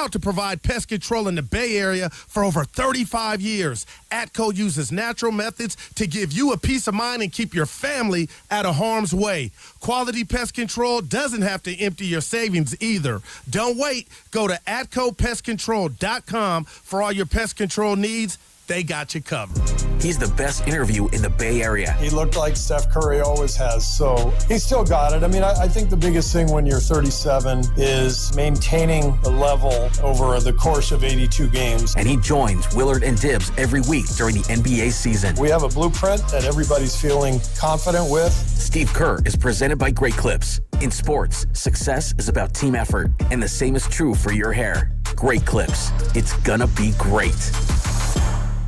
proud to provide pest control in the Bay Area for over 35 years. Atco uses natural methods to give you a peace of mind and keep your family out of harm's way. Quality pest control doesn't have to empty your savings either. Don't wait. Go to atcopestcontrol.com for all your pest control needs. They got you covered. He's the best interview in the Bay Area. He looked like Steph Curry always has, so he still got it. I mean, I think the biggest thing when you're 37 is maintaining the level over the course of 82 games. And he joins Willard and Dibbs every week during the NBA season. We have a blueprint that everybody's feeling confident with. Steve Kerr is presented by Great Clips. In sports, success is about team effort, and the same is true for your hair. Great Clips. It's gonna be great.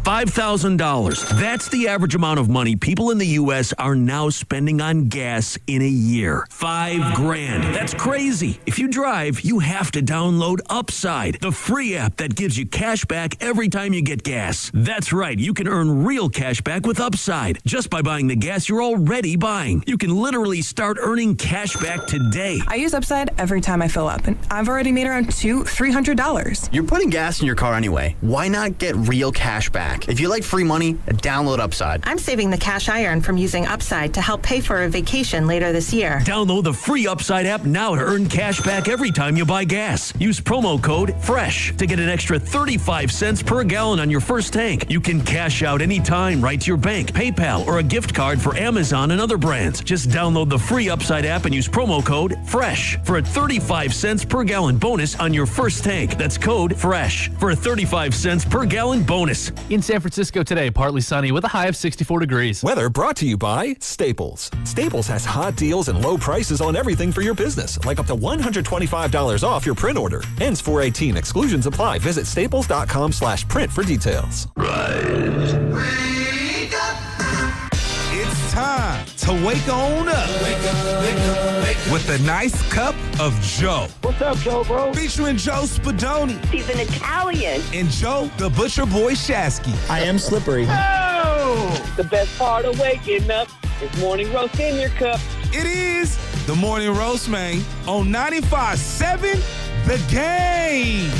$5,000. That's the average amount of money people in the U.S. are now spending on gas in a year. $5,000. That's crazy. If you drive, you have to download Upside, the free app that gives you cash back every time you get gas. That's right. You can earn real cash back with Upside just by buying the gas you're already buying. You can literally start earning cash back today. I use Upside every time I fill up, and I've already made around $300. You're putting gas in your car anyway. Why not get real cash back? If you like free money, download Upside. I'm saving the cash I earn from using Upside to help pay for a vacation later this year. Download the free Upside app now to earn cash back every time you buy gas. Use promo code FRESH to get an extra 35 cents per gallon on your first tank. You can cash out anytime right to your bank, PayPal, or a gift card for Amazon and other brands. Just download the free Upside app and use promo code FRESH for a 35 cents per gallon bonus on your first tank. That's code FRESH for a 35 cents per gallon bonus. In San Francisco today, partly sunny with a high of 64 degrees. Weather brought to you by Staples. Staples has hot deals and low prices on everything for your business, like up to $125 off your print order. Ends 4/18. Exclusions apply. Visit staples.com/print for details. It's time to wake on up. With a nice cup of Joe. What's up, Joe, bro? Featuring Joe Spadoni. He's an Italian. And Joe, the Butcher Boy Shasky. I am slippery. Oh! The best part of waking up is morning roast in your cup. It is the Morning Roast, man, on 95.7 The Game.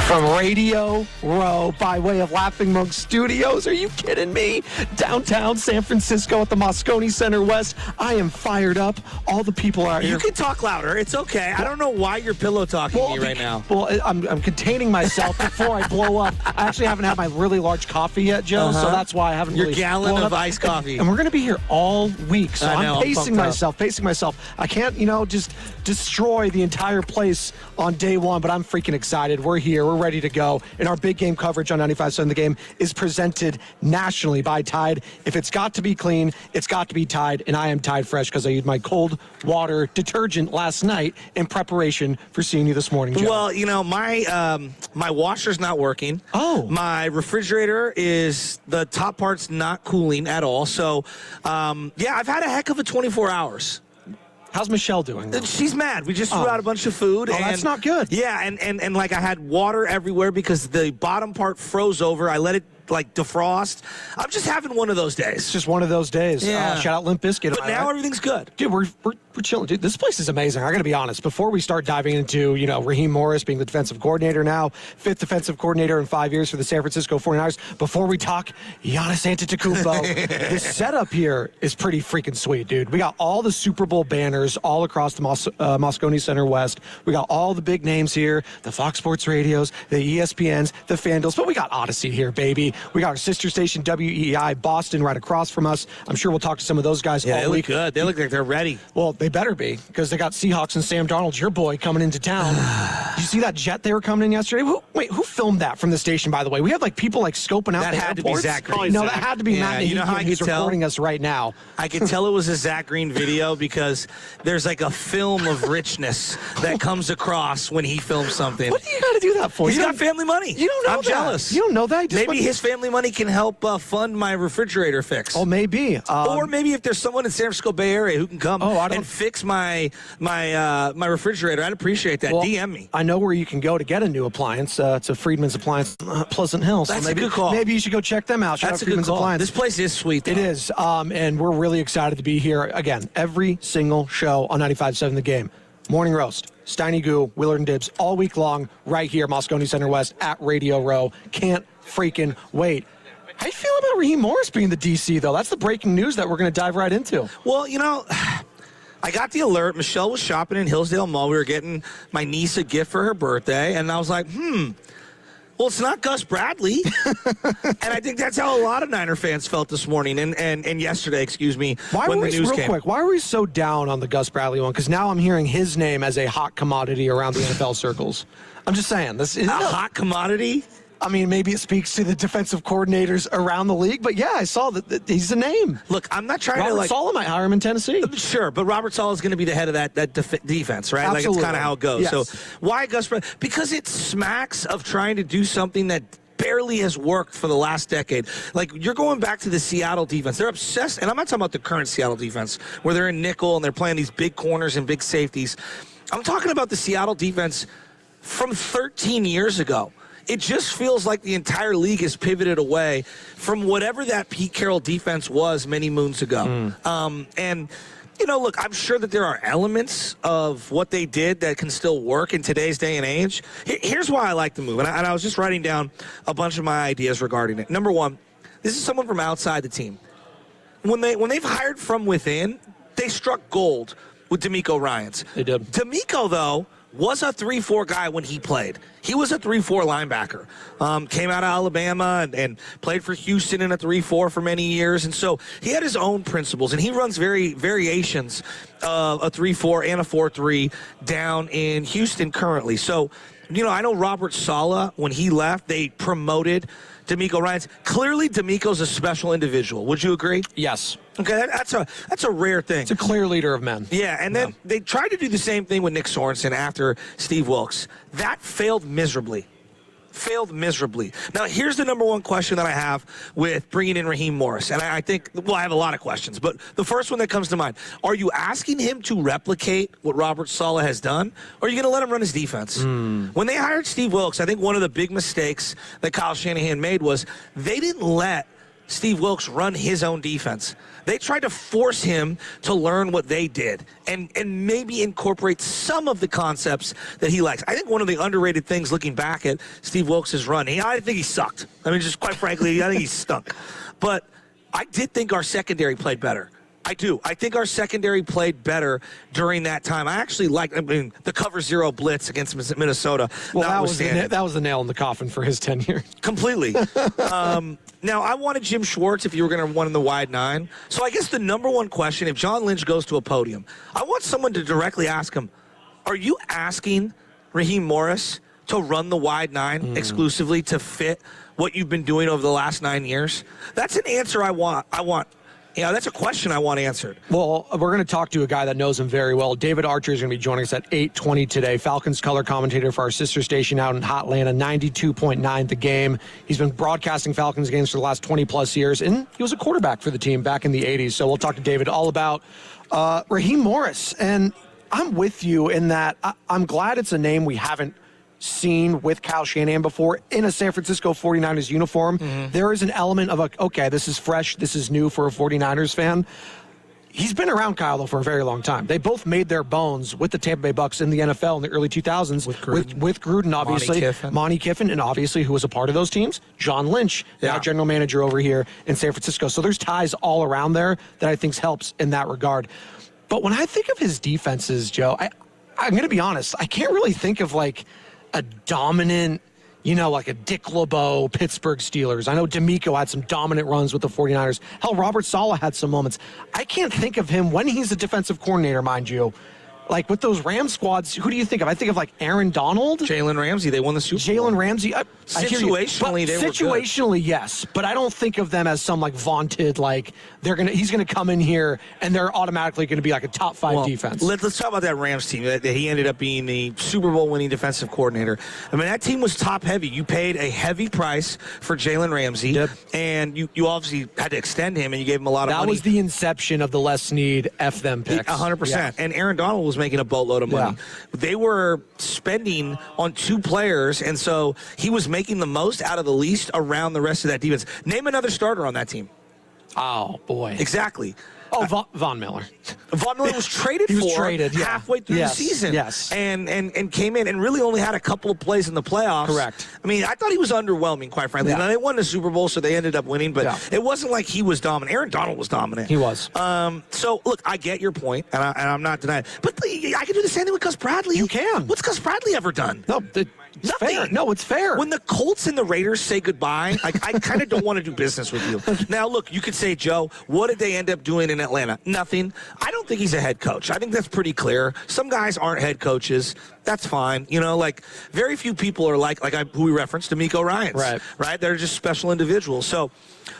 From Radio Row by way of Laughing Monk Studios. Are you kidding me? Downtown San Francisco at the Moscone Center West. I am fired up. All the people are here. You can talk louder. It's okay. I don't know why you're pillow talking to me right now. Well, I'm containing myself before I blow up. I actually haven't had my really large coffee yet, Joe, so that's why I haven't Your really gallon of iced coffee. And we're going to be here all week, so I'm pacing myself. I can't, just destroy the entire place on day one, but I'm freaking excited. We're here. We're ready to go. And our big game coverage on 95.7 The Game is presented nationally by Tide. If it's got to be clean, it's got to be Tide. And I am Tide Fresh because I used my cold water detergent last night in preparation for seeing you this morning, Joe. Well, my washer's not working. Oh. My refrigerator the top part's not cooling at all. So, I've had a heck of a 24 hours. How's Michelle doing? She's mad. We just threw out a bunch of food. Oh, that's not good. Yeah, and I had water everywhere because the bottom part froze over. I let it defrost. I'm just having one of those days. It's just one of those days. Yeah. Shout out Limp Bizkit. But now everything's good. Dude, we're chilling. Dude, this place is amazing. I got to be honest. Before we start diving into, Raheem Morris being the defensive coordinator now, 5th defensive coordinator in 5 years for the San Francisco 49ers. Before we talk Giannis Antetokounmpo, the setup here is pretty freaking sweet, dude. We got all the Super Bowl banners all across the Moscone Center West. We got all the big names here, the Fox Sports Radios, the ESPNs, the FanDuels, but we got Odyssey here, baby. We got our sister station, WEI Boston, right across from us. I'm sure we'll talk to some of those guys all they week. look good. They look like they're ready. Well, they better be, because they got Seahawks and Sam Darnold, your boy, coming into town. Did you see that jet they were coming in yesterday? Who filmed that from the station, by the way? We have people scoping out that the had airports. To be Zach Green. No, that had to be Matt Nahigian. You know how I He's could recording us right now. I could tell it was a Zach Green video because there's a film of richness that comes across when he films something. What do you got to do that for? He's got family money. You don't know I'm that. jealous. You don't know that. Maybe his family money can help fund my refrigerator fix. Oh, maybe. Or maybe if there's someone in San Francisco Bay Area who can come and fix my refrigerator, I'd appreciate that. Well, DM me. I know where you can go to get a new appliance. It's a Freedman's Appliance, Pleasant Hill. So That's maybe, a good call. Maybe you should go check them out. Shout That's out a good Freedman's call. Appliance. This place is sweet, though. It is, and we're really excited to be here again. Every single show on 95.7 The Game. Morning Roast, Steiny Goo, Willard and Dibs, all week long, right here, Moscone Center West at Radio Row. Can't freaking wait. How you feel about Raheem Morris being the DC, though? That's the breaking news that we're going to dive right into. Well, I got the alert. Michelle was shopping in Hillsdale Mall. We were getting my niece a gift for her birthday, and I was like, well, it's not Gus Bradley. And I think that's how a lot of Niner fans felt this morning and yesterday, when the news came. Why are we so down on the Gus Bradley one? Because now I'm hearing his name as a hot commodity around the NFL circles. I'm just saying. This is a hot commodity? I mean, maybe it speaks to the defensive coordinators around the league, but yeah, I saw that he's a name. Look, I'm not trying Robert Saleh might hire him in Tennessee. Sure, but Robert Saleh is going to be the head of that defense, right? Absolutely. Like, it's kind of how it goes. Yes. So why Gus Bradley? Because it smacks of trying to do something that barely has worked for the last decade. Like, you're going back to the Seattle defense. They're obsessed, and I'm not talking about the current Seattle defense, where they're in nickel and they're playing these big corners and big safeties. I'm talking about the Seattle defense from 13 years ago. It just feels like the entire league has pivoted away from whatever that Pete Carroll defense was many moons ago. And, look, I'm sure that there are elements of what they did that can still work in today's day and age. Here's why I like the move, and I was just writing down a bunch of my ideas regarding it. Number one, this is someone from outside the team. When they've hired from within, they struck gold with DeMeco Ryans. They did. DeMeco, though, was a 3-4 guy when he played. He was a 3-4 linebacker. Came out of Alabama and played for Houston in a 3-4 for many years. And so he had his own principles, and he runs variations of a 3-4 and a 4-3 down in Houston currently. So, I know Robert Saleh, when he left, they promoted DeMeco Ryans. Clearly, DeMeco's a special individual. Would you agree? Yes. Okay, that's a rare thing. It's a clear leader of men. Yeah, and then they tried to do the same thing with Nick Sorensen after Steve Wilkes. That failed miserably. Now, here's the number one question that I have with bringing in Raheem Morris. And I think, I have a lot of questions, but the first one that comes to mind, are you asking him to replicate what Robert Saleh has done, or are you going to let him run his defense? When they hired Steve Wilkes, I think one of the big mistakes that Kyle Shanahan made was they didn't let Steve Wilkes run his own defense. They tried to force him to learn what they did and maybe incorporate some of the concepts that he likes. I think one of the underrated things looking back at Steve Wilkes' run, I think he sucked. I mean, just quite frankly, I think he stunk. But I did think our secondary played better. I do. I think our secondary played better during that time. I actually liked the cover zero blitz against Minnesota. Well, that was the nail in the coffin for his tenure. Completely. Now, I wanted Jim Schwartz if you were going to run in the wide nine. So I guess the number one question, if John Lynch goes to a podium, I want someone to directly ask him, are you asking Raheem Morris to run the wide nine exclusively to fit what you've been doing over the last 9 years? That's an answer I want. Yeah, that's a question I want answered. Well, we're going to talk to a guy that knows him very well. David Archer is going to be joining us at 8:20 today. Falcons color commentator for our sister station out in Hotlanta, 92.9 The Game. He's been broadcasting Falcons games for the last 20-plus years, and he was a quarterback for the team back in the 80s. So we'll talk to David all about Raheem Morris. And I'm with you in that I'm glad it's a name we haven't seen with Kyle Shanahan before in a San Francisco 49ers uniform. There is an element of okay, this is fresh, this is new for a 49ers fan. He's been around Kyle, though, for a very long time. They both made their bones with the Tampa Bay Bucks in the NFL in the early 2000s. With Gruden, obviously. Monty Kiffin, and obviously who was a part of those teams. John Lynch, now general manager over here in San Francisco. So there's ties all around there that I think helps in that regard. But when I think of his defenses, Joe, I'm going to be honest, I can't really think of a dominant, like a Dick LeBeau, Pittsburgh Steelers. I know DeMeco had some dominant runs with the 49ers. Hell, Robert Saleh had some moments. I can't think of him when he's a defensive coordinator, mind you, Like, with those Rams squads, who do you think of? I think of, like, Aaron Donald. Jalen Ramsey. They won the Super Bowl. Jalen Ramsey. Situationally, they were good. Situationally, yes. But I don't think of them as some, like, vaunted, like, he's going to come in here, and they're automatically going to be, like, a top 5 defense. Let's talk about that Rams team. That he ended up being the Super Bowl winning defensive coordinator. I mean, that team was top heavy. You paid a heavy price for Jalen Ramsey, and you obviously had to extend him, and you gave him a lot of money. That was the inception of the Les Snead F them picks. 100%. Yeah. And Aaron Donald was making a boatload of money. Yeah. They were spending on 2 players, and so he was making the most out of the least around the rest of that defense. Name another starter on that team. Oh, boy. Exactly. Oh, Von Miller. Von Miller was traded halfway through the season. Yes. And came in and really only had a couple of plays in the playoffs. Correct. I mean, I thought he was underwhelming, quite frankly. Yeah. Now, they won the Super Bowl, so they ended up winning, but it wasn't like he was dominant. Aaron Donald was dominant. He was. So, look, I get your point, and I'm not denying it. But I can do the same thing with Gus Bradley. You can. What's Gus Bradley ever done? No, it's fair. No, it's fair. When the Colts and the Raiders say goodbye, I kind of don't want to do business with you. Now, look, you could say, Joe, what did they end up doing in Atlanta? Nothing. I don't think he's a head coach. I think that's pretty clear. Some guys aren't head coaches. That's fine. You know, like, very few people are who we referenced, D'Amico Ryans. Right? They're just special individuals. So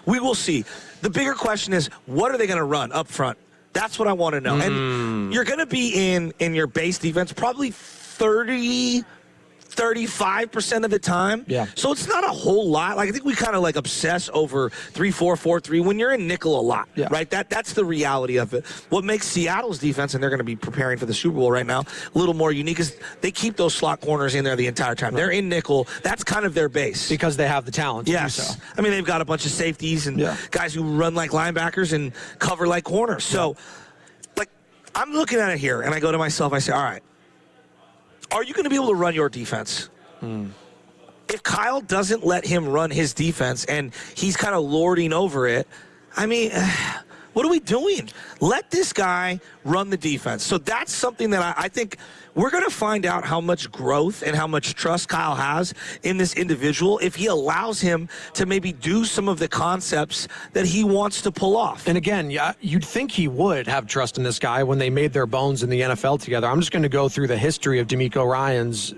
we will see. The bigger question is, what are they going to run up front? That's what I want to know. And you're going to be in your base defense probably 35% of the time. Yeah. So it's not a whole lot. Like, I think we kind of obsess over 3-4, 4-3 when you're in nickel a lot. Yeah. Right? That's the reality of it. What makes Seattle's defense, and they're going to be preparing for the Super Bowl right now, a little more unique is they keep those slot corners in there the entire time. They're in nickel. That's kind of their base. Because they have the talent to do so. I mean, they've got a bunch of safeties and guys who run like linebackers and cover like corners. So, I'm looking at it here, and I go to myself, I say, all right, are you going to be able to run your defense? If Kyle doesn't let him run his defense and he's kind of lording over it, I mean, what are we doing? Let this guy run the defense. So that's something that I think we're going to find out how much growth and how much trust Kyle has in this individual if he allows him to maybe do some of the concepts that he wants to pull off. And again, you'd think he would have trust in this guy when they made their bones in the NFL together. I'm just going to go through the history of D'Amico Ryans.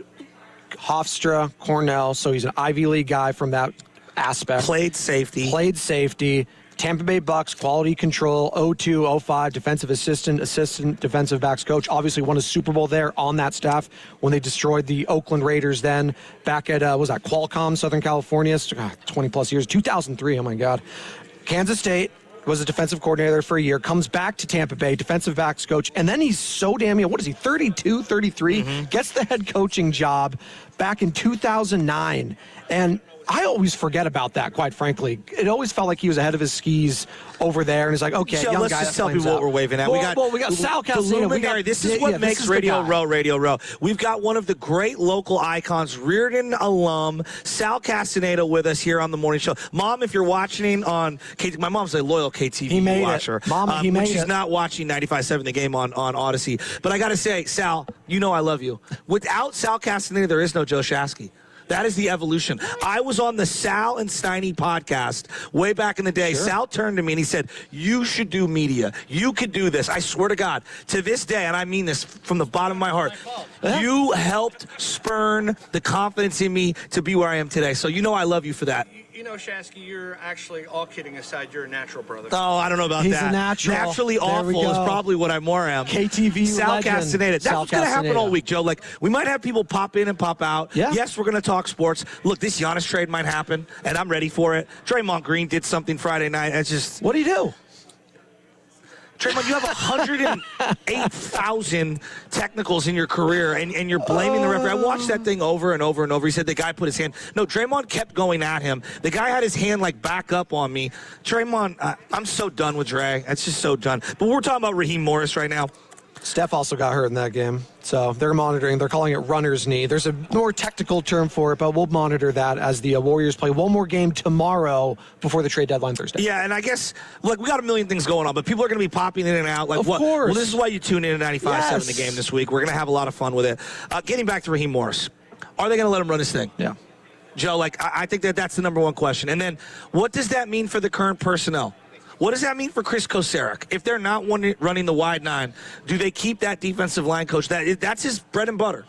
Hofstra, Cornell, so he's an Ivy League guy from that aspect. Played safety. Tampa Bay Bucks, quality control, 02, 05, defensive assistant defensive backs coach. Obviously won a Super Bowl there on that staff when they destroyed the Oakland Raiders then back at, Qualcomm, Southern California, 20-plus years, 2003, oh my God. Kansas State was a defensive coordinator there for a year, comes back to Tampa Bay, defensive backs coach, and then he's so damn young. What is he, 32, 33? Gets the head coaching job back in 2009. And I always forget about that, quite frankly. It always felt like he was ahead of his skis over there, and he's like, okay, so young let's guy. just tell people what we're waving at. Well, we got Sal Castine. This is what makes Radio Row. We've got one of the great local icons, Reardon alum, Sal Castine, with us here on the morning show. Mom, if you're watching on my mom's a loyal KTV watcher. Mom, he made she's it. not watching 95.7 The Game on Odyssey. But I got to say, Sal, you know I love you. Without Sal Castine, there is no Joe Shasky. That is the evolution. I was on the Sal and Steiny podcast way back in the day. Sure. Sal turned to me and he said, you should do media. You could do this. I swear to God, to this day, and I mean this from the bottom of my heart, you helped spurn the confidence in me to be where I am today. So you know I love you for that. You know, Shasky, you're actually, all kidding aside, you're a natural brother. Oh, I don't know about He's that. A natural. Naturally awful is probably what I more am. KTV Sal Castine. That's what's going to happen all week, Joe. Like, we might have people pop in and pop out. Yeah. Yes, we're going to talk sports. Look, this Giannis trade might happen, and I'm ready for it. Draymond Green did something Friday night. It's just... What do you do? Draymond, you have 108,000 technicals in your career, and you're blaming the referee. I watched that thing over and over and over. He said the guy put his hand. No, Draymond kept going at him. The guy had his hand, back up on me. Draymond, I'm so done with Dre. It's just so done. But we're talking about Raheem Morris right now. Steph also got hurt in that game. So they're monitoring. They're calling it runner's knee. There's a more technical term for it, but we'll monitor that as the Warriors play one more game tomorrow before the trade deadline Thursday. Yeah, and I guess, we got a million things going on, but people are going to be popping in and out. Of course. Well, this is why you tune in to 95.7 The Game this week. We're going to have a lot of fun with it. Getting back to Raheem Morris, are they going to let him run his thing? Yeah. Joe, I think that's the number one question. And then what does that mean for the current personnel? What does that mean for Chris Kocurek? If they're not running the wide 9, do they keep that defensive line coach? That's his bread and butter.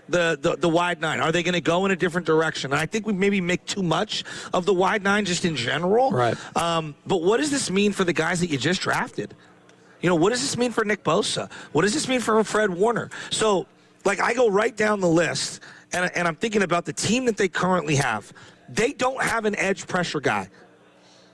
The wide 9. Are they going to go in a different direction? And I think we maybe make too much of the wide 9 just in general. Right. But what does this mean for the guys that you just drafted? What does this mean for Nick Bosa? What does this mean for Fred Warner? So, I go right down the list, and I'm thinking about the team that they currently have. They don't have an edge pressure guy.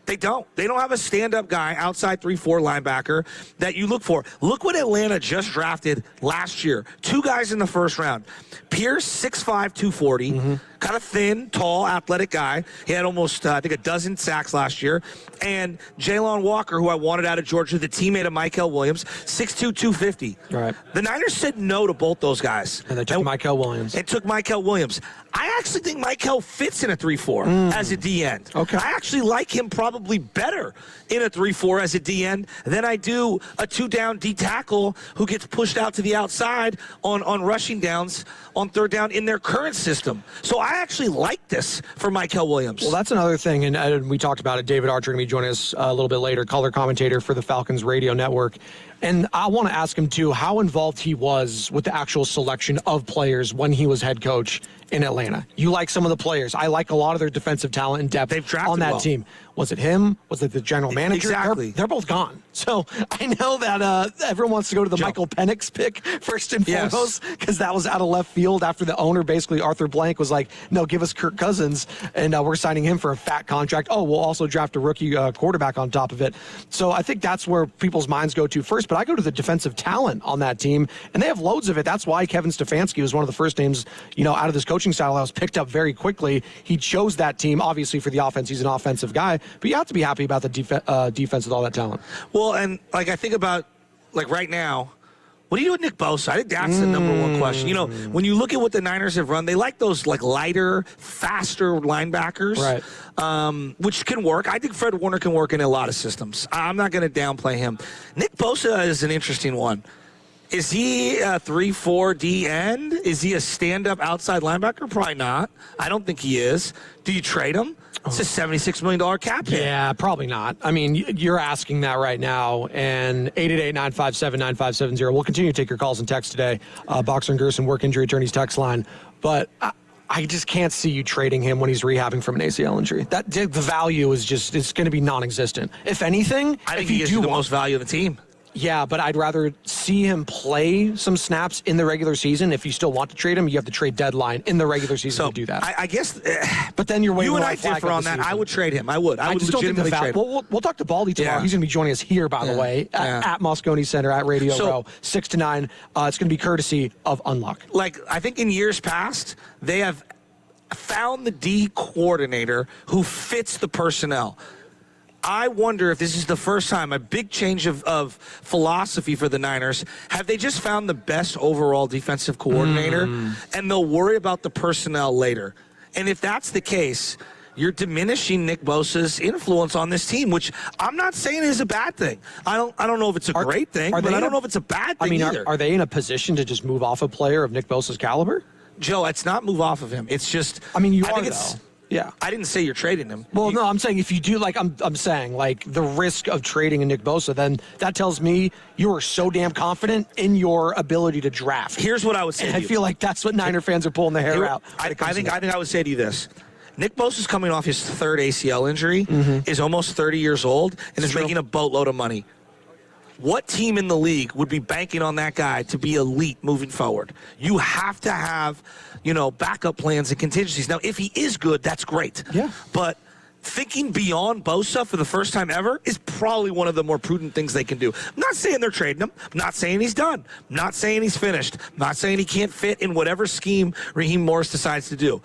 They don't. They don't have a stand-up guy, outside 3-4 linebacker that you look for. Look what Atlanta just drafted last year. 2 guys in the first round. Pierce, 6'5", 240. Kind of thin, tall, athletic guy. He had almost, I think, a dozen sacks last year. And Jalen Walker, who I wanted out of Georgia, the teammate of Mykel Williams, 6'2", 250. Right. The Niners said no to both those guys. And they took Mykel Williams. They took Mykel Williams. I actually think Mykel fits in a 3-4 as a D-end. Okay. I actually like him probably better in a 3-4 as a D-end than I do a 2-down D-tackle who gets pushed out to the outside on rushing downs on 3rd down in their current system. So I actually like this for Mykel Williams. Well, that's another thing, and we talked about it. David Archer going to be joining us a little bit later, color commentator for the Falcons radio network. And I want to ask him, too, how involved he was with the actual selection of players when he was head coach in Atlanta. You like some of the players. I like a lot of their defensive talent and depth on that team. Was it him? Was it the general manager? Exactly. They're both gone. So I know that everyone wants to go to the Michael Penix pick first and foremost, because that was out of left field after the owner, basically Arthur Blank, was like, no, give us Kirk Cousins, and we're signing him for a fat contract. Oh, we'll also draft a rookie quarterback on top of it. So I think that's where people's minds go to first. But I go to the defensive talent on that team, and they have loads of it. That's why Kevin Stefanski was one of the first names, out of this coaching style that was picked up very quickly. He chose that team, obviously, for the offense. He's an offensive guy. But you have to be happy about the defense with all that talent. Well, and I think about right now, what do you do with Nick Bosa? I think that's the number one question. When you look at what the Niners have run, they like those lighter, faster linebackers, right? Which can work. I think Fred Warner can work in a lot of systems. I'm not going to downplay him. Nick Bosa is an interesting one. Is he a 3-4 D end? Is he a stand-up outside linebacker? Probably not. I don't think he is. Do you trade him? It's a $76 million cap hit. Yeah, probably not. I mean, you're asking that right now, and 888-957-9570. We'll continue to take your calls and texts today. Boxer and Gerson, work injury attorneys text line. But I just can't see you trading him when he's rehabbing from an ACL injury. The value is it's going to be non-existent. If anything, I think he gives you the most value of the team. Yeah, but I'd rather see him play some snaps in the regular season. If you still want to trade him, you have to trade deadline in the regular season to do that. I guess. But then you're waiting. You and I differ on that. I would trade him. I would. I would just don't think legitimately trade him. We'll talk to Baldy tomorrow. Yeah. He's going to be joining us here, by the way, at Moscone Center at Radio Row, 6 to 9. It's going to be courtesy of Unlock. I think in years past, they have found the D coordinator who fits the personnel. I wonder if this is the first time, a big change of philosophy for the Niners. Have they just found the best overall defensive coordinator, and they'll worry about the personnel later? And if that's the case, you're diminishing Nick Bosa's influence on this team, which I'm not saying is a bad thing. I don't know if it's a great thing, but I don't know if it's a bad thing either. Are they in a position to just move off a player of Nick Bosa's caliber? Joe, it's not move off of him. It's just. I mean, I think though. Yeah. I didn't say you're trading him. Well, no, I'm saying if you do, I'm saying, the risk of trading a Nick Bosa, then that tells me you are so damn confident in your ability to draft. Here's what I would say. And I feel like that's what Niner fans are pulling the hair out. I think I would say to you this. Nick Bosa's coming off his 3rd ACL injury, is almost 30 years old, and is making a boatload of money. What team in the league would be banking on that guy to be elite moving forward? You have to have, backup plans and contingencies. Now, if he is good, that's great. Yeah. But thinking beyond Bosa for the first time ever is probably one of the more prudent things they can do. I'm not saying they're trading him. I'm not saying he's done. I'm not saying he's finished. I'm not saying he can't fit in whatever scheme Raheem Morris decides to do.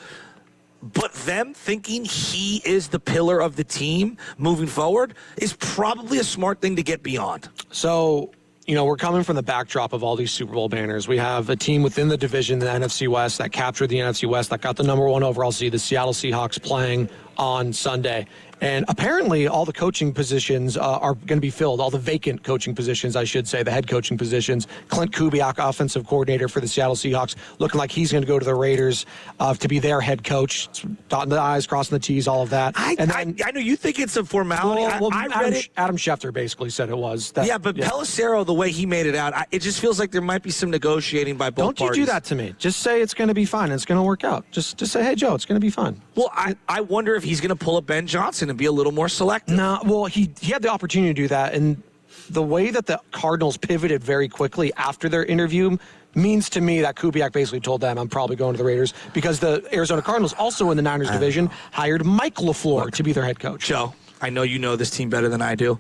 But them thinking he is the pillar of the team moving forward is probably a smart thing to get beyond. So, we're coming from the backdrop of all these Super Bowl banners. We have a team within the division, the NFC West, that captured the NFC West, that got the #1 overall seed, the Seattle Seahawks, playing on Sunday. And apparently all the coaching positions are going to be filled, all the vacant coaching positions, I should say, the head coaching positions. Clint Kubiak, offensive coordinator for the Seattle Seahawks, looking like he's going to go to the Raiders to be their head coach. Dotting the I's, crossing the T's, all of that. I know you think it's a formality. I read it. Adam Schefter basically said it was. Pelissero, the way he made it out, it just feels like there might be some negotiating by both parties. Don't you do that to me. Just say it's going to be fine. It's going to work out. Just say, hey, Joe, it's going to be fine. Well, I wonder if he's going to pull a Ben Johnson and be a little more selective. No, well, he had the opportunity to do that, and the way that the Cardinals pivoted very quickly after their interview means to me that Kubiak basically told them, I'm probably going to the Raiders, because the Arizona Cardinals, also in the Niners division, hired Mike LaFleur to be their head coach. Joe, I know you know this team better than I do.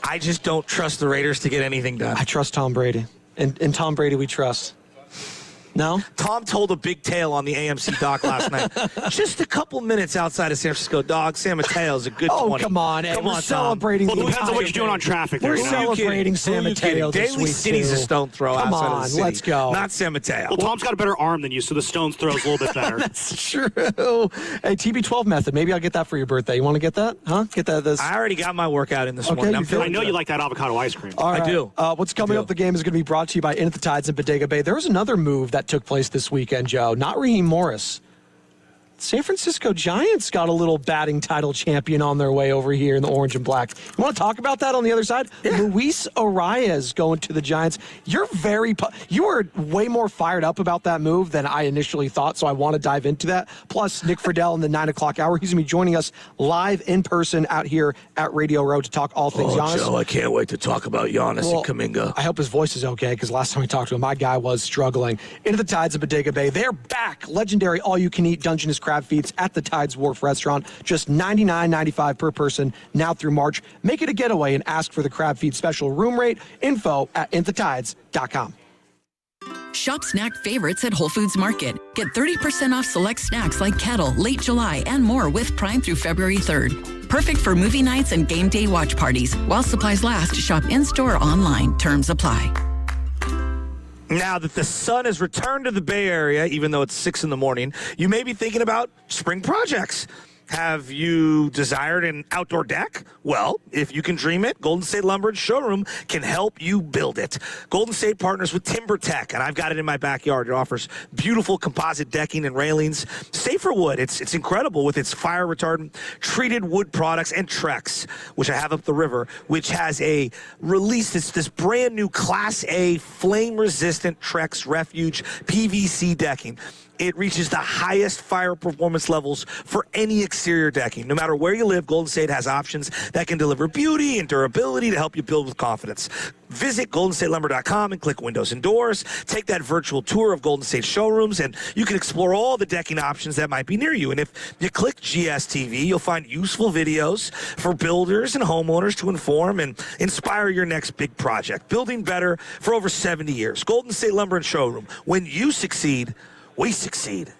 I just don't trust the Raiders to get anything done. I trust Tom Brady. And Tom Brady we trust. No? Tom told a big tale on the AMC doc last night. Just a couple minutes outside of San Francisco. Dog, San Mateo's a good 20. Oh, come on. Come we're on, celebrating. Well, it depends on what you're doing on traffic. We're celebrating San Mateo this Daly week, City's too. a stone throw Come outside on, of the city. let's go. Not San Mateo. Well, Tom's got a better arm than you, so the stone's throw's a little bit better. That's true. Hey, TB12 method. Maybe I'll get that for your birthday. You want to get that? Huh? Get that this. I already got my workout in this morning. I know you like that avocado ice cream. All right. I do. What's coming up? The game is going to be brought to you by In at the Tides in Bodega Bay. There was another move that took place this weekend, Joe. Not Raheem Morris. San Francisco Giants got a little batting title champion on their way over here in the orange and black. You want to talk about that on the other side? Yeah. Luis Arias going to the Giants. You are way more fired up about that move than I initially thought, so I want to dive into that. Plus, Nick Friedel in the 9 o'clock hour. He's going to be joining us live in person out here at Radio Row to talk all things Giannis. Joe, I can't wait to talk about Giannis and Kuminga. I hope his voice is okay, because last time we talked to him, my guy was struggling. Into the Tides of Bodega Bay. They're back. Legendary all-you-can-eat Dungeness crab feeds at the Tides Wharf restaurant. Just $99.95 per person now through March. Make it a getaway and ask for the crab feed special room rate. Info at inthetides.com. Shop snack favorites at Whole Foods Market. Get 30% off select snacks like kettle, late July, and more with Prime through February 3rd. Perfect for movie nights and game day watch parties. While supplies last, shop in-store or online. Terms apply. Now that the sun has returned to the Bay Area, even though it's 6 in the morning, you may be thinking about spring projects. Have you desired an outdoor deck? Well, if you can dream it, Golden State Lumber and Showroom can help you build it. Golden State partners with TimberTech, and I've got it in my backyard. It offers beautiful composite decking and railings. Safer wood. It's incredible with its fire retardant treated wood products, and Trex, which I have up the river, which has released this brand new Class A flame resistant Trex Refuge PVC decking. It reaches the highest fire performance levels for any exterior decking. No matter where you live, Golden State has options that can deliver beauty and durability to help you build with confidence. Visit goldenstatelumber.com and click Windows and Doors. Take that virtual tour of Golden State showrooms, and you can explore all the decking options that might be near you. And if you click GSTV, you'll find useful videos for builders and homeowners to inform and inspire your next big project. Building better for over 70 years. Golden State Lumber and Showroom. When you succeed, we succeed.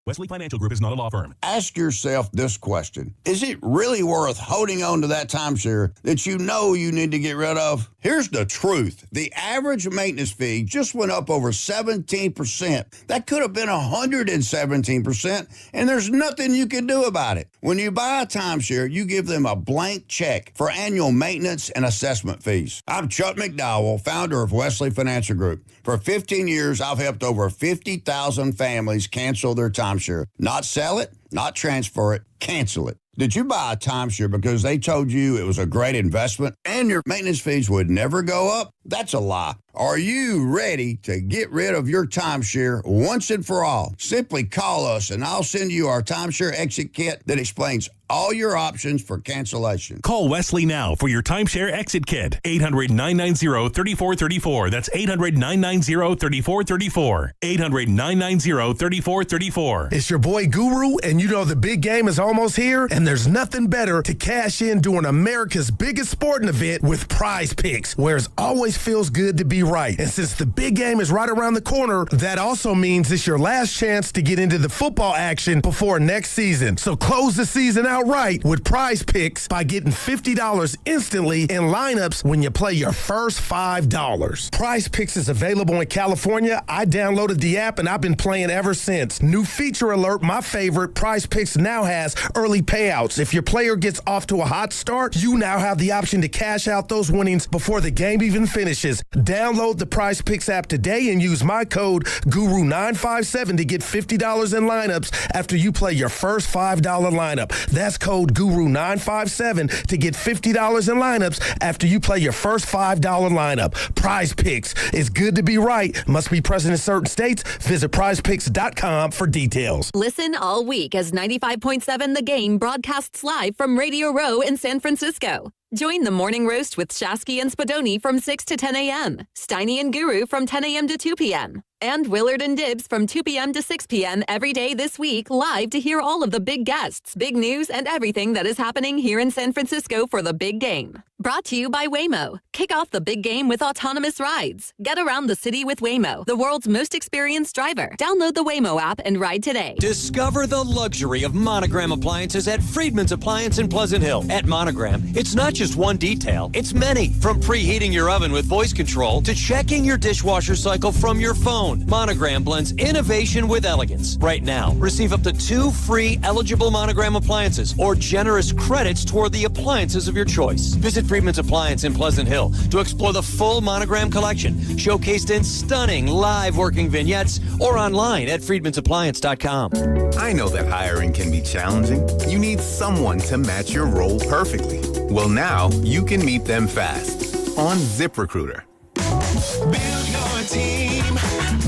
Wesley Financial Group is not a law firm. Ask yourself this question. Is it really worth holding on to that timeshare that you know you need to get rid of? Here's the truth. The average maintenance fee just went up over 17%. That could have been 117%, and there's nothing you can do about it. When you buy a timeshare, you give them a blank check for annual maintenance and assessment fees. I'm Chuck McDowell, founder of Wesley Financial Group. For 15 years, I've helped over 50,000 families cancel their timeshare. Not sell it, not transfer it, cancel it. Did you buy a timeshare because they told you it was a great investment and your maintenance fees would never go up? That's a lie. Are you ready to get rid of your timeshare once and for all? Simply call us and I'll send you our timeshare exit kit that explains all your options for cancellation. Call Wesley now for your timeshare exit kit. 800-990-3434. That's 800-990-3434. 800-990-3434. It's your boy Guru, and you know the big game is almost here, and there's nothing better to cash in during America's biggest sporting event with Prize Picks, where it always feels good to be right. And since the big game is right around the corner, that also means it's your last chance to get into the football action before next season. So close the season out right with Prize Picks by getting $50 instantly in lineups when you play your first $5. Prize Picks is available in California. I downloaded the app and I've been playing ever since. New feature alert, my favorite, Prize Picks now has early payouts. If your player gets off to a hot start, you now have the option to cash out those winnings before the game even finishes. Download the Prize Picks app today and use my code GURU957 to get $50 in lineups after you play your first $5 lineup. That's code GURU957 to get $50 in lineups after you play your first $5 lineup. Prize Picks. It's good to be right. Must be present in certain states. Visit prizepicks.com for details. Listen all week as 95.7 The Game broadcasts live from Radio Row in San Francisco. Join the Morning Roast with Shasky and Spadoni from 6 to 10 a.m., Steiny and Guru from 10 a.m. to 2 p.m., and Willard and Dibbs from 2 p.m. to 6 p.m. every day this week, live to hear all of the big guests, big news, and everything that is happening here in San Francisco for the big game. Brought to you by Waymo. Kick off the big game with autonomous rides. Get around the city with Waymo, the world's most experienced driver. Download the Waymo app and ride today. Discover the luxury of Monogram appliances at Friedman's Appliance in Pleasant Hill. At Monogram, it's not just one detail, it's many. From preheating your oven with voice control to checking your dishwasher cycle from your phone. Monogram blends innovation with elegance. Right now, receive up to 2 free eligible Monogram appliances or generous credits toward the appliances of your choice. Visit Friedman's Appliance in Pleasant Hill to explore the full Monogram collection, showcased in stunning live working vignettes or online at friedmansappliance.com. I know that hiring can be challenging. You need someone to match your role perfectly. Well, now you can meet them fast on ZipRecruiter. Build your team,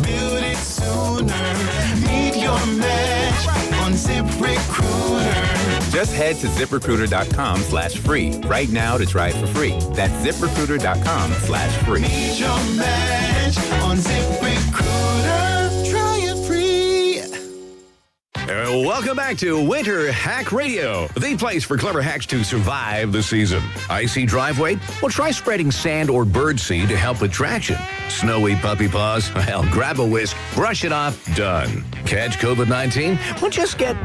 build it sooner. Meet your match on ZipRecruiter. Just head to ZipRecruiter.com/free right now to try it for free. That's ZipRecruiter.com/free. Meet your match on ZipRecruiter. Try it free. Welcome back to Winter Hack Radio, the place for clever hacks to survive the season. Icy driveway? Well, try spreading sand or birdseed to help with traction. Snowy puppy paws? Well, grab a whisk, brush it off, done. Catch COVID-19? Well, just get...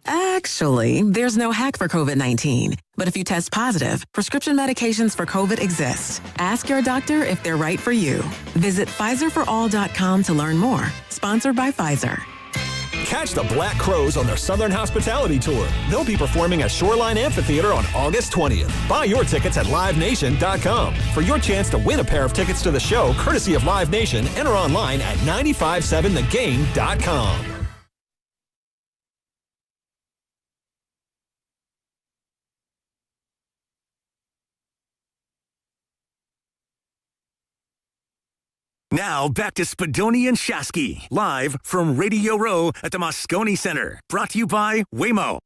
Actually, there's no hack for COVID-19. But if you test positive, prescription medications for COVID exist. Ask your doctor if they're right for you. Visit PfizerForAll.com to learn more. Sponsored by Pfizer. Catch the Black Crowes on their Southern Hospitality Tour. They'll be performing at Shoreline Amphitheater on August 20th. Buy your tickets at LiveNation.com. For your chance to win a pair of tickets to the show, courtesy of Live Nation, enter online at 957thegame.com. Now, back to Spadoni and Shasky, live from Radio Row at the Moscone Center. Brought to you by Waymo.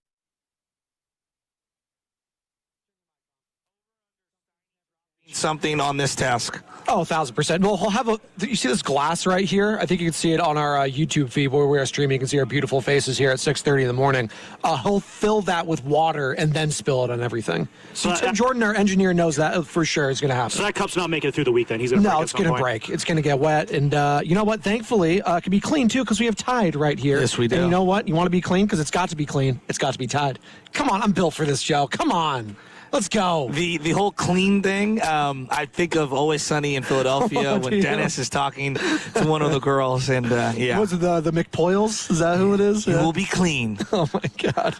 Something on this task. Oh, 1,000%. Well, he'll have you see this glass right here? I think you can see it on our YouTube feed where we are streaming. You can see our beautiful faces here at 6:30 in the morning. He'll fill that with water and then spill it on everything. So Jordan, our engineer, knows that for sure is going to happen. So that cup's not making it through the week then? He's going to break. No, it's going to break. It's going to get wet. And you know what? Thankfully, it can be clean too because we have Tide right here. Yes, we do. And you know what? You want to be clean because it's got to be clean. It's got to be Tide. Come on, I'm built for this, Joe. Come on. Let's go. The whole clean thing, I think of Always Sunny in Philadelphia when Dennis is talking to one of the girls. And, yeah. Was it the McPoyles? Is that who it is? You will be clean. Oh, my God.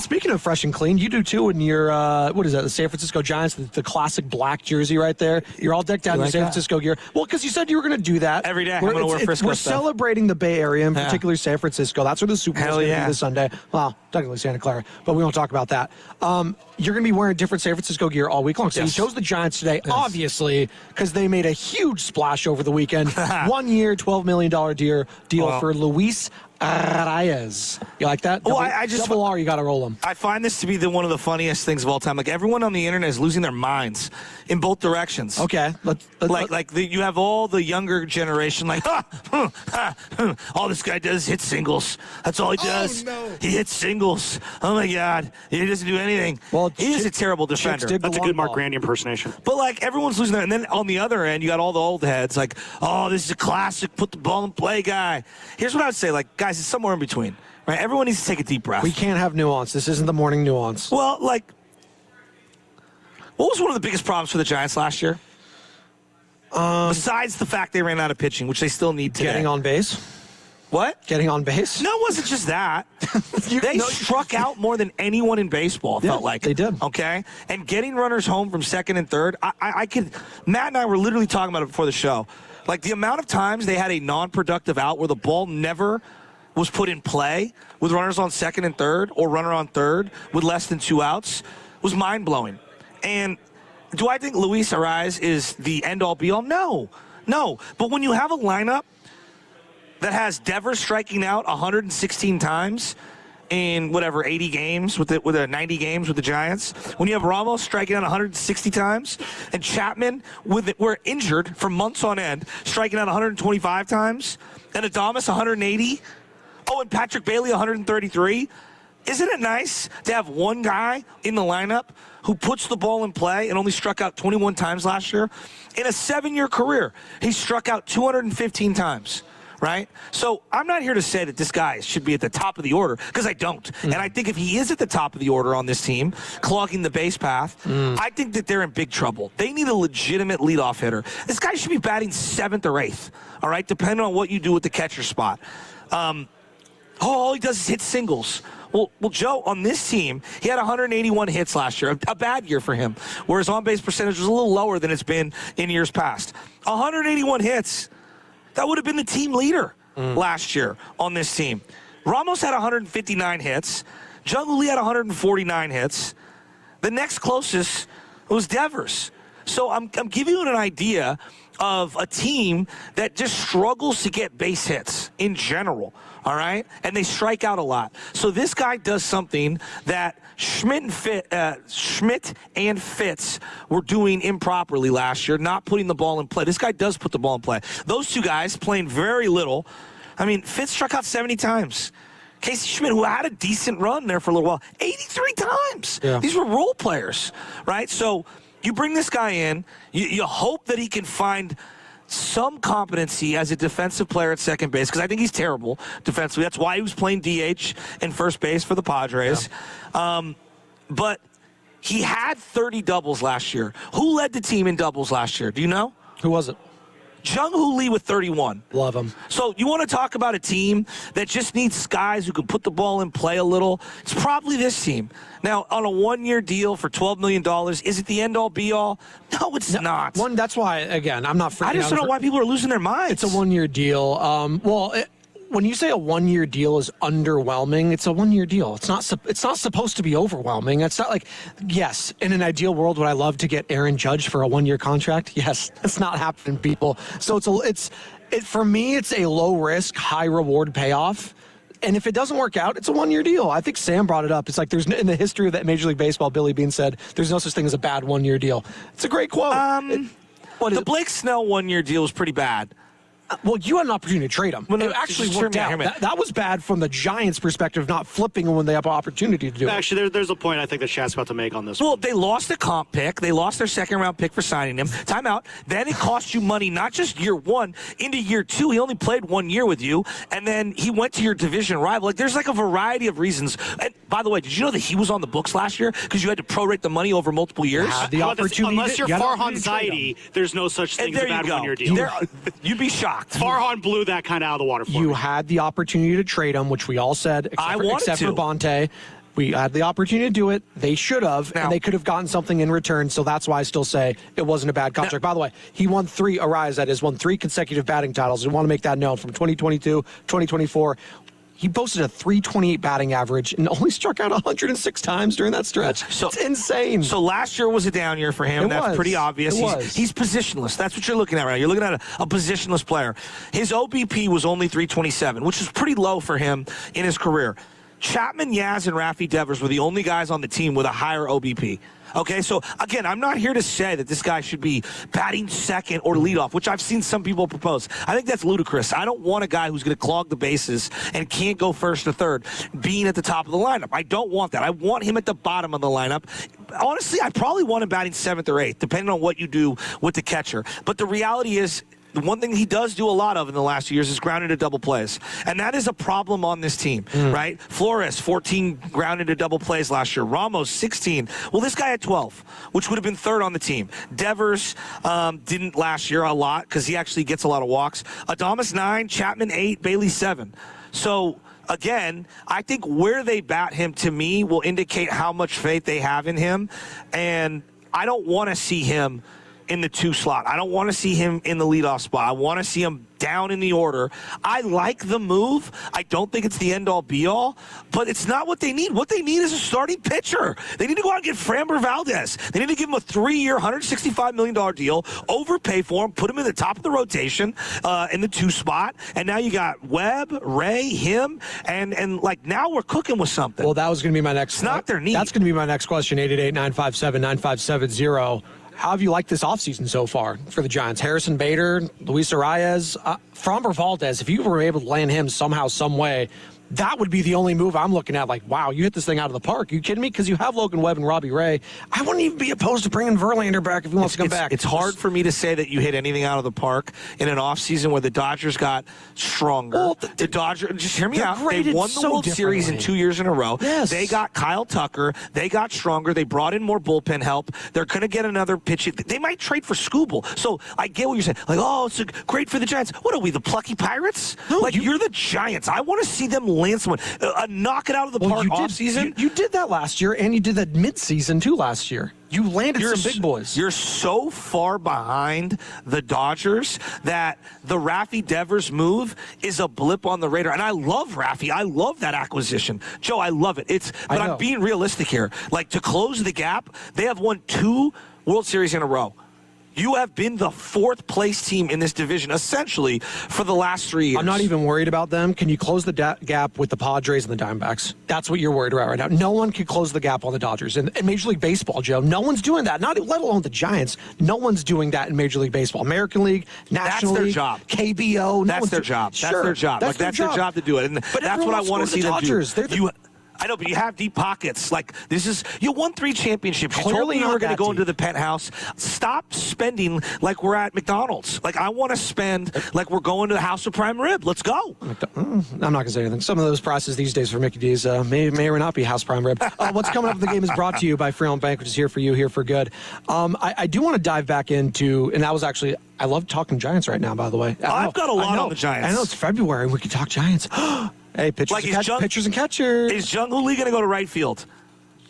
Speaking of fresh and clean, you do, too, in your, what is that, the San Francisco Giants, the classic black jersey right there. You're all decked out in your San Francisco gear. Well, because you said you were going to do that. Every day I'm going to wear Frisco We're stuff. Celebrating the Bay Area, in particular San Francisco. That's where the Super Bowl is going to be this Sunday. Well, technically Santa Clara, but we won't talk about that. You're going to be wearing different San Francisco gear all week long. So you chose the Giants today, obviously, because they made a huge splash over the weekend. 1 year, $12 million deal for Luis Arraez. You like that? Well, I just double R. You got to roll them. I find this to be one of the funniest things of all time. Like everyone on the internet is losing their minds in both directions. Okay, you have all the younger generation like, all this guy does is hit singles. That's all he does. No. He hits singles. Oh my God, he doesn't do anything. Well, he is a terrible defender. That's a good Mark Grandy impersonation. But like everyone's losing their, and then on the other end, you got all the old heads like, oh, this is a classic, put the ball in play guy. Here's what I would say, like, guys, it's somewhere in between, right? Everyone needs to take a deep breath. We can't have nuance. This isn't the morning nuance. Well, like, what was one of the biggest problems for the Giants last year? Besides the fact they ran out of pitching, which they still need today. Getting on base. What? Getting on base? No, it wasn't just that. They struck out more than anyone in baseball, it felt like. They did. Okay? And getting runners home from second and third, Matt and I were literally talking about it before the show. Like, the amount of times they had a non-productive out where the ball never was put in play with runners on second and third or runner on third with less than 2 outs was mind-blowing. And do I think Luis Arraez is the end-all, be-all? No. But when you have a lineup that has Devers striking out 116 times in 80 games with 90 games with the Giants, when you have Ramos striking out 160 times and Chapman were injured for months on end striking out 125 times and Adames 180, and Patrick Bailey 133, isn't it nice to have one guy in the lineup who puts the ball in play and only struck out 21 times last year? In a 7-year career, he struck out 215 times. Right? So I'm not here to say that this guy should be at the top of the order, because I don't. And I think if he is at the top of the order on this team, clogging the base path, I think that they're in big trouble. They need a legitimate leadoff hitter. This guy should be batting 7th or 8th, all right, depending on what you do with the catcher spot. All he does is hit singles. Well, Joe, on this team, he had 181 hits last year, a bad year for him, whereas on-base percentage was a little lower than it's been in years past. 181 hits. That would have been the team leader last year on this team. Ramos had 159 hits. Jung Lee had 149 hits. The next closest was Devers. So I'm giving you an idea of a team that just struggles to get base hits in general, all right? And they strike out a lot. So this guy does something that Schmidt and Fitz were doing improperly last year, not putting the ball in play. This guy does put the ball in play. Those two guys playing very little. I mean, Fitz struck out 70 times. Casey Schmidt, who had a decent run there for a little while, 83 times. Yeah. These were role players, right? So you bring this guy in, you hope that he can find some competency as a defensive player at second base, because I think he's terrible defensively. That's why he was playing DH and first base for the Padres. Yeah. But he had 30 doubles last year. Who led the team in doubles last year? Do you know? Who was it? Jung-Hoo Lee with 31. Love him. So you want to talk about a team that just needs guys who can put the ball in play a little? It's probably this team. Now, on a 1-year deal for $12 million, is it the end-all, be-all? No, it's not. That's why, again, I'm not freaking out. I just don't know why people are losing their minds. It's a 1-year deal. When you say a 1-year deal is underwhelming, it's a 1-year deal. It's not supposed to be overwhelming. It's not like, yes, in an ideal world, would I love to get Aaron Judge for a 1-year contract? Yes, it's not happening, people. So for me, it's a low risk, high reward payoff. And if it doesn't work out, it's a 1-year deal. I think Sam brought it up. It's like there's in the history of that Major League Baseball, Billy Beane said, there's no such thing as a bad 1-year deal. It's a great quote. The Blake Snell 1-year deal was pretty bad. Well, you had an opportunity to trade him. It actually worked out. That was bad from the Giants' perspective, not flipping when they have an opportunity to do it. Actually, there's a point I think that Shad's about to make on this. Well, they lost a comp pick. They lost their second-round pick for signing him. Timeout. Then it cost you money, not just year 1, into year 2. He only played 1 year with you, and then he went to your division rival. Like, there's like a variety of reasons. And by the way, did you know that he was on the books last year because you had to prorate the money over multiple years? Unless you're Farhan Zaidi, there's no such thing as a bad 1-year deal. You'd be shocked. Farhan blew that kind of out of the water for me. You had the opportunity to trade him, which we all said, except for Bonte. We had the opportunity to do it. They should have, and they could have gotten something in return. So that's why I still say it wasn't a bad contract. By the way, he won 3 consecutive batting titles. We want to make that known from 2022, 2024. He posted a .328 batting average and only struck out 106 times during that stretch. So it's insane. So last year was a down year for him. That's pretty obvious. He's positionless. That's what you're looking at right now. You're looking at a positionless player. His OBP was only .327, which is pretty low for him in his career. Chapman, Yaz, and Rafi Devers were the only guys on the team with a higher OBP. Okay, so again, I'm not here to say that this guy should be batting second or leadoff, which I've seen some people propose. I think that's ludicrous. I don't want a guy who's going to clog the bases and can't go first or third being at the top of the lineup. I don't want that. I want him at the bottom of the lineup. Honestly, I probably want him batting 7th or 8th, depending on what you do with the catcher. But the reality is, the one thing he does do a lot of in the last few years is ground into double plays. And that is a problem on this team, right? Flores, 14 ground into double plays last year. Ramos, 16. Well, this guy had 12, which would have been 3rd on the team. Devers didn't last year a lot because he actually gets a lot of walks. Adames, 9. Chapman, 8. Bailey, 7. So, again, I think where they bat him, to me, will indicate how much faith they have in him. And I don't want to see him in the 2 slot. I don't want to see him in the leadoff spot. I want to see him down in the order. I like the move. I don't think it's the end-all, be-all, but it's not what they need. What they need is a starting pitcher. They need to go out and get Framber Valdez. They need to give him a 3-year, $165 million deal, overpay for him, put him in the top of the rotation in the 2 spot, and now you got Webb, Ray, him, and like now we're cooking with something. Well, that was going to be my next. It's not their need. That's going to be my next question. 888-957-9570. How have you liked this offseason so far for the Giants? Harrison Bader, Luis Arias, Framber Valdez, if you were able to land him somehow, some way, that would be the only move I'm looking at. Like, wow, you hit this thing out of the park. Are you kidding me? Because you have Logan Webb and Robbie Ray. I wouldn't even be opposed to bringing Verlander back if he wants to come back. It's hard for me to say that you hit anything out of the park in an offseason where the Dodgers got stronger. Well, the Dodgers, just hear me out. They won the World Series in 2 years in a row. Yes. They got Kyle Tucker. They got stronger. They brought in more bullpen help. They're going to get another pitch. They might trade for Skubal. So I get what you're saying. Like, oh, it's great for the Giants. What are we, the plucky Pirates? No, you're the Giants. I want to see them land someone. Knock it out of the park offseason. You did that last year, and you did that midseason too last year. You landed some big boys. You're so far behind the Dodgers that the Rafi Devers move is a blip on the radar. And I love Rafi. I love that acquisition. Joe, I love it. But I'm being realistic here. Like, to close the gap, they have won 2 World Series in a row. You have been the 4th place team in this division, essentially, for the last 3 years. I'm not even worried about them. Can you close the gap with the Padres and the Diamondbacks? That's what you're worried about right now. No one can close the gap on the Dodgers. In Major League Baseball, Joe, no one's doing that. Let alone the Giants. No one's doing that in Major League Baseball. American League, National League, KBO. That's their job. That's their job. That's their job to do it. And that's what I want to see them do. I know, but you have deep pockets. Like, you won 3 championships. You told me you were going to go into the penthouse. Stop spending like we're at McDonald's. Like, I want to spend like we're going to the House of Prime Rib. Let's go. I'm not going to say anything. Some of those prices these days for Mickey D's may or not be House Prime Rib. What's coming up in the game is brought to you by Freeland Bank, which is here for you, here for good. I do want to dive back into, and that was actually, I love talking Giants right now, by the way. I've got a lot on the Giants. I know it's February. We can talk Giants. Hey, pitchers and catchers. Is Jung Hoo Lee going to go to right field?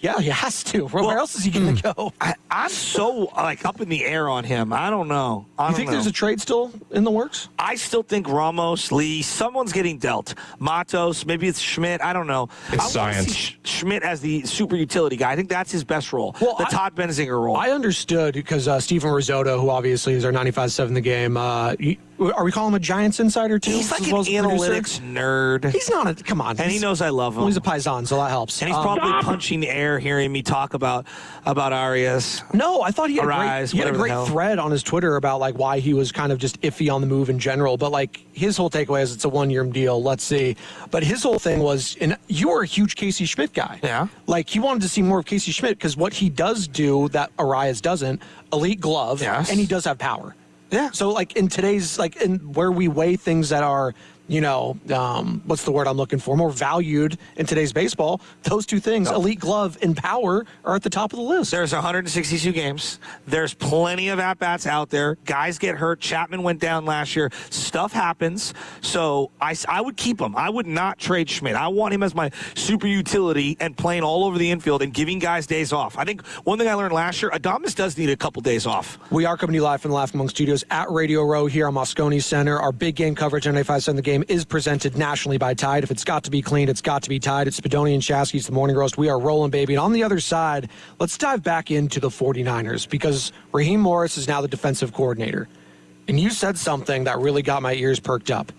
Yeah, he has to. Where else is he going to go? I'm so up in the air on him. I don't know. You think there's a trade still in the works? I still think Ramos, Lee, someone's getting dealt. Matos, maybe it's Schmidt. I don't know. It's science. See Schmidt as the super utility guy. I think that's his best role. Well, the Todd Benzinger role. I understood because Stephen Risotto, who obviously is our 95.7 The Game, are we calling him a Giants insider too? He's like an analytics nerd. He's not come on. And he knows I love him. Well, he's a Paisan, so that helps. And he's probably punching the air hearing me talk about Arias. No, I thought he had a great thread on his Twitter about like why he was kind of just iffy on the move in general. But like his whole takeaway is it's a 1-year deal. Let's see. But his whole thing was, and you were a huge Casey Schmidt guy. Yeah. Like he wanted to see more of Casey Schmidt because what he does do that Arias doesn't, elite glove, and he does have power. Yeah. So, like, in today's, like, in where we weigh things that are, what's the word I'm looking for? More valued in today's baseball. Those two things, elite glove and power, are at the top of the list. There's 162 games. There's plenty of at-bats out there. Guys get hurt. Chapman went down last year. Stuff happens. So I would keep him. I would not trade Schmidt. I want him as my super utility and playing all over the infield and giving guys days off. I think one thing I learned last year, Adames does need a couple days off. We are coming to you live from the Laugh Among Studios at Radio Row here on Moscone Center. Our big game coverage on 95.7 The Game game is presented nationally by Tide. If it's got to be clean, it's got to be Tide. It's Spadoni and Shasky's The Morning Roast. We are rolling, baby. And on the other side, let's dive back into the 49ers because Raheem Morris is now the defensive coordinator. And you said something that really got my ears perked up.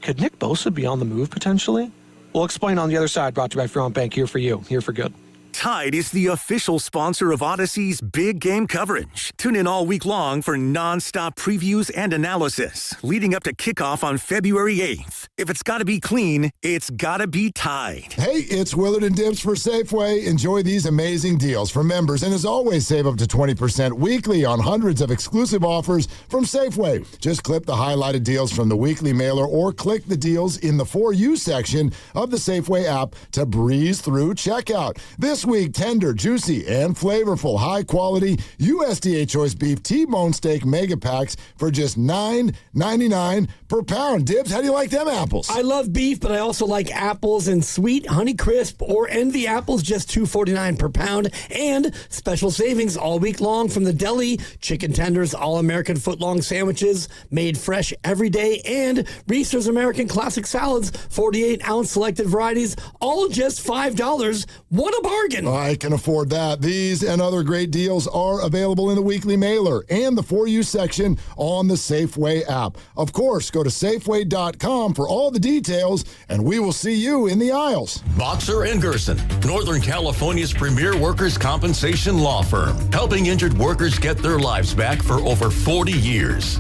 Could Nick Bosa be on the move potentially? We'll explain on the other side, brought to you by Fremont Bank, here for you, here for good. Tide is the official sponsor of Odyssey's big game coverage. Tune in all week long for nonstop previews and analysis, leading up to kickoff on February 8th. If it's got to be clean, it's got to be Tide. Hey, it's Willard and Dibs for Safeway. Enjoy these amazing deals for members. And as always, save up to 20% weekly on hundreds of exclusive offers from Safeway. Just clip the highlighted deals from the weekly mailer or click the deals in the For You section of the Safeway app to breeze through checkout. This week, tender, juicy, and flavorful, high-quality USDA choice beef T-bone steak mega packs for just $9.99 per pound. Dibs, how do you like them apples? I love beef, but I also like apples and sweet Honey Crisp or Envy apples, just $2.49 per pound. And special savings all week long from the deli. Chicken tenders, all-American footlong sandwiches made fresh every day. And Reese's American Classic Salads, 48-ounce selected varieties, all just $5. What a bargain! I can afford that. These and other great deals are available in the weekly mailer and the For You section on the Safeway app. Of course, go to Safeway.com for all the details, and we will see you in the aisles. Boxer & Gerson, Northern California's premier workers' compensation law firm, helping injured workers get their lives back for over 40 years.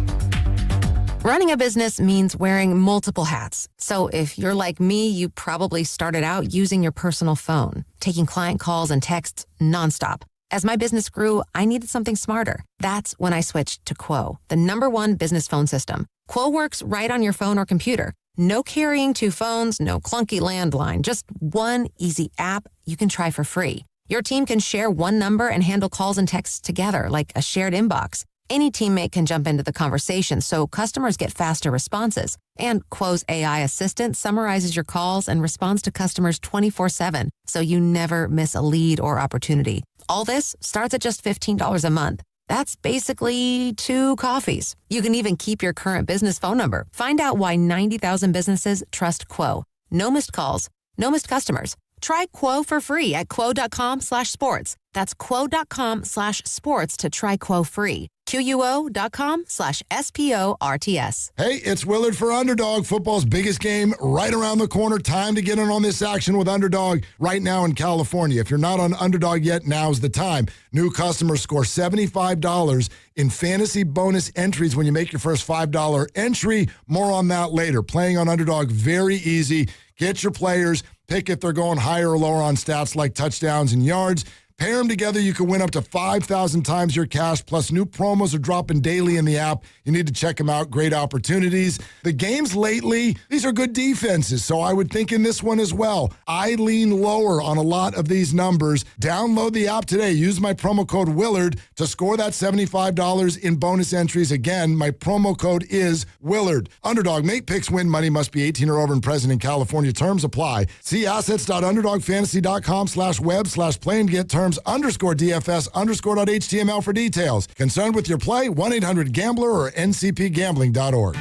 Running a business means wearing multiple hats. So if you're like me, you probably started out using your personal phone, taking client calls and texts nonstop. As my business grew, I needed something smarter. That's when I switched to Quo, the #1 business phone system. Quo works right on your phone or computer. No carrying 2 phones, no clunky landline, just one easy app you can try for free. Your team can share one number and handle calls and texts together like a shared inbox. Any teammate can jump into the conversation, so customers get faster responses. And Quo's AI assistant summarizes your calls and responds to customers 24/7, so you never miss a lead or opportunity. All this starts at just $15 a month. That's basically 2 coffees. You can even keep your current business phone number. Find out why 90,000 businesses trust Quo. No missed calls, no missed customers. Try Quo for free at quo.com/sports. That's quo.com/sports to try Quo free. QUO.com/SPORTS. Hey, it's Willard for Underdog, football's biggest game right around the corner. Time to get in on this action with Underdog right now in California. If you're not on Underdog yet, now's the time. New customers score $75 in fantasy bonus entries when you make your first $5 entry. More on that later. Playing on Underdog, very easy. Get your players, pick if they're going higher or lower on stats like touchdowns and yards. Pair them together, you can win up to 5,000 times your cash, plus new promos are dropping daily in the app. You need to check them out. Great opportunities. The games lately, these are good defenses, so I would think in this one as well. I lean lower on a lot of these numbers. Download the app today. Use my promo code Willard to score that $75 in bonus entries. Again, my promo code is Willard. Underdog, make picks, win money. Must be 18 or over and present in California. Terms apply. See assets.underdogfantasy.com/web/play and get terms _DFS_.html for details. Concerned with your play? 1-800-GAMBLER or ncpgambling.org.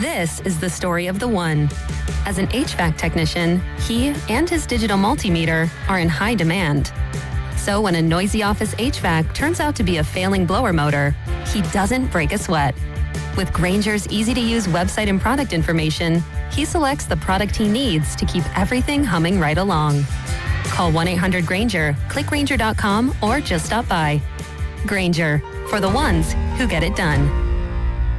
This is the story of the one. As an HVAC technician, he and his digital multimeter are in high demand. So when a noisy office HVAC turns out to be a failing blower motor, he doesn't break a sweat. With Granger's easy-to-use website and product information, he selects the product he needs to keep everything humming right along. Call 1-800-GRANGER, click Granger.com, or just stop by. Granger, for the ones who get it done.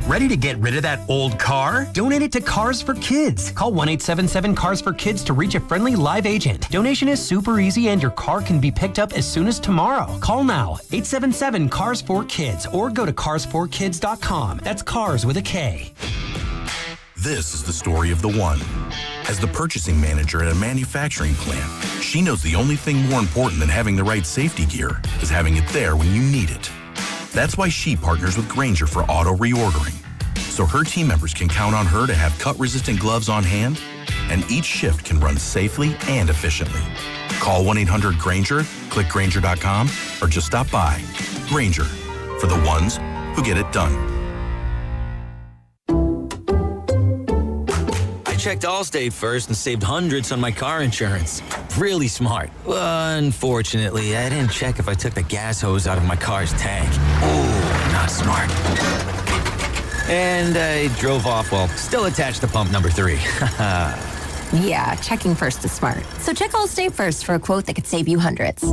Ready to get rid of that old car? Donate it to Cars for Kids. Call 1-877-CARS-FOR-KIDS to reach a friendly live agent. Donation is super easy and your car can be picked up as soon as tomorrow. Call now, 877-CARS-FOR-KIDS, or go to carsforkids.com. That's cars with a K. This is the story of the one. As the purchasing manager at a manufacturing plant, she knows the only thing more important than having the right safety gear is having it there when you need it. That's why she partners with Granger for auto reordering, so her team members can count on her to have cut-resistant gloves on hand, and each shift can run safely and efficiently. Call 1-800-GRANGER, click Granger.com, or just stop by. Granger, for the ones who get it done. checked Allstate first and saved hundreds on my car insurance. Really smart. Unfortunately, I didn't check if I took the gas hose out of my car's tank. Ooh, not smart. And I drove off while still attached to pump number 3. Yeah, checking first is smart. So check Allstate first for a quote that could save you hundreds.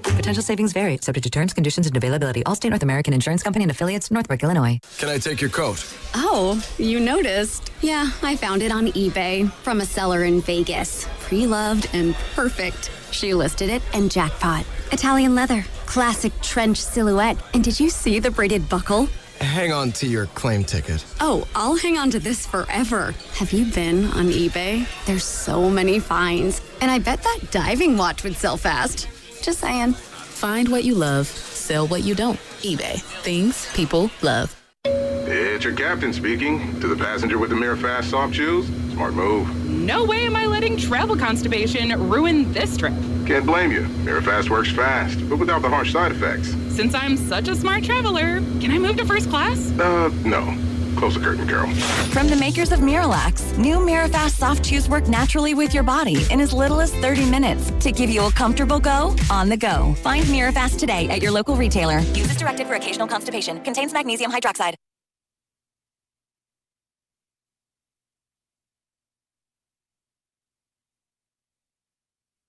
Potential savings vary, subject to terms, conditions, and availability. Allstate North American Insurance Company and affiliates, Northbrook, Illinois. Can I take your coat? Oh, you noticed. Yeah, I found it on eBay from a seller in Vegas. Pre-loved and perfect. She listed it and jackpot. Italian leather, classic trench silhouette. And did you see the braided buckle? Hang on to your claim ticket. Oh, I'll hang on to this forever. Have you been on eBay? There's so many finds. And I bet that diving watch would sell fast. Just saying. Find what you love, sell what you don't. eBay. Things people love. It's your captain speaking. To the passenger with the Mirror Fast soft shoes, smart move. No way am I letting travel constipation ruin this trip. Can't blame you. Mirror Fast works fast, but without the harsh side effects. Since I'm such a smart traveler, can I move to first class? No. Close the curtain, Carol. From the makers of Miralax, new Mirafast soft chews work naturally with your body in as little as 30 minutes to give you a comfortable go on the go. Find Mirafast today at your local retailer. Use as directed for occasional constipation. Contains magnesium hydroxide.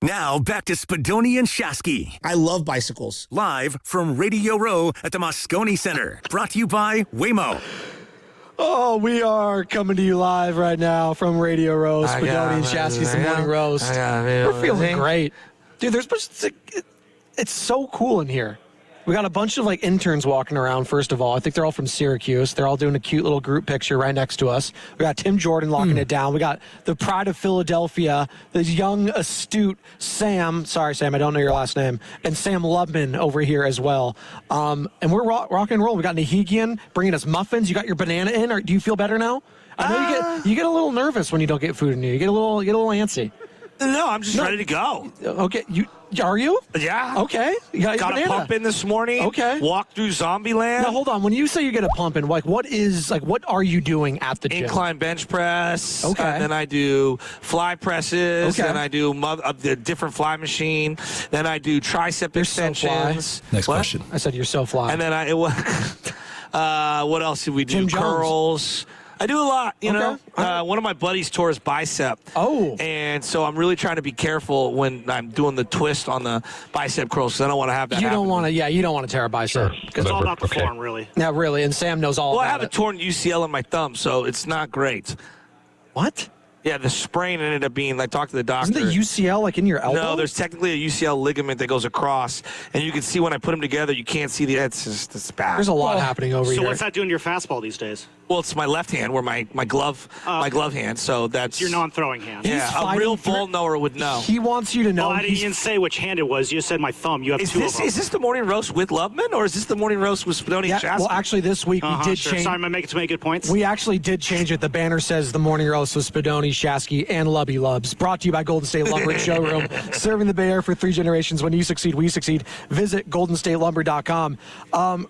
Now back to Spadoni and Shasky. I love bicycles. Live from Radio Row at the Moscone Center. Brought to you by Waymo. Oh, we are coming to you live right now from Radio Row. Spadoni and Shasky's The Morning Roast. We're feeling great. Dude, it's so cool in here. We got a bunch of interns walking around, first of all. I think they're all from Syracuse. They're all doing a cute little group picture right next to us. We got Tim Jordan locking it down. We got the pride of Philadelphia, the young, astute Sam. Sorry, Sam, I don't know your last name. And Sam Lubman over here as well. And we're rocking and rolling. We got Nahigian bringing us muffins. You got your banana in? Or do you feel better now? I know you get a little nervous when you don't get food in you. You get a little antsy. No, I'm just ready to go. Okay, are you? Yeah. Okay. You got a pump in this morning. Okay. Walk through Zombieland. Now hold on. When you say you get a pump in, what are you doing at the gym? Incline bench press. Okay. And then I do fly presses. Okay. Then I do the different fly machine. Then I do tricep extensions. So Next question. I said you're so fly. And then what else did we do? Jim Jones. Curls. I do a lot, you know. One of my buddies tore his bicep. Oh. And so I'm really trying to be careful when I'm doing the twist on the bicep curls because I don't want to have that You happen. don't want to tear a bicep. It's all about the form, really. Yeah, really. And Sam knows all Well, about I have a it. torn UCL in my thumb, so it's not great. What? Yeah, the sprain ended up being, I talked to the doctor. Isn't the UCL in your elbow? No, there's technically a UCL ligament that goes across, and you can see when I put them together, you can't see it's bad. There's a lot happening over So here. what's that doing to your fastball these days? Well, it's my left hand, where my glove hand. So that's Your non-throwing hand. yeah. A real ball knower would know. He wants you to know. Well, I didn't even say which hand it was. You just said my thumb. You have two of them. Is this the morning roast with Loveman, or is this the morning roast with Spadoni and Shasky? Well, actually, this week we did change. Sorry, am I making good points? We actually did change it. The banner says the morning roast with Spadoni, Shasky, and Lubby Lubs. Brought to you by Golden State Lumber and Showroom. Serving the Bay Area for 3 generations. When you succeed, we succeed. Visit goldenstatelumber.com.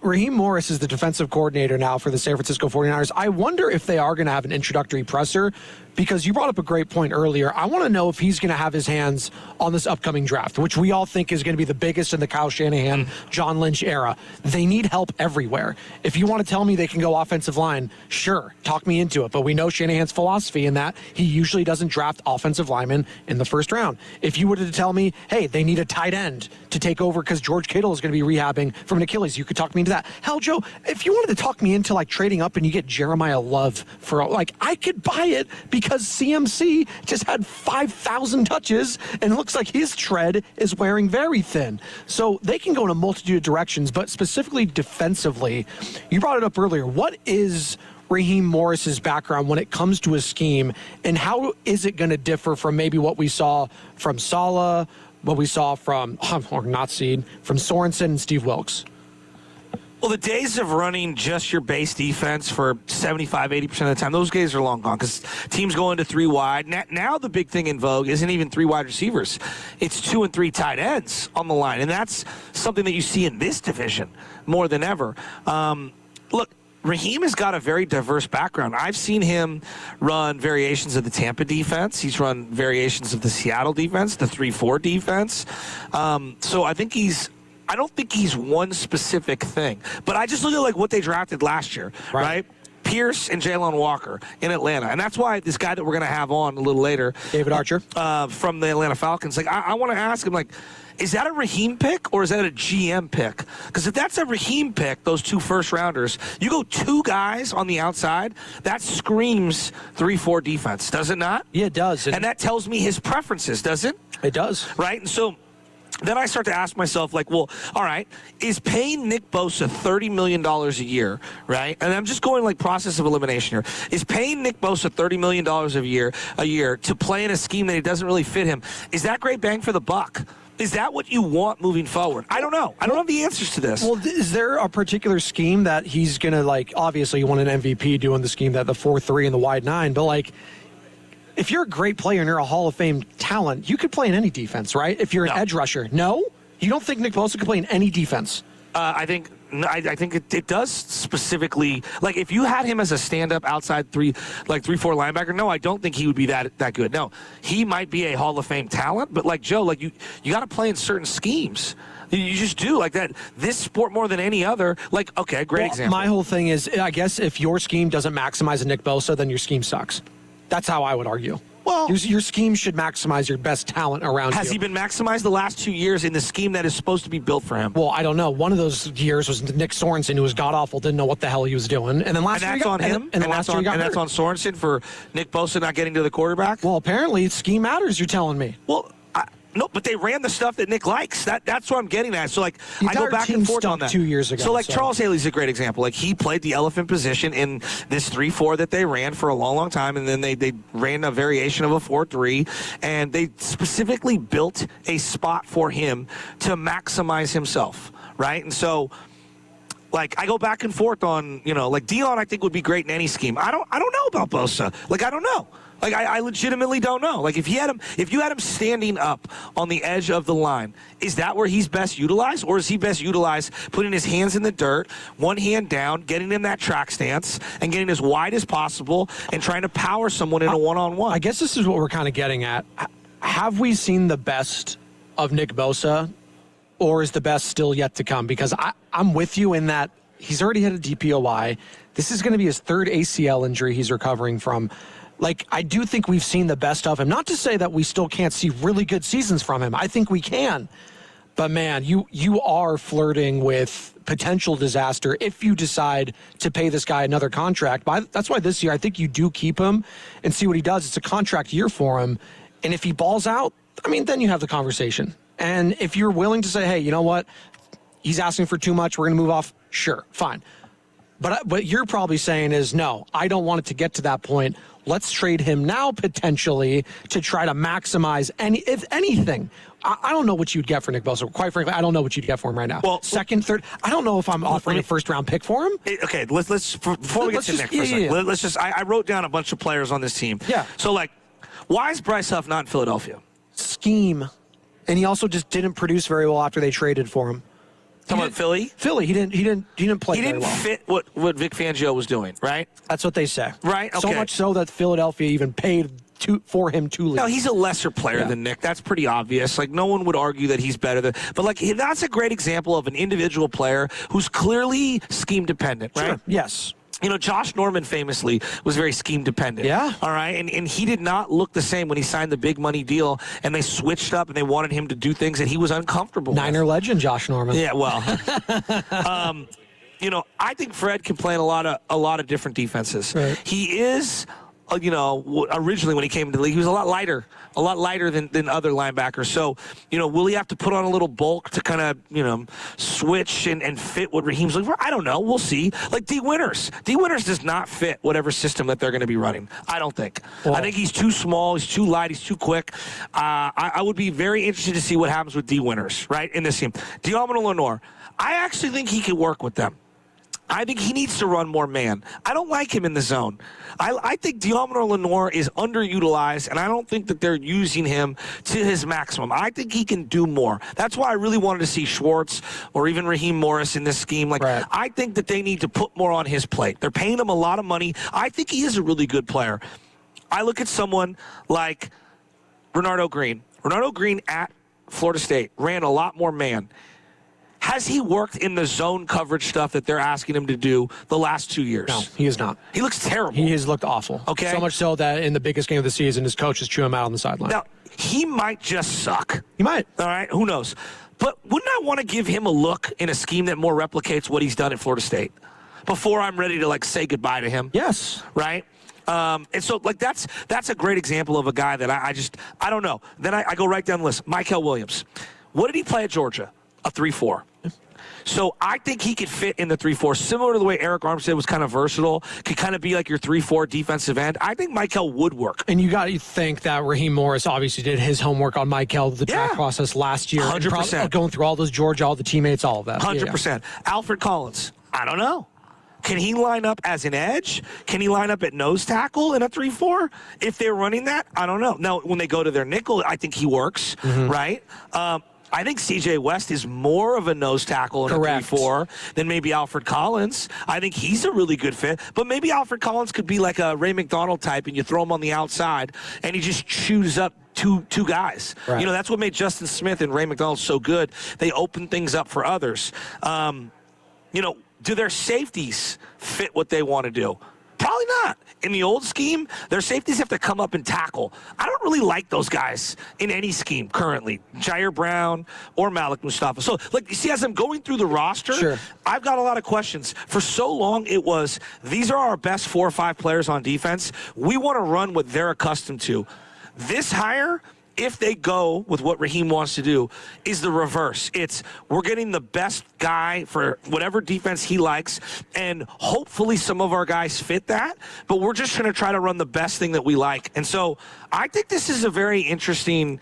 Raheem Morris is the defensive coordinator now for the San Francisco 49ers. I wonder if they are going to have an introductory presser, because you brought up a great point earlier. I want to know if he's going to have his hands on this upcoming draft, which we all think is going to be the biggest in the Kyle Shanahan, John Lynch era. They need help everywhere. If you want to tell me they can go offensive line, sure, talk me into it. But we know Shanahan's philosophy in that he usually doesn't draft offensive linemen in the first round. If you were to tell me, hey, they need a tight end to take over because George Kittle is going to be rehabbing from an Achilles, you could talk me into that. Hell, Joe, if you wanted to talk me into trading up and you get Jeremiah Love for I could buy it, because CMC just had 5,000 touches and it looks like his tread is wearing very thin. So they can go in a multitude of directions, but specifically defensively, you brought it up earlier. What is Raheem Morris's background when it comes to his scheme, and how is it going to differ from maybe what we saw from Saleh, what we saw from Sorensen and Steve Wilkes? Well, the days of running just your base defense for 75, 80% of the time, those days are long gone because teams go into 3 wide. Now the big thing in vogue isn't even 3 wide receivers. It's 2 and 3 tight ends on the line, and that's something that you see in this division more than ever. Look, Raheem has got a very diverse background. I've seen him run variations of the Tampa defense. He's run variations of the Seattle defense, the 3-4 defense. So I don't think he's one specific thing. But I just look at like what they drafted last year, right? Pierce and Jalen Walker in Atlanta. And that's why this guy that we're going to have on a little later, David Archer, from the Atlanta Falcons, like I want to ask him, like, is that a Raheem pick or is that a GM pick? Because if that's a Raheem pick, those 2 first-rounders, you go 2 guys on the outside, that screams 3-4 defense, does it not? Yeah, it does. And that tells me his preferences, does it? It does. Right? And so then I start to ask myself, like, well, all right, is paying Nick Bosa $30 million a year, right? And I'm just going like process of elimination here. Is paying Nick Bosa $30 million a year to play in a scheme that it doesn't really fit him, is that great bang for the buck? Is that what you want moving forward? I don't know. I don't have the answers to this. Well, is there a particular scheme that he's going to, like, obviously you want an MVP doing the scheme, that the 4-3 and the wide 9, but, like, if you're a great player and you're a Hall of Fame talent, you could play in any defense, right? If you're an edge rusher. No? You don't think Nick Bosa could play in any defense? I think it does specifically. Like, if you had him as a stand-up outside 3-4 linebacker, no, I don't think he would be that good. No, he might be a Hall of Fame talent, but like Joe, like you got to play in certain schemes. You just do like that. This sport more than any other. Like, okay, great example. My whole thing is, I guess if your scheme doesn't maximize a Nick Bosa, then your scheme sucks. That's how I would argue. Well, your scheme should maximize your best talent around you. Has he been maximized the last 2 years in the scheme that is supposed to be built for him? Well, I don't know. One of those years was Nick Sorensen, who was god-awful, didn't know what the hell he was doing. And then last year, that's on him? And that's on Sorensen for Nick Bosa not getting to the quarterback? Well, apparently scheme matters, you're telling me. Well, no, but they ran the stuff that Nick likes. That's what I'm getting at. So, like, I go back and forth on that. 2 years ago. So, like, Charles Haley's a great example. Like, he played the elephant position in this 3-4 that they ran for a long, long time, and then they ran a variation of a 4-3, and they specifically built a spot for him to maximize himself, right? And so, like, I go back and forth on, like, Dion I think would be great in any scheme. I don't know about Bosa. Like, I don't know. Like, I legitimately don't know. Like, if you had him standing up on the edge of the line, is that where he's best utilized? Or is he best utilized putting his hands in the dirt, one hand down, getting in that track stance, and getting as wide as possible and trying to power someone in a one-on-one? I guess this is what we're kind of getting at. Have we seen the best of Nick Bosa, or is the best still yet to come? Because I'm with you in that he's already had a DPOI. This is going to be his 3rd ACL injury he's recovering from. Like, I do think we've seen the best of him. Not to say that we still can't see really good seasons from him. I think we can. But, man, you are flirting with potential disaster if you decide to pay this guy another contract. That's why this year I think you do keep him and see what he does. It's a contract year for him. And if he balls out, I mean, then you have the conversation. And if you're willing to say, hey, you know what? He's asking for too much. We're going to move off. Sure, fine. But what you're probably saying is, no, I don't want it to get to that point. Let's trade him now potentially to try to maximize if anything. I don't know what you'd get for Nick Bosa. Quite frankly, I don't know what you'd get for him right now. Well, second, third, I don't know if I'm offering a first-round pick for him. Okay, before we get to Nick for a second, let's just, I wrote down a bunch of players on this team. Yeah. So, like, why is Bryce Huff not in Philadelphia? Scheme. And he also just didn't produce very well after they traded for him. Talking about Philly? Philly, he didn't play very well. He didn't fit what Vic Fangio was doing, right? That's what they say. Right, okay. So much so that Philadelphia even paid for him to leave. No, he's a lesser player than Nick. That's pretty obvious. Like, no one would argue that he's better than. But, like, that's a great example of an individual player who's clearly scheme dependent, right? Sure. Yes. Josh Norman famously was very scheme dependent. Yeah. All right. And he did not look the same when he signed the big money deal and they switched up and they wanted him to do things that he was uncomfortable Niner with. legend, Josh Norman. Yeah, well. I think Fred can play in a lot of different defenses. Right. He is, originally when he came into the league, he was a lot lighter than other linebackers. So, will he have to put on a little bulk to kind of, switch and fit what Raheem's looking for? I don't know. We'll see. Like D. Winters. D. Winters does not fit whatever system that they're going to be running. I don't think. Well, I think he's too small. He's too light. He's too quick. I would be very interested to see what happens with D. Winters, right, in this team. Diomino Lenore, I actually think he could work with them. I think he needs to run more man. I don't like him in the zone. I think Deommodore Lenoir is underutilized, and I don't think that they're using him to his maximum. I think he can do more. That's why I really wanted to see Schwartz or even Raheem Morris in this scheme. Like, right. I think that they need to put more on his plate. They're paying him a lot of money. I think he is a really good player. I look at someone like Renardo Green. Renardo Green at Florida State ran a lot more man. Has he worked in the zone coverage stuff that they're asking him to do the last 2 years? No, he has not. He looks terrible. He has looked awful. Okay. So much so that in the biggest game of the season, his coaches chew him out on the sideline. Now, he might just suck. He might. All right, who knows? But wouldn't I want to give him a look in a scheme that more replicates what he's done at Florida State before I'm ready to, like, say goodbye to him? Yes. Right? And so, like, that's a great example of a guy that I don't know. Then I go right down the list. Mykel Williams. What did he play at Georgia? A 3-4. So I think he could fit in the 3-4, similar to the way Eric Armstead was kind of versatile, could kind of be like your 3-4 defensive end. I think Mykel would work. And you got to think that Raheem Morris obviously did his homework on Mykel, the draft process last year. 100%. Going through all those Georgia, all the teammates, all of that. 100%. Yeah. Alfred Collins, I don't know. Can he line up as an edge? Can he line up at nose tackle in a 3-4? If they're running that, I don't know. Now, when they go to their nickel, I think he works, right? I think C.J. West is more of a nose tackle in a 3-4 than maybe Alfred Collins. I think he's a really good fit. But maybe Alfred Collins could be like a Ray McDonald type, and you throw him on the outside, and he just chews up two guys. Right. You know, that's what made Justin Smith and Ray McDonald so good. They open things up for others. You know, do their safeties fit what they want to do? Probably not. In the old scheme, their safeties have to come up and tackle. I don't really like those guys in any scheme currently, Jair Brown or Malik Mustafa. So, like, you see, as I'm going through the roster, I've got a lot of questions. For so long, it was, these are our best 4 or 5 players on defense. We want to run what they're accustomed to. This hire, if they go with what Raheem wants to do, is the reverse. It's, we're getting the best guy for whatever defense he likes, and hopefully some of our guys fit that, but we're just going to try to run the best thing that we like. And so I think this is a very interesting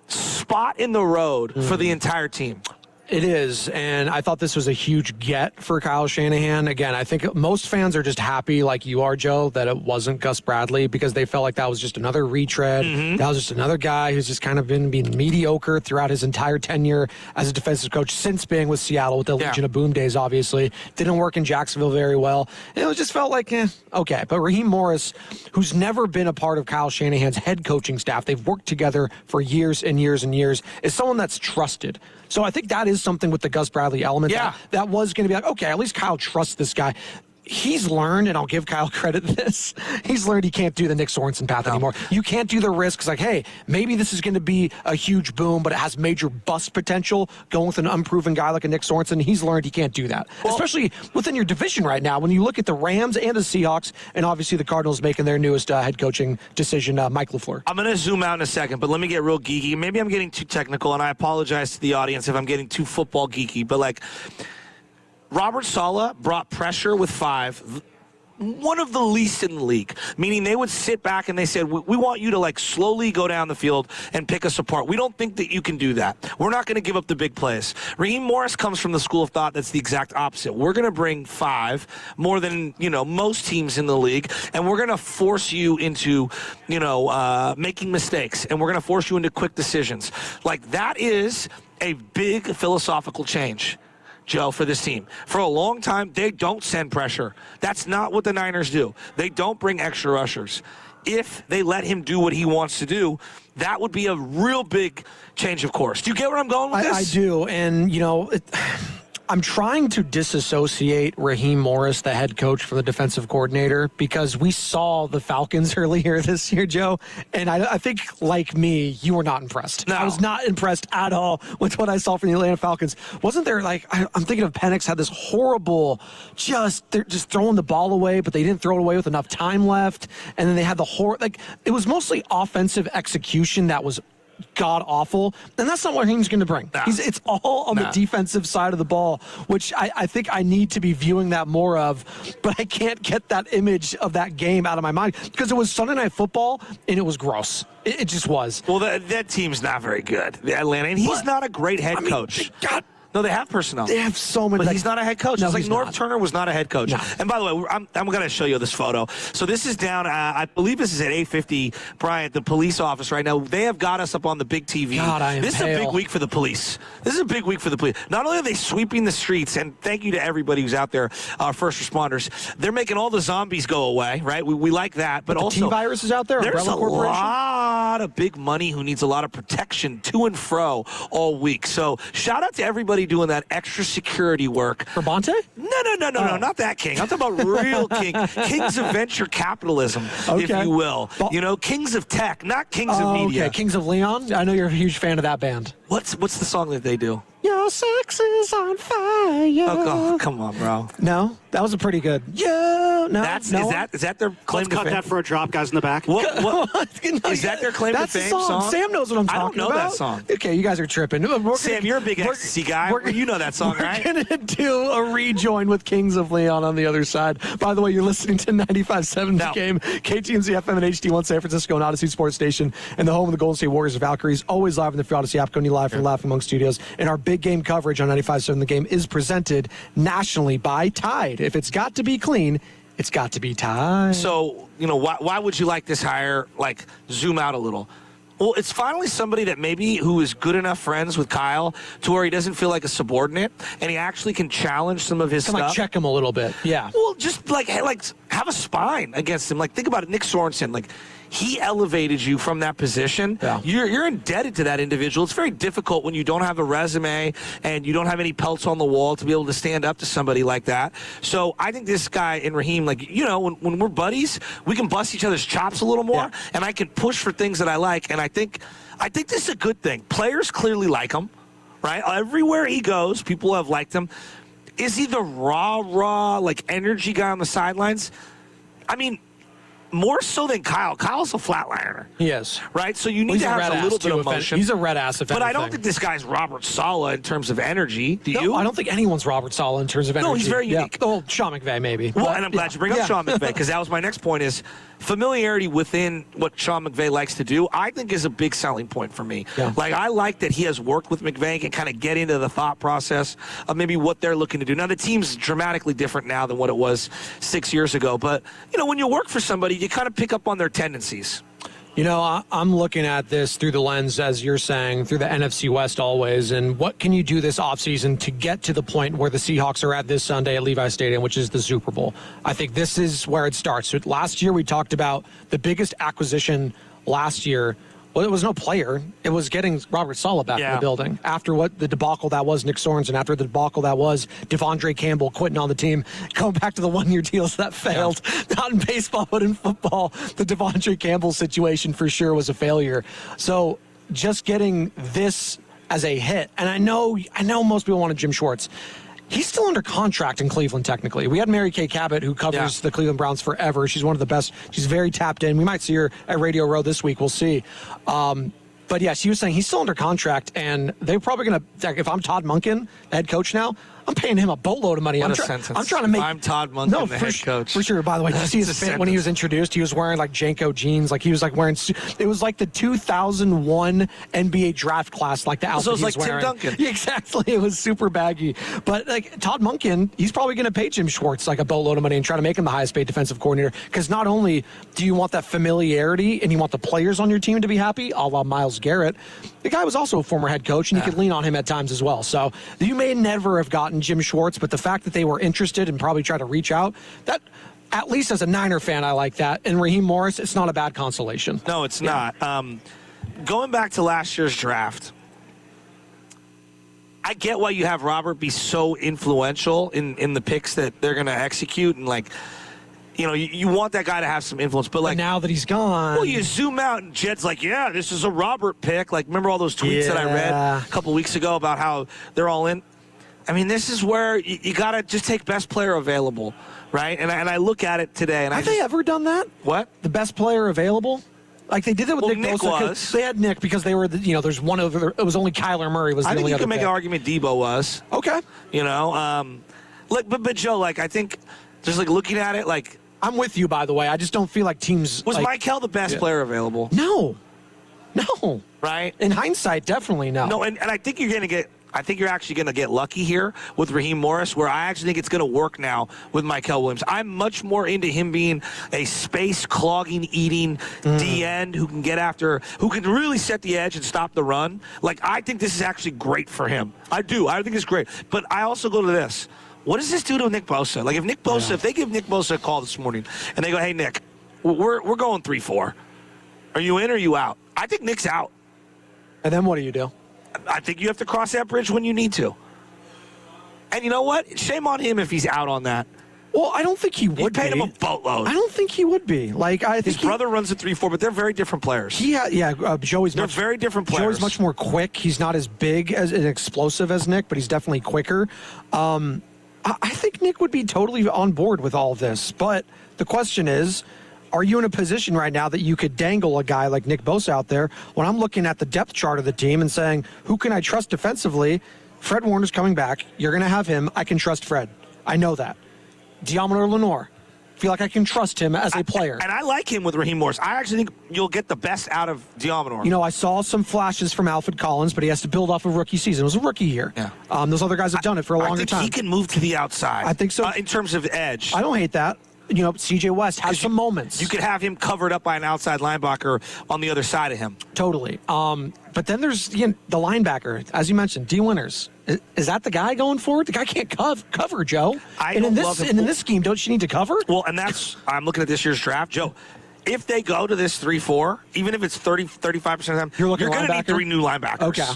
spot in the road for the entire team. It is, and I thought this was a huge get for Kyle Shanahan. Again, I think most fans are just happy, like you are, Joe, that it wasn't Gus Bradley, because they felt like that was just another retread. That was just another guy who's just kind of been being mediocre throughout his entire tenure as a defensive coach since being with Seattle with the Legion of Boom days, obviously. Didn't work in Jacksonville very well. And it just felt like, okay. But Raheem Morris, who's never been a part of Kyle Shanahan's head coaching staff, they've worked together for years and years and years, is someone that's trusted. So I think that is something with the Gus Bradley element. That was going to be like, okay, at least Kyle trusts this guy. He's learned, and I'll give Kyle credit this, he's learned he can't do the Nick Sorensen path anymore. You can't do the risks like, hey, maybe this is going to be a huge boom, but it has major bust potential going with an unproven guy like a Nick Sorensen. He's learned he can't do that, especially within your division right now. When you look at the Rams and the Seahawks, and obviously the Cardinals making their newest head coaching decision, Mike LaFleur. I'm going to zoom out in a second, but let me get real geeky. Maybe I'm getting too technical, and I apologize to the audience if I'm getting too football geeky, but like, Robert Saleh brought pressure with 5, one of the least in the league, meaning they would sit back and they said, we want you to like slowly go down the field and pick us apart. We don't think that you can do that. We're not going to give up the big plays. Raheem Morris comes from the school of thought that's the exact opposite. We're going to bring 5 more than, most teams in the league, and we're going to force you into, making mistakes, and we're going to force you into quick decisions. Like, that is a big philosophical change, Joe, for this team. For a long time, they don't send pressure. That's not what the Niners do. They don't bring extra rushers. If they let him do what he wants to do, that would be a real big change of course. Do you get where I'm going with this? I do, and, I'm trying to disassociate Raheem Morris, the head coach, from the defensive coordinator, because we saw the Falcons earlier this year, Joe, and I think, like me, you were not impressed. No. I was not impressed at all with what I saw from the Atlanta Falcons. Wasn't there, I'm thinking of Penix had this horrible, they're just throwing the ball away, but they didn't throw it away with enough time left, and then they had it was mostly offensive execution that was god awful, and that's not what Raheem's going to bring. It's all on the defensive side of the ball, which I think I need to be viewing that more of, but I can't get that image of that game out of my mind because it was Sunday Night Football and it was gross. It just was. Well, that team's not very good, Atlanta, and he's not a great head coach. No, they have personnel. They have so many. But he's not a head coach. No, it's like he's North not. Turner was not a head coach. No. And by the way, I'm going to show you this photo. So this is down, I believe this is at 850 Bryant, the police office right now. They have got us up on the big TV. God, I am This is a big week for the police. This is a big week for the police. Not only are they sweeping the streets, and thank you to everybody who's out there, our first responders, they're making all the zombies go away, right? We like that. But also, the T-Virus is out there, there's Umbrella a Corporation? lot of big money who needs a lot of protection to and fro all week. So shout out to everybody doing that extra security work. For Bonte? No, not that king. I'm talking about real king. Kings of venture capitalism, if you will. Kings of tech, not kings of media. Okay, Kings of Leon. I know you're a huge fan of that band. What's the song that they do? Your sex is on fire. Oh, come on, bro. No, that was a pretty good. Is that their claim Let's to cut fame? that for a drop, guys in the back. What is that their claim to That's the fame song. Sam knows what I'm talking I don't know about. that song. Okay, you guys are tripping. Sam, you're a big ecstasy guy. You know that song, right? We're going to do a rejoin with Kings of Leon on the other side. By the way, you're listening to 95.7 The Game, KTMZ FM and HD1 San Francisco and Odyssey Sports Station, and the home of the Golden State Warriors Valkyries, always live in the Free Odyssey app, Coney live from Laughing Monk Studios. And our big game coverage on 95.7 The Game is presented nationally by Tide. If it's got to be clean, it's got to be Tide. So, why would you like this hire? Like, zoom out a little. Well, it's finally somebody that maybe who is good enough friends with Kyle to where he doesn't feel like a subordinate, and he actually can challenge some of his stuff. Like check him a little bit. Yeah. Well, just like have a spine against him. Like, think about it, Nick Sorensen. Like, he elevated you from that position. Yeah. You're indebted to that individual. It's very difficult when you don't have a resume and you don't have any pelts on the wall to be able to stand up to somebody like that. So I think this guy and Raheem, when we're buddies, we can bust each other's chops a little more, and I can push for things that I like. And I think this is a good thing. Players clearly like him, right? Everywhere he goes, people have liked him. Is he the raw, energy guy on the sidelines? I mean, more so than Kyle. Kyle's a flatliner. He is. Right? So you need to have a little bit of motion. He's a red ass, if But anything. I don't think this guy's Robert Saleh in terms of energy. Do you? I don't think anyone's Robert Saleh in terms of energy. No, he's very unique. Oh, Sean McVay, maybe. Well, and I'm glad you bring up Sean McVay, because that was my next point is familiarity within what Sean McVay likes to do, I think is a big selling point for me. Yeah. I like that he has worked with McVay and kind of get into the thought process of maybe what they're looking to do. Now, the team's dramatically different now than what it was 6 years ago. But, when you work for somebody, you kind of pick up on their tendencies. I'm looking at this through the lens, as you're saying, through the NFC West always. And what can you do this offseason to get to the point where the Seahawks are at this Sunday at Levi Stadium, which is the Super Bowl? I think this is where it starts. So last year, we talked about the biggest acquisition last year. Well, it was no player. It was getting Robert Saleh back in the building. After what the debacle that was Nick Sorensen, after the debacle that was Devondre Campbell quitting on the team, going back to the one-year deals that failed. Yeah. Not in baseball, but in football. The Devondre Campbell situation for sure was a failure. So just getting this as a hit, and I know most people wanted Jim Schwartz. He's still under contract in Cleveland, technically. We had Mary Kay Cabot, who covers the Cleveland Browns forever. She's one of the best. She's very tapped in. We might see her at Radio Row this week. We'll see. But, yeah, she was saying he's still under contract, and they're probably going to – if I'm Todd Monken, the head coach now, I'm paying him a boatload of money. What a sentence. I'm trying to make – I'm Todd Monken, the head coach. For sure. By the way, did you see his fit when he was introduced? He was wearing, Janko jeans. He was, wearing – it was like the 2001 NBA draft class, the outfit so it was he was wearing. Tim Duncan. Yeah, exactly. It was super baggy. But, Todd Monken, he's probably going to pay Jim Schwartz, a boatload of money and try to make him the highest paid defensive coordinator. Because not only do you want that familiarity and you want the players on your team to be happy, a la Myles Garrett, the guy was also a former head coach, and you could lean on him at times as well. So you may never have gotten Jim Schwartz, but the fact that they were interested and probably try to reach out, that, at least as a Niner fan, I like that. And Raheem Morris, it's not a bad consolation. No, it's not. Going back to last year's draft, I get why you have Robert be so influential in the picks that they're going to execute, and you want that guy to have some influence, but now that he's gone, well, you zoom out and Jed's this is a Robert pick. Remember all those tweets that I read a couple weeks ago about how they're all in? I mean, this is where you got to just take best player available, right? And I look at it today, and have they ever done that? What? The best player available? They did it with Nick Bosa. Was. They had Nick because they were, there's one over. It was only Kyler Murray was the only other. I think you can make an argument Debo was. Okay. But Joe, I think just looking at it, I'm with you, by the way. I just don't feel like teams... Was Michael the best player available? No. Right? In hindsight, definitely no. No, and I think you're going to get I think you're actually going to get lucky here with Raheem Morris, where I actually think it's going to work now with Mykel Williams. I'm much more into him being a space-clogging, eating D-end who can get after, who can really set the edge and stop the run. Like, I think this is actually great for him. I do. I think it's great. But I also go to this. What does this do to Nick Bosa? Like, if Nick Bosa, if they give Nick Bosa a call this morning and they go, hey, Nick, we're going 3-4. Are you in or are you out? I think Nick's out. And then what do you do? I think you have to cross that bridge when you need to. And you know what? Shame on him if he's out on that. Well, I don't think he would be. You paid him a boatload. I don't think he would be. Like, I think his brother runs a 3-4, but they're very different players. Joey's very different players. Joey's much more quick. He's not as big and explosive as Nick, but he's definitely quicker. I think Nick would be totally on board with all of this. But the question is, are you in a position right now that you could dangle a guy like Nick Bosa out there when I'm looking at the depth chart of the team and saying, who can I trust defensively? Fred Warner's coming back. You're going to have him. I can trust Fred. I know that. Diamondor Lenore. Feel like I can trust him as a player. And I like him with Raheem Morris. I actually think you'll get the best out of Diamondor. You know, I saw some flashes from Alfred Collins, but he has to build off a rookie season. It was a rookie year. Yeah. Those other guys have done it for a longer time. I think he can move to the outside. I think so. In terms of edge. I don't hate that. You know, C.J. West has some moments. You could have him covered up by an outside linebacker on the other side of him. Totally. But then there's the linebacker, as you mentioned, D. Winters. Is that the guy going forward? The guy can't cover, Joe. In this scheme, don't you need to cover? Well, and I'm looking at this year's draft, Joe. If they go to this 3-4, even if it's 35% of the time, you're going to need 3 new linebackers. Okay.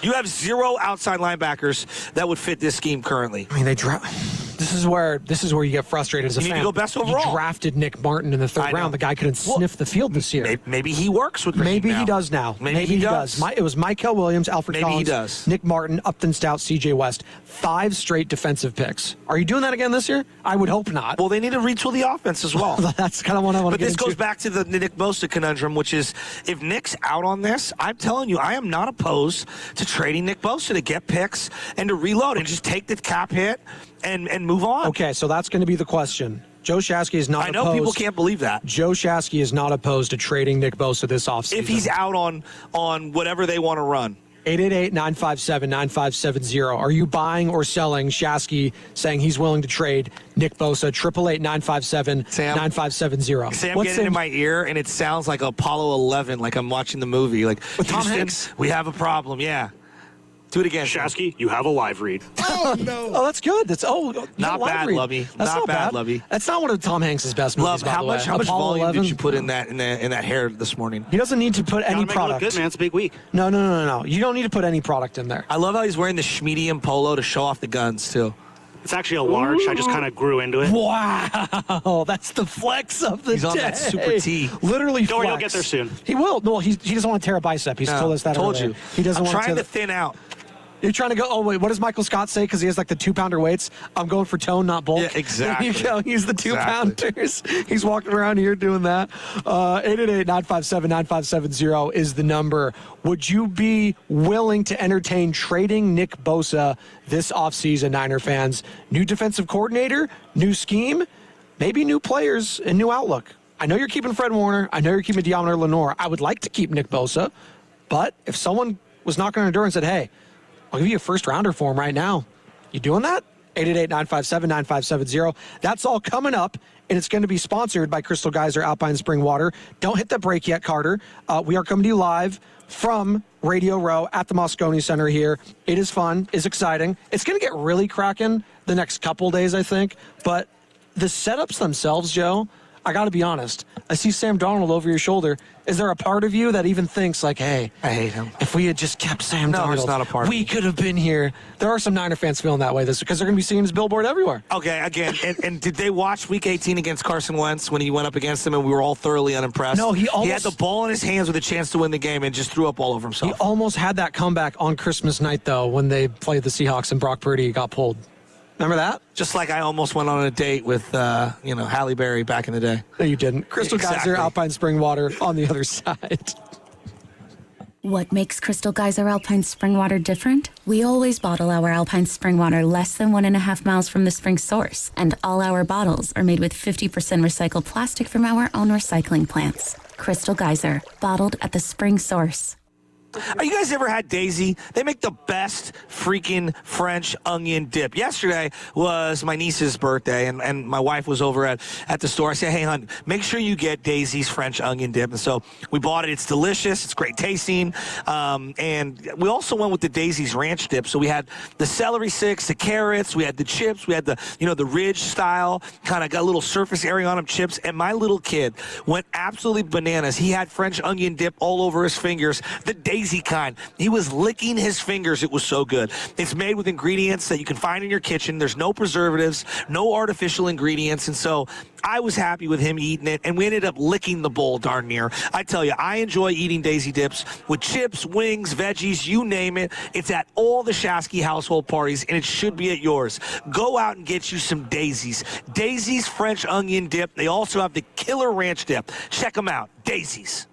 You have 0 outside linebackers that would fit this scheme currently. I mean, they draft. This is where you get frustrated as a fan. You need to go best overall. You drafted Nick Martin in the 3rd round. The guy couldn't sniff the field this year. Maybe he works with Raheem Maybe now. he does now. Maybe he does. It was Mykel Williams, Alfred Collins, he does. Nick Martin, Upton Stout, C.J. West. 5 straight defensive picks. Are you doing that again this year? I would hope not. Well, they need to retool the offense as well. That's kind of what I want to get into. But this goes back to the Nick Bosa conundrum, which is if Nick's out on this, I'm telling you, I am not opposed to trading Nick Bosa to get picks and to reload and just take the cap hit and move on. Okay, so that's going to be the question. Joe Shasky is not opposed. I know people can't believe that. Joe Shasky is not opposed to trading Nick Bosa this offseason. If he's out on whatever they want to run. 888-957-9570. Are you buying or selling Shasky saying he's willing to trade Nick Bosa? 888-957-9570. Sam, get it in my ear, and it sounds like Apollo 11, like I'm watching the movie. Like, with Tom Hanks? We have a problem, yeah. Do it again. Shasky, you have a live read. Oh, no. Oh, that's good. That's not bad, Lovey. That's not bad, Lovey. That's not one of Tom Hanks' best movies, Love, how much volume 11? did you put in that hair this morning? He doesn't need to put any product. product. Good, man. It's a big week. No. You don't need to put any product in there. I love how he's wearing the Schmedium polo to show off the guns, too. It's actually a large. Ooh. I just kind of grew into it. Wow. That's the flex of the He's on that super T. Literally Don't worry, he'll get there soon. He will. No, he doesn't want to tear a bicep. He's told us that earlier. You. He doesn't want trying to thin out. You're trying to go, oh, wait, what does Michael Scott say? Because he has like the 2-pounder weights. I'm going for tone, not bulk. Yeah, exactly. There you go. He's the 2-pounders. He's walking around here doing that. 888-957-9570 is the number. Would you be willing to entertain trading Nick Bosa this offseason, Niner fans? New defensive coordinator, new scheme, maybe new players and new outlook. I know you're keeping Fred Warner. I know you're keeping Diamondor Lenore. I would like to keep Nick Bosa. But if someone was knocking on your door and said, hey, I'll give you a first-rounder for him right now. You doing that? 888-957-9570. That's all coming up, and it's going to be sponsored by Crystal Geyser Alpine Spring Water. Don't hit the break yet, Carter. We are coming to you live from Radio Row at the Moscone Center here. It is fun. It's exciting. It's going to get really cracking the next couple days, I think. But the setups themselves, Joe, I got to be honest. I see Sam Darnold over your shoulder. Is there a part of you that even thinks like, hey, I hate him. If we had just kept Sam Darnold, there's not a part. We could have been here. There are some Niner fans feeling that way this because they're going to be seeing his billboard everywhere. Okay, again, and did they watch Week 18 against Carson Wentz when he went up against him and we were all thoroughly unimpressed? No, he had the ball in his hands with a chance to win the game and just threw up all over himself. He almost had that comeback on Christmas night, though, when they played the Seahawks and Brock Purdy got pulled. Remember that? Just like I almost went on a date with, Halle Berry back in the day. No, you didn't. Crystal Geyser Alpine Spring Water on the other side. What makes Crystal Geyser Alpine Spring Water different? We always bottle our Alpine Spring Water less than 1.5 miles from the spring source, and all our bottles are made with 50% recycled plastic from our own recycling plants. Crystal Geyser, bottled at the spring source. You guys ever had Daisy? They make the best freaking French onion dip. Yesterday was my niece's birthday, and my wife was over at the store. I said, hey, hon, make sure you get Daisy's French onion dip. And so we bought it. It's delicious. It's great tasting. And we also went with the Daisy's ranch dip. So we had the celery sticks, the carrots, we had the chips, we had the Ridge style, kind of got a little surface area on them chips. And my little kid went absolutely bananas. He had French onion dip all over his fingers, the Daisy kind. He was licking his fingers. It was so good. It's made with ingredients that you can find in your kitchen. There's no preservatives, no artificial ingredients. And so I was happy with him eating it, and we ended up licking the bowl darn near. I tell you, I enjoy eating Daisy dips with chips, wings, veggies, you name it. It's at all the Shasky household parties, and it should be at yours. Go out and get you some Daisy's. Daisy's French onion dip. They also have the killer ranch dip. Check them out. Daisy's.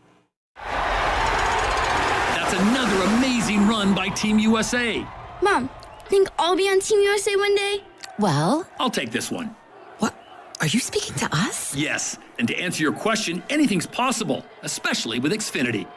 Another amazing run by Team USA. Mom, think I'll be on Team USA one day? Well, I'll take this one. What? Are you speaking to us? Yes, and to answer your question, anything's possible, especially with Xfinity.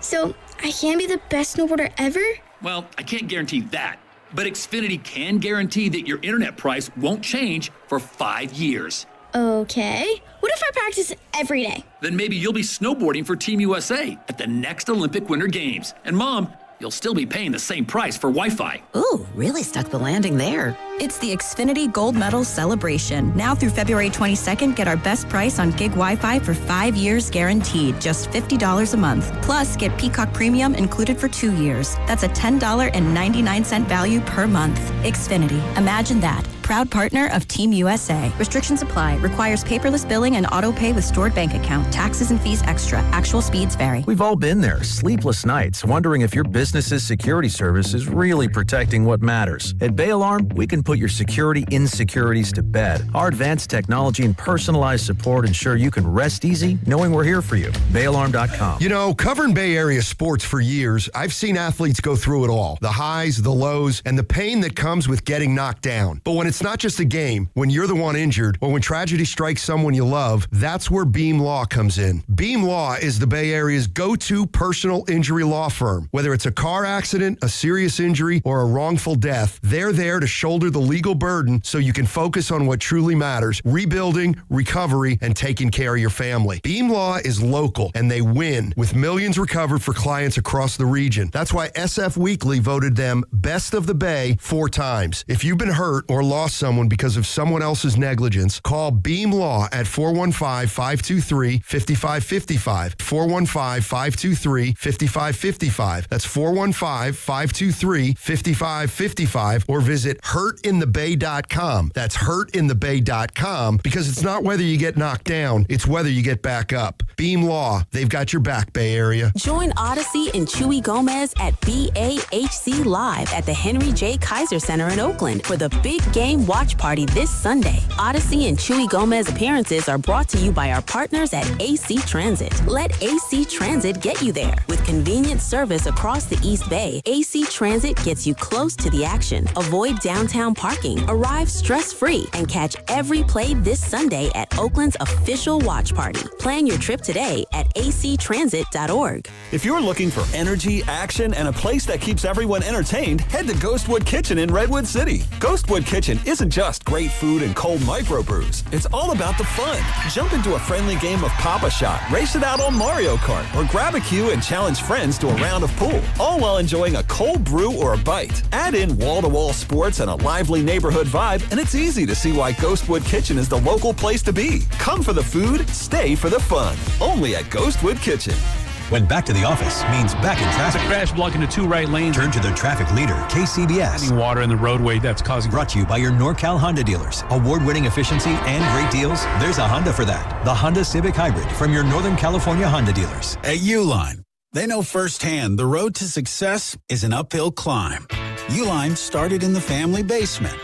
So, I can be the best snowboarder ever? Well, I can't guarantee that, but Xfinity can guarantee that your internet price won't change for 5 years. Okay. What if I practice every day? Then maybe you'll be snowboarding for Team USA at the next Olympic Winter Games. And Mom, you'll still be paying the same price for Wi-Fi. Ooh, really stuck the landing there. It's the Xfinity Gold Medal Celebration. Now through February 22nd, get our best price on gig Wi-Fi for 5 years guaranteed, just $50 a month. Plus, get Peacock Premium included for 2 years. That's a $10.99 value per month. Xfinity. Imagine that. Proud partner of Team USA. Restrictions apply. Requires paperless billing and auto pay with stored bank account. Taxes and fees extra. Actual speeds vary. We've all been there. Sleepless nights, wondering if your business's security service is really protecting what matters. At Bay Alarm, we can put your security insecurities to bed. Our advanced technology and personalized support ensure you can rest easy knowing we're here for you. BayAlarm.com. You know, covering Bay Area sports for years, I've seen athletes go through it all. The highs, the lows, and the pain that comes with getting knocked down. But when it's not just a game, when you're the one injured, or when tragedy strikes someone you love, that's where Beam Law comes in. Beam Law is the Bay Area's go-to personal injury law firm. Whether it's a car accident, a serious injury, or a wrongful death, they're there to shoulder the legal burden so you can focus on what truly matters: rebuilding, recovery, and taking care of your family. Beam Law is local, and they win, with millions recovered for clients across the region. That's why SF Weekly voted them Best of the Bay 4 times. If you've been hurt or lost someone because of someone else's negligence, call Beam Law at 415-523-5555. 415-523-5555. That's 415-523-5555, or visit hurtinthebay.com. That's hurtinthebay.com, because it's not whether you get knocked down, it's whether you get back up. Beam Law, they've got your back, Bay Area. Join Odyssey and Chewy Gomez at BAHC Live at the Henry J. Kaiser Center in Oakland for the Big Game Watch Party this Sunday. Odyssey and Chewy Gomez appearances are brought to you by our partners at AC Transit. Let AC Transit get you there. With convenient service across the East Bay, AC Transit gets you close to the action. Avoid downtown parking, arrive stress-free, and catch every play this Sunday at Oakland's official watch party. Plan your trip today at actransit.org. If you're looking for energy, action, and a place that keeps everyone entertained, head to Ghostwood Kitchen in Redwood City. Ghostwood Kitchen isn't just great food and cold microbrews. It's all about the fun. Jump into a friendly game of Pop-A-Shot, race it out on Mario Kart, or grab a cue and challenge friends to a round of pool, all while enjoying a cold brew or a bite. Add in wall-to-wall sports and a lively neighborhood vibe, and it's easy to see why Ghostwood Kitchen is the local place to be. Come for the food, stay for the fun. Only at Ghostwood Kitchen. When back to the office means back in traffic. Crash blocking the 2 right lanes. Turn to the traffic leader, KCBS. Water in the roadway that's causing. Brought to you by your NorCal Honda dealers. Award-winning efficiency and great deals. There's a Honda for that. The Honda Civic Hybrid from your Northern California Honda dealers. At Uline, they know firsthand the road to success is an uphill climb. Uline started in the family basement,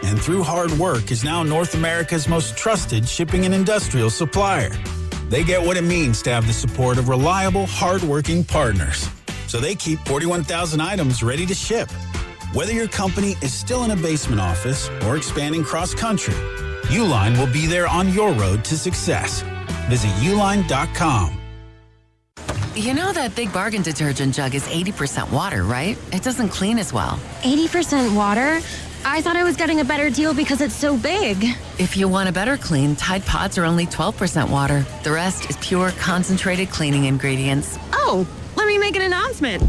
and through hard work is now North America's most trusted shipping and industrial supplier. They get what it means to have the support of reliable, hardworking partners. So they keep 41,000 items ready to ship. Whether your company is still in a basement office or expanding cross-country, Uline will be there on your road to success. Visit uline.com. You know that Big Bargain detergent jug is 80% water, right? It doesn't clean as well. 80% water? I thought I was getting a better deal because it's so big. If you want a better clean, Tide Pods are only 12% water. The rest is pure, concentrated cleaning ingredients. Oh, let me make an announcement.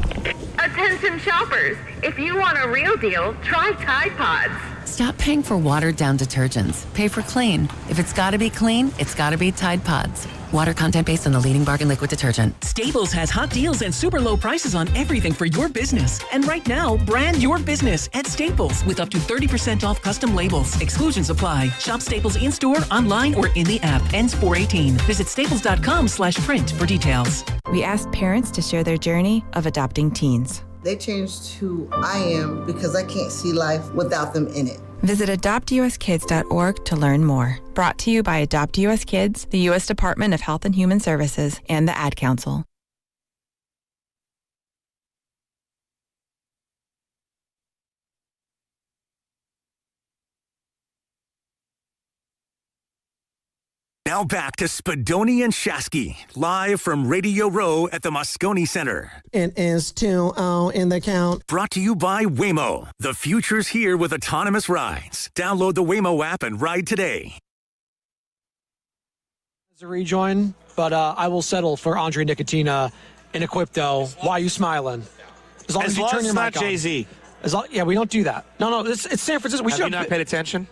Attention shoppers, if you want a real deal, try Tide Pods. Stop paying for watered-down detergents. Pay for clean. If it's gotta be clean, it's gotta be Tide Pods. Water content based on the leading bargain liquid detergent. Staples has hot deals and super low prices on everything for your business. And right now, brand your business at Staples with up to 30% off custom labels. Exclusions apply. Shop Staples in-store, online, or in the app. Ends 4/18. Visit staples.com/print for details. We asked parents to share their journey of adopting teens. They changed who I am because I can't see life without them in it. Visit adoptuskids.org to learn more. Brought to you by Adopt US Kids, the U.S. Department of Health and Human Services, and the Ad Council. Now back to Spadoni and Shasky, live from Radio Row at the Moscone Center. It is 2-0 in the count. Brought to you by Waymo. The future's here with autonomous rides. Download the Waymo app and ride today. As a rejoin, but I will settle for Andre Nicotina in Equipto. Why are you smiling? As long as you turn your mic on. Jay-Z. Yeah, we don't do that. No, it's San Francisco. Have you not paid attention?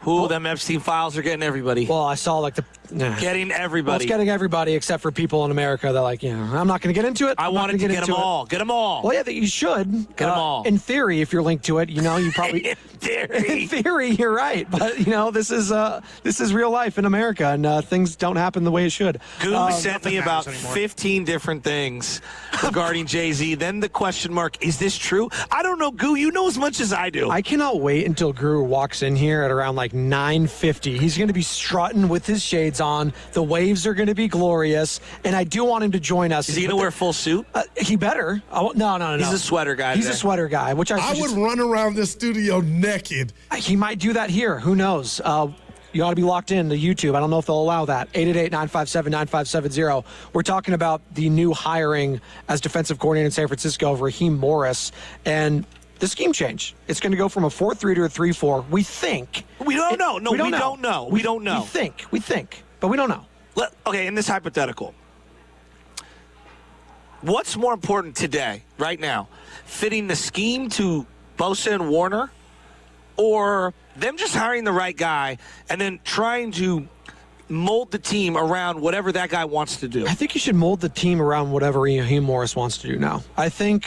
Them Epstein files are getting everybody. Well, I saw getting everybody. Well, it's getting everybody except for people in America that I'm not going to get into it. I wanted to get them all. Get them all. Well, yeah, you should. Get them all. In theory, if you're linked to it, you probably. In theory, you're right. But this is real life in America, and things don't happen the way it should. Goo sent me about 15 different things regarding Jay-Z. Then the question mark: is this true? I don't know, Goo. You know as much as I do. I cannot wait until Guru walks in here at around 9:50. He's going to be strutting with his shades on. The waves are going to be glorious, and I do want him to join us. Is he going to wear full suit? He better. No. He's a sweater guy. He's a sweater guy, which I would run around this studio naked. He might do that here. Who knows? You ought to be locked in to YouTube. I don't know if they'll allow that. 888-957-9570. We're talking about the new hiring as defensive coordinator in San Francisco of Raheem Morris, and the scheme change. It's going to go from a 4-3 to a 3-4. We think. We don't know. No, we don't know. We don't know. We think, but we don't know. Okay, in this hypothetical, what's more important today, right now? Fitting the scheme to Bosa and Warner, or them just hiring the right guy and then trying to mold the team around whatever that guy wants to do? I think you should mold the team around whatever Raheem Morris wants to do now. I think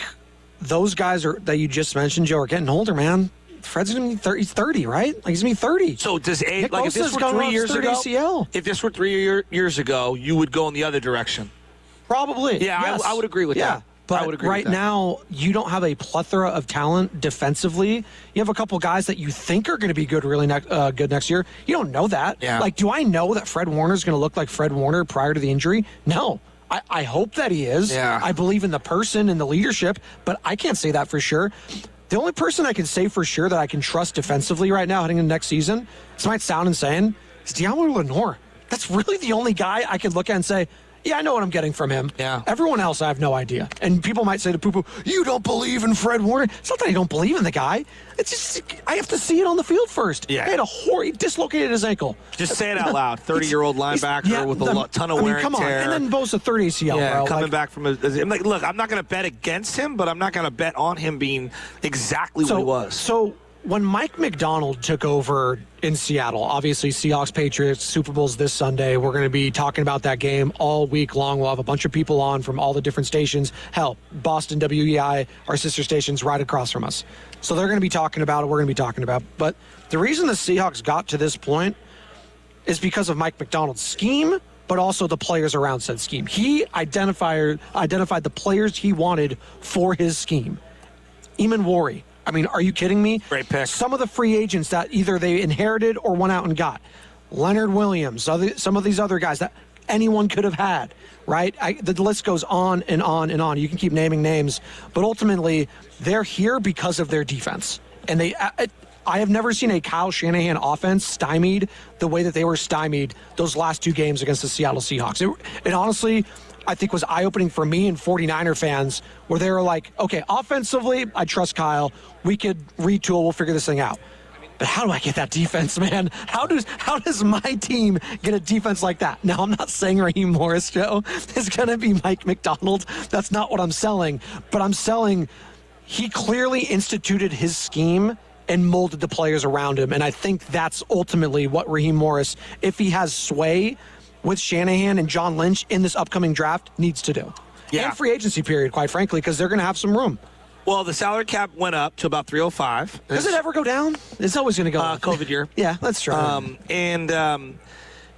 those guys that you just mentioned, Joe, are getting older, man. Fred's going to be 30. He's 30, right? He's going to be 30. So does if this were 3 years ago, ACL. If this were 3 years ago, you would go in the other direction? Probably. Yeah, yes. I would agree with that. But right now, you don't have a plethora of talent defensively. You have a couple guys that you think are going to be good good next year. You don't know that. Yeah. Do I know that Fred Warner's going to look like Fred Warner prior to the injury? No. I hope that he is. Yeah. I believe in the person and the leadership, but I can't say that for sure. The only person I can say for sure that I can trust defensively right now heading into next season, this might sound insane, is Diablo Lenore. That's really the only guy I could look at and say, yeah, I know what I'm getting from him. Yeah. Everyone else, I have no idea. And people might say to Poo-Poo, you don't believe in Fred Warner. It's not that I don't believe in the guy. It's just, I have to see it on the field first. Yeah. He dislocated his ankle. Just say it out loud. 30-year-old linebacker with a ton of wear and come tear. On. And then Bosa, third ACL, bro. Coming back from look, I'm not going to bet against him, but I'm not going to bet on him being exactly what he was. So when Mike McDonald took over in Seattle, obviously Seahawks, Patriots, Super Bowl's this Sunday. We're going to be talking about that game all week long. We'll have a bunch of people on from all the different stations. Hell, Boston WEI, our sister station's right across from us. So they're going to be talking about it. We're going to be talking about it. But the reason the Seahawks got to this point is because of Mike McDonald's scheme, but also the players around said scheme. He identified the players he wanted for his scheme. Eamon Worry. I mean, are you kidding me? Great pick. Some of the free agents that either they inherited or went out and got. Leonard Williams, some of these other guys that anyone could have had, right? The list goes on and on and on. You can keep naming names, but ultimately they're here because of their defense. And I have never seen a Kyle Shanahan offense stymied the way that they were stymied those last two games against the Seattle Seahawks. And honestly, I think was eye-opening for me and 49er fans, where they were like, okay, offensively, I trust Kyle. We could retool. We'll figure this thing out. But how do I get that defense, man? How does my team get a defense like that? Now, I'm not saying Raheem Morris, Joe, is going to be Mike McDonald. That's not what I'm selling. But I'm selling he clearly instituted his scheme and molded the players around him. And I think that's ultimately what Raheem Morris, if he has sway with Shanahan and John Lynch in this upcoming draft, needs to do. Yeah. And free agency period, quite frankly, because they're going to have some room. Well, the salary cap went up to about 305. Does it ever go down? It's always going to go up. COVID year. Yeah, that's true.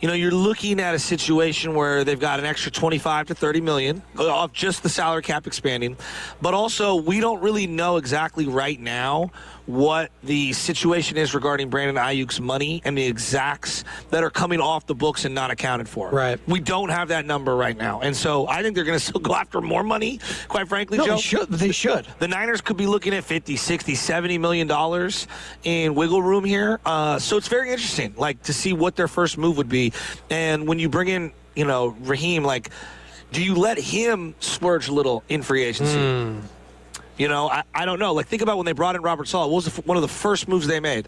You're looking at a situation where they've got an extra 25 to 30 million off just the salary cap expanding. But also, we don't really know exactly right now what the situation is regarding Brandon Ayuk's money and the exacts that are coming off the books and not accounted for. Right. We don't have that number right now. And so I think they're going to still go after more money, quite frankly, Joe. They should. The Niners could be looking at 50, 60, $70 million in wiggle room here. So it's very interesting, to see what their first move would be. And when you bring in, Raheem, do you let him splurge a little in free agency? I don't know. Think about when they brought in Robert Saleh. What was one of the first moves they made?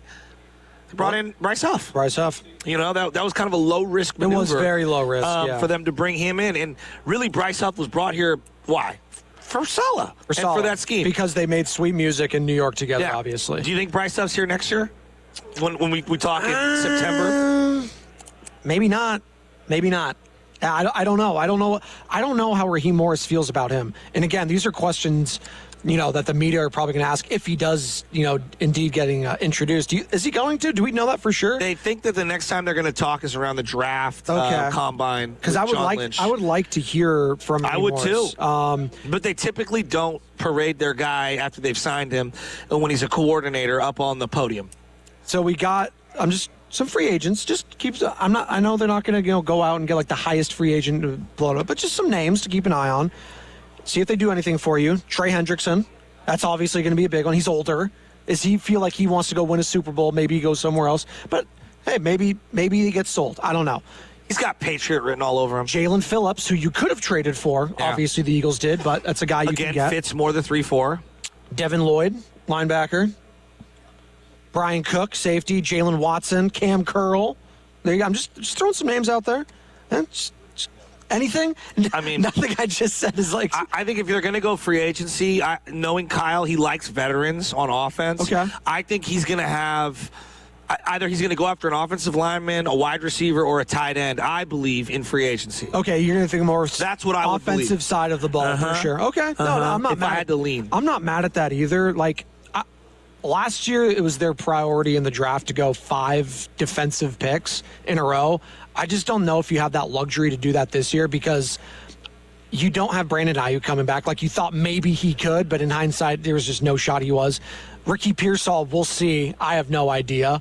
They brought in Bryce Huff. That was kind of a low-risk maneuver. It was very low risk, for them to bring him in. And really, Bryce Huff was brought here, why? For Saleh. For that scheme. Because they made sweet music in New York together, obviously. Do you think Bryce Huff's here next year? When we talk in September? Maybe not. I don't know. I don't know how Raheem Morris feels about him. And again, these are questions, that the media are probably going to ask if he does, indeed getting introduced. Is he going to? Do we know that for sure? They think that the next time they're going to talk is around the draft combine. Because I would like to hear from Raheem Morris. I would too. But they typically don't parade their guy after they've signed him when he's a coordinator up on the podium. So we got. Some free agents. I know they're not going to go out and get the highest free agent blown up, but just some names to keep an eye on. See if they do anything for you. Trey Hendrickson. That's obviously going to be a big one. He's older. Does he feel like he wants to go win a Super Bowl? Maybe he goes somewhere else. But hey, maybe he gets sold. I don't know. He's got Patriot written all over him. Jalen Phillips, who you could have traded for. Yeah. Obviously the Eagles did, but that's a guy you can get. Fits more the 3-4. Devin Lloyd, linebacker. Brian Cook, safety. Jalen Watson, Cam Curl. There you go. I'm just throwing some names out there. And just anything? Nothing I just said is I think if you're going to go free agency, knowing Kyle, he likes veterans on offense. Okay. I think he's going to have either he's going to go after an offensive lineman, a wide receiver, or a tight end, I believe, in free agency. Okay, you're going to think more that's what I would offensive believe. Side of the ball for sure. Okay. No, I'm not if mad. I had to lean. I'm not mad at that either. Last year, it was their priority in the draft to go 5 defensive picks in a row. I just don't know if you have that luxury to do that this year because you don't have Brandon Ayuk coming back. You thought maybe he could, but in hindsight, there was just no shot he was. Ricky Pearsall, we'll see. I have no idea.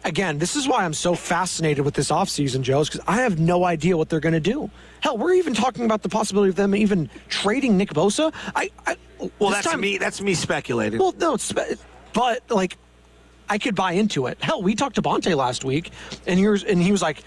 Again, this is why I'm so fascinated with this offseason, Joe, because I have no idea what they're going to do. Hell, we're even talking about the possibility of them even trading Nick Bosa. That's me speculating. Well, no, but I could buy into it. Hell, we talked to Bonte last week, and he was like,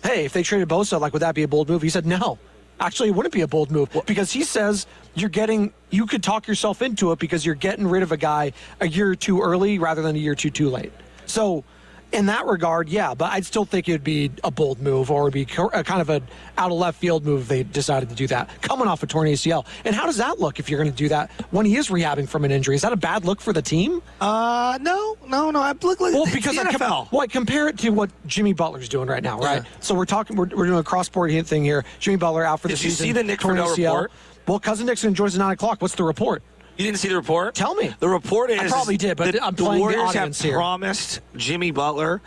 "Hey, if they traded Bosa, would that be a bold move?" He said, "No, actually, it wouldn't be a bold move because he says you could talk yourself into it because you're getting rid of a guy a year or two early rather than a year or two late." So. In that regard, yeah, but I'd still think it would be a bold move or it would be a kind of an out-of-left field move if they decided to do that, coming off a torn ACL. And how does that look if you're going to do that when he is rehabbing from an injury? Is that a bad look for the team? No. I look like because the NFL. I compare it to what Jimmy Butler's doing right now, right? Yeah. So we're doing a cross-board thing here. Jimmy Butler out for the season. Did you see the Nick Friedel report? Well, Cousin Nixon joins at 9 o'clock. What's the report? You didn't see the report? Tell me. The report is... I probably did, but I'm the playing Warriors the audience have promised Jimmy Butler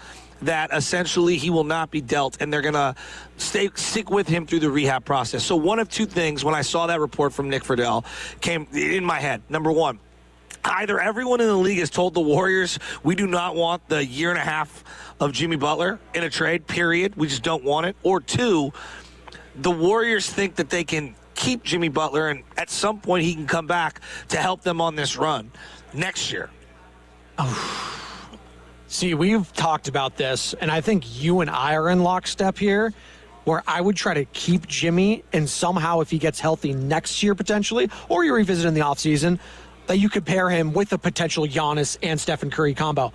that essentially he will not be dealt, and they're going to stick with him through the rehab process. So one of two things, when I saw that report from Nick Friedel, came in my head. Number one, either everyone in the league has told the Warriors, we do not want the year and a half of Jimmy Butler in a trade, period. We just don't want it. Or two, the Warriors think that they can keep Jimmy Butler, and at some point he can come back to help them on this run next year. See, we've talked about this, and I think you and I are in lockstep here. where I would try to keep Jimmy, and somehow if he gets healthy next year potentially, or you revisit in the offseason, that you could pair him with a potential Giannis and Stephen Curry combo.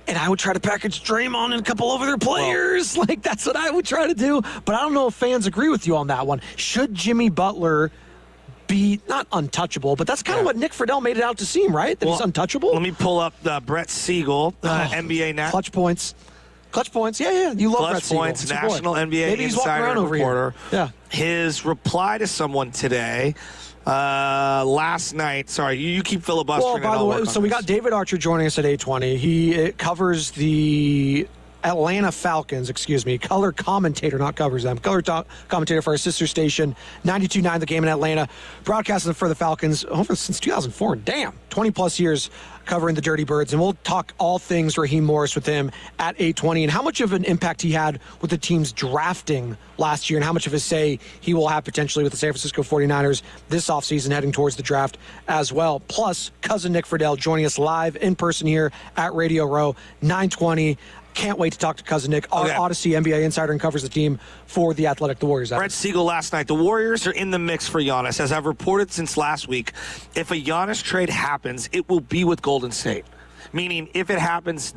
And I would try to package Draymond and a couple of other players. Like, that's what I would try to do. But I don't know if fans agree with you on that one. Should Jimmy Butler be not untouchable, but that's kind of what Nick Friedel made it out to seem, right? That he's untouchable. Let me pull up Brett Siegel, NBA now. Clutch points. Yeah. You love Brett Siegel. Clutch points, National NBA Insider reporter. Yeah. His reply to someone today, last night. Sorry, you keep filibustering. Well, by the way, so we got David Archer joining us at 8:20. He covers the Atlanta Falcons, color commentator, not covers them, commentator for our sister station, 92.9 The Game in Atlanta, broadcasting for the Falcons since 2004. Damn, 20-plus years covering the Dirty Birds, and we'll talk all things Raheem Morris with him at 8:20 and how much of an impact he had with the team's drafting last year and how much of a say he will have potentially with the San Francisco 49ers this offseason heading towards the draft as well. Plus, cousin Nick Friedel joining us live in person here at Radio Row, 9:20. Can't wait to talk to cousin Nick, our Odyssey NBA insider, and covers the team for the Athletic, the Warriors. Brett Siegel last night. The Warriors are in the mix for Giannis. As I've reported since last week, if a Giannis trade happens, it will be with Golden State. Meaning, if it happens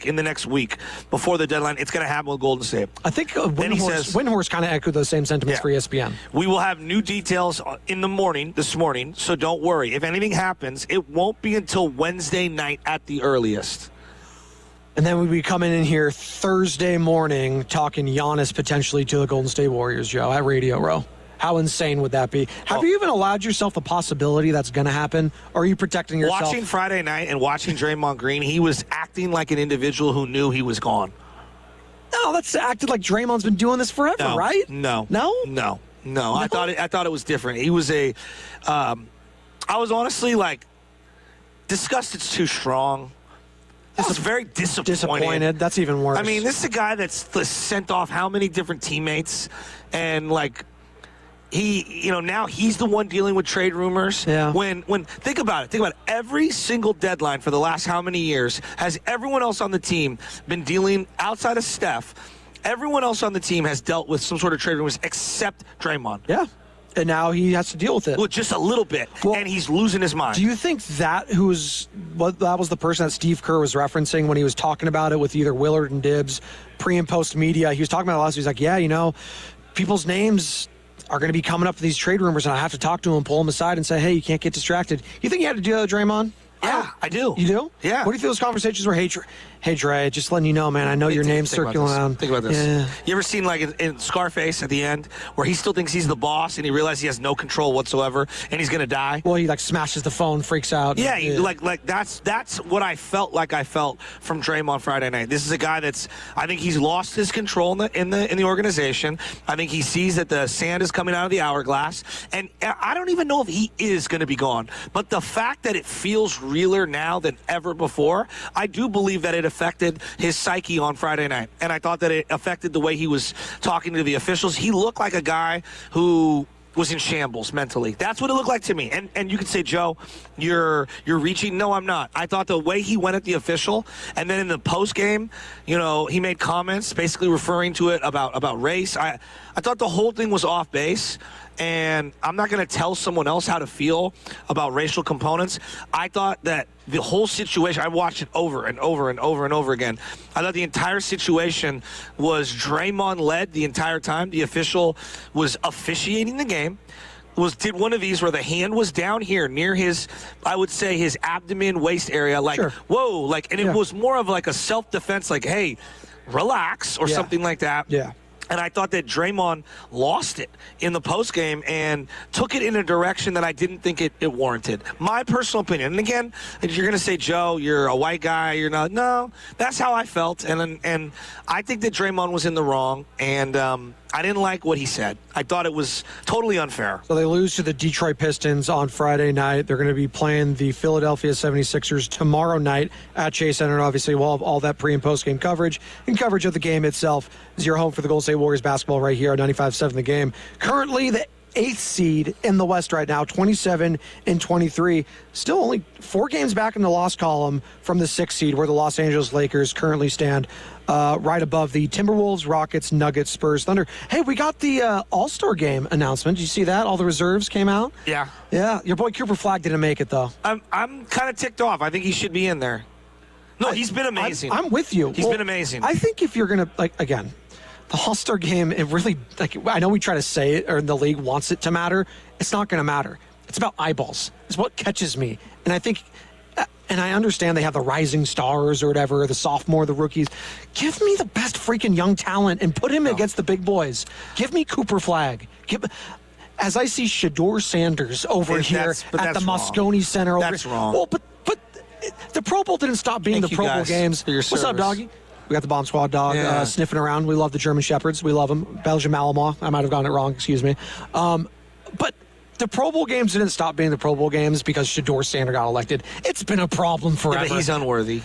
in the next week before the deadline, it's going to happen with Golden State. I think Windhorse kind of echoed those same sentiments for ESPN. We will have new details this morning, so don't worry. If anything happens, it won't be until Wednesday night at the earliest. And then we'll be coming in here Thursday morning talking Giannis potentially to the Golden State Warriors, Joe, at Radio Row. How insane would that be? Have you even allowed yourself a possibility that's going to happen? Or are you protecting yourself? Watching Friday night and watching Draymond Green, he was acting like an individual who knew he was gone. No, that's acted like Draymond's been doing this forever, right? No. No? I thought it was different. He was I was honestly disgusted's too strong. I was very disappointed. That's even worse. I mean, this is a guy that's sent off how many different teammates, and now he's the one dealing with trade rumors. Yeah. When think about it. Every single deadline for the last how many years has everyone else on the team been dealing outside of Steph? Everyone else on the team has dealt with some sort of trade rumors except Draymond. Yeah. And now he has to deal with it. Well, just a little bit, and he's losing his mind. Do you think that was the person that Steve Kerr was referencing when he was talking about it with either Willard and Dibbs, pre and post media? He was talking about it last week. He's like, people's names are going to be coming up for these trade rumors, and I have to talk to him, pull him aside, and say, hey, you can't get distracted. You think he had to do that with Draymond? Yeah, I do. You do? Yeah. What do you feel those conversations were? Hey, Dre, just letting you know, man, I know your name's circling around. Think about this. Yeah. You ever seen, in Scarface at the end, where he still thinks he's the boss, and he realizes he has no control whatsoever, and he's going to die? Well, he, smashes the phone, freaks out. Yeah, that's what I felt from Draymond Friday night. This is a guy I think he's lost his control in the organization. I think he sees that the sand is coming out of the hourglass, and I don't even know if he is going to be gone. But the fact that it feels realer now than ever before, I do believe that it affected his psyche on Friday night. And I thought that it affected the way he was talking to the officials. He looked like a guy who was in shambles mentally. That's what it looked like to me. And you could say, Joe, you're reaching. No, I'm not. I thought the way he went at the official, and then in the post game, he made comments basically referring to it about race. I thought the whole thing was off base. And I'm not going to tell someone else how to feel about racial components. I thought that the whole situation, I watched it over and over and over and over again. I thought the entire situation was Draymond-led the entire time. The official was officiating the game. Did one of these where the hand was down here near his, I would say, his abdomen, waist area. Sure. Whoa. It was more of a self-defense, hey, relax or something like that. Yeah. And I thought that Draymond lost it in the postgame and took it in a direction that I didn't think it warranted. My personal opinion. And again, if you're going to say, Joe, you're a white guy, you're not. No, that's how I felt. And I think that Draymond was in the wrong. And I didn't like what he said. I thought it was totally unfair. So they lose to the Detroit Pistons on Friday night. They're going to be playing the Philadelphia 76ers tomorrow night at Chase Center. And obviously, we'll have all that pre- and post-game coverage and coverage of the game itself as your home for the Golden State Warriors basketball right here on 95.7 The Game. Currently, the 8th seed in the West right now, 27-23. Still only 4 games back in the loss column from the 6th seed, where the Los Angeles Lakers currently stand, right above the Timberwolves, Rockets, Nuggets, Spurs, Thunder. Hey, we got the All-Star game announcement. Did you see that? All the reserves came out? Yeah. Yeah. Your boy Cooper Flagg didn't make it, though. I'm kind of ticked off. I think he should be in there. No, he's been amazing. I'm with you. He's been amazing. I think if you're going to, again, the All-Star game, it really, I know we try to say it, or the league wants it to matter. It's not going to matter. It's about eyeballs. It's what catches me. And I think, and I understand they have the rising stars or whatever, the sophomore, the rookies. Give me the best freaking young talent and put him against the big boys. Give me Cooper Flagg. As I see Shedeur Sanders over here at the Moscone Center. That's wrong. Well, but the Pro Bowl didn't stop being the Pro Bowl games. What's up, doggy? We got the Bomb Squad dog sniffing around. We love the German Shepherds. We love them. Belgian Malinois. I might have gotten it wrong. Excuse me. But the Pro Bowl games didn't stop being the Pro Bowl games because Shedeur Sanders got elected. It's been a problem forever. Yeah, but he's unworthy.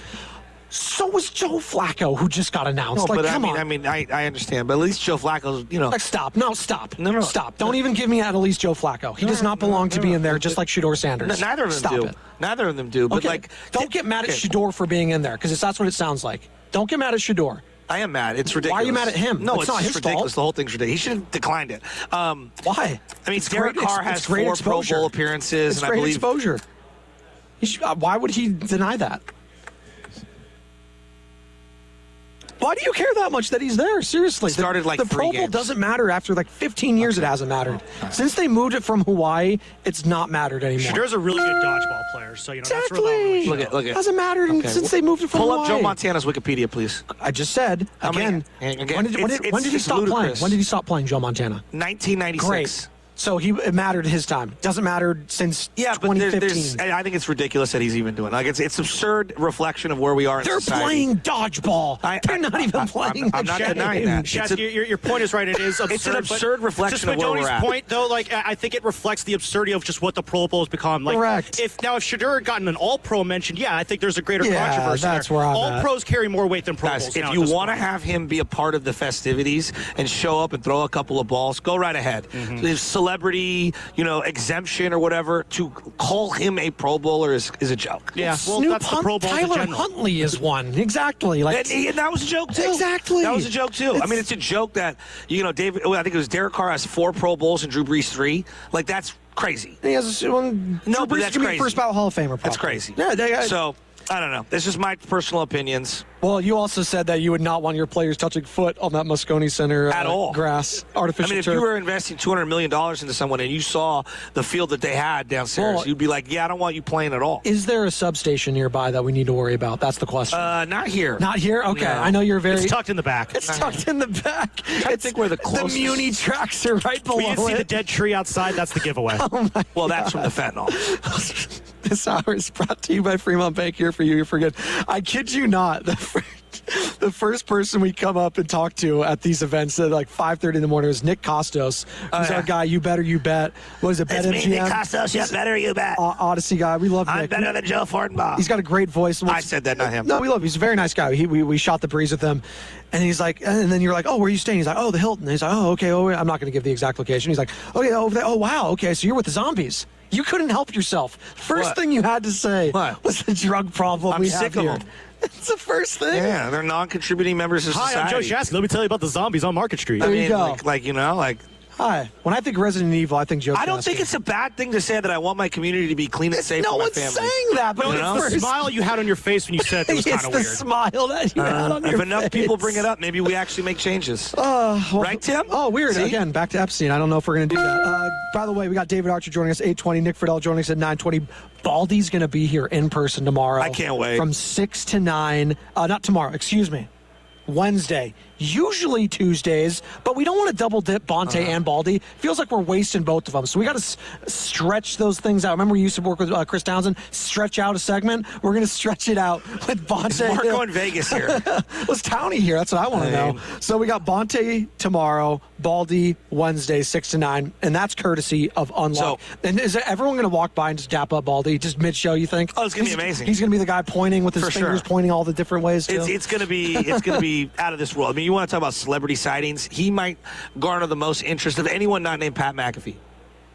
So was Joe Flacco, who just got announced. No, come on. I understand, but at least Joe Flacco's, stop. No, stop. No, stop. Don't even give me at least Joe Flacco. He does not belong to be in there, just like Shedeur Sanders. Neither of them do. Neither of them do. But don't get mad at Shedeur for being in there, because that's what it sounds like. Don't get mad at Shedeur. I am mad. It's ridiculous. Why are you mad at him? No, it's not his ridiculous. fault. The whole thing's ridiculous. He should have declined it. Why? I mean, Derek Carr has 4 Pro Bowl appearances, it's and I believe exposure. Why would he deny that? Why do you care that much that he's there? Seriously. The Pro Bowl doesn't matter after 15 years. It hasn't mattered. Since they moved it from Hawaii, it's not mattered anymore. Shedeur's a really good dodgeball player, so exactly. That's really look at. It hasn't mattered since they moved it from Hawaii. Pull up Joe Montana's Wikipedia, please. I just said when did he stop playing? When did he stop playing Joe Montana? 1996. Great. So it mattered his time. Doesn't matter since 2015. I think it's ridiculous that he's even doing it. It's absurd reflection of where we are in society. They're playing dodgeball. They're not even playing I'm not denying that. Your point is right. It is absurd. It's an absurd reflection of where we're at. Point, though, I think it reflects the absurdity of just what the Pro Bowl has become. Correct. If Shedeur had gotten an All-Pro mention, I think there's a greater controversy that's there. Where I'm All-Pros carry more weight than Pro Bowls. If you want to have him be a part of the festivities and show up and throw a couple of balls, go right ahead. His celebrity, exemption or whatever, to call him a Pro Bowler is a joke. Yeah, that's the Pro Bowl. Tyler Huntley is one. Exactly. And that was a joke too. Exactly. That was a joke too. I mean, it's a joke that David. I think it was Derek Carr has 4 Pro Bowls and Drew Brees 3. That's crazy. He has one. No, but that's crazy. First ballot Hall of Famer. Probably. That's crazy. Yeah. So I don't know. This is my personal opinions. Well, you also said that you would not want your players touching foot on that Moscone Center at all. Grass, artificial turf. If you were investing $200 million into someone and you saw the field that they had downstairs, you'd be like, I don't want you playing at all. Is there a substation nearby that we need to worry about? That's the question. Not here. Not here? Okay. No. I know you're very... It's tucked in the back. It's tucked in the back. I think we're the closest. The Muni tracks are right below it. We see the dead tree outside. That's the giveaway. Well, that's from the fentanyl. This hour is brought to you by Fremont Bank. Here for you. You're for good. I kid you not. The first person we come up and talk to at these events at 5:30 in the morning is Nick Costos, who's our guy. You better, you bet. What is it? It's me, Nick Costos. Yeah, better, you bet. Odyssey guy. We love Nick. I'm better than Joe Fortenbaugh. He's got a great voice. I said that, not him. No, we love him. He's a very nice guy. We shot the breeze with him. And he's like, and then you're like, oh, where are you staying? He's like, oh, the Hilton. And he's like, oh, okay. Oh, I'm not going to give the exact location. He's like, oh, yeah, over there. Oh, wow. Okay, so you're with the zombies. You couldn't help yourself. First thing you had to say was the drug problem we have here. It's the first thing. Yeah, they're non-contributing members of society. Hi, I'm Joe Shasky. Let me tell you about the zombies on Market Street. There you go. Hi. When I think Resident Evil, I think Joe Shasky. I don't think it's a bad thing to say that I want my community to be clean and safe for my family. No one's saying that, but it's the smile you had on your face when you said it was kind of weird. It's the smile that you had on your face. If enough people bring it up, maybe we actually make changes. Right, Tim? Oh, weird. See? Again, back to Epstein. I don't know if we're going to do that. By the way, we got David Archer joining us 8:20. Nick Friedel joining us at 9:20. Baldy's going to be here in person tomorrow. I can't wait. From 6 to 9. Not tomorrow. Excuse me. Wednesday, usually Tuesdays, but we don't want to double dip Bonte and Baldy. Feels like we're wasting both of them, so we got to stretch those things out. Remember, we used to work with Chris Townsend, stretch out a segment. We're going to stretch it out with Bonte. Is Marco in Vegas here? Was Townie here? That's what I want to know. So we got Bonte tomorrow, Baldy Wednesday, 6 to 9, and that's courtesy of Unlock. And is everyone going to walk by and just dap up Baldy just mid-show? You think? Oh, it's going to be amazing. He's going to be the guy pointing with his fingers, pointing all the different ways. Too. It's going to be out of this world. I mean, you want to talk about celebrity sightings? He might garner the most interest of anyone not named Pat McAfee.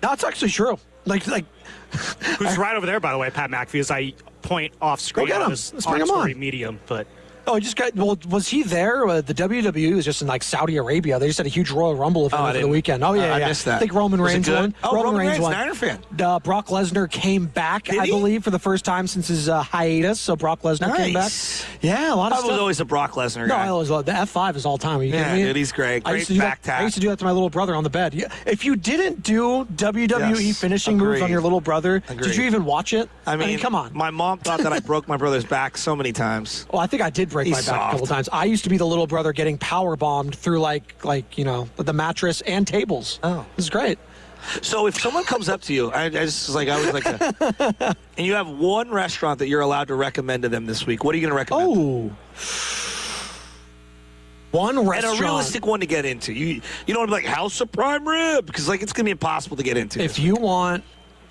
That's actually true. Like who's right over there, by the way, Pat McAfee, as I point off screen on this Oxford medium, but. Oh, he just got. Well, was he there? The WWE was just in like Saudi Arabia. They just had a huge Royal Rumble event over the weekend. Oh yeah, I missed that. I think Roman Reigns won. Oh, Roman Reigns won. Niner fan. Brock Lesnar came back, I believe, for the first time since his hiatus. So Brock Lesnar came back. Yeah, a lot of stuff. I was always a Brock Lesnar guy. No, I always loved the F5 is all time. Are you kidding me? Dude, he's great. Great back tap. I used to do that to my little brother on the bed. If you didn't do WWE finishing moves on your little brother, did you even watch it? I mean, come on. My mom thought that I broke my brother's back so many times. Well, I think I did break my back a couple times. I used to be the little brother getting power bombed through like the mattress and tables. Oh, it was great. So if someone comes up to you, and you have one restaurant that you're allowed to recommend to them this week, what are you going to recommend? Oh, one restaurant. And a realistic one to get into. You don't want to be like House of Prime Rib, because like it's going to be impossible to get into. If you want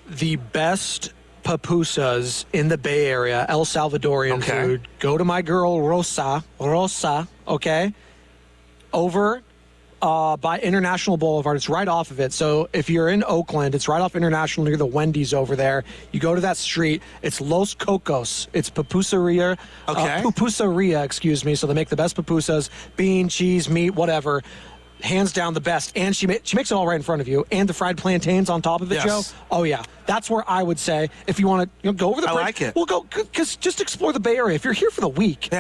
the best pupusas in the Bay Area, El Salvadorian food, go to my girl Rosa, okay? Over by International Boulevard. It's right off of it. So if you're in Oakland, it's right off International near the Wendy's over there. You go to that street. It's Los Cocos. It's pupuseria. Pupuseria, excuse me. So they make the best pupusas, bean, cheese, meat, whatever. Hands down the best. And she makes it all right in front of you. And the fried plantains on top of it, Joe. Oh, yeah. That's where I would say, if you want to go over the bridge. I like it. Well, go, because just explore the Bay Area. If you're here for the week,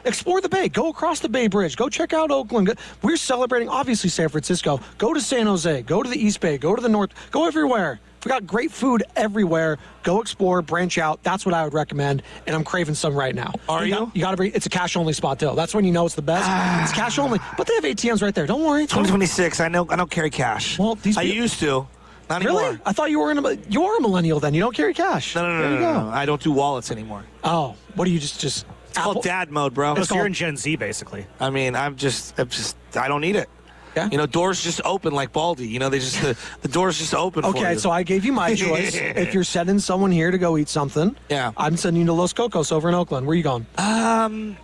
explore the Bay. Go across the Bay Bridge. Go check out Oakland. We're celebrating, obviously, San Francisco. Go to San Jose. Go to the East Bay. Go to the North. Go everywhere. We got great food everywhere. Go explore, branch out. That's what I would recommend, and I'm craving some right now. You got to bring. It's a cash-only spot, too. That's when you know it's the best. It's cash-only, but they have ATMs right there. Don't worry. 2026. I don't carry cash. Well, I used to. Not anymore. Really? I thought you were a millennial then. You don't carry cash. No. I don't do wallets anymore. Oh, what do you just? It's called dad mode, bro. You're in Gen Z, basically. I mean, I don't need it. Yeah. Doors just open like Baldy. They just the doors just open. Okay, for you. So I gave you my choice. If you're sending someone here to go eat something, I'm sending you to Los Cocos over in Oakland. Where are you going?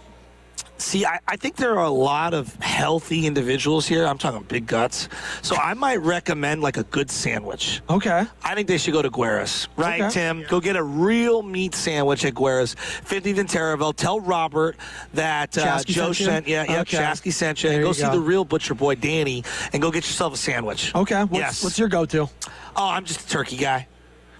See, I think there are a lot of healthy individuals here. I'm talking big guts. So I might recommend like a good sandwich. Okay. I think they should go to Guerra's. Right, Tim? Go get a real meat sandwich at Guerra's. 50th and Terraville. Tell Robert that Joe sent you. Chasky sent you. And go see the real butcher boy, Danny, and go get yourself a sandwich. Okay. What's your go-to? Oh, I'm just a turkey guy.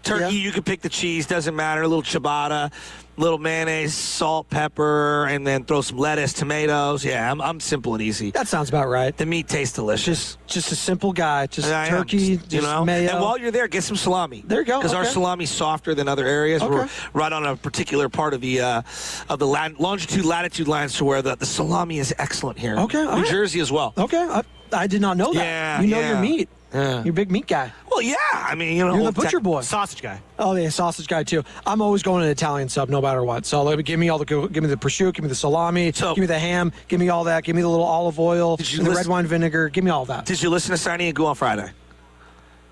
Turkey, you can pick the cheese, doesn't matter. A little ciabatta, little mayonnaise, salt, pepper, and then throw some lettuce, tomatoes. Yeah, I'm simple and easy. That sounds about right. The meat tastes delicious. Just a simple guy. Just turkey, mayo. And while you're there, get some salami. There you go. Because our salami's softer than other areas. We're right on a particular part of the longitude, latitude lines to where the salami is excellent here. Okay. New Jersey as well. Okay. I did not know that. Yeah. You know your meat. Yeah. You're a big meat guy. Well, yeah. I mean, you're the butcher boy. Sausage guy. Oh, yeah, sausage guy, too. I'm always going to an Italian sub no matter what. So give me the prosciutto, give me the salami, give me the ham, give me all that, give me the little olive oil, the red wine vinegar, give me all that. Did you listen to Steiny and Goo on Friday?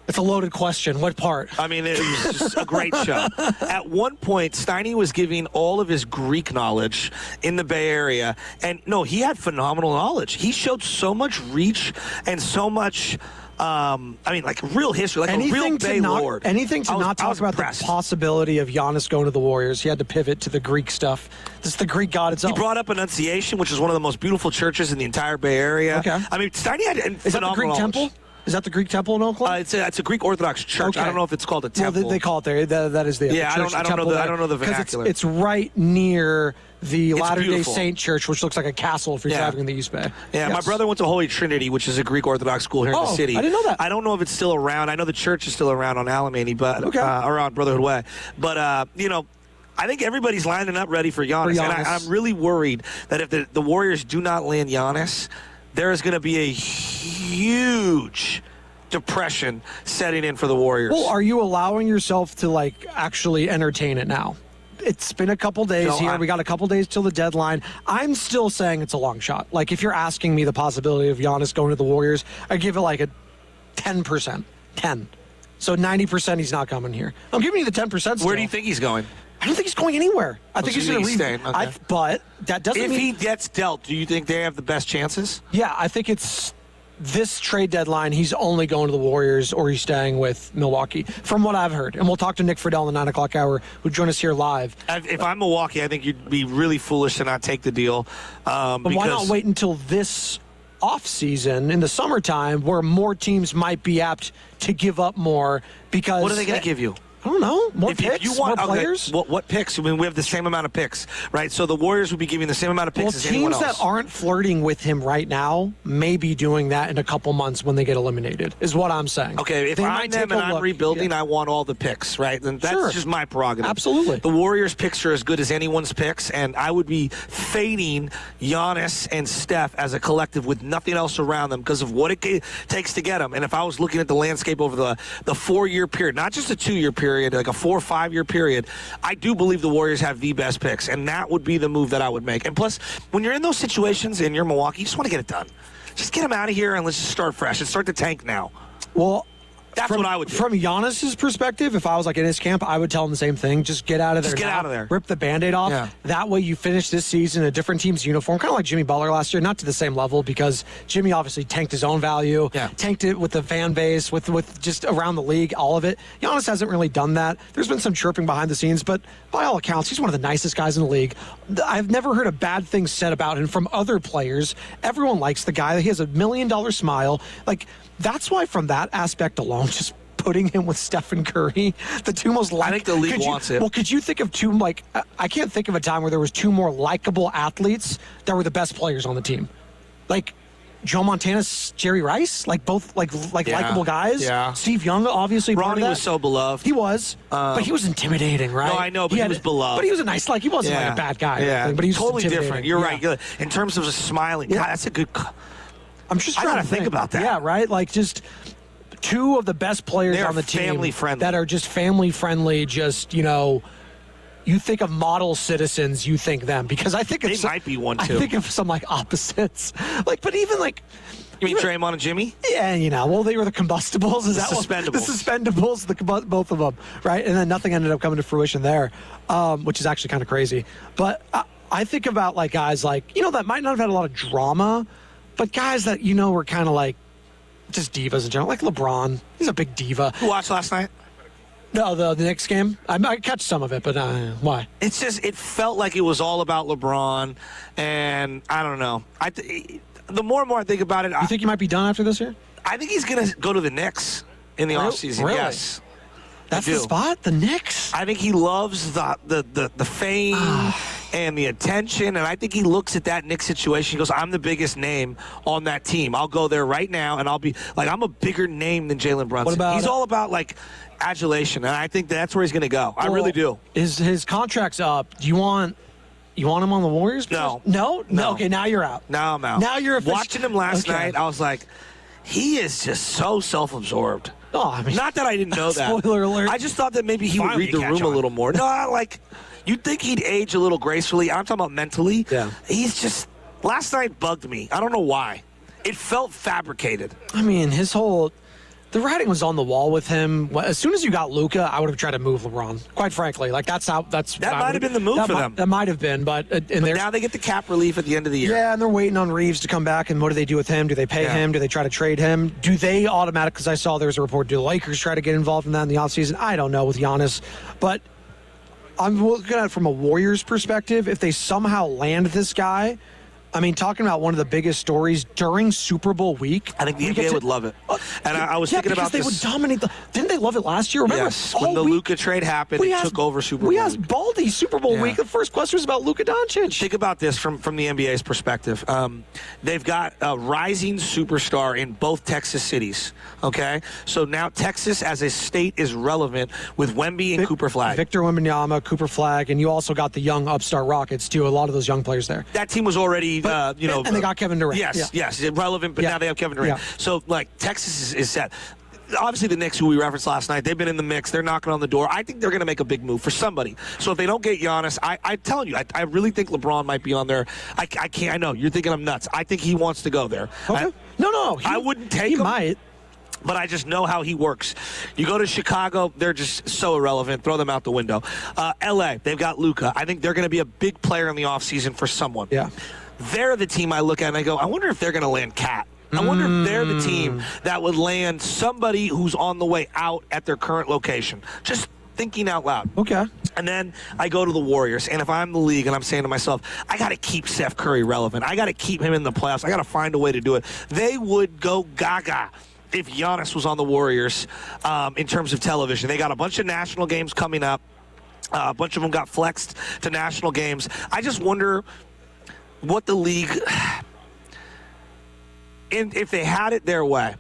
It's a loaded question. What part? I mean, it was just a great show. At one point, Steiny was giving all of his Greek knowledge in the Bay Area. And, no, he had phenomenal knowledge. He showed so much reach and so much... like real history, like anything a real Bay Lord. Anything to not talk about the possibility of Giannis going to the Warriors. He had to pivot to the Greek stuff. This is the Greek God itself. He brought up Annunciation, which is one of the most beautiful churches in the entire Bay Area. Okay. I mean, Steiny had phenomenal Is that the Greek knowledge. temple? Is that the Greek temple in Oakland? It's a Greek Orthodox church. Okay. I don't know if it's called a temple. Well, they call it there. That is the church. I don't know the vernacular. It's right near the Latter-day Saint Church, which looks like a castle if you're driving in the East Bay. Yeah, my brother went to Holy Trinity, which is a Greek Orthodox school here in the city. I didn't know that. I don't know if it's still around. I know the church is still around on Alamany, but around Brotherhood Way. But I think everybody's lining up ready for Giannis. And I'm really worried that if the Warriors do not land Giannis, there is going to be a huge depression setting in for the Warriors. Well, are you allowing yourself to actually entertain it now? It's been a couple days here. We got a couple days till the deadline. I'm still saying it's a long shot. If you're asking me the possibility of Giannis going to the Warriors, I give it a 10%. 10. So 90% he's not coming here. I'm giving you the 10% still. Where do you think he's going? I don't think he's going anywhere. I think he's going to stay. But that doesn't mean... If he gets dealt, do you think they have the best chances? Yeah, I think it's this trade deadline, he's only going to the Warriors or he's staying with Milwaukee, from what I've heard. And we'll talk to Nick Friedel in the 9 o'clock hour, who joined us here live. If I'm Milwaukee, I think you'd be really foolish to not take the deal. But why not wait until this offseason in the summertime where more teams might be apt to give up more? Because what are they going to give you? I don't know. More picks? If you want, more players? What picks? I mean, we have the same amount of picks, right? So the Warriors would be giving the same amount of picks as anyone else. Teams that aren't flirting with him right now may be doing that in a couple months when they get eliminated, is what I'm saying. Okay, if I'm them and I'm rebuilding, I want all the picks, right? And that's just my prerogative. Absolutely. The Warriors' picks are as good as anyone's picks, and I would be fading Giannis and Steph as a collective with nothing else around them because of what it takes to get them. And if I was looking at the landscape over the 4-year period, not just a 2-year period, like a 4 or 5-year period, I do believe the Warriors have the best picks, and that would be the move that I would make. And plus, when you're in those situations and you're Milwaukee, you just want to get it done. Just get them out of here and let's just start fresh and start the tank now. Well, that's what I would do. From Giannis's perspective, if I was like in his camp, I would tell him the same thing. Just get out of there. Just get out of there. Rip the Band-Aid off. Yeah. That way you finish this season in a different team's uniform, kind of like Jimmy Butler last year, not to the same level because Jimmy obviously tanked his own value, tanked it with the fan base, with just around the league, all of it. Giannis hasn't really done that. There's been some chirping behind the scenes, but by all accounts, he's one of the nicest guys in the league. I've never heard a bad thing said about him from other players. Everyone likes the guy. He has $1 million smile. Like, that's why from that aspect alone, just putting him with Stephen Curry, the two most likable. I think the league wants it. Well, could you think of two, I can't think of a time where there was two more likable athletes that were the best players on the team. Like Joe Montana's Jerry Rice, both likable guys. Yeah. Steve Young, obviously. Ronnie was so beloved. He was, but he was intimidating, right? No, I know, but he was beloved. But he was a nice, he wasn't like a bad guy. Yeah, but he was totally different. You're right. In terms of just smiling, God, that's a good. I'm just trying to think about that. Yeah, right. Just two of the best players on the team family-friendly. that are just family-friendly, you think of model citizens, you think them. Because I think they might be one, too. I think of some, opposites. But even, You mean Draymond and Jimmy? Yeah, they were the combustibles. Is the that suspendables. The suspendables, both of them, right? And then nothing ended up coming to fruition there, which is actually kind of crazy. But I think about, guys that might not have had a lot of drama, but guys that, were kind of just divas in general, like LeBron. He's a big diva. Who watched last night? No, the Knicks game. I catch some of it, but why? It's just, it felt like it was all about LeBron, and I don't know. The more and more I think about it, you think he might be done after this year? I think he's going to go to the Knicks in the offseason. Really? Yes. That's the spot? The Knicks? I think he loves the fame and the attention, and I think he looks at that Knicks situation. He goes, I'm the biggest name on that team. I'll go there right now, and I'll be I'm a bigger name than Jalen Brunson. He's all about adulation, and I think that's where he's going to go. I really do. His contract's up. Do you want him on the Warriors? No. No? Okay, now you're out. Now I'm out. Now you're watching him last night. I was like, he is just so self-absorbed. Oh, I mean, not that I didn't know that. Spoiler alert. I just thought that maybe he would read the room a little more. No, you'd think he'd age a little gracefully. I'm talking about mentally. Yeah. He's just, last night bugged me. I don't know why. It felt fabricated. I mean, the writing was on the wall with him. As soon as you got Luka, I would have tried to move LeBron. Quite frankly, that might have been the move for them. That might have been, but now they get the cap relief at the end of the year. Yeah, and they're waiting on Reeves to come back. And what do they do with him? Do they pay him? Do they try to trade him? Do they automatically? Because I saw there was a report. Do the Lakers try to get involved in that in the offseason? I don't know with Giannis, but I'm looking at it from a Warriors perspective. If they somehow land this guy. I mean, talking about one of the biggest stories during Super Bowl week. I think the NBA would love it. And I was thinking about this. They would dominate. Didn't they love it last year? Remember? Yes. When the Luka trade happened, it took over Super Bowl. We asked Baldy Super Bowl week. The first question was about Luka Doncic. Think about this from the NBA's perspective. They've got a rising superstar in both Texas cities. Okay? So now Texas as a state is relevant with Wemby and Cooper Flag. Victor Wembanyama, Cooper Flag, and you also got the young upstart Rockets, too. A lot of those young players there. That team was already... and they got Kevin Durant. Yes, relevant, but now they have Kevin Durant. Yeah. So, Texas is set. Obviously, the Knicks, who we referenced last night, they've been in the mix. They're knocking on the door. I think they're going to make a big move for somebody. So if they don't get Giannis, I'm telling you, I really think LeBron might be on there. I can't. I know you're thinking I'm nuts. I think he wants to go there. Okay. No. I wouldn't take him. He might. But I just know how he works. You go to Chicago, they're just so irrelevant. Throw them out the window. L.A., they've got Luka. I think they're going to be a big player in the offseason for someone. Yeah. They're the team I look at and I go, I wonder if they're going to land Cat. I wonder if they're the team that would land somebody who's on the way out at their current location. Just thinking out loud. Okay. And then I go to the Warriors, and if I'm the league and I'm saying to myself, I got to keep Steph Curry relevant. I got to keep him in the playoffs. I got to find a way to do it. They would go gaga if Giannis was on the Warriors in terms of television. They got a bunch of national games coming up. A bunch of them got flexed to national games. I just wonder what the league, and if they had it their way,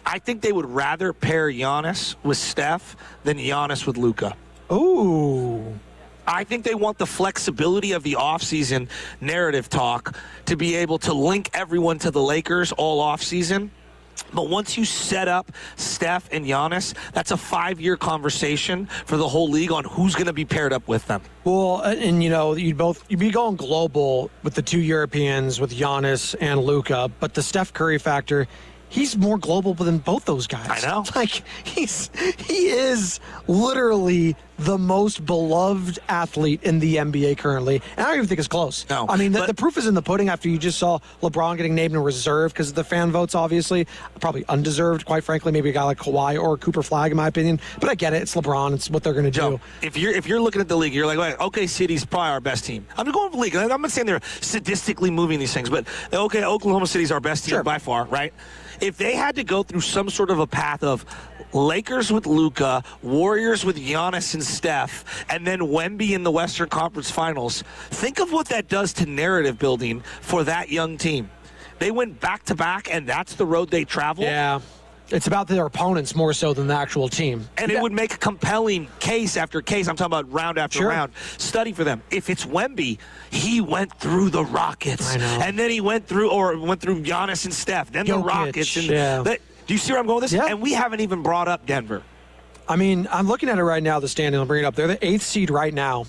I think they would rather pair Giannis with Steph than Giannis with Luka. Ooh. I think they want the flexibility of the offseason narrative talk to be able to link everyone to the Lakers all offseason. But once you set up Steph and Giannis, that's a 5-year conversation for the whole league on who's going to be paired up with them. Well, and you'd be going global with the two Europeans, with Giannis and Luka, but the Steph Curry factor, he's more global than both those guys. I know. Like, he is literally the most beloved athlete in the NBA currently. And I don't even think it's close. No. I mean, the proof is in the pudding after you just saw LeBron getting named in reserve because of the fan votes, obviously. Probably undeserved, quite frankly. Maybe a guy like Kawhi or Cooper Flag, in my opinion. But I get it. It's LeBron. It's what they're going to do. If you're looking at the league, you're like, okay, City's probably our best team. I'm going for the league. I'm not saying they're statistically moving these things, but okay, Oklahoma City's our best team by far, right? If they had to go through some sort of a path of Lakers with Luka, Warriors with Giannis and Steph, and then Wemby in the Western Conference Finals, think of what that does to narrative building for that young team. They went back-to-back, and that's the road they traveled. Yeah. It's about their opponents more so than the actual team. And it would make a compelling case after case. I'm talking about round after round. Study for them. If it's Wemby, he went through the Rockets. I know. And then he went through Giannis and Steph. Then the Rockets. And do you see where I'm going with this? Yeah. And we haven't even brought up Denver. I mean, I'm looking at it right now, the standing. I'll bring it up. They're the 8th seed right now.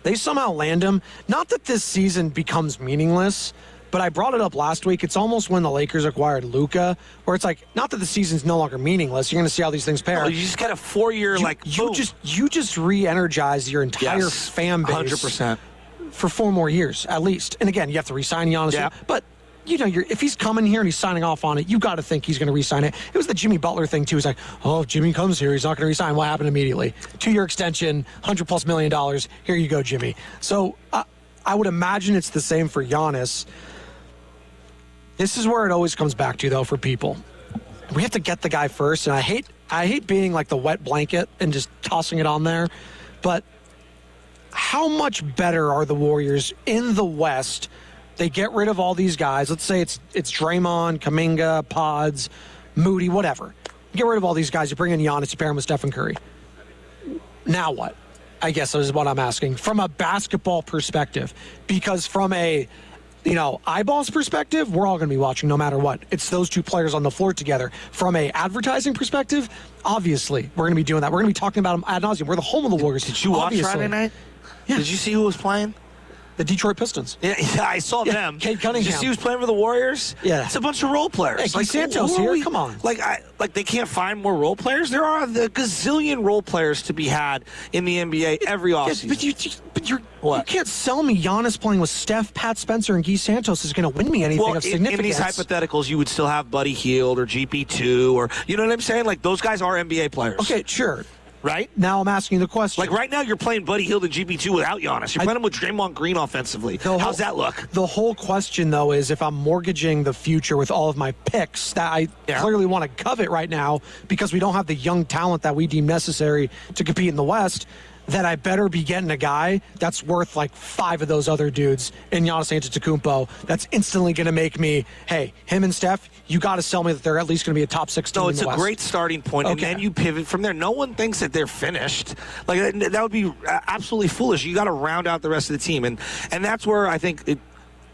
They somehow land them. Not that this season becomes meaningless, but I brought it up last week. It's almost when the Lakers acquired Luka, where it's like, not that the season's no longer meaningless. You're going to see how these things pair. No, you just get a 4-year, you just re-energize your entire fan base 100%. for 4 more years, at least. And again, you have to re-sign Giannis. Yeah. But, if he's coming here and he's signing off on it, you got to think he's going to re-sign it. It was the Jimmy Butler thing, too. He's like, if Jimmy comes here, he's not going to re-sign. What happened immediately? 2-year extension, $100+ million. Here you go, Jimmy. So I would imagine it's the same for Giannis. This is where it always comes back to, though, for people. We have to get the guy first, and I hate being like the wet blanket and just tossing it on there, but how much better are the Warriors in the West? They get rid of all these guys. Let's say it's Draymond, Kuminga, Pods, Moody, whatever. Get rid of all these guys. You bring in Giannis, you pair him with Stephen Curry. Now what? I guess is what I'm asking. From a basketball perspective, because from a eyeballs perspective, we're all going to be watching no matter what. It's those two players on the floor together. From a advertising perspective, obviously, we're going to be doing that. We're going to be talking about them ad nauseum. We're the home of the Warriors. Did you watch Friday night? Yeah. Did you see who was playing? The Detroit Pistons. Yeah, I saw them. Cade Cunningham. Did you see who's playing for the Warriors? Yeah. It's a bunch of role players. Hey, Santos here. Come on. Like they can't find more role players? There are the gazillion role players to be had in the NBA every offseason. But you can't sell me Giannis playing with Steph, Pat Spencer, and Guy Santos is going to win me anything of significance. In these hypotheticals, you would still have Buddy Hield or GP2 or, you know what I'm saying? Like, those guys are NBA players. Okay, sure. Right? Now I'm asking the question. Like, right now you're playing Buddy Hield and GP2 without Giannis. You're playing him with Draymond Green offensively. How's that look? The whole question, though, is if I'm mortgaging the future with all of my picks that I clearly want to covet right now because we don't have the young talent that we deem necessary to compete in the West, that I better be getting a guy that's worth like 5 of those other dudes in Giannis Antetokounmpo that's instantly going to make me, hey, him and Steph, you got to sell me that they're at least going to be a top 6 team in the West. No, it's a great starting point, and then you pivot from there. No one thinks that they're finished. Like, that would be absolutely foolish. You got to round out the rest of the team, and that's where I think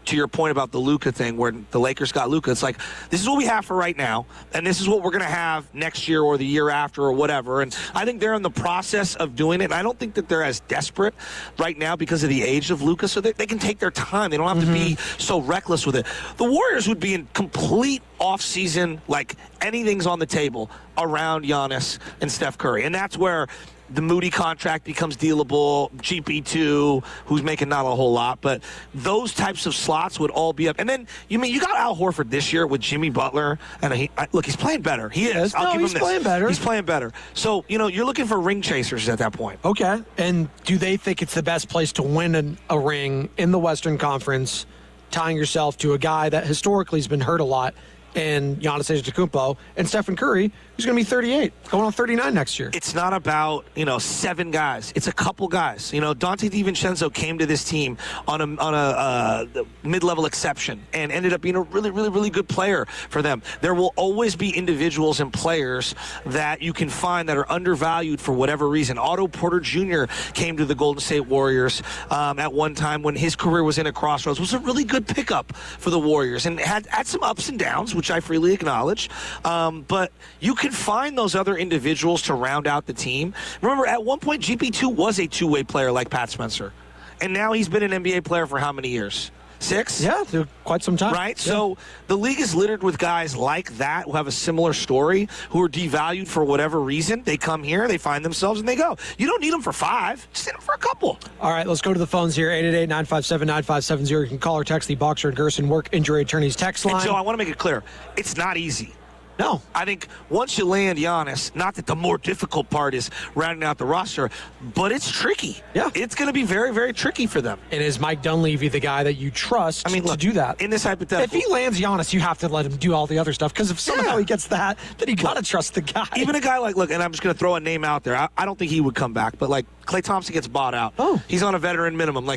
to your point about the Luka thing, where the Lakers got Luka, it's like, this is what we have for right now, and this is what we're going to have next year or the year after or whatever. And I think they're in the process of doing it. And I don't think that they're as desperate right now because of the age of Luka, so they can take their time. They don't have to be so reckless with it. The Warriors would be in complete off-season, like anything's on the table around Giannis and Steph Curry. And that's where the Moody contract becomes dealable, GP2, who's making not a whole lot, but those types of slots would all be up. And then, you got Al Horford this year with Jimmy Butler, and look, he's playing better. He is. I'll give him this. Playing better. He's playing better. So, you're looking for ring chasers at that point. Okay. And do they think it's the best place to win a ring in the Western Conference, tying yourself to a guy that historically has been hurt a lot, and Giannis Antetokounmpo, and Stephen Curry, who's going to be 38, going on 39 next year? It's not about, 7 guys. It's a couple guys. Dante DiVincenzo came to this team on a mid-level exception and ended up being a really, really, really good player for them. There will always be individuals and players that you can find that are undervalued for whatever reason. Otto Porter Jr. came to the Golden State Warriors at one time when his career was in a crossroads. Was a really good pickup for the Warriors and had some ups and downs, which I freely acknowledge. But you can find those other individuals to round out the team. Remember, at one point, GP2 was a two-way player like Pat Spencer. And now he's been an NBA player for how many years? 6? Yeah, quite some time. Right? Yeah. So the league is littered with guys like that who have a similar story, who are devalued for whatever reason. They come here, they find themselves, and they go. You don't need them for 5. Just need them for a couple. All right, let's go to the phones here. 888-957-9570. You can call or text the Boxer and Gerson Work Injury Attorneys text line. And Joe, I want to make it clear. It's not easy. No. I think once you land Giannis, not that the more difficult part is rounding out the roster, but it's tricky. Yeah. It's going to be very, very tricky for them. And is Mike Dunleavy the guy that you trust to do that? In this hypothetical. If he lands Giannis, you have to let him do all the other stuff, because if somehow he gets that, then you got to trust the guy. Even a guy and I'm just going to throw a name out there. I don't think he would come back, but Klay Thompson gets bought out. Oh. He's on a veteran minimum.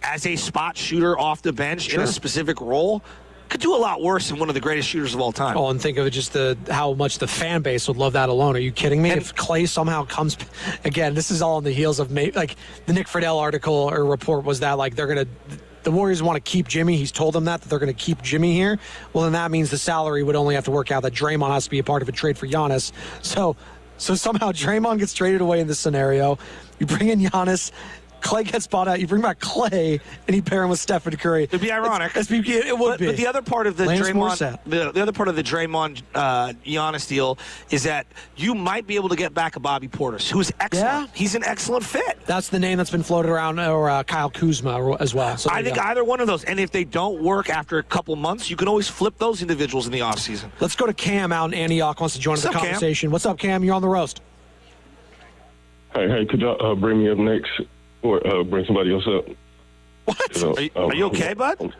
As a spot shooter off the bench in a specific role, could do a lot worse than one of the greatest shooters of all time. Oh, and think of it, just how much the fan base would love that alone. Are you kidding me? If Klay somehow comes, again, this is all on the heels of the Nick Friedel article or report was that the Warriors want to keep Jimmy. He's told them that they're going to keep Jimmy here. Well, then that means the salary would only have to work out that Draymond has to be a part of a trade for Giannis. So somehow Draymond gets traded away in this scenario. You bring in Giannis. Klay gets bought out. You bring back Klay, and you pair him with Stephen Curry. It'd be ironic. It would be. But the other part of the Draymond, the other part of the Draymond Giannis deal is that you might be able to get back a Bobby Portis, who's excellent. Yeah. He's an excellent fit. That's the name that's been floated around, or Kyle Kuzma as well. So I think either one of those. And if they don't work after a couple months, you can always flip those individuals in the offseason. Let's go to Cam out in Antioch. Wants to join the conversation. Cam? What's up, Cam? You're on the roast. Hey, could y'all bring me up next? Or bring somebody else up. What? Are you okay, bud?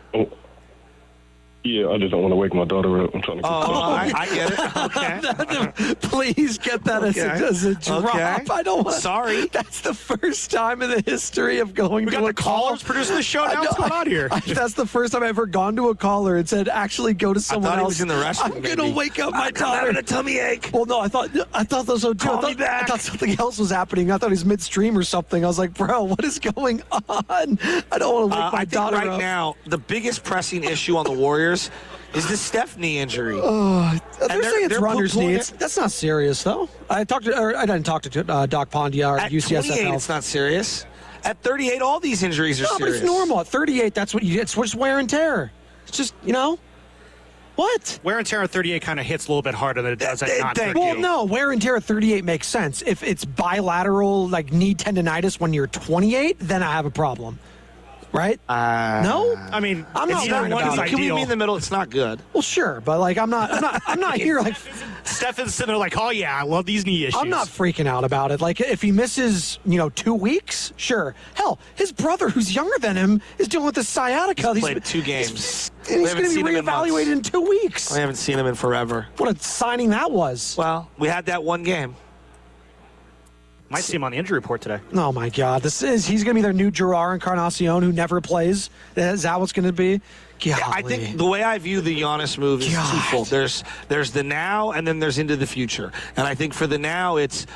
Yeah, I just don't want to wake my daughter up. I'm trying to. I get it. Okay. Please get that as a drop. Okay. I don't want. Sorry. That's the first time in the history of going. We got the callers producing the show now. What's going on here? That's the first time I've ever gone to a caller and said, "Actually, go to someone else." He was in the restroom. I'm gonna wake up my daughter. I'm having a tummy ache. Well, no, I thought those too. Call me back. I thought something else was happening. I thought he was midstream or something. I was like, "Bro, what is going on?" I don't want to wake my daughter up. Right now, the biggest pressing issue on the Warriors is the Steph knee injury. They're saying it's runner's knee. That's not serious, though. I didn't talk to Doc Pondia or At UCSF. 28, it's not serious. At 38, all these injuries are serious. But it's normal. At 38, it's just wear and tear. It's just, what? Wear and tear at 38 kind of hits a little bit harder than it does at not 38. Well, no, wear and tear at 38 makes sense. If it's bilateral, knee tendonitis when you're 28, then I have a problem. Right? No? I mean, I'm not worried about it. Can we meet in the middle? It's not good. Well, sure, but I'm not here Steph is sitting there oh yeah, I love these knee issues. I'm not freaking out about it. If he misses, 2 weeks, sure. Hell, his brother, who's younger than him, is dealing with the sciatica. He's played 2 games. And he's going to be reevaluated in 2 weeks. I haven't seen him in forever. What a signing that was. Well, we had that one game. Might see him on the injury report today. Oh, my God. He's going to be their new Gerard Encarnacion who never plays. Is that what's going to be? Golly. I think the way I view the Giannis move is twofold. There's the now, and then there's into the future. And I think for the now, it's,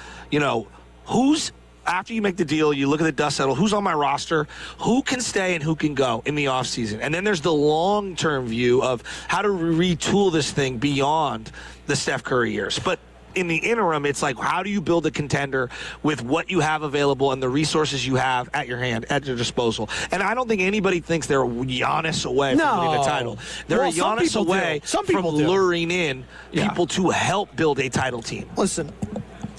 who's, after you make the deal, you look at the dust settle, who's on my roster, who can stay and who can go in the offseason. And then there's the long-term view of how to retool this thing beyond the Steph Curry years. But in the interim, it's how do you build a contender with what you have available and the resources you have at your disposal? And I don't think anybody thinks they're Giannis away from winning a title. They're a Giannis away from luring in people to help build a title team. Listen,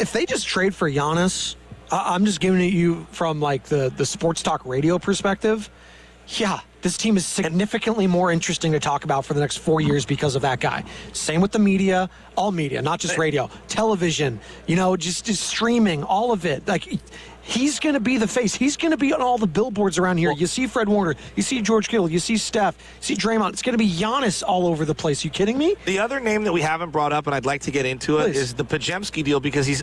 if they just trade for Giannis, I'm just giving it you from like the sports talk radio perspective. Yeah, this team is significantly more interesting to talk about for the next 4 years because of that guy. Same with the media, all media, not just radio, television, just streaming, all of it. Like, he's going to be the face. He's going to be on all the billboards around here. You see Fred Warner, you see George Kittle, you see Steph, you see Draymond. It's going to be Giannis all over the place. You kidding me? The other name that we haven't brought up, and I'd like to get into it, is the Pajemski deal, because he's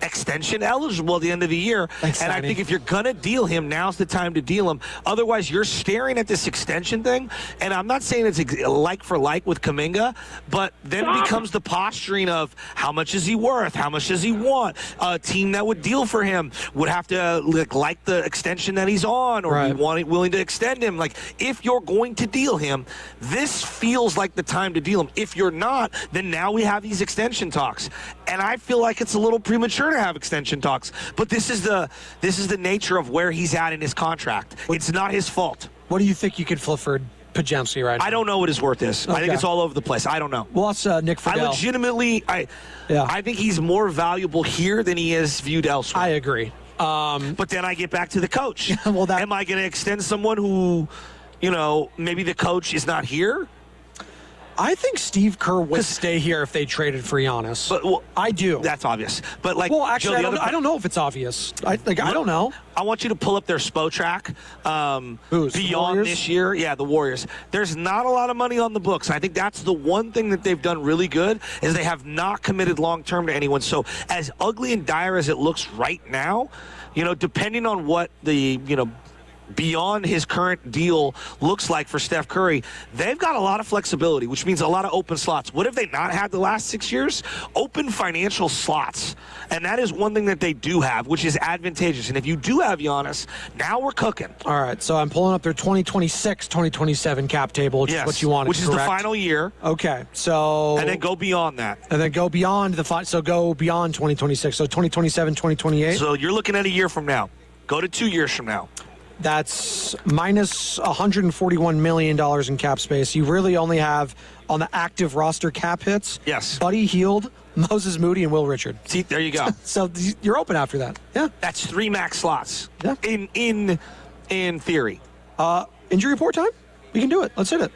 extension eligible at the end of the year. Thanks, and I think if you're going to deal him, now's the time to deal him. Otherwise, you're staring at this extension thing, and I'm not saying it's like for like with Kuminga, but then it becomes the posturing of how much is he worth? How much does he want? A team that would deal for him would have to like the extension that he's on, or be willing to extend him. Like, if you're going to deal him, this feels like the time to deal him. If you're not, then now we have these extension talks. And I feel like it's a little premature to have extension talks, but this is the nature of where he's at in his contract. It's not his fault. What do you think you could flip for Pajemski right now? I don't know what his worth is. Okay. I think it's all over the place. I don't know. Well, that's Nick Friedel. I legitimately, I think he's more valuable here than he is viewed elsewhere. I agree. But then I get back to the coach. Am I going to extend someone who, maybe the coach is not here? I think Steve Kerr would stay here if they traded for Giannis. But, I do. That's obvious. But actually, Joe, I don't know if it's obvious. I don't know. I want you to pull up their SPO track. Beyond this year. Yeah, the Warriors. There's not a lot of money on the books. I think that's the one thing that they've done really good is they have not committed long-term to anyone. So as ugly and dire as it looks right now, depending on what the, beyond his current deal looks like for Steph Curry, they've got a lot of flexibility, which means a lot of open slots. What have they not had the last 6 years? Open financial slots. And that is one thing that they do have, which is advantageous. And if you do have Giannis, now we're cooking. All right, so I'm pulling up their 2026, 2027 cap table, which is what you wanted, which is correct? the final year. Okay, so... And then go beyond that. And then go beyond go beyond 2026, so 2027, 2028. So you're looking at a year from now. Go to 2 years from now. That's minus $141 million in cap space. You really only have on the active roster cap hits. Yes. Buddy Hield, Moses Moody, and Will Richard. See, there you go. So you're open after that. Yeah. That's 3 max slots. Yeah. In theory. Injury report time? We can do it. Let's hit it.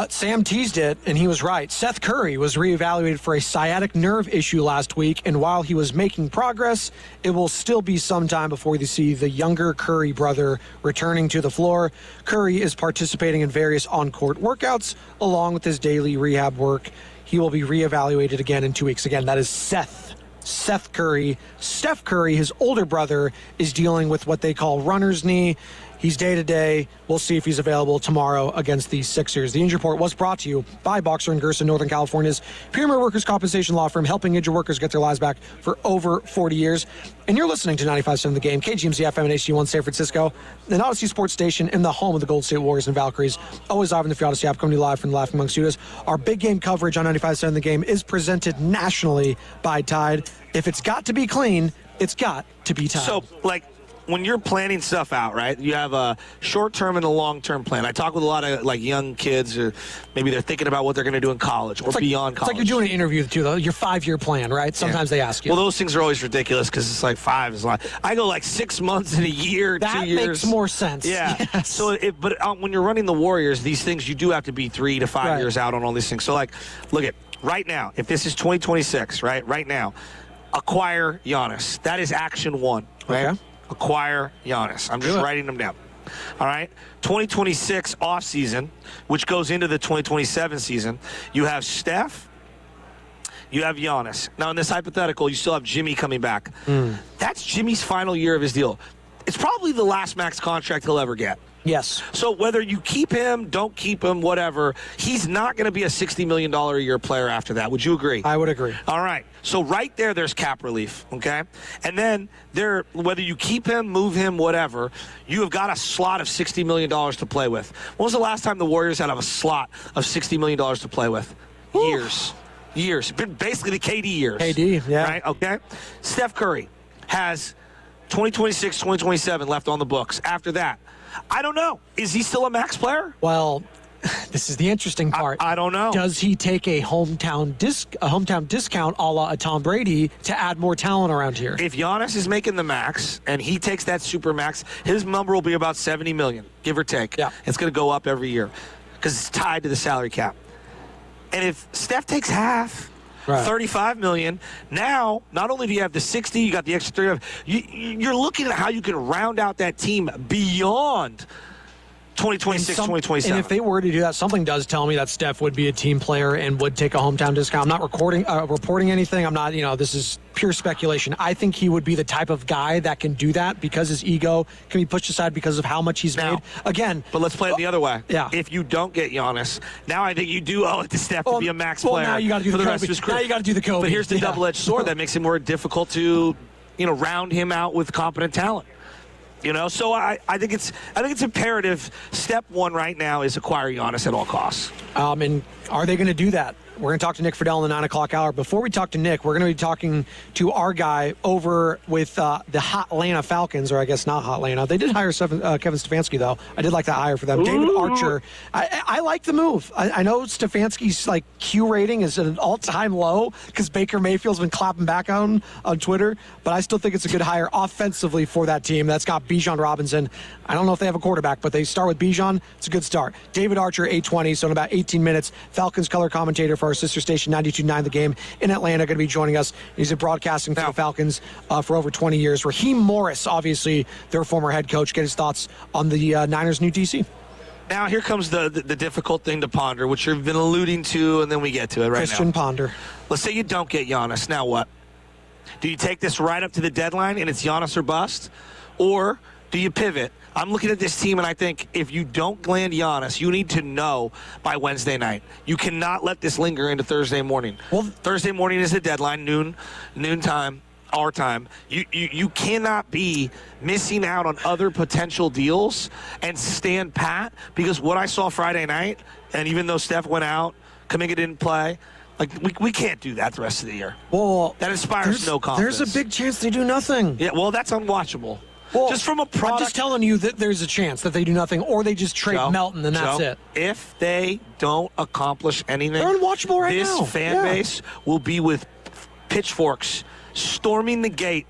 Sam teased it, and he was right. Seth Curry was reevaluated for a sciatic nerve issue last week, and while he was making progress, it will still be some time before you see the younger Curry brother returning to the floor. Curry is participating in various on-court workouts, along with his daily rehab work. He will be reevaluated again in 2 weeks. Again, that is Seth Curry. Steph Curry, his older brother, is dealing with what they call runner's knee. He's day-to-day. We'll see if he's available tomorrow against the Sixers. The injury report was brought to you by Boxer & Gerson, Northern California's premier workers' compensation law firm, helping injured workers get their lives back for over 40 years. And you're listening to 95.7 The Game, KGMZ FM and HD1 San Francisco, an Odyssey Sports Station in the home of the Golden State Warriors and Valkyries. Always live in the free Odyssey app, coming to you live from the Laughing Monk Studios. Our big game coverage on 95.7 The Game is presented nationally by Tide. If it's got to be clean, it's got to be Tide. So, when you're planning stuff out, right, you have a short-term and a long-term plan. I talk with a lot of young kids, or maybe they're thinking about what they're going to do in college or beyond college. It's like you're doing an interview too, though. Your 5-year plan, right? Sometimes they ask you. Well, those things are always ridiculous because it's like 5 is a lot. I go 6 months in a year, 2 years. That makes more sense. Yeah. Yes. So, when you're running the Warriors, these things you do have to be 3 to 5 years out on all these things. So, look at right now. If this is 2026, right now, acquire Giannis. That is action 1. Right. Okay. Acquire Giannis. I'm just writing them down. All right? 2026 offseason, which goes into the 2027 season, you have Steph, you have Giannis. Now, in this hypothetical, you still have Jimmy coming back. That's Jimmy's final year of his deal. It's probably the last max contract he'll ever get. Yes. So whether you keep him, don't keep him, whatever, he's not going to be a $60 million a year player after that. Would you agree? I would agree. All right. So right there's cap relief, okay? And then whether you keep him, move him, whatever, you have got a slot of $60 million to play with. When was the last time the Warriors had a slot of $60 million to play with? Years. Been basically the KD years. KD, yeah. Right? Okay? Steph Curry has 2026, 2027 left on the books. After that, I don't know. Is he still a max player? Well, this is the interesting part. I don't know. Does he take a hometown discount a la a Tom Brady to add more talent around here? If Giannis is making the max and he takes that super max, his number will be about $70 million, give or take. Yeah. It's going to go up every year because it's tied to the salary cap. And if Steph takes half, right, $35 million, now not only do you have the 60, you got the extra 30. You're looking at how you can round out that team beyond 2026, 2027. And if they were to do that, something does tell me that Steph would be a team player and would take a hometown discount. I'm not reporting anything. I'm not, this is pure speculation. I think he would be the type of guy that can do that because his ego can be pushed aside because of how much he's made. Again. But let's play it the other way. Yeah. If you don't get Giannis, now I think you do owe it to Steph to be a max player. Now you got to do for the rest of his career. Now you got to do the Kobe. But here's the double-edged sword that makes it more difficult to, round him out with competent talent. So I think it's imperative. Step one right now is acquire Giannis at all costs. And are they going to do that? We're going to talk to Nick Friedel in the 9 o'clock hour. Before we talk to Nick, we're going to be talking to our guy over with the Hot Atlanta Falcons, or I guess not Hot Atlanta. They did hire Kevin Stefanski, though. I did like that hire for them. Ooh. David Archer. I like the move. I know Stefanski's Q rating is at an all-time low because Baker Mayfield's been clapping back on Twitter, but I still think it's a good hire offensively for that team. That's got Bijan Robinson. I don't know if they have a quarterback, but they start with Bijan. It's a good start. David Archer, 8:20, so in about 18 minutes, Falcons color commentator for our sister station 92.9 The Game in Atlanta, going to be joining us. He's been broadcasting for the Falcons for over 20 years. Raheem Morris, obviously their former head coach, get his thoughts on the Niners' new DC. Now here comes the difficult thing to ponder, which you've been alluding to, and then we get to it right Christian now. Ponder. Let's say you don't get Giannis. Now what? Do you take this right up to the deadline and it's Giannis or bust? Or do you pivot? I'm looking at this team, and I think if you don't land Giannis, you need to know by Wednesday night. You cannot let this linger into Thursday morning. Well, Thursday morning is the deadline, noon time, our time. You cannot be missing out on other potential deals and stand pat, because what I saw Friday night, and even though Steph went out, Kuminga didn't play, we can't do that the rest of the year. Well, that inspires no confidence. There's a big chance they do nothing. Yeah, well, that's unwatchable. Well, just from a product. I'm just telling you that there's a chance that they do nothing, or they just trade Melton, and that's it. If they don't accomplish anything, they're unwatchable right now. This fan base will be with pitchforks storming the gate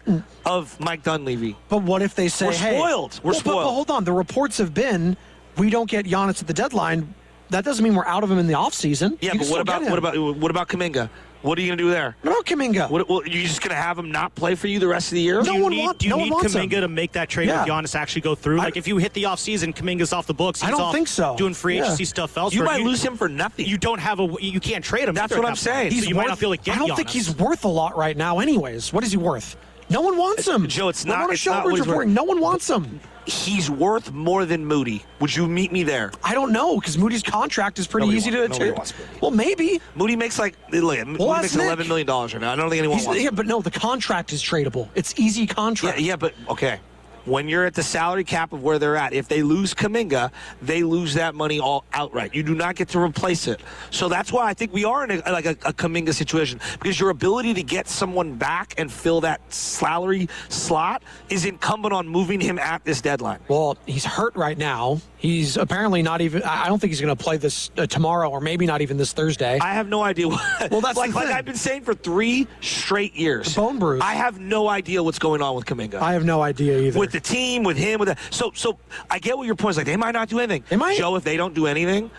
of Mike Dunleavy. But what if they say, we're spoiled? We're spoiled. But hold on. The reports have been we don't get Giannis at the deadline. That doesn't mean we're out of him in the offseason. Yeah, but what about Kuminga? What are you going to do there? No, Kuminga. You're just going to have him not play for you the rest of the year? Do you need Kuminga to make that trade with Giannis actually go through? If you hit the offseason, Kuminga's off the books. I don't think so. Doing free agency stuff elsewhere. You might lose him for nothing. You don't have you can't trade him. That's what I'm saying. So you might not be able to get I don't think he's worth a lot right now anyways. What is he worth? No one wants him. Joe, it's not what he's reporting. No one wants him. He's worth more than Moody. Would you meet me there? I don't know, because Moody's contract is pretty easy to nobody wants Moody. Well, maybe. Moody makes Moody makes $11 million right now. I don't think anyone wants him. Yeah, but no, the contract is tradable. It's easy contract. Yeah, but okay. When you're at the salary cap of where they're at, if they lose Kuminga, they lose that money all outright. You do not get to replace it. So that's why I think we are in a Kuminga situation, because your ability to get someone back and fill that salary slot is incumbent on moving him at this deadline. Well, he's hurt right now. He's apparently not even. I don't think he's going to play this tomorrow, or maybe not even this Thursday. I have no idea. Well, that's like I've been saying for 3 straight years. The bone bruise. I have no idea what's going on with Kuminga. I have no idea either. With the team, with him, with that. So I get what your point is. Like, they might not do anything. They might. Joe, if they don't do anything,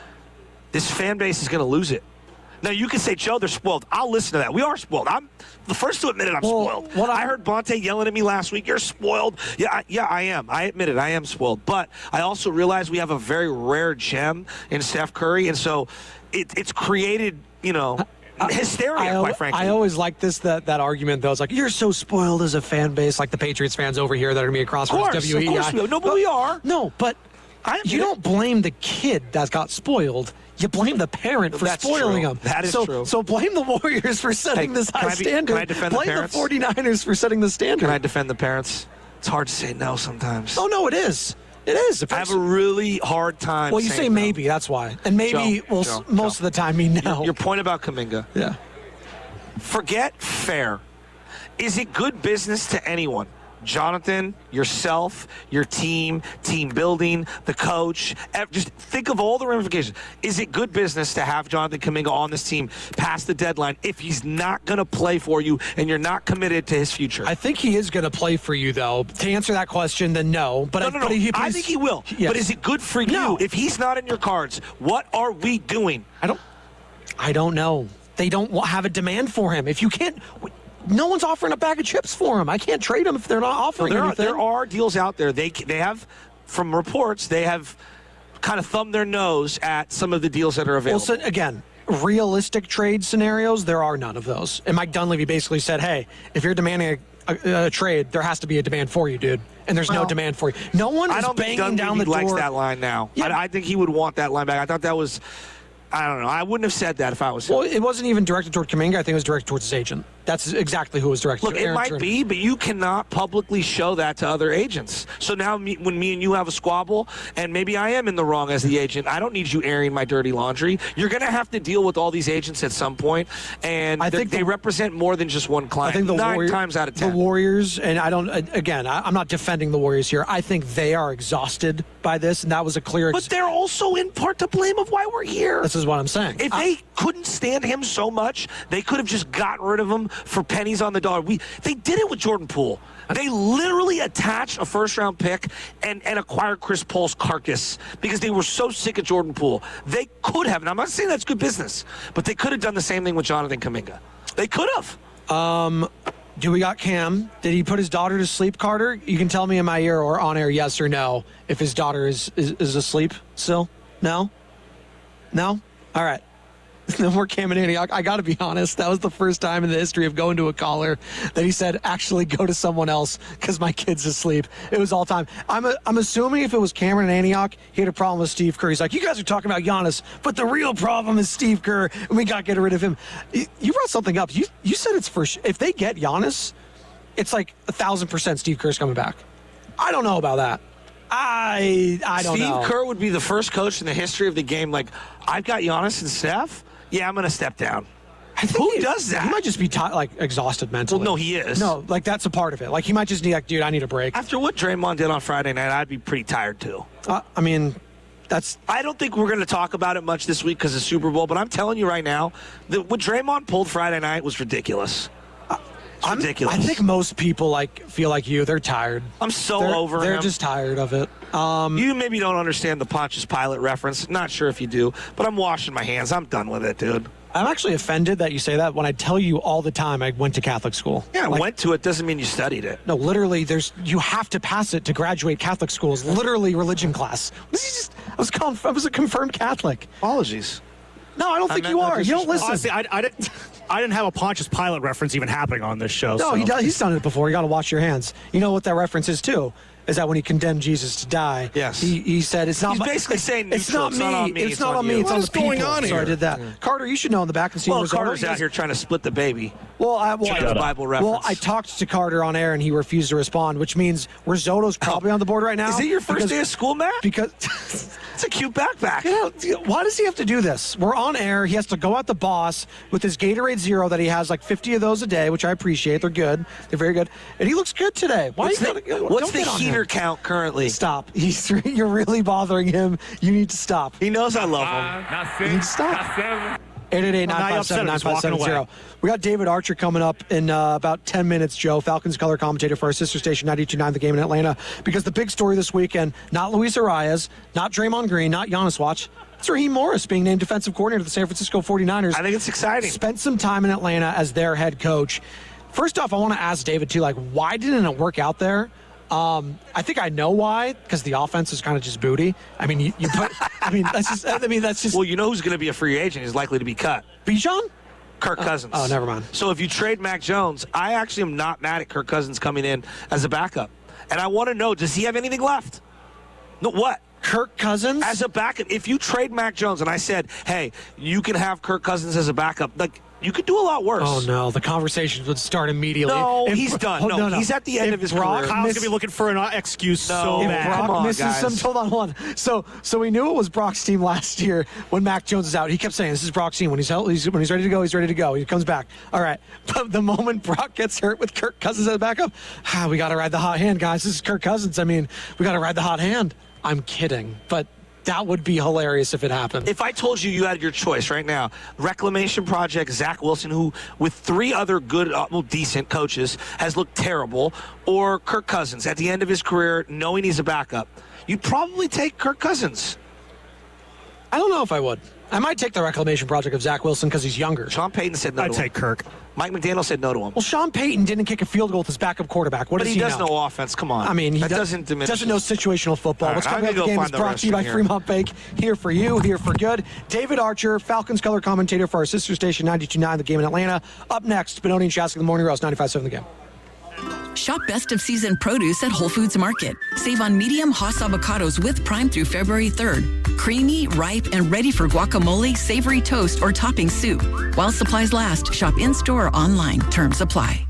this fan base is going to lose it. Now, you can say, Joe, they're spoiled. I'll listen to that. We are spoiled. I'm the first to admit it. I'm spoiled. I heard Bonte yelling at me last week. You're spoiled. Yeah, I am. I admit it. I am spoiled. But I also realize we have a very rare gem in Steph Curry, and so it's created, hysteria, quite frankly. I always like that argument, though. It's like, you're so spoiled as a fan base, like the Patriots fans over here that are going to be across from WEI. Of course we are. No, but we are. No, but you don't blame the kid that got spoiled. You blame the parent for spoiling them. That is true. So blame the Warriors for setting this high standard. Can I defend blame the parents? The 49ers for setting the standard. Can I defend the parents? It's hard to say no sometimes. Oh, no, it is. It is. I have a really hard time. Well, you say maybe, that's why. And maybe most of the time mean no. Your point about Kuminga. Yeah. Forget fair. Is it good business to anyone Jonathan, yourself, your team building, the coach. Just think of all the ramifications. Is it good business to have Jonathan Kuminga on this team past the deadline if he's not going to play for you and you're not committed to his future? I think he is going to play for you, though. To answer that question, then no. But no. I think he will. Yes. But is it good for you if he's not in your cards? What are we doing? I don't know. They don't have a demand for him. If you can't... No one's offering a bag of chips for him. I can't trade him if they're not offering anything. There are deals out there. They have, from reports, they have kind of thumbed their nose at some of the deals that are available. Well, so again, realistic trade scenarios, there are none of those. And Mike Dunleavy basically said, hey, if you're demanding a trade, there has to be a demand for you, dude. And there's no demand for you. No one is banging down the door. I don't think Dunleavy likes that line now. Yeah. I think he would want that line back. I thought that was... I don't know. I wouldn't have said that if I was him. Well, it wasn't even directed toward Kuminga. I think it was directed towards his agent. That's exactly who it was directed to. Look, it might be, but you cannot publicly show that to other agents. So now when me and you have a squabble, and maybe I am in the wrong as the agent, I don't need you airing my dirty laundry. You're going to have to deal with all these agents at some point, and I think they represent more than just one client. I think 9 times out of 10. The Warriors, and I'm not defending the Warriors here. I think they are exhausted by this, and that was a clear... But they're also in part to blame of why we're here. This is what I'm saying. If they couldn't stand him so much, they could have just gotten rid of him for pennies on the dollar. They did it with Jordan Poole. They literally attached a first-round pick and acquired Chris Paul's carcass because they were so sick of Jordan Poole. They could have, and I'm not saying that's good business, but they could have done the same thing with Jonathan Kuminga. They could have. Do we got Cam? Did he put his daughter to sleep, Carter? You can tell me in my ear or on air, yes or no, if his daughter is asleep still. No? All right. No more Cam and Antioch. I got to be honest. That was the first time in the history of going to a caller that he said, actually go to someone else because my kid's asleep. It was all time. I'm assuming if it was Cameron and Antioch, he had a problem with Steve Kerr. He's like, you guys are talking about Giannis, but the real problem is Steve Kerr, and we got to get rid of him. You brought something up. You said it's for if they get Giannis, it's like 1,000% Steve Kerr's coming back. I don't know about that. I don't know. Steve Kerr would be the first coach in the history of the game. Like, I've got Giannis and Steph. Yeah, I'm going to step down. Who does that? He might just be exhausted mentally. Well, no, he is. No, that's a part of it. Like, he might just need, dude, I need a break. After what Draymond did on Friday night, I'd be pretty tired, too. I don't think we're going to talk about it much this week because of Super Bowl, but I'm telling you right now, that what Draymond pulled Friday night was ridiculous. Ridiculous. I think most people feel like you. They're tired. I'm over him. They're just tired of it. You maybe don't understand the Pontius Pilate reference. Not sure if you do, but I'm washing my hands. I'm done with it, dude. I'm actually offended that you say that when I tell you all the time I went to Catholic school. Yeah, went to it doesn't mean you studied it. No, literally, you have to pass it to graduate Catholic school. It's literally religion class. I was a confirmed Catholic. Apologies. No, I don't think you are. You don't listen. Honestly, I didn't have a Pontius Pilate reference even happening on this show. No, he's done it before. You got to wash your hands. You know what that reference is too? Is that when he condemned Jesus to die? Yes. He said it's not. He's basically saying it's not me. It's not on me. It's on the people. So I did that. Yeah. Carter, you should know in the back and see. Well, Carter's out here trying to split the baby. The Bible reference. Well, I talked to Carter on air and he refused to respond, which means Risotto's probably on the board right now. Is it your first day of school, Matt? Because it's a cute backpack. Why does he have to do this? We're on air. He has to go at the boss with his Gatorade Zero that he has 50 of those a day, which I appreciate. They're good. They're very good. And he looks good today. What's the heater count currently? Stop. You're really bothering him. You need to stop. He knows I love him. You need to stop. 888-957-9570. We got David Archer coming up in about 10 minutes, Joe, Falcons color commentator for our sister station, 92.9 The Game in Atlanta. Because the big story this weekend, not Luis Arias, not Draymond Green, not Giannis Watch. It's Raheem Morris being named defensive coordinator of the San Francisco 49ers. I think it's exciting. Spent some time in Atlanta as their head coach. First off, I want to ask David, too, why didn't it work out there? I think I know why, because the offense is kind of just booty. I mean, that's just. Well, you know who's going to be a free agent? He's likely to be cut. Bijan? Kirk Cousins. Oh, never mind. So if you trade Mac Jones, I actually am not mad at Kirk Cousins coming in as a backup. And I want to know, does he have anything left? No, what? Kirk Cousins? As a backup. If you trade Mac Jones and I said, hey, you can have Kirk Cousins as a backup, You could do a lot worse. Oh, no. The conversations would start immediately. No, he's done. No, he's at the end of his career. Kyle's going to be looking for an excuse so bad. Brock Come on, misses guys. hold on. So we knew it was Brock's team last year when Mac Jones is out. He kept saying, this is Brock's team. When he's ready to go, he's ready to go. He comes back. All right. But the moment Brock gets hurt with Kirk Cousins at the backup, we got to ride the hot hand, guys. This is Kirk Cousins. I mean, we got to ride the hot hand. I'm kidding. But that would be hilarious if it happened. If I told you had your choice right now, Reclamation Project, Zach Wilson, who with 3 other good, decent coaches has looked terrible, or Kirk Cousins at the end of his career, knowing he's a backup, you'd probably take Kirk Cousins. I don't know if I would. I might take the Reclamation Project of Zach Wilson because he's younger. Sean Payton said no to him. I'd take Kirk. Mike McDaniel said no to him. Well, Sean Payton didn't kick a field goal with his backup quarterback. What but does he know? does know offense. Come on. I mean, he doesn't diminish. Doesn't know situational football. Right, What's coming up the game is brought to you by Fremont Bake. Here for you, here for good. David Archer, Falcons color commentator for our sister station 92.9 The Game in Atlanta. Up next, Benoni and Shasky, The Morning Roast, 95.7 The Game. Shop best of season produce at Whole Foods Market. Save on medium Hass avocados with Prime through February 3rd. Creamy, ripe, and ready for guacamole, savory toast, or topping soup. While supplies last, shop in-store or online. Terms apply.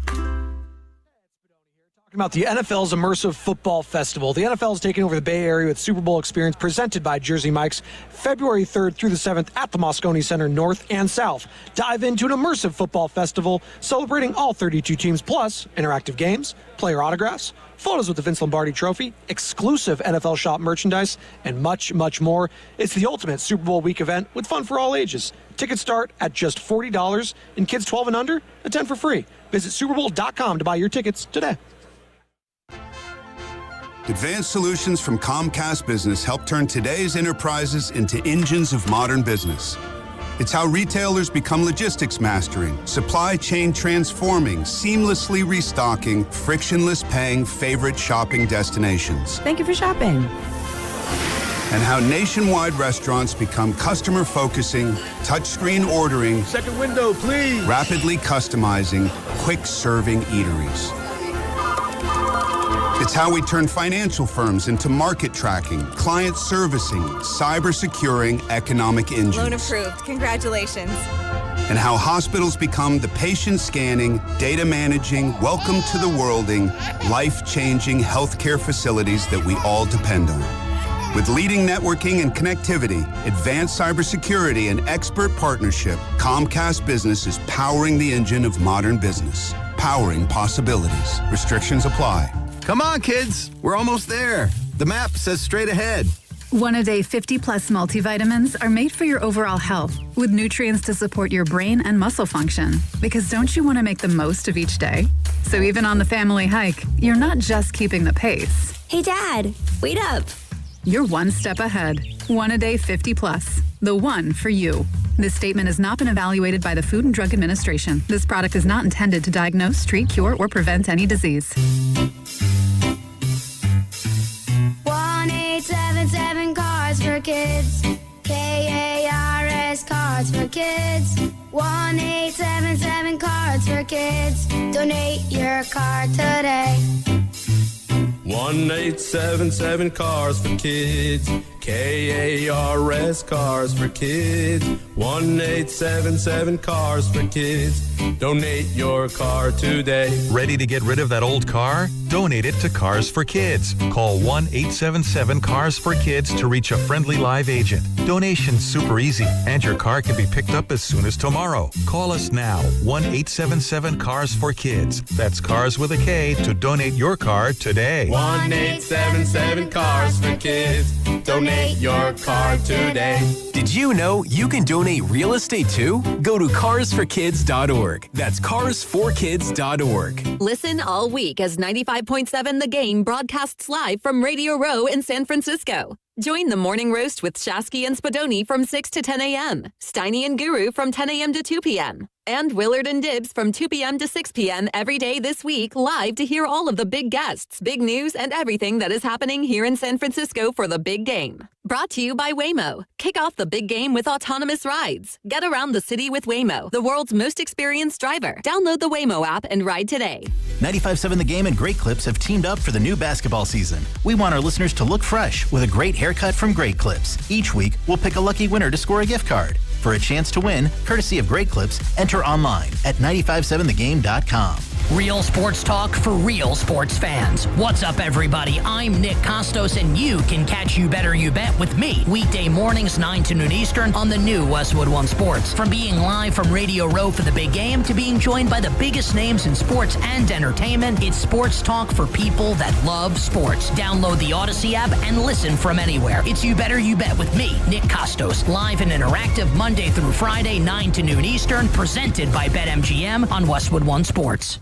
About the NFL's Immersive Football Festival. The NFL is taking over the Bay Area with Super Bowl experience presented by Jersey Mike's February 3rd through the 7th at the Moscone Center North and South. Dive into an immersive football festival celebrating all 32 teams, plus interactive games, player autographs, photos with the Vince Lombardi Trophy, exclusive NFL shop merchandise, and much, much more. It's the ultimate Super Bowl week event with fun for all ages. Tickets start at just $40 and kids 12 and under, attend for free. Visit superbowl.com to buy your tickets today. Advanced solutions from Comcast Business help turn today's enterprises into engines of modern business. It's how retailers become logistics mastering, supply chain transforming, seamlessly restocking, frictionless paying favorite shopping destinations. Thank you for shopping. And how nationwide restaurants become customer focusing, touchscreen ordering, second window, please, rapidly customizing, quick serving eateries. It's how we turn financial firms into market tracking, client servicing, cyber securing economic engines. Loan approved. Congratulations. And how hospitals become the patient scanning, data managing, welcome to the worlding, life-changing healthcare facilities that we all depend on. With leading networking and connectivity, advanced cybersecurity, and expert partnership, Comcast Business is powering the engine of modern business, powering possibilities. Restrictions apply. Come on, kids. We're almost there. The map says straight ahead. One-a-day 50-plus multivitamins are made for your overall health, with nutrients to support your brain and muscle function. Because don't you want to make the most of each day? So even on the family hike, you're not just keeping the pace. Hey, Dad, wait up. You're one step ahead. One-a-day 50-plus. The one for you. This statement has not been evaluated by the Food and Drug Administration. This product is not intended to diagnose, treat, cure, or prevent any disease. 1-877 Cars for Kids. KARS Cards for Kids. 1-877 Cards for Kids. Donate your card today. 1-877 Cars for Kids. KARS Cars for Kids. 1-877 Cars for Kids. Donate your car today. Ready to get rid of that old car? Donate it to Cars for Kids. Call 1-877-CARS-FOR-KIDS to reach a friendly live agent. Donation's super easy, and your car can be picked up as soon as tomorrow. Call us now, 1-877-CARS-FOR-KIDS. That's Cars with a K to donate your car today. 1-877 Cars for Kids. Donate your car today. Did you know you can donate real estate too? Go to carsforkids.org. That's carsforkids.org. Listen all week as 95.7 The Game broadcasts live from Radio Row in San Francisco. Join the Morning Roast with Shasky and Spadoni from 6 to 10 a.m., Steiny and Guru from 10 a.m. to 2 p.m., and Willard and Dibbs from 2 p.m. to 6 p.m. every day this week, live to hear all of the big guests, big news, and everything that is happening here in San Francisco for the big game. Brought to you by Waymo. Kick off the big game with autonomous rides. Get around the city with Waymo, the world's most experienced driver. Download the Waymo app and ride today. 95.7 The Game and Great Clips have teamed up for the new basketball season. We want our listeners to look fresh with a great haircut from Great Clips. Each week, we'll pick a lucky winner to score a gift card. For a chance to win, courtesy of Great Clips, enter online at 957thegame.com. Real sports talk for real sports fans. What's up, everybody? I'm Nick Costos, and you can catch You Better You Bet with me weekday mornings 9 to noon Eastern on the new Westwood One Sports. From being live from Radio Row for the big game to being joined by the biggest names in sports and entertainment, it's sports talk for people that love sports. Download the Odyssey app and listen from anywhere. It's You Better You Bet with me, Nick Costos, live and interactive Monday through Friday, 9 to noon Eastern, presented by BetMGM on Westwood One Sports.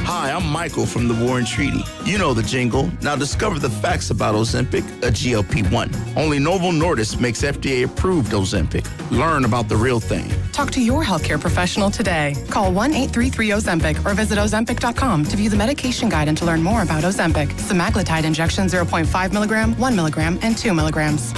Hi, I'm Michael from the Warren Treaty. You know the jingle. Now discover the facts about Ozempic, a GLP-1. Only Novo Nordisk makes FDA-approved Ozempic. Learn about the real thing. Talk to your healthcare professional today. Call 1-833-OZEMPIC or visit Ozempic.com to view the medication guide and to learn more about Ozempic. Semaglutide injection 0.5 milligram, 1 milligram, and 2 milligrams.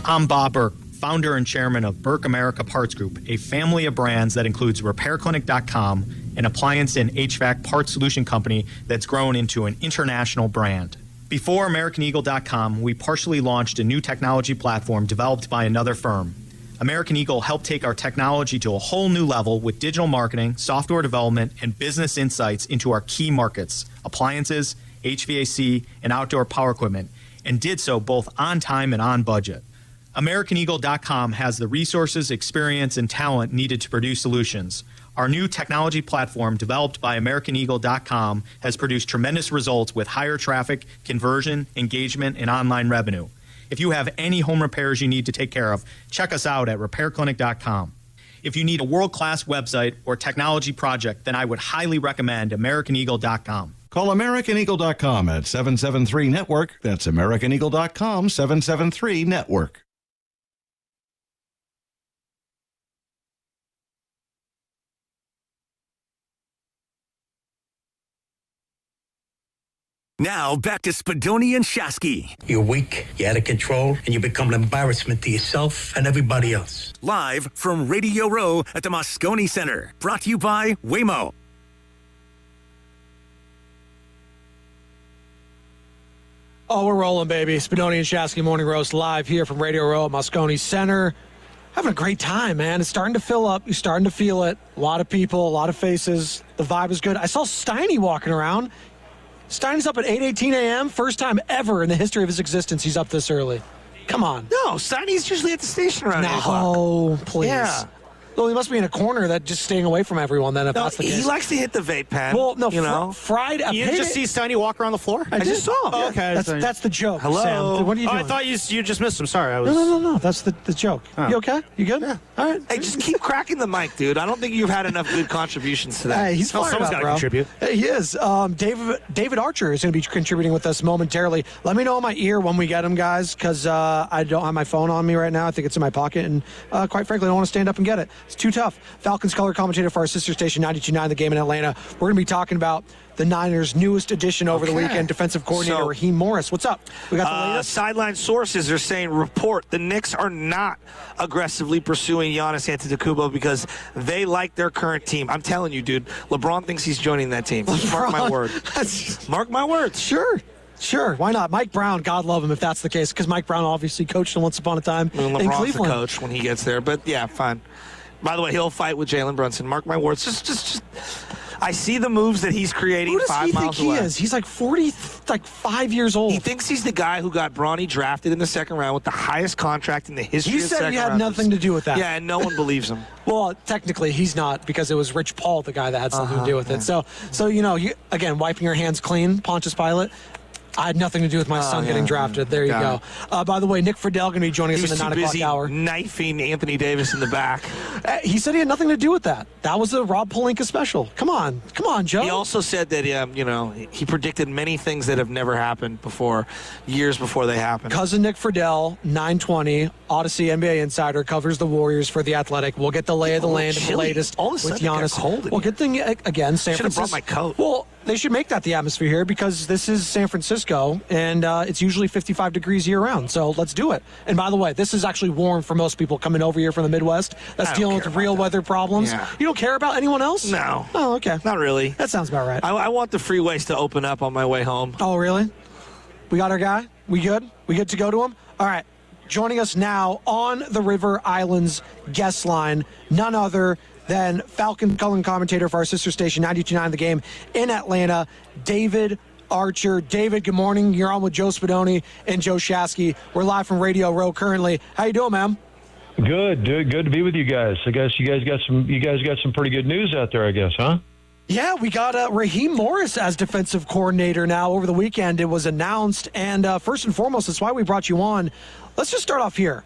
I'm Bob Burke, founder and chairman of Burke America Parts Group, a family of brands that includes RepairClinic.com, an appliance and HVAC parts solution company that's grown into an international brand. Before AmericanEagle.com, we partially launched a new technology platform developed by another firm. American Eagle helped take our technology to a whole new level with digital marketing, software development, and business insights into our key markets, appliances, HVAC, and outdoor power equipment, and did so both on time and on budget. AmericanEagle.com has the resources, experience, and talent needed to produce solutions. Our new technology platform, developed by AmericanEagle.com, has produced tremendous results with higher traffic, conversion, engagement, and online revenue. If you have any home repairs you need to take care of, check us out at RepairClinic.com. If you need a world-class website or technology project, then I would highly recommend AmericanEagle.com. Call AmericanEagle.com at 773-NETWORK. That's AmericanEagle.com, 773-NETWORK. Now, back to Spadoni and Shasky. You're weak, you're out of control, and you become an embarrassment to yourself and everybody else. Live from Radio Row at the Moscone Center. Brought to you by Waymo. Oh, we're rolling, baby. Spadoni and Shasky Morning Roast live here from Radio Row at Moscone Center. Having a great time, man. It's starting to fill up. You're starting to feel it. A lot of people, a lot of faces. The vibe is good. I saw Steiny walking around. Steiny's up at 8:18 a.m. First time ever in the history of his existence he's up this early. Come on. No, Steiny's usually at the station around 8 o'clock. No, please. Yeah. Well, he must be in a corner that just staying away from everyone then if that's the case. He likes to hit the vape pen. Well, no, you know. Friday. You didn't just see Steiny walk around the floor? I just saw him. Oh, okay. That's the joke. Hello. Sam. What are you doing? I thought you just missed him. Sorry. I was. No. That's the joke. Oh. You okay? You good? Yeah. All right. Hey, just keep cracking the mic, dude. I don't think you've had enough good contributions today. Hey, he's fired someone's up, got to bro. contribute. Hey, he is. David Archer is going to be contributing with us momentarily. Let me know in my ear when we get him, guys, because I don't have my phone on me right now. I think it's in my pocket, and quite frankly, I don't want to stand up and get it. It's too tough. Falcons color commentator for our sister station 92.9 The Game in Atlanta. We're going to be talking about the Niners' newest addition over the weekend, defensive coordinator Raheem Morris. What's up? We got the latest? Sideline sources are saying, report, the Knicks are not aggressively pursuing Giannis Antetokounmpo because they like their current team. I'm telling you, dude, LeBron thinks he's joining that team. Mark my word. Mark my words. Sure, why not? Mike Brown, God love him if that's the case, because Mike Brown obviously coached him once upon a time in LeBron's Cleveland. the coach when he gets there, but yeah, fine. By the way, he'll fight with Jalen Brunson. Mark my words. Just I see the moves that he's creating. Who does 5 he miles think away. he is? He's like 5 years old. He thinks he's the guy who got Bronny drafted in the second round with the highest contract in the history of He said second he had rounders. nothing to do with that. Yeah, and no one believes him. Well, technically, he's not, because it was Rich Paul, the guy that had something to do with it. So again, wiping your hands clean, Pontius Pilate. I had nothing to do with my son getting drafted. There you go. By the way, Nick Friedel going to be joining us in the 9 o'clock hour. Knifing Anthony Davis in the back. He said he had nothing to do with that. That was a Rob Pelinka special. Come on, Joe. He also said that he predicted many things that have never happened before, years before they happened. Cousin Nick Friedel, 920, Odyssey NBA Insider covers the Warriors for The Athletic. We'll get the lay of the land and the latest all of a with sudden Giannis. Cold Well, good thing, again, San Should have Francisco. brought my coat. Well, they should make that the atmosphere here because this is San Francisco, and it's usually 55 degrees year-round. So let's do it. And by the way, this is actually warm for most people coming over here from the Midwest. That's dealing with real weather problems. Yeah. You don't care about anyone else? No. Oh, okay. Not really. That sounds about right. I want the freeways to open up on my way home. Oh, really? We got our guy? We good? We good to go to him? All right. Joining us now on the River Islands guest line, none other than Falcon color commentator for our sister station, 92.9 The Game in Atlanta, David Archer. David, good morning. You're on with Joe Spadoni and Joe Shasky. We're live from Radio Row currently. How you doing, man? Good to be with you guys. I guess you guys got some pretty good news out there, I guess, huh? Yeah, we got Raheem Morris as defensive coordinator now. Over the weekend, it was announced. And first and foremost, that's why we brought you on. Let's just start off here.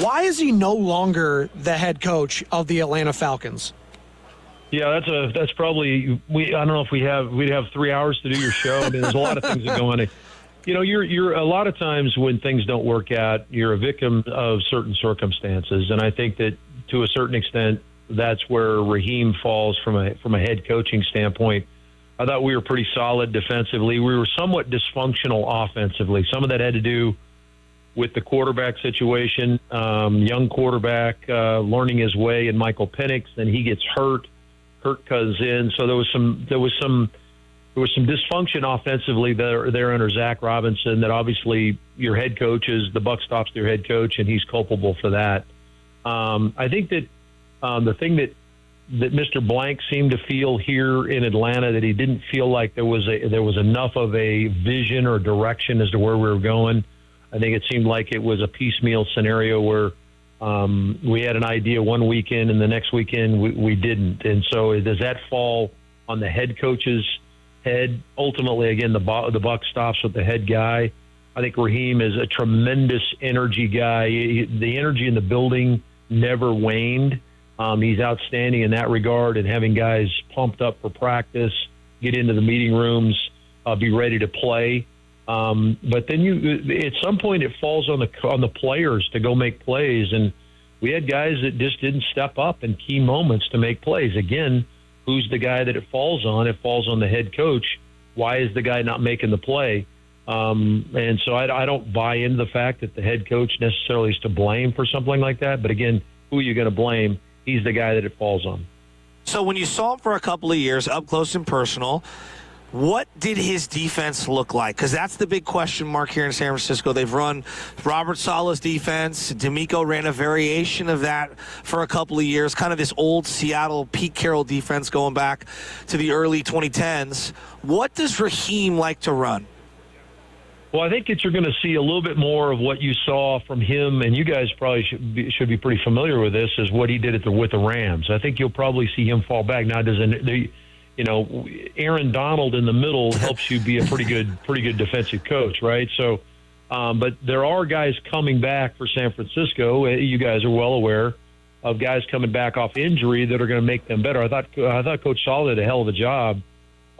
Why is he no longer the head coach of the Atlanta Falcons? Yeah, that's probably I don't know if we'd have 3 hours to do your show. I mean, there's a lot of things that go on. You know, you're a lot of times when things don't work out, you're a victim of certain circumstances, and I think that to a certain extent, that's where Raheem falls from a head coaching standpoint. I thought we were pretty solid defensively. We were somewhat dysfunctional offensively. Some of that had to do with the quarterback situation, young quarterback learning his way, and Michael Penix, then he gets hurt. Hurt comes in, so there was some dysfunction offensively there under Zach Robinson. That obviously your head coach is the buck stops to your head coach, and he's culpable for that. I think that the thing that Mr. Blank seemed to feel here in Atlanta, that he didn't feel like there was enough of a vision or direction as to where we were going. I think it seemed like it was a piecemeal scenario where we had an idea one weekend and the next weekend we didn't. And so does that fall on the head coach's head? Ultimately, again, the buck stops with the head guy. I think Raheem is a tremendous energy guy. The energy in the building never waned. He's outstanding in that regard, and having guys pumped up for practice, get into the meeting rooms, be ready to play. But then at some point it falls on the players to go make plays, and we had guys that just didn't step up in key moments to make plays. Again, who's the guy that it falls on? It falls on the head coach. Why is the guy not making the play? And so I don't buy into the fact that the head coach necessarily is to blame for something like that. But again, who are you going to blame? He's the guy that it falls on. So when you saw him for a couple of years, up close and personal, what did his defense look like? Because that's the big question mark here in San Francisco. They've run Robert Saleh's defense. D'Amico ran a variation of that for a couple of years, kind of this old Seattle Pete Carroll defense going back to the early 2010s. What does Raheem like to run? Well, I think that you're going to see a little bit more of what you saw from him, and you guys probably should be pretty familiar with this, is what he did with the Rams. I think you'll probably see him fall back. Now, Aaron Donald in the middle helps you be a pretty good defensive coach, right? So, but there are guys coming back for San Francisco. You guys are well aware of guys coming back off injury that are going to make them better. I thought Coach Saleh did a hell of a job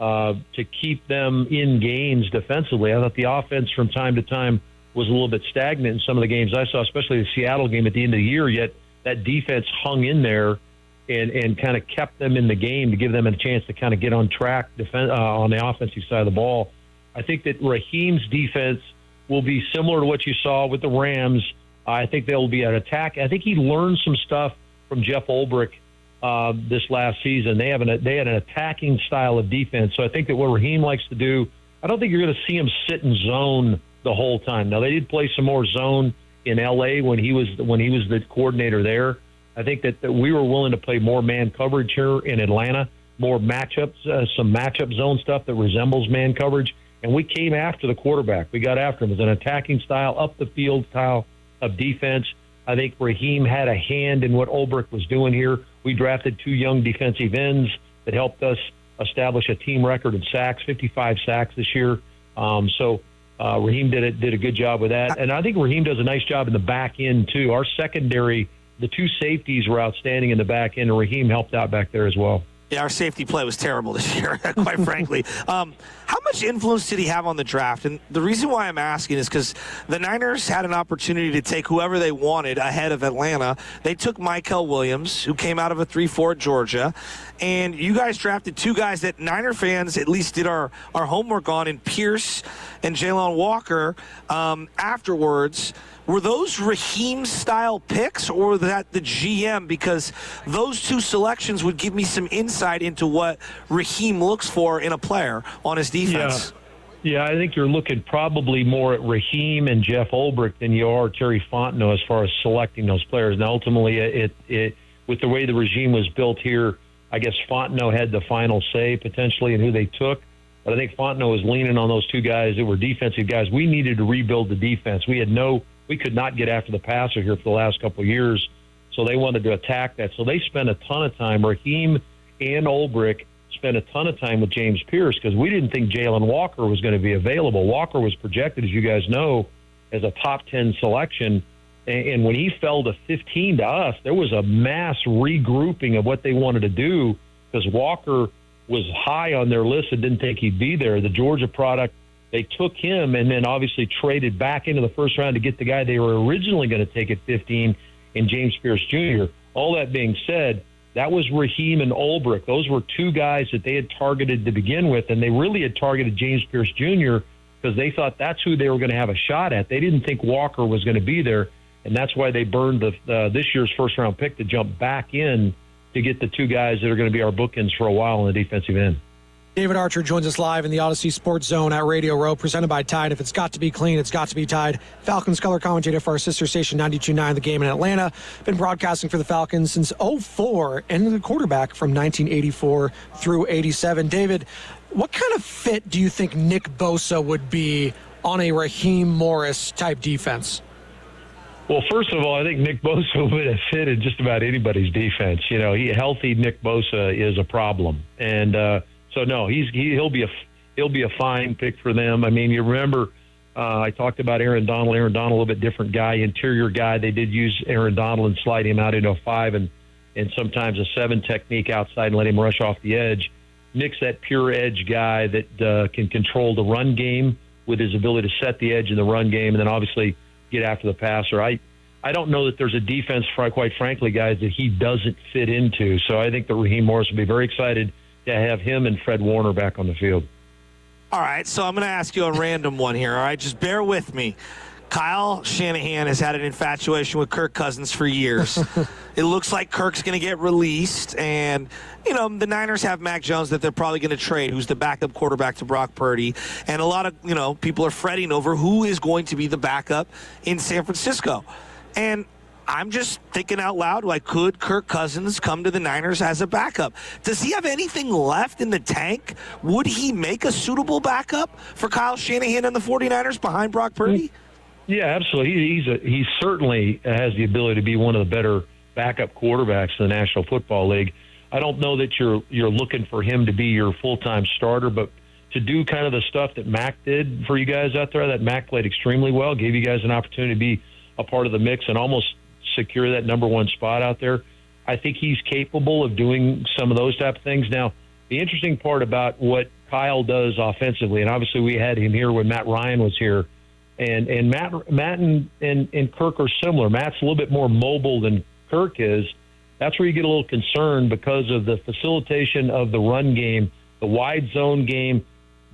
to keep them in games defensively. I thought the offense from time to time was a little bit stagnant in some of the games I saw, especially the Seattle game at the end of the year, yet that defense hung in there and kind of kept them in the game to give them a chance to kind of get on track on the offensive side of the ball. I think that Raheem's defense will be similar to what you saw with the Rams. I think they'll be an attack. I think he learned some stuff from Jeff Ulbrich this last season. They had an attacking style of defense. So I think that what Raheem likes to do, I don't think you're going to see him sit in zone the whole time. Now, they did play some more zone in L.A. when he was the coordinator there. I think that we were willing to play more man coverage here in Atlanta, more matchups, some matchup zone stuff that resembles man coverage. And we came after the quarterback. We got after him as an attacking style, up the field style of defense. I think Raheem had a hand in what Ulbrich was doing here. We drafted 2 young defensive ends that helped us establish a team record in sacks, 55 sacks this year. So Raheem did a good job with that. And I think Raheem does a nice job in the back end, too. Our secondary, the 2 safeties were outstanding in the back end, and Raheem helped out back there as well. Yeah, our safety play was terrible this year, quite frankly. How much influence did he have on the draft? And the reason why I'm asking is because the Niners had an opportunity to take whoever they wanted ahead of Atlanta. They took Michael Williams, who came out of a 3-4 at Georgia. And you guys drafted two guys that Niner fans at least did our homework on, in Pierce and Jalen Walker afterwards. Were those Raheem-style picks, or was that the GM? Because those two selections would give me some insight into what Raheem looks for in a player on his defense. Yeah, I think you're looking probably more at Raheem and Jeff Ulbrich than you are Terry Fontenot as far as selecting those players. And ultimately, it with the way the regime was built here, I guess Fontenot had the final say potentially in who they took. But I think Fontenot was leaning on those two guys that were defensive guys. We needed to rebuild the defense. We could not get after the passer here for the last couple of years, so they wanted to attack that. So they spent a ton of time. Raheem and Ulbrich spent a ton of time with James Pierce because we didn't think Jalen Walker was going to be available. Walker was projected, as you guys know, as a top 10 selection, and when he fell to 15 to us, there was a mass regrouping of what they wanted to do because Walker was high on their list and didn't think he'd be there. The Georgia product, they took him and then obviously traded back into the first round to get the guy they were originally going to take at 15 in James Pierce Jr. All that being said, that was Raheem and Ulbrich. Those were two guys that they had targeted to begin with, and they really had targeted James Pierce Jr. because they thought that's who they were going to have a shot at. They didn't think Walker was going to be there, and that's why they burned this year's first-round pick to jump back in to get the two guys that are going to be our bookends for a while on the defensive end. David Archer joins us live in the Odyssey Sports Zone at Radio Row, presented by Tide. If it's got to be clean, it's got to be Tide. Falcons color commentator for our sister station 92.9 The Game in Atlanta. Been broadcasting for the Falcons since 2004 and the quarterback from 1984 through 87. David, what kind of fit do you think Nick Bosa would be on a Raheem Morris type defense? Well, first of all, I think Nick Bosa would have fit in just about anybody's defense. You know, healthy Nick Bosa is a problem, and so no, he'll be a fine pick for them. I mean, you remember I talked about Aaron Donald. Aaron Donald, a little bit different guy, interior guy. They did use Aaron Donald and slide him out into a 5 and sometimes a 7 technique outside and let him rush off the edge. Nick's that pure edge guy that can control the run game with his ability to set the edge in the run game and then obviously get after the passer. I don't know that there's a defense, quite frankly, guys, that he doesn't fit into. So I think that Raheem Morris will be very excited to have him and Fred Warner back on the field. All right, so I'm going to ask you a random one here, all right? Just bear with me. Kyle Shanahan has had an infatuation with Kirk Cousins for years. It looks like Kirk's going to get released, and, you know, the Niners have Mac Jones that they're probably going to trade, who's the backup quarterback to Brock Purdy, and a lot of, you know, people are fretting over who is going to be the backup in San Francisco. And I'm just thinking out loud, like, could Kirk Cousins come to the Niners as a backup? Does he have anything left in the tank? Would he make a suitable backup for Kyle Shanahan and the 49ers behind Brock Purdy? Yeah, absolutely. He certainly has the ability to be one of the better backup quarterbacks in the National Football League. I don't know that you're looking for him to be your full-time starter, but to do kind of the stuff that Mac did for you guys out there, that Mac played extremely well, gave you guys an opportunity to be a part of the mix and almost secure that number one spot out there. I think he's capable of doing some of those type of things. Now, the interesting part about what Kyle does offensively, and obviously we had him here when Matt Ryan was here, and Matt and Kirk are similar. Matt's a little bit more mobile than Kirk is. That's where you get a little concerned because of the facilitation of the run game, the wide zone game.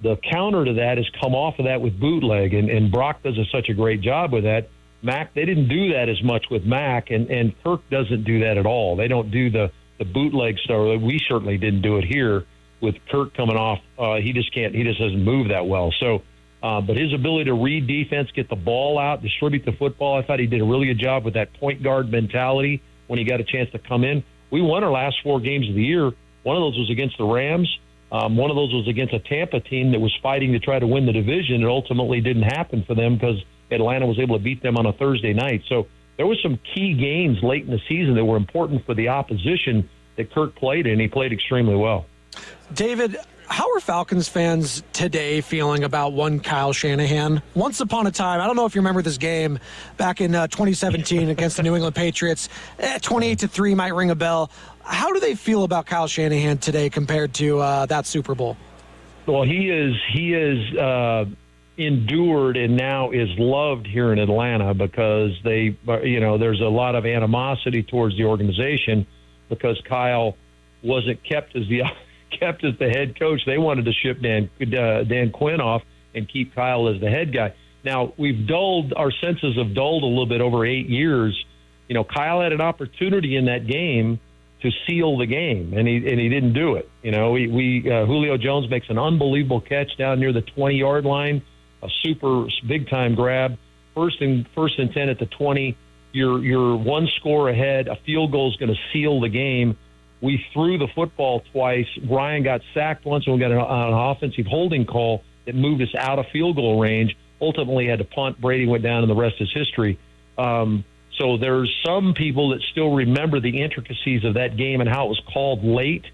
The counter to that has come off of that with bootleg, and Brock does such a great job with that. Mac, they didn't do that as much with Mac, and Kirk doesn't do that at all. They don't do the bootleg stuff. We certainly didn't do it here with Kirk coming off. He just doesn't move that well. So, but his ability to read defense, get the ball out, distribute the football, I thought he did a really good job with that point guard mentality when he got a chance to come in. We won our last 4 games of the year. One of those was against the Rams. One of those was against a Tampa team that was fighting to try to win the division. It ultimately didn't happen for them because Atlanta was able to beat them on a Thursday night. So there were some key games late in the season that were important for the opposition that Kirk played in. He played extremely well. David, how are Falcons fans today feeling about one Kyle Shanahan? Once upon a time, I don't know if you remember this game back in 2017 against the New England Patriots. 28-3 might ring a bell. How do they feel about Kyle Shanahan today compared to that Super Bowl? Well, he is endured and now is loved here in Atlanta because there's a lot of animosity towards the organization because Kyle wasn't kept as the head coach. They wanted to ship Dan Quinn off and keep Kyle as the head guy. Now, our senses have dulled a little bit over 8 years. Kyle had an opportunity in that game to seal the game, and he didn't do it. Julio Jones makes an unbelievable catch down near the 20-yard line, a super big-time grab, first and 10 at the 20. You're one score ahead. A field goal is going to seal the game. We threw the football twice. Ryan got sacked once, and we got an offensive holding call that moved us out of field goal range. Ultimately had to punt. Brady went down, and the rest is history. So there's some people that still remember the intricacies of that game and how it was called late.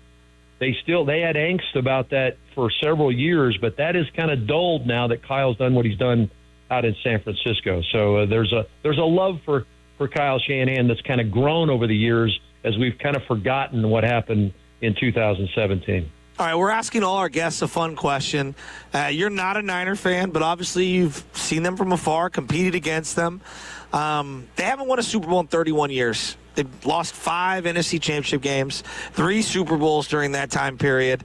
They had angst about that for several years, but that is kind of dulled now that Kyle's done what he's done out in San Francisco. So there's a love for Kyle Shanahan that's kind of grown over the years as we've kind of forgotten what happened in 2017. All right, we're asking all our guests a fun question. You're not a Niner fan, but obviously you've seen them from afar, competed against them. They haven't won a Super Bowl in 31 years. They've lost 5 NFC Championship games, 3 Super Bowls during that time period.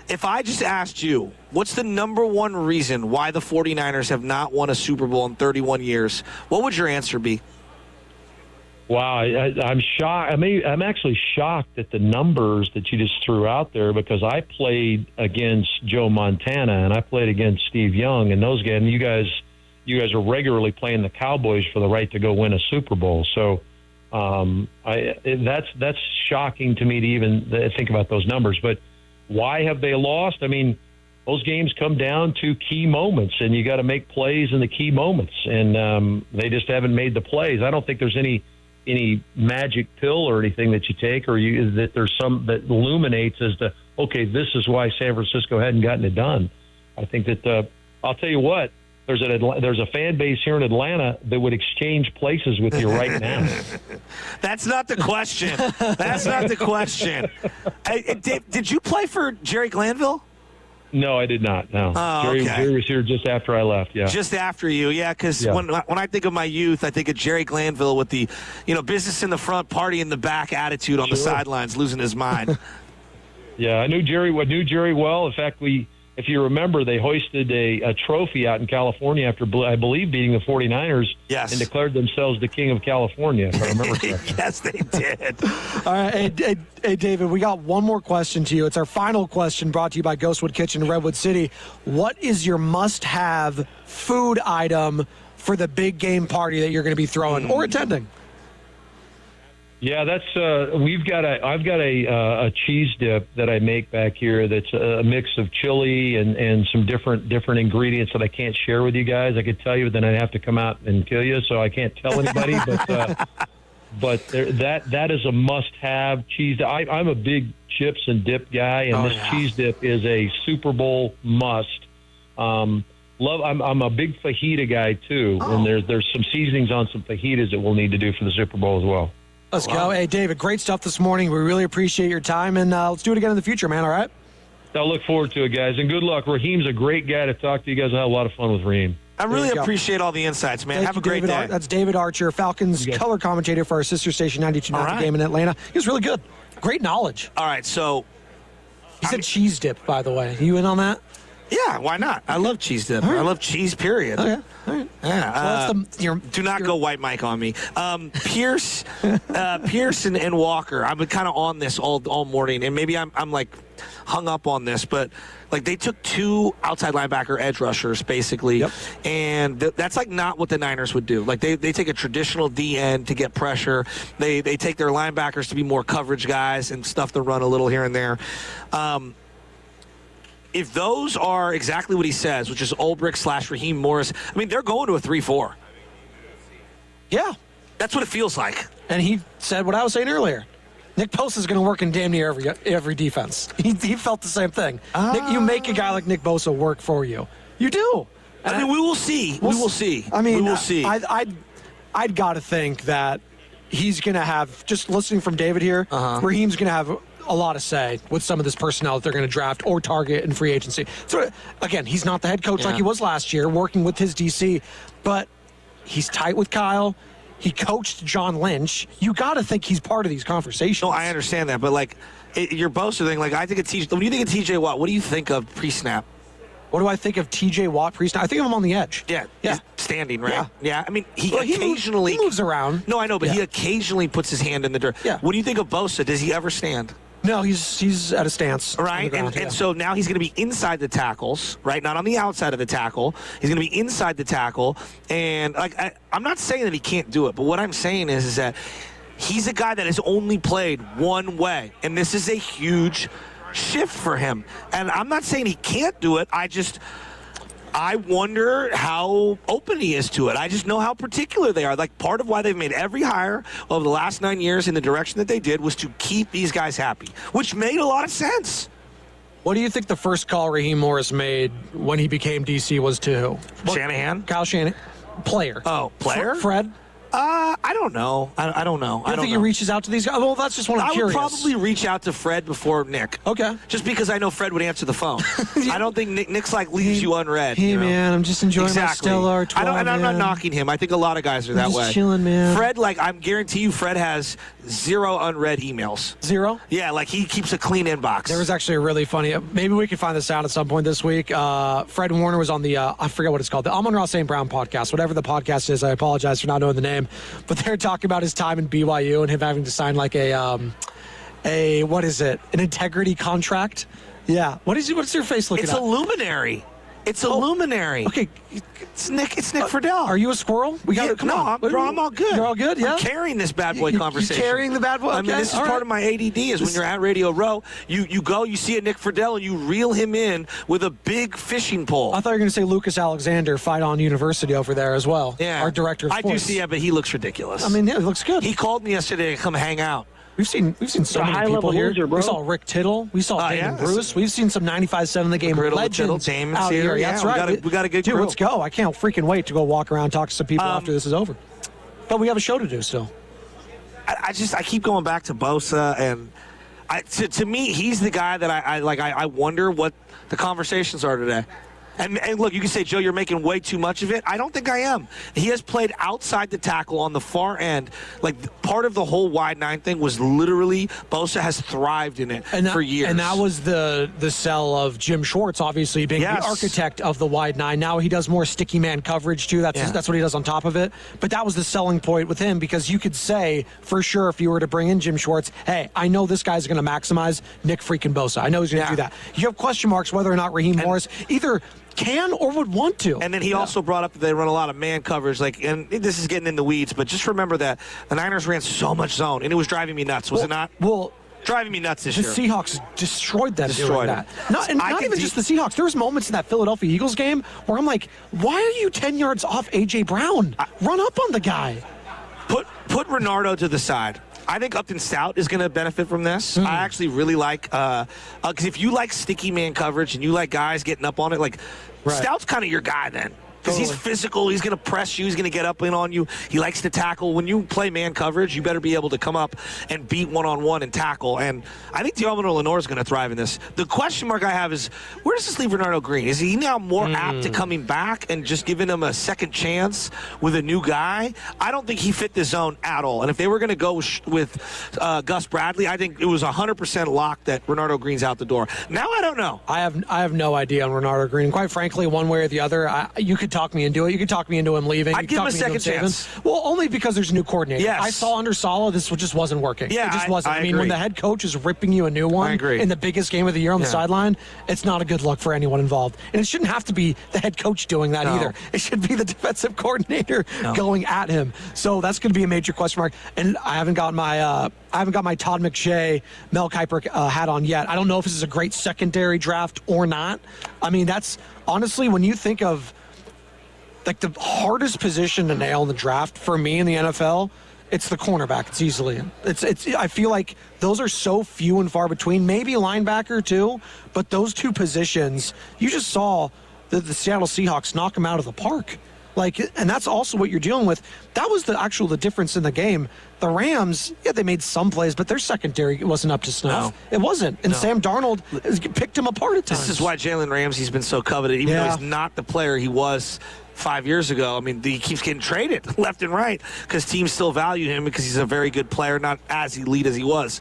If I just asked you, what's the number one reason why the 49ers have not won a Super Bowl in 31 years, what would your answer be? Wow, I'm shocked. I'm actually shocked at the numbers that you just threw out there because I played against Joe Montana and I played against Steve Young and those guys. And you guys are regularly playing the Cowboys for the right to go win a Super Bowl. So that's shocking to me to even think about those numbers. But why have they lost? I mean, those games come down to key moments, and you got to make plays in the key moments, and they just haven't made the plays. I don't think there's any magic pill or anything that you take, or that there's some that illuminates as to, okay, this is why San Francisco hadn't gotten it done. I think that I'll tell you what, there's a fan base here in Atlanta that would exchange places with you right now. That's not the question. That's not the question. Did you play for Jerry Glanville? No, I did not. No, oh, Jerry was here just after I left. Yeah, just after you. Yeah, because when I think of my youth, I think of Jerry Glanville with the, business in the front, party in the back attitude on the sidelines, losing his mind. Yeah, I knew Jerry well. In fact, if you remember, they hoisted a trophy out in California after, I believe, beating the 49ers and declared themselves the king of California, if I remember correctly. Yes, they did. All right, hey, David, we got one more question to you. It's our final question brought to you by Ghostwood Kitchen in Redwood City. What is your must-have food item for the big game party that you're going to be throwing or attending? Yeah, that's I've got a cheese dip that I make back here that's a mix of chili and some different ingredients that I can't share with you guys. I could tell you, but then I'd have to come out and kill you, so I can't tell anybody. But that is a must-have cheese. I'm a big chips and dip guy, and this cheese dip is a Super Bowl must. I'm a big fajita guy too, and there's some seasonings on some fajitas that we'll need to do for the Super Bowl as well. Let's go. Hey, David, great stuff this morning. We really appreciate your time, and let's do it again in the future, man, all right? I'll look forward to it, guys, and good luck. Raheem's a great guy to talk to. You guys will have a lot of fun with Raheem. I really appreciate all the insights, man. Have a great day. That's David Archer, Falcons color commentator for our sister station 92.9 The Game in Atlanta. He was really good. Great knowledge. All right, so... He said cheese dip, by the way. You in on that? Yeah, why not? I love cheese dip. Right. I love cheese, period. Okay. All right. Yeah. Do not go white Mike on me. Pierce and Walker, I've been kind of on this all morning, and maybe I'm like hung up on this, but like they took 2 outside linebacker edge rushers basically, and that's like not what the Niners would do. Like they take a traditional D end to get pressure. They take their linebackers to be more coverage guys and stuff to run a little here and there. If those are exactly what he says, which is Ulbrich / Raheem Morris, I mean, they're going to a 3-4. Yeah. That's what it feels like. And he said what I was saying earlier. Nick Bosa is going to work in damn near every defense. He felt the same thing. Nick, you make a guy like Nick Bosa work for you. You do. I mean, we will see. We will see. I mean, we will see. I'd got to think that he's going to have, just listening from David here, Raheem's going to have a lot of say with some of this personnel that they're going to draft or target in free agency. So, again, he's not the head coach like he was last year, working with his DC, but he's tight with Kyle. He coached John Lynch. You got to think he's part of these conversations. No, I understand that, but your Bosa thing, I think when you think of TJ Watt, what do you think of pre-snap? What do I think of TJ Watt pre-snap? I think of him on the edge. Yeah. Standing, right? Yeah. I mean, he occasionally he moves around. No, I know, but he occasionally puts his hand in the dirt. Yeah. What do you think of Bosa? Does he ever stand? No, he's at a stance. Right, and so now he's going to be inside the tackles, right? Not on the outside of the tackle. He's going to be inside the tackle. And I'm not saying that he can't do it, but what I'm saying is that he's a guy that has only played one way. And this is a huge shift for him. And I'm not saying he can't do it. I wonder how open he is to it. I just know how particular they are. Part of why they've made every hire over the last 9 years in the direction that they did was to keep these guys happy, which made a lot of sense. What do you think the first call Raheem Morris made when he became DC was to who? Shanahan? Kyle Shanahan. Player. Oh, player? Fred? I don't know. I don't know. I don't think he reaches out to these guys? Well, that's just one I'm curious. I would probably reach out to Fred before Nick. Okay. Just because I know Fred would answer the phone. I don't think Nick's leaves you unread. Hey, man, I'm just enjoying my Stellar 12, and I'm not knocking him. I think a lot of guys are that way. Just chilling, man. Fred, I guarantee you, Fred has 0 unread emails. 0? Yeah, he keeps a clean inbox. There was actually a really funny, maybe we can find this out at some point this week. Fred Warner was on the, I forget what it's called, the Amon-Ra St. Brown podcast. Whatever the podcast is, I apologize for not knowing the name. But they're talking about his time in BYU and him having to sign what is it? An integrity contract? Yeah. What's your face looking at? It's a luminary. It's a luminary. Okay. It's Nick Friedel. Are you a squirrel? I'm all good. You're all good, yeah? I'm carrying this bad boy conversation. You're carrying the bad boy? Okay. I mean, this is part of my ADD is when you're at Radio Row, you go, you see a Nick Friedel, and you reel him in with a big fishing pole. I thought you were going to say Lucas Alexander, Fight On University over there as well. Yeah. Our director of sports. I do see it, but he looks ridiculous. I mean, yeah, it looks good. He called me yesterday to come hang out. We've seen so many people here. Loser, we saw Rick Tittle. We saw Damon Bruce. We've seen some 95.7 The Game legends out here. Yeah, that's right. We got a good Dude, group. let's go. I can't freaking wait to go walk around, talk to some people after this is over. But we have a show to do still. I keep going back to Bosa, and to me, he's the guy that I wonder what the conversations are today. And look, you can say, Joe, you're making way too much of it. I don't think I am. He has played outside the tackle on the far end. Part of the whole wide 9 thing was literally Bosa has thrived in it for years. And that was the sell of Jim Schwartz, obviously, being the architect of the wide 9. Now he does more sticky man coverage, too. That's what he does on top of it. But that was the selling point with him because you could say, for sure, if you were to bring in Jim Schwartz, hey, I know this guy's going to maximize Nick freaking Bosa. I know he's going to do that. You have question marks whether or not Raheem Morris either can or would want to. And then he also brought up that they run a lot of man coverage. And this is getting in the weeds, but just remember that the Niners ran so much zone, and it was driving me nuts, was it not? Well, driving me nuts this year. The Seahawks destroyed them doing that. Not even just the Seahawks. There was moments in that Philadelphia Eagles game where I'm like, why are you 10 yards off A.J. Brown? Run up on the guy. Put Renardo to the side. I think Upton Stout is going to benefit from this. I actually really like because if you like sticky man coverage and you like guys getting up on it, Stout's kind of your guy then. Because he's physical, he's going to press you, he's going to get up in on you. He likes to tackle. When you play man coverage, you better be able to come up and beat one-on-one and tackle. And I think Diomino Lenore is going to thrive in this. The question mark I have is, where does this leave Renardo Green? Is he now more apt to coming back and just giving him a second chance with a new guy? I don't think he fit the zone at all. And if they were going to go with Gus Bradley, I think it was 100% locked that Renardo Green's out the door. Now I don't know. I have no idea on Renardo Green. Quite frankly, one way or the other, you could talk me into it. You could talk me into him leaving. I'd give him a second chance. Well, only because there's a new coordinator. Yes. I saw under Sala, this just wasn't working. Yeah, it just wasn't. I mean, agree. when the head coach is ripping you a new one in the biggest game of the year on the sideline, it's not a good look for anyone involved. And it shouldn't have to be the head coach doing that either. It should be the defensive coordinator going at him. So that's going to be a major question mark. And I haven't got my Todd McShay, Mel Kiper hat on yet. I don't know if this is a great secondary draft or not. I mean, that's honestly, when you think of the hardest position to nail in the draft for me in the NFL It's the cornerback. It's easily. It's. I feel like those are so few and far between. Maybe linebacker too, but those two positions, you just saw the Seattle Seahawks knock them out of the park. And that's also what you're dealing with. That was the difference in the game. The Rams, they made some plays, but their secondary wasn't up to snuff. No. It wasn't. And Sam Darnold picked him apart at times. This is why Jalen Ramsey's been so coveted, even though he's not the player he was 5 years ago. I mean, he keeps getting traded left and right because teams still value him because he's a very good player, not as elite as he was.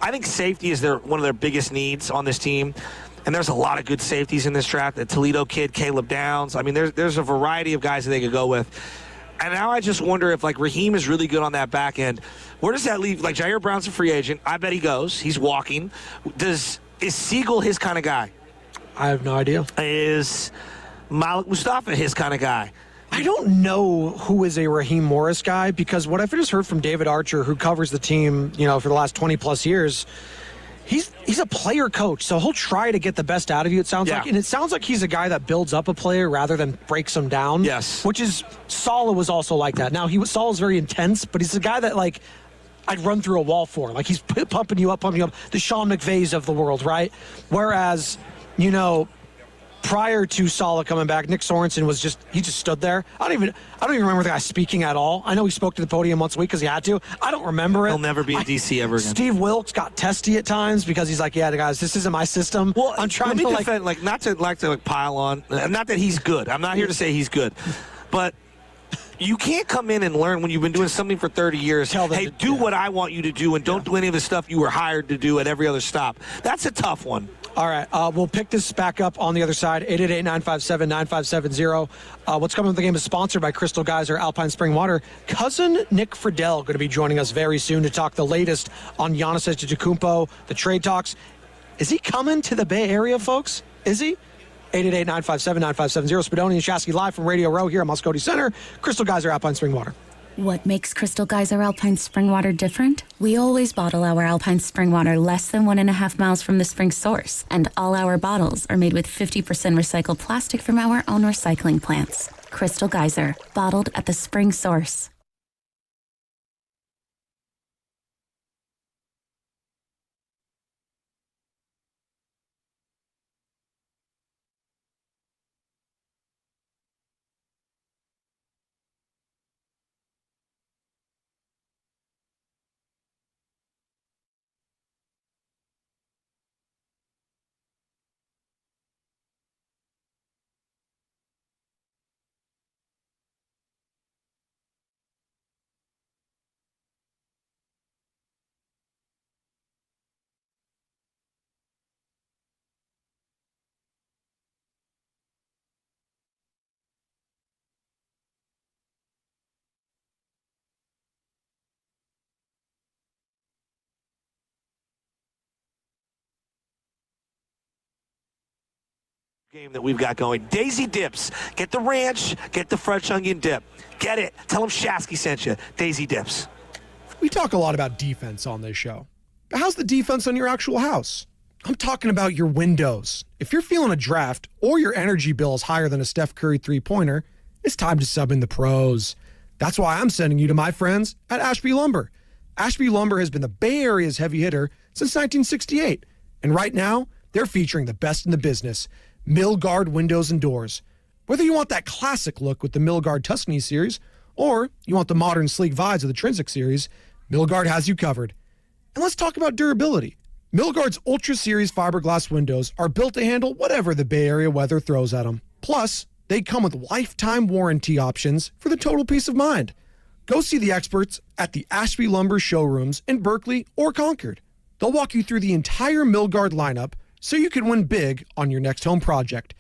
I think safety is one of their biggest needs on this team. And there's a lot of good safeties in this draft. The Toledo kid, Caleb Downs. I mean, there's a variety of guys that they could go with. And now I just wonder if, Raheem is really good on that back end. Where does that leave? Jair Brown's a free agent. I bet he goes. He's walking. Is Siegel his kind of guy? I have no idea. Is Malik Mustafa his kind of guy? I don't know who is a Raheem Morris guy because what I've just heard from David Archer, who covers the team, for the last 20-plus years, He's a player coach, so he'll try to get the best out of you, it sounds like. And it sounds like he's a guy that builds up a player rather than breaks them down. Yes. Which is, Saleh was also like that. Now, Saleh's very intense, but he's a guy that, I'd run through a wall for. He's pumping you up. The Sean McVays of the world, right? Whereas, prior to Saleh coming back, Nick Sorensen was just stood there. I don't even remember the guy speaking at all. I know he spoke to the podium once a week because he had to. I don't remember it. He'll never be in DC ever again. Steve Wilkes got testy at times because he's like, yeah, guys, this isn't my system. Well, I'm trying to defend, not to pile on. Not that he's good. I'm not here to say he's good, but you can't come in and learn when you've been doing something for 30 years. Do what I want you to do and don't do any of the stuff you were hired to do at every other stop. That's a tough one. All right, we'll pick this back up on the other side, 888-957-9570. What's coming with the game is sponsored by Crystal Geyser Alpine Spring Water. Cousin Nick Friedel going to be joining us very soon to talk the latest on Giannis Antetokounmpo, the trade talks. Is he coming to the Bay Area, folks? Is he? 888-957-9570. Spadoni and Shasky live from Radio Row here at Moscone Center. Crystal Geyser Alpine Spring Water. What makes Crystal Geyser Alpine Spring Water different? We always bottle our Alpine Spring Water less than 1.5 miles from the spring source, and all our bottles are made with 50% recycled plastic from our own recycling plants. Crystal Geyser, bottled at the spring source. Game that we've got going. Daisy Dips. Get the ranch, get the French onion dip. Get it. Tell them Shasky sent you. Daisy Dips. We talk a lot about defense on this show. But how's the defense on your actual house? I'm talking about your windows. If you're feeling a draft or your energy bill is higher than a Steph Curry three-pointer, it's time to sub in the pros. That's why I'm sending you to my friends at Ashby Lumber. Ashby Lumber has been the Bay Area's heavy hitter since 1968. And right now, they're featuring the best in the business. Milgard windows and doors. Whether you want that classic look with the Milgard Tuscany series, or you want the modern sleek vibes of the Trinsic series, Milgard has you covered. And let's talk about durability. Milgard's Ultra Series fiberglass windows are built to handle whatever the Bay Area weather throws at them. Plus, they come with lifetime warranty options for the total peace of mind. Go see the experts at the Ashby Lumber showrooms in Berkeley or Concord. They'll walk you through the entire Milgard lineup so you can win big on your next home project.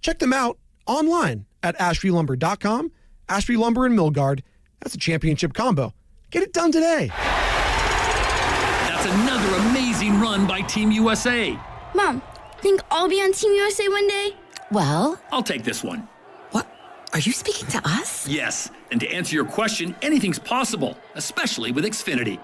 Check them out online at ashbylumber.com. Ashby Lumber and Milgard, that's a championship combo. Get it done today. That's another amazing run by Team USA. Mom, think I'll be on Team USA one day? Well, I'll take this one. What? Are you speaking to us? Yes, and to answer your question, anything's possible, especially with Xfinity.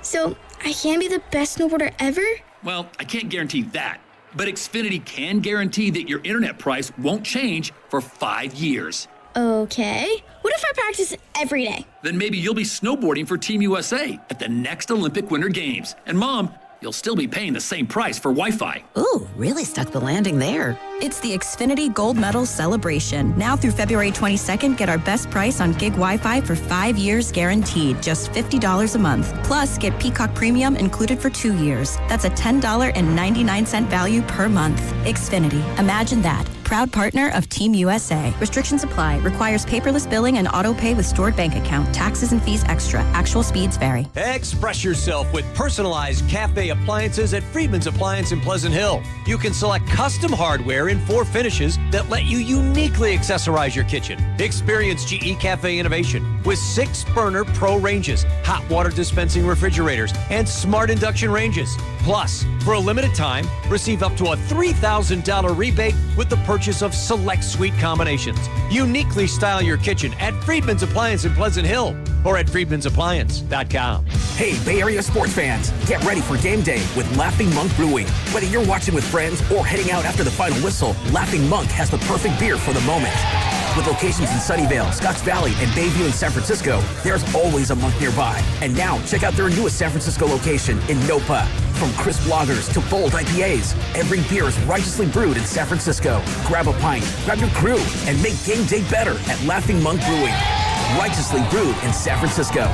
So, I can be the best snowboarder ever? Well, I can't guarantee that. But Xfinity can guarantee that your internet price won't change for 5 years. Okay. What if I practice every day? Then maybe you'll be snowboarding for Team USA at the next Olympic Winter Games. And Mom, you'll still be paying the same price for Wi-Fi. Ooh, really stuck the landing there. It's the Xfinity Gold Medal Celebration. Now through February 22nd, get our best price on gig Wi-Fi for 5 years guaranteed, just $50 a month. Plus, get Peacock Premium included for 2 years. That's a $10.99 value per month. Xfinity. Imagine that. Proud partner of Team USA. Restrictions apply. Requires paperless billing and auto pay with stored bank account. Taxes and fees extra. Actual speeds vary. Express yourself with personalized cafe appliances at Friedman's Appliance in Pleasant Hill. You can select custom hardware in 4 finishes that let you uniquely accessorize your kitchen. Experience GE Cafe innovation with 6-burner Pro ranges, hot water dispensing refrigerators, and smart induction ranges. Plus, for a limited time, receive up to a $3,000 rebate with the purchase of select suite combinations. Uniquely style your kitchen at Friedman's Appliance in Pleasant Hill or at friedmansappliance.com. Hey, Bay Area sports fans, get ready for game day with Laughing Monk Brewing. Whether you're watching with friends or heading out after the final whistle, Laughing Monk has the perfect beer for the moment. With locations in Sunnyvale, Scotts Valley, and Bayview in San Francisco, there's always a Monk nearby. And now, check out their newest San Francisco location in Nopa. From crisp lagers to bold IPAs, every beer is righteously brewed in San Francisco. Grab a pint, grab your crew, and make game day better at Laughing Monk Brewing. Righteously brewed in San Francisco.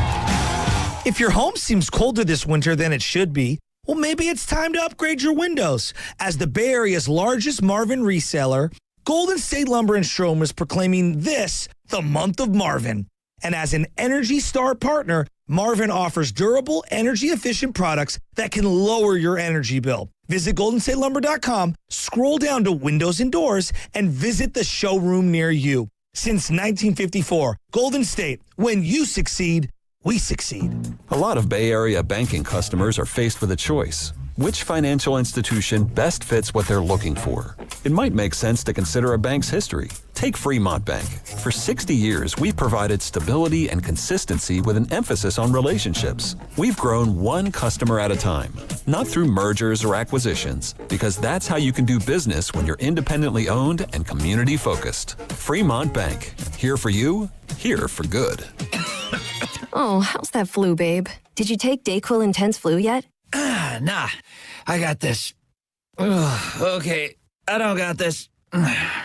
If your home seems colder this winter than it should be, well, maybe it's time to upgrade your windows. As the Bay Area's largest Marvin reseller, Golden State Lumber and Strom is proclaiming this the month of Marvin. And as an Energy Star partner, Marvin offers durable, energy-efficient products that can lower your energy bill. Visit GoldenStateLumber.com, scroll down to Windows and Doors, and visit the showroom near you. Since 1954, Golden State, when you succeed, we succeed. A lot of Bay Area banking customers are faced with a choice. Which financial institution best fits what they're looking for? It might make sense to consider a bank's history. Take Fremont Bank. For 60 years, we've provided stability and consistency with an emphasis on relationships. We've grown one customer at a time, not through mergers or acquisitions, because that's how you can do business when you're independently owned and community focused. Fremont Bank. Here for you, here for good. Oh, how's that flu, babe? Did you take Dayquil Intense Flu yet? Nah, I got this. Ugh, okay, I don't got this.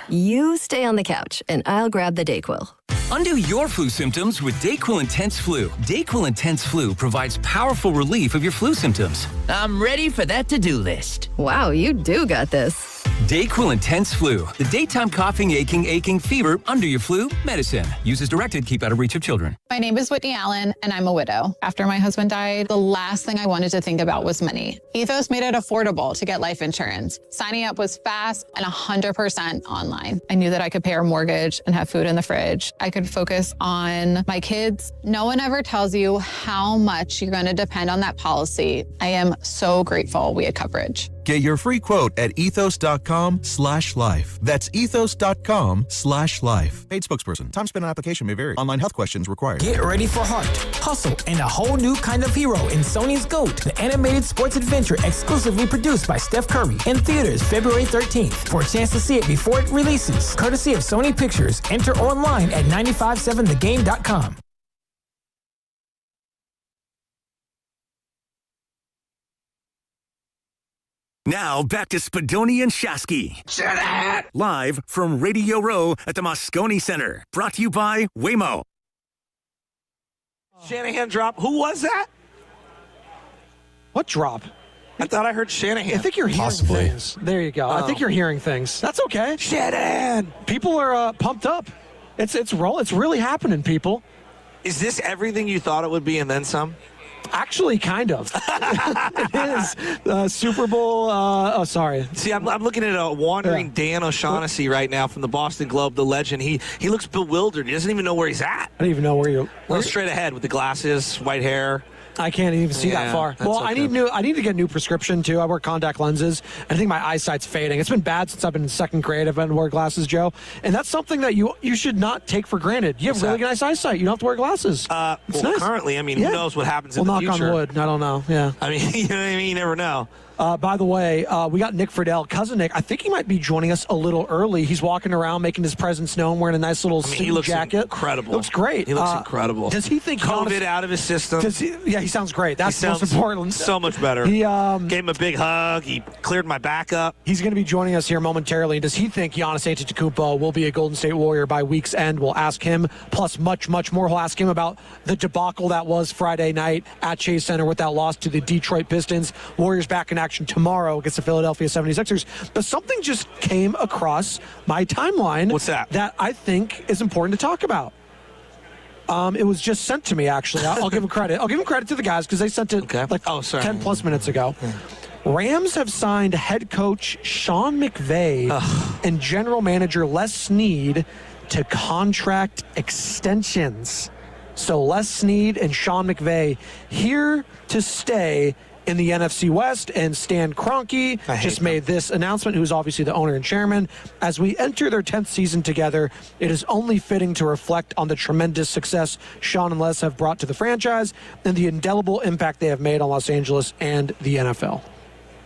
You stay on the couch, and I'll grab the Dayquil. Undo your flu symptoms with Dayquil Intense Flu. Dayquil Intense Flu provides powerful relief of your flu symptoms. I'm ready for that to-do list. Wow, you do got this. Dayquil Intense Flu. The daytime coughing, aching, fever, under your flu medicine. Use as directed, keep out of reach of children. My name is Whitney Allen, and I'm a widow. After my husband died, the last thing I wanted to think about was money. Ethos made it affordable to get life insurance. Signing up was fast and 100% online. I knew that I could pay our mortgage and have food in the fridge. I could focus on my kids. No one ever tells you how much you're going to depend on that policy. I am so grateful we had coverage. Get your free quote at ethos.com/life. That's ethos.com/life. Paid spokesperson. Time spent on application may vary. Online health questions required. Get ready for heart, hustle, and a whole new kind of hero in Sony's GOAT, the animated sports adventure exclusively produced by Steph Curry. In theaters February 13th. For a chance to see it before it releases, courtesy of Sony Pictures, enter online at 957thegame.com. Now, back to Spadoni and Shasky. Live from Radio Row at the Moscone Center. Brought to you by Waymo. Shanahan drop. Who was that? What drop? I thought I heard Shanahan. I think you're hearing things. There you go. I think you're hearing things. That's okay. Shanahan. People are pumped up. It's really happening, people. Is this everything you thought it would be and then some? Actually, kind of. It is. Super Bowl. Sorry. See, I'm looking at a wandering Dan O'Shaughnessy right now from the Boston Globe, the legend. He looks bewildered. He doesn't even know where he's at. I don't even know where you're. Well, straight ahead with the glasses, white hair. I can't even see that far. Well, okay. I need to get a new prescription too. I wear contact lenses. I think my eyesight's fading. It's been bad since I've been in second grade. I've been to wear glasses, Joe, and that's something that you should not take for granted. You have really nice eyesight. You don't have to wear glasses. Nice. Currently, I mean, who knows what happens in the future? Knock on wood. I don't know. Yeah. I mean, you know what I mean? You never know. By the way, we got Nick Friedel, cousin Nick. I think he might be joining us a little early. He's walking around making his presence known, wearing a nice little suit he looks jacket. Incredible. Looks great. He looks incredible. Does he think COVID out of his system? He sounds great. That's the most important. So much better. He gave him a big hug. He cleared my back up. He's going to be joining us here momentarily. Does he think Giannis Antetokounmpo will be a Golden State Warrior by week's end? We'll ask him, plus much, much more. We'll ask him about the debacle that was Friday night at Chase Center with that loss to the Detroit Pistons. Warriors back in action tomorrow against the Philadelphia 76ers. But something just came across my timeline. What's that? That I think is important to talk about. It was just sent to me, actually. I'll give him credit. I'll give him credit to the guys because they sent it 10-plus minutes ago. Rams have signed head coach Sean McVay and general manager Les Snead to contract extensions. So Les Snead and Sean McVay here to stay in the NFC West, and Stan Kroenke just made this announcement, who's obviously the owner and chairman. As we enter their 10th season together, it is only fitting to reflect on the tremendous success Sean and Les have brought to the franchise and the indelible impact they have made on Los Angeles and the NFL.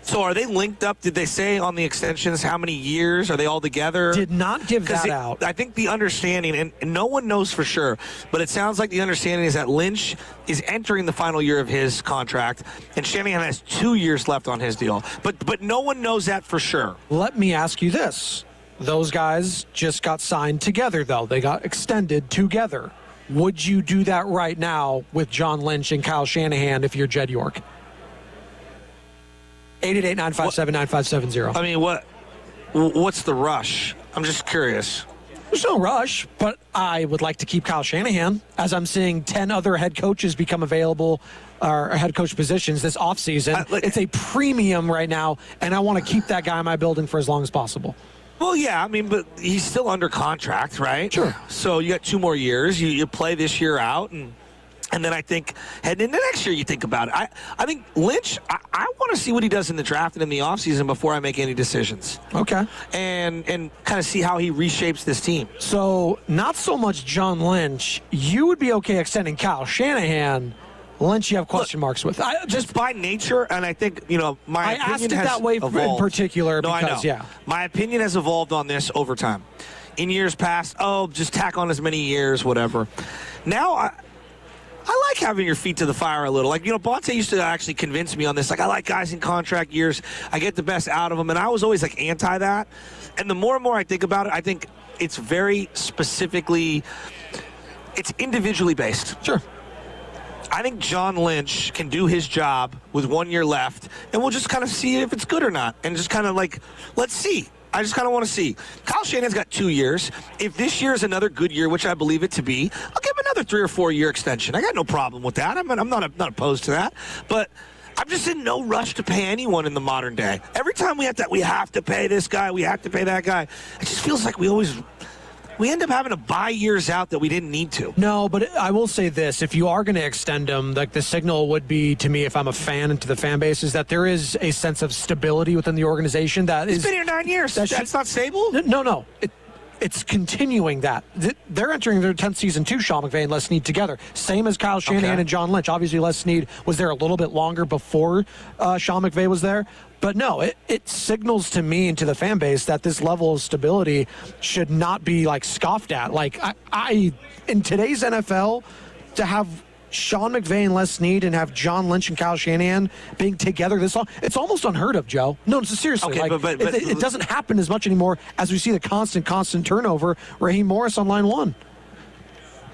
So are they linked up? Did they say on the extensions how many years? Are they all together? Did not give that out. I think the understanding, and no one knows for sure, but it sounds like the understanding is that Lynch is entering the final year of his contract, and Shanahan has 2 years left on his deal. But no one knows that for sure. Let me ask you this. Those guys just got signed together, though. They got extended together. Would you do that right now with John Lynch and Kyle Shanahan if you're Jed York? 888-957-9570. I mean, what's the rush? I'm just curious. There's no rush, but I would like to keep Kyle Shanahan, as I'm seeing 10 other head coaches become available, or head coach positions this offseason. It's a premium right now, and I want to keep that guy in my building for as long as possible. Well, yeah, I mean, but he's still under contract, right? Sure. So you got 2 more years. You play this year out, and then I think heading into next year, you think about it. I think Lynch, I want to see what he does in the draft and in the offseason before I make any decisions. Okay. And kind of see how he reshapes this team. So not so much John Lynch. You would be okay extending Kyle Shanahan. Lynch, you have question marks with. Just by nature, and I think, my opinion has I asked it that way evolved. In particular because, I know. Yeah. My opinion has evolved on this over time. In years past, just tack on as many years, whatever. Now, I like having your feet to the fire a little. Bonte used to actually convince me on this. I like guys in contract years. I get the best out of them. And I was always, anti that. And the more and more I think about it, I think it's very specifically, it's individually based. Sure. I think John Lynch can do his job with 1 year left. And we'll just kind of see if it's good or not. And just kind of let's see. I just kind of want to see. Kyle Shanahan's got 2 years. If this year is another good year, which I believe it to be, I'll give him another 3 or 4 year extension. I got no problem with that. I'm not opposed to that. But I'm just in no rush to pay anyone in the modern day. Every time we have to pay this guy, we have to pay that guy. It just feels like we end up having to buy years out that we didn't need to. No, but I will say this. If you are going to extend them, the signal would be, to me, if I'm a fan and to the fan base, is that there is a sense of stability within the organization. It's been here 9 years. That's not stable? No. It's continuing that. They're entering their 10th season too, Sean McVay and Les Snead together. Same as Kyle Shanahan and John Lynch. Obviously, Les Snead was there a little bit longer before Sean McVay was there. But no, it signals to me and to the fan base that this level of stability should not be scoffed at. I in today's NFL, to have Sean McVay and Les Snead and have John Lynch and Kyle Shanahan being together this long, it's almost unheard of, Joe. No, seriously. Okay, but it doesn't happen as much anymore as we see the constant turnover. Raheem Morris on line 1.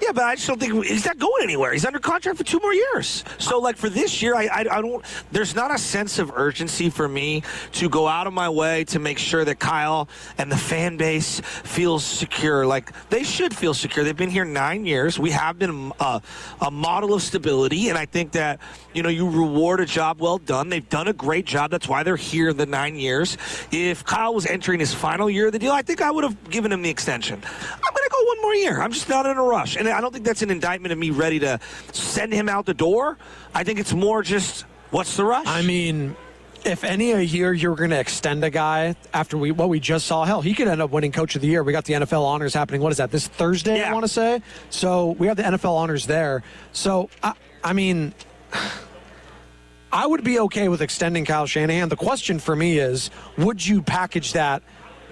Yeah, but I just don't think he's not going anywhere. He's under contract for 2 more years. So, for this year, I don't. There's not a sense of urgency for me to go out of my way to make sure that Kyle and the fan base feels secure. They should feel secure. They've been here 9 years. We have been a model of stability, and I think that you reward a job well done. They've done a great job. That's why they're here the 9 years. If Kyle was entering his final year of the deal, I think I would have given him the extension. I'm going to go 1 more year. I'm just not in a rush. And I don't think that's an indictment of me ready to send him out the door. I think it's more just, what's the rush? I mean, if a year you're going to extend a guy after what we just saw, hell, he could end up winning Coach of the Year. We got the NFL honors happening. What is that, this Thursday, I want to say? So we have the NFL honors there. So, I I would be okay with extending Kyle Shanahan. The question for me is, would you package that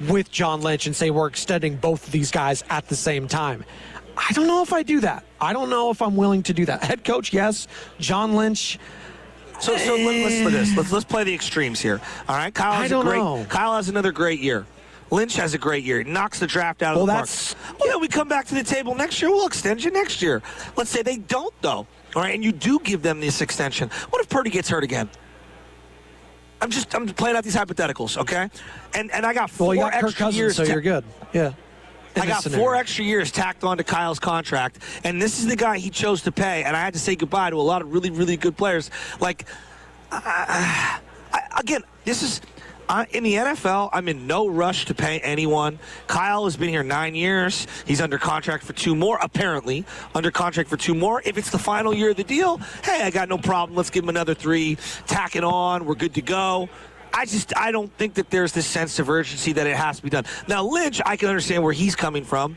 with John Lynch and say we're extending both of these guys at the same time? I don't know if I do that. I don't know if I'm willing to do that. Head coach, yes. John Lynch. So let's look at this. Let's play the extremes here. All right, Kyle has another great year. Lynch has a great year. Knocks the draft out of the park. Yeah, we come back to the table next year. We'll extend you next year. Let's say they don't, though. All right, and you do give them this extension. What if Purdy gets hurt again? I'm playing out these hypotheticals, okay? And I got 4 extra years. So you're good. Yeah. I got 4 extra years tacked on to Kyle's contract, and this is the guy he chose to pay, and I had to say goodbye to a lot of really, really good players. Like, again, this is... in the NFL, I'm in no rush to pay anyone. Kyle has been here 9 years. He's under contract for 2 more, apparently. Under contract for 2 more. If it's the final year of the deal, hey, I got no problem. Let's give him another 3. Tack it on. We're good to go. I don't think that there's this sense of urgency that it has to be done. Now, Lynch, I can understand where he's coming from.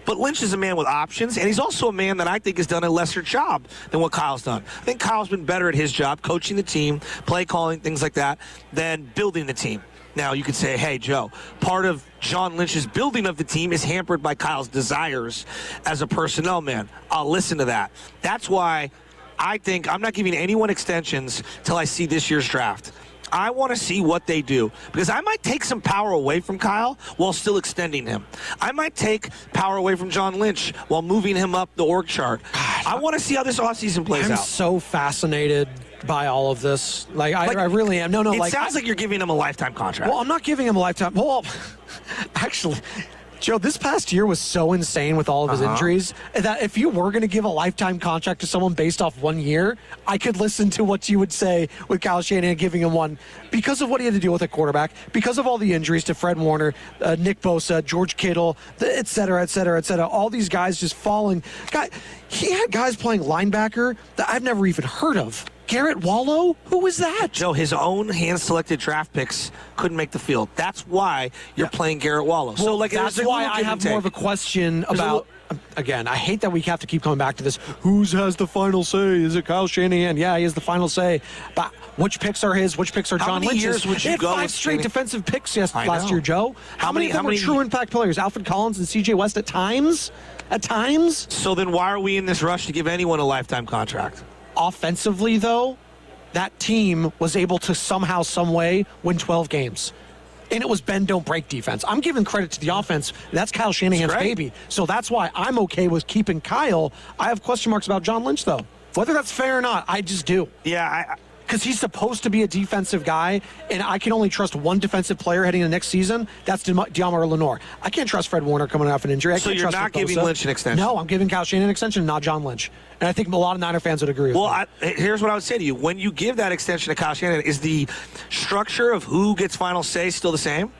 But Lynch is a man with options, and he's also a man that I think has done a lesser job than what Kyle's done. I think Kyle's been better at his job, coaching the team, play calling, things like that, than building the team. Now, you could say, hey, Joe, part of John Lynch's building of the team is hampered by Kyle's desires as a personnel man. I'll listen to that. That's why I think I'm not giving anyone extensions till I see this year's draft. I want to see what they do, because I might take some power away from Kyle while still extending him. I might take power away from John Lynch while moving him up the org chart. I want to see how this offseason plays out. I'm so fascinated by all of this. I really am. It sounds like you're giving him a lifetime contract. Well, I'm not giving him a lifetime. Well, actually, Joe, this past year was so insane with all of his injuries that if you were going to give a lifetime contract to someone based off 1 year, I could listen to what you would say with Kyle Shanahan giving him one because of what he had to deal with at quarterback, because of all the injuries to Fred Warner, Nick Bosa, George Kittle, et cetera, et cetera, et cetera. All these guys just falling. He had guys playing linebacker that I've never even heard of. Garrett Wallow? Who was that? Joe, his own hand-selected draft picks couldn't make the field. That's why you're playing Garrett Wallow. Well, that's why I have more of a question about... Again, I hate that we have to keep coming back to this. Who has the final say? Is it Kyle Shanahan? Yeah, he has the final say. But which picks are his? Which picks are John Lynch's? How many years would you go with 5 straight defensive picks last year, Joe. How many of them were true impact players? Alfred Collins and C.J. West at times? So then why are we in this rush to give anyone a lifetime contract? Offensively, though, that team was able to somehow, some way, win 12 games. And it was bend, don't break defense. I'm giving credit to the offense. That's Kyle Shanahan's baby. So that's why I'm okay with keeping Kyle. I have question marks about John Lynch, though. Whether that's fair or not, I just do. Yeah, because he's supposed to be a defensive guy, and I can only trust one defensive player heading into next season. That's Deommar Lenoir. I can't trust Fred Warner coming off an injury. So you're not giving Lynch an extension? No, I'm giving Kyle Shanahan an extension, not John Lynch. And I think a lot of Niner fans would agree with me. Here's what I would say to you. When you give that extension to Kyle Shanahan, is the structure of who gets final say still the same?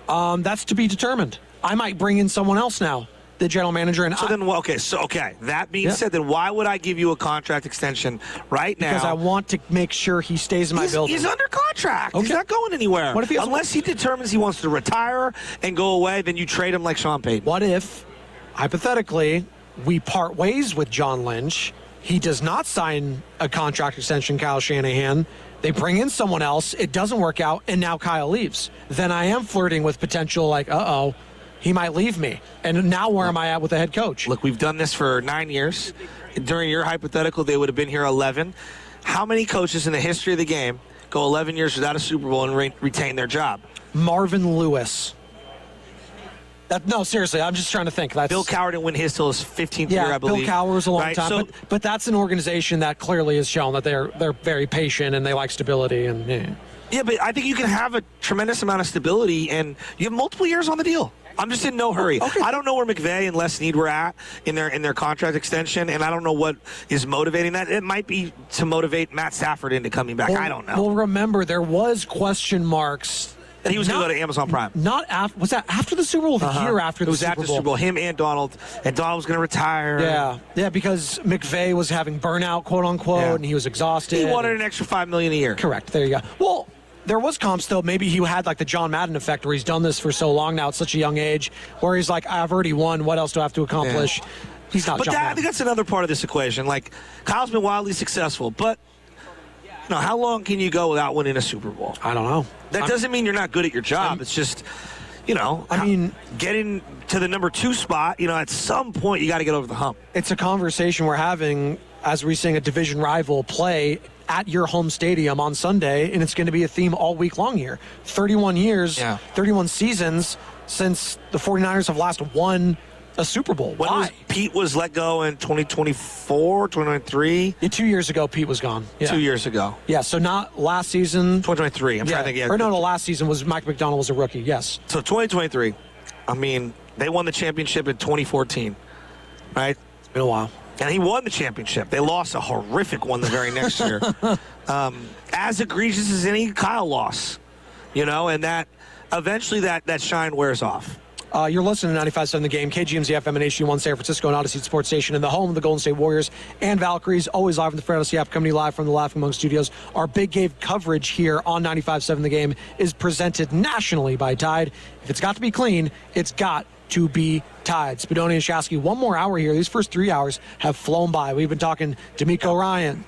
That's to be determined. I might bring in someone else now. The general manager and that being said, then why would I give you a contract extension right now? Because I want to make sure he stays in my building. He's under contract. Okay. He's not going anywhere. What if unless he determines he wants to retire and go away, then you trade him like Sean Payton. What if, hypothetically, we part ways with John Lynch? He does not sign a contract extension, Kyle Shanahan. They bring in someone else. It doesn't work out, and now Kyle leaves. Then I am flirting with potential he might leave me. And now where am I at with the head coach? Look, we've done this for 9 years. During your hypothetical, they would have been here 11. How many coaches in the history of the game go 11 years without a Super Bowl and retain their job? Marvin Lewis. No, seriously, I'm just trying to think. Bill Cowher didn't win his till his 15th year, I believe. Bill Cowher was a long time. But that's an organization that clearly has shown that they're very patient and they like stability. Yeah, but I think you can have a tremendous amount of stability and you have multiple years on the deal. I'm just in no hurry. Okay. I don't know where McVay and Les Snead were at in their contract extension, and I don't know what is motivating that. It might be to motivate Matt Stafford into coming back. I don't know. Well, remember, there was question marks. And he was going to go to Amazon Prime. Was that after the Super Bowl? The year after the Super Bowl? It was after the Super Bowl. Him and Donald was going to retire. Yeah, because McVay was having burnout, quote unquote, and he was exhausted. He wanted an extra $5 million a year. Correct. There you go. Well, there was comps, though. Maybe he had like the John Madden effect where he's done this for so long now at such a young age where he's like, I've already won. What else do I have to accomplish? Yeah. He's not John Madden. I think that's another part of this equation. Like, Kyle's been wildly successful, but No, how long can you go without winning a Super Bowl? I don't know. That doesn't mean you're not good at your job. It's just, getting to the number 2 spot, at some point you got to get over the hump. It's a conversation we're having as we're seeing a division rival play at your home stadium on Sunday, and it's going to be a theme all week long here. 31 years, 31 seasons since the 49ers have last won a Super Bowl. Why? Pete was let go in 2024, 2023? 2 years ago, Pete was gone. Yeah. 2 years ago. Yeah, so not last season. 2023. I'm trying to think. Or no, last season was Mike McDonald was a rookie, yes. So 2023, they won the championship in 2014, right? It's been a while. And he won the championship. They lost a horrific one the very next year. As egregious as any Kyle loss, and that eventually that shine wears off. You're listening to 95.7 The Game, KGMZ FM and HD1 San Francisco and Odyssey Sports Station, in the home of the Golden State Warriors and Valkyries, always live from the Fred Odyssey app, coming live from the Laughing Monk Studios. Our big game coverage here on 95.7 The Game is presented nationally by Tide. If it's got to be clean, it's got to be Tide. Spadoni and Shasky, one more hour here. These first 3 hours have flown by. We've been talking Raheem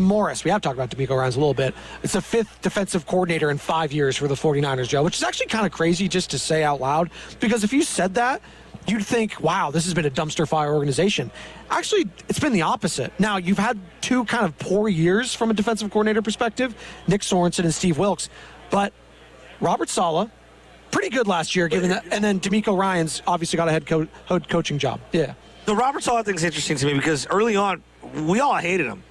Morris. We have talked about D'Amico Ryans a little bit. It's the 5th defensive coordinator in 5 years for the 49ers, Joe, which is actually kind of crazy just to say out loud, because if you said that, you'd think, wow, this has been a dumpster fire organization. Actually, it's been the opposite. Now, you've had 2 kind of poor years from a defensive coordinator perspective, Nick Sorensen and Steve Wilks, but Robert Saleh, pretty good last year, given that, and then D'Amico Ryans obviously got a head coaching job. Yeah. The Robert Saleh thing's interesting to me because early on, we all hated him.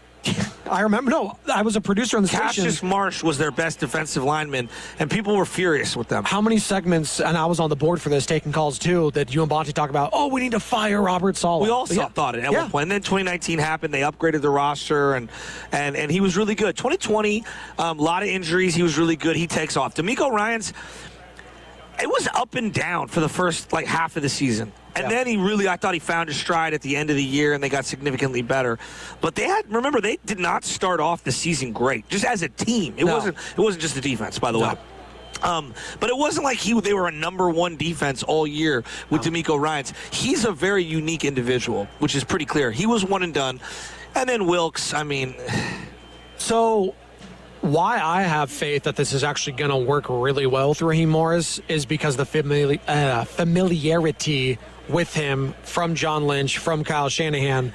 I remember. No, I was a producer on the station. Cassius Marsh was their best defensive lineman, and people were furious with them. How many segments, and I was on the board for this, taking calls too, that you and Bonte talk about, we need to fire Robert Saleh. We all thought it at one point. And then 2019 happened. They upgraded the roster, and he was really good. 2020, a lot of injuries. He was really good. He takes off. D'Amico Ryans, it was up and down for the first half of the season. And then I thought he found his stride at the end of the year, and they got significantly better. But they did not start off the season great, just as a team. It wasn't just the defense, by the way. But it wasn't like they were a number 1 defense all year with D'Amico Ryans. He's a very unique individual, which is pretty clear. He was one and done. And then Wilks, So why I have faith that this is actually going to work really well with Raheem Morris is because the familiarity with him from John Lynch, from Kyle Shanahan,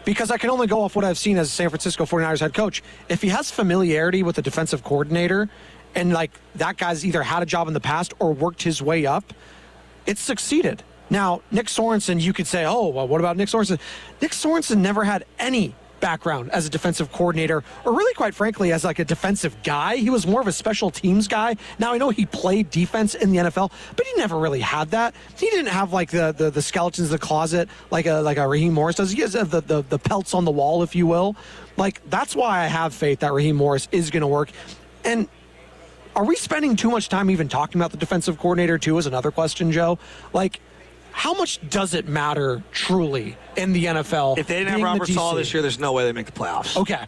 because I can only go off what I've seen as a San Francisco 49ers head coach. If he has familiarity with the defensive coordinator and that guy's either had a job in the past or worked his way up, it's succeeded. Now, Nick Sorensen, you could say, what about Nick Sorensen? Nick Sorensen never had any background as a defensive coordinator, or really, quite frankly, as a defensive guy. He was more of a special teams guy. Now, I know he played defense in the NFL, but he never really had that. He didn't have the skeletons in the closet like a Raheem Morris does. He has the pelts on the wall, if you will. That's why I have faith that Raheem Morris is going to work. And are we spending too much time even talking about the defensive coordinator too, is another question, Joe? How much does it matter truly in the NFL? If they didn't have Robert Saleh this year, there's no way they make the playoffs. Okay,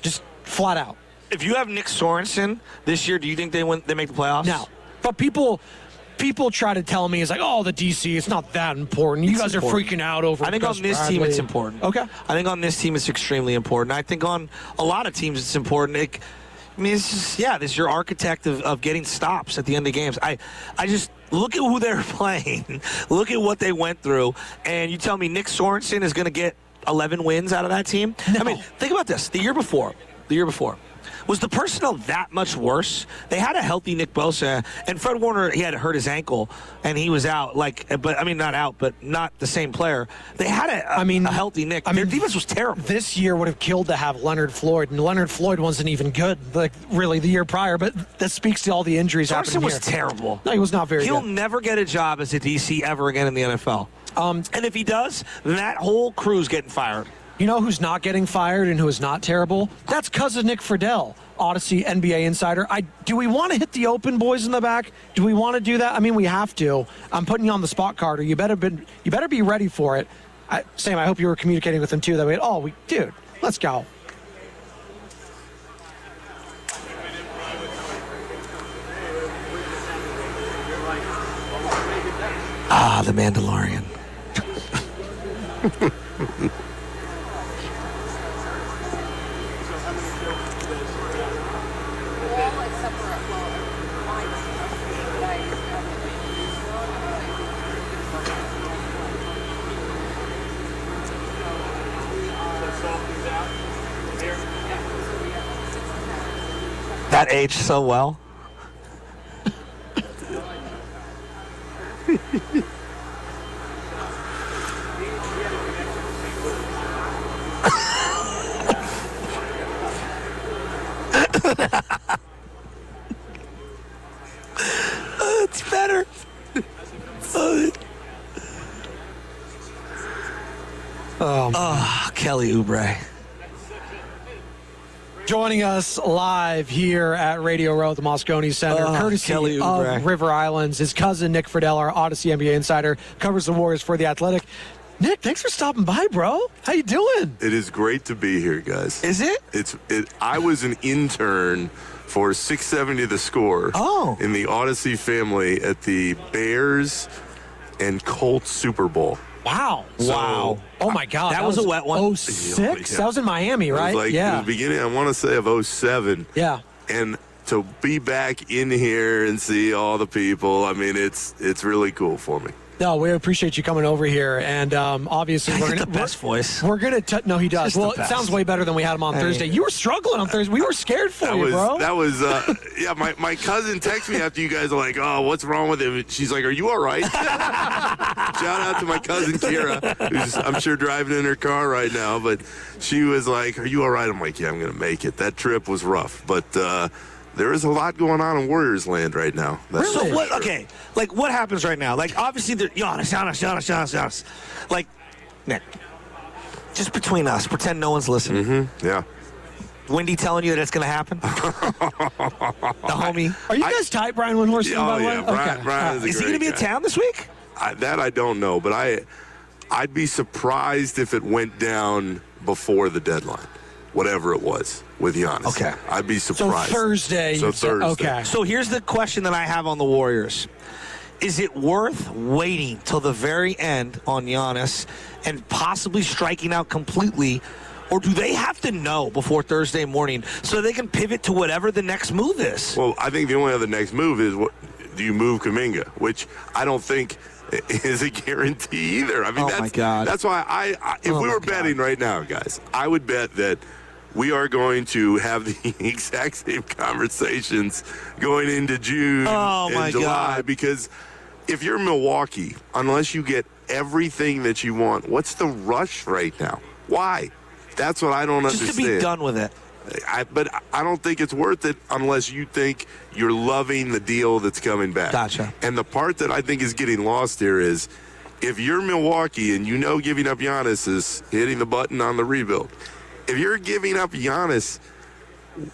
just flat out. If you have Nick Sorensen this year, do you think they make the playoffs? No, but people try to tell me, it's the DC, it's not that important. You guys are freaking out over it. I think on this team it's important. Okay. I think on this team it's extremely important. I think on a lot of teams it's important. It's just, this is your architect of getting stops at the end of games. I just look at who they're playing. Look at what they went through. And you tell me Nick Sorensen is going to get 11 wins out of that team? No. Think about this. The year before, was the personnel that much worse? They had a healthy Nick Bosa, and Fred Warner, he had hurt his ankle, and he was out. Not out, but not the same player. They had a healthy Nick. Their defense was terrible. This year would have killed to have Leonard Floyd, and Leonard Floyd wasn't even good, really, the year prior, but that speaks to all the injuries happening here. Sorensen was terrible. No, he was not very good. He'll never get a job as a DC ever again in the NFL. And if he does, then that whole crew's getting fired. You know who's not getting fired and who is not terrible? That's cousin Nick Friedel, Odyssey NBA insider. Do we want to hit the open boys in the back? Do we want to do that? We have to. I'm putting you on the spot, Carter. You better be ready for it. Sam, I hope you were communicating with him too. That way, dude, let's go. The Mandalorian. That aged so well. It's better. Kelly Oubre. Joining us live here at Radio Row at the Moscone Center, courtesy of River Islands, his cousin Nick Friedel, our Odyssey NBA insider, covers the Warriors for The Athletic. Nick, thanks for stopping by, bro. How you doing? It is great to be here, guys. Is it? I was an intern for 670 The Score in the Odyssey family at the Bears and Colts Super Bowl. Wow. Wow. Oh, my God. That was a wet one. 06? Yeah. That was in Miami, right? It was in the beginning, I want to say, of 07. Yeah. And to be back in here and see all the people, I mean, it's really cool for me. No, we appreciate you coming over here, and obviously we're going to the best voice. We're going to no, he does. Well, it sounds way better than we had him on Thursday. You were struggling on Thursday. We were scared for you, bro. That was my cousin texted me after you guys are like, oh, what's wrong with him? She's like, are you all right? Shout out to my cousin Kira, who's I'm sure driving in her car right now, but she was like, are you all right? I'm like, yeah, I'm going to make it. That trip was rough, but there is a lot going on in Warriors land right now. So what? Sure. Okay, like what happens right now? Like obviously, Giannis. Like, Nick, just between us, pretend no one's listening. Mm-hmm. Yeah. Wendy telling you that it's going to happen? The homie. Are you guys tight, Brian Windhorst? By the way? Brian is he going to be in town this week? That I don't know, but I'd be surprised if it went down before the deadline. Whatever it was with Giannis. Okay. I'd be surprised. So Thursday. Okay. So here's the question that I have on the Warriors. Is it worth waiting till the very end on Giannis and possibly striking out completely, or do they have to know before Thursday morning so they can pivot to whatever the next move is? Well, I think the only other next move is do you move Kuminga, which I don't think is a guarantee either. I mean, that's why if we were betting right now, guys, I would bet that we are going to have the exact same conversations going into June and July. Because if you're Milwaukee, unless you get everything that you want, what's the rush right now? Why? That's what I don't understand. Just to be done with it. But I don't think it's worth it unless you think you're loving the deal that's coming back. Gotcha. And the part that I think is getting lost here is if you're Milwaukee and you know giving up Giannis is hitting the button on the rebuild, if you're giving up Giannis,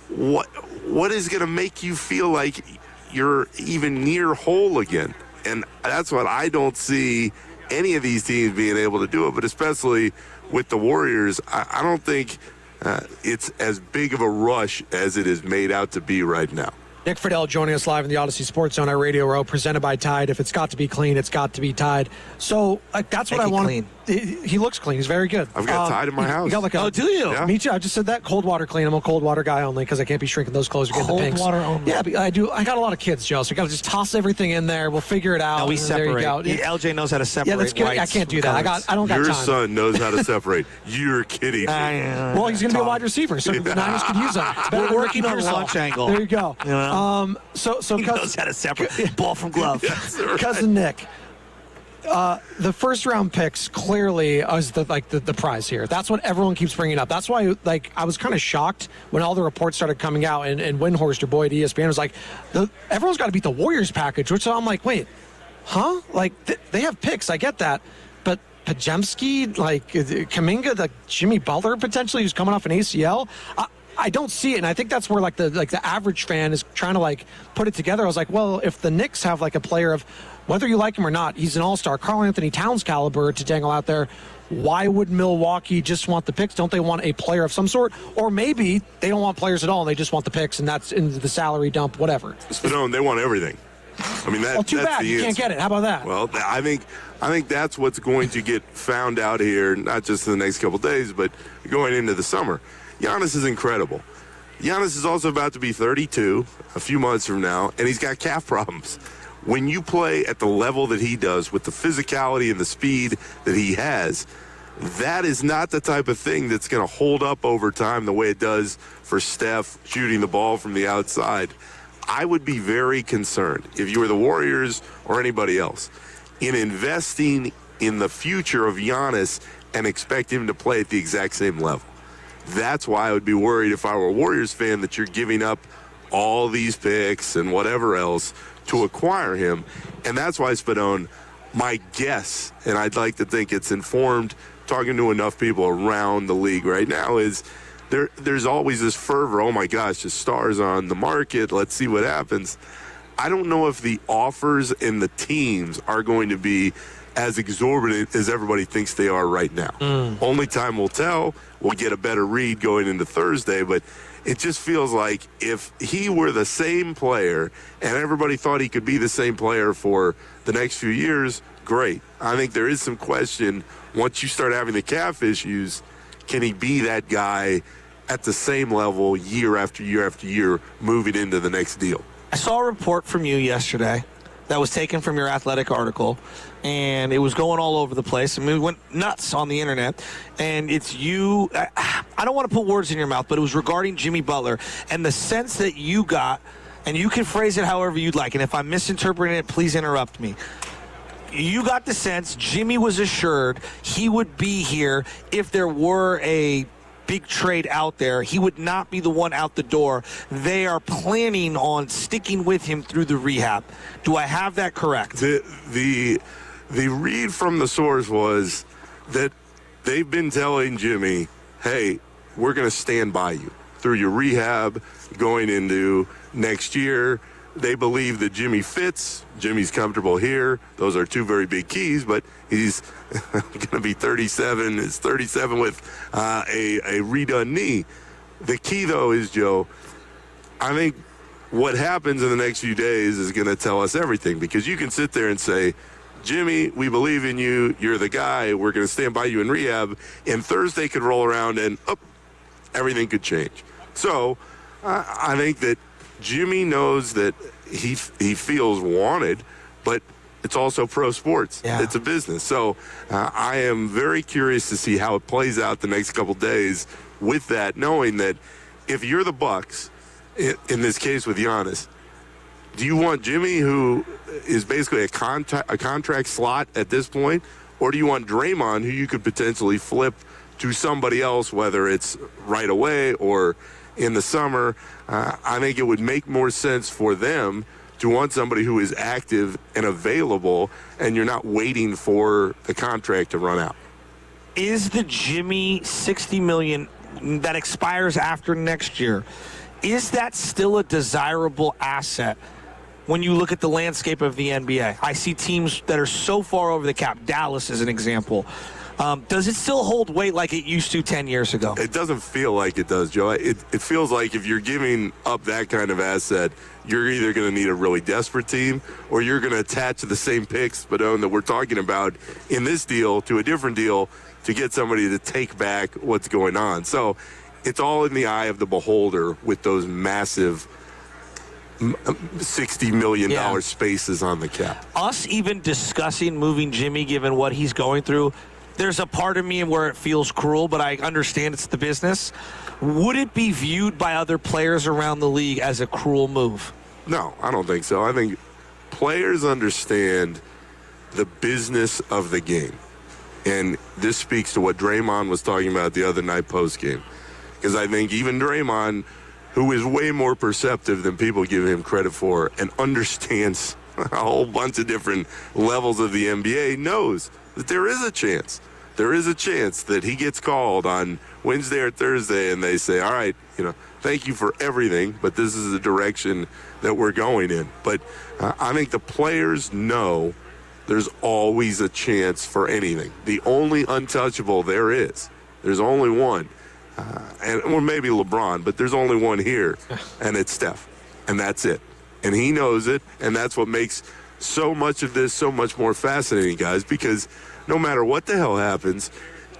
what is going to make you feel like you're even near whole again? And that's what I don't see any of these teams being able to do it, but especially with the Warriors, I don't think it's as big of a rush as it is made out to be right now. Nick Friedel joining us live in the Odyssey Sports Zone at Radio Row, presented by Tide. If it's got to be clean, it's got to be Tide. So that's what I want. Clean. He looks clean. He's very good. I've got Tide in my house. You got oh, do you? Yeah. Me too. I just said that. Cold water clean. I'm a cold water guy only because I can't be shrinking those clothes or getting the pinks. Cold water only. Yeah, I do. I got a lot of kids, Joe, so we got to just toss everything in there. We'll figure it out. No, we separate. There you go. LJ knows how to separate. Yeah, that's good. I can't do that. I don't got time. Your son knows how to separate. You're kidding. Well, he's going to be a wide receiver, so the Niners could use him. We're working on launch angle. There you go. You know? So he knows how to separate ball from glove. Yes, right. Cousin Nick. The first round picks clearly is the prize here. That's what everyone keeps bringing up. That's why I was kind of shocked when all the reports started coming out and Windhorst, your boy at ESPN, was like, everyone's got to beat the Warriors package. Which I'm like, wait, huh? Like they have picks. I get that, but Pajemski, Kuminga, the Jimmy Butler potentially who's coming off an ACL. I don't see it, and I think that's where the average fan is trying to put it together. I was like, well, if the Knicks have a player of whether you like him or not, he's an all-star, Karl Anthony Towns caliber to dangle out there. Why would Milwaukee just want the picks? Don't they want a player of some sort? Or maybe they don't want players at all and they just want the picks and that's in the salary dump, whatever. No, they want everything. I mean, well, too bad. You can't get it. How about that? Well, I think that's what's going to get found out here, not just in the next couple of days, but going into the summer. Giannis is incredible. Giannis is also about to be 32 a few months from now, and he's got calf problems. When you play at the level that he does with the physicality and the speed that he has, that is not the type of thing that's going to hold up over time the way it does for Steph shooting the ball from the outside. I would be very concerned if you were the Warriors or anybody else in investing in the future of Giannis and expect him to play at the exact same level. That's why I would be worried if I were a Warriors fan that you're giving up all these picks and whatever else to acquire him. And that's why, Spadone, my guess, and I'd like to think it's informed talking to enough people around the league right now, is there's always this fervor, oh my gosh, the stars on the market, let's see what happens. I don't know if the offers and the teams are going to be as exorbitant as everybody thinks they are right now. Only time will tell. We'll get a better read going into Thursday, but it just feels like if he were the same player and everybody thought he could be the same player for the next few years, great. I think there is some question once you start having the calf issues, can he be that guy at the same level year after year after year moving into the next deal? I saw a report from you yesterday that was taken from your Athletic article, and it was going all over the place. I mean, it went nuts on the internet, and it's you. I don't want to put words in your mouth, but it was regarding Jimmy Butler and the sense that you got, and you can phrase it however you'd like, and if I'm misinterpreting it, please interrupt me. You got the sense Jimmy was assured he would be here if there were a big trade out there. He would not be the one out the door. They are planning on sticking with him through the rehab. Do I have that correct? The read from the source was that they've been telling Jimmy, hey, we're going to stand by you through your rehab going into next year. They believe that Jimmy fits. Jimmy's comfortable here. Those are two very big keys, but he's going to be 37. It's 37 with a redone knee. The key, though, is, Joe, I think what happens in the next few days is going to tell us everything, because you can sit there and say, Jimmy, we believe in you. You're the guy. We're going to stand by you in rehab. And Thursday could roll around and everything could change. So I think that Jimmy knows that he feels wanted, but it's also pro sports. Yeah. It's a business. So I am very curious to see how it plays out the next couple days with that, knowing that if you're the Bucks, in this case with Giannis, do you want Jimmy, who is basically a contract slot at this point, or do you want Draymond, who you could potentially flip to somebody else, whether it's right away or in the summer? I think it would make more sense for them to want somebody who is active and available, and you're not waiting for the contract to run out. Is the Jimmy $60 million that expires after next year, is that still a desirable asset when you look at the landscape of the NBA? I see teams that are so far over the cap. Dallas is an example. Does it still hold weight like it used to 10 years ago? It doesn't feel like it does, Joe. It feels like if you're giving up that kind of asset, you're either going to need a really desperate team or you're going to attach the same picks, Spadone, that we're talking about in this deal to a different deal to get somebody to take back what's going on. So it's all in the eye of the beholder with those massive $60 million spaces on the cap. Us even discussing moving Jimmy, given what he's going through, there's a part of me where it feels cruel, but I understand it's the business. Would it be viewed by other players around the league as a cruel move? No, I don't think so. I think players understand the business of the game. And this speaks to what Draymond was talking about the other night post-game. Because I think even Draymond, who is way more perceptive than people give him credit for and understands a whole bunch of different levels of the NBA, knows that there is a chance. There is a chance that he gets called on Wednesday or Thursday and they say, all right, thank you for everything, but this is the direction that we're going in. But I think the players know there's always a chance for anything. The only untouchable there's only one. Or maybe LeBron, but there's only one here, and it's Steph. And that's it. And he knows it, and that's what makes so much of this so much more fascinating, guys, because no matter what the hell happens,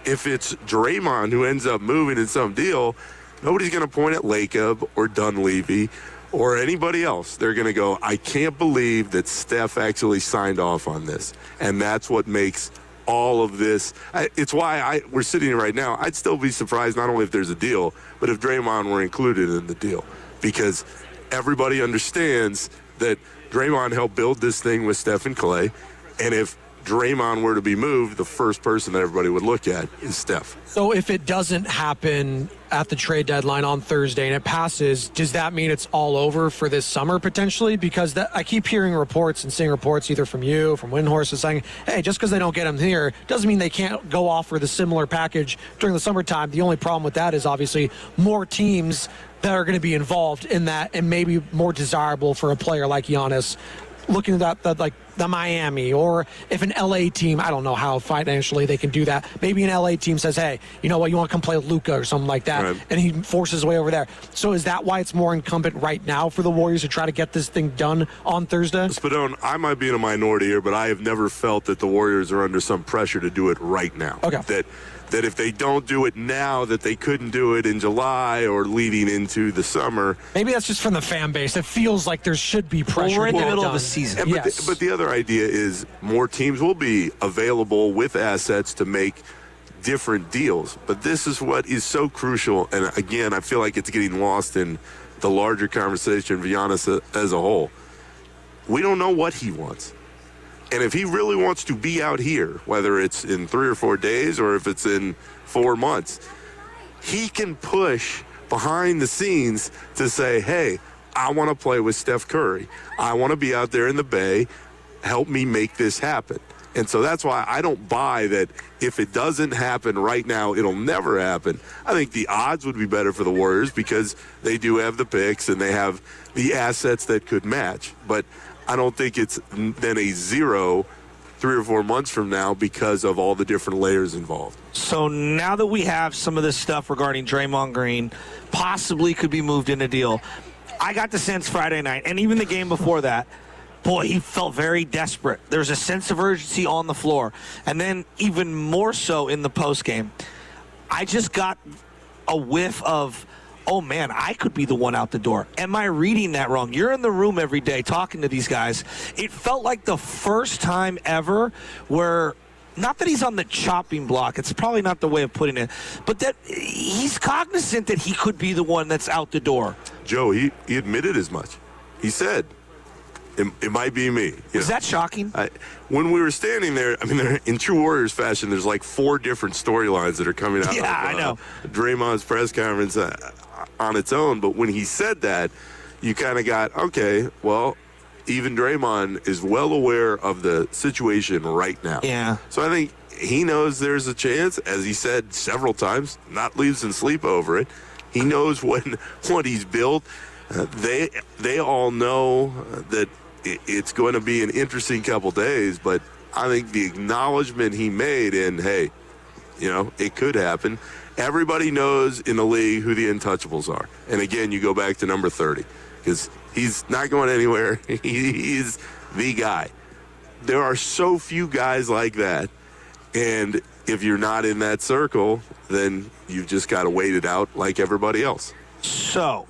if it's Draymond who ends up moving in some deal, nobody's going to point at Lacob or Dunleavy or anybody else. They're going to go, I can't believe that Steph actually signed off on this. And that's what makes all of this. It's why we're sitting here right now. I'd still be surprised not only if there's a deal, but if Draymond were included in the deal, because everybody understands that Draymond helped build this thing with Steph and Clay, and if Draymond were to be moved, the first person that everybody would look at is Steph. So if it doesn't happen at the trade deadline on Thursday and it passes, does that mean it's all over for this summer potentially? Because I keep hearing reports and seeing reports either from you, from Windhorse, saying, hey, just because they don't get him here doesn't mean they can't go offer the similar package during the summertime. The only problem with that is obviously more teams that are going to be involved in that and maybe more desirable for a player like Giannis. Looking at that, like the Miami, or if an LA team, I don't know how financially they can do that. Maybe an LA team says, hey, you know what, you want to come play with Luka or something like that, right, and he forces his way over there. So is that why it's more incumbent right now for the Warriors to try to get this thing done on Thursday? Spadone, I might be in a minority here, but I have never felt that the Warriors are under some pressure to do it right now. Okay. That if they don't do it now, that they couldn't do it in July or leading into the summer. Maybe that's just from the fan base. It feels like there should be pressure. Well, we're in the middle of a season. Yes. But the other idea is more teams will be available with assets to make different deals. But this is what is so crucial. And again, I feel like it's getting lost in the larger conversation of Giannis as a whole. We don't know what he wants. And if he really wants to be out here, whether it's in 3 or 4 days or if it's in 4 months, he can push behind the scenes to say, hey, I want to play with Steph Curry. I want to be out there in the Bay. Help me make this happen. And so that's why I don't buy that if it doesn't happen right now, it'll never happen. I think the odds would be better for the Warriors because they do have the picks and they have the assets that could match. But I don't think it's then a 0 3 or 4 months from now because of all the different layers involved. So now that we have some of this stuff regarding Draymond Green possibly could be moved in a deal, I got the sense Friday night, and even the game before that, boy, he felt very desperate. There's a sense of urgency on the floor. And then even more so in the postgame, I just got a whiff of, oh, man, I could be the one out the door. Am I reading that wrong? You're in the room every day talking to these guys. It felt like the first time ever where, not that he's on the chopping block, it's probably not the way of putting it, but that he's cognizant that he could be the one that's out the door. Joe, he admitted as much. He said, it might be me. Is that shocking? When we were standing there, I mean, in true Warriors fashion, there's like 4 different storylines that are coming out of I know. Draymond's press conference on its own. But when he said that, you kind of got, okay, well, even Draymond is well aware of the situation right now. Yeah. So I think he knows there's a chance, as he said several times, not losing sleep over it. He knows what he's built. They all know that it's going to be an interesting couple days, but I think the acknowledgement he made in, hey, you know, it could happen. Everybody knows in the league who the untouchables are. And again, you go back to number 30 because he's not going anywhere. He's the guy. There are so few guys like that. And if you're not in that circle, then you've just got to wait it out like everybody else. So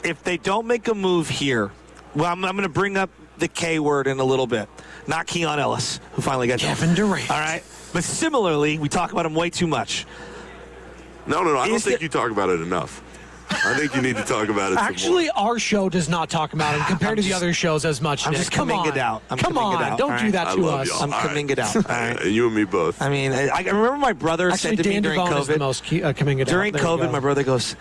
if they don't make a move here, well, I'm going to bring up the K word in a little bit. Not Keon Ellis, who finally got Kevin Durant. All right. But similarly, we talk about him way too much. No. I don't think you talk about it enough. I think you need to talk about it Actually, some more. our show does not talk about it compared to the other shows as much. I'm just coming it out. Come on, don't do that to us. I'm coming it out. All right. You and me both. I mean, I remember my brother said to me during COVID. Is the most coming it during out. COVID, my brother goes,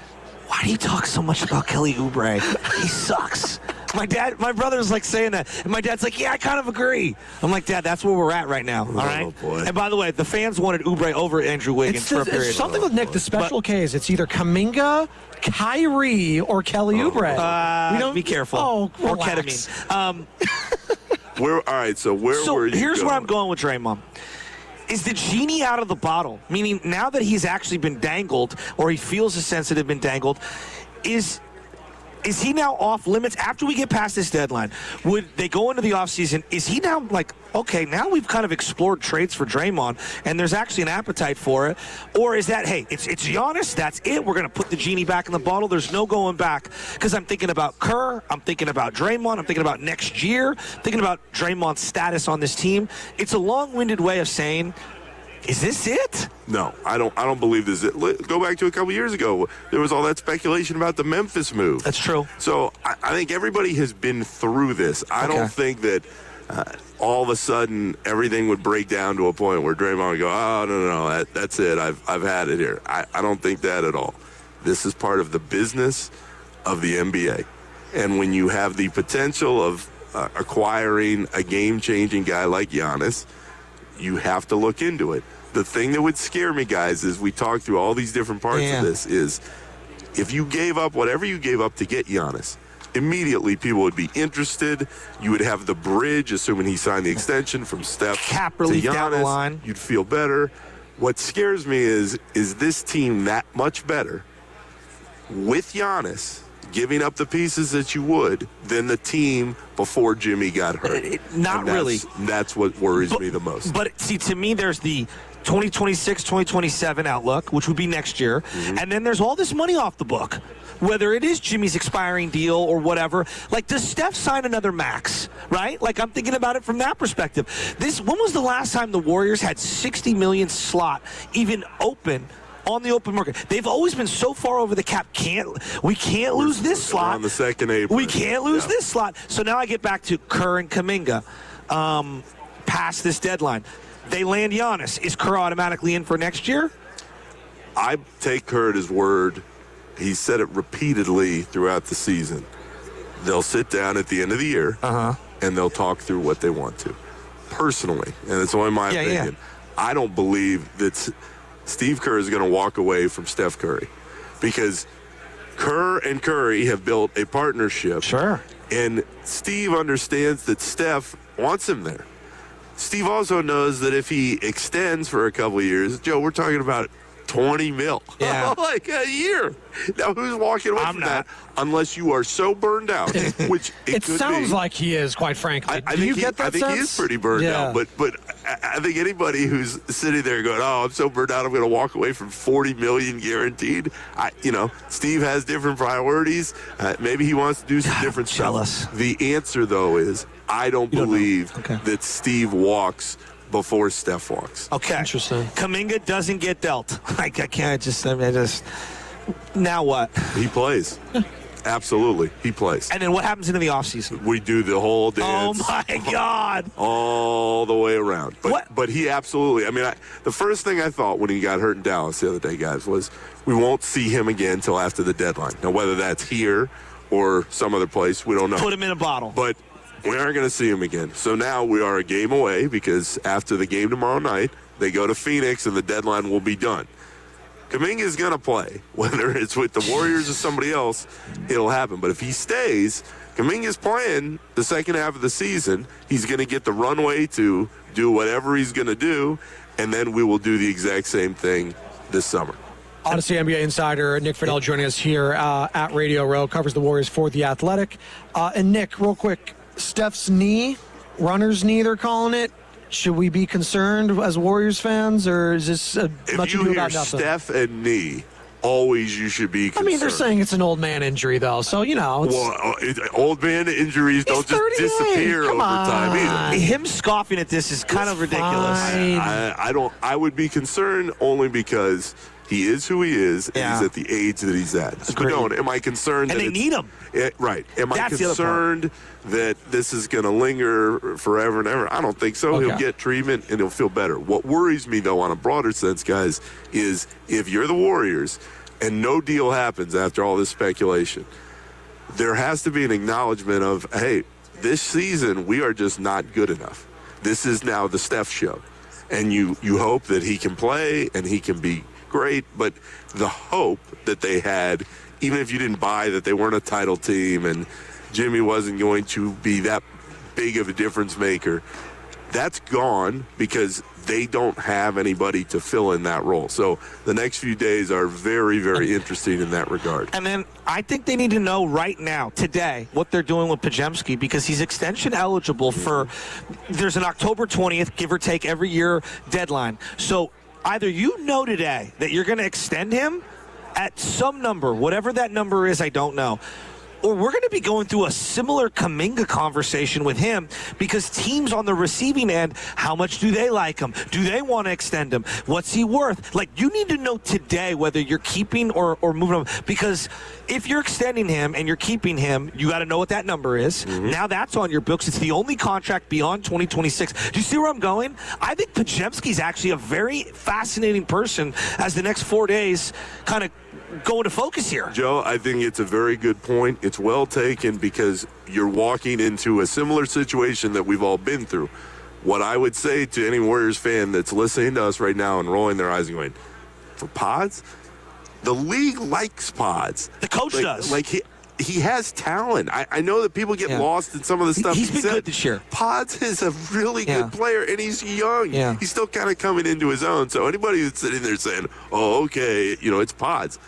"Why do you talk so much about Kelly Oubre? He sucks." My brother's like saying that. And my dad's like, yeah, I kind of agree. I'm like, Dad, that's where we're at right now. All right. Oh, boy. And by the way, the fans wanted Oubre over Andrew Wiggins for a period. It's something with Nick, the special Ks. It's either Kuminga, Kyrie, or Kelly Oubre. We don't be careful. Oh, or relax. ketamine. All right, so where were you here's going? where I'm going with Draymond. Is the genie out of the bottle? Meaning now that he's actually been dangled, or he feels a sense that have been dangled, is he now off limits after we get past this deadline? Would they go into the offseason? Is he now like, okay, now we've kind of explored trades for Draymond, and there's actually an appetite for it? Or is that, hey, it's Giannis, that's it, we're going to put the genie back in the bottle, there's no going back? Because I'm thinking about Kerr, I'm thinking about Draymond, I'm thinking about next year, thinking about Draymond's status on this team. It's a long-winded way of saying Is this it? No, I don't believe this is it. Go back to a couple years ago. There was all that speculation about the Memphis move. That's true. So I think everybody has been through this. I don't think that all of a sudden everything would break down to a point where Draymond would go, oh, no, that's it. I've had it here. I don't think that at all. This is part of the business of the NBA. And when you have the potential of acquiring a game-changing guy like Giannis, you have to look into it. The thing that would scare me, guys, is we talk through all these different parts of this, is if you gave up whatever you gave up to get Giannis, immediately people would be interested. You would have the bridge, assuming he signed the extension from Steph cap relief to Giannis. Down the line. You'd feel better. What scares me is this team that much better with Giannis giving up the pieces that you would than the team before Jimmy got hurt? Not really. That's what worries me the most. But see, to me, there's the 2026, 2027 outlook, which would be next year. And then there's all this money off the book, whether it is Jimmy's expiring deal or whatever. Like, does Steph sign another max, right? Like, I'm thinking about it from that perspective. When was the last time the Warriors had $60 million slot even open on the open market? They've always been so far over the cap. We can't lose this slot. On the second apron. We can't lose this slot. So now I get back to Kerr and Kuminga past this deadline. They land Giannis. Is Kerr automatically in for next year? I take Kerr at his word. He said it repeatedly throughout the season. They'll sit down at the end of the year and they'll talk through what they want to. Personally, and it's only my opinion, I don't believe that Steve Kerr is going to walk away from Steph Curry, because Kerr and Curry have built a partnership. Sure. And Steve understands that Steph wants him there. Steve also knows that if he extends for a couple of years, Joe, we're talking about $20 million. Yeah. Like a year. Now, who's walking away from that unless you are so burned out, which it sounds like he is, quite frankly. I think he is pretty burned out. But I think anybody who's sitting there going, oh, I'm so burned out, I'm going to walk away from $40 million guaranteed. Steve has different priorities. Maybe he wants to do some different stuff. The answer, though, is I don't believe that Steve walks before Steph walks. Okay. Interesting. Kuminga doesn't get dealt. I just now what? He plays. Absolutely. He plays. And then what happens into the offseason? We do the whole dance. Oh, my God. All the way around. But he absolutely, the first thing I thought when he got hurt in Dallas the other day, guys, was we won't see him again until after the deadline. Now, whether that's here or some other place, we don't know. Put him in a bottle. But we aren't going to see him again. So now we are a game away, because after the game tomorrow night, they go to Phoenix and the deadline will be done. Kuminga is going to play. Whether it's with the Warriors or somebody else, it'll happen. But if he stays, Kuminga's playing the second half of the season. He's going to get the runway to do whatever he's going to do, and then we will do the exact same thing this summer. Odyssey NBA insider Nick Fidel joining us here at Radio Row, covers the Warriors for The Athletic. And Nick, real quick, Steph's knee, runner's knee they're calling it. Should we be concerned as Warriors fans, or is this much ado about nothing? If you hear Steph and knee, always you should be concerned. They're saying it's an old man injury, though, so, old man injuries don't just disappear over time either. Him scoffing at this is kind of ridiculous. I would be concerned only because he is who he is, and he's at the age that he's at. So, am I concerned and that they need him? Right. Am I That's concerned that this is going to linger forever and ever? I don't think so. He'll get treatment and he'll feel better. What worries me, though, on a broader sense, guys, is if you're the Warriors and no deal happens after all this speculation, there has to be an acknowledgement of, hey, this season we are just not good enough. This is now the Steph show. And you hope that he can play and he can be great, but the hope that they had, even if you didn't buy that they weren't a title team and Jimmy wasn't going to be that big of a difference maker, that's gone because they don't have anybody to fill in that role. So the next few days are very, very interesting in that regard. And then I think they need to know right now, today, what they're doing with Pajemski, because he's extension eligible for, there's an October 20th, give or take, every year deadline. So either you know today that you're going to extend him at some number, whatever that number is, I don't know, or we're going to be going through a similar Kuminga conversation with him because teams on the receiving end, how much do they like him? Do they want to extend him? What's he worth? Like, you need to know today whether you're keeping or moving him, because if you're extending him and you're keeping him, you got to know what that number is. Mm-hmm. Now that's on your books. It's the only contract beyond 2026. Do you see where I'm going? I think Pajemski's actually a very fascinating person as the next 4 days kind of go into focus here. Joe, I think it's a very good point. It's well taken because you're walking into a similar situation that we've all been through. What I would say to any Warriors fan that's listening to us right now and rolling their eyes and going, for Pods? The league likes Pods. The coach does. Like he has talent. I know that people get lost in some of the stuff he's been good this year. Pods is a really good player, and he's young. Yeah. He's still kind of coming into his own. So anybody that's sitting there saying, oh, okay, it's Pods,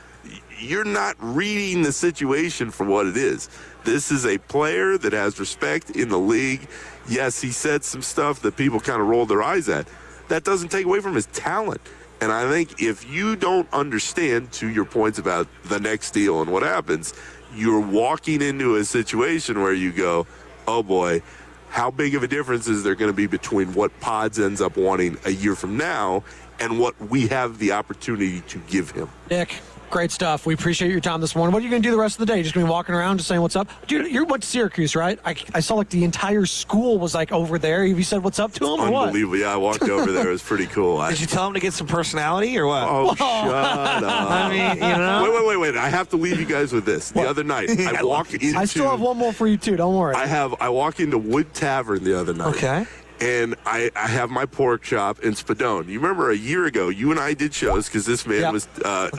you're not reading the situation for what it is. This is a player that has respect in the league. Yes, he said some stuff that people kind of rolled their eyes at. That doesn't take away from his talent. And I think if you don't understand, to your points about the next deal and what happens, you're walking into a situation where you go, oh boy, how big of a difference is there going to be between what Pods ends up wanting a year from now and what we have the opportunity to give him? Nick, great stuff. We appreciate your time this morning. What are you going to do the rest of the day? Just going to be walking around just saying what's up? Dude, you went to Syracuse, right? I saw like the entire school was like over there. Have you said what's up to them or what? Unbelievable. Yeah, I walked over there. It was pretty cool. Did you tell him to get some personality or what? Oh, shut up. I mean, Wait. I have to leave you guys with this. The other night, I walk into... I still have one more for you, too. Don't worry. I walk into Wood Tavern the other night. Okay. And I have my pork chop in Spadone. You remember a year ago, you and I did shows because this man was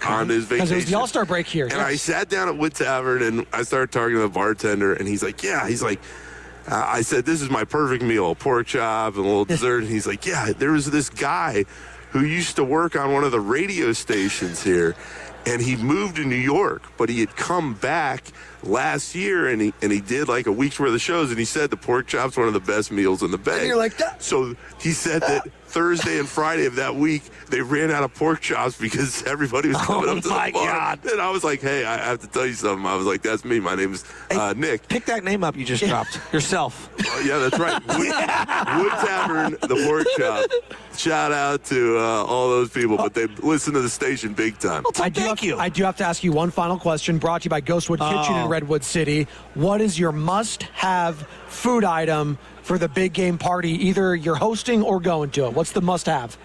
on his vacation. Because it was the All-Star break here. And I sat down at Wood Tavern, and I started talking to the bartender, and he's like, I said, this is my perfect meal, pork chop and a little dessert. And he's like, yeah, there was this guy who used to work on one of the radio stations here, and he moved to New York, but he had come back last year, and he did like a week's worth of shows, and he said the pork chop's one of the best meals in the bag. And you're like, that. So he said that Thursday and Friday of that week, they ran out of pork chops because everybody was coming up to the bar. God. And I was like, hey, I have to tell you something. I was like, that's me. My name is Nick. Pick that name up you just dropped. Yourself. Oh, yeah, that's right. Wood Tavern, the pork chop. Shout out to all those people, but they listen to the station big time. I do have to ask you one final question, brought to you by Ghostwood Kitchen in Redwood City. What is your must-have food item for the big game party, either you're hosting or going to it? What's the must-have?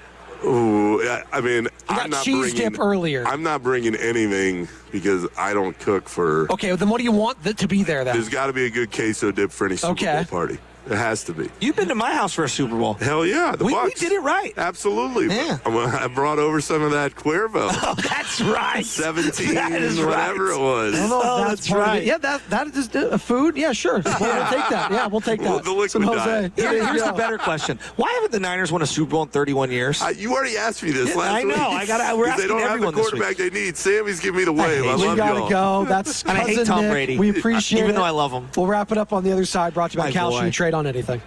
Ooh, I mean, I'm not cheese dip earlier. I'm not bringing anything because I don't cook for... Okay, well, then what do you want to be there then? There's got to be a good queso dip for any Super Bowl party. It has to be. You've been to my house for a Super Bowl. Hell yeah, we Bucs. did it right. Absolutely. Yeah. I brought over some of that Cuervo. Oh, that's right. 17, that is whatever right. it was. I don't know if that's right. Yeah, that is a food. Yeah, sure. We'll take that. Yeah, we'll take that. The liquid diet. Here's a better question. Why haven't the Niners won a Super Bowl in 31 years? You already asked me this last week. I know. We're asking they don't have the quarterback they need. Sammy's giving me the wave. I love y'all. We gotta go. That's and I hate Tom Nick. Brady. We appreciate it. Even though I love him. We'll wrap it up on the other side. Brought to you by Calcium. Trade on anything.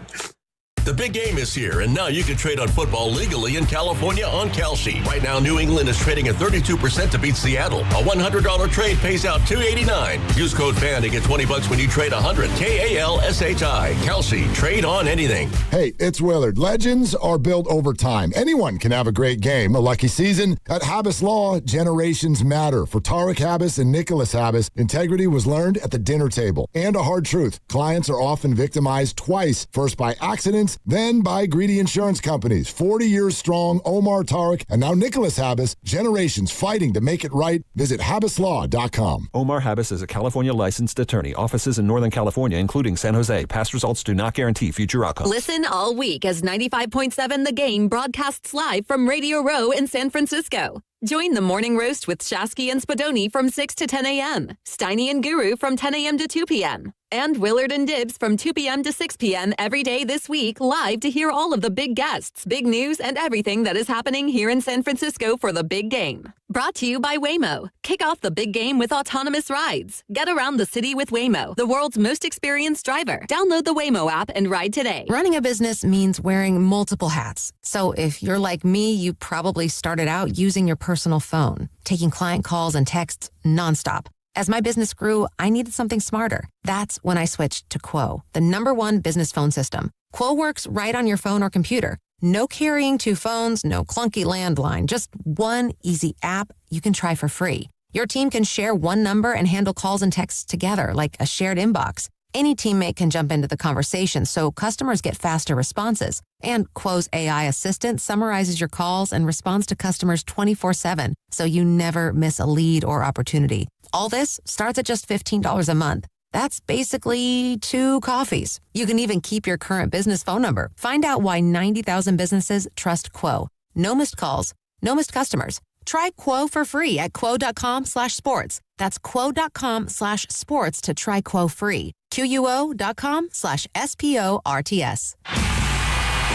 The big game is here, and now you can trade on football legally in California on Kalshi. Right now, New England is trading at 32% to beat Seattle. A $100 trade pays out $289. Use code FAN to get $20 when you trade $100. KALSHI. Kalshi. Trade on anything. Hey, it's Willard. Legends are built over time. Anyone can have a great game, a lucky season. At Habas Law, generations matter. For Tarek Habas and Nicholas Habas, integrity was learned at the dinner table. And a hard truth. Clients are often victimized twice. First by accidents, then by greedy insurance companies. 40 years strong, Omar Tarek, and now Nicholas Habas, generations fighting to make it right. Visit HabasLaw.com. Omar Habas is a California licensed attorney. Offices in Northern California, including San Jose. Past results do not guarantee future outcomes. Listen all week as 95.7 The Game broadcasts live from Radio Row in San Francisco. Join the Morning Roast with Shasky and Spadoni from 6 to 10 a.m., Steiny and Guru from 10 a.m. to 2 p.m., and Willard and Dibbs from 2 p.m. to 6 p.m. every day this week, live to hear all of the big guests, big news, and everything that is happening here in San Francisco for the big game. Brought to you by Waymo. Kick off the big game with autonomous rides. Get around the city with Waymo, the world's most experienced driver. Download the Waymo app and ride today. Running a business means wearing multiple hats. So if you're like me, you probably started out using your personal phone, taking client calls and texts nonstop. As my business grew, I needed something smarter. That's when I switched to Quo, the #1 business phone system. Quo works right on your phone or computer. No carrying 2 phones, no clunky landline, just one easy app you can try for free. Your team can share one number and handle calls and texts together like a shared inbox. Any teammate can jump into the conversation so customers get faster responses. And Quo's AI assistant summarizes your calls and responds to customers 24/7, so you never miss a lead or opportunity. All this starts at just $15 a month. That's basically 2 coffees. You can even keep your current business phone number. Find out why 90,000 businesses trust Quo. No missed calls, no missed customers. Try Quo for free at quo.com/sports. That's quo.com/sports to try Quo free. QUO.com/SPORTS.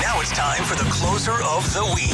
Now it's time for the closer of the week.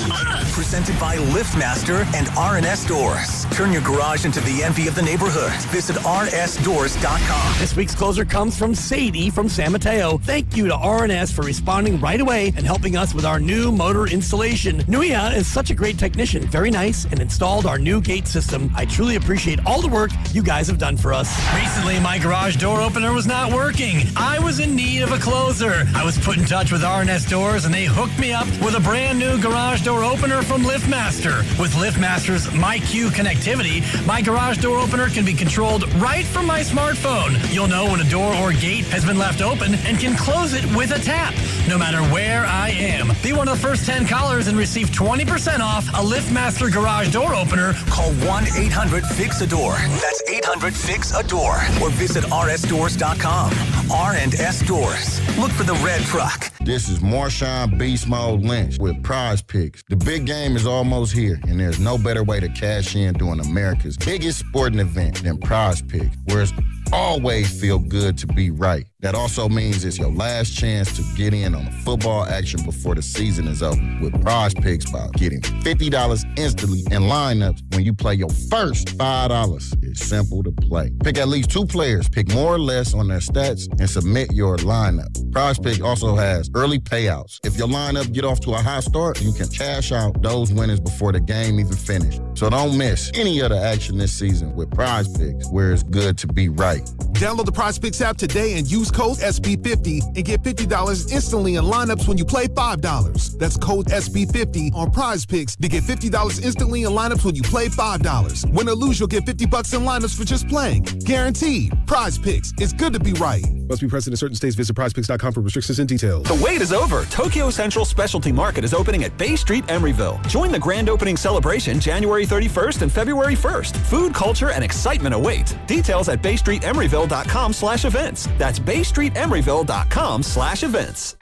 Presented by LiftMaster and R&S Doors. Turn your garage into the envy of the neighborhood. Visit rsdoors.com. This week's closer comes from Sadie from San Mateo. Thank you to R&S for responding right away and helping us with our new motor installation. Nuia is such a great technician, very nice, and installed our new gate system. I truly appreciate all the work you guys have done for us. Recently, my garage door opener was not working. I was in need of a closer. I was put in touch with R&S Doors, and they hooked me up with a brand new garage door opener from LiftMaster. With LiftMaster's MyQ connectivity, my garage door opener can be controlled right from my smartphone. You'll know when a door or gate has been left open and can close it with a tap, no matter where I am. Be one of the first 10 callers and receive 20% off a LiftMaster garage door opener. Call 1-800-FIX-A-DOOR. That's 800-FIX-A-DOOR. Or visit rsdoors.com. R&S Doors. Look for the red truck. This is Marshawn Beast Mode Lynch with Prize Picks. The big game is almost here, and there's no better way to cash in during America's biggest sporting event than Prize Picks, where it's always feel good to be right. That also means it's your last chance to get in on the football action before the season is over with Prize Picks by getting $50 instantly in lineups when you play your first $5. It's simple to play. Pick at least 2 players, pick more or less on their stats, and submit your lineup. Prize Picks also has early payouts. If your lineup get off to a high start, you can cash out those winners before the game even finished. So don't miss any of the action this season with Prize Picks, where it's good to be right. Download the Prize Picks app today and use code SB50 and get $50 instantly in lineups when you play $5. That's code SB50 on Prize Picks to get $50 instantly in lineups when you play $5. Win or lose, you'll get $50 in lineups for just playing. Guaranteed. Prize Picks. It's good to be right. Must be present in certain states. Visit prizepicks.com for restrictions and details. The wait is over. Tokyo Central Specialty Market is opening at Bay Street, Emeryville. Join the grand opening celebration January 31st and February 1st. Food, culture, and excitement await. Details at baystreetemeryville.com/events. That's baystreetemeryville.com/events.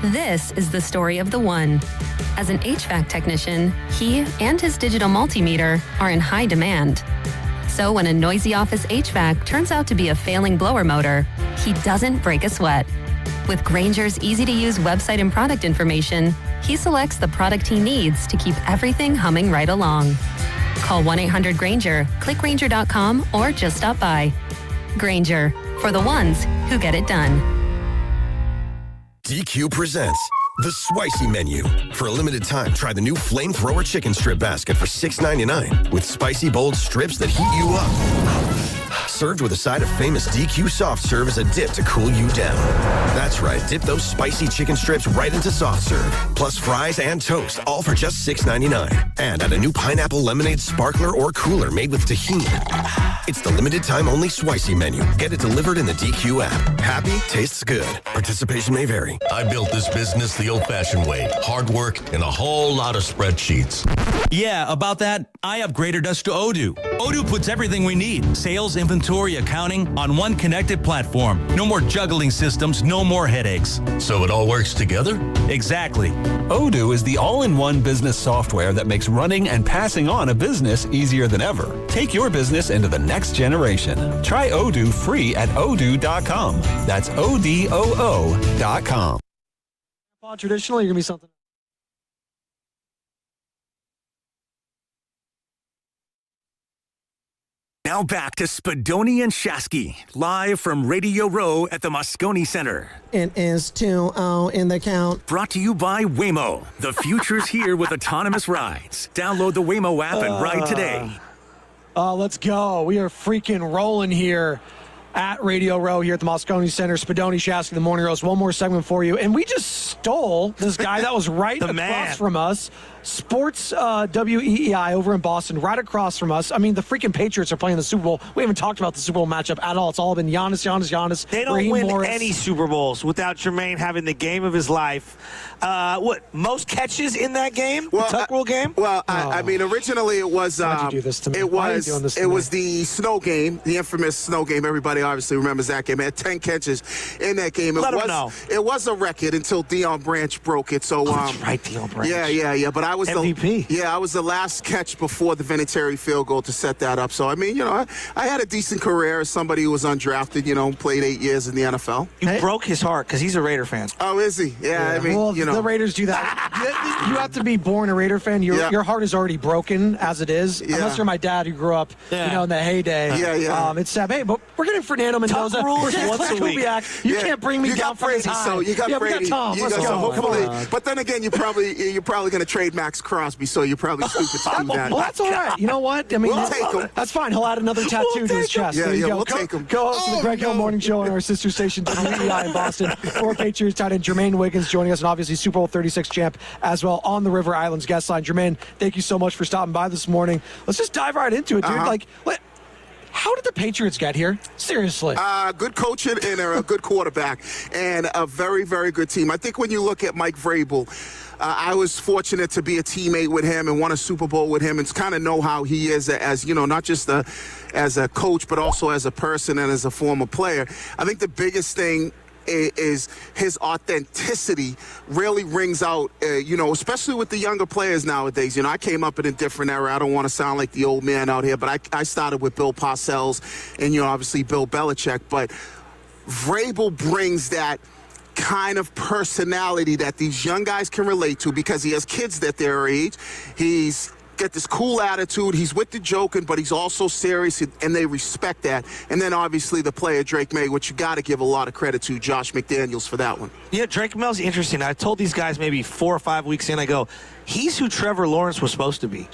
This is the story of the one. As an HVAC technician, he and his digital multimeter are in high demand. So when a noisy office HVAC turns out to be a failing blower motor, he doesn't break a sweat. With Granger's easy-to-use website and product information, he selects the product he needs to keep everything humming right along. Call 1-800-GRANGER, click Granger.com, or just stop by. Granger, for the ones who get it done. DQ presents the Spicy Menu. For a limited time, try the new Flamethrower Chicken Strip Basket for $6.99 with spicy, bold strips that heat you up. Served with a side of famous DQ soft serve as a dip to cool you down. That's right, dip those spicy chicken strips right into soft serve. Plus fries and toast, all for just $6.99. And add a new pineapple lemonade sparkler or cooler made with tahini. It's the limited time only Spicy Menu. Get it delivered in the DQ app. Happy, tastes good. Participation may vary. I built this business the old-fashioned way. Hard work and a whole lot of spreadsheets. Yeah, about that, I upgraded us to Odoo. Odoo puts everything we need, sales, inventory, accounting, on one connected platform. No more juggling systems, no more headaches. So it all works together? Exactly. Odoo is the all-in-one business software that makes running and passing on a business easier than ever. Take your business into the next generation. Try Odoo free at odoo.com. That's ODOO.com. Traditionally, you're going to be something. Now back to Spadoni and Shasky, live from Radio Row at the Moscone Center. It is 2-0 in the count. Brought to you by Waymo. The future's here with autonomous rides. Download the Waymo app and ride today. Let's go. We are freaking rolling here at Radio Row here at the Moscone Center. Spadoni, Shasky, the Morning Roast. One more segment for you. And we just stole this guy that was right across from us. Sports WEEI over in Boston, right across from us. I mean, the freaking Patriots are playing the Super Bowl. We haven't talked about the Super Bowl matchup at all. It's all been Giannis. They don't Raheem win Morris. any Super Bowls without Jermaine having the game of his life. Most catches in that game? Well, the Tuck Rule game? Well, I mean, originally it was. Why'd you do this to me? It was the snow game, the infamous snow game. Everybody obviously remembers that game. It had 10 catches in that game. Let him know. It was a record until Deion Branch broke it. So that's right, Deion Branch. Yeah. But I was MVP. I was the last catch before the Vinatieri field goal to set that up. So I mean, I had a decent career as somebody who was undrafted. Played 8 years in the NFL. You broke his heart because he's a Raider fan. Oh, is he? Yeah. I mean, well, the Raiders do that. You have to be born a Raider fan. Your heart is already broken as it is. Yeah. Unless you're my dad who grew up, in the heyday. Yeah. It's sad. Hey, but we're getting Fernando Mendoza. Rules once a week. You can't bring me down from his high. So you got Brady. We got Tom. Let's go. Hopefully, but then again, you're probably going to trade Max Crosby, so you're probably stupid to do that. Well, that's all right. You know what? I mean, we'll take him. That's fine. He'll add another tattoo to his chest. Yeah, we'll take him. Go to the Greg Hill Morning Show on our sister station, WEI in Boston. For Patriots tight end Jermaine Wiggins joining us, and obviously Super Bowl 36 champ as well on the River Islands guest line. Jermaine, thank you so much for stopping by this morning. Let's just dive right into it, dude. How did the Patriots get here? Seriously. Good coaching and a good quarterback and a very, very good team. I think when you look at Mike Vrabel, I was fortunate to be a teammate with him and won a Super Bowl with him and kind of know how he is as, not just as a coach, but also as a person and as a former player. I think the biggest thing is his authenticity really rings out, especially with the younger players nowadays. I came up in a different era. I don't want to sound like the old man out here, but I started with Bill Parcells and, obviously Bill Belichick. But Vrabel brings that kind of personality that these young guys can relate to because he has kids that their age. He's got this cool attitude. He's with the joking, but he's also serious, and they respect that. And then obviously the player Drake May, which you got to give a lot of credit to Josh McDaniels for that one. Yeah, Drake May's interesting. I told these guys maybe 4 or 5 weeks in, I go, he's who Trevor Lawrence was supposed to be.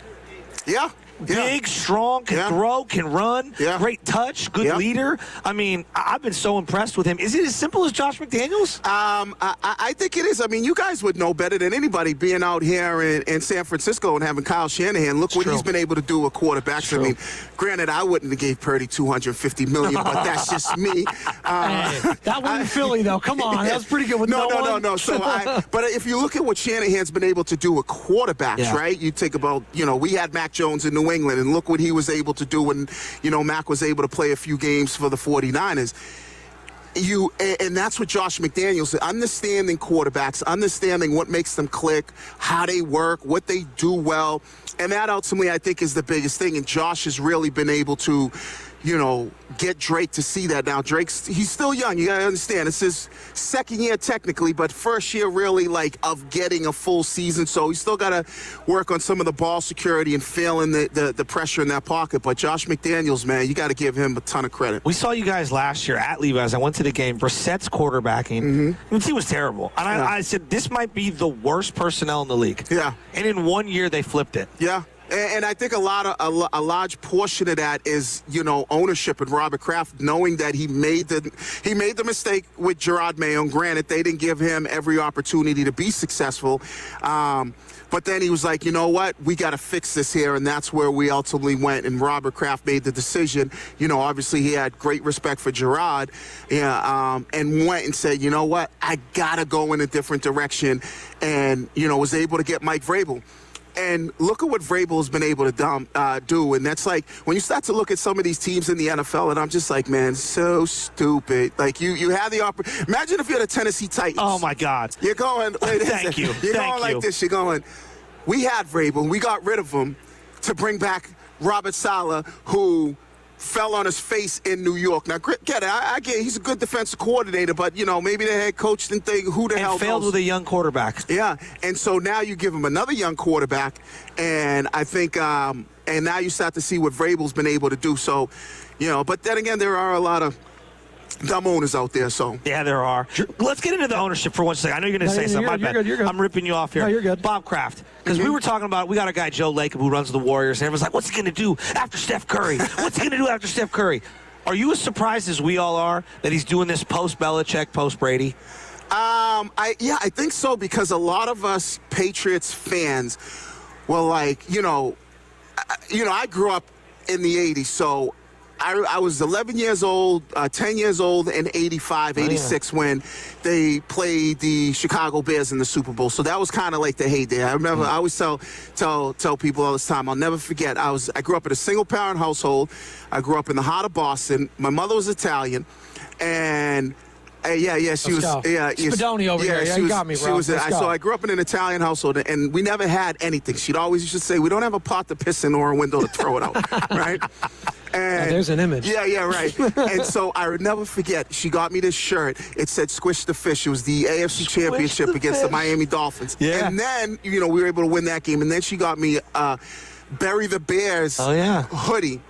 Yeah. Big, strong, can throw, can run, great touch, good leader. I mean, I've been so impressed with him. Is it as simple as Josh McDaniels? I think it is. I mean, you guys would know better than anybody being out here in San Francisco and having Kyle Shanahan. Look what he's been able to do with quarterbacks. I mean, granted, I wouldn't have gave Purdy $250 million, but that's just me. Hey, that one in Philly, though. Come on. That was pretty good with no. So but if you look at what Shanahan's been able to do with quarterbacks, right? You think about, we had Mac Jones in New England, and look what he was able to do when, Mac was able to play a few games for the 49ers. And that's what Josh McDaniels, understanding quarterbacks, understanding what makes them click, how they work, what they do well. And that ultimately, I think, is the biggest thing. And Josh has really been able to, get Drake to see that. Now, he's still young. You got to understand. It's his second year technically, but first year really of getting a full season. So he's still got to work on some of the ball security and feeling the pressure in that pocket. But Josh McDaniels, man, you got to give him a ton of credit. We saw you guys last year at Levi's. I went to the game. Brissett's quarterbacking. The team was terrible. And I said, this might be the worst personnel in the league. Yeah. And in 1 year, they flipped it. Yeah. And I think a large portion of that is, ownership and Robert Kraft knowing that he made the mistake with Gerard Mayo. And granted, they didn't give him every opportunity to be successful. But then he was like, you know what? We got to fix this here. And that's where we ultimately went. And Robert Kraft made the decision. Obviously he had great respect for Gerard. And went and said, you know what? I got to go in a different direction. And, was able to get Mike Vrabel. And look at what Vrabel has been able to do. And that's like, when you start to look at some of these teams in the NFL, and I'm just like, man, so stupid. Like, you have the opportunity. Imagine if you're the Tennessee Titans. Oh, my God. You're going, Thank you. You're going like this. You're going, we had Vrabel, and we got rid of him to bring back Robert Saleh, who fell on his face in New York. Now, get it. I get he's a good defensive coordinator, but, maybe the head coach didn't think, who the hell knows? Failed with a young quarterback. Yeah, and so now you give him another young quarterback, and I think, and now you start to see what Vrabel's been able to do. So, but then again, there are a lot of dumb owners out there. So yeah, there are. Let's get into the ownership for 1 second. I know you're going to say something. You're good. I'm ripping you off here. No, you're good. Bob Kraft, because we were talking about, we got a guy, Joe Lacob, who runs the Warriors, and everyone's like, what's he going to do after Steph Curry? What's he going to do after Steph Curry? Are you as surprised as we all are that he's doing this post-Belichick, post-Brady? I think so, because a lot of us Patriots fans were like, I grew up in the 80s, so I was 11 years old, 10 years old in 85, 86 when they played the Chicago Bears in the Super Bowl. So that was kind of like the heyday. I remember I always tell people all this time, I'll never forget. I grew up in a single-parent household. I grew up in the heart of Boston. My mother was Italian, and she was. Spadoni over here. Yeah, you got me, bro. So I grew up in an Italian household, and we never had anything. She'd always used to say, we don't have a pot to piss in or a window to throw it out, right? And there's an image. Yeah, right. And so I would never forget, she got me this shirt. It said Squish the Fish. It was the AFC Championship against the Miami Dolphins. Yeah. And then, we were able to win that game. And then she got me Bury the Bears hoodie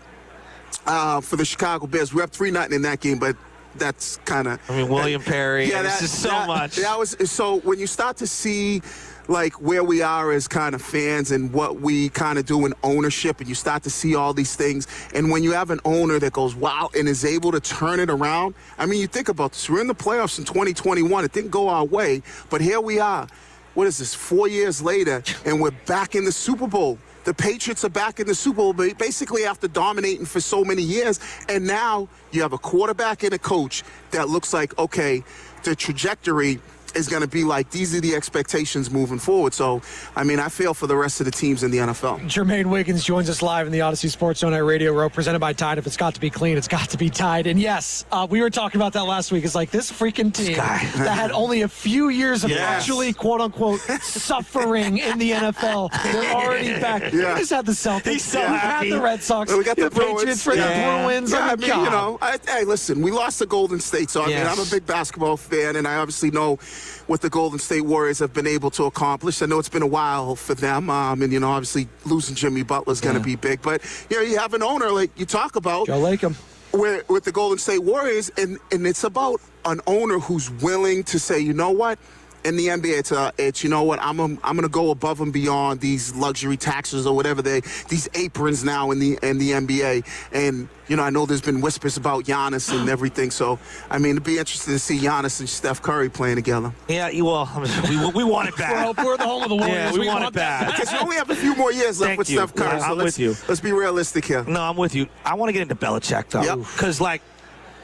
for the Chicago Bears. We were up 3-0 in that game, but that's kind of... William Perry. Yeah, that's just so much. That was, so when you start to see like where we are as kind of fans and what we kind of do in ownership, and you start to see all these things, and when you have an owner that goes wow and is able to turn it around, I mean, you think about this, we're in the playoffs in 2021, it didn't go our way, but here we are, what is this, 4 years later, and we're back in the Super Bowl. The Patriots are back in the Super Bowl, basically after dominating for so many years, and now you have a quarterback and a coach that looks like, okay, the trajectory is going to be like, these are the expectations moving forward. So, I mean, I feel for the rest of the teams in the NFL. Jermaine Wiggins joins us live in the Odyssey Sports Zone at Radio Row, presented by Tide. If it's got to be clean, it's got to be Tide. And yes, we were talking about that last week. It's like this freaking team that had only a few years of actually, quote-unquote, suffering in the NFL. They're already back. We just had the Celtics. He's so we happy. had the Red Sox. We got the Patriots for the Bruins. Yeah, I mean, hey, listen, we lost to Golden State, so I mean, I'm a big basketball fan, and I obviously know what the Golden State Warriors have been able to accomplish. I know it's been a while for them, and obviously losing Jimmy Butler is going to be big. But you have an owner like you talk about, Joe Lacob, with the Golden State Warriors, and it's about an owner who's willing to say, you know what, in the NBA, it's you know what, I'm going to go above and beyond these luxury taxes or whatever these aprons now in the NBA, and I know there's been whispers about Giannis and everything. So I mean, it'd be interesting to see Giannis and Steph Curry playing together. Yeah, we want it back. We're the home of the Warriors. Yeah, we want it back. Because you only have a few more years left with Steph Curry. Yeah, I'm with you. Let's be realistic here. No, I'm with you. I want to get into Belichick though, because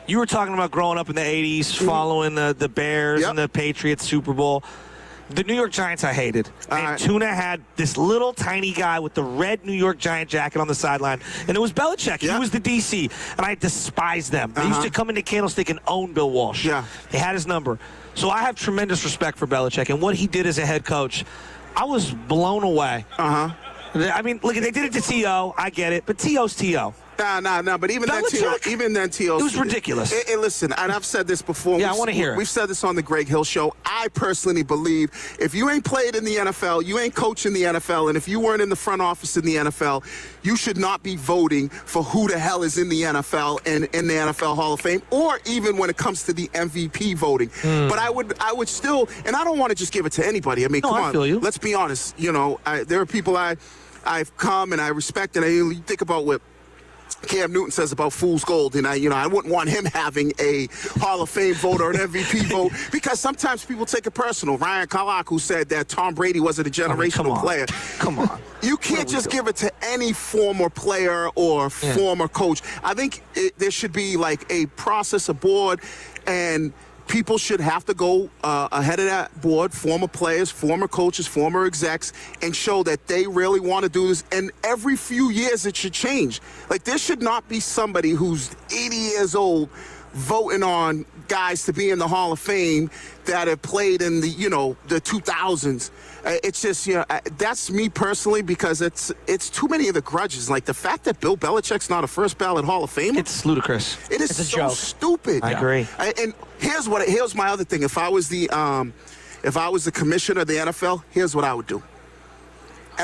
you were talking about growing up in the 80s, following the Bears and the Patriots Super Bowl. The New York Giants I hated. And Tuna had this little tiny guy with the red New York Giant jacket on the sideline, and it was Belichick. He was the DC, and I despised them. They used to come into Candlestick and own Bill Walsh. Yeah. They had his number. So I have tremendous respect for Belichick, and what he did as a head coach, I was blown away. I mean, look, they did it to T.O. I get it, but T.O.'s T.O. No, but even then, T.O. It was ridiculous. Listen, and I've said this before. Yeah, I want to hear it. We've said this on the Greg Hill Show. I personally believe if you ain't played in the NFL, you ain't coached in the NFL, and if you weren't in the front office in the NFL, you should not be voting for who the hell is in the NFL and in the NFL Hall of Fame, or even when it comes to the MVP voting. But I would still, and I don't want to just give it to anybody. I mean, come on. Feel you. Let's be honest. There are people I've come and I respect, and you think about what Cam Newton says about fool's gold, and I wouldn't want him having a Hall of Fame vote or an MVP vote, because sometimes people take it personal. Ryan Kalak, who said that Tom Brady wasn't a generational player. Come on. You can't just give it to any former player or former coach. I think there should be like a process, a board, and people should have to go ahead of that board, former players, former coaches, former execs, and show that they really want to do this. And every few years it should change. Like, there should not be somebody who's 80 years old voting on guys to be in the Hall of Fame that have played in the 2000s. It's just, that's me personally, because it's too many of the grudges. Like the fact that Bill Belichick's not a first ballot Hall of Famer. It's ludicrous. It is so stupid. I agree. And here's my other thing. If I was the commissioner of the NFL, here's what I would do.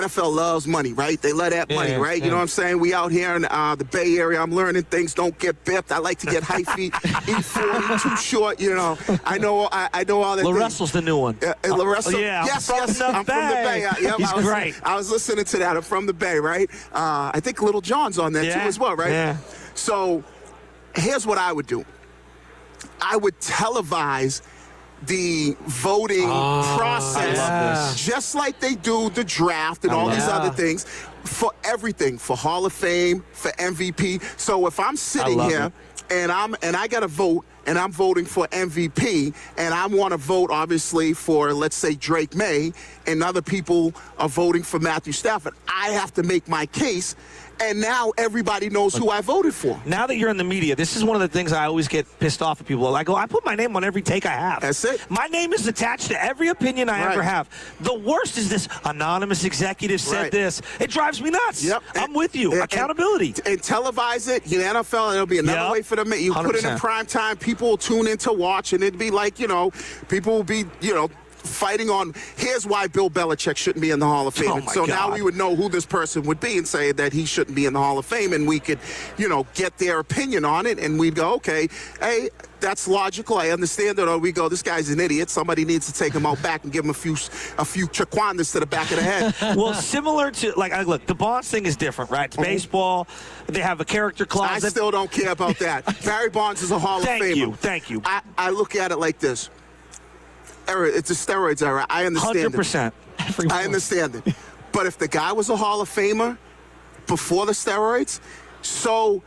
NFL loves money, right? They love that money, right? You know what I'm saying? We out here in the Bay Area. I'm learning things. Don't get bipped. I like to get high feet. Eat 40, too short. You know, I know all that. LaRussell's the new one. LaRussell. Yeah, yes. I'm from the Bay. He's great. I was listening to that. I'm from the Bay, right? I think Little John's on there too as well, right? Yeah. So here's what I would do. I would televise the voting process just like they do the draft and all these other things for everything, for Hall of Fame, for MVP. So if I'm sitting here and I got to vote and I'm voting for MVP and I want to vote obviously for, let's say, Drake May, and other people are voting for Matthew Stafford, I have to make my case. And now everybody knows who I voted for. Now that you're in the media, this is one of the things I always get pissed off at people. I go, I put my name on every take I have. That's it. My name is attached to every opinion I ever have. The worst is this anonymous executive said this. It drives me nuts. Yep. I'm with you. Accountability. And televise it. The NFL, it'll be another way for them. You 100%. Put it in prime time. People will tune in to watch, and it'd be like, people will be, fighting on, here's why Bill Belichick shouldn't be in the Hall of Fame. So now we would know who this person would be and say that he shouldn't be in the Hall of Fame, and we could, get their opinion on it, and we'd go, okay, hey, that's logical. I understand it. Or we go, this guy's an idiot. Somebody needs to take him out back and give him a few Chiquandas to the back of the head. Well, similar to, look, the Bonds thing is different, right? It's baseball. They have a character clause. I still don't care about that. Barry Bonds is a Hall of Famer. Thank you. I look at it like this. It's a steroids era. I understand 100%. I understand it. But if the guy was a Hall of Famer before the steroids, so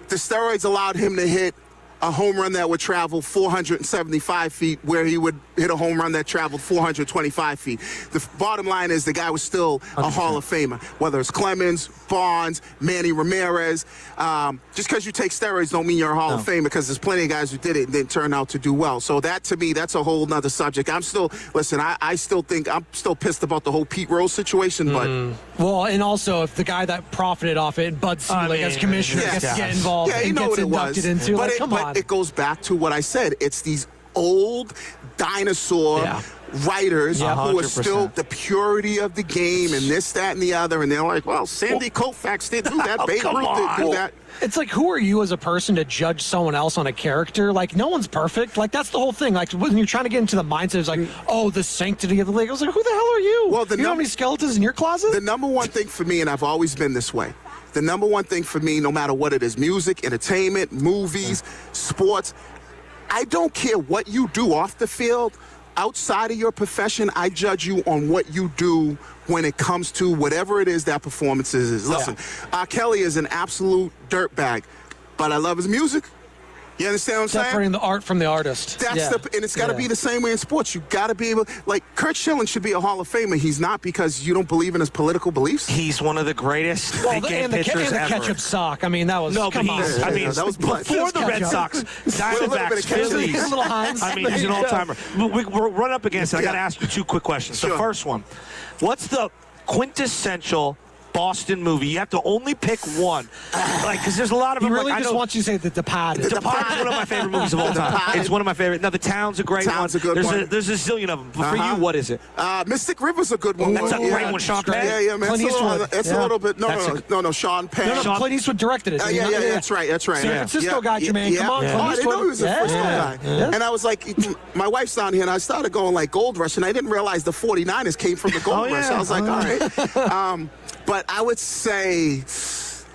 the steroids allowed him to hit a home run that would travel 475 feet, where he would hit a home run that traveled 425 feet. The bottom line is the guy was still a 100%. Hall of Famer, whether it's Clemens, Bonds, Manny Ramirez. Just because you take steroids don't mean you're a Hall of Famer, because there's plenty of guys who did it and didn't turn out to do well. So that, to me, that's a whole nother subject. I still think I'm still pissed about the whole Pete Rose situation, but... Well, and also, if the guy that profited off it, Bud Selig, as commissioner, gets to get involved and gets inducted into, come on. It goes back to what I said. It's these old dinosaur writers who are still the purity of the game and this, that, and the other. And they're like, well, Sandy Koufax didn't do that. Babe Ruth didn't do that. It's like, who are you as a person to judge someone else on a character? Like, no one's perfect. Like, that's the whole thing. Like, when you're trying to get into the mindset, it's like, oh, the sanctity of the league. I was like, who the hell are you? Well, you know how many skeletons in your closet? The number one thing for me, and I've always been this way, the number one thing for me, no matter what it is, music, entertainment, movies, sports, I don't care what you do off the field. Outside of your profession, I judge you on what you do when it comes to whatever it is that performance is. Listen, R. Kelly is an absolute dirtbag, but I love his music. You understand what I'm saying? Separating the art from the artist. And it's got to be the same way in sports. You got to be able, like, Kurt Schilling should be a Hall of Famer. He's not because you don't believe in his political beliefs. He's one of the greatest big game pitchers ever. The ketchup sock. I mean, that was that was before the Red Sox. Diamondbacks, Phillies. I mean, he's an all-timer. We're run up against it. I got to ask you two quick questions. The first one: what's the quintessential Boston movie? You have to only pick one. Because there's a lot of them. He really just wants you to say The Departed. The Departed is one of my favorite movies of all time. It's one of my favorite. Now, The Town's a great one. There's a zillion of them. But for you, what is it? Mystic River's a good one. That's a great one. Sean Penn? Yeah, man. It's a little bit. No, Sean Penn. No, Clint Eastwood directed it. Yeah, that's right. San Francisco guy, Jermaine. Come on, I didn't know he was a Frisco guy. And I was like, my wife's down here, and I started going like Gold Rush, and I didn't realize the 49ers came from the Gold Rush. I was like, all right. But I would say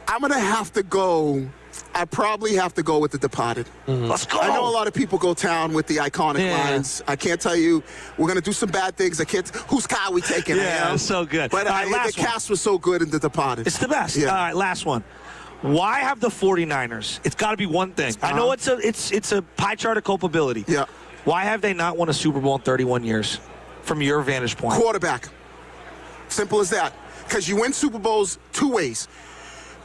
I'm going to have to go. I probably have to go with The Departed. Let's go. I know a lot of people go town with the iconic lines. I can't tell you. We're going to do some bad things. Whose car we taking? Yeah, it's so good. But the cast was so good in The Departed. It's the best. Yeah. All right, last one. Why have the 49ers? It's got to be one thing. I know it's a pie chart of culpability. Yeah. Why have they not won a Super Bowl in 31 years, from your vantage point? Quarterback. Simple as that. Because you win Super Bowls two ways,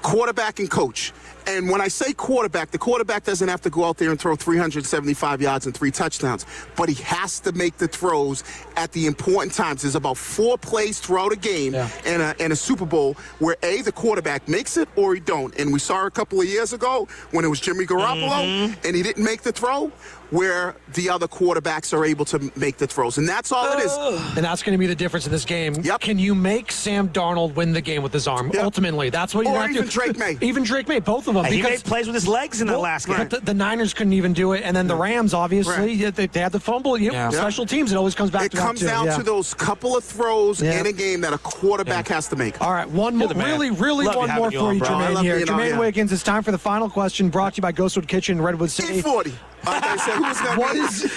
quarterback and coach. And when I say quarterback, the quarterback doesn't have to go out there and throw 375 yards and 3 touchdowns, but he has to make the throws at the important times. There's about 4 plays throughout a game and a Super Bowl where, A, the quarterback makes it or he don't. And we saw a couple of years ago when it was Jimmy Garoppolo and he didn't make the throw, where the other quarterbacks are able to make the throws. And that's all it is. And that's going to be the difference in this game. Yep. Can you make Sam Darnold win the game with his arm? Yep. Ultimately, that's what you have to do. Or even Drake May. Even Drake May, both of them. He made plays with his legs in the last game. But the Niners couldn't even do it. And then the Rams, obviously, they had the fumble. Special teams, it always comes back to that. It comes down to those couple of throws in a game that a quarterback has to make. All right, one more, really one more for you, Jermaine here. Jermaine Wiggins, it's time for the final question, brought to you by Ghostwood Kitchen, Redwood City. E40.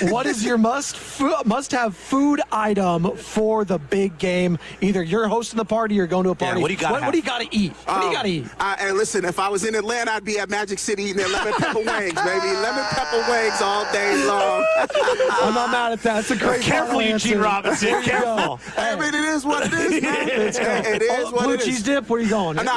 What is your must-have food item for the big game? Either you're hosting the party or going to a party. What do you got to eat? What do you got to eat? And listen, if I was in Atlanta, I'd be at Magic City eating their lemon pepper wings, baby. Lemon pepper wings all day long. I'm not mad at that. It's a great Careful, Eugene Robinson. Careful. I mean, it is what it is, man. It is what it is. Blue cheese dip, where are you going? No,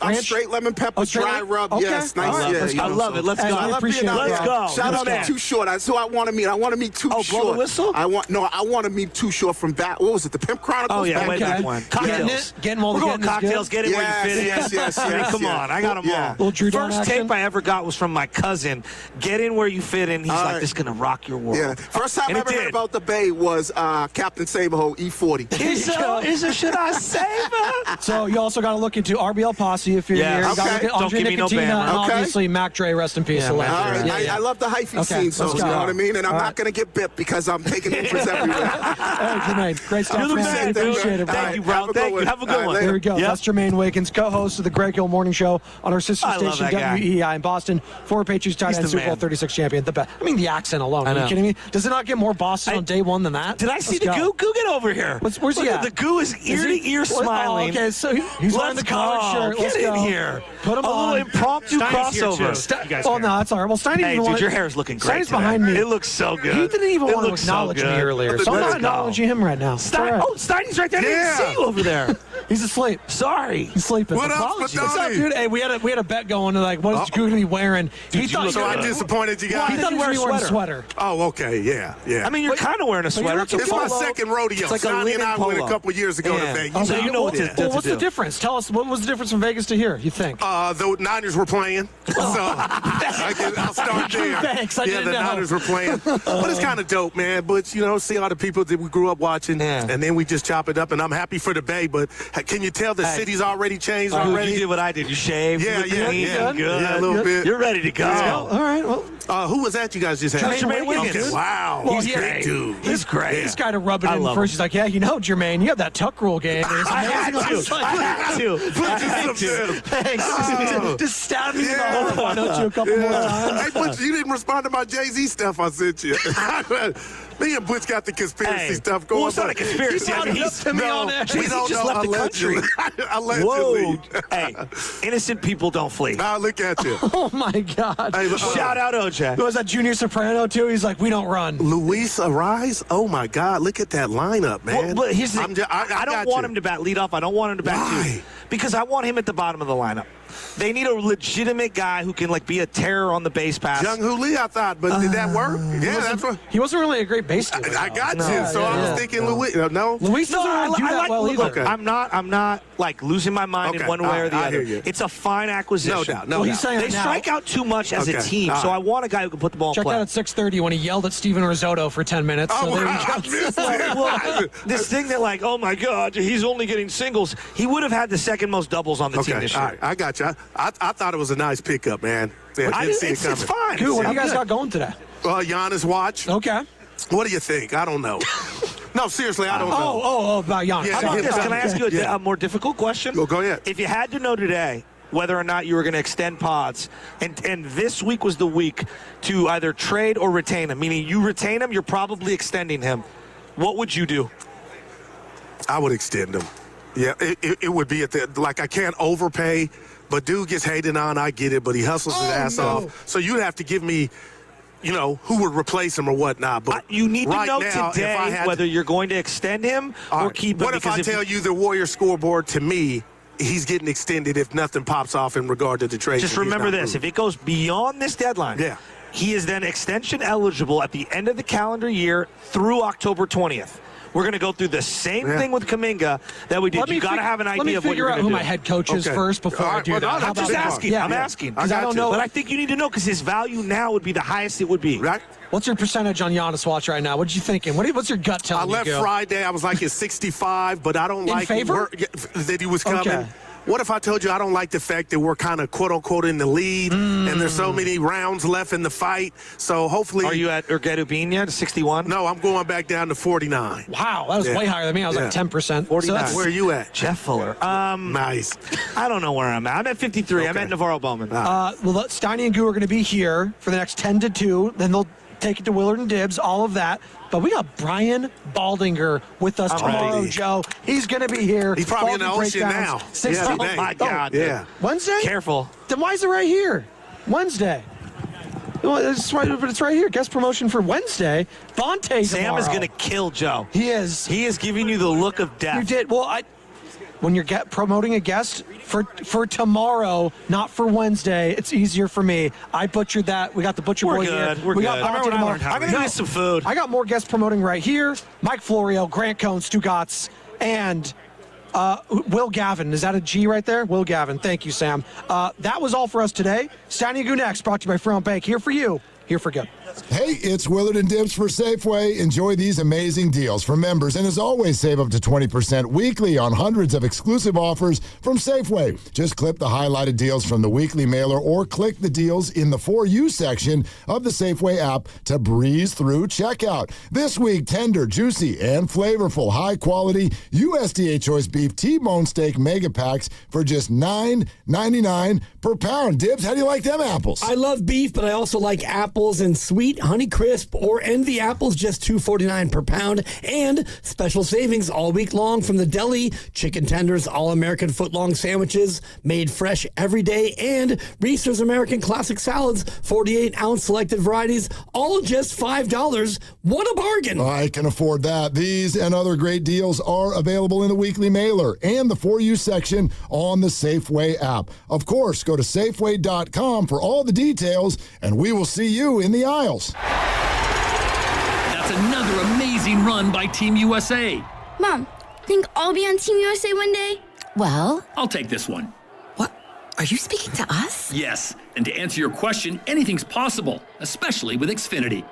I'm straight lemon pepper, dry rub. Okay. Yes, nice. I love it. Let's go. I appreciate it. Let's go. Shout out to Too Short. That's who I want to meet. I want to meet Too Short. Blow the whistle? I want to meet Too Short from what was it? The Pimp Chronicles? Oh, yeah. Cocktails. Getting all the cocktails. Get it where you fit in. Yes. I mean, come on. I got them all. Little Drew Down First tape I ever got was from my cousin. Get in where you fit in. He's like, this is going to rock your world. Yeah. First time I ever heard about the Bay was Captain Saberho E40. Should I save her? So you also got to look into RBL Posse if you're here. You got to look at Andre Nicotina and obviously Mac Dre, rest in peace. I love the hyphy scene, so you know what I mean? And I'm not going to get bit because I'm taking interest everywhere. Hey, Jermaine, great stuff, You're the man. Appreciate it. Thank you, bro. Thank you. Have a good one. There we go. That's Jermaine Wiggins, co-host of the Greg Hill Morning Show on our sister station, WEI in Boston. Former Patriots tight end, Super Bowl 36 champion. The best. I mean, the accent alone. Are you kidding me? Does it not get more Boston on day one than that? Did I see the Goo? Goo, get over here. Where's he at? The Goo is ear to ear smiling. Okay, so he's wearing the collared shirt. Get in here. Put him on. A little impromptu crossover. Oh, no, that's all right. Well, Steiny didn't want to. Dude, your hair is looking great. Steiny's behind me. It looks so good. He didn't even want to acknowledge me earlier. So I'm not acknowledging him right now. Steiny's right there. I didn't see you over there. He's asleep. Sorry. He's sleeping. What up, What's up, dude? Hey, we had a bet going. Like, what is Goo going to be wearing? He thought so I'm disappointed you guys. He thought he was wearing a sweater. Oh, okay, yeah. I mean, you're kind of wearing a sweater. It's my second rodeo. It's like Sonny and I went a couple years ago to Vegas. So you know what to do. Well, what's the difference? Tell us, what was the difference from Vegas to here, you think? The Niners were playing, so I'll start there. Thanks, I didn't know. The Niners were playing. But it's kind of dope, man. But, see all the people that we grew up watching, and then we just chop it up, and I'm happy for the Bay, but can you tell the city's already changed already? You did what I did. You shaved. Yeah. Good. Yeah, a little bit. You're ready to go. All right, well. Who was that you guys just had? Jermaine Wiggins. Okay. Wow. Well, he's great, dude. He's great. This guy to rub it in first. He's like, Jermaine, you have that tuck rule game. I had to. Thanks. Just stab me in the heart. Why don't you a couple more times? Hey, Butch, you didn't respond to my Jay-Z stuff I sent you. Me and Butch got the conspiracy stuff going on. Well, it's not a conspiracy. I mean, we don't just left the country. Allegedly. Hey, innocent people don't flee. Now look at you. Oh, my God. Hey, shout out OJ. Who was that Junior Soprano, too? He's like, we don't run. Luis Arise? Oh, my God. Look at that lineup, man. Well, here's the thing. I don't want him to bat lead off. I don't want him to bat two. Because I want him at the bottom of the lineup. They need a legitimate guy who can be a terror on the base pass. Jung Hoo Lee, I thought, but did that work? Yeah, that's what. He wasn't really a great base stealer. I got you. So I was thinking Luis. No, Luis doesn't really do that well either. Okay. I'm not losing my mind in one way or the other. It's a fine acquisition. No doubt. No he's saying they strike out too much as a team, so I want a guy who can put the ball in play. Check that at 6:30 when he yelled at Steven Risotto for 10 minutes. Oh, so there well, this thing that oh my God, he's only getting singles. He would have had the second most doubles on the team this year. All right, I got you. I thought it was a nice pickup, man. Yeah, I didn't see it coming. It's fine. Dude, what do you guys got going today? Giannis watch. Okay. What do you think? I don't know. No, seriously, I don't know. Oh, about Giannis. Yeah, How about this? Can I ask you a more difficult question? Well, go ahead. If you had to know today whether or not you were going to extend pods, and this week was the week to either trade or retain him, meaning you retain him, you're probably extending him, what would you do? I would extend him. Yeah, it would be I can't overpay, but dude gets hated on, I get it, but he hustles his ass off. So you'd have to give me, who would replace him or whatnot. But you need to know now, today whether you're going to extend him or keep him. What if I tell you the Warrior scoreboard to me he's getting extended if nothing pops off in regard to the trade. Just remember this. If it goes beyond this deadline, he is then extension eligible at the end of the calendar year through October 20th. We're going to go through the same thing with Kuminga that we did. You got to have an idea of what you're going to do. Let me figure out who my head coach is first before I do that. I'm just asking. I'm asking. Because I don't know. But I think you need to know because his value now would be the highest it would be. Right? What's your percentage on Giannis watch right now? What are you thinking? What's your gut telling you? I left Friday. I was like at 65, but I don't like that he was coming. Okay. What if I told you I don't like the fact that we're kind of quote-unquote in the lead and there's so many rounds left in the fight? So hopefully... Are you at Urgetubin yet, 61? No, I'm going back down to 49. Wow, that was way higher than me. I was like 10%. 49. So where are you at? Jeff Fuller. Nice. I don't know where I'm at. I'm at 53. I'm at Navarro Bowman. Well, Steiny and Goo are going to be here for the next 10 to 2. Then they'll take it to Willard and Dibbs, all of that. But we got Brian Baldinger with us tomorrow, Joe. He's going to be here. He's probably in the ocean now. 16. Oh, my God. Yeah. Wednesday? Careful. Then why is it right here? Wednesday. Well, it's right here. Guest promotion for Wednesday. Bonte Sam is going to kill Joe. He is. He is giving you the look of death. You did. Well, when you're promoting a guest for tomorrow, not for Wednesday, it's easier for me. I butchered that. We got the butcher boy here. We're good. Got tomorrow. I'm going to get some food. I got more guests promoting right here. Mike Florio, Grant Cohn, Stu Gotts, and Will Gavin. Is that a G right there? Will Gavin. Thank you, Sam. That was all for us today. Steiny Goo next, brought to you by Front Bank. Here for you. Here for good. Hey, it's Willard and Dibbs for Safeway. Enjoy these amazing deals for members. And as always, save up to 20% weekly on hundreds of exclusive offers from Safeway. Just clip the highlighted deals from the weekly mailer or click the deals in the For You section of the Safeway app to breeze through checkout. This week, tender, juicy, and flavorful, high-quality USDA choice beef T-bone steak mega packs for just $9.99 per pound. Dibbs, how do you like them apples? I love beef, but I also like apples and sweet Honey Crisp or Envy apples, just $2.49 per pound, and special savings all week long from the deli. Chicken tenders, all-American footlong sandwiches made fresh every day, and Reese's American Classic Salads, 48-ounce selected varieties, all just $5. What a bargain! I can afford that. These and other great deals are available in the weekly mailer and the For You section on the Safeway app. Of course, go to Safeway.com for all the details, and we will see you in the aisles. That's another amazing run by Team USA. Mom, think I'll be on Team USA one day? Well, I'll take this one. What? Are you speaking to us? Yes, and to answer your question, anything's possible, especially with Xfinity.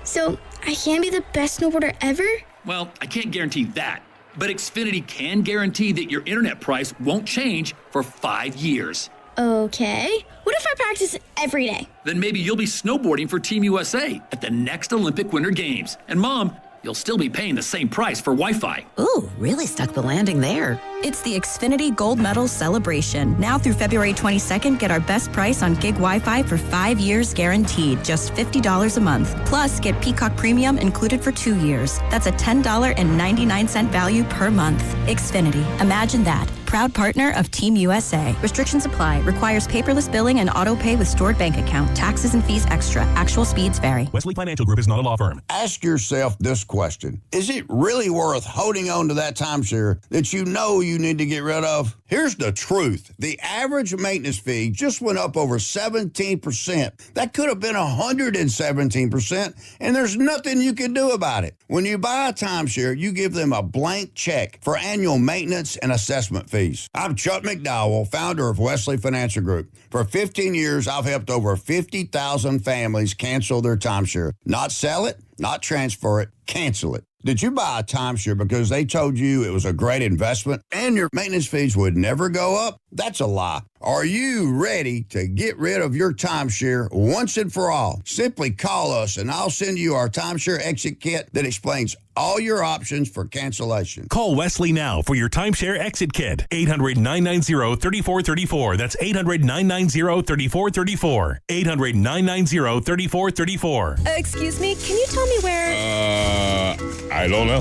So, I can be the best snowboarder ever? Well, I can't guarantee that, but Xfinity can guarantee that your internet price won't change for 5 years. Okay. What if I practice every day? Then maybe you'll be snowboarding for Team USA at the next Olympic Winter Games. And Mom, you'll still be paying the same price for Wi-Fi. Ooh, really stuck the landing there. It's the Xfinity Gold Medal Celebration. Now through February 22nd, get our best price on gig Wi-Fi for 5 years guaranteed, just $50 a month. Plus, get Peacock Premium included for 2 years. That's a $10.99 value per month. Xfinity. Imagine that. Proud partner of Team USA. Restrictions apply. Requires paperless billing and auto pay with stored bank account. Taxes and fees extra. Actual speeds vary. Wesley Financial Group is not a law firm. Ask yourself this question. Is it really worth holding on to that timeshare that you know you need to get rid of? Here's the truth. The average maintenance fee just went up over 17%. That could have been 117%, and there's nothing you can do about it. When you buy a timeshare, you give them a blank check for annual maintenance and assessment fees. I'm Chuck McDowell, founder of Wesley Financial Group. For 15 years, I've helped over 50,000 families cancel their timeshare. Not sell it, not transfer it, cancel it. Did you buy a timeshare because they told you it was a great investment and your maintenance fees would never go up? That's a lie. Are you ready to get rid of your timeshare once and for all? Simply call us and I'll send you our timeshare exit kit that explains all your options for cancellation. Call Wesley now for your timeshare exit kit. 800-990-3434. That's 800-990-3434. 800-990-3434. Excuse me, can you tell me where... I don't know.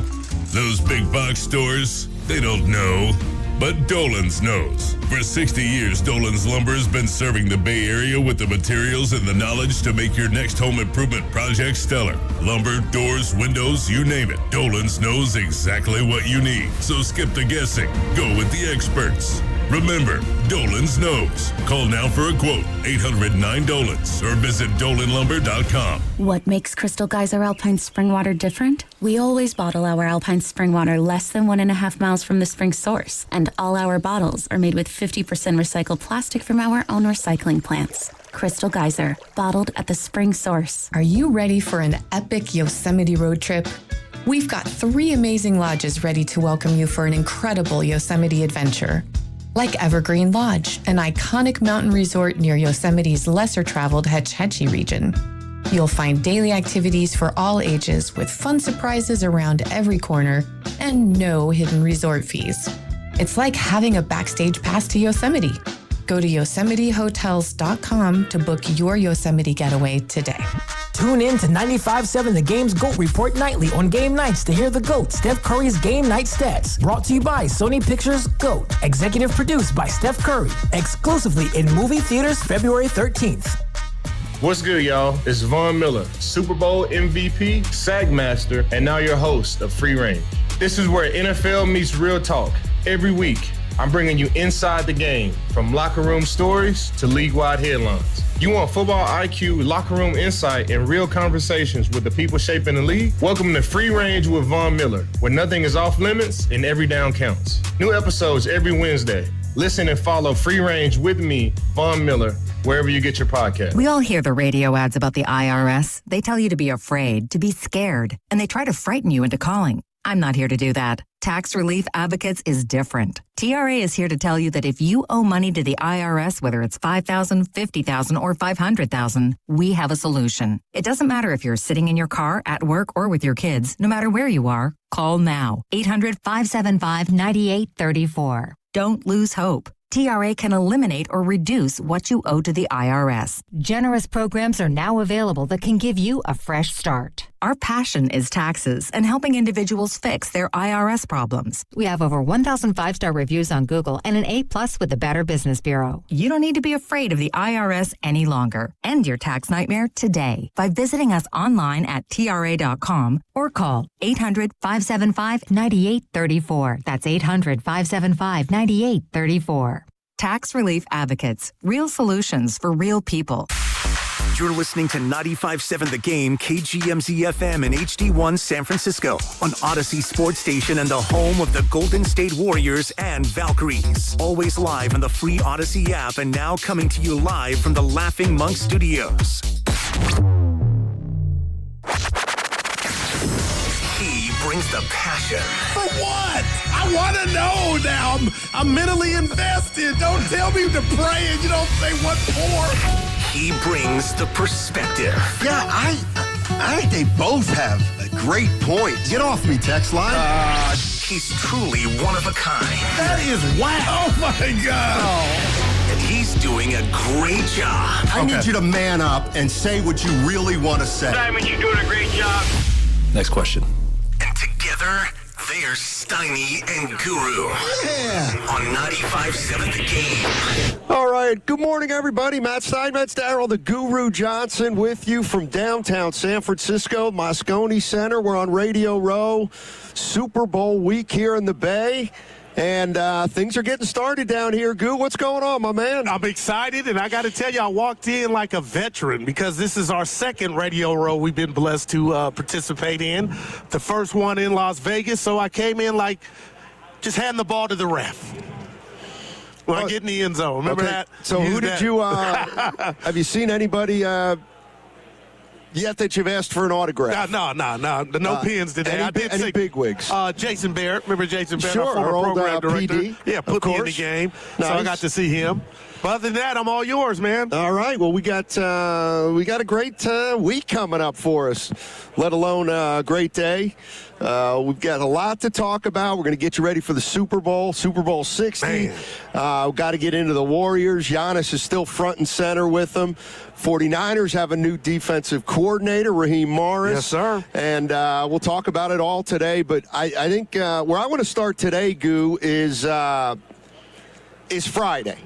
Those big box stores, they don't know. But Dolan's knows. For 60 years, Dolan's Lumber's been serving the Bay Area with the materials and the knowledge to make your next home improvement project stellar. Lumber, doors, windows, you name it. Dolan's knows exactly what you need. So skip the guessing. Go with the experts. Remember, Dolan's knows. Call now for a quote, 800-9-DOLANS, or visit dolanlumber.com. What makes Crystal Geyser Alpine Spring Water different? We always bottle our Alpine Spring Water less than 1.5 miles from the spring source, and all our bottles are made with 50% recycled plastic from our own recycling plants. Crystal Geyser, bottled at the spring source. Are you ready for an epic Yosemite road trip? We've got 3 amazing lodges ready to welcome you for an incredible Yosemite adventure. Like Evergreen Lodge, an iconic mountain resort near Yosemite's lesser-traveled Hetch Hetchy region. You'll find daily activities for all ages with fun surprises around every corner and no hidden resort fees. It's like having a backstage pass to Yosemite. Go to YosemiteHotels.com to book your Yosemite getaway today. Tune in to 95.7 The Game's GOAT Report nightly on game nights to hear the GOAT, Steph Curry's game night stats. Brought to you by Sony Pictures GOAT. Executive produced by Steph Curry. Exclusively in movie theaters February 13th. What's good, y'all? It's Von Miller, Super Bowl MVP, Sagmaster, and now your host of Free Range. This is where NFL meets real talk. Every week, I'm bringing you inside the game, from locker room stories to league-wide headlines. You want football IQ, locker room insight, and real conversations with the people shaping the league? Welcome to Free Range with Von Miller, where nothing is off limits and every down counts. New episodes every Wednesday. Listen and follow Free Range with me, Von Miller, wherever you get your podcast. We all hear the radio ads about the IRS. They tell you to be afraid, to be scared, and they try to frighten you into calling. I'm not here to do that. Tax Relief Advocates is different. TRA is here to tell you that if you owe money to the IRS, whether it's $5,000, $50,000, or $500,000, we have a solution. It doesn't matter if you're sitting in your car, at work, or with your kids. No matter where you are, call now. 800-575-9834. Don't lose hope. TRA can eliminate or reduce what you owe to the IRS. Generous programs are now available that can give you a fresh start. Our passion is taxes and helping individuals fix their IRS problems. We have over 1,000 5-star reviews on Google and an A+ with the Better Business Bureau. You don't need to be afraid of the IRS any longer. End your tax nightmare today by visiting us online at TRA.com or call 800-575-9834. That's 800-575-9834. Tax Relief Advocates. Real solutions for real people. You're listening to 95.7 The Game, KGMZ-FM and HD1 San Francisco on Odyssey Sports Station and the home of the Golden State Warriors and Valkyries. Always live on the free Odyssey app and now coming to you live from the Laughing Monk Studios. He brings the passion. For what? I want to know now. I'm mentally invested. Don't tell me to pray and you don't say what for. He brings the perspective. Yeah, I think they both have a great point. Get off me, text line. He's truly one of a kind. That is wow. Oh, my God. Oh. And he's doing a great job. I need you to man up and say what you really want to say. Diamond, you're doing a great job. Next question. And together, they are Steiny and Guru. Yeah. On 95.7 The Game. All right. Good morning, everybody. Matt Steinmetz, Darryl the Guru Johnson with you from downtown San Francisco, Moscone Center. We're on Radio Row. Super Bowl week here in the Bay. And things are getting started down here. Goo, what's going on, my man? I'm excited, and I got to tell you, I walked in like a veteran because this is our second Radio Row we've been blessed to participate in. The first one in Las Vegas, so I came in like just handing the ball to the ref. When I get in the end zone. Remember that? So who did you have you seen anybody yet that you've asked for an autograph? No pins today. I did any bigwigs? Jason Barrett. Remember Jason Barrett, sure, our former program director? PD, yeah, put me in the game. Nice. So I got to see him. But other than that, I'm all yours, man. All right. Well, we got a great week coming up for us, let alone a great day. We've got a lot to talk about. We're going to get you ready for the Super Bowl 60. We've got to get into the Warriors. Giannis is still front and center with them. 49ers have a new defensive coordinator, Raheem Morris. Yes, sir. And we'll talk about it all today. But I think where I want to start today, Goo, is Friday.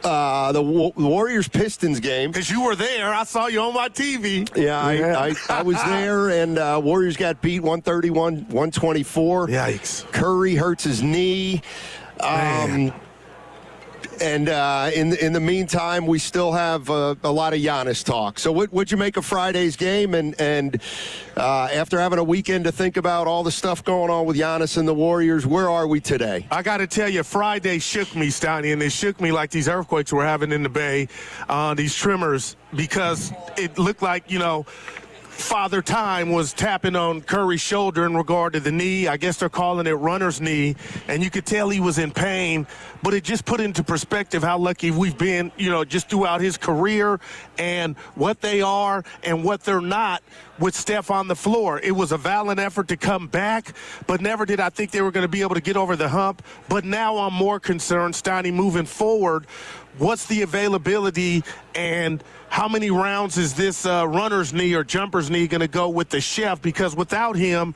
The Warriors-Pistons game. Because you were there. I saw you on my TV. Yeah, I was there, and Warriors got beat 131-124. Yikes. Curry hurts his knee. And in the meantime, we still have a lot of Giannis talk. So what'd you make of Friday's game? And after having a weekend to think about all the stuff going on with Giannis and the Warriors, where are we today? I got to tell you, Friday shook me, Steiny, and it shook me like these earthquakes we're having in the Bay, these tremors, because it looked like, Father Time was tapping on Curry's shoulder in regard to the knee. I guess they're calling it runner's knee, and you could tell he was in pain, but it just put into perspective how lucky we've been, just throughout his career and what they are and what they're not with Steph on the floor. It was a valiant effort to come back, but never did I think they were going to be able to get over the hump. But now I'm more concerned, Steiny, moving forward. What's the availability and how many rounds is this runner's knee or jumper's knee going to go with the chef? Because without him,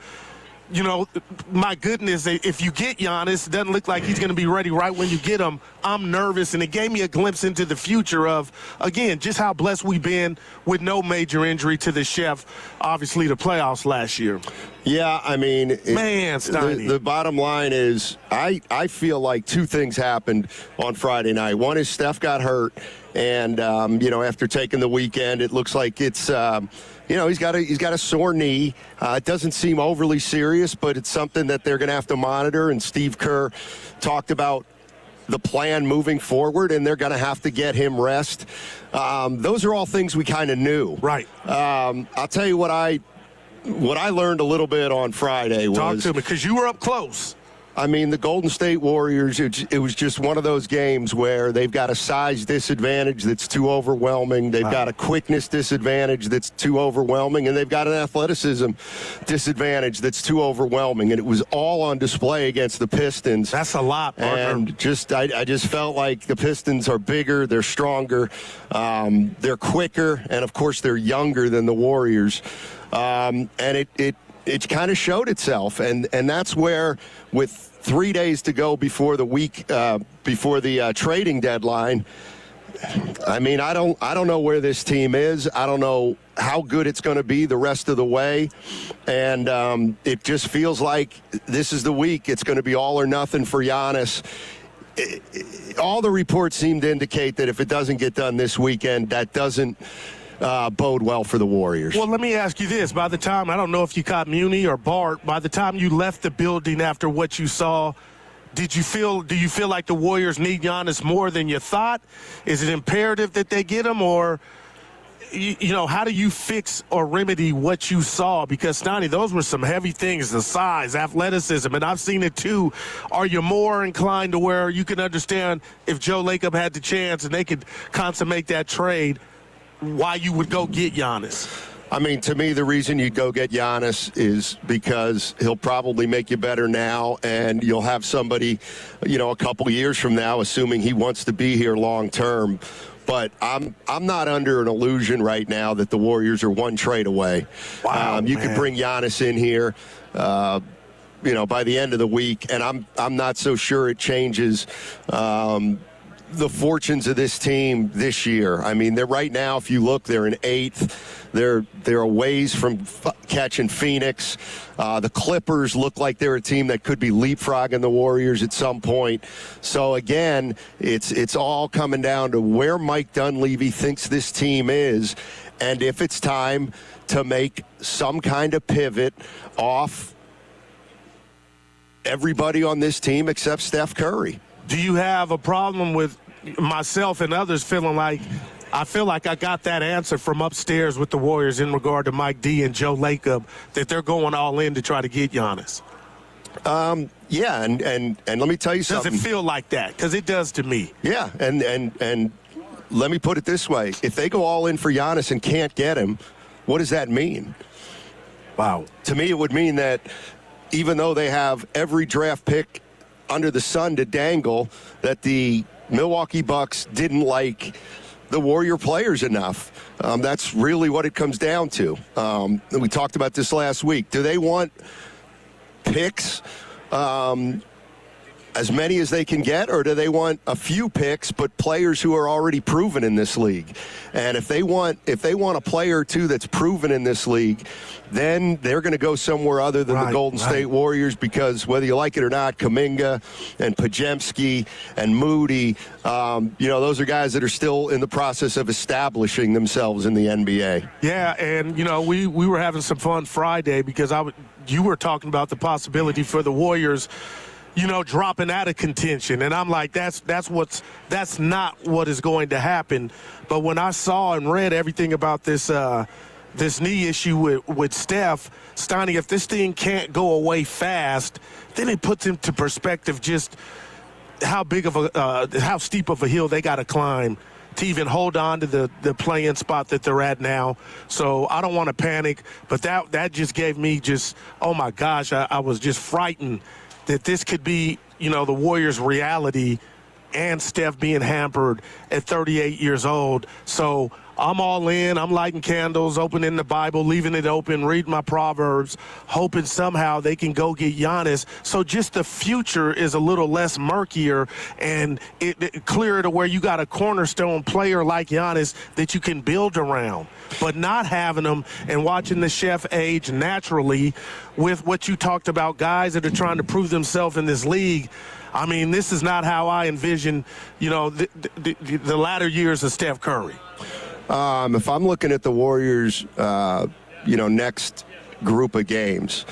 my goodness, if you get Giannis, it doesn't look like he's going to be ready right when you get him. I'm nervous, and it gave me a glimpse into the future of, again, just how blessed we've been with no major injury to the chef, obviously the playoffs last year. Yeah, I mean, the bottom line is I feel like two things happened on Friday night. One is Steph got hurt, and, after taking the weekend, it looks like it's he's got a sore knee. It doesn't seem overly serious, but it's something that they're going to have to monitor. And Steve Kerr talked about the plan moving forward, and they're going to have to get him rest. Those are all things we kind of knew. Right. I'll tell you what I learned a little bit on Friday was... Talk to me, because you were up close. I mean, the Golden State Warriors, it was just one of those games where they've got a size disadvantage that's too overwhelming. They've got a quickness disadvantage that's too overwhelming. And they've got an athleticism disadvantage that's too overwhelming. And it was all on display against the Pistons. That's a lot, partner. And I just felt like the Pistons are bigger, they're stronger, they're quicker, and, of course, they're younger than the Warriors. And it kind of showed itself, and that's where, with 3 days to go before the trading deadline, I mean, I don't know where this team is. I don't know how good it's going to be the rest of the way, and it just feels like this is the week. It's going to be all or nothing for Giannis. All the reports seem to indicate that if it doesn't get done this weekend, that doesn't bode well for the Warriors. Well, let me ask you this. By the time, I don't know if you caught Muni or Bart, by the time you left the building after what you saw, do you feel like the Warriors need Giannis more than you thought? Is it imperative that they get him, or, how do you fix or remedy what you saw? Because, Stoney, those were some heavy things, the size, athleticism, and I've seen it too. Are you more inclined to where you can understand if Joe Lacob had the chance and they could consummate that trade, why you would go get Giannis? I mean, to me, the reason you'd go get Giannis is because he'll probably make you better now, and you'll have somebody, a couple years from now, assuming he wants to be here long term. But I'm not under an illusion right now that the Warriors are one trade away. Wow, you could bring Giannis in here, by the end of the week, and I'm not so sure it changes the fortunes of this team this year. I mean, they're right now, if you look, they're in 8th. They're a ways from catching Phoenix. The Clippers look like they're a team that could be leapfrogging the Warriors at some point. So, again, it's all coming down to where Mike Dunleavy thinks this team is, and if it's time to make some kind of pivot off everybody on this team except Steph Curry. Do you have a problem with myself and others feeling like I feel like I got that answer from upstairs with the Warriors in regard to Mike D and Joe Lacob, that they're going all in to try to get Giannis? Yeah, and let me tell you something. Does it feel like that? Because it does to me. Yeah, and let me put it this way. If they go all in for Giannis and can't get him, what does that mean? Wow. To me, it would mean that even though they have every draft pick under the sun to dangle, that the Milwaukee Bucks didn't like the Warrior players enough. That's really what it comes down to. We talked about this last week. Do they want picks as many as they can get, or do they want a few picks but players who are already proven in this league? And if they want a player or two that's proven in this league, then they're going to go somewhere other than the Golden State Warriors, because whether you like it or not, Kuminga and Pajemski and Moody, those are guys that are still in the process of establishing themselves in the NBA. Yeah, and we were having some fun Friday because you were talking about the possibility for the Warriors, dropping out of contention, and I'm like, that's not what is going to happen. But when I saw and read everything about this knee issue with Steph, Stoney, if this thing can't go away fast, then it puts into perspective just how steep of a hill they got to climb to even hold on to the play-in spot that they're at now. So I don't want to panic, but that just gave me oh my gosh, I was just frightened that this could be, the Warriors' reality, and Steph being hampered at 38 years old. So I'm all in. I'm lighting candles, opening the Bible, leaving it open, reading my Proverbs, hoping somehow they can go get Giannis. So just the future is a little less murkier and it clearer to where you got a cornerstone player like Giannis that you can build around. But not having them and watching the chef age naturally with what you talked about, guys that are trying to prove themselves in this league. I mean, this is not how I envision, the latter years of Steph Curry. If I'm looking at the Warriors, next group of games,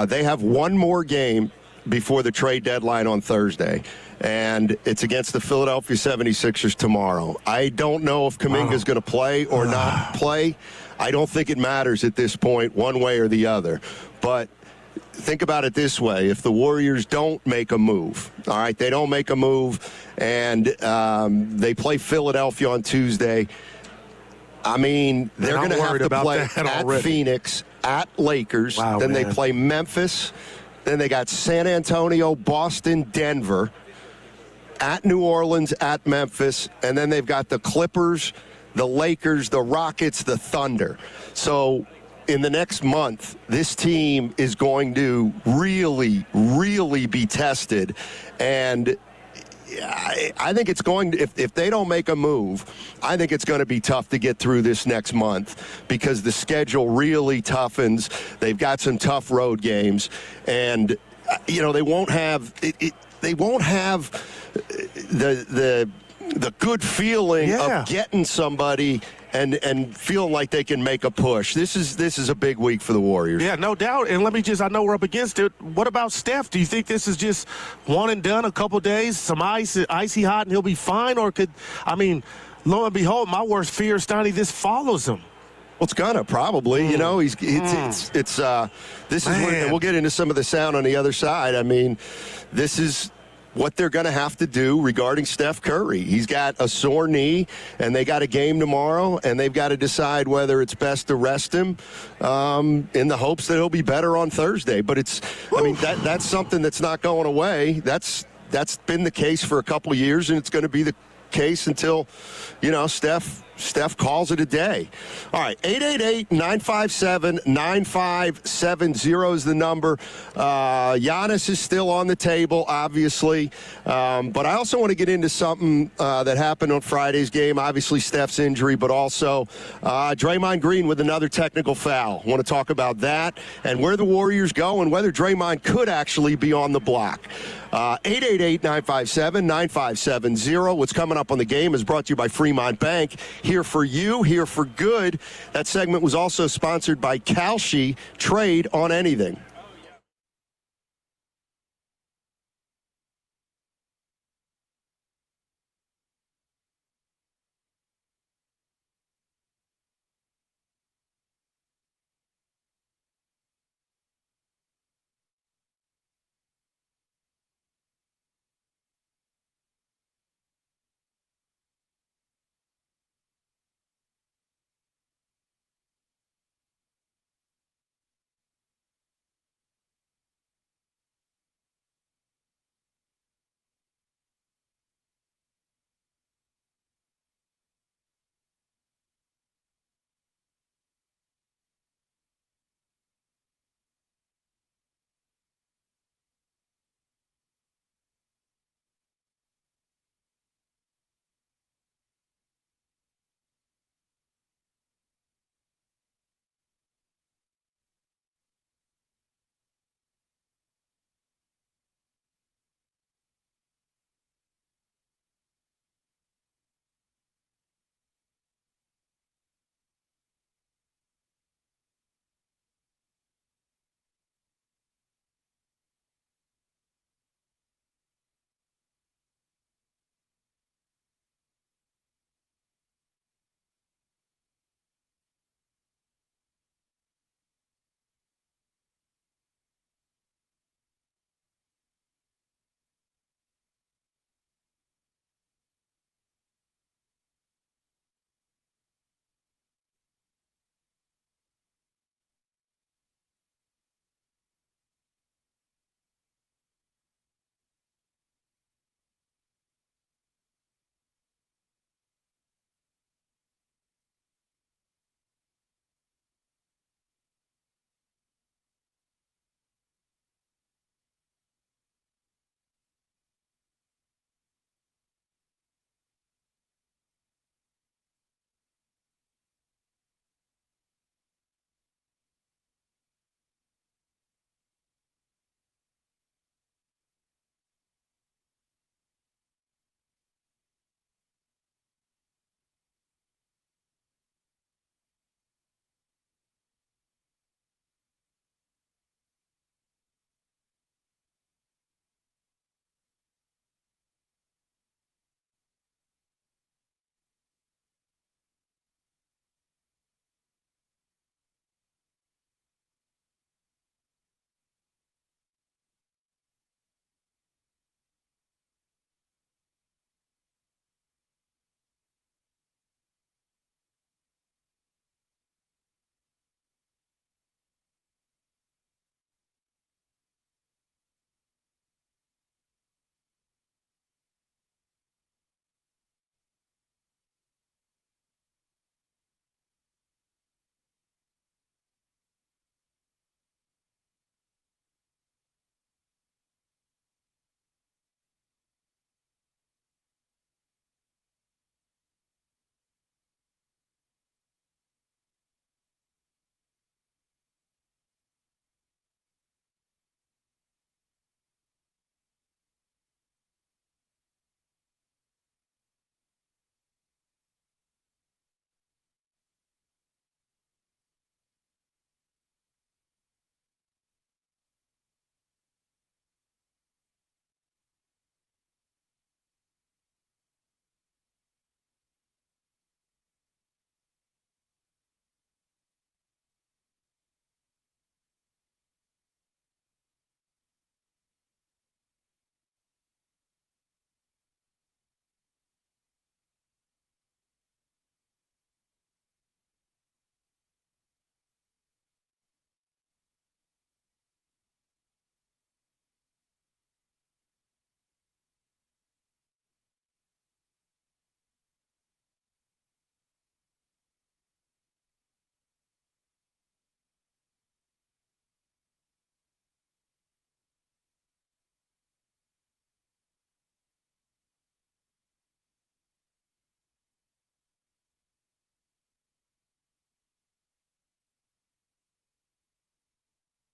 they have one more game before the trade deadline on Thursday, and it's against the Philadelphia 76ers tomorrow. I don't know if Kuminga's going to play or not play. I don't think it matters at this point, one way or the other. But think about it this way. If the Warriors don't make a move, all right, they don't make a move, and they play Philadelphia on Tuesday, I mean, they're going to have to play at Phoenix, at Lakers, then they play Memphis, then they got San Antonio, Boston, Denver, at New Orleans, at Memphis, and then they've got the Clippers, the Lakers, the Rockets, the Thunder. So in the next month, this team is going to really, really be tested. And I think it's going to, if they don't make a move, I think it's going to be tough to get through this next month because the schedule really toughens. They've got some tough road games, and they won't have they won't have the good feeling of getting somebody and feeling like they can make a push. This is a big week for the Warriors. Yeah, no doubt. And I know we're up against it. What about Steph? Do you think this is just one and done, a couple days, some icy hot, and he'll be fine? Or lo and behold, my worst fear, Stoney, this follows him. Well, it's gonna probably. This is and we'll get into some of the sound on the other side. I mean, this is what they're going to have to do regarding Steph Curry. He's got a sore knee, and they got a game tomorrow, and they've got to decide whether it's best to rest him in the hopes that he'll be better on Thursday. But that's something that's not going away. That's been the case for a couple of years, and it's going to be the case until, Steph calls it a day. All right, 888-957-9570 is the number. Giannis is still on the table, obviously. But I also want to get into something that happened on Friday's game. Obviously, Steph's injury, but also Draymond Green with another technical foul. I want to talk about that and where the Warriors go and whether Draymond could actually be on the block. 888-957-9570. What's coming up on the game is brought to you by Fremont Bank. Here for you, here for good. That segment was also sponsored by Kalshi. Trade on anything.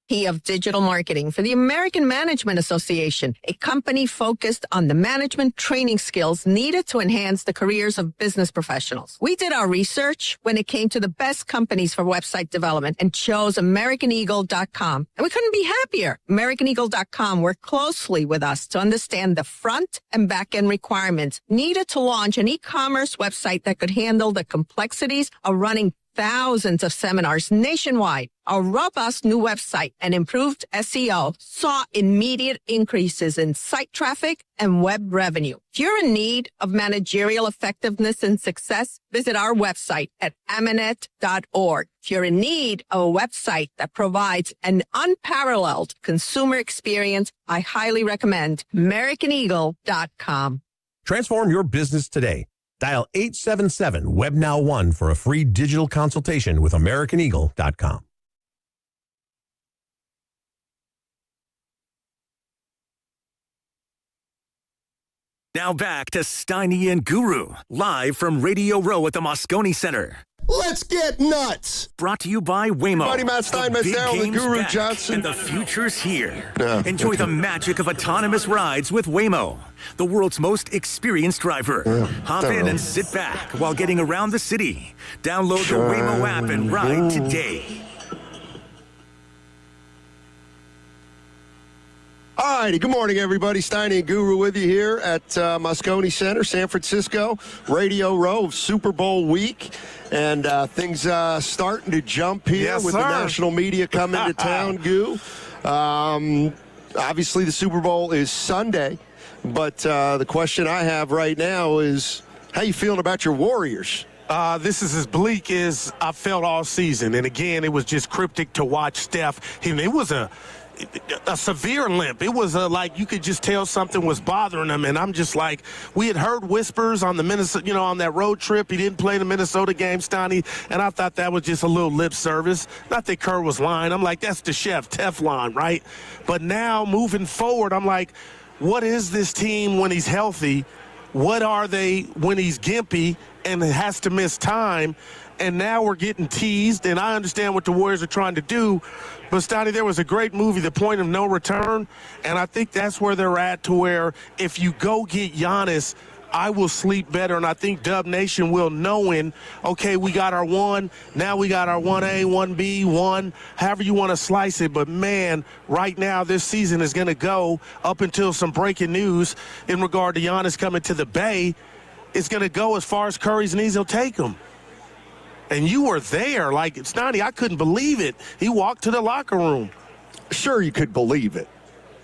VP of Digital Marketing for the American Management Association, a company focused on the management training skills needed to enhance the careers of business professionals. We did our research when it came to the best companies for website development and chose AmericanEagle.com. And we couldn't be happier. AmericanEagle.com worked closely with us to understand the front and back end requirements needed to launch an e-commerce website that could handle the complexities of running thousands of seminars nationwide. Our robust new website and improved SEO saw immediate increases in site traffic and web revenue. If you're in need of managerial effectiveness and success, visit our website at amanet.org. If you're in need of a website that provides an unparalleled consumer experience, I highly recommend AmericanEagle.com. Transform your business today. Dial 877-WebNow1 for a free digital consultation with AmericanEagle.com. Now back to Steiny and Guru, live from Radio Row at the Moscone Center. Let's get nuts. Brought to you by Waymo. Buddy Matt Stein, The big myself, game's Guru back, Johnson. And the future's here. No, Enjoy okay. the magic of autonomous rides with Waymo, the world's most experienced driver. Hop in and sit back while getting around the city. Download the Waymo app and ride today. All righty, good morning, everybody. Steiny and Guru with you here at Moscone Center, San Francisco, Radio Row, Super Bowl week. And things starting to jump here with the national media coming to town, Goo. Obviously, the Super Bowl is Sunday. But the question I have right now is, how you feeling about your Warriors? This is as bleak as I felt all season. And, again, it was just cryptic to watch Steph. It was a severe limp. It was like you could just tell something was bothering him, and I'm just like, we had heard whispers on the Minnesota, on that road trip. He didn't play the Minnesota game, Steiny, and I thought that was just a little lip service. Not that Kerr was lying. I'm like, that's the chef, Teflon, right? But now moving forward, I'm like, what is this team when he's healthy? What are they when he's gimpy and has to miss time? And now we're getting teased, and I understand what the Warriors are trying to do. But, Steiny, there was a great movie, The Point of No Return, and I think that's where they're at, to where if you go get Giannis, I will sleep better, and I think Dub Nation will, knowing, okay, we got our one, now we got our 1A, 1B, 1, however you want to slice it. But, man, right now this season is going to go up until some breaking news in regard to Giannis coming to the Bay. It's going to go as far as Curry's knees will take him. And you were there. Like, Steiny, I couldn't believe it. He walked to the locker room. Sure, you could believe it.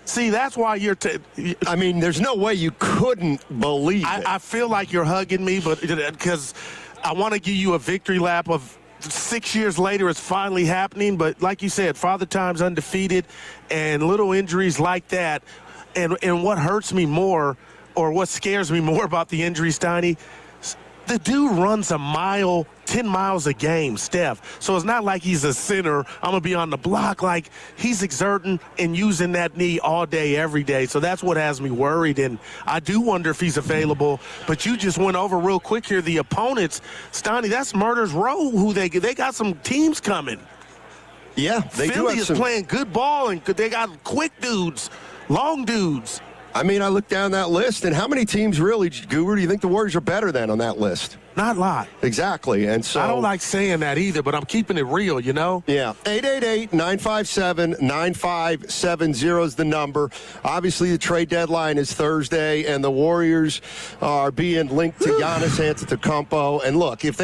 See, that's why you're I mean, there's no way you couldn't believe it. I feel like you're hugging me, but because I want to give you a victory lap of 6 years later, it's finally happening. But like you said, Father Time's undefeated, and little injuries like that. And what hurts me more, or what scares me more about the injury, Steiny, the dude runs 10 miles a game, Steph. So it's not like he's a center. I'm going to be on the block. Like, he's exerting and using that knee all day, every day. So that's what has me worried. And I do wonder if he's available. But you just went over real quick here. The opponents, Steiny, that's Murder's Row, who they got some teams coming. Yeah, they do Philly have is some playing good ball, and they got quick dudes, long dudes. I mean, I look down that list, and how many teams really, Guru, do you think the Warriors are better than on that list? Not a lot. Exactly. And so I don't like saying that either, but I'm keeping it real, Yeah. 888-957-9570 is the number. Obviously, the trade deadline is Thursday, and the Warriors are being linked to Giannis Antetokounmpo. And look, if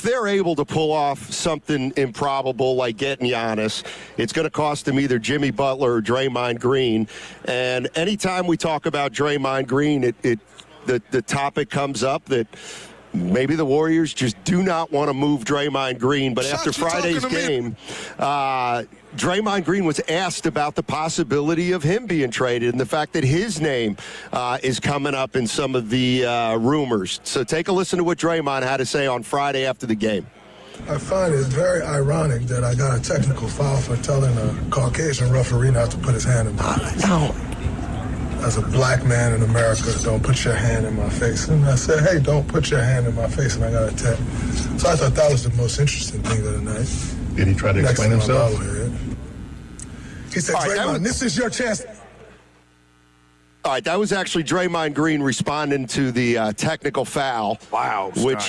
they're able to pull off something improbable like getting Giannis, it's going to cost them either Jimmy Butler or Draymond Green. And anytime we talk about Draymond Green, the topic comes up that maybe the Warriors just do not want to move Draymond Green. But after Friday's game, Draymond Green was asked about the possibility of him being traded and the fact that his name is coming up in some of the rumors. So take a listen to what Draymond had to say on Friday after the game. I find it very ironic that I got a technical foul for telling a Caucasian referee not to put his hand in my face. No. As a black man in America, don't put your hand in my face. And I said, hey, don't put your hand in my face, and I got a tap. So I thought that was the most interesting thing of the night. Did he try to explain himself? He said, Draymond, this is your chance. All right, that was actually Draymond Green responding to the technical foul. Wow. Which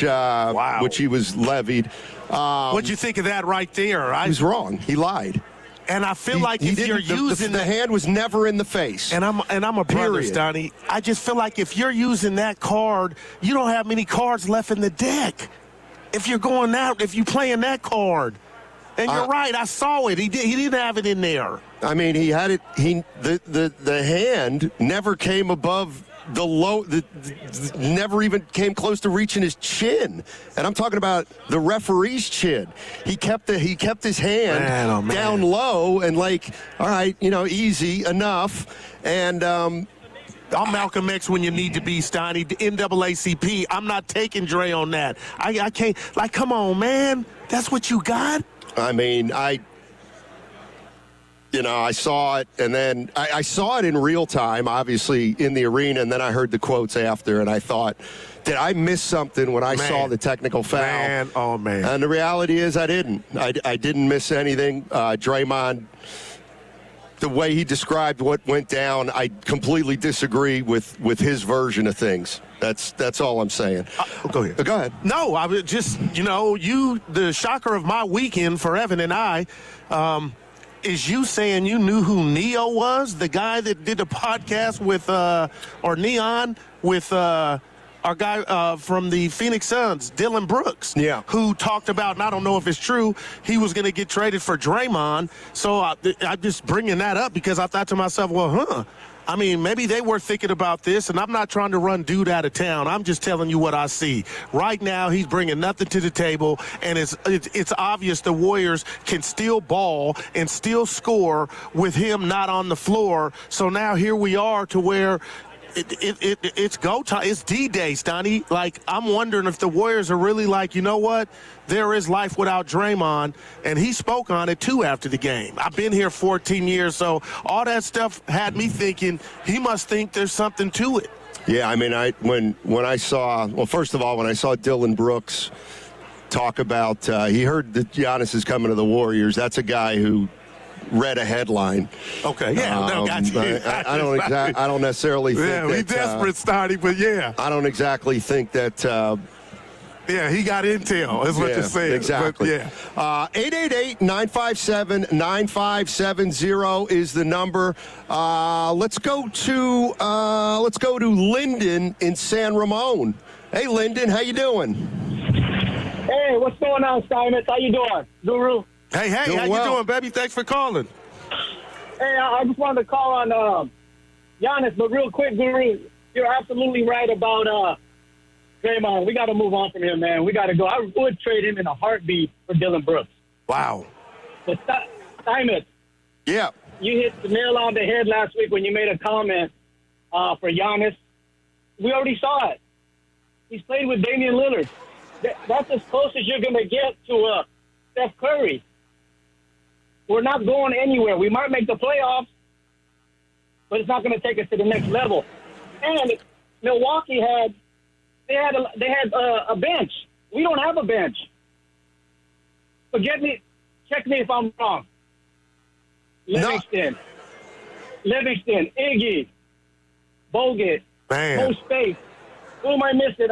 he was levied. What'd you think of that right there? He was wrong. He lied. And I feel like if you're using the hand was never in the face. And I'm a brother, Stoney. I just feel like if you're using that card, you don't have many cards left in the deck. If you're going out, if you're playing that card. And you're right, I saw it. He didn't have it in there. I mean, he had it. The hand never came above the low. Never even came close to reaching his chin. And I'm talking about the referee's chin. He kept his hand down low and like, all right, easy enough. And I'm Malcolm X when you need to be, Stoney. The NAACP. I'm not taking Dre on that. I can't. Like, come on, man. That's what you got. I mean, I saw it, and then I saw it in real time, obviously, in the arena, and then I heard the quotes after, and I thought, did I miss something when I saw the technical foul? Man. And the reality is I didn't. I didn't miss anything. Draymond, the way he described what went down, I completely disagree with his version of things. That's all I'm saying. Go ahead. Go ahead. No, I was just, the shocker of my weekend for Evan and I is you saying you knew who Neo was, the guy that did the podcast with, or Neon with our guy from the Phoenix Suns, Dylan Brooks, who talked about, and I don't know if it's true, he was going to get traded for Draymond. So I'm just bringing that up because I thought to myself, I mean, maybe they were thinking about this, and I'm not trying to run dude out of town. I'm just telling you what I see. Right now, he's bringing nothing to the table, and it's obvious the Warriors can still ball and still score with him not on the floor. So now here we are to where it's go time. It's D-Day, Stoney. Like, I'm wondering if the Warriors are really like, you know what? There is life without Draymond, and he spoke on it, too, after the game. I've been here 14 years, so all that stuff had me thinking he must think there's something to it. Yeah, I mean, when I saw, well, first of all, when I saw Dylan Brooks talk about, he heard that Giannis is coming to the Warriors. That's a guy who read a headline. Okay, got you. I don't necessarily think that. Yeah, we desperate, Stoney, but yeah. I don't exactly think that. He got intel, is what you're saying. Exactly. But, 888-957-9570 is the number. Let's go to Lyndon in San Ramon. Hey, Lyndon, how you doing? Hey, what's going on, Simon? How you doing, Guru? Hey, how you doing, baby? Thanks for calling. Hey, I just wanted to call on Giannis, but real quick, Guru, you're absolutely right about Draymond. We got to move on from him, man. We got to go. I would trade him in a heartbeat for Dylan Brooks. Wow. But Simon, you hit the nail on the head last week when you made a comment for Giannis. We already saw it. He's played with Damian Lillard. That's as close as you're going to get to Steph Curry. We're not going anywhere. We might make the playoffs, but it's not going to take us to the next level. And Milwaukee had a bench. We don't have a bench. Check me if I'm wrong. Livingston, Iggy, Bogut, no space. Who am I missing?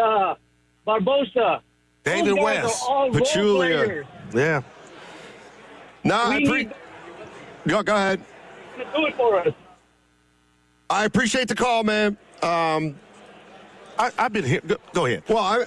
Barbosa, David West, Pachulia. Yeah. No, go ahead. Do it for us. I appreciate the call, man. I've been here. Go ahead. Well, I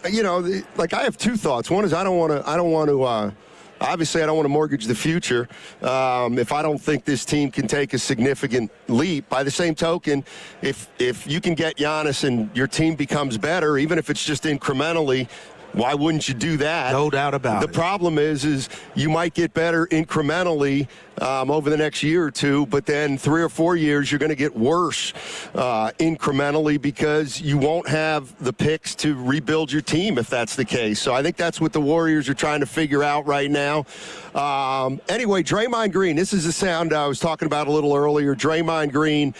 have two thoughts. One is I don't want to. Obviously, I don't want to mortgage the future if I don't think this team can take a significant leap. By the same token, if you can get Giannis and your team becomes better, even if it's just incrementally, why wouldn't you do that? No doubt about it. The problem is you might get better incrementally over the next year or two, but then 3 or 4 years you're going to get worse incrementally because you won't have the picks to rebuild your team if that's the case. So I think that's what the Warriors are trying to figure out right now. Anyway, Draymond Green, this is the sound I was talking about a little earlier. Draymond Green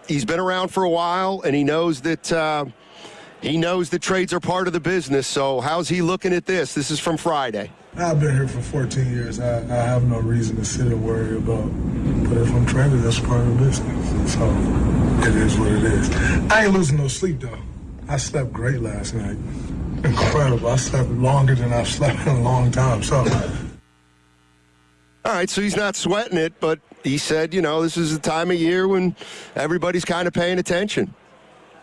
he's been around for a while, and he knows that trades are part of the business. So how's he looking at this? This is from Friday. I've been here for 14 years. I have no reason to sit and worry about. But if I'm traded, that's part of the business. So it is what it is. I ain't losing no sleep, though. I slept great last night. Incredible. I slept longer than I've slept in a long time. So. All right, so he's not sweating it, but he said, this is the time of year when everybody's kind of paying attention.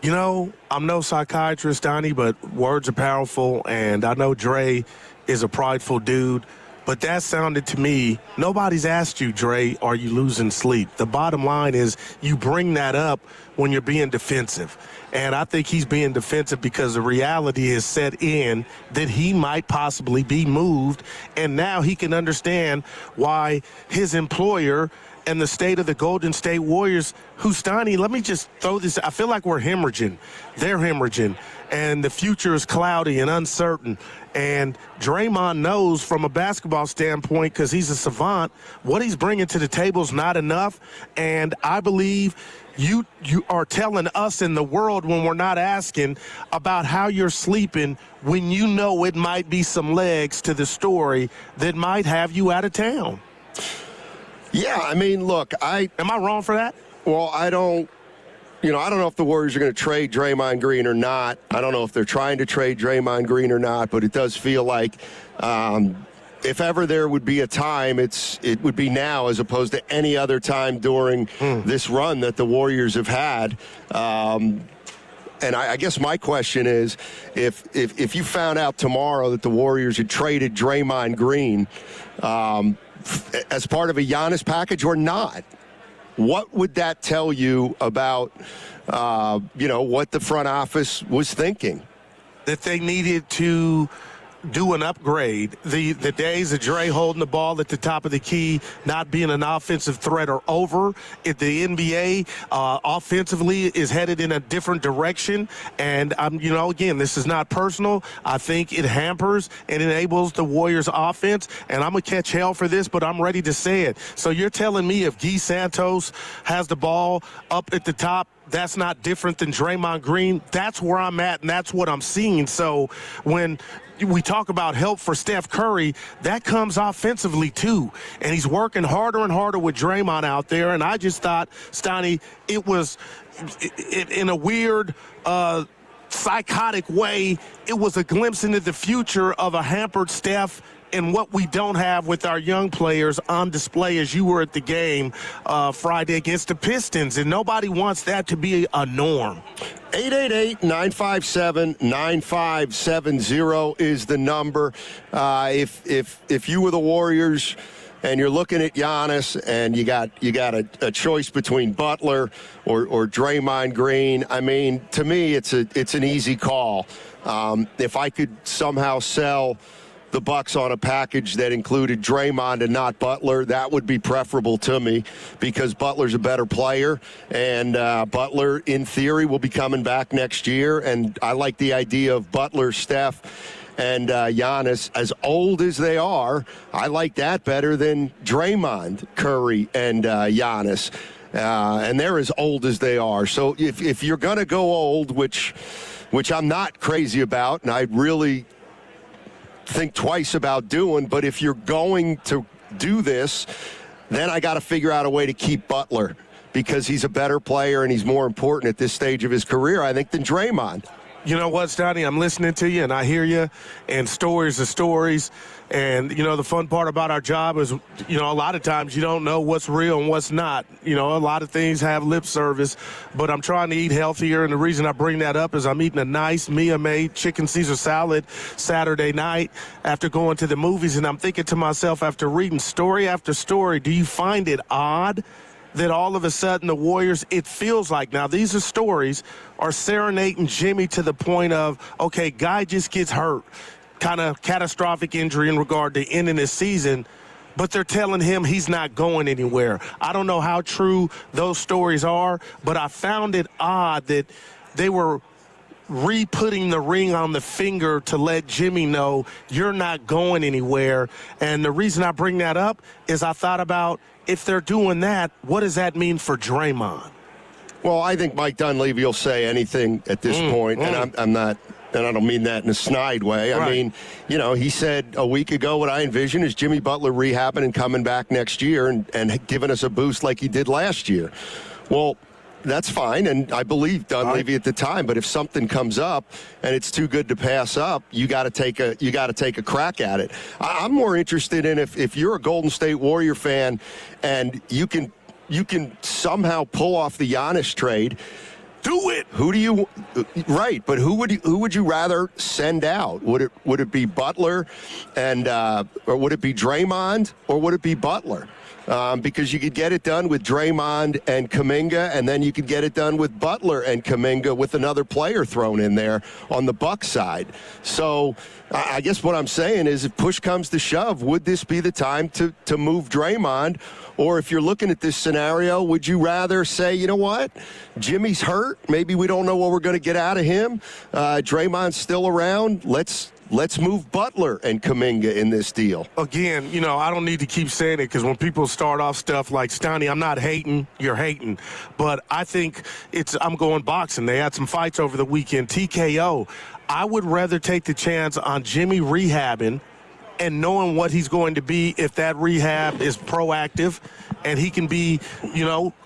I'm no psychiatrist, Donnie, but words are powerful, and I know Dre is a prideful dude, but that sounded to me, nobody's asked you, Dre, are you losing sleep? The bottom line is you bring that up when you're being defensive. And I think he's being defensive because the reality is set in that he might possibly be moved, and now he can understand why his employer and the state of the Golden State Warriors, Donnie, let me just throw this. I feel like we're hemorrhaging. They're hemorrhaging, and the future is cloudy and uncertain. And Draymond knows from a basketball standpoint, because he's a savant, what he's bringing to the table is not enough. And I believe you are telling us in the world when we're not asking about how you're sleeping when you know it might be some legs to the story that might have you out of town. Yeah, I mean, look, am I wrong for that? Well, I don't know if the Warriors are going to trade Draymond Green or not. I don't know if they're trying to trade Draymond Green or not, but it does feel like if ever there would be a time, it would be now as opposed to any other time during this run that the Warriors have had. And I guess my question is, if you found out tomorrow that the Warriors had traded Draymond Green as part of a Giannis package or not, what would that tell you about, what the front office was thinking? That they needed to do an upgrade. The days of Dre holding the ball at the top of the key, not being an offensive threat, are over. If the NBA offensively is headed in a different direction, and again, this is not personal. I think it hampers and enables the Warriors offense, and I'm gonna catch hell for this, but I'm ready to say it. So you're telling me if Guy Santos has the ball up at the top, that's not different than Draymond Green? That's where I'm at, and that's what I'm seeing. So when we talk about help for Steph Curry, that comes offensively too. And he's working harder and harder with Draymond out there. And I just thought, Stoney, it was in a weird psychotic way, it was a glimpse into the future of a hampered Steph and what we don't have with our young players on display, as you were at the game Friday against the Pistons. And nobody wants that to be a norm. 888-957-9570 is the number. If you were the Warriors and you're looking at Giannis and you got a choice between Butler or Draymond Green, I mean, to me, it's an easy call. If I could somehow sell the Bucks on a package that included Draymond and not Butler, that would be preferable to me, because Butler's a better player, and Butler, in theory, will be coming back next year, and I like the idea of Butler, Steph, and Giannis. As old as they are, I like that better than Draymond, Curry, and Giannis. And they're as old as they are. So if you're going to go old, which I'm not crazy about, and I really think twice about doing, but if you're going to do this, then I got to figure out a way to keep Butler, because he's a better player and he's more important at this stage of his career, I think, than Draymond. You know what, Stoney? I'm listening to you, and I hear you, and stories are stories. And, the fun part about our job is, a lot of times you don't know what's real and what's not. A lot of things have lip service, but I'm trying to eat healthier, and the reason I bring that up is I'm eating a nice Mia-made chicken Caesar salad Saturday night after going to the movies, and I'm thinking to myself, after reading story after story, do you find it odd that all of a sudden the Warriors, it feels like, now these are stories, are serenading Jimmy to the point of, okay, guy just gets hurt, kind of catastrophic injury in regard to ending his season, but they're telling him he's not going anywhere. I don't know how true those stories are, but I found it odd that they were re-putting the ring on the finger to let Jimmy know you're not going anywhere. And the reason I bring that up is I thought about, if they're doing that, what does that mean for Draymond? Well, I think Mike Dunleavy will say anything at this point, and I'm not and I don't mean that in a snide way. Right. I mean, he said a week ago what I envision is Jimmy Butler rehabbing and coming back next year and giving us a boost like he did last year. Well, that's fine, and I believe Dunleavy at the time. But if something comes up and it's too good to pass up, you got to take a crack at it. I'm more interested in if you're a Golden State Warrior fan and you can somehow pull off the Giannis trade. Do it. Who do you? Right, but who would you rather send out? Would it be Butler, or would it be Draymond, or would it be Butler? Because you could get it done with Draymond and Kuminga, and then you could get it done with Butler and Kuminga with another player thrown in there on the Bucks side. So I guess what I'm saying is if push comes to shove, would this be the time to move Draymond? Or if you're looking at this scenario, would you rather say, you know what, Jimmy's hurt, maybe we don't know what we're going to get out of him, Draymond's still around, let's move Butler and Kuminga in this deal. Again, I don't need to keep saying it because when people start off stuff like, Stoney, I'm not hating, you're hating. But I think I'm going boxing. They had some fights over the weekend. TKO. I would rather take the chance on Jimmy rehabbing and knowing what he's going to be if that rehab is proactive and he can be,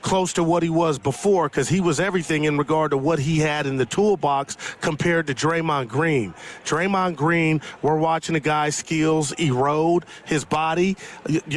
close to what he was before, because he was everything in regard to what he had in the toolbox compared to Draymond Green. Draymond Green, we're watching a guy's skills erode, his body,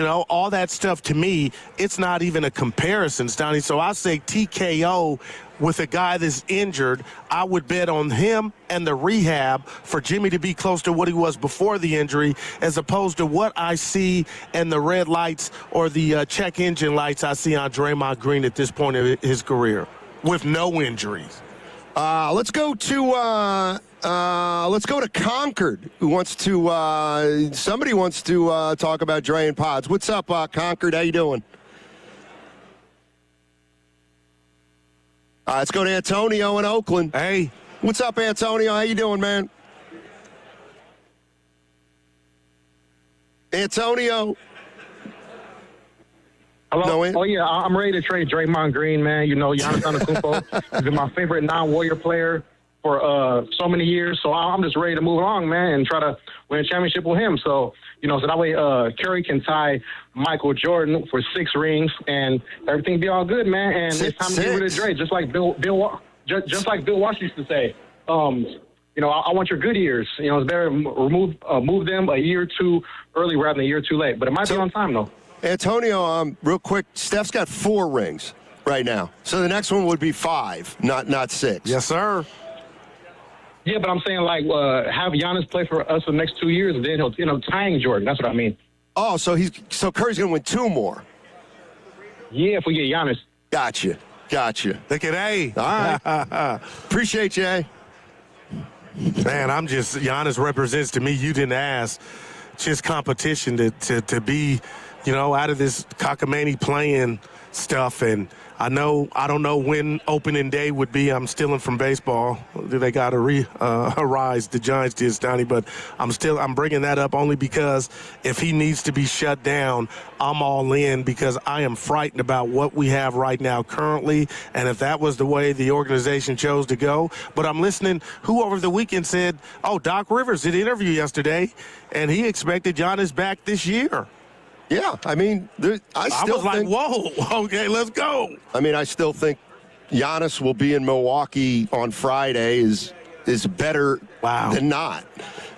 all that stuff. To me, it's not even a comparison, Stoney. So I say TKO with a guy that's injured. I would bet on him and the rehab for Jimmy to be close to what he was before the injury, as opposed to what I see in the red lights or the check engine lights I see on Draymond Green at this point of his career with no injuries. Let's go to Concord, who wants to somebody wants to talk about Dre and Pods. What's up, Concord? How you doing? Let's go to Antonio in Oakland. Hey. What's up, Antonio? How you doing, man? Antonio. Hello? Oh, yeah, I'm ready to trade Draymond Green, man. Giannis Antetokounmpo has been my favorite non-Warrior player for so many years. So I'm just ready to move along, man, and try to win a championship with him. So that way Kerry can tie Michael Jordan for 6 rings and everything be all good, man. And it's time to get rid of Dre, just like Bill Walsh used to say. I want your good years. It's better to move them a year or two early rather than a year too late. But it might be on time, though. Antonio, real quick, Steph's got 4 rings right now. So the next one would be 5, not 6. Yes, sir. Yeah, but I'm saying, have Giannis play for us for the next 2 years, and then he'll, tying Jordan. That's what I mean. Oh, so Curry's going to win 2 more. Yeah, if we get Giannis. Gotcha. Look at A. All right. Appreciate you, A. Man, Giannis represents to me, you didn't ask, just competition to be, out of this cockamamie playing stuff. And I don't know when opening day would be. I'm stealing from baseball. They got to rise. The Giants did, Stoney, but I'm bringing that up only because if he needs to be shut down, I'm all in, because I am frightened about what we have right now currently. And if that was the way the organization chose to go, but I'm listening. Who over the weekend said, Doc Rivers did an interview yesterday, and he expected Giannis back this year. Yeah, I mean, I was like, whoa, okay, let's go. I mean, I still think Giannis will be in Milwaukee on Friday is better than not.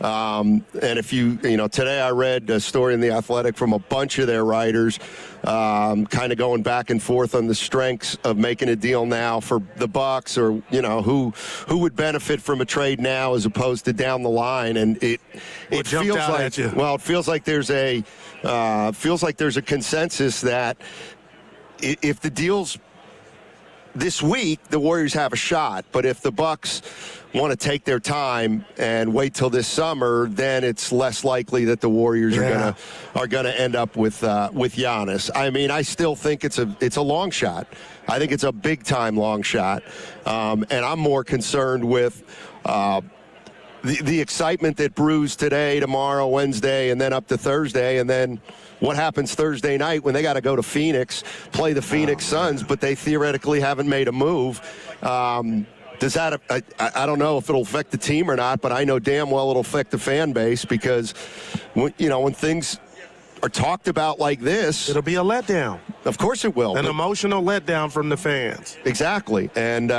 And if today I read a story in The Athletic from a bunch of their writers, kind of going back and forth on the strengths of making a deal now for the Bucks, or who would benefit from a trade now as opposed to down the line. And it feels like there's a consensus that if the deal's this week, the Warriors have a shot. But if the Bucks want to take their time and wait till this summer, then it's less likely that the Warriors are gonna end up with Giannis. I mean, I still think it's a long shot. I think it's a big time long shot, and I'm more concerned with the excitement that brews today, tomorrow, Wednesday, and then up to Thursday, and then what happens Thursday night when they got to go to Phoenix, play the Phoenix Suns, but they theoretically haven't made a move. Does that? I don't know if it'll affect the team or not, but I know damn well it'll affect the fan base because, when things are talked about like this, it'll be a letdown. Of course it will. An emotional letdown from the fans. Exactly. And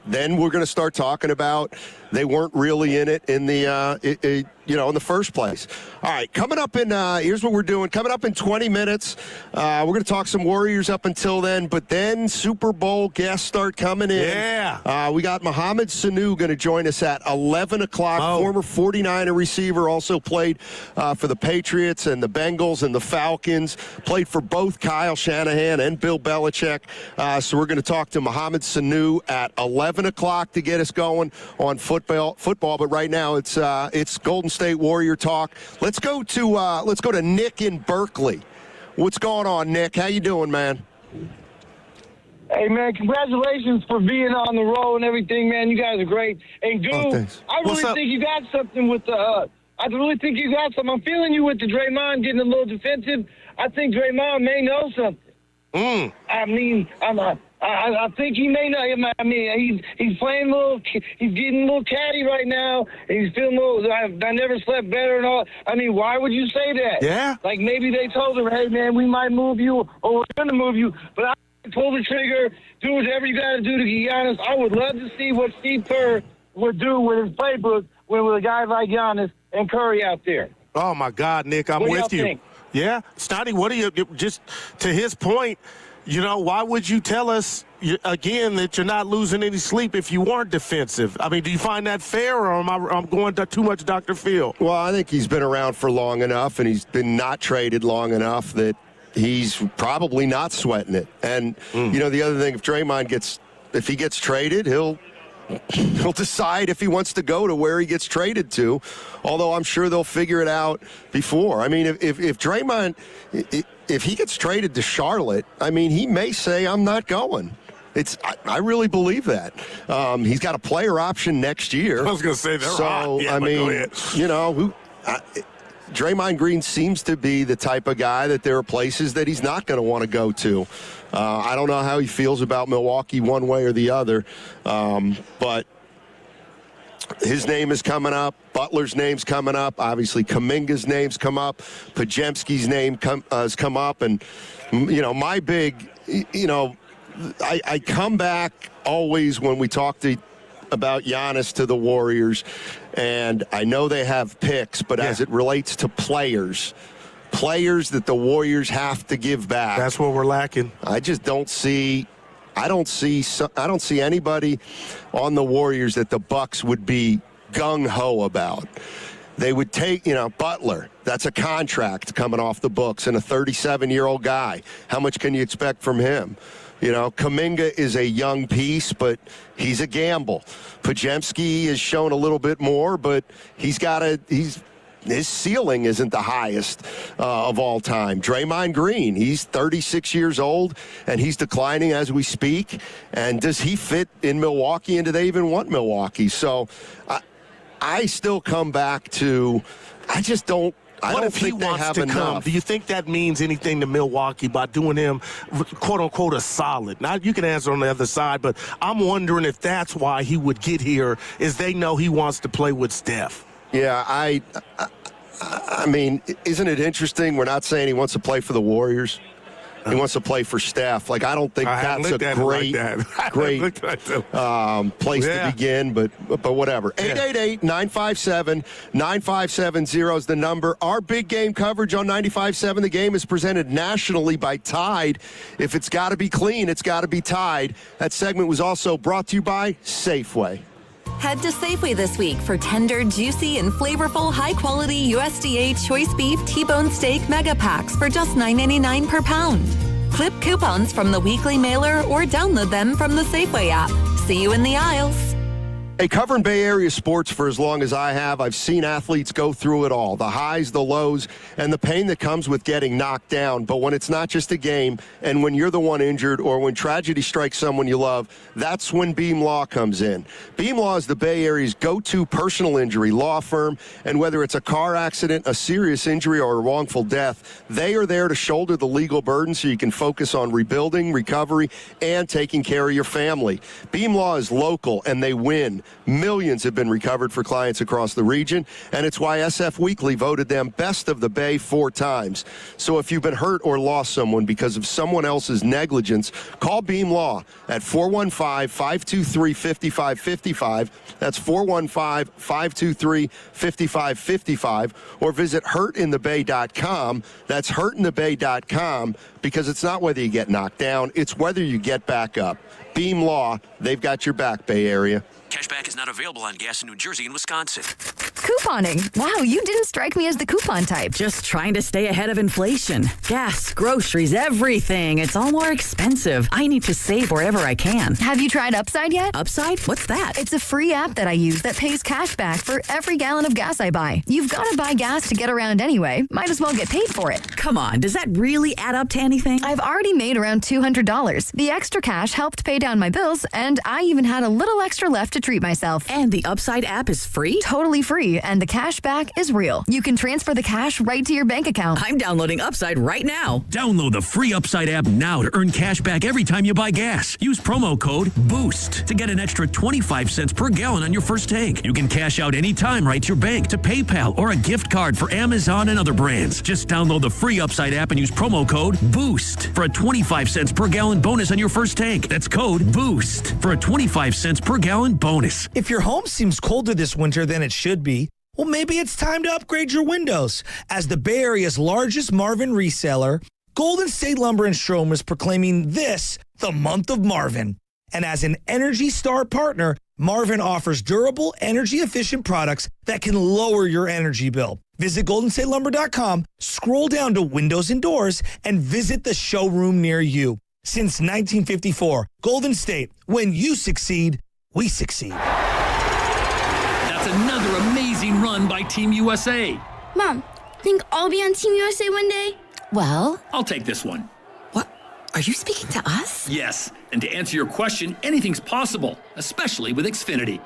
then we're going to start talking about they weren't really in it in the in the first place. All right, coming up in here's what we're doing. Coming up in 20 minutes, we're going to talk some Warriors up until then, but then Super Bowl guests start coming in. Yeah. We got Mohamed Sanu going to join us at 11 o'clock. Oh. Former 49er receiver, also played for the Patriots and the Bengals and the Falcons. Played for both Kyle Shanahan and Bill Belichick. So we're going to talk to Mohamed Sanu at 11 o'clock to get us going on football. But right now it's Golden State Warrior talk. Let's go to Nick in Berkeley. What's going on, Nick? How you doing, man? Hey, man, congratulations for being on the road and everything, man. You guys are great. And, Goo, I really think you got something with the I really think you got something. I'm feeling you with the Draymond getting a little defensive. I think Draymond may know something. I mean, I think he may know. I mean, he's playing a little. He's getting a little catty right now. And he's feeling a little. I never slept better and all. I mean, why would you say that? Yeah. Like maybe they told him, hey man, we might move you or we're gonna move you, but I pull the trigger, do whatever you got to do to get Giannis. I would love to see what Steve Kerr would do with his playbook with a guy like Giannis and Curry out there. Oh my God, Nick, I'm with you. Think? Yeah, Snotty, what do you just to his point? Why would you tell us, again, that you're not losing any sleep if you weren't defensive? I mean, do you find that fair, or am I going to too much Dr. Phil? Well, I think he's been around for long enough, and he's been not traded long enough that he's probably not sweating it. And, the other thing, if he gets traded, he'll decide if he wants to go to where he gets traded to, although I'm sure they'll figure it out before. I mean, if Draymond, if he gets traded to Charlotte, I mean, he may say, I'm not going. I really believe that. He's got a player option next year. I was going to say they're hot. Yeah, I mean, Draymond Green seems to be the type of guy that there are places that he's not going to want to go to. I don't know how he feels about Milwaukee one way or the other, but his name is coming up. Butler's name's coming up. Obviously, Kuminga's name's come up. Podziemski's name has come up. And, my big, I come back always when we talk about Giannis to the Warriors, and I know they have picks, but as it relates to players that the Warriors have to give back. That's what we're lacking. I just don't see anybody on the Warriors that the Bucks would be gung-ho about. They would take, Butler. That's a contract coming off the books, and a 37-year-old guy. How much can you expect from him? Kuminga is a young piece, but he's a gamble. Podziemski has shown a little bit more, but his ceiling isn't the highest of all time. Draymond Green, he's 36 years old, and he's declining as we speak. And does he fit in Milwaukee, and do they even want Milwaukee? So I still come back to, I don't think they have enough. Do you think that means anything to Milwaukee by doing him, quote unquote, a solid? Now, you can answer on the other side, but I'm wondering if that's why he would get here, is they know he wants to play with Steph. Yeah, I mean, isn't it interesting? We're not saying he wants to play for the Warriors. He wants to play for Steph. Like, I don't think that's a great place to begin, but whatever. 888-957-9570 is the number. Our big game coverage on 95.7 The Game is presented nationally by Tide. If it's got to be clean, it's got to be Tide. That segment was also brought to you by Safeway. Head to Safeway this week for tender, juicy, and flavorful, high-quality USDA choice beef T-bone steak mega packs for just $9.99 per pound. Clip coupons from the weekly mailer or download them from the Safeway app. See you in the aisles. Hey, covering Bay Area sports for as long as I have, I've seen athletes go through it all, the highs, the lows, and the pain that comes with getting knocked down. But when it's not just a game, and when you're the one injured, or when tragedy strikes someone you love, that's when Beam Law comes in. Beam Law is the Bay Area's go-to personal injury law firm, and whether it's a car accident, a serious injury, or a wrongful death, they are there to shoulder the legal burden so you can focus on rebuilding, recovery, and taking care of your family. Beam Law is local, and they win. Millions have been recovered for clients across the region, and it's why SF Weekly voted them Best of the Bay 4 times. So if you've been hurt or lost someone because of someone else's negligence, call Beam Law at 415-523-5555. That's 415-523-5555. Or visit hurtinthebay.com. That's hurtinthebay.com, because it's not whether you get knocked down, it's whether you get back up. Beam Law, they've got your back, Bay Area. Cashback is not available on gas in New Jersey and Wisconsin. Couponing. Wow, you didn't strike me as the coupon type. Just trying to stay ahead of inflation. Gas, groceries, everything. It's all more expensive. I need to save wherever I can. Have you tried Upside yet? Upside? What's that? It's a free app that I use that pays cash back for every gallon of gas I buy. You've got to buy gas to get around anyway. Might as well get paid for it. Come on, does that really add up to anything? I've already made around $200. The extra cash helped pay down my bills, and I even had a little extra left to treat myself. And the Upside app is free? Totally free, and the cash back is real. You can transfer the cash right to your bank account. I'm downloading Upside right now. Download the free Upside app now to earn cash back every time you buy gas. Use promo code BOOST to get an extra 25 cents per gallon on your first tank. You can cash out anytime right to your bank, to PayPal, or a gift card for Amazon and other brands. Just download the free Upside app and use promo code BOOST for a 25 cents per gallon bonus on your first tank. That's code BOOST for a 25 cents per gallon bonus. If your home seems colder this winter than it should be, well, maybe it's time to upgrade your windows. As the Bay Area's largest Marvin reseller, Golden State Lumber and Strom is proclaiming this the month of Marvin. And as an Energy Star partner, Marvin offers durable, energy-efficient products that can lower your energy bill. Visit GoldenStateLumber.com, scroll down to Windows and Doors, and visit the showroom near you. Since 1954, Golden State, when you succeed, we succeed. That's another amazing run by Team USA. Mom, think I'll be on Team USA one day? Well, I'll take this one. What? Are you speaking to us? Yes, and to answer your question, anything's possible, especially with Xfinity.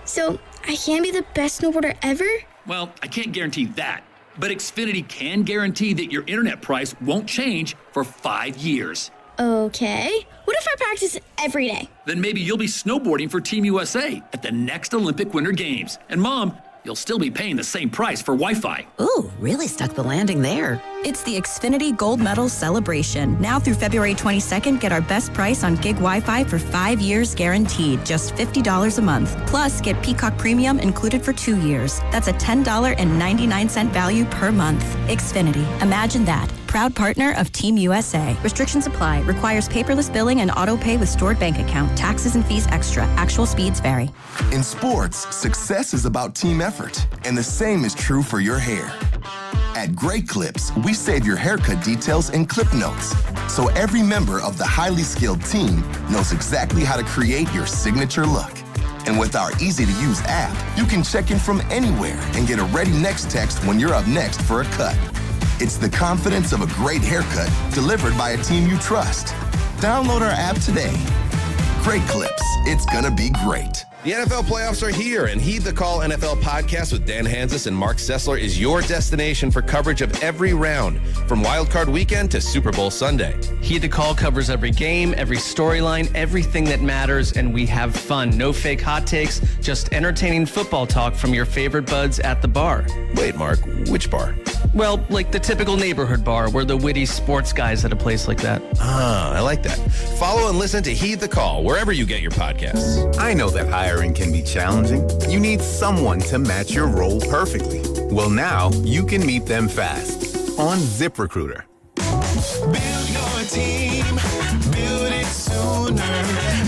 So, I can be the best snowboarder ever? Well, I can't guarantee that, but Xfinity can guarantee that your internet price won't change for 5 years. Okay. What if I practice every day? Then maybe you'll be snowboarding for Team USA at the next Olympic Winter Games. And Mom, you'll still be paying the same price for Wi-Fi. Ooh, really stuck the landing there. It's the Xfinity Gold Medal Celebration. Now through February 22nd, get our best price on gig Wi-Fi for 5 years guaranteed, just $50 a month. Plus, get Peacock Premium included for 2 years. That's a $10.99 value per month. Xfinity. Imagine that. Proud partner of Team USA. Restrictions apply. Requires paperless billing and auto pay with stored bank account. Taxes and fees extra. Actual speeds vary. In sports, success is about team effort, and the same is true for your hair. At Great Clips, we save your haircut details in clip notes, so every member of the highly skilled team knows exactly how to create your signature look. And with our easy-to-use app, you can check in from anywhere and get a ready next text when you're up next for a cut. It's the confidence of a great haircut delivered by a team you trust. Download our app today. Great Clips. It's gonna be great. The NFL playoffs are here, and Heed the Call NFL podcast with Dan Hansis and Mark Sessler is your destination for coverage of every round, from Wild Card Weekend to Super Bowl Sunday. Heed the Call covers every game, every storyline, everything that matters, and we have fun. No fake hot takes, just entertaining football talk from your favorite buds at the bar. Wait, Mark, which bar? Well, like the typical neighborhood bar. We're the witty sports guys at a place like that. Ah, I like that. Follow and listen to Heed the Call wherever you get your podcasts. I know that hiring can be challenging. You need someone to match your role perfectly. Well, now you can meet them fast on ZipRecruiter. Build your team, build it sooner.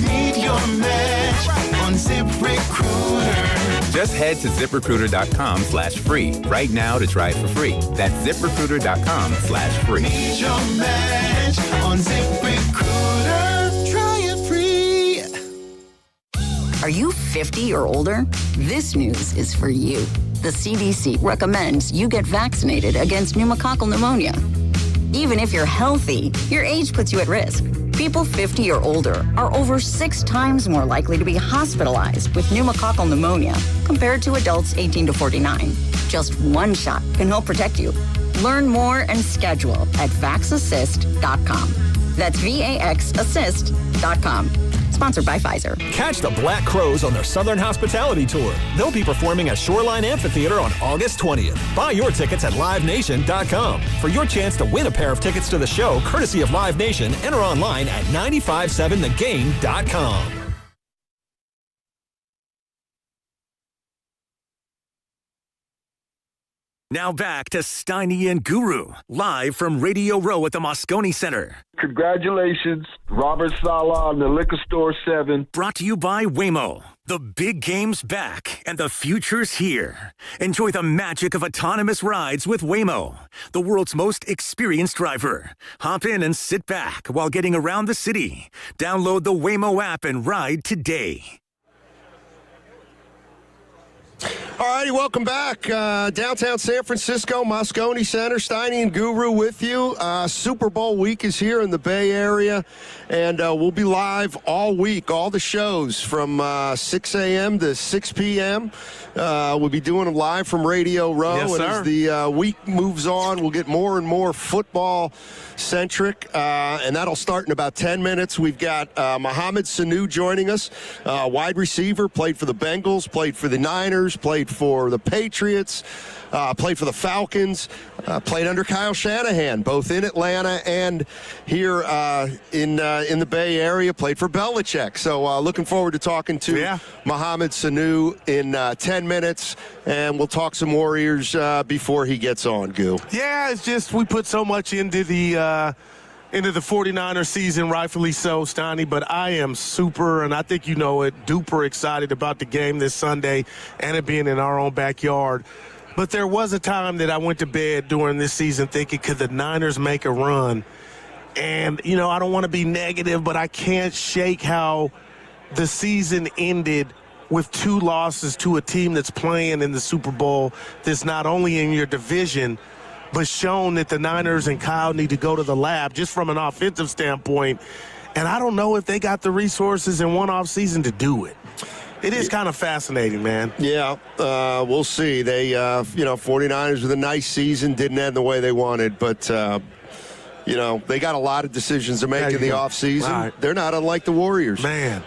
Meet your match on ZipRecruiter. Just head to ZipRecruiter.com/free right now to try it for free. That's ZipRecruiter.com/free. Meet your match on ZipRecruiter. Try it free. Are you 50 or older? This news is for you. The CDC recommends you get vaccinated against pneumococcal pneumonia. Even if you're healthy, your age puts you at risk. People 50 or older are over 6 times more likely to be hospitalized with pneumococcal pneumonia compared to adults 18 to 49. Just one shot can help protect you. Learn more and schedule at vaxassist.com. That's VAXassist.com. Sponsored by Pfizer. Catch the Black Crows on their Southern Hospitality Tour. They'll be performing at Shoreline Amphitheater on August 20th. Buy your tickets at livenation.com. For your chance to win a pair of tickets to the show, courtesy of Live Nation, enter online at 957thegame.com. Now back to Steiny and Guru, live from Radio Row at the Moscone Center. Congratulations, Robert Saleh on the Liquor Store 7. Brought to you by Waymo. The big game's back, and the future's here. Enjoy the magic of autonomous rides with Waymo, the world's most experienced driver. Hop in and sit back while getting around the city. Download the Waymo app and ride today. All righty, welcome back. Downtown San Francisco, Moscone Center. Steiny and Guru with you. Super Bowl week is here in the Bay Area, and we'll be live all week, all the shows from 6 a.m. to 6 p.m. We'll be doing them live from Radio Row. Yes, and as the week moves on, we'll get more and more football-centric, and that'll start in about 10 minutes. We've got Mohamed Sanu joining us, wide receiver, played for the Bengals, played for the Niners, played for the Patriots, played for the Falcons, played under Kyle Shanahan, both in Atlanta and here in the Bay Area, played for Belichick. So looking forward to talking to Mohamed Sanu in 10 minutes, and we'll talk some Warriors before he gets on, Goo. Yeah, it's just we put so much into the 49er season, rightfully so, Steiny, but I am super, and I think you know it, duper excited about the game this Sunday and it being in our own backyard. But there was a time that I went to bed during this season thinking, could the Niners make a run? And, you know, I don't want to be negative, but I can't shake how the season ended with 2 losses to a team that's playing in the Super Bowl that's not only in your division, but shown that the Niners and Kyle need to go to the lab just from an offensive standpoint. And I don't know if they got the resources in one offseason to do it. It is kind of fascinating, man. Yeah, we'll see. They, 49ers with a nice season, didn't end the way they wanted, but, they got a lot of decisions to make in the offseason. Right. They're not unlike the Warriors. Man.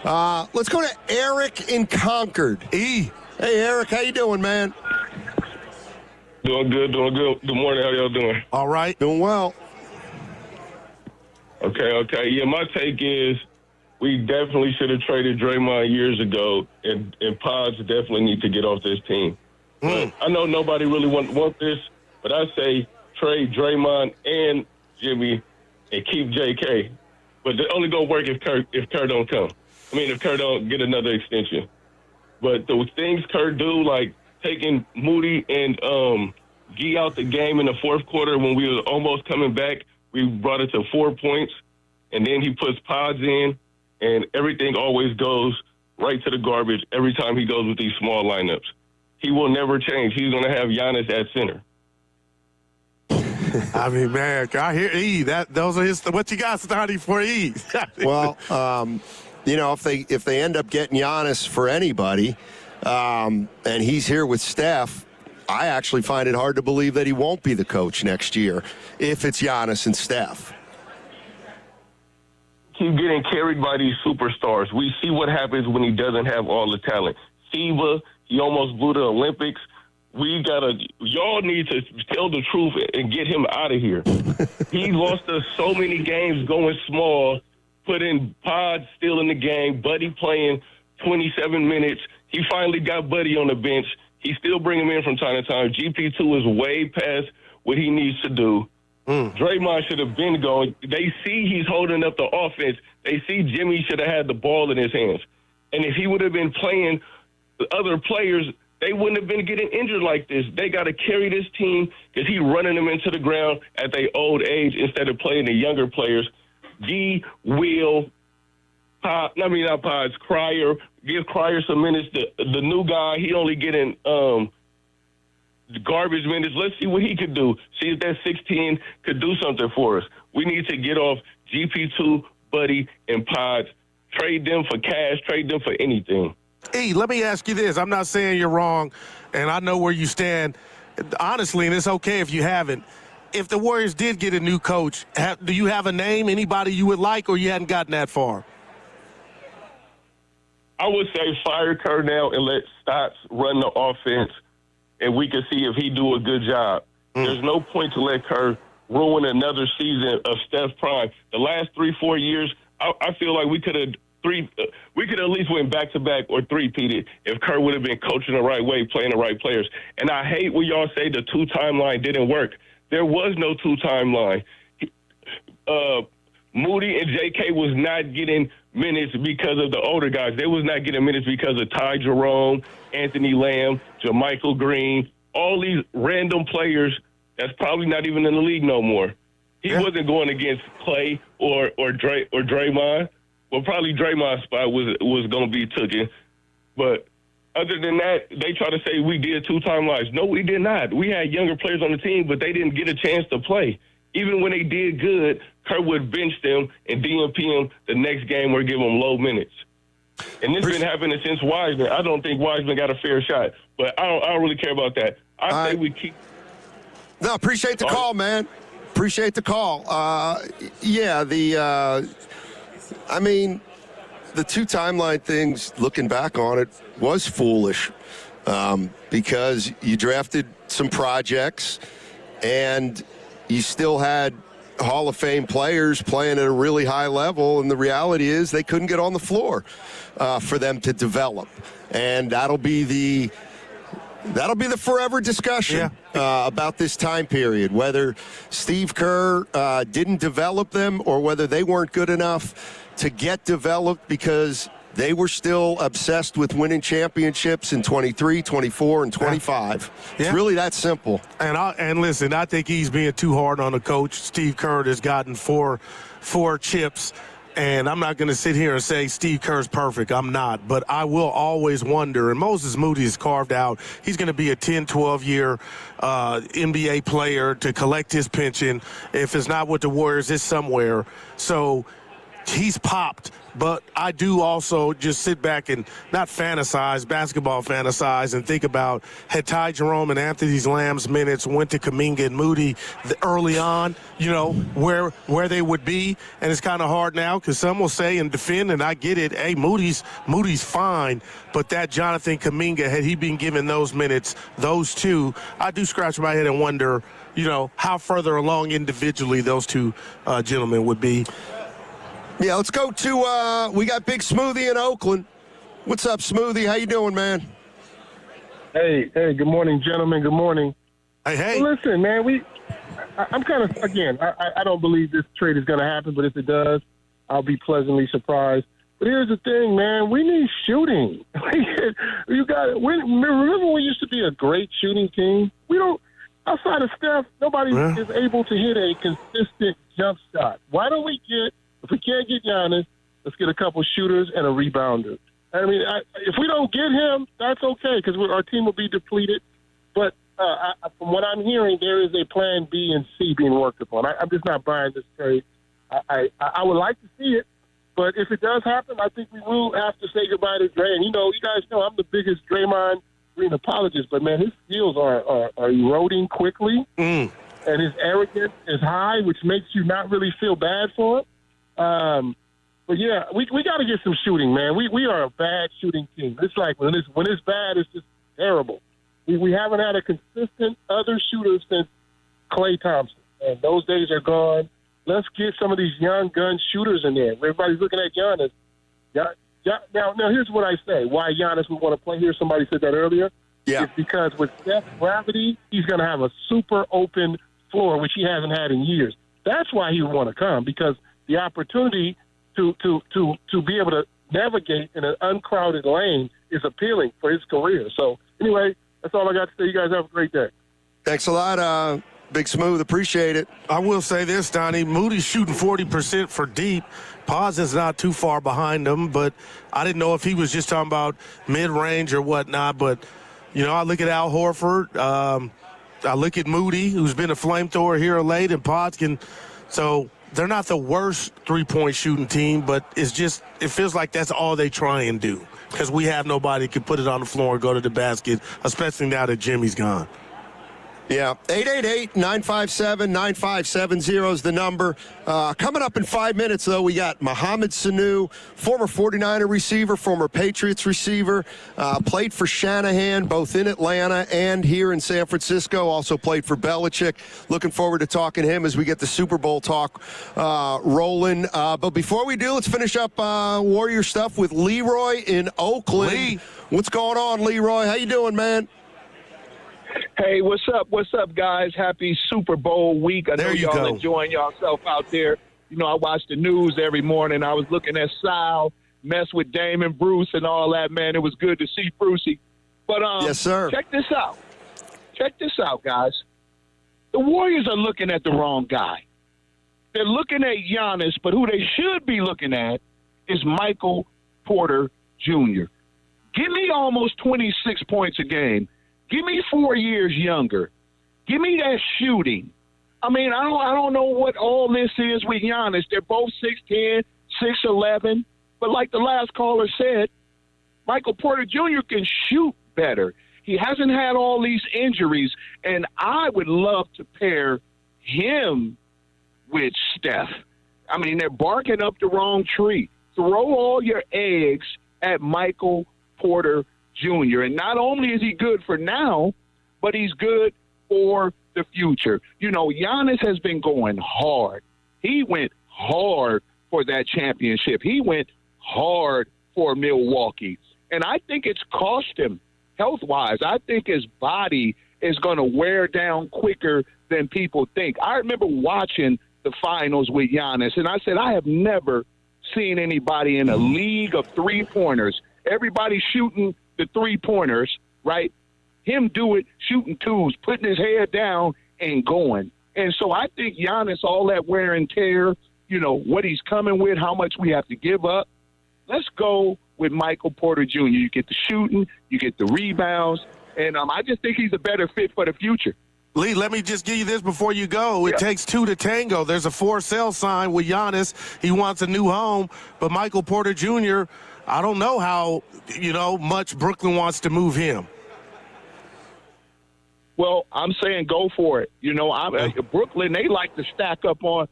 Let's go to Eric in Concord. Hey, Eric, how you doing, man? Doing good. Good morning. How y'all doing? All right. Doing well. Okay. Yeah, my take is we definitely should have traded Draymond years ago, and Pods definitely need to get off this team. I know nobody really want this, but I say trade Draymond and Jimmy and keep JK. But it's only going to work if Kerr don't come. If Kerr don't get another extension. But the things Kerr do, like taking Moody and Gee out the game in the fourth quarter when we were almost coming back, we brought it to 4 points, and then he puts Pods in, and everything always goes right to the garbage every time he goes with these small lineups. He will never change. He's going to have Giannis at center. I mean, man, I hear E. Those are his. What you got starting for E? Well, if they end up getting Giannis for anybody, and he's here with Steph, I actually find it hard to believe that he won't be the coach next year if it's Giannis and Steph. Keep getting carried by these superstars. We see what happens when he doesn't have all the talent. Siva, he almost blew the Olympics. Y'all need to tell the truth and get him out of here. He lost us so many games going small, putting Pods still in the game, Buddy playing 27 minutes. He finally got Buddy on the bench. He still bring him in from time to time. GP2 is way past what he needs to do. Draymond should have been going. They see he's holding up the offense. They see Jimmy should have had the ball in his hands. And if he would have been playing the other players, they wouldn't have been getting injured like this. They got to carry this team because he's running them into the ground at their old age instead of playing the younger players. G will Cryer. Give Cryer some minutes. The new guy, he only getting garbage minutes. Let's see what he could do. See if that 16 could do something for us. We need to get off GP2, Buddy, and Pods. Trade them for cash. Trade them for anything. Hey, let me ask you this. I'm not saying you're wrong, and I know where you stand. Honestly, and it's okay if you haven't. If the Warriors did get a new coach, do you have a name, anybody you would like, or you hadn't gotten that far? I would say fire Kerr now and let Stotts run the offense, and we can see if he do a good job. There's no point to let Kerr ruin another season of Steph Prime. The last 3-4 years, I feel like we could have at least went back-to-back or three-peated if Kerr would have been coaching the right way, playing the right players. And I hate when y'all say the two-time line didn't work. There was no two-time line. Moody and J.K. was not getting minutes because of the older guys. They was not getting minutes because of Ty Jerome, Anthony Lamb, JaMychal Green, all these random players that's probably not even in the league no more. He wasn't going against Clay or Draymond. Well, probably Draymond's spot was going to be taken. But other than that, they try to say we did two-time lines. No, we did not. We had younger players on the team, but they didn't get a chance to play. Even when they did good, Kerr would bench them and DMP them the next game or give them low minutes. And this has been happening since Wiseman. I don't think Wiseman got a fair shot, but I don't really care about that. I say we keep. No, appreciate the call, man. Appreciate the call. The two timeline things, looking back on it, was foolish because you drafted some projects and you still had Hall of Fame players playing at a really high level, and the reality is they couldn't get on the floor for them to develop. And that'll be the forever discussion about this time period, whether Steve Kerr didn't develop them or whether they weren't good enough to get developed because they were still obsessed with winning championships in 23, 24, and 25. It's really that simple. And listen, I think he's being too hard on the coach. Steve Kerr has gotten four chips. And I'm not going to sit here and say Steve Kerr's perfect. I'm not. But I will always wonder, and Moses Moody is carved out. He's going to be a 10, 12-year NBA player to collect his pension. If it's not with the Warriors, it's somewhere. So he's popped. But I do also just sit back and not basketball fantasize, and think about had Ty Jerome and Anthony Lamb's minutes went to Kuminga and Moody early on, where they would be. And it's kind of hard now because some will say and defend, and I get it, hey, Moody's fine. But that Jonathan Kuminga, had he been given those minutes, those two, I do scratch my head and wonder, how further along individually those two gentlemen would be. Yeah, let's go to, we got Big Smoothie in Oakland. What's up, Smoothie? How you doing, man? Hey, good morning, gentlemen. Good morning. Hey. Well, listen, man, I'm kind of, again, I don't believe this trade is going to happen, but if it does, I'll be pleasantly surprised. But here's the thing, man. We need shooting. Remember we used to be a great shooting team? We don't, outside of Steph, nobody is able to hit a consistent jump shot. Why don't we if we can't get Giannis, let's get a couple shooters and a rebounder. I mean, if we don't get him, that's okay because our team will be depleted. But from what I'm hearing, there is a plan B and C being worked upon. I'm just not buying this trade. I would like to see it, but if it does happen, I think we will have to say goodbye to Dre. And, you guys know I'm the biggest Draymond Green apologist, but, man, his skills are eroding quickly, and his arrogance is high, which makes you not really feel bad for him. But yeah, we got to get some shooting, man. We are a bad shooting team. It's like when it's bad, it's just terrible. We haven't had a consistent other shooter since Klay Thompson, and those days are gone. Let's get some of these young gun shooters in there. Everybody's looking at Giannis. Now here's what I say. Why Giannis would want to play here? Somebody said that earlier. Yeah. It's because with Steph's gravity, he's going to have a super open floor, which he hasn't had in years. That's why he would want to come, because the opportunity to be able to navigate in an uncrowded lane is appealing for his career. So anyway, that's all I got to say. You guys have a great day. Thanks a lot, Big Smooth. Appreciate it. I will say this, Donnie. Moody's shooting 40% for deep. Paz is not too far behind him, but I didn't know if he was just talking about mid-range or whatnot. But, I look at Al Horford. I look at Moody, who's been a flamethrower here late, and Paz can. So they're not the worst three-point shooting team, but it feels like that's all they try and do because we have nobody who can put it on the floor and go to the basket, especially now that Jimmy's gone. Yeah, 888-957-9570 is the number. Coming up in 5 minutes, though, we got Mohamed Sanu, former 49er receiver, former Patriots receiver, played for Shanahan both in Atlanta and here in San Francisco, also played for Belichick. Looking forward to talking to him as we get the Super Bowl talk rolling. But before we do, let's finish up Warrior stuff with Leroy in Oakland. Lee. What's going on, Leroy? How you doing, man? Hey, what's up? What's up, guys? Happy Super Bowl week. I know y'all enjoying yourself out there. I watch the news every morning. I was looking at Sal mess with Damon Bruce and all that, man. It was good to see Brucey. But yes, sir. Check this out. Check this out, guys. The Warriors are looking at the wrong guy. They're looking at Giannis, but who they should be looking at is Michael Porter Jr. Give me almost 26 points a game. Give me 4 years younger. Give me that shooting. I mean, I don't know what all this is with Giannis. They're both 6'10", 6'11". But like the last caller said, Michael Porter Jr. can shoot better. He hasn't had all these injuries, and I would love to pair him with Steph. I mean, they're barking up the wrong tree. Throw all your eggs at Michael Porter Jr. And not only is he good for now, but he's good for the future. Giannis has been going hard. He went hard for that championship. He went hard for Milwaukee. And I think it's cost him health-wise. I think his body is going to wear down quicker than people think. I remember watching the finals with Giannis, and I said, I have never seen anybody in a league of three-pointers. Everybody shooting the three-pointers, right? Him do it, shooting twos, putting his head down and going. And so I think Giannis, all that wear and tear, what he's coming with, how much we have to give up. Let's go with Michael Porter Jr. You get the shooting, you get the rebounds, and I just think he's a better fit for the future. Lee, let me just give you this before you go. It takes two to tango. There's a for sale sign with Giannis. He wants a new home, but Michael Porter Jr., I don't know how, much Brooklyn wants to move him. Well, I'm saying go for it. Brooklyn, they like to stack up on,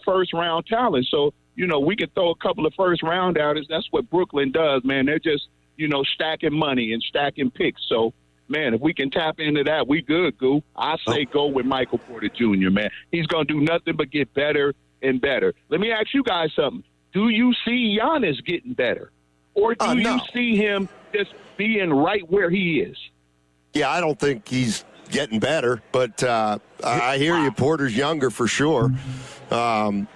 first-round talent. So, we could throw a couple of first-round outers. That's what Brooklyn does, man. They're just, stacking money and stacking picks. So, man, if we can tap into that, we good, Goo. I say go with Michael Porter Jr., man. He's going to do nothing but get better and better. Let me ask you guys something. Do you see Giannis getting better? Or do you see him just being right where he is? Yeah, I don't think he's getting better, but I hear you. Porter's younger for sure. Problem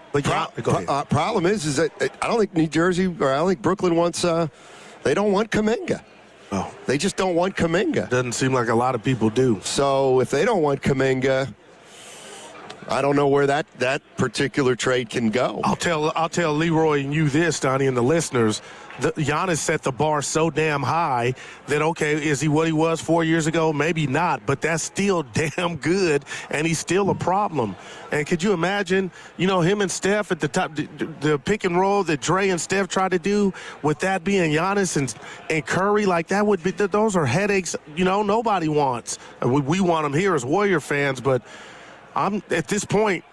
is that I don't think New Jersey or I don't think Brooklyn wants. They don't want Kuminga. Oh, they just don't want Kuminga. Doesn't seem like a lot of people do. So if they don't want Kuminga, I don't know where that particular trade can go. I'll tell Leroy and you this, Donnie, and the listeners. Giannis set the bar so damn high that, okay, is he what he was 4 years ago? Maybe not, but that's still damn good, and he's still a problem. And could you imagine, him and Steph at the top, the pick and roll that Dre and Steph tried to do, with that being Giannis and Curry, like that would be, those are headaches, nobody wants. We want them here as Warrior fans, but I'm at this point,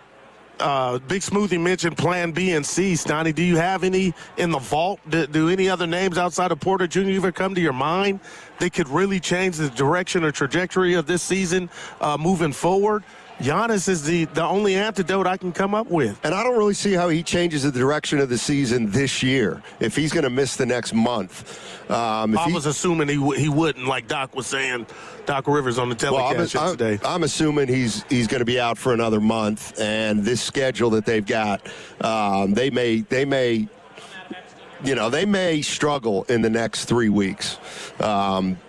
Big Smoothie mentioned Plan B and C. Stoney, do you have any in the vault? Do any other names outside of Porter Jr. ever come to your mind that could really change the direction or trajectory of this season moving forward? Giannis is the only antidote I can come up with. And I don't really see how he changes the direction of the season this year if he's going to miss the next month. I was assuming he wouldn't, like Doc was saying, Doc Rivers on the telecast yesterday. I'm assuming he's going to be out for another month, and this schedule that they've got, they may struggle in the next 3 weeks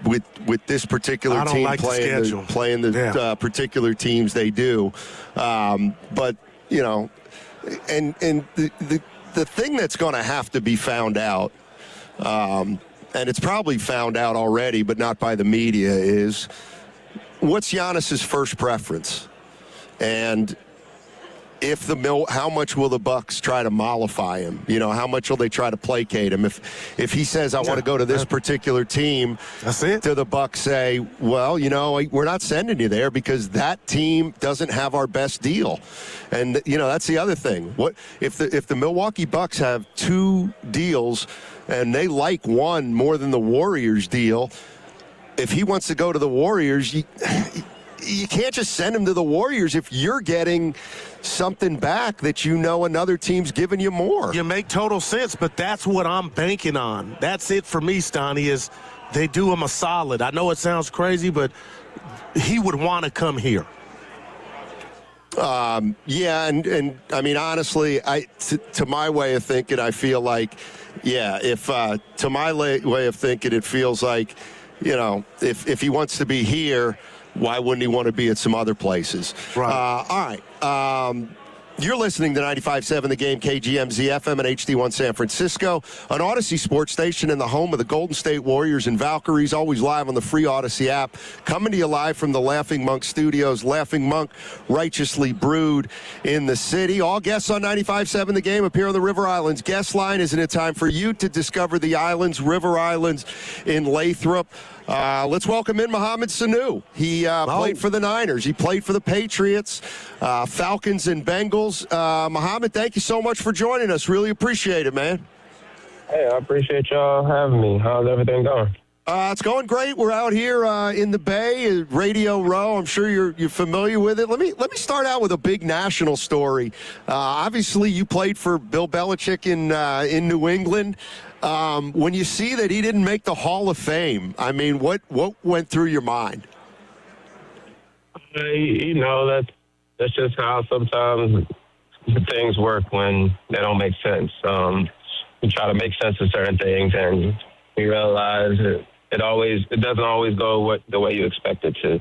with this particular team playing the particular teams they do. But and the thing that's going to have to be found out, and it's probably found out already, but not by the media, is what's Giannis's first preference? And how much will the Bucks try to mollify him? How much will they try to placate him? If he says, I want to go to this particular team, that's it. Do the Bucks say, well, we're not sending you there because that team doesn't have our best deal? And, that's the other thing. What if the Milwaukee Bucks have 2 deals and they like one more than the Warriors deal? If he wants to go to the Warriors, you can't just send him to the Warriors if you're getting something back that another team's giving you more. You make total sense, but that's what I'm banking on. That's it for me, Stoney, is they do him a solid. I know it sounds crazy, but he would want to come here. Yeah, and I mean, honestly, to my way of thinking, I feel like, if to my way of thinking, it feels like, if he wants to be here, why wouldn't he want to be at some other places? Right. All right. You're listening to 95.7 The Game, KGMZ FM and HD1 San Francisco, an Odyssey sports station in the home of the Golden State Warriors and Valkyries, always live on the free Odyssey app. Coming to you live from the Laughing Monk Studios. Laughing Monk, righteously brewed in the city. All guests on 95.7 The Game appear on the River Islands guest line. Isn't it time for you to discover the islands, River Islands in Lathrop? Let's welcome in Mohamed Sanu. He played for the Niners. He played for the Patriots, Falcons, and Bengals. Mohamed, thank you so much for joining us. Really appreciate it, man. Hey, I appreciate y'all having me. How's everything going? It's going great. We're out here in the Bay, Radio Row. I'm sure you're familiar with it. Let me start out with a big national story. Obviously, you played for Bill Belichick in New England. When you see that he didn't make the Hall of Fame, I mean, what went through your mind? That's just how sometimes things work when they don't make sense. We try to make sense of certain things, and we realize it doesn't always go the way you expect it to.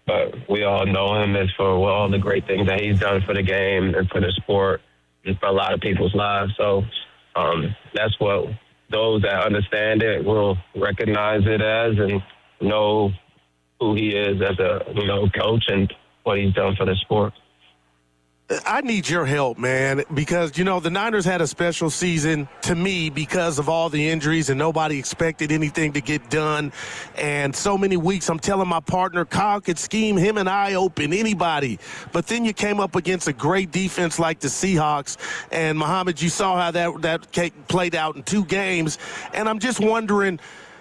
But we all know him as for all the great things that he's done for the game and for the sport and for a lot of people's lives. So that's what those that understand it will recognize it as and know who he is as a coach and what he's done for the sport. I need your help, man, because, the Niners had a special season to me because of all the injuries and nobody expected anything to get done. And so many weeks, I'm telling my partner, Kyle could scheme him and I open, anybody. But then you came up against a great defense like the Seahawks. And, Mohamed, you saw how that played out in 2 games. And I'm just wondering,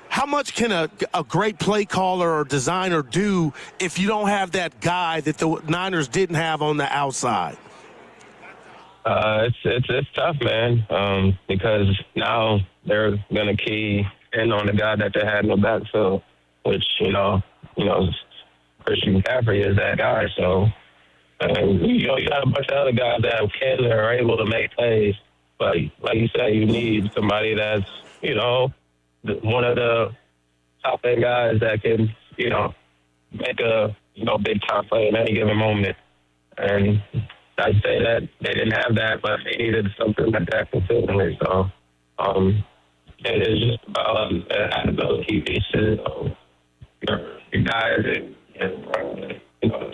how much can a great play caller or designer do if you don't have that guy that the Niners didn't have on the outside? It's tough, man, because now they're going to key in on the guy that they had in the backfield, which, Christian McCaffrey is that guy. So, you got a bunch of other guys that can and are able to make plays. But like you said, you need somebody that's, one of the top end guys that can, make a, big time play in any given moment. And I'd say that they didn't have that, but they needed something like that consistently. So it is just about having ability pieces, your guys and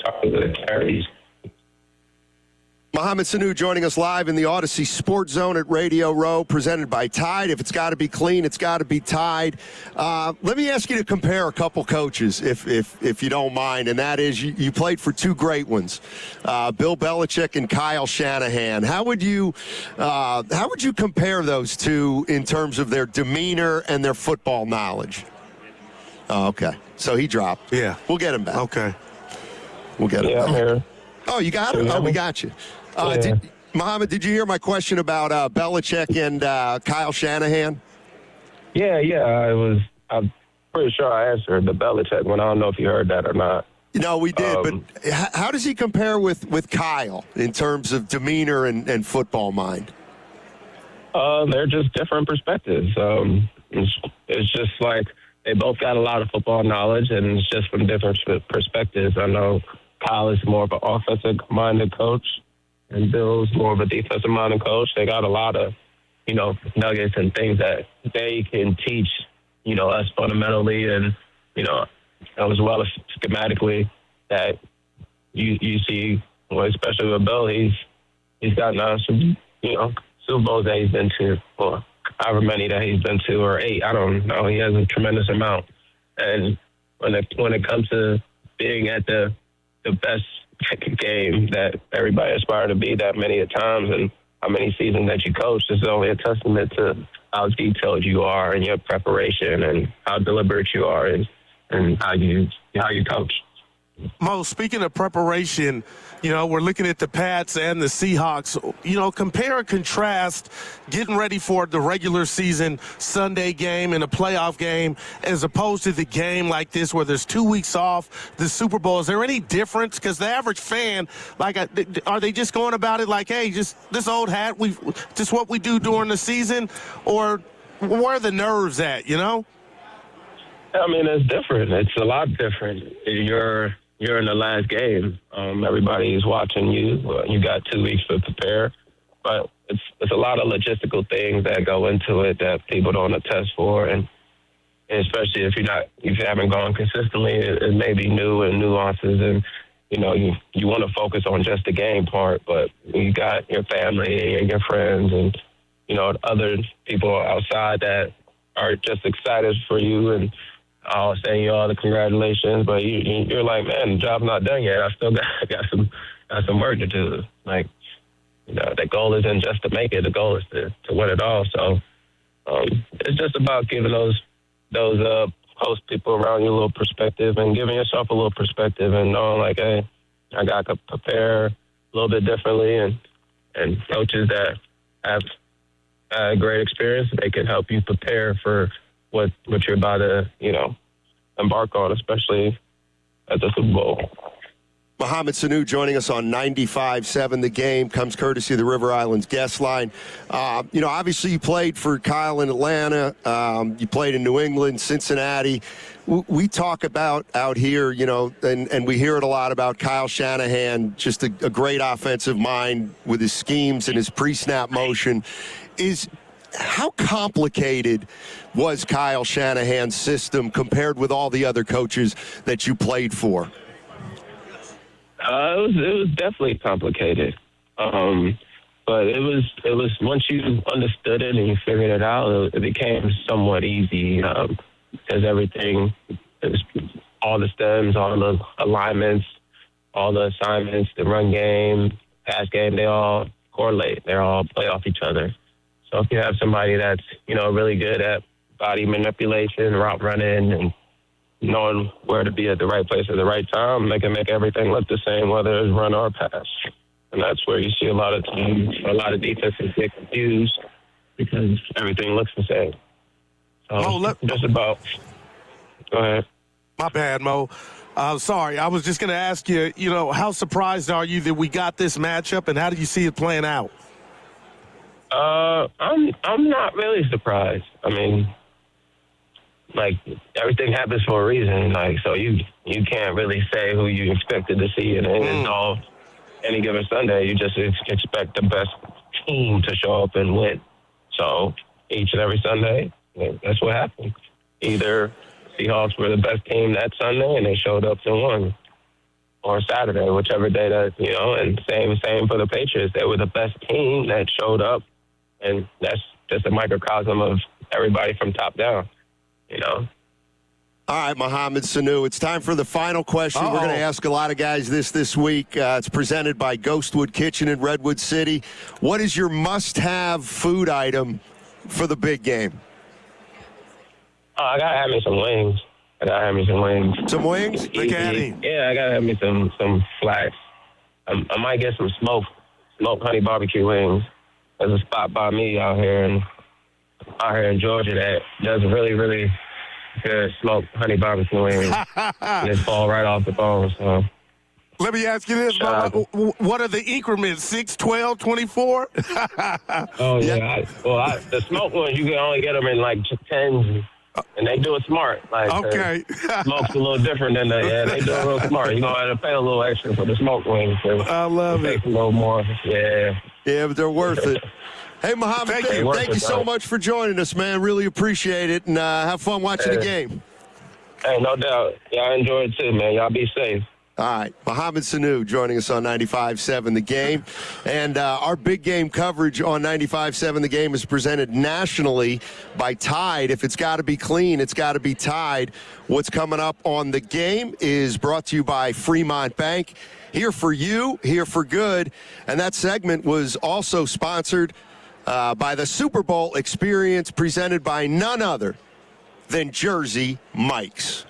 talking to the carries. Mohamed Sanu joining us live in the Odyssey Sports Zone at Radio Row, presented by Tide. If it's got to be clean, it's got to be Tide. Let me ask you to compare a couple coaches, if you don't mind, and that is you played for 2 great ones, Bill Belichick and Kyle Shanahan. How would you compare those two in terms of their demeanor and their football knowledge? Oh, okay, so he dropped. Yeah, we'll get him back. Okay, we'll get him back. I'm here. Oh, you got him? Oh, we got you. Mohamed, did you hear my question about Belichick and Kyle Shanahan? Yeah. I'm pretty sure I answered the Belichick one. I don't know if you heard that or not. No, we did. But how does he compare with Kyle in terms of demeanor and football mind? They're just different perspectives. It's just like they both got a lot of football knowledge, and it's just from different perspectives. I know Kyle is more of an offensive-minded coach, and Bill's more of a defensive-minded coach. They got a lot of nuggets and things that they can teach, us fundamentally and, as well as schematically that you see, especially with Bill, he's gotten some, Super Bowls that he's been to, or however many that he's been to, or 8, I don't know. He has a tremendous amount. And when it comes to being at the best game that everybody aspires to be that many times and how many seasons that you coach, this is only a testament to how detailed you are in your preparation and how deliberate you are and how you coach. Mo, speaking of preparation, we're looking at the Pats and the Seahawks. Compare and contrast getting ready for the regular season Sunday game and a playoff game as opposed to the game like this where there's 2 weeks off, the Super Bowl. Is there any difference? Because the average fan, are they just going about it like, hey, just this old hat, just what we do during the season? Or where are the nerves at, I mean, it's different. It's a lot different. You're in the last game. Everybody's watching you. You got 2 weeks to prepare, but it's a lot of logistical things that go into it that people don't attest for, and especially if you haven't gone consistently, it may be new and nuances, and you want to focus on just the game part, but you got your family and your friends and other people outside that are just excited for you and I'll send you all the congratulations, but you're like, man, the job's not done yet. I still got some work to do. Like, the goal isn't just to make it. The goal is to win it all. So it's just about giving those host people around you a little perspective and giving yourself a little perspective and knowing like, hey, I got to prepare a little bit differently and coaches that have a great experience, they can help you prepare for what you're about to, embark on, especially at the Super Bowl. Mohamed Sanu joining us on 95.7 The Game, comes courtesy of the River Islands guest line. Obviously you played for Kyle in Atlanta. You played in New England, Cincinnati. We talk about out here, and we hear it a lot about Kyle Shanahan, just a great offensive mind with his schemes and his pre-snap motion. How complicated was Kyle Shanahan's system compared with all the other coaches that you played for? It was definitely complicated, but it was once you understood it and you figured it out, it became somewhat easy because everything, all the stems, all the alignments, all the assignments, the run game, pass game, they all correlate. They all play off each other. So if you have somebody that's, really good at body manipulation, route running, and knowing where to be at the right place at the right time, they can make everything look the same, whether it's run or pass. And that's where you see a lot of teams, a lot of defenses get confused because everything looks the same. So just about. Go ahead. My bad, Mo. Sorry, I was just going to ask you, how surprised are you that we got this matchup, and how do you see it playing out? I'm not really surprised. I mean, everything happens for a reason. So you can't really say who you expected to see in all any given Sunday. You just expect the best team to show up and win. So each and every Sunday, that's what happened. Either Seahawks were the best team that Sunday and they showed up and won, or Saturday, whichever day that, and same for the Patriots. They were the best team that showed up, and that's just a microcosm of everybody from top down, All right, Mohamed Sanu, it's time for the final question. We're going to ask a lot of guys this week. It's presented by Ghostwood Kitchen in Redwood City. What is your must-have food item for the big game? I got to have me some wings. Some wings? Yeah, I got to have me some flats. I might get some smoked honey barbecue wings. There's a spot by me out here in Georgia that does really, really good smoked honey barbecue wings. And it fall right off the bone. So let me ask you this, what are the increments? 6, 12, 24? Oh yeah. The smoked ones you can only get them in 10s, and they do it smart. Okay. Smoke's a little different than they do it real smart. You're gonna have to pay a little extra for the smoked wings. I love it. A little more. Yeah. Yeah, but they're worth it. Hey, Muhammad, thank you so much for joining us, man. Really appreciate it, and have fun watching the game. Hey, no doubt. Y'all enjoy it too, man. Y'all be safe. All right, Mohamed Sanu joining us on 95.7 The Game. And our big game coverage on 95.7 The Game is presented nationally by Tide. If it's got to be clean, it's got to be Tide. What's coming up on The Game is brought to you by Fremont Bank. Here for you, here for good. And that segment was also sponsored by the Super Bowl experience presented by none other than Jersey Mike's.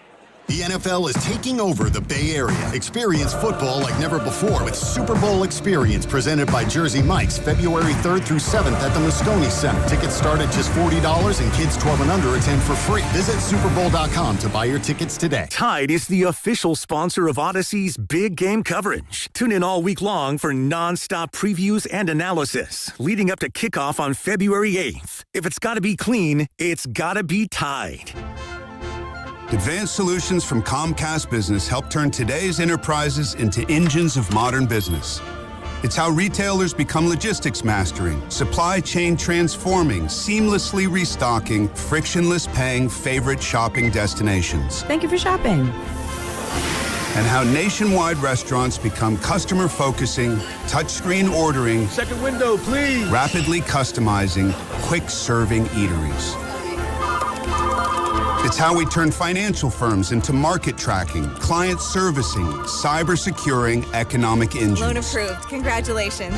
The NFL is taking over the Bay Area. Experience football like never before with Super Bowl Experience presented by Jersey Mike's, February 3rd through 7th at the Moscone Center. Tickets start at just $40 and kids 12 and under attend for free. Visit superbowl.com to buy your tickets today. Tide is the official sponsor of Odyssey's big game coverage. Tune in all week long for nonstop previews and analysis leading up to kickoff on February 8th. If it's got to be clean, it's got to be Tide. Advanced solutions from Comcast Business help turn today's enterprises into engines of modern business. It's how retailers become logistics mastering, supply chain transforming, seamlessly restocking, frictionless paying favorite shopping destinations. Thank you for shopping. And how nationwide restaurants become customer focusing, touchscreen ordering, second window, please, rapidly customizing, quick serving eateries. It's how we turn financial firms into market tracking, client servicing, cyber securing economic engines. Loan approved. Congratulations.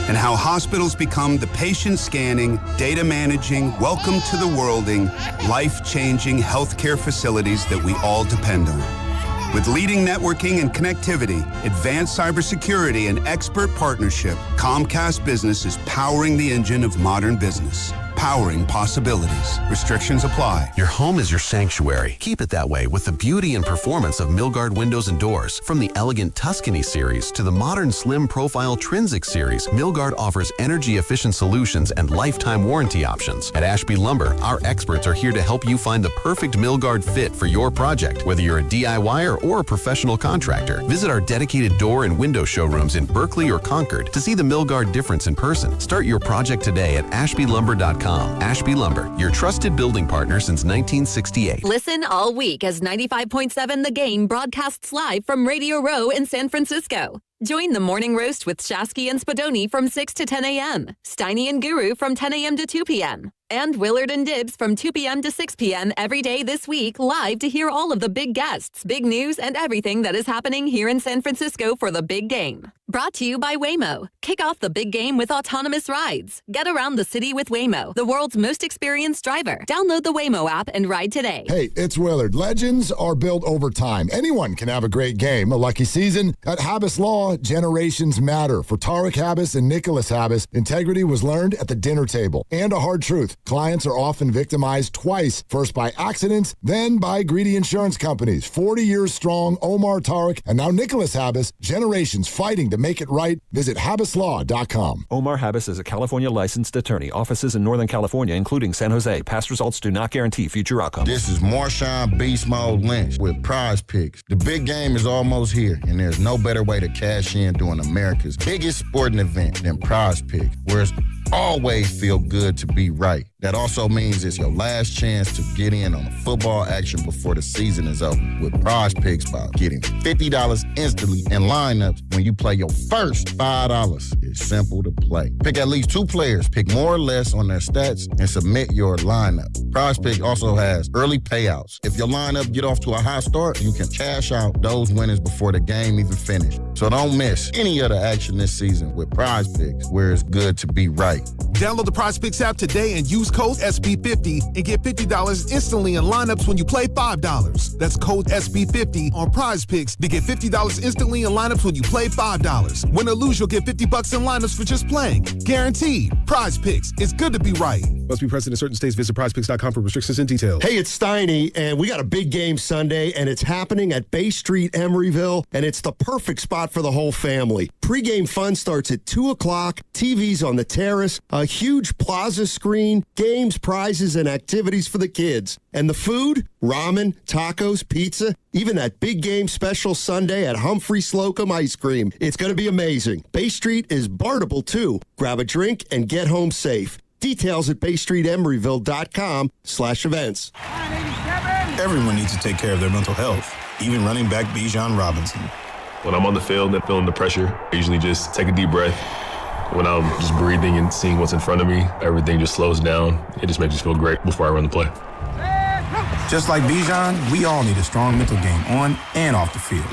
And how hospitals become the patient scanning, data managing, welcome to the worlding, life-changing healthcare facilities that we all depend on. With leading networking and connectivity, advanced cybersecurity, and expert partnership, Comcast Business is powering the engine of modern business. Powering possibilities. Restrictions apply. Your home is your sanctuary. Keep it that way with the beauty and performance of Milgard windows and doors. From the elegant Tuscany series to the modern slim profile Trinsic series, Milgard offers energy-efficient solutions and lifetime warranty options. At Ashby Lumber, our experts are here to help you find the perfect Milgard fit for your project, whether you're a DIYer or a professional contractor. Visit our dedicated door and window showrooms in Berkeley or Concord to see the Milgard difference in person. Start your project today at ashbylumber.com. Ashby Lumber, your trusted building partner since 1968. Listen all week as 95.7 The Game broadcasts live from Radio Row in San Francisco. Join the Morning Roast with Shasky and Spadoni from 6 to 10 a.m., Steiny and Guru from 10 a.m. to 2 p.m., and Willard and Dibbs from 2 p.m. to 6 p.m. every day this week, live to hear all of the big guests, big news, and everything that is happening here in San Francisco for the big game. Brought to you by Waymo. Kick off the big game with autonomous rides. Get around the city with Waymo, the world's most experienced driver. Download the Waymo app and ride today. Hey, it's Willard. Legends are built over time. Anyone can have a great game, a lucky season. At Habas Law, generations matter. For Tarek Habas and Nicholas Habas, integrity was learned at the dinner table. And a hard truth. Clients are often victimized twice, first by accidents, then by greedy insurance companies. 40 years strong, Omar Tarek, and now Nicholas Habas, generations fighting to make it right. Visit HabasLaw.com. Omar Habas is a California licensed attorney. Offices in Northern California, including San Jose. Past results do not guarantee future outcomes. This is Marshawn Beast Mode Lynch with Prize Picks. The big game is almost here, and there's no better way to cash in during America's biggest sporting event than Prize Picks, where it's always feel good to be right. That also means it's your last chance to get in on the football action before the season is over with Prize Picks by getting $50 instantly in lineups when you play your first $5. It's simple to play. Pick at least 2 players, pick more or less on their stats, and submit your lineup. Prize Picks also has early payouts. If your lineup get off to a high start, you can cash out those winners before the game even finished. So don't miss any of the action this season with Prize Picks, where it's good to be right. Download the Prize Picks app today and use code SB50 and get $50 instantly in lineups when you play $5. That's code SB50 on Prize Picks to get $50 instantly in lineups when you play $5. Win or lose, you'll get $50 in lineups for just playing. Guaranteed. Prize Picks. It's good to be right. Must be present in certain states. Visit prizepicks.com for restrictions and details. Hey, it's Steiny, and we got a big game Sunday, and it's happening at Bay Street, Emeryville, and it's the perfect spot for the whole family. Pre-game fun starts at 2 o'clock, TVs on the terrace, a huge plaza screen, games, prizes, and activities for the kids. And the food? Ramen, tacos, pizza, even that big game special Sunday at Humphrey Slocum Ice Cream. It's going to be amazing. Bay Street is Bartable, too. Grab a drink and get home safe. Details at baystreetemeryville.com/events. Everyone needs to take care of their mental health, even running back Bijan Robinson. When I'm on the field and feeling the pressure, I usually just take a deep breath. When I'm just breathing and seeing what's in front of me, everything just slows down. It just makes me feel great before I run the play. Just like Bijan, we all need a strong mental game on and off the field.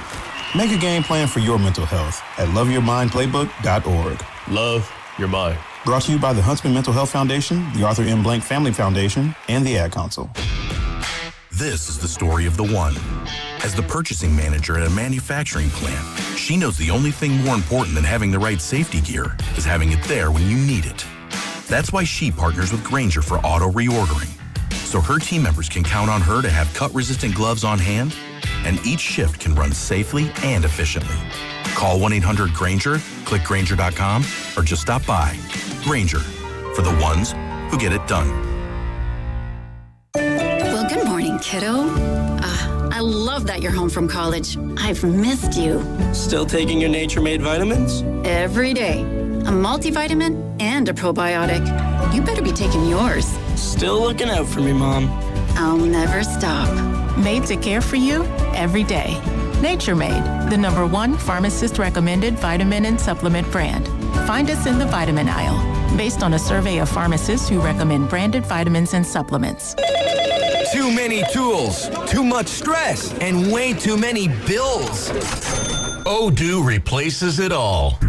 Make a game plan for your mental health at loveyourmindplaybook.org. Love your mind. Brought to you by the Huntsman Mental Health Foundation, the Arthur M. Blank Family Foundation, and the Ad Council. This is the story of the one. As the purchasing manager at a manufacturing plant, she knows the only thing more important than having the right safety gear is having it there when you need it. That's why she partners with Granger for auto reordering, so her team members can count on her to have cut-resistant gloves on hand, and each shift can run safely and efficiently. Call 1-800-GRANGER, click Granger.com, or just stop by. Granger, for the ones who get it done. Well, good morning, kiddo. I love that you're home from college. I've missed you. Still taking your Nature-Made vitamins? Every day. A multivitamin and a probiotic. You better be taking yours. Still looking out for me, Mom. I'll never stop. Made to care for you every day. Nature Made, the #1 pharmacist-recommended vitamin and supplement brand. Find us in the vitamin aisle, based on a survey of pharmacists who recommend branded vitamins and supplements. Too many tools, too much stress, and way too many bills. Odoo replaces it all.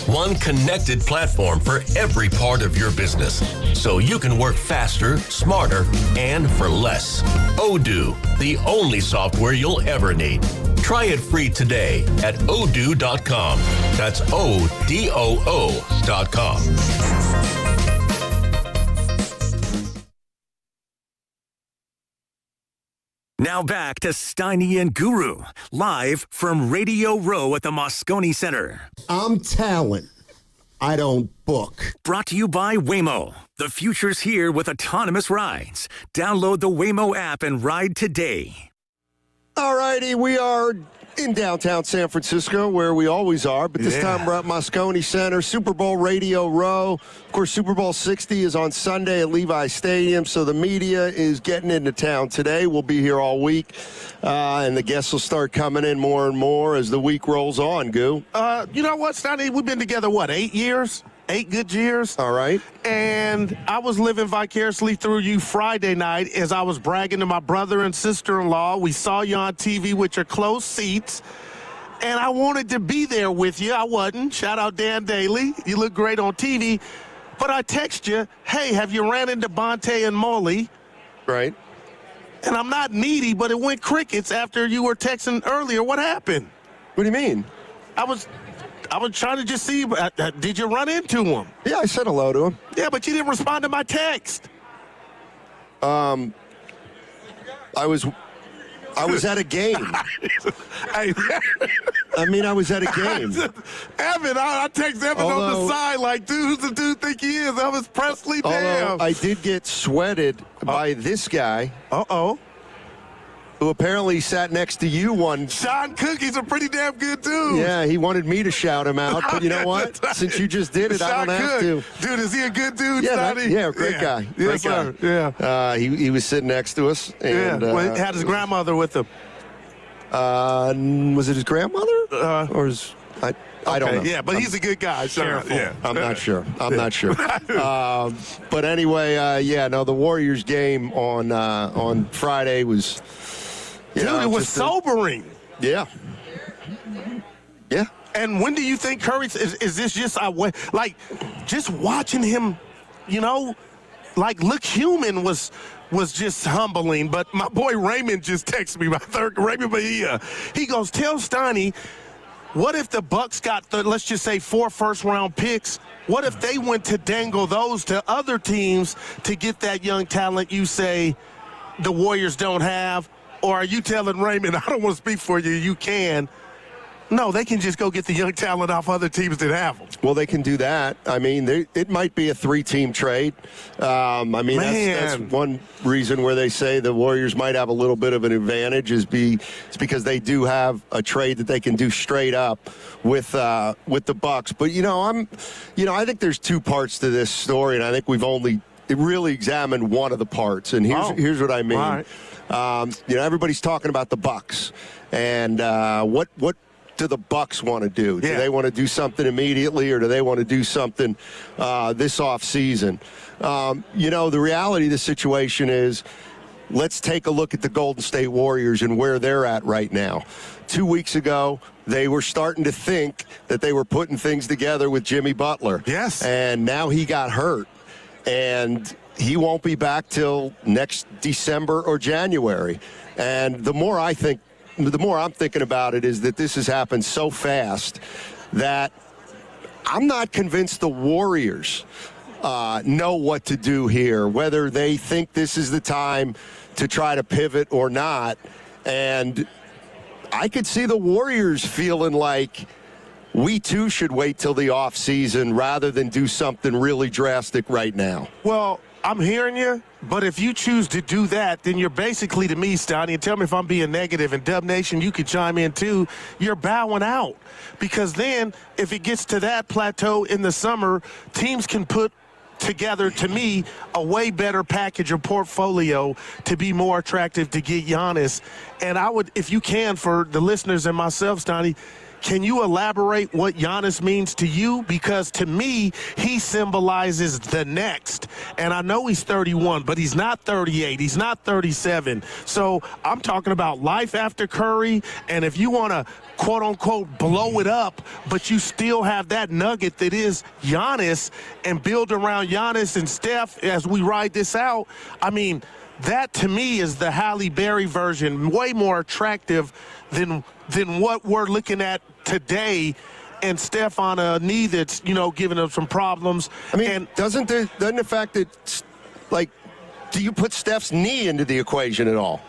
One connected platform for every part of your business, so you can work faster, smarter, and for less. Odoo, the only software you'll ever need. Try it free today at odoo.com. That's ODOO.com. Now back to Steiny and Guru, live from Radio Row at the Moscone Center. I'm talent. I don't book. Brought to you by Waymo. The future's here with autonomous rides. Download the Waymo app and ride today. All righty, we are in downtown San Francisco, where we always are, but this time we're at Moscone Center, Super Bowl Radio Row. Of course, Super Bowl 60 is on Sunday at Levi Stadium, so the media is getting into town today. We'll be here all week, and the guests will start coming in more and more as the week rolls on, Goo. You know what, Sonny? We've been together, 8 years? 8 good years. All right. And I was living vicariously through you Friday night as I was bragging to my brother and sister-in-law. We saw you on TV with your close seats, and I wanted to be there with you. I wasn't. Shout out Dan Daly. You look great on TV. But I text you, hey, have you ran into Bonte and Molly? Right. And I'm not needy, but it went crickets after you were texting earlier. What happened? What do you mean? I was trying to just see, did you run into him? Yeah, I said hello to him. Yeah, but you didn't respond to my text. I was at a game. I was at a game. Evan, I text Evan on the side like, dude, who's the dude think he is? That was Presley, damn. I did get sweated by this guy. Uh-oh. Who apparently sat next to you one. Sean Cook, he's a pretty damn good dude. Yeah, he wanted me to shout him out, but you know what? Since you just did it, I don't have to. Dude, is he a good dude, Yeah, Sonny? Great guy. Yes, sir. Yeah. He was sitting next to us. And, Well, he had his grandmother with him. Was it his grandmother? Or his... I don't know. Yeah, but he's a good guy. Careful. Yeah. I'm not sure. But anyway, the Warriors game on Friday was... Dude, it was sobering. Yeah. Yeah. And when do you think Curry is this just just watching him, look human was just humbling. But my boy Raymond just texted me, Raymond Bahia. He goes, tell Steiny what if the Bucks got, let's just say, 4 first-round picks? What if they went to dangle those to other teams to get that young talent you say the Warriors don't have? Or are you telling Raymond, I don't want to speak for you, you can? No, they can just go get the young talent off other teams that have them. Well, they can do that. I mean, it might be a 3-team trade. That's one reason where they say the Warriors might have a little bit of an advantage it's because they do have a trade that they can do straight up with the Bucks. But I think there's 2 parts to this story, and I think we've only really examined one of the parts. And here's what I mean. All right. Everybody's talking about the Bucks and what do the Bucks want to do? Yeah. Do they want to do something immediately, or do they want to do something this offseason? The reality of the situation is, let's take a look at the Golden State Warriors and where they're at right now. 2 weeks ago, they were starting to think that they were putting things together with Jimmy Butler. Yes. And now he got hurt. And he won't be back till next December or January. And the more I'm thinking about it is that this has happened so fast that I'm not convinced the Warriors know what to do here, whether they think this is the time to try to pivot or not. And I could see the Warriors feeling like we too should wait till the offseason rather than do something really drastic right now. Well, I'm hearing you, but if you choose to do that, then you're basically, to me, Stoney, and tell me if I'm being negative, and Dub Nation, you could chime in too, you're bowing out. Because then, if it gets to that plateau in the summer, teams can put together, to me, a way better package or portfolio to be more attractive to get Giannis. And I would, if you can, for the listeners and myself, Stoney, can you elaborate what Giannis means to you? Because to me, he symbolizes the next. And I know he's 31, but he's not 38. He's not 37. So I'm talking about life after Curry. And if you want to, quote unquote, blow it up, but you still have that nugget that is Giannis and build around Giannis and Steph as we ride this out, I mean, that to me is the Halle Berry version, way more attractive than what we're looking at today, and Steph on a knee that's, giving him some problems. I mean, doesn't the fact that, do you put Steph's knee into the equation at all?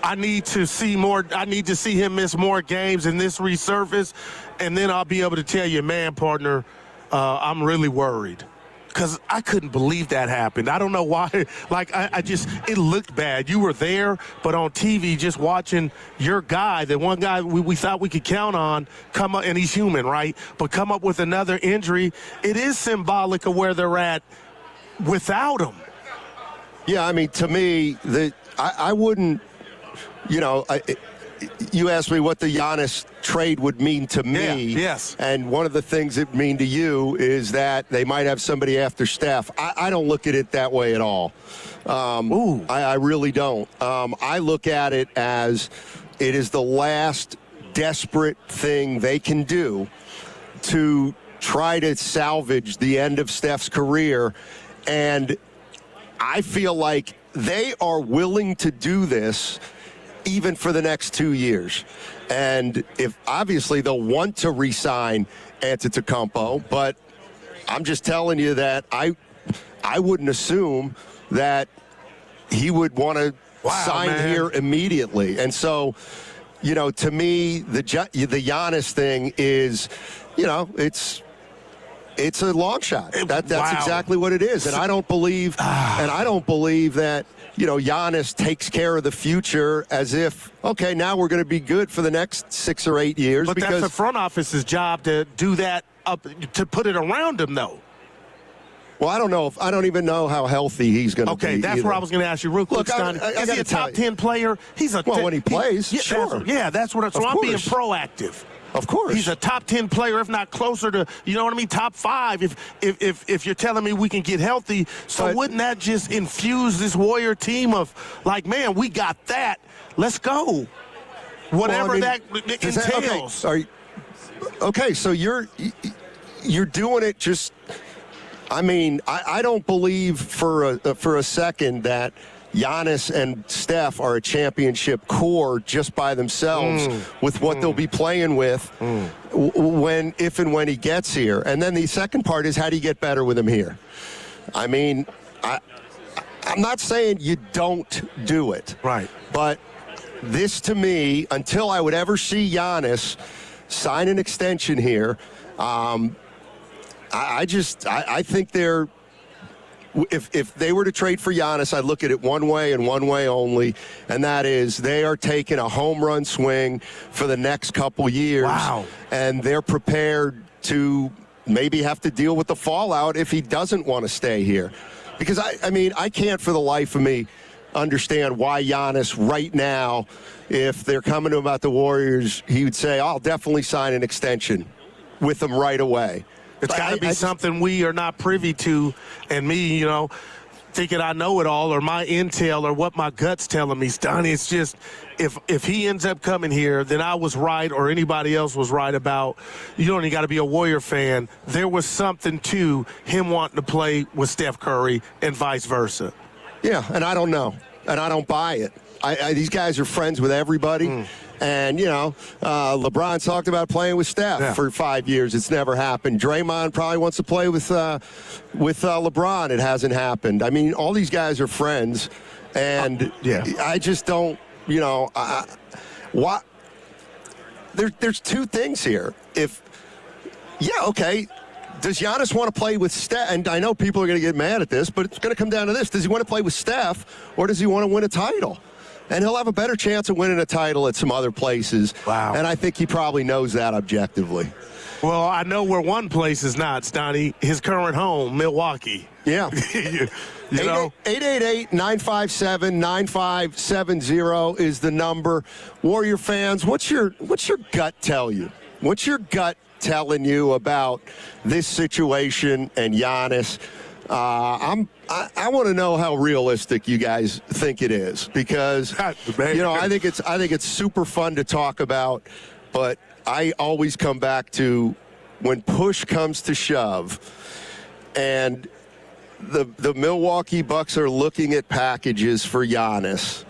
I need to see more. I need to see him miss more games and this resurface, and then I'll be able to tell you, man, partner, I'm really worried. Because I couldn't believe that happened. I don't know why. It looked bad. You were there, but on TV, just watching your guy, the one guy we thought we could count on, come up, and he's human, right? But come up with another injury. It is symbolic of where they're at without him. Yeah, I mean, to me, I wouldn't, you asked me what the Giannis trade would mean to me. Yeah, yes. And one of the things it mean to you is that they might have somebody after Steph. I don't look at it that way at all. I really don't. I look at it as it is the last desperate thing they can do to try to salvage the end of Steph's career. And I feel like they are willing to do this even for the next 2 years. And if obviously they'll want to re-sign Antetokounmpo, but I'm just telling you that I wouldn't assume that he would want to sign here immediately. And so, to me, the Giannis thing is, it's a long shot. That's exactly what it is. And I don't believe that, Giannis takes care of the future as if, okay, now we're going to be good for the next 6 or 8 years. But that's the front office's job to do that, to put it around him, though. Well, I don't even know how healthy he's going to be. Okay, that's either. where I was going to ask you real quick, Stoney. Is he a top 10 player? He's a when he plays, sure. That's what. So I'm being proactive. Of course. He's a top 10 player, if not closer to, top 5, if you're telling me we can get healthy. So wouldn't that just infuse this Warrior team of, man, we got that. Let's go. Whatever that entails. Okay, so you're doing it just, I don't believe for a second that Giannis and Steph are a championship core just by themselves with what they'll be playing with if and when he gets here. And then the second part is, how do you get better with him here? I mean, I'm not saying you don't do it. Right. But this, to me, until I would ever see Giannis sign an extension here, I think they're, if they were to trade for Giannis, I'd look at it one way and one way only, and that is they are taking a home run swing for the next couple years. Wow. And they're prepared to maybe have to deal with the fallout if he doesn't want to stay here. Because, I mean, I can't for the life of me understand why Giannis right now, if they're coming to him about the Warriors, he would say, I'll definitely sign an extension with them right away. It's got to be something we are not privy to, and me, thinking I know it all, or my intel, or what my gut's telling me, Donnie. It's just, if he ends up coming here, then I was right, or anybody else was right about, you don't even got to be a Warrior fan. There was something to him wanting to play with Steph Curry and vice versa. Yeah, and I don't know, and I don't buy it. These guys are friends with everybody. And, LeBron talked about playing with Steph for 5 years. It's never happened. Draymond probably wants to play with LeBron. It hasn't happened. I mean, all these guys are friends. And I just don't, there's two things here. Does Giannis want to play with Steph? And I know people are going to get mad at this, but it's going to come down to this. Does he want to play with Steph, or does he want to win a title? And he'll have a better chance of winning a title at some other places. Wow. And I think he probably knows that objectively. Well, I know where one place is not, Stoney. His current home, Milwaukee. Yeah. 888-957-9570 is the number. Warrior fans, what's your gut tell you? What's your gut telling you about this situation and Giannis? I want to know how realistic you guys think it is, because I think it's super fun to talk about, but I always come back to when push comes to shove, and the Milwaukee Bucks are looking at packages for Giannis.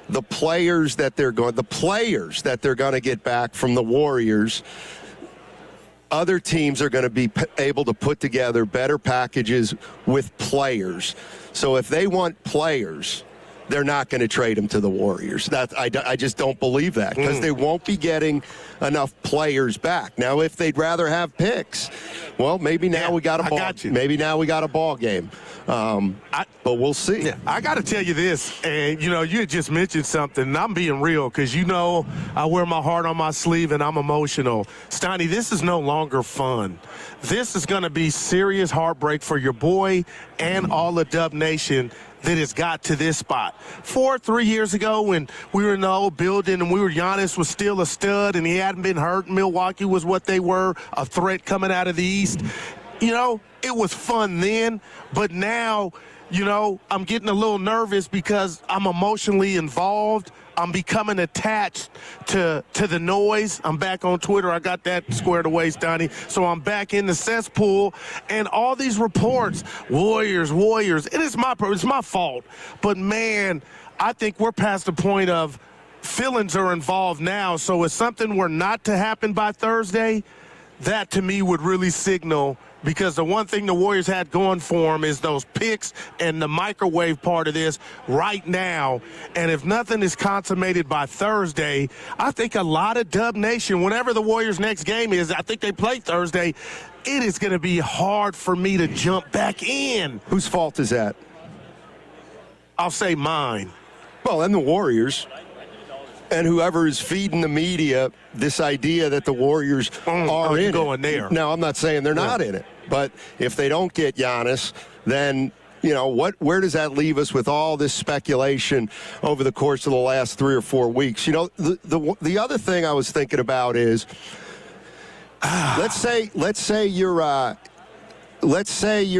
The players that they're going to get back from the Warriors. Other teams are going to be able to put together better packages with players. So if they want players, they're not going to trade them to the Warriors. I just don't believe that, because they won't be getting enough players back. Now, if they'd rather have picks, well, maybe now we got a ball. Maybe now we got a ball game. But we'll see. Yeah, I got to tell you this, and you had just mentioned something, and I'm being real, because I wear my heart on my sleeve and I'm emotional. Stoney, this is no longer fun. This is going to be serious heartbreak for your boy and all of Dub Nation that has got to this spot. 3 years ago, when we were in the old building and Giannis was still a stud and he hadn't been hurt, Milwaukee was what they were, a threat coming out of the East. It was fun then, but now, I'm getting a little nervous because I'm emotionally involved. I'm becoming attached to the noise. I'm back on Twitter. I got that squared away, Stoney. So I'm back in the cesspool, and all these reports, Warriors, and it's my fault. But, man, I think we're past the point of feelings are involved now. So if something were not to happen by Thursday, that to me would really signal, because the one thing the Warriors had going for them is those picks and the microwave part of this right now. And if nothing is consummated by Thursday, I think a lot of Dub Nation, whenever the Warriors' next game is, I think they play Thursday, it is going to be hard for me to jump back in. Whose fault is that? I'll say mine. Well, and the Warriors. And whoever is feeding the media this idea that the Warriors are in going there. Now, I'm not saying they're not in it, but if they don't get Giannis, then where does that leave us with all this speculation over the course of the last 3 or 4 weeks? The other thing I was thinking about is, let's say you're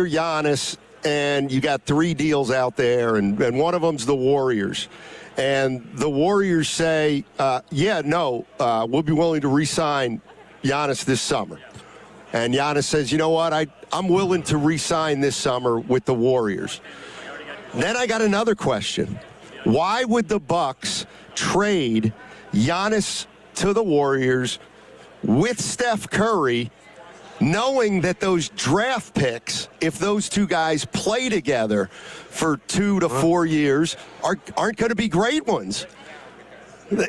Giannis and you got 3 deals out there, and one of them's the Warriors. And the Warriors say, we'll be willing to re-sign Giannis this summer. And Giannis says, you know what, I'm willing to re-sign this summer with the Warriors. Then I got another question. Why would the Bucks trade Giannis to the Warriors with Steph Curry, knowing that those draft picks, if those two guys play together for 2 to 4 years, aren't going to be great ones?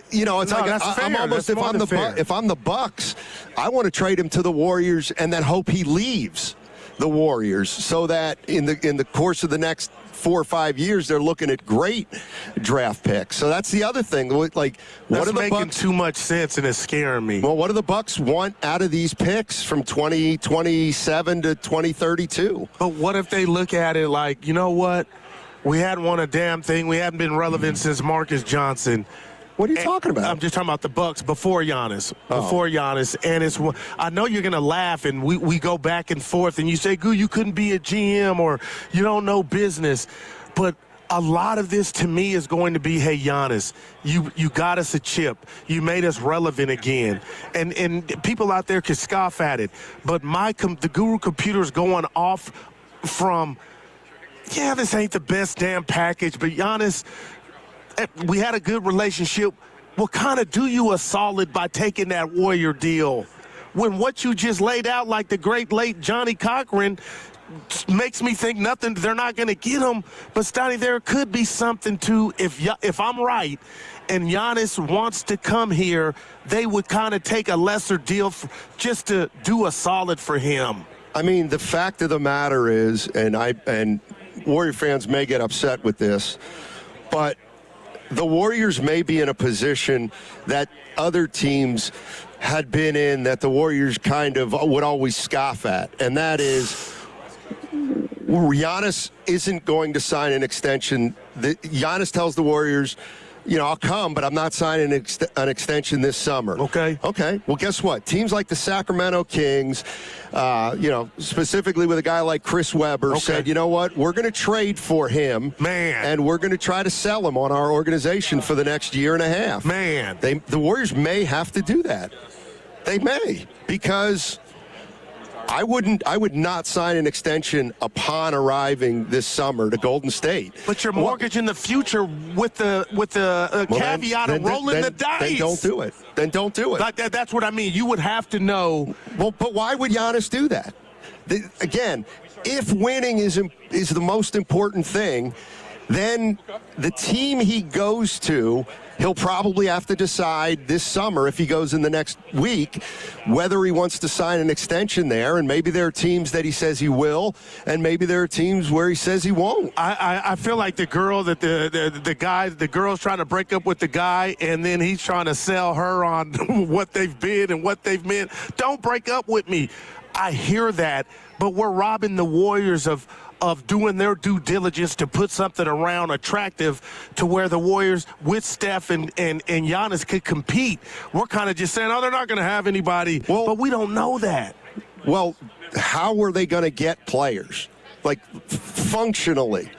You know, it's I'm almost, if I'm the Bucks, I want to trade him to the Warriors and then hope he leaves the Warriors, so that in the course of the next 4 or 5 years, they're looking at great draft picks. So that's the other thing. Like, what are the making Bucks? Too much sense, and it's scaring me. Well, what do the Bucks want out of these picks from 2027 to 2032? But what if they look at it like, you know what? We hadn't won a damn thing. We haven't been relevant since Marcus Johnson. What are you talking about? I'm just talking about the Bucks before Giannis. And I know you're going to laugh, and we go back and forth, and you say, Goo, you couldn't be a GM, or you don't know business. But a lot of this, to me, is going to be, hey, Giannis, you got us a chip. You made us relevant again. And people out there can scoff at it. But the Guru computer's going off from, yeah, this ain't the best damn package, but Giannis, we had a good relationship. Well, kind of do you a solid by taking that Warrior deal, when what you just laid out, like the great late Johnny Cochran, makes me think nothing. They're not going to get him. But Stoney, there could be something to, if I'm right, and Giannis wants to come here, they would kind of take a lesser deal just to do a solid for him. I mean, the fact of the matter is, and Warrior fans may get upset with this, but the Warriors may be in a position that other teams had been in, that the Warriors kind of would always scoff at, and that is Giannis isn't going to sign an extension. Giannis tells the Warriors, you know, I'll come, but I'm not signing an extension this summer. Okay. Well, guess what? Teams like the Sacramento Kings, specifically with a guy like Chris Webber, said, you know what? We're going to trade for him. Man. And we're going to try to sell him on our organization for the next year and a half. Man. The Warriors may have to do that. They may, because I would not sign an extension upon arriving this summer to Golden State. But you're mortgaging the future with the caveat of rolling the dice. Then don't do it. Like that's what I mean. You would have to know. Well, but why would Giannis do that? Again, if winning is the most important thing, then the team he goes to, he'll probably have to decide this summer, if he goes in the next week, whether he wants to sign an extension there. And maybe there are teams that he says he will, and maybe there are teams where he says he won't. I feel like the girl that the girl's trying to break up with the guy, and then he's trying to sell her on what they've been and what they've meant. Don't break up with me. I hear that, but we're robbing the Warriors of doing their due diligence to put something around attractive to where the Warriors with Steph and Giannis could compete. We're kind of just saying, oh, they're not going to have anybody. Well, but we don't know that. Well, how are they going to get players? Like, functionally,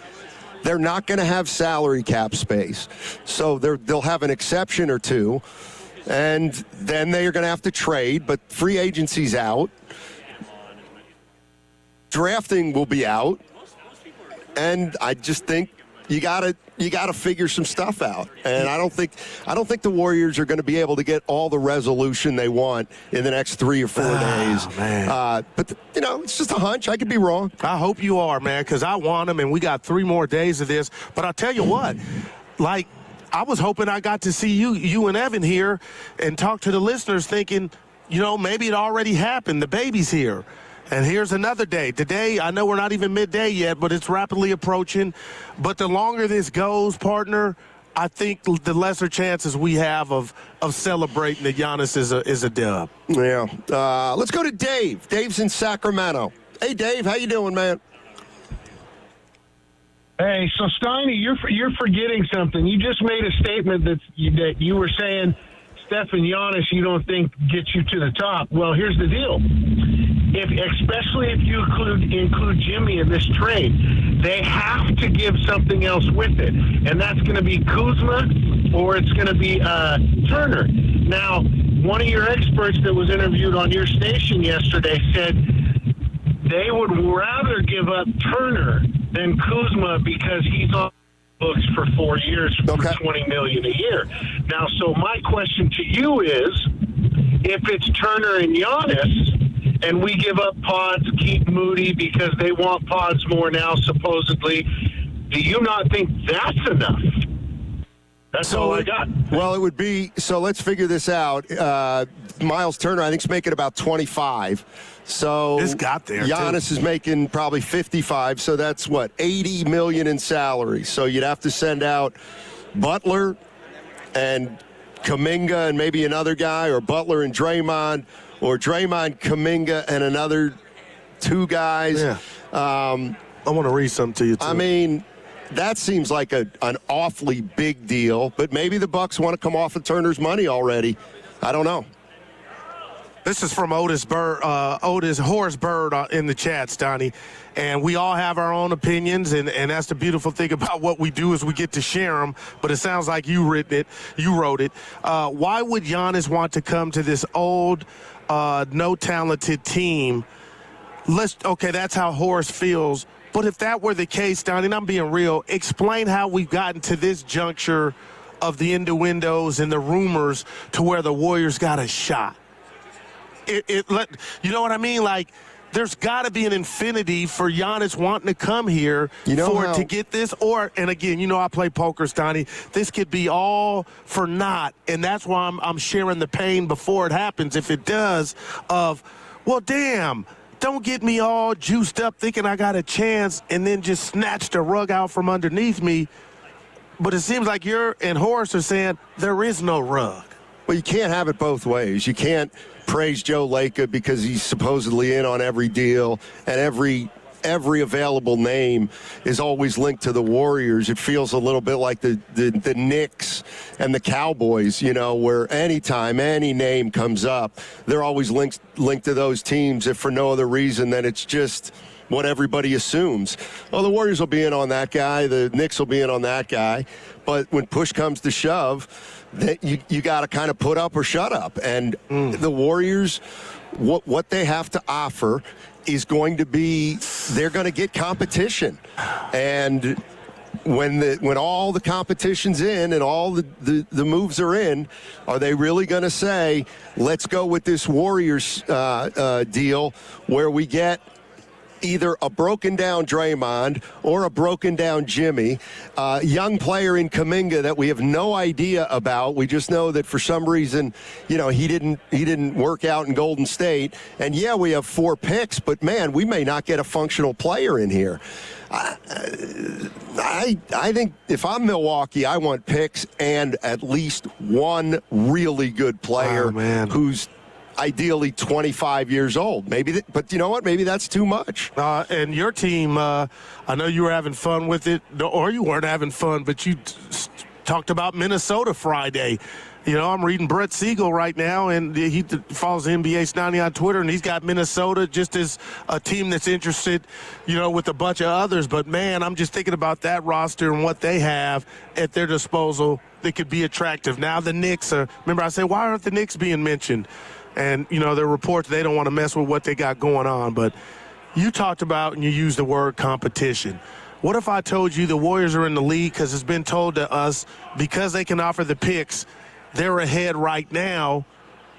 they're not going to have salary cap space. So they'll have an exception or two, and then they're going to have to trade, but free agency's out. Drafting will be out, and I just think you gotta figure some stuff out. And I don't think the Warriors are going to be able to get all the resolution they want in the next 3 or 4 days. Man. But it's just a hunch. I could be wrong. I hope you are, man, because I want them, and we got 3 more days of this. But I'll tell you what, like, I was hoping I got to see you and Evan here and talk to the listeners, thinking, maybe it already happened. The baby's here. And here's another day. Today, I know we're not even midday yet, but it's rapidly approaching. But the longer this goes, partner, I think the lesser chances we have of celebrating that Giannis is a dub. Yeah. Let's go to Dave. Dave's in Sacramento. Hey, Dave, how you doing, man? Hey, so Steiny, you're forgetting something. You just made a statement that you were saying Steph and Giannis you don't think get you to the top. Well, here's the deal. Especially if you include Jimmy in this trade, they have to give something else with it, and that's going to be Kuzma or it's going to be Turner. Now, one of your experts that was interviewed on your station yesterday said they would rather give up Turner than Kuzma because he's on books for 4 years for $20 million a year. Now, so my question to you is, if it's Turner and Giannis, and we give up Pods, keep Moody because they want Pods more now, supposedly, do you not think that's enough? That's all I got. Well, it would be, so let's figure this out. Miles Turner, I think, is making about 25. So it's got there. Giannis is making probably 55. So that's what, 80 million in salary. So you'd have to send out Butler and Kuminga and maybe another guy, or Butler and Draymond, or Draymond, Kuminga, and another two guys. Yeah. I want to read something to you, too. I mean, that seems like an awfully big deal, but maybe the Bucks want to come off of Turner's money already. I don't know. This is from Horace Bird in the chat, Stoney. And we all have our own opinions, and that's the beautiful thing about what we do is we get to share them. But it sounds like you wrote it. Why would Giannis want to come to this old, no-talented team? That's how Horace feels. But if that were the case, Donnie, and I'm being real, explain how we've gotten to this juncture of the innuendos and the rumors to where the Warriors got a shot. You know what I mean? Like, there's got to be an infinity for Giannis wanting to come here it to get this. And again, I play poker, Stoney. This could be all for naught, and that's why I'm sharing the pain before it happens. If it does, well, damn. Don't get me all juiced up thinking I got a chance and then just snatch the rug out from underneath me. But it seems like you're and Horace are saying there is no rug. Well, you can't have it both ways. You can't praise Joe Lacob because he's supposedly in on every deal, and every available name is always linked to the Warriors. It feels a little bit like the Knicks and the Cowboys, where anytime any name comes up, they're always linked to those teams, if for no other reason than it's just what everybody assumes. Well, the Warriors will be in on that guy. The Knicks will be in on that guy. But when push comes to shove, you got to kind of put up or shut up. And the Warriors, what they have to offer is going to be, they're going to get competition. And when all the competition's in and all the moves are in, are they really going to say, let's go with this Warriors deal where we get either a broken down Draymond or a broken down Jimmy, young player in Kuminga that we have no idea about. We just know that for some reason, he didn't work out in Golden State. And yeah, we have 4 picks, but man, we may not get a functional player in here. I think if I'm Milwaukee, I want picks and at least one really good player who's ideally 25 years old. But you know what? Maybe that's too much. And your team, I know you were having fun with it, or you weren't having fun, but you talked about Minnesota Friday. I'm reading Brett Siegel right now, and he follows the NBA Snotty on Twitter, and he's got Minnesota just as a team that's interested, with a bunch of others. But, man, I'm just thinking about that roster and what they have at their disposal that could be attractive. Now the Knicks remember I said, why aren't the Knicks being mentioned? And, there are reports they don't want to mess with what they got going on. But you talked about and you used the word competition. What if I told you the Warriors are in the league because it's been told to us because they can offer the picks, they're ahead right now,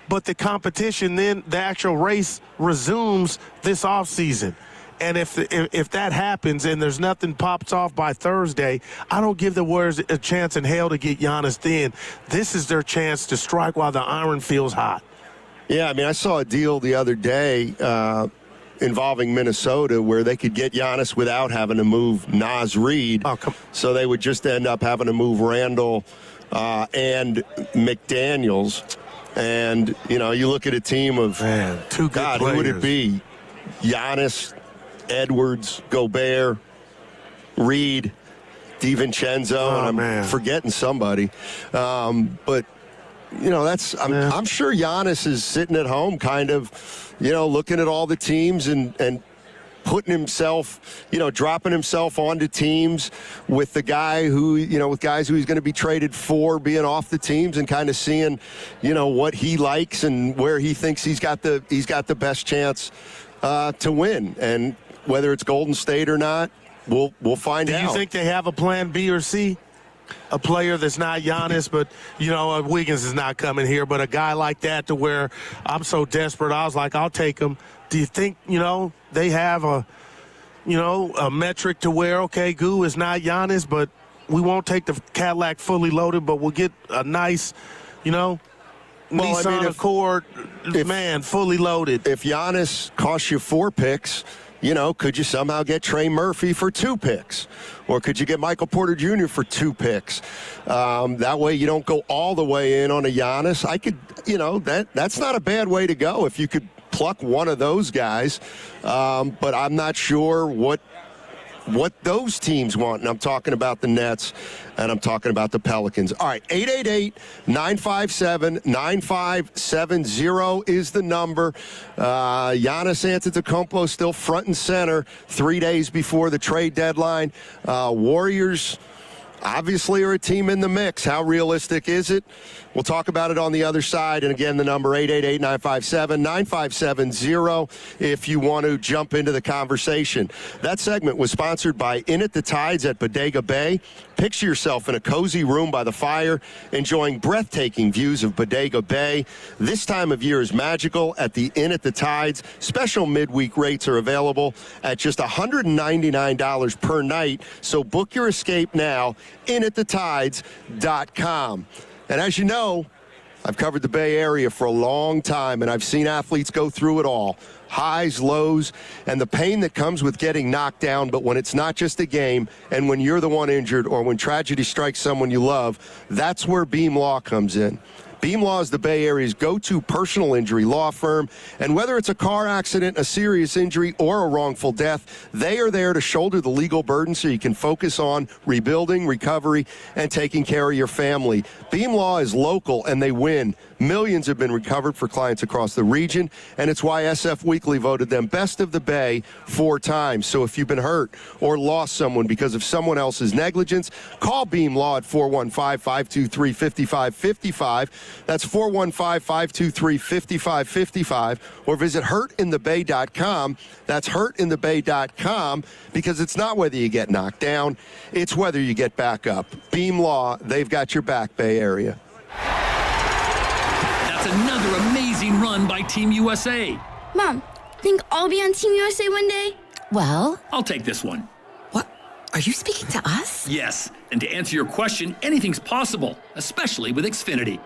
but the competition, then the actual race resumes this offseason. And if that happens and there's nothing pops off by Thursday, I don't give the Warriors a chance in hell to get Giannis then. This is their chance to strike while the iron feels hot. Yeah, I mean, I saw a deal the other day involving Minnesota where they could get Giannis without having to move Naz Reid. So they would just end up having to move Randall and McDaniels. And, you look at a team of, two good players. Who would it be? Giannis, Edwards, Gobert, Reid, DiVincenzo, and I'm forgetting somebody. But, I'm sure Giannis is sitting at home kind of, looking at all the teams and putting himself, dropping himself onto teams with the guy who, with guys who he's going to be traded for, being off the teams and kind of seeing, what he likes and where he thinks he's got the best chance to win. And whether it's Golden State or not, we'll find out. Do you think they have a plan B or C? A player that's not Giannis, but, Wiggins is not coming here, but a guy like that to where I'm so desperate, I was like, I'll take him. Do you think, they have a metric to where, okay, Goo is not Giannis, but we won't take the Cadillac fully loaded, but we'll get a nice, Nissan Accord, fully loaded. If Giannis costs you 4 picks, could you somehow get Trey Murphy for 2 picks? Or could you get Michael Porter Jr. for 2 picks? That way you don't go all the way in on a Giannis. That's not a bad way to go if you could pluck one of those guys. But I'm not sure what those teams want. And I'm talking about the Nets, and I'm talking about the Pelicans. All right, 888-957-9570 is the number. Giannis Antetokounmpo still front and center 3 days before the trade deadline. Warriors obviously are a team in the mix. How realistic is it? We'll talk about it on the other side. And again, the number 888-957-9570 if you want to jump into the conversation. That segment was sponsored by In at the Tides at Bodega Bay. Picture yourself in a cozy room by the fire, enjoying breathtaking views of Bodega Bay. This time of year is magical at the Inn at the Tides. Special midweek rates are available at just $199 per night. So book your escape now, inatthetides.com. And as you know, I've covered the Bay Area for a long time, and I've seen athletes go through it all. Highs, lows, and the pain that comes with getting knocked down. But when it's not just a game, and when you're the one injured, or when tragedy strikes someone you love, that's where Beam Law comes in. Beam Law is the Bay Area's go-to personal injury law firm, and whether it's a car accident, a serious injury, or a wrongful death, they are there to shoulder the legal burden so you can focus on rebuilding, recovery, and taking care of your family. Beam Law is local, and they win. Millions have been recovered for clients across the region, and it's why SF Weekly voted them Best of the Bay 4 times. So if you've been hurt or lost someone because of someone else's negligence, call Beam Law at 415-523-5555. That's 415-523-5555, or visit hurtinthebay.com. That's hurtinthebay.com, because it's not whether you get knocked down, it's whether you get back up. Beam Law, they've got your back, Bay Area. That's another amazing run by Team USA. Mom, think I'll be on Team USA one day? Well, I'll take this one. What? Are you speaking to us? Yes, and to answer your question, anything's possible, especially with Xfinity.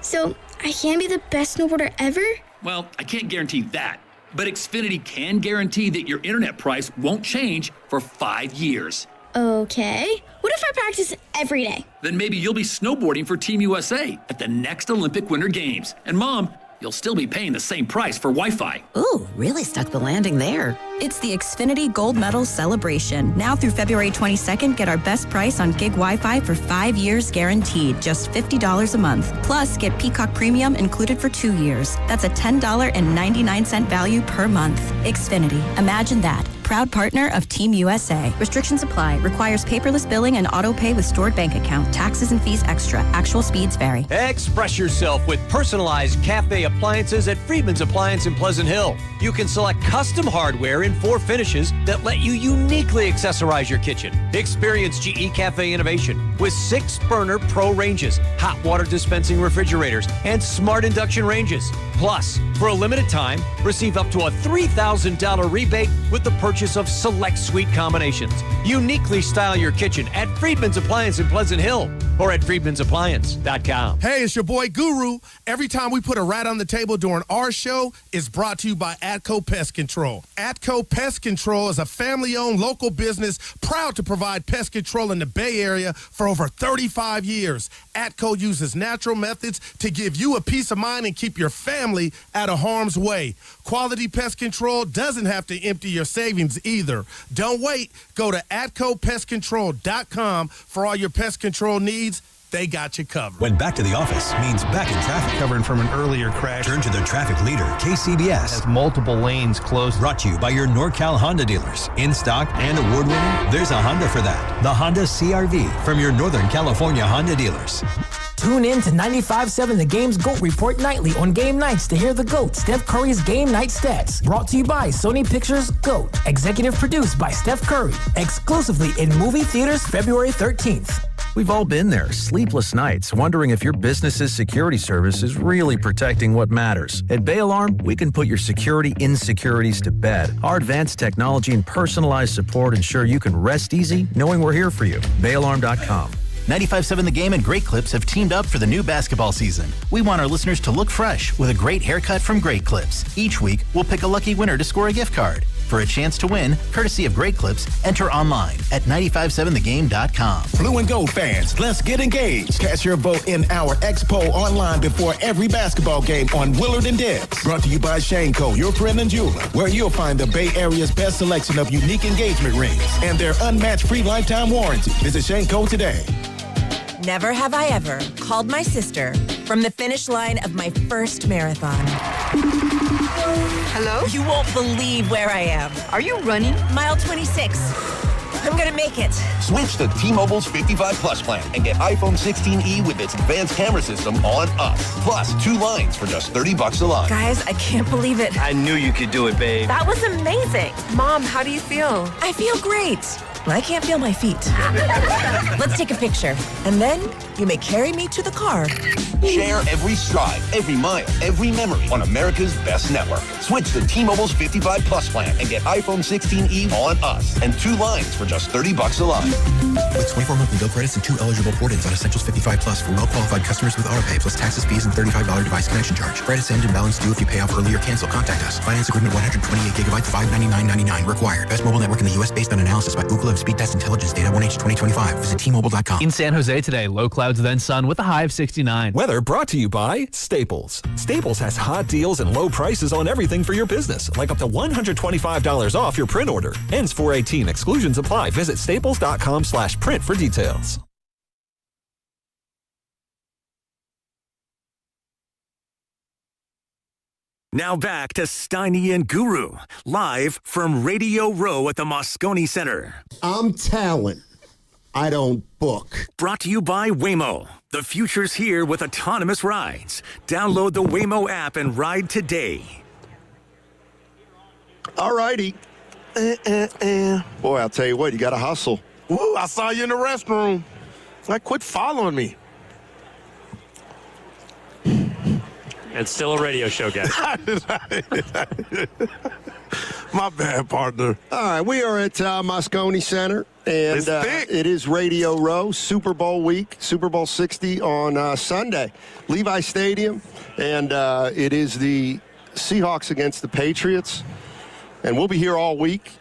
So, I can be the best snowboarder ever? Well, I can't guarantee that, but Xfinity can guarantee that your internet price won't change for 5 years. Okay. What if I practice every day? Then maybe you'll be snowboarding for Team USA at the next Olympic Winter Games. And Mom, you'll still be paying the same price for Wi-Fi. Ooh, really stuck the landing there. It's the Xfinity Gold Medal Celebration. Now through February 22nd, get our best price on gig Wi-Fi for 5 years guaranteed, just $50 a month. Plus, get Peacock Premium included for 2 years. That's a $10.99 value per month. Xfinity. Imagine that. Proud partner of Team USA. Restrictions apply. Requires paperless billing and auto pay with stored bank account. Taxes and fees extra. Actual speeds vary. Express yourself with personalized cafe appliances at Friedman's Appliance in Pleasant Hill. You can select custom hardware in 4 finishes that let you uniquely accessorize your kitchen. Experience GE Cafe innovation with 6-burner Pro ranges, hot water dispensing refrigerators, and smart induction ranges. Plus, for a limited time, receive up to a $3,000 rebate with the purchase of select suite combinations. Uniquely style your kitchen at Friedman's Appliance in Pleasant Hill or at friedmansappliance.com. Hey, it's your boy Guru. Every time we put a rat on the table during our show, it's brought to you by Atco Pest Control. Atco Pest Control is a family-owned local business proud to provide pest control in the Bay Area for over 35 years. Atco uses natural methods to give you a peace of mind and keep your family out of harm's way. Quality pest control doesn't have to empty your savings either. Don't wait. Go to AtcoPestControl.com for all your pest control needs. They got you covered. When back to the office means back in traffic. Covering from an earlier crash. Turn to the traffic leader, KCBS. Has multiple lanes closed. Brought to you by your NorCal Honda dealers. In stock and award-winning, there's a Honda for that. The Honda CR-V from your Northern California Honda dealers. Tune in to 95.7 The Game's GOAT Report nightly on game nights to hear the GOAT, Steph Curry's game night stats. Brought to you by Sony Pictures GOAT. Executive produced by Steph Curry. Exclusively in movie theaters February 13th. We've all been there, sleepless nights, wondering if your business's security service is really protecting what matters. At Bay Alarm, we can put your security insecurities to bed. Our advanced technology and personalized support ensure you can rest easy knowing we're here for you. BayAlarm.com. 95.7 The Game and Great Clips have teamed up for the new basketball season. We want our listeners to look fresh with a great haircut from Great Clips. Each week, we'll pick a lucky winner to score a gift card. For a chance to win, courtesy of Great Clips, enter online at 957thegame.com. Blue and Gold fans, let's get engaged. Cast your vote in our Expo online before every basketball game on Willard and Debs. Brought to you by Shaneco, your friend and jeweler, where you'll find the Bay Area's best selection of unique engagement rings and their unmatched free lifetime warranty. Visit Shaneco today. Never have I ever called my sister from the finish line of my first marathon. Hello? You won't believe where I am. Are you running? Mile 26. I'm gonna make it. Switch to T-Mobile's 55 Plus plan and get iPhone 16e with its advanced camera system on us. Plus 2 lines for just $30 a line. Guys, I can't believe it. I knew you could do it, babe. That was amazing. Mom, how do you feel? I feel great. I can't feel my feet. Let's take a picture. And then you may carry me to the car. Share every stride, every mile, every memory on America's best network. Switch to T-Mobile's 55 Plus plan and get iPhone 16e on us and 2 lines for just $30 a line. With 24 monthly bill credits and 2 eligible port-ins on Essentials 55 Plus for well-qualified customers with autopay plus taxes, fees, and $35 device connection charge. Credits end and balance due if you pay off early or cancel. Contact us. Finance agreement 128 gigabytes, $599.99 required. Best mobile network in the U.S. based on analysis by Ookla Speed Test Intelligence data 1H 2025. Visit T-Mobile.com. In San Jose today, low clouds then sun with a high of 69. Weather brought to you by Staples. Staples has hot deals and low prices on everything for your business, like up to $125 off your print order. Ends 4/18. Exclusions apply. Visit staples.com/print for details. Now back to Steiny and Guru, live from Radio Row at the Moscone Center. I'm talent. I don't book. Brought to you by Waymo. The future's here with autonomous rides. Download the Waymo app and ride today. All righty. Boy, I'll tell you what, you got to hustle. Woo, I saw you in the restroom. Like, quit following me. It's still a radio show, guys. My bad, partner. All right, we are at Moscone Center, and it is Radio Row, Super Bowl week, Super Bowl 60 on Sunday. Levi Stadium, and it is the Seahawks against the Patriots. And we'll be here all week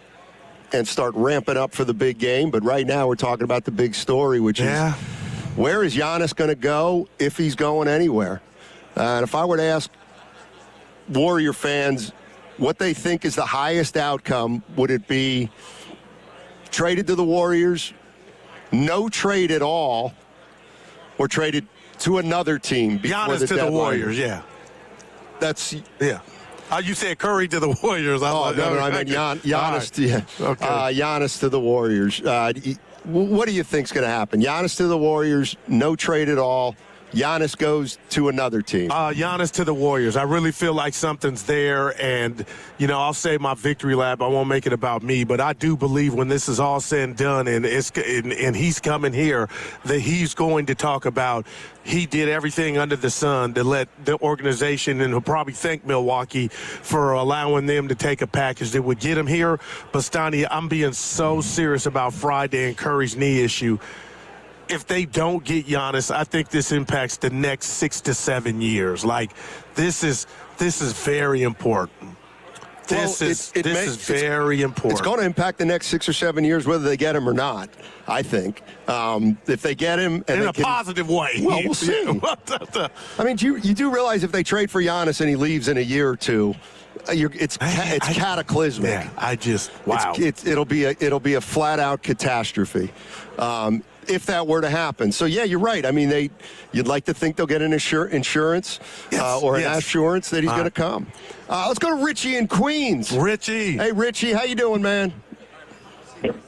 and start ramping up for the big game. But right now we're talking about the big story, which is where is Giannis going to go if he's going anywhere? And if I were to ask Warrior fans what they think is the highest outcome, would it be traded to the Warriors, no trade at all, or traded to another team before Giannis the to deadline? the Warriors, yeah. You said Curry to the Warriors. I meant Giannis to the Warriors. What do you think's going to happen? Giannis to the Warriors, no trade at all. Giannis goes to another team. Giannis to the Warriors. I really feel like something's there, and, I'll say my victory lap. I won't make it about me, but I do believe when this is all said and done and he's coming here, that he's going to talk about he did everything under the sun to let the organization, and he'll probably thank Milwaukee for allowing them to take a package that would get him here. But, Steiny, I'm being so serious about Friday and Curry's knee issue. If they don't get Giannis, I think this impacts the next 6 to 7 years. Like, this is very important. This is very important. It's going to impact the next 6 or 7 years, whether they get him or not, I think. If they get him. And in a positive way. Well, we'll see. I mean, you do realize if they trade for Giannis and he leaves in a year or two, it's cataclysmic. Yeah, wow. It'll be a flat-out catastrophe. If that were to happen. So, yeah, you're right. I mean, you'd like to think they'll get an insurance or an assurance that he's going to come. Let's go to Richie in Queens. Richie. Hey, Richie, how you doing, man?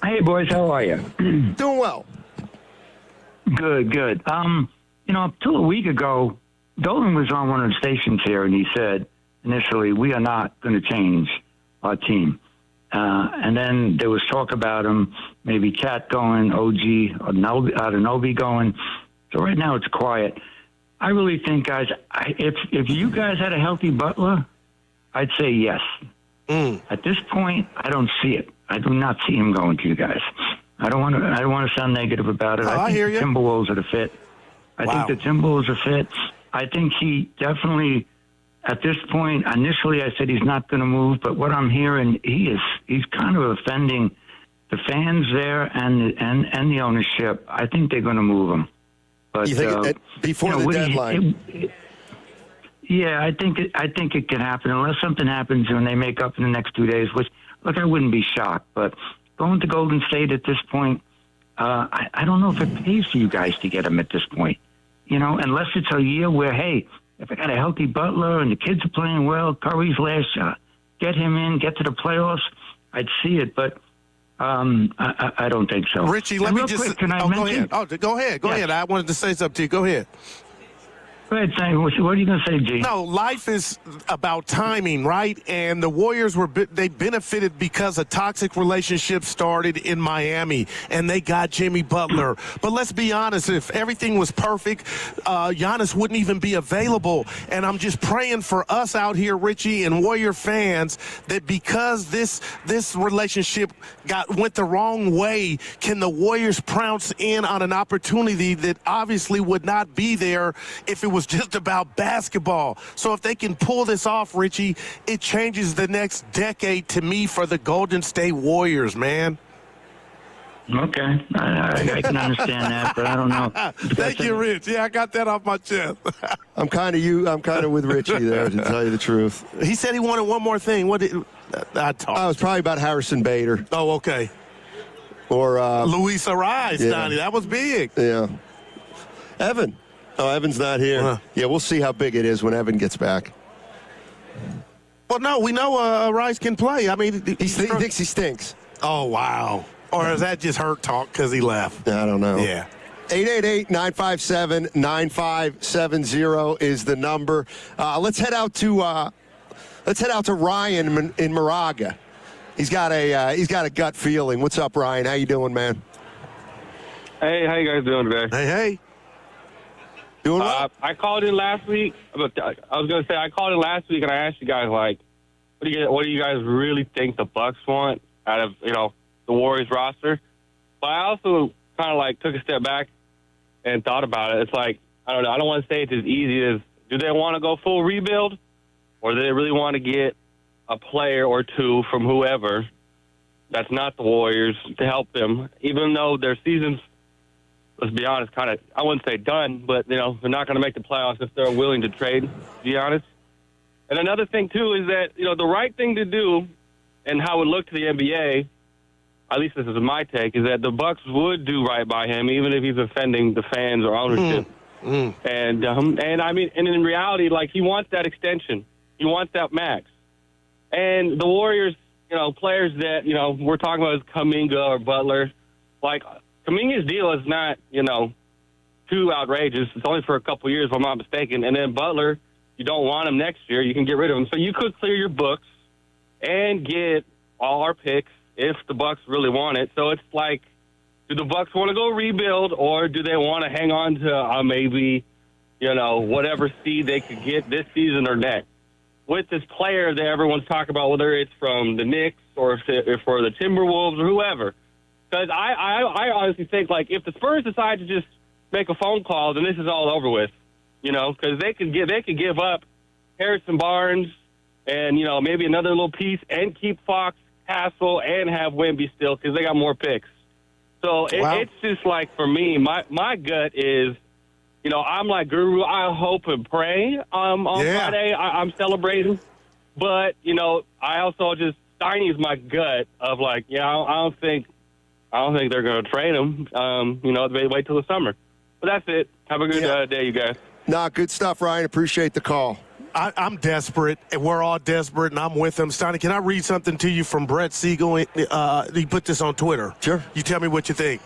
Hey, boys, how are you? Doing well. Good. up till a week ago, Dolan was on one of the stations here, and he said initially, we are not going to change our team. And then there was talk about him, maybe Cat going, OG, or Nobi going. So right now it's quiet. I really think, guys, if you guys had a healthy Butler, I'd say yes. At this point, I don't see it. I do not see him going to you guys. I don't want to sound negative about it. I think the Timberwolves are the fit. I think the Timberwolves are fit. I think he definitely, at this point, initially I said he's not going to move, but what I'm hearing, he's kind of offending the fans there and the ownership. I think they're going to move him. But you think before the deadline? Yeah, I think it can happen unless something happens when they make up in the next 2 days. Which, look, I wouldn't be shocked. But going to Golden State at this point, I don't know if it pays for you guys to get him at this point. Unless it's a year where, hey, if I got a healthy Butler and the kids are playing well, Curry's last shot, get him in, get to the playoffs, I'd see it. But I don't think so. Richie, let me just. Quick, can I mention? Go ahead. Go ahead. I wanted to say something to you. Go ahead. Go ahead, Sam. What are you going to say, G? No, life is about timing, right? And the Warriors they benefited because a toxic relationship started in Miami, and they got Jimmy Butler. But let's be honest, if everything was perfect, Giannis wouldn't even be available. And I'm just praying for us out here, Richie, and Warrior fans, that because this relationship went the wrong way, can the Warriors pounce in on an opportunity that obviously would not be there if it was just about basketball. So if they can pull this off, Richie, it changes the next decade to me for the Golden State Warriors, man. Okay. I can understand that, but I don't know. Thank you, Rich. Yeah, I got that off my chest. I'm kind of with Richie there, to tell you the truth. He said he wanted one more thing. What did I talk? It was probably about Harrison Bader. Oh, okay. Or Luis Ariz, Donnie. That was big. Yeah. Evan. Oh, Evan's not here. Yeah, we'll see how big it is when Evan gets back. Well, no, we know Rice can play. I mean, he thinks he stinks. Oh, wow. Or is that just hurt talk because he left? I don't know. Yeah. 888-957-9570 is the number. Let's head out to Ryan in Moraga. He's got a gut feeling. What's up, Ryan? How you doing, man? Hey, how you guys doing today? Hey. Doing well? I called in last week. I was going to say I called in last week and I asked you guys, like, what do you guys really think the Bucks want out of the Warriors roster? But I also kind of like took a step back and thought about it. It's like, I don't know. I don't want to say it's as easy as, do they want to go full rebuild, or do they really want to get a player or two from whoever that's not the Warriors to help them, even though their season's, let's be honest, kind of, I wouldn't say done, but, they're not going to make the playoffs if they're willing to trade, to be honest. And another thing, too, is that, the right thing to do and how it looked to the NBA, at least this is my take, is that the Bucks would do right by him, even if he's offending the fans or ownership. And I mean, and in reality, like, he wants that extension. He wants that max. And the Warriors, players that, we're talking about is Kuminga or Butler, like, Kuminga's deal is not, too outrageous. It's only for a couple years, if I'm not mistaken. And then Butler, you don't want him next year. You can get rid of him. So you could clear your books and get all our picks if the Bucks really want it. So it's like, do the Bucks want to go rebuild, or do they want to hang on to maybe, whatever seed they could get this season or next? With this player that everyone's talking about, whether it's from the Knicks or for the Timberwolves or whoever. Because I honestly think, like, if the Spurs decide to just make a phone call, then this is all over with, because they could give up Harrison Barnes and, maybe another little piece and keep Fox, Castle, and have Wemby still because they got more picks. So it's just like, for me, my gut is, I'm like Guru. I hope and pray on Friday. I'm celebrating. But, I also just, Steiny's my gut of like, I don't think they're going to trade him. They wait till the summer. But that's it. Have a good day, you guys. Nah, good stuff, Ryan. Appreciate the call. I'm desperate, and we're all desperate, and I'm with him. Steiny, can I read something to you from Brett Siegel? He put this on Twitter. Sure. You tell me what you think.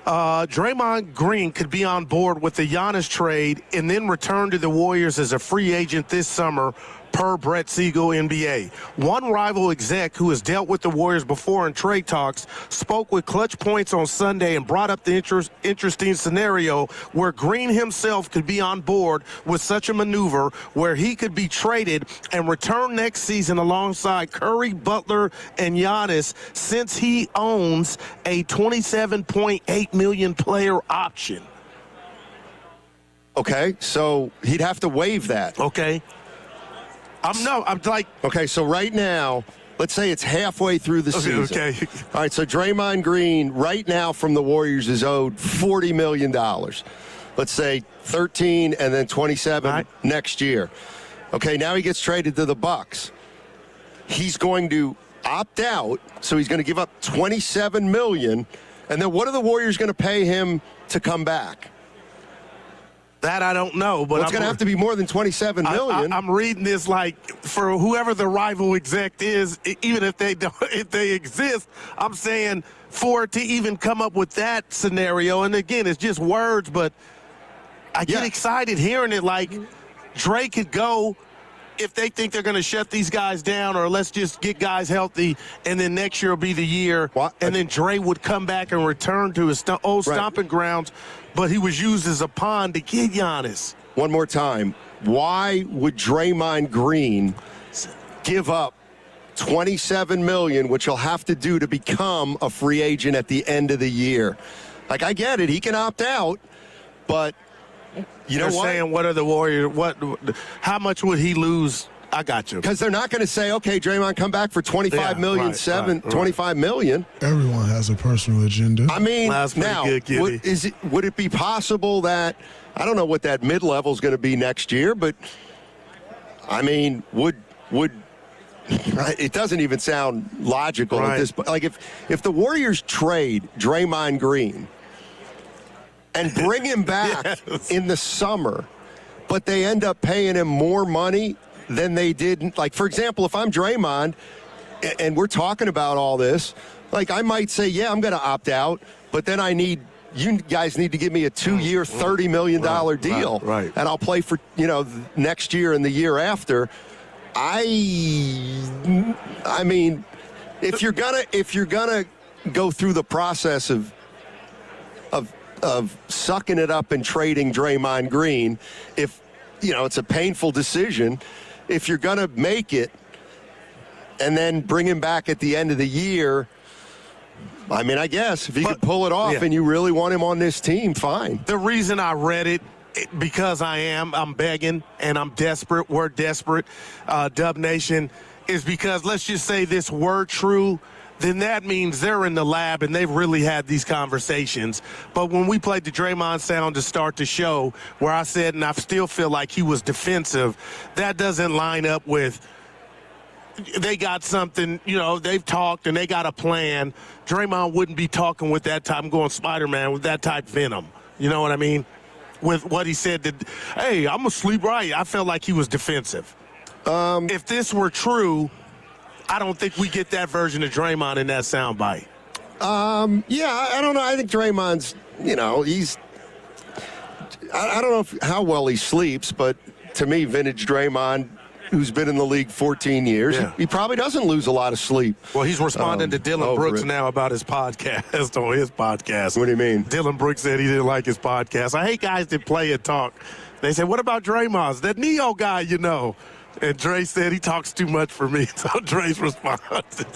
Draymond Green could be on board with the Giannis trade and then return to the Warriors as a free agent this summer, per Brett Siegel, NBA. One rival exec who has dealt with the Warriors before in trade talks spoke with Clutch Points on Sunday and brought up the interesting scenario where Green himself could be on board with such a maneuver where he could be traded and return next season alongside Curry, Butler, and Giannis, since he owns a $27.8 million player option. Okay, so he'd have to waive that. Okay. Okay, so right now, let's say it's halfway through the season. Okay. All right, so Draymond Green right now from the Warriors is owed $40 million. Let's say 13 and then 27 next year. Okay, now he gets traded to the Bucks. He's going to opt out, so he's going to give up $27 million. And then what are the Warriors going to pay him to come back? That I don't know, but it's going to have to be more than $27 million. I'm reading this like for whoever the rival exec is, even if they exist. I'm saying for it to even come up with that scenario, and again, it's just words, but I get excited hearing it. Like Dre could go if they think they're going to shut these guys down, or let's just get guys healthy, and then next year will be the year. And then Dre would come back and return to his old stomping grounds. But he was used as a pawn to get Giannis. One more time. Why would Draymond Green give up $27 million, which he'll have to do to become a free agent at the end of the year? Like, I get it. He can opt out, but you know what? They're saying, what are the Warriors? How much would he lose? I got you. Because they're not going to say, okay, Draymond, come back for $25 million, $25 million. Everyone has a personal agenda. I mean, that's now, good, would it be possible that, I don't know what that mid-level is going to be next year, but, I mean, would it doesn't even sound logical at this point. Like, if the Warriors trade Draymond Green and bring him back in the summer, but they end up paying him more money than they did. Like, for example, if I'm Draymond and we're talking about all this, like, I might say, yeah, I'm going to opt out, but then you guys need to give me a 2-year, $30 million deal. And I'll play for, next year and the year after. I mean, if you're gonna go through the process of sucking it up and trading Draymond Green, if it's a painful decision, if you're going to make it and then bring him back at the end of the year, I mean, I guess if he could pull it off and you really want him on this team, fine. The reason I read it, because I'm begging and I'm desperate, we're desperate, Dub Nation, is because let's just say this were true, then that means they're in the lab and they've really had these conversations. But when we played the Draymond sound to start the show, where I said, and I still feel like he was defensive, that doesn't line up with they got something, they've talked and they got a plan. Draymond wouldn't be talking with that type, I'm going Spider-Man, with that type venom. You know what I mean? With what he said, hey, I'm going to sleep right. I felt like he was defensive. If this were true, I don't think we get that version of Draymond in that soundbite. Yeah, I don't know. I think Draymond's, I don't know how well he sleeps, but to me, vintage Draymond, who's been in the league 14 years, he probably doesn't lose a lot of sleep. Well, he's responding to Dylan Brooks now about his podcast, on his podcast. What do you mean? Dylan Brooks said he didn't like his podcast. I hate guys that play and talk. They said, what about Draymond's? That Neo guy, And Dre said he talks too much for me, so Dre's response.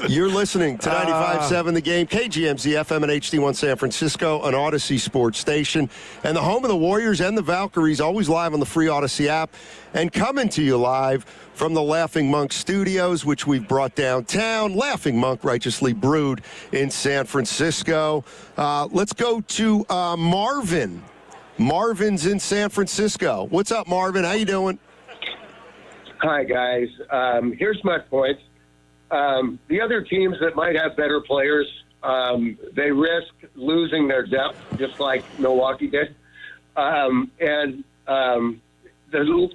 You're listening to 95.7 The Game, KGMZ FM and HD1 San Francisco, an Odyssey sports station, and the home of the Warriors and the Valkyries, always live on the free Odyssey app, and coming to you live from the Laughing Monk Studios, which we've brought downtown. Laughing Monk, righteously brewed in San Francisco. Let's go to Marvin. Marvin's in San Francisco. What's up, Marvin? How you doing? Hi, guys. Here's my point. The other teams that might have better players, they risk losing their depth, just like Milwaukee did. The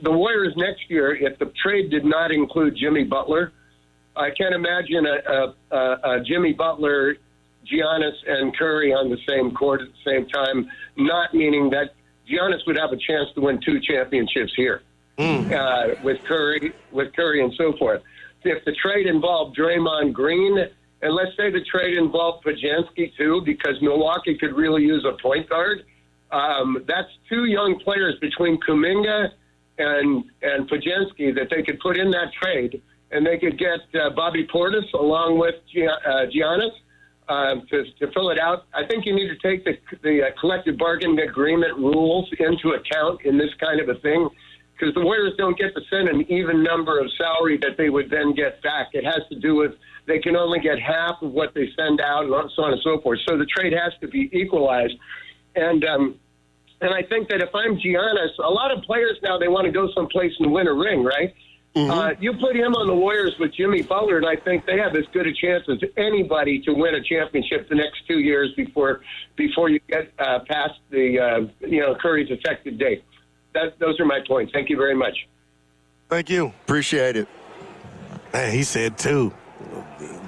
Warriors next year, if the trade did not include Jimmy Butler, I can't imagine a Jimmy Butler Giannis and Curry on the same court at the same time, not meaning that Giannis would have a chance to win 2 championships here with Curry and so forth. If the trade involved Draymond Green, and let's say the trade involved Pajenski too, because Milwaukee could really use a point guard, that's 2 young players between Kuminga and Pajenski that they could put in that trade, and they could get Bobby Portis along with Giannis to fill it out. I think you need to take the collective bargaining agreement rules into account in this kind of a thing, because the Warriors don't get to send an even number of salary that they would then get back. It has to do with they can only get half of what they send out, and so on and so forth. So the trade has to be equalized. And I think that if I'm Giannis, a lot of players now, they want to go someplace and win a ring, right? Mm-hmm. You put him on the Warriors with Jimmy Butler, and I think they have as good a chance as anybody to win a championship the next 2 years before you get past the Curry's effective date. Those are my points. Thank you very much. Thank you. Appreciate it. Man, he said 2.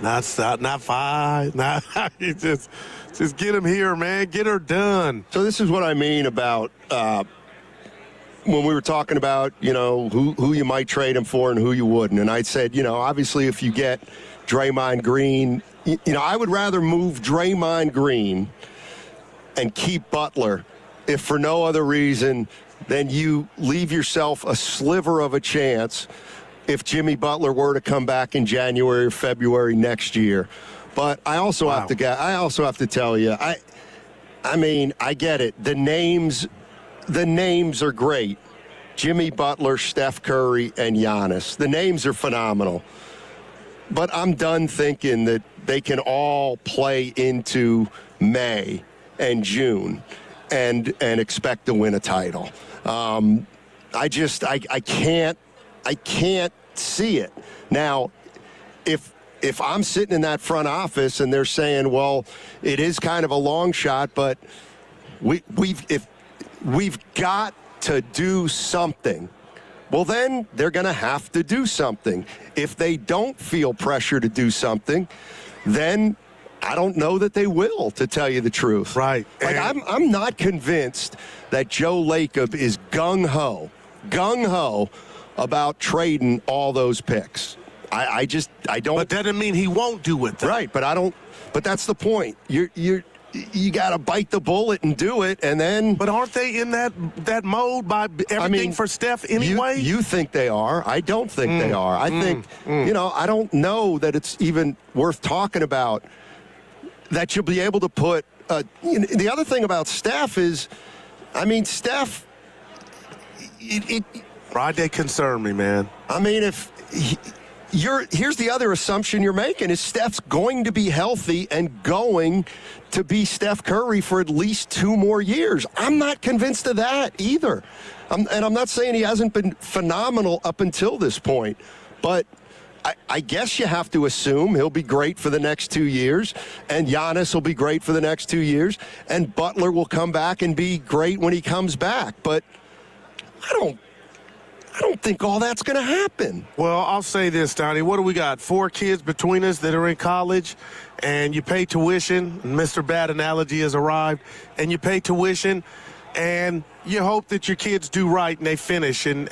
Not 5. Not just get him here, man. Get her done. So this is what I mean about when we were talking about, who you might trade him for and who you wouldn't. And I said, obviously if you get Draymond Green, I would rather move Draymond Green and keep Butler if for no other reason than you leave yourself a sliver of a chance if Jimmy Butler were to come back in January or February next year. But I also have to tell you, I mean, I get it. The names are great. Jimmy Butler, Steph Curry, and Giannis. The names are phenomenal. But I'm done thinking that they can all play into May and June and expect to win a title. I can't see it. Now, if I'm sitting in that front office and they're saying, well, it is kind of a long shot, but we've got to do something. Well, then they're going to have to do something. If they don't feel pressure to do something, then I don't know that they will, to tell you the truth. Right. Like, I'm not convinced that Joe Lacob is gung-ho about trading all those picks. I don't. But that doesn't mean he won't do it, though. Right, but that's the point. You got to bite the bullet and do it, and then. But aren't they in that mode by everything for Steph anyway? You think they are. I don't think they are. I think, I don't know that it's even worth talking about that you'll be able to put. The other thing about Steph is, Steph. Why they concern me, man? If here's the other assumption you're making is Steph's going to be healthy and going to be Steph Curry for at least 2 more years. I'm not convinced of that either. And I'm not saying he hasn't been phenomenal up until this point, but I guess you have to assume he'll be great for the next 2 years, and Giannis will be great for the next 2 years, and Butler will come back and be great when he comes back. But I don't think all that's going to happen. Well, I'll say this, Donnie. What do we got? 4 kids between us that are in college, and you pay tuition. Mr. Bad Analogy has arrived. And you pay tuition, and you hope that your kids do right and they finish. And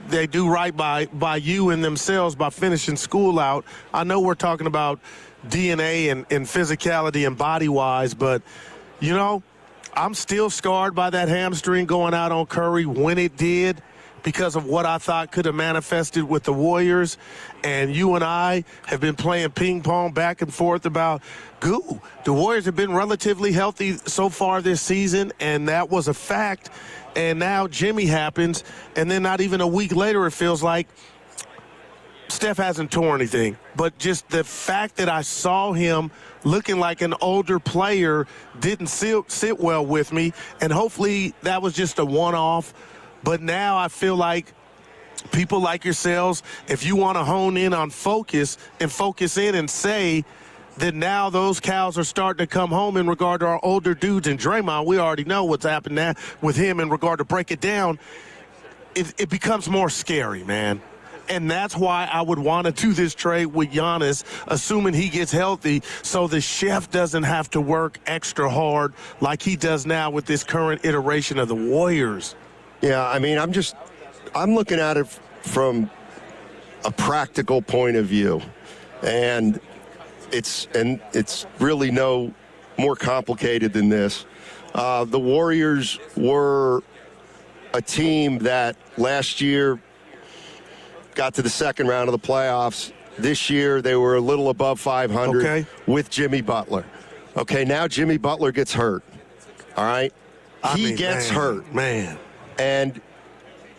they do right by you and themselves by finishing school out. I know we're talking about DNA and physicality and body-wise, but, I'm still scarred by that hamstring going out on Curry when it did because of what I thought could have manifested with the Warriors. And you and I have been playing ping pong back and forth about the Warriors have been relatively healthy so far this season, and that was a fact. And now Jimmy happens, and then not even a week later it feels like Steph hasn't torn anything. But just the fact that I saw him looking like an older player didn't sit well with me, and hopefully that was just a one-off. But now I feel like people like yourselves, if you want to hone in on focus in and say that now those cows are starting to come home in regard to our older dudes. And Draymond, we already know what's happened now with him in regard to break it down. It becomes more scary, man. And that's why I would want to do this trade with Giannis, assuming he gets healthy, so the chef doesn't have to work extra hard like he does now with this current iteration of the Warriors. Yeah, I mean, I'm looking at it from a practical point of view. And it's really no more complicated than this. The Warriors were a team that last year got to the second round of the playoffs. This year, they were a little above 500 with Jimmy Butler. Okay, now Jimmy Butler gets hurt. All right? He gets hurt. Man. And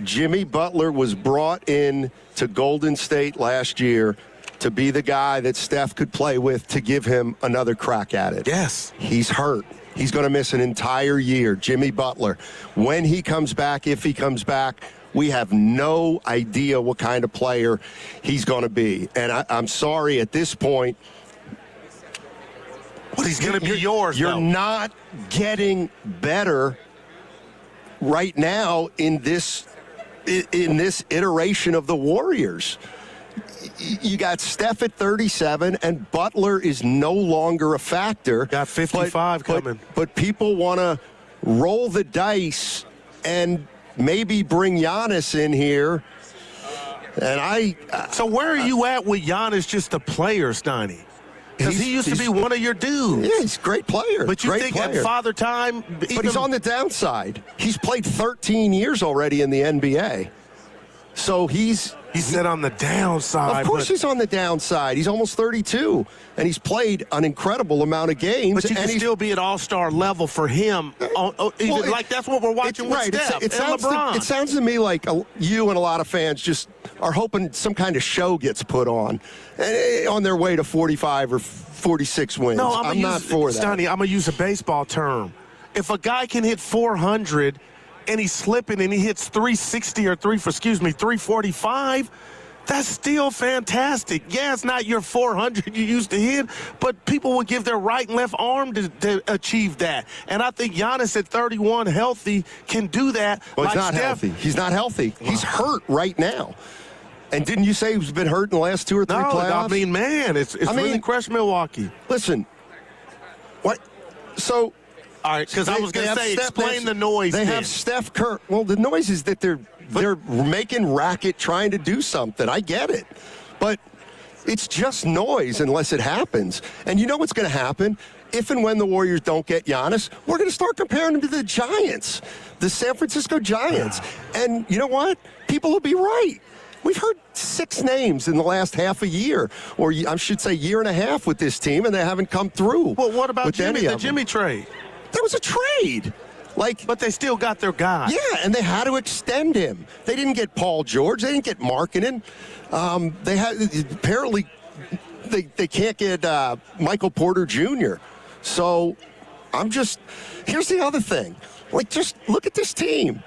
Jimmy Butler was brought in to Golden State last year to be the guy that Steph could play with to give him another crack at it. Yes. He's hurt. He's going to miss an entire year, Jimmy Butler. When he comes back, if he comes back, we have no idea what kind of player he's going to be. And I'm sorry, at this point, but he's going to be yours, You're though. not getting better right now in this iteration of the Warriors. You got Steph at 37, and Butler is no longer a factor. Got 55 coming. But people want to roll the dice and maybe bring Giannis in here. And so where are you at with Giannis, just a player, Steiny? Because he used to be one of your dudes. Yeah, he's a great player. But you think at Father Time... But he's on the downside. He's played 13 years already in the NBA. So He said on the downside. Of course he's on the downside. He's almost 32, and he's played an incredible amount of games. But you can still be at all-star level for him. Like that's what we're watching with Steph and LeBron. It sounds to me like you and a lot of fans just are hoping some kind of show gets put on their way to 45 or 46 wins. No, I'm not for that. Stoney, I'm going to use a baseball term. If a guy can hit 400 and he's slipping and he hits 360 or 345, that's still fantastic. Yeah, it's not your 400 you used to hit, but people will give their right and left arm to achieve that. And I think Giannis at 31 healthy can do that. Well, like he's not healthy. He's not healthy. He's hurt right now. And didn't you say he's been hurt in the last 2 or 3 playoffs? I mean, man, it's really crushed Milwaukee. Listen, what? So... All right, because I was going to say, explain the noise. They have Steph Kerr. Well, the noise is that they're making racket trying to do something. I get it. But it's just noise unless it happens. And you know what's going to happen? If and when the Warriors don't get Giannis, we're going to start comparing them to the Giants, the San Francisco Giants. And you know what? People will be right. We've heard 6 names in the last half a year, or I should say year and a half with this team, and they haven't come through. Well, what about the Jimmy trade? That was a trade. But they still got their guy. Yeah, and they had to extend him. They didn't get Paul George. They didn't get Markkanen. Apparently they can't get Michael Porter Jr. So here's the other thing. Just look at this team.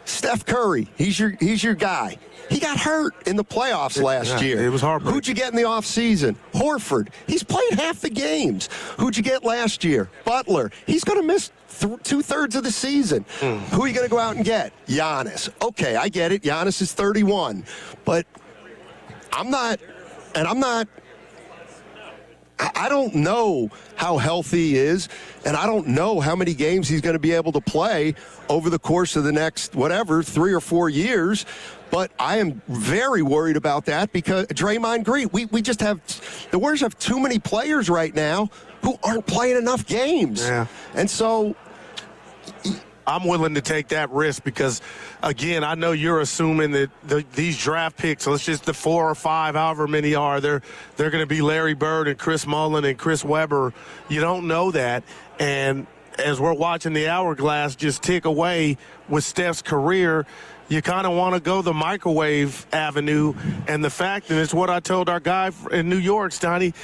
Steph Curry, he's your guy. He got hurt in the playoffs last year. It was heartbreaking. Who'd you get in the offseason? Horford. He's played half the games. Who'd you get last year? Butler. He's going to miss 2/3 of the season. Who are you going to go out and get? Giannis. Okay, I get it. Giannis is 31. But I don't know how healthy he is, and I don't know how many games he's going to be able to play over the course of the next, 3 or 4 years. But I am very worried about that because Draymond Green, we just have – the Warriors have too many players right now who aren't playing enough games. Yeah. And so – I'm willing to take that risk because, again, I know you're assuming that these draft picks, let's just the 4 or 5, however many are, they're going to be Larry Bird and Chris Mullin and Chris Webber. You don't know that. And as we're watching the hourglass just tick away with Steph's career, you kind of want to go the microwave avenue. And the fact, and it's what I told our guy in New York, Stoney,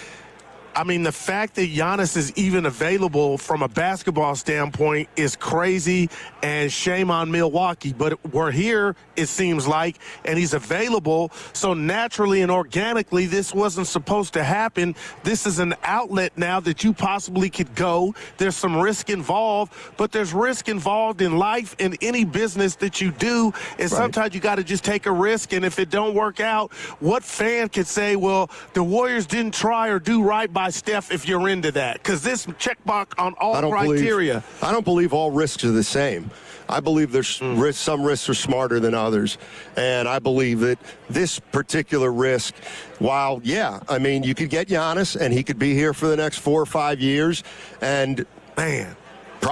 I mean, the fact that Giannis is even available from a basketball standpoint is crazy, and shame on Milwaukee. But we're here, it seems like, and he's available. So naturally and organically, this wasn't supposed to happen. This is an outlet now that you possibly could go. There's some risk involved, but there's risk involved in life, in any business that you do. And sometimes you got to just take a risk. And if it don't work out, what fan could say, well, the Warriors didn't try or do right by Steph, if you're into that? Because this checkbox on all criteria. I don't believe all risks are the same. I believe there's some risks are smarter than others. And I believe that this particular risk, while, yeah, I mean, you could get Giannis and he could be here for the next 4 or 5 years. And, man,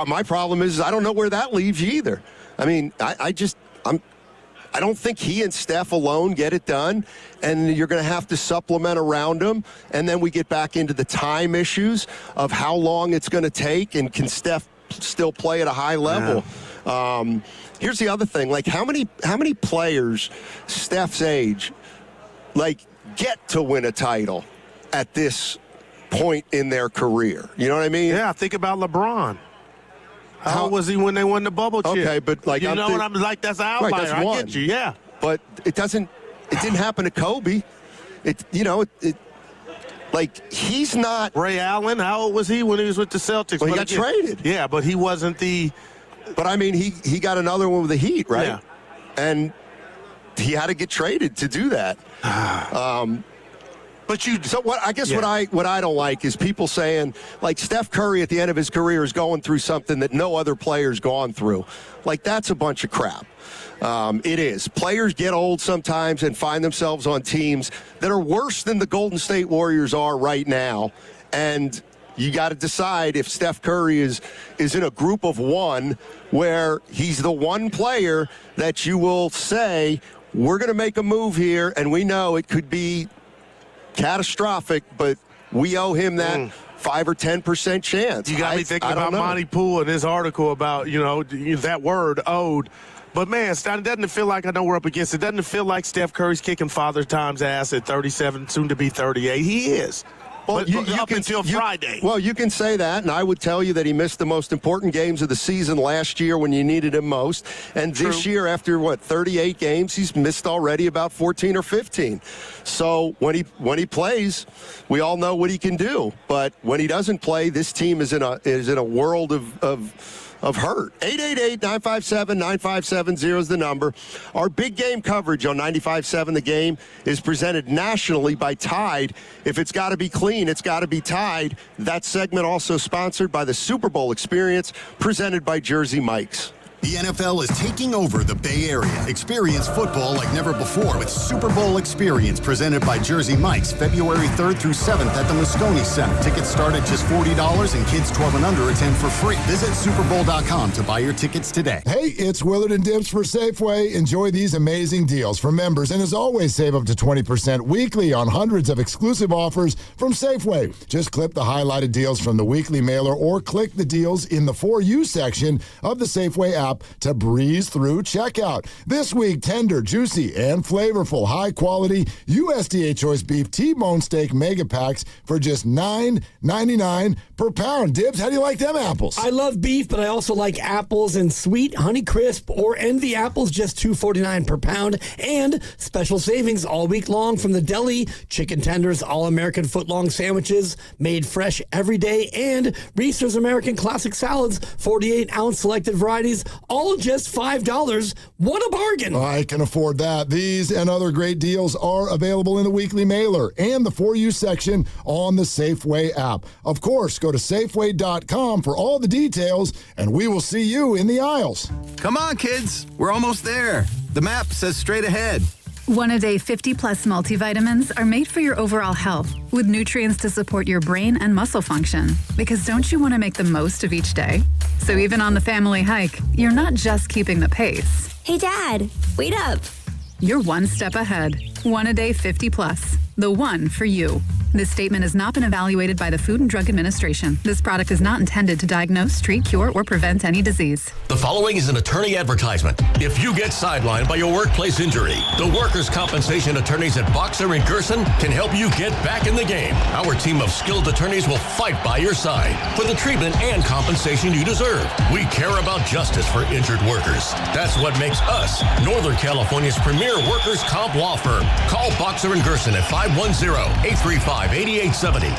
my problem is I don't know where that leaves you either. I mean, I don't think he and Steph alone get it done, and you're going to have to supplement around him. And then we get back into the time issues of how long it's going to take, and can Steph still play at a high level? Yeah. Here's the other thing: like how many players Steph's age, like, get to win a title at this point in their career? You know what I mean? Yeah, think about LeBron. How was he when they won the bubble chip? Okay, but like, you know what I'm like? That's an outlier. Right, that's I one. get you, yeah. But it didn't happen to Kobe. Like, he's not. Ray Allen, how old was he when he was with the Celtics? Well, he got traded. Yeah, but he wasn't the. But I mean, he got another one with the Heat, right? Yeah. And he had to get traded to do that. But what I don't like is people saying, like, Steph Curry at the end of his career is going through something that no other player's gone through. Like, that's a bunch of crap. It is. Players get old sometimes and find themselves on teams that are worse than the Golden State Warriors are right now. And you got to decide if Steph Curry is in a group of one where he's the one player that you will say, we're going to make a move here, and we know it could be catastrophic, but we owe him that 5 or 10% chance. You got me thinking about Monty Poole and his article about, that word, owed. But, man, it doesn't feel like, I know we're up against it, doesn't it feel like Steph Curry's kicking Father Time's ass at 37, soon to be 38? He is. Well, until Friday. Well, you can say that, and I would tell you that he missed the most important games of the season last year when you needed him most. And this year, after, 38 games, he's missed already about 14 or 15. So when he plays, we all know what he can do. But when he doesn't play, this team is in a world of hurt. 888-957-9570 is the number. Our big game coverage on 95.7 The Game is presented nationally by Tide. If it's got to be clean, it's got to be Tide. That segment also sponsored by the Super Bowl Experience, presented by Jersey Mike's. The NFL is taking over the Bay Area. Experience football like never before with Super Bowl Experience presented by Jersey Mike's, February 3rd through 7th at the Moscone Center. Tickets start at just $40 and kids 12 and under attend for free. Visit superbowl.com to buy your tickets today. Hey, it's Willard and Dibbs for Safeway. Enjoy these amazing deals for members, and as always, save up to 20% weekly on hundreds of exclusive offers from Safeway. Just clip the highlighted deals from the weekly mailer or click the deals in the For You section of the Safeway app to breeze through checkout. This week, tender, juicy, and flavorful, high-quality USDA choice beef T-bone steak mega packs for just $9.99 per pound. Dibbs, how do you like them apples? I love beef, but I also like apples, and sweet Honey Crisp or Envy apples, just $2.49 per pound. And special savings all week long from the deli. Chicken tenders, all-American foot-long sandwiches made fresh every day, and Reese's American Classic Salads, 48-ounce selected varieties, all just $5. What a bargain. I can afford that. These and other great deals are available in the weekly mailer and the For You section on the Safeway app. Of course, go to Safeway.com for all the details, and we will see you in the aisles. Come on, kids. We're almost there. The map says straight ahead. One-a-day 50-plus multivitamins are made for your overall health, with nutrients to support your brain and muscle function. Because don't you want to make the most of each day? So even on the family hike, you're not just keeping the pace. Hey, Dad, wait up. You're one step ahead. One-a-day 50-plus. The one for you. This statement has not been evaluated by the Food and Drug Administration. This product is not intended to diagnose, treat, cure, or prevent any disease. The following is an attorney advertisement. If you get sidelined by your workplace injury, the workers' compensation attorneys at Boxer & Gerson can help you get back in the game. Our team of skilled attorneys will fight by your side for the treatment and compensation you deserve. We care about justice for injured workers. That's what makes us Northern California's premier workers' comp law firm. Call Boxer & Gerson at 510-835-8870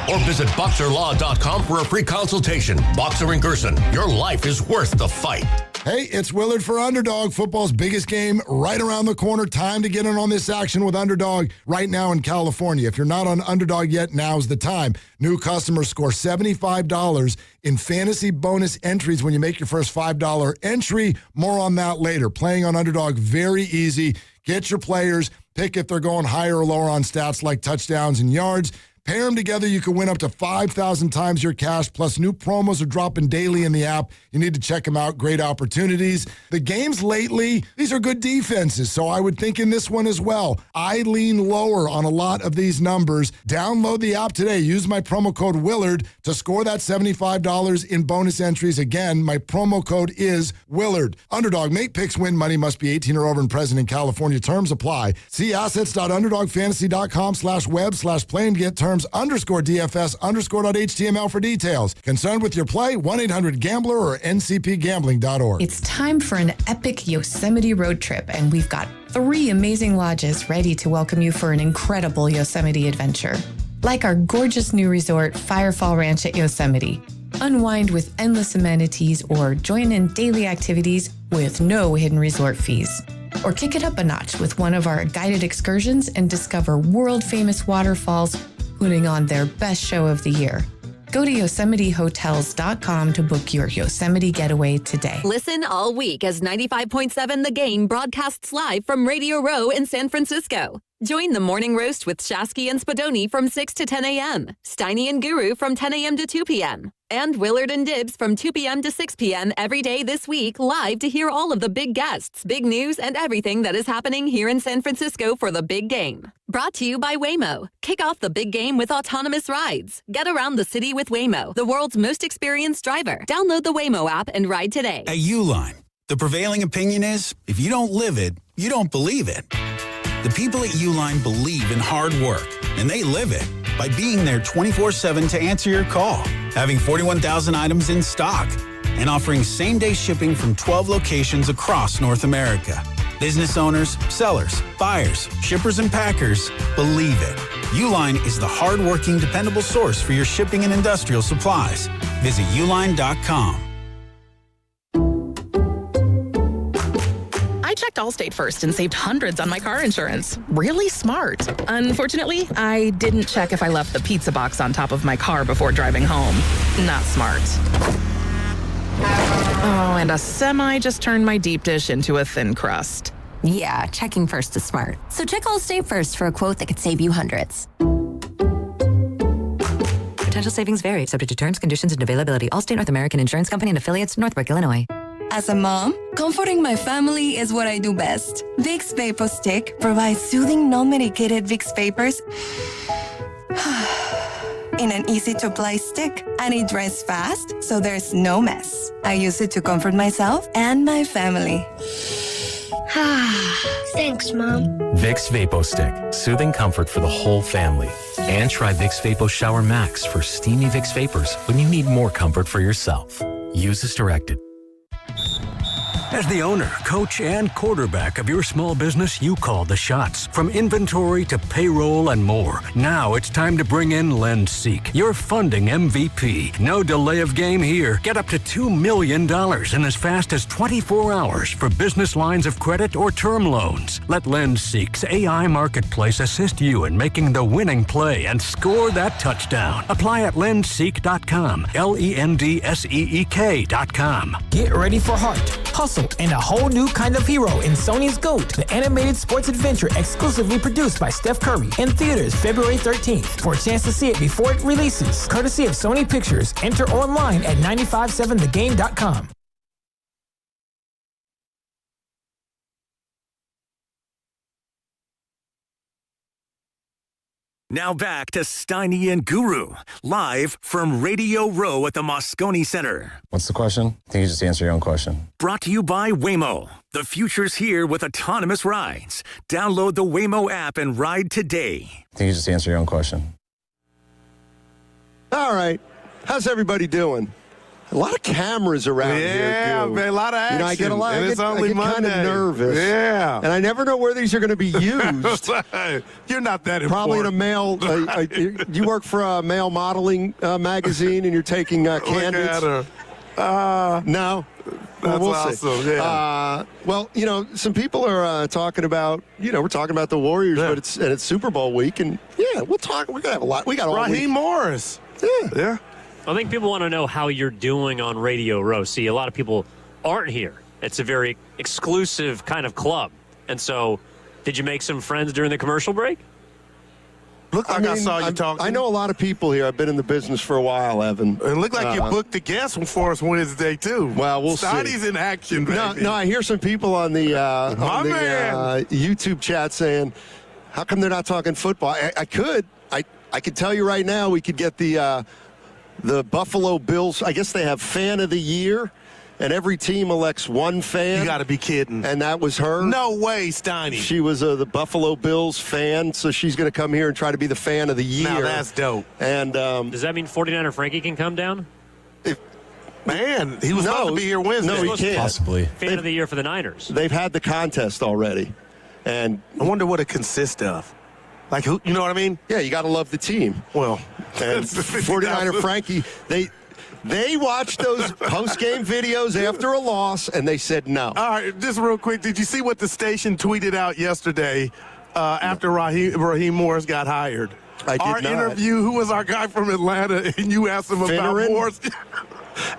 or visit boxerlaw.com for a free consultation. Boxer & Gerson, your life is worth the fight. Hey, it's Willard for Underdog. Football's biggest game right around the corner. Time to get in on this action with Underdog right now in California. If you're not on Underdog yet, now's the time. New customers score $75 in fantasy bonus entries when you make your first $5 entry. More on that later. Playing on Underdog, very easy. Get your players, pick if they're going higher or lower on stats like touchdowns and yards. Pair them together, you can win up to 5,000 times your cash, plus new promos are dropping daily in the app. You need to check them out. Great opportunities. The games lately, these are good defenses, so I would think in this one as well. I lean lower on a lot of these numbers. Download the app today. Use my promo code Willard to score that $75 in bonus entries. Again, my promo code is Willard. Underdog, make picks, win money. Must be 18 or over and present in California. Terms apply. See assets.underdogfantasy.com/web/play and get terms _DFS_.html for details. Concerned with your play? 1-800-GAMBLER or ncpgambling.org. It's time for an epic Yosemite road trip, and we've got 3 amazing lodges ready to welcome you for an incredible Yosemite adventure. Like our gorgeous new resort, Firefall Ranch at Yosemite. Unwind with endless amenities or join in daily activities with no hidden resort fees. Or kick it up a notch with one of our guided excursions and discover world-famous waterfalls, putting on their best show of the year. Go to YosemiteHotels.com to book your Yosemite getaway today. Listen all week as 95.7 The Game broadcasts live from Radio Row in San Francisco. Join the Morning Roast with Shasky and Spadoni from 6 to 10 a.m., Steiny and Guru from 10 a.m. to 2 p.m., and Willard and Dibbs from 2 p.m. to 6 p.m. every day this week, live to hear all of the big guests, big news, and everything that is happening here in San Francisco for the big game. Brought to you by Waymo. Kick off the big game with autonomous rides. Get around the city with Waymo, the world's most experienced driver. Download the Waymo app and ride today. At Uline, the prevailing opinion is, if you don't live it, you don't believe it. The people at Uline believe in hard work, and they live it by being there 24/7 to answer your call, having 41,000 items in stock, and offering same-day shipping from 12 locations across North America. Business owners, sellers, buyers, shippers, and packers believe it. Uline is the hard-working, dependable source for your shipping and industrial supplies. Visit uline.com. I checked Allstate first and saved hundreds on my car insurance. Really smart. Unfortunately, I didn't check if I left the pizza box on top of my car before driving home. Not smart. Oh, and a semi just turned my deep dish into a thin crust. Yeah, checking first is smart. So check Allstate first for a quote that could save you hundreds. Potential savings vary, subject to terms, conditions, and availability. Allstate North American Insurance Company and affiliates, Northbrook, Illinois. As a mom, comforting my family is what I do best. Vicks Vapor Stick provides soothing, non-medicated Vicks Vapors in an easy-to-apply stick, and it dries fast, so there's no mess. I use it to comfort myself and my family. Thanks, Mom. Vicks Vapo Stick, soothing comfort for the whole family. And try Vicks Vapo Shower Max for steamy Vicks Vapors when you need more comfort for yourself. Use as directed. As the owner, coach, and quarterback of your small business, you call the shots. From inventory to payroll and more. Now it's time to bring in LendSeek, your funding MVP. No delay of game here. Get up to $2 million in as fast as 24 hours for business lines of credit or term loans. Let LendSeek's AI marketplace assist you in making the winning play and score that touchdown. Apply at lendseek.com. LENDSEEK.com. Get ready for heart, hustle, and a whole new kind of hero in Sony's GOAT, the animated sports adventure exclusively produced by Steph Curry, in theaters February 13th. For a chance to see it before it releases, courtesy of Sony Pictures, enter online at 957thegame.com. Now back to Steiny and Guru, live from Radio Row at the Moscone Center. What's the question? I think you just answer your own question. Brought to you by Waymo. The future's here with autonomous rides. Download the Waymo app and ride today. I think you just answer your own question. All right. How's everybody doing? A lot of cameras around here. Yeah, man, a lot of action. I get a lot. And it's only Monday. Kind of nervous. Yeah. And I never know where these are going to be used. You're not that important. Probably in a male. You work for a male modeling magazine, and you're taking candidates. Look at her. No. That's we'll awesome. See. Yeah. Well, some people are talking about, we're talking about the Warriors, but it's Super Bowl week, and we'll talk. We're gonna have a lot. We got all Raheem Morris. Yeah. I think people want to know how you're doing on Radio Row. See, a lot of people aren't here. It's a very exclusive kind of club. And so, did you make some friends during the commercial break? Looked like I saw you talking. I know a lot of people here. I've been in the business for a while, Evan. It looked like you booked a guest for us Wednesday, too. Well, we'll see. Steiny's in action, baby. No, I hear some people on the, YouTube chat saying, how come they're not talking football? I could tell you right now we could get the Buffalo Bills. I guess they have Fan of the Year, and every team elects one fan. You got to be kidding. And that was her. No way, Steiny. She was the Buffalo Bills fan, so she's going to come here and try to be the Fan of the Year. Now that's dope. And does that mean 49er Frankie can come down? Man, he was supposed to be here Wednesday. No, he can't. Possibly. Fan of the Year for the Niners. They've had the contest already. And I wonder what it consists of. Like, who? You know what I mean? Yeah, you got to love the team. Well, and 49er Frankie, they watched those post-game videos after a loss, and they said no. All right, just real quick, did you see what the station tweeted out yesterday after Raheem Morris got hired? I did not. Our interview, who was our guy from Atlanta, and you asked him about Morris.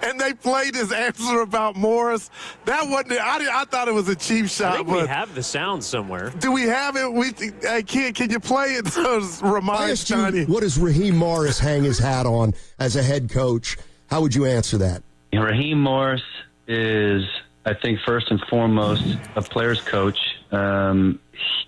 And they played his answer about Morris. That wasn't it. I thought it was a cheap shot. I think we have the sound somewhere. Do we have it? Hey, kid, can you play it? Remind Steiny. What does Raheem Morris hang his hat on as a head coach? How would you answer that? Raheem Morris is, I think, first and foremost, a player's coach.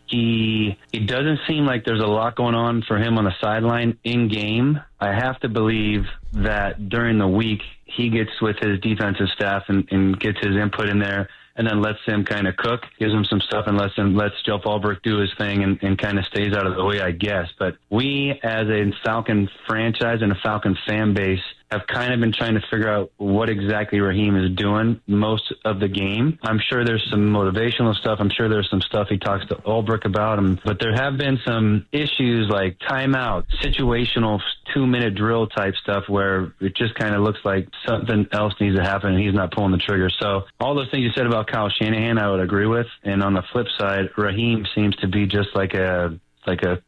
He doesn't seem like there's a lot going on for him on the sideline in game. I have to believe that during the week he gets with his defensive staff and gets his input in there, and then lets them kind of cook, gives them some stuff, and lets Joe Falbrick do his thing and kind of stays out of the way, I guess. But we, as a Falcon franchise and a Falcon fan base, have kind of been trying to figure out what exactly Raheem is doing most of the game. I'm sure there's some motivational stuff. I'm sure there's some stuff he talks to Ulbrich about him. But there have been some issues like timeout, situational 2-minute drill type stuff where it just kind of looks like something else needs to happen and he's not pulling the trigger. So all those things you said about Kyle Shanahan, I would agree with. And on the flip side, Raheem seems to be just like a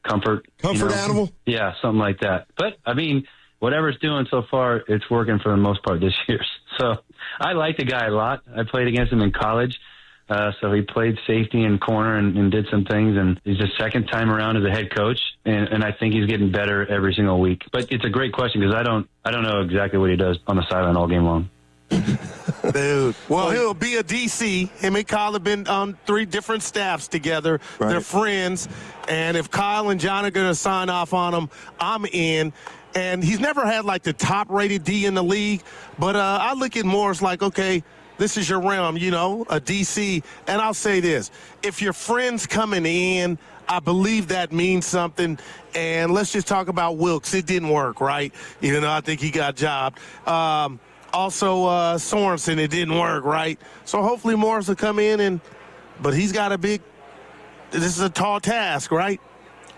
comfort animal? Yeah, something like that. But, I mean, whatever it's doing so far, it's working for the most part this year. So I like the guy a lot. I played against him in college. So he played safety and corner and did some things. And he's his second time around as a head coach. And I think he's getting better every single week. But it's a great question because I don't know exactly what he does on the sideline all game long. Dude. Well, he'll be a DC. Him and Kyle have been on 3 different staffs together. Right. They're friends. And if Kyle and John are going to sign off on him, I'm in. And he's never had, like, the top-rated D in the league. But I look at Morris like, okay, this is your realm, a DC. And I'll say this. If your friend's coming in, I believe that means something. And let's just talk about Wilkes. It didn't work, right? Even though I think he got jobbed. Also, Sorensen, it didn't work, right? So hopefully Morris will come in, but he's got this is a tall task, right?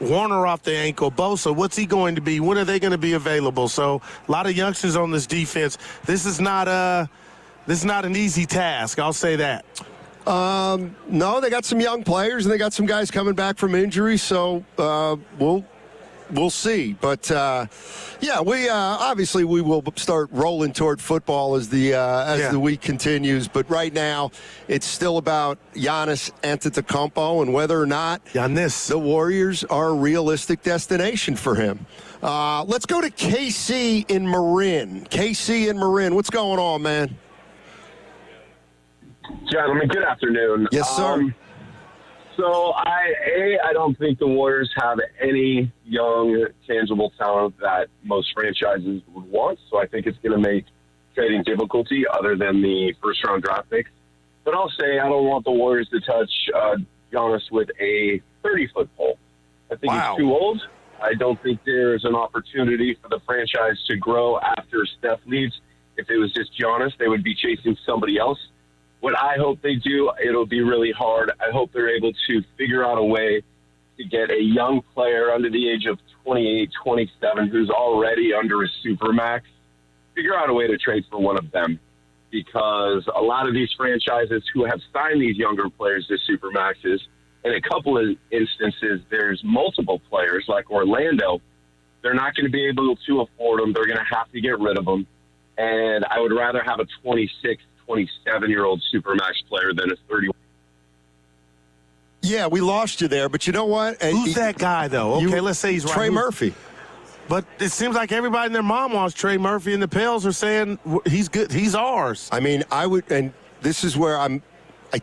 Warner off the ankle. Bosa, what's he going to be? When are they going to be available? So a lot of youngsters on this defense. This is not an easy task. I'll say that. No, they got some young players and they got some guys coming back from injury. So we'll see. But we obviously we will start rolling toward football as the week continues. But right now, it's still about Giannis Antetokounmpo and whether or not the Warriors are a realistic destination for him. Let's go to KC in Marin. KC in Marin, what's going on, man? Gentlemen, good afternoon. Yes, sir. So I don't think the Warriors have any young, tangible talent that most franchises would want. So I think it's going to make trading difficulty other than the first-round draft picks. But I'll say I don't want the Warriors to touch Giannis with a 30-foot pole. I think he's too old. I don't think there's an opportunity for the franchise to grow after Steph leaves. If it was just Giannis, they would be chasing somebody else. What I hope they do, it'll be really hard. I hope they're able to figure out a way to get a young player under the age of 28, 27, who's already under a supermax, figure out a way to trade for one of them. Because a lot of these franchises who have signed these younger players as supermaxes, in a couple of instances, there's multiple players like Orlando. They're not going to be able to afford them. They're going to have to get rid of them. And I would rather have a 26, 27-year-old supermax player than a 31. Yeah, we lost you there, but you know what? Who's that guy, though? Okay, let's say he's right. Trey Murphy. But it seems like everybody and their mom wants Trey Murphy, and the Pels are saying he's good. He's ours. I mean, I would, and this is where I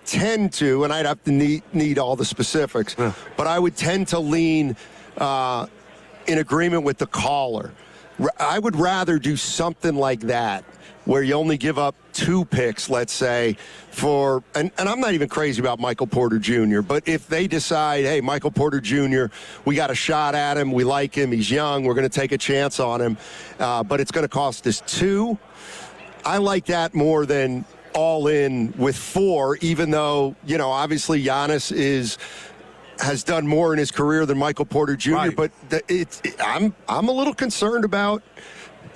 tend to, and I'd have to need all the specifics, but I would tend to lean in agreement with the caller. I would rather do something like that, where you only give up 2 picks, let's say, for, and I'm not even crazy about Michael Porter Jr., but if they decide, hey, Michael Porter Jr., we got a shot at him, we like him, he's young, we're going to take a chance on him, but it's going to cost us 2, I like that more than all in with 4, even though, you know, obviously Giannis has done more in his career than Michael Porter Jr., right. But I'm a little concerned about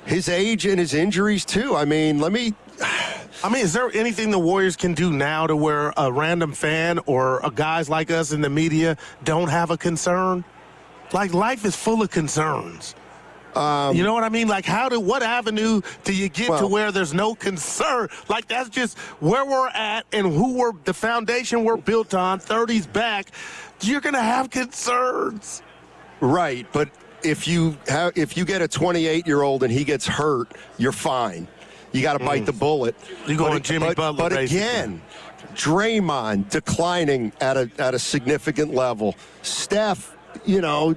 his age and his injuries, too. I mean, is there anything the Warriors can do now to where a random fan or guys like us in the media don't have a concern? Like, life is full of concerns. You know what I mean? Like, what avenue do you get to where there's no concern? Like, that's just where we're at and the foundation we're built on, 30s back. You're going to have concerns. Right, but if you get a 28-year-old and he gets hurt, you're fine. You got to bite the bullet. You go with Jimmy Butler. But again, Draymond declining at a significant level. Steph, you know,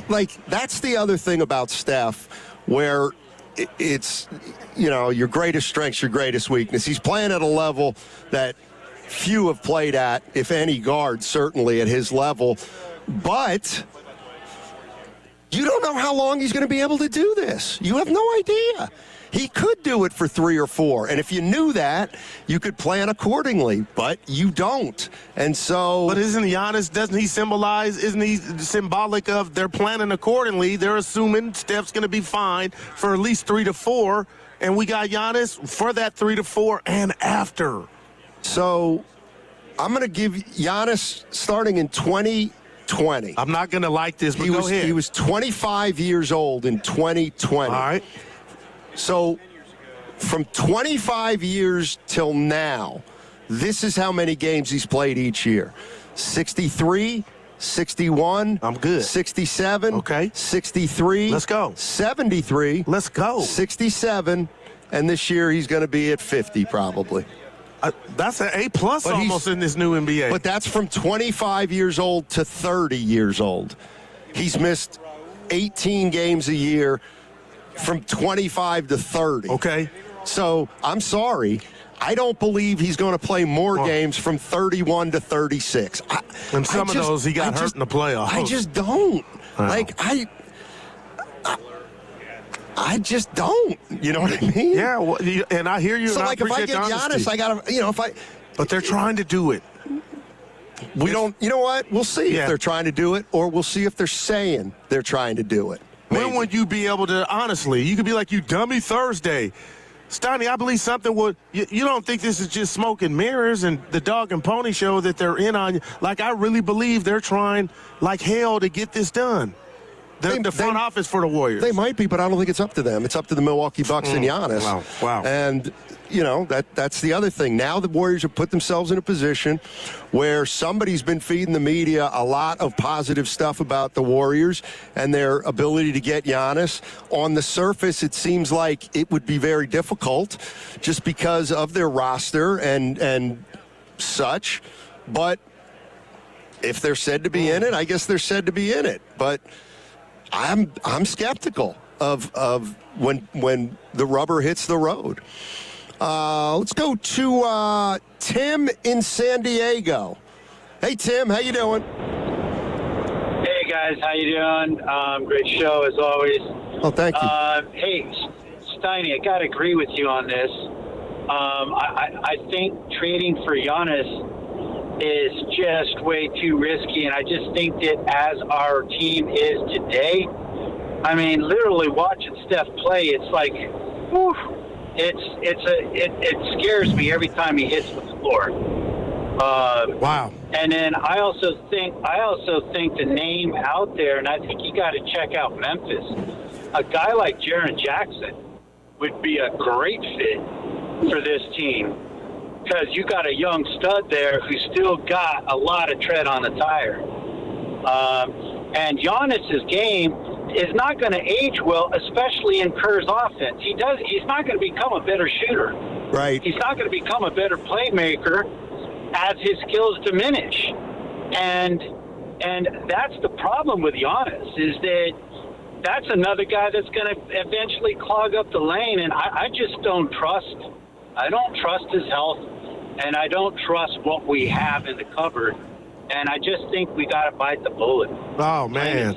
like that's the other thing about Steph, where it's, you know, your greatest strength's your greatest weakness. He's playing at a level that few have played at, if any guard, certainly at his level. But you don't know how long he's going to be able to do this. You have no idea. He could do it for 3 or 4. And if you knew that, you could plan accordingly. But you don't. And so... But isn't he symbolic of they're planning accordingly? They're assuming Steph's going to be fine for at least 3 to 4. And we got Giannis for that 3 to 4 and after. So I'm going to give Giannis starting in 2020. I'm not going to like this, but go ahead. He was 25 years old in 2020. All right. So from 25 years till now, this is how many games he's played each year. 63, 61. I'm good. 67. Okay. 63. Let's go. 73. Let's go. 67. And this year he's going to be at 50 probably. That's an A+ almost in this new NBA. But that's from 25 years old to 30 years old. He's missed 18 games a year from 25 to 30. Okay. So I'm sorry. I don't believe he's going to play more games from 31 to 36. And some of those he got hurt in the playoffs. I just don't. Wow. Like, I just don't. You know what I mean? Yeah, well, and I hear you. So, and like, if I get Giannis, I got to, you know, But they're trying to do it. We don't, you know what? We'll see if they're trying to do it, or we'll see if they're saying they're trying to do it. Maybe. When would you be able to, honestly, you could be like, you dummy Thursday. Stoney, I believe something would, you don't think this is just smoke and mirrors and the dog and pony show that they're in on you. Like, I really believe they're trying like hell to get this done. The front office for the Warriors. They might be, but I don't think it's up to them. It's up to the Milwaukee Bucks and Giannis. Wow. And, you know, that's the other thing. Now the Warriors have put themselves in a position where somebody's been feeding the media a lot of positive stuff about the Warriors and their ability to get Giannis. On the surface, it seems like it would be very difficult just because of their roster and such. But if they're said to be in it, I guess they're said to be in it. But I'm skeptical of when the rubber hits the road. Let's go to Tim in San Diego. Hey, Tim, how you doing? Hey, guys, how you doing? Great show, as always. Oh, thank you. Hey, Steiny, I got to agree with you on this. I think trading for Giannis is just way too risky, and I just think that as our team is today, I mean, literally watching Steph play, it's like, whew, it scares me every time he hits the floor. Wow. And then I also think the name out there, and I think you got to check out Memphis. A guy like Jaren Jackson would be a great fit for this team because you got a young stud there who's still got a lot of tread on the tire. And Giannis's game is not going to age well, especially in Kerr's offense. He's not going to become a better shooter. Right. He's not going to become a better playmaker as his skills diminish. And that's the problem with Giannis, is that that's another guy that's going to eventually clog up the lane, and I just don't trust. I don't trust his health, and I don't trust what we have in the cupboard. And I just think we got to bite the bullet. Oh, man.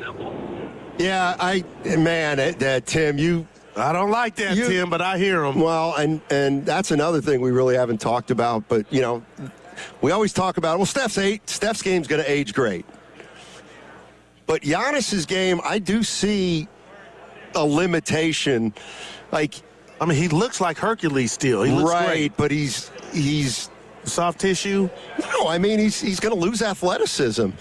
Yeah, Tim, I don't like that, Tim, but I hear him. Well, and that's another thing we really haven't talked about. But, you know, we always talk about, well, Steph's game's going to age great. But Giannis's game, I do see a limitation. Like, I mean, he looks like Hercules still. He looks great, but he's soft tissue. No, I mean he's going to lose athleticism,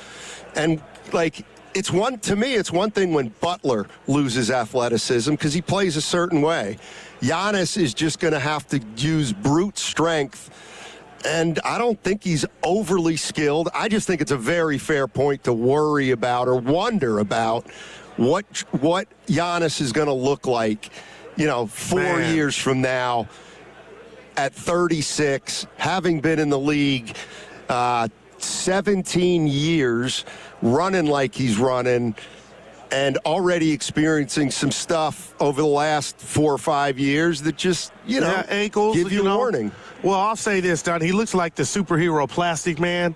and like it's one thing when Butler loses athleticism because he plays a certain way. Giannis is just going to have to use brute strength. And I don't think he's overly skilled. I just think it's a very fair point to worry about or wonder about what Giannis is going to look like, 4 years from now at 36, having been in the league 17 years, running like he's running, and already experiencing some stuff over the last 4 or 5 years that just, ankles, give you a warning. Well, I'll say this, Don. He looks like the superhero Plastic Man.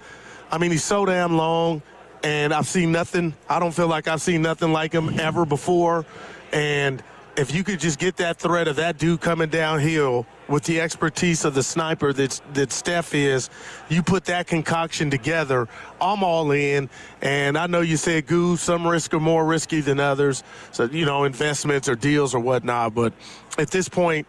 I mean, he's so damn long, and I've seen nothing. I don't feel like I've seen nothing like him ever before. And if you could just get that threat of that dude coming downhill with the expertise of the sniper that Steph is, you put that concoction together, I'm all in. And I know you said, Goose, some risk are more risky than others. So, investments or deals or whatnot. But at this point,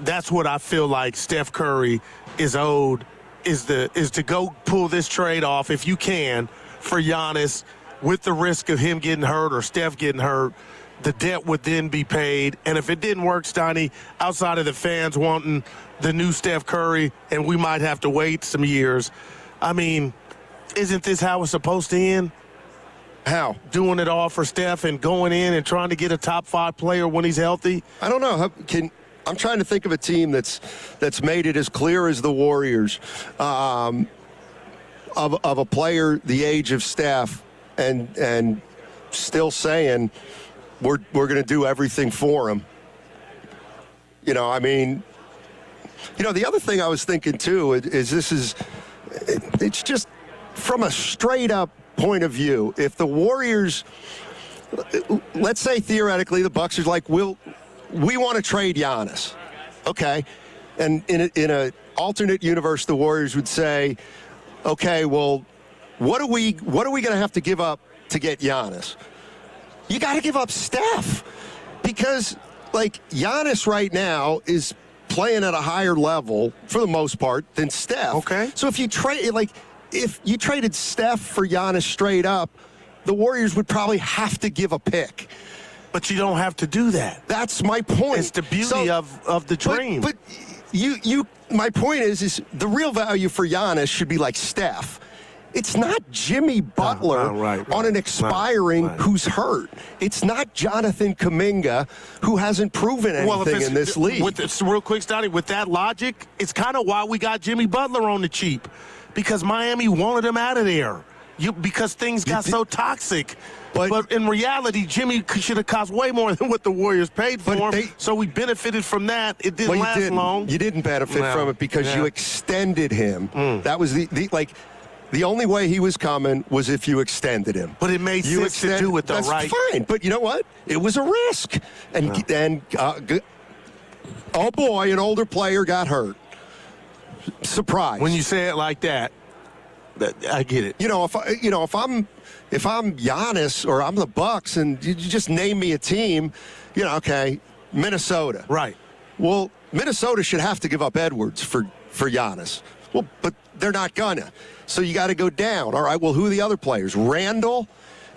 that's what I feel like Steph Curry is owed, is to go pull this trade off, if you can, for Giannis with the risk of him getting hurt or Steph getting hurt. The debt would then be paid. And if it didn't work, Steiny, outside of the fans wanting the new Steph Curry, and we might have to wait some years, I mean, isn't this how it's supposed to end? How? Doing it all for Steph and going in and trying to get a top 5 player when he's healthy? I don't know. I'm trying to think of a team that's made it as clear as the Warriors of a player the age of Steph and still saying we're going to do everything for him. The other thing I was thinking too is it's just from a straight up point of view. If the Warriors, let's say theoretically the Bucks are like, we want to trade Giannis. Okay. And in a alternate universe, the Warriors would say, okay, well, what are we going to have to give up to get Giannis? You got to give up Steph because, Giannis right now is playing at a higher level for the most part than Steph. Okay. So if you traded Steph for Giannis straight up, the Warriors would probably have to give a pick. But you don't have to do that. That's my point. It's the beauty of the dream. But my point is the real value for Giannis should be like Steph. It's not Jimmy Butler on an expiring who's hurt. It's not Jonathan Kuminga who hasn't proven anything in this league. Real quick, Stoney, with that logic, it's kind of why we got Jimmy Butler on the cheap, because Miami wanted him out of there. because things got so toxic. But in reality, Jimmy should have cost way more than what the Warriors paid for him. So we benefited from that. It didn't last long. You didn't benefit from it because you extended him. That was the only way he was coming was if you extended him. But it made sense to do it, though, that's right? Fine. But you know what? It was a risk. And oh boy, an older player got hurt. Surprise. When you say it like that, I get it. If I'm Giannis or I'm the Bucks and you just name me a team, okay, Minnesota. Right. Well, Minnesota should have to give up Edwards for Giannis. Well, but they're not gonna. So you got to go down. All right, well, who are the other players? Randall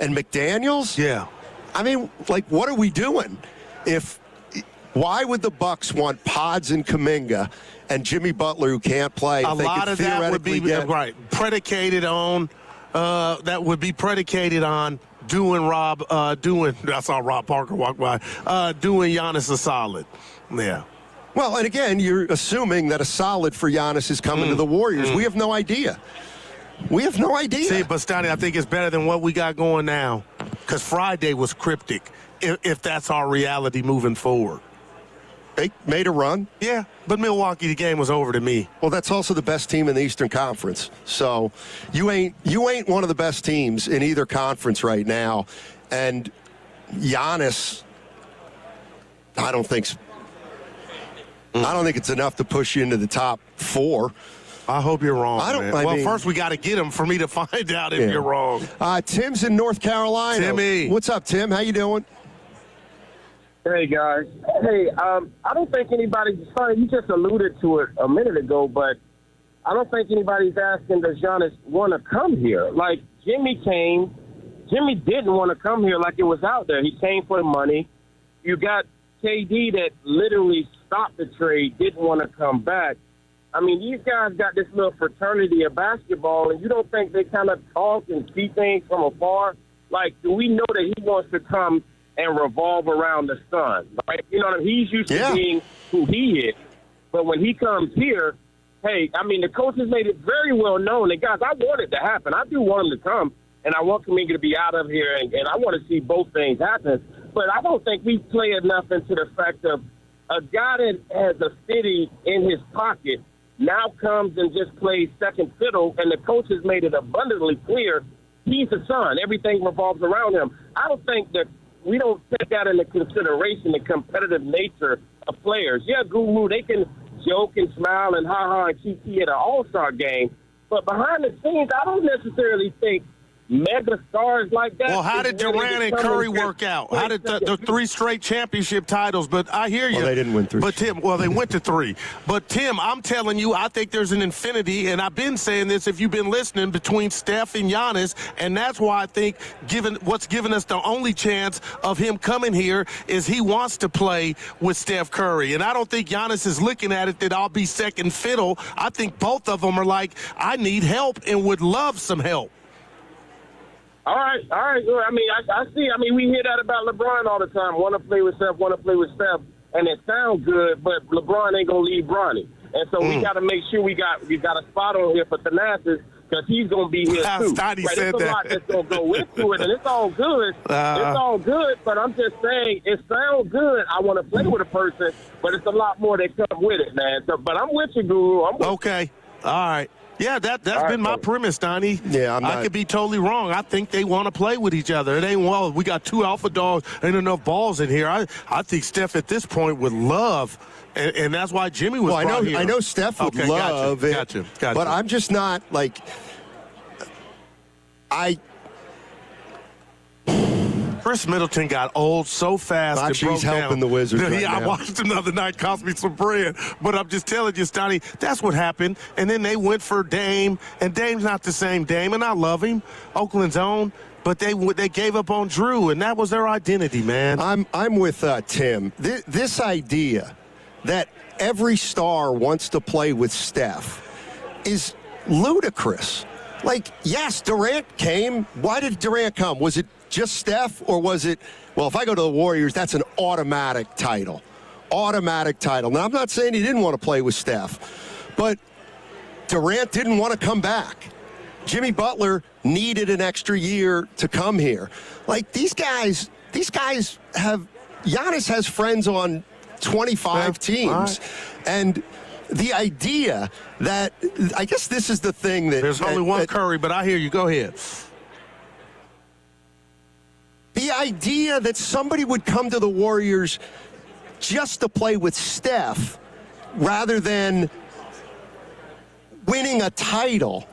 and McDaniels? Yeah. I mean, what are we doing? Why would the Bucks want Pods and Kuminga and Jimmy Butler who can't play? A lot of that would be predicated on doing I saw Rob Parker walk by, doing Giannis a solid. Yeah. Well, and again, you're assuming that a solid for Giannis is coming to the Warriors. We have no idea. See, but Stoney, I think it's better than what we got going now, because Friday was cryptic, if that's our reality moving forward. They made a run. Yeah, but Milwaukee, the game was over to me. Well, that's also the best team in the Eastern Conference. So you ain't one of the best teams in either conference right now. And Giannis, I don't think it's enough to push you into the top 4. I hope you're wrong. man. First we got to get him for me to find out if you're wrong. Tim's in North Carolina. Timmy. What's up, Tim? How you doing? Hey, guys. Hey, I don't think anybody's – sorry, you just alluded to it a minute ago, but I don't think anybody's asking, does Giannis want to come here? Like, Jimmy came. Jimmy didn't want to come here like it was out there. He came for the money. You got KD that literally stopped the trade, didn't want to come back. I mean, these guys got this little fraternity of basketball, and you don't think they kind of talk and see things from afar? Like, do we know that he wants to come and revolve around the sun, right? You know what I mean? He's used to being who he is. But when he comes here, hey, I mean, the coaches made it very well known that, guys, I want it to happen. I do want him to come, and I want Kuminga to be out of here, and I want to see both things happen. But I don't think we play enough into the fact of a guy that has a city in his pocket now comes and just plays second fiddle, and the coaches made it abundantly clear he's the son. Everything revolves around him. I don't think that we don't take that into consideration, the competitive nature of players. Yeah, Guru, they can joke and smile and ha-ha and kiki at an all-star game, but behind the scenes, I don't necessarily think mega stars like that. Well, how did Durant and Curry work out? How did the 3 straight championship titles? But I hear you. Well, they didn't win 3. But Tim, they went to 3. But Tim, I'm telling you, I think there's an infinity, and I've been saying this if you've been listening, between Steph and Giannis, and that's why I think what's given us the only chance of him coming here is he wants to play with Steph Curry. And I don't think Giannis is looking at it that I'll be second fiddle. I think both of them are like, I need help and would love some help. All right. I mean, I see. I mean, we hear that about LeBron all the time. Want to play with Steph, and it sounds good, but LeBron ain't gonna leave Bronny, and so we got to make sure we got a spot on here for Thanasis because he's gonna be here too. Right? There's a lot that's gonna go into it, and it's all good. It's all good, but I'm just saying it sounds good. I want to play with a person, but it's a lot more that come with it, man. So, but I'm with you, Guru. Okay. All right. Yeah, that's been my premise, Donnie. Yeah, I could be totally wrong. I think they want to play with each other. It ain't, we got 2 alpha dogs, ain't enough balls in here. I think Steph at this point would love, and that's why Jimmy was brought here. I know Steph would love it. Gotcha. But I'm just not, Chris Middleton got old so fast. He's helping the Wizards right I now. watched him the other night, cost me some bread. But I'm just telling you, Stoney, that's what happened. And then they went for Dame, and Dame's not the same Dame, and I love him, Oakland's own. But they gave up on Drew, and that was their identity, man. I'm with Tim. This idea that every star wants to play with Steph is ludicrous. Yes, Durant came. Why did Durant come? Was it just Steph, or was it, if I go to the Warriors, that's an automatic title. Now, I'm not saying he didn't want to play with Steph, but Durant didn't want to come back. Jimmy Butler needed an extra year to come here. Like, these guys have, Giannis has friends on 25 teams. Right. And the idea that, I guess this is the thing that... There's only one Curry, but I hear you. Go ahead. The idea that somebody would come to the Warriors just to play with Steph rather than winning a title.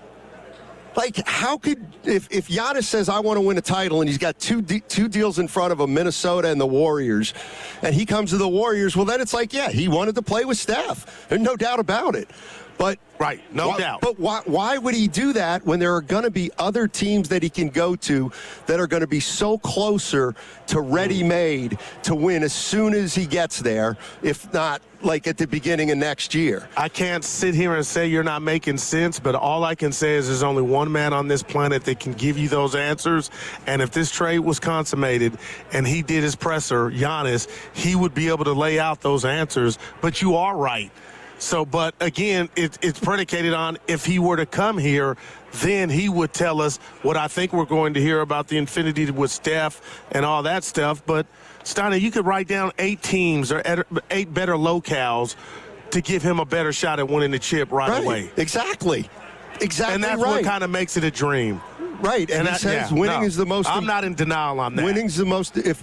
Like, how could, if Giannis says, I want to win a title, and he's got two deals in front of him, Minnesota and the Warriors, and he comes to the Warriors, well, then it's like, yeah, he wanted to play with Steph. There's no doubt about it. But right, no doubt. But why would he do that when there are going to be other teams that he can go to that are going to be so closer to ready-made to win as soon as he gets there, if not like at the beginning of next year? I can't sit here and say you're not making sense, but all I can say is there's only one man on this planet that can give you those answers. And if this trade was consummated and he did his presser, Giannis, he would be able to lay out those answers. But you are right. So, but again, it's predicated on if he were to come here, then he would tell us what I think we're going to hear about the infinity with Steph and all that stuff. But, Steiner, you could write down 8 teams or 8 better locales to give him a better shot at winning the chip right away. Exactly. And that's what kind of makes it a dream. Right, and he says winning is the most. I'm not in denial on that. If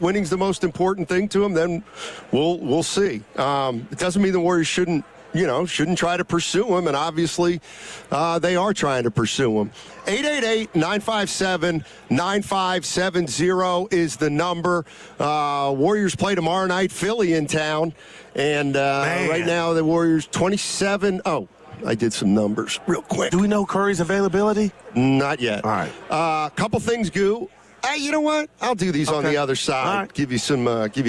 winning's the most important thing to him, then we'll see. It doesn't mean the Warriors shouldn't try to pursue him, and obviously they are trying to pursue him. 888-957-9570 is the number. Warriors play tomorrow night, Philly in town, and right now the Warriors 27. Oh, I did some numbers real quick. Do we know Curry's availability? Not yet. All right. Couple things, Goo. Hey, you know what? I'll do these on the other side. Right. Give you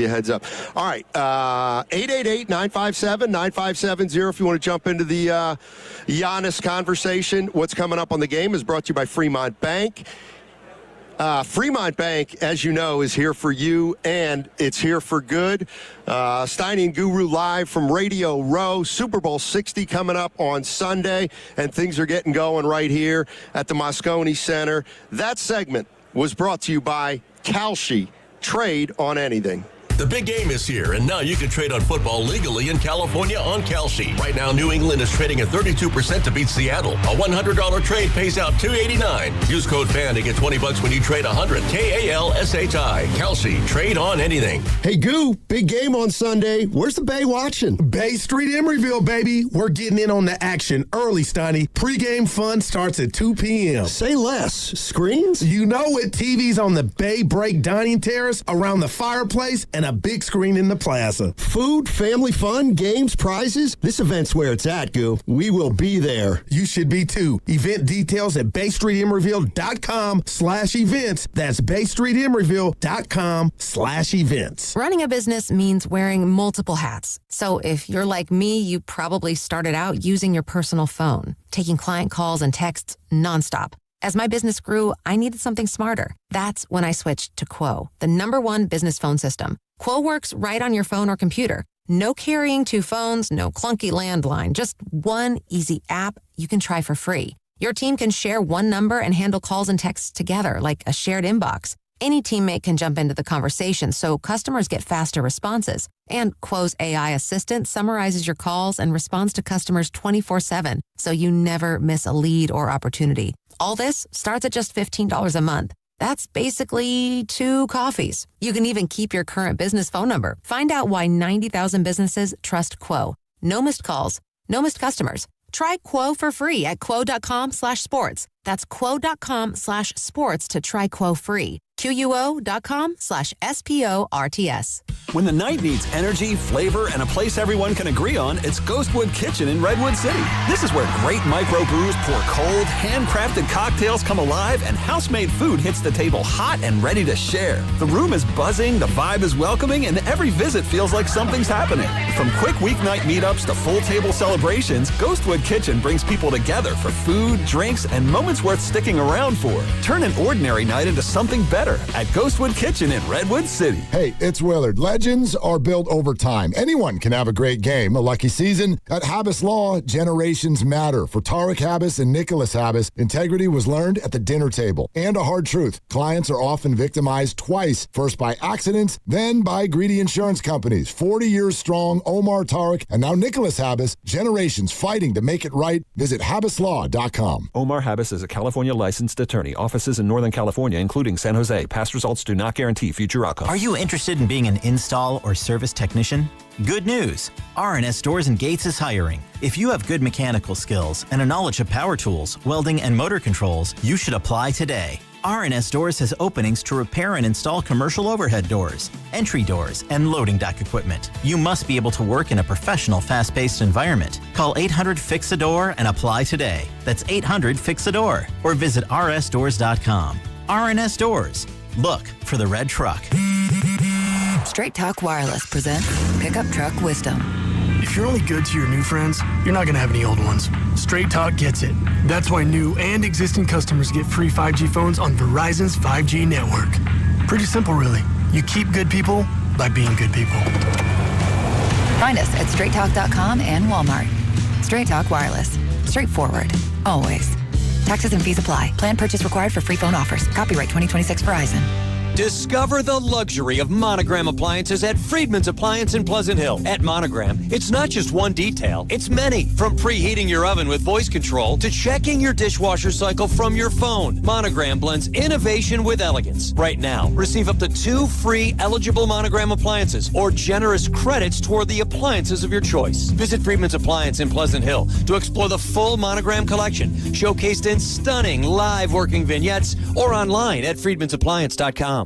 a heads up. All right. 888-957-9570 if you want to jump into the Giannis conversation. What's coming up on the game is brought to you by Fremont Bank. Fremont Bank, as you know, is here for you, and it's here for good. Steiny and Guru live from Radio Row. Super Bowl 60 coming up on Sunday, and things are getting going right here at the Moscone Center. That segment was brought to you by Kalshi. Trade on anything. The big game is here, and now you can trade on football legally in California on Kalshi. Right now, New England is trading at 32% to beat Seattle. A $100 trade pays out $289. Use code FAN to get $20 when you trade $100. Kalshi. Kalshi. Trade on anything. Hey, Goo, big game on Sunday. Where's the Bay watching? Bay Street Emeryville, baby. We're getting in on the action early, Steiny. Pre-game fun starts at 2 p.m. Say less. Screens? You know it. TVs on the Bay Break Dining Terrace, around the fireplace, and a big screen in the plaza. Food, family fun, games, prizes. This event's where it's at, Goo. We will be there. You should be too. Event details at BayStreetEmeryville.com/events. That's BayStreetEmeryville.com/events. Running a business means wearing multiple hats. So if you're like me, you probably started out using your personal phone, taking client calls and texts nonstop. As my business grew, I needed something smarter. That's when I switched to Quo, the #1 business phone system. Quo works right on your phone or computer. No carrying 2 phones, no clunky landline, just one easy app you can try for free. Your team can share one number and handle calls and texts together like a shared inbox. Any teammate can jump into the conversation so customers get faster responses. And Quo's AI assistant summarizes your calls and responds to customers 24/7, so you never miss a lead or opportunity. All this starts at just $15 a month. That's basically 2 coffees. You can even keep your current business phone number. Find out why 90,000 businesses trust Quo. No missed calls, no missed customers. Try Quo for free at quo.com/sports. That's quo.com/sports to try Quo free. QUO.com/SPORTS. When the night needs energy, flavor, and a place everyone can agree on, it's Ghostwood Kitchen in Redwood City. This is where great microbrews pour cold, handcrafted cocktails come alive, and house-made food hits the table hot and ready to share. The room is buzzing, the vibe is welcoming, and every visit feels like something's happening. From quick weeknight meetups to full-table celebrations, Ghostwood Kitchen brings people together for food, drinks, and moments worth sticking around for. Turn an ordinary night into something better Kerr at Ghostwood Kitchen in Redwood City. Hey, it's Willard. Legends are built over time. Anyone can have a great game, a lucky season. At Habas Law, generations matter. For Tarek Habas and Nicholas Habas, integrity was learned at the dinner table. And a hard truth, clients are often victimized twice. First by accidents, then by greedy insurance companies. 40 years strong, Omar Tarek, and now Nicholas Habas, generations fighting to make it right. Visit habaslaw.com. Omar Habas is a California licensed attorney. Offices in Northern California, including San Jose. Past results do not guarantee future outcomes. Are you interested in being an install or service technician? Good news! R&S Doors and Gates is hiring. If you have good mechanical skills and a knowledge of power tools, welding, and motor controls, you should apply today. R&S Doors has openings to repair and install commercial overhead doors, entry doors, and loading dock equipment. You must be able to work in a professional, fast-paced environment. Call 800-FIX-A-DOOR and apply today. That's 800-FIX-A-DOOR or visit rsdoors.com. R&S Doors. Look for the red truck. Straight Talk Wireless presents Pickup Truck Wisdom. If you're only good to your new friends, you're not going to have any old ones. Straight Talk gets it. That's why new and existing customers get free 5G phones on Verizon's 5G network. Pretty simple, really. You keep good people by being good people. Find us at straighttalk.com and Walmart. Straight Talk Wireless. Straightforward. Always. Taxes and fees apply. Plan purchase required for free phone offers. Copyright 2026 Verizon. Discover the luxury of Monogram appliances at Friedman's Appliance in Pleasant Hill. At Monogram, it's not just one detail, it's many. From preheating your oven with voice control to checking your dishwasher cycle from your phone. Monogram blends innovation with elegance. Right now, receive up to 2 free eligible Monogram appliances or generous credits toward the appliances of your choice. Visit Friedman's Appliance in Pleasant Hill to explore the full Monogram collection, showcased in stunning live working vignettes or online at friedmansappliance.com.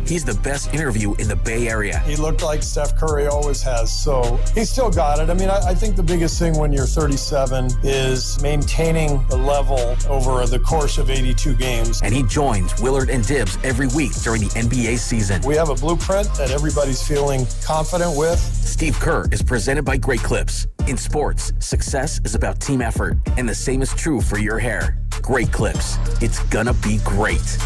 He's the best interview in the Bay Area. He looked like Steph Curry always has, so he's still got it. I mean, I think the biggest thing when you're 37 is maintaining the level over the course of 82 games. And he joins Willard and Dibbs every week during the NBA season. We have a blueprint that everybody's feeling confident with. Steve Kerr is presented by Great Clips. In sports, success is about team effort, and the same is true for your hair. Great Clips. It's gonna be great.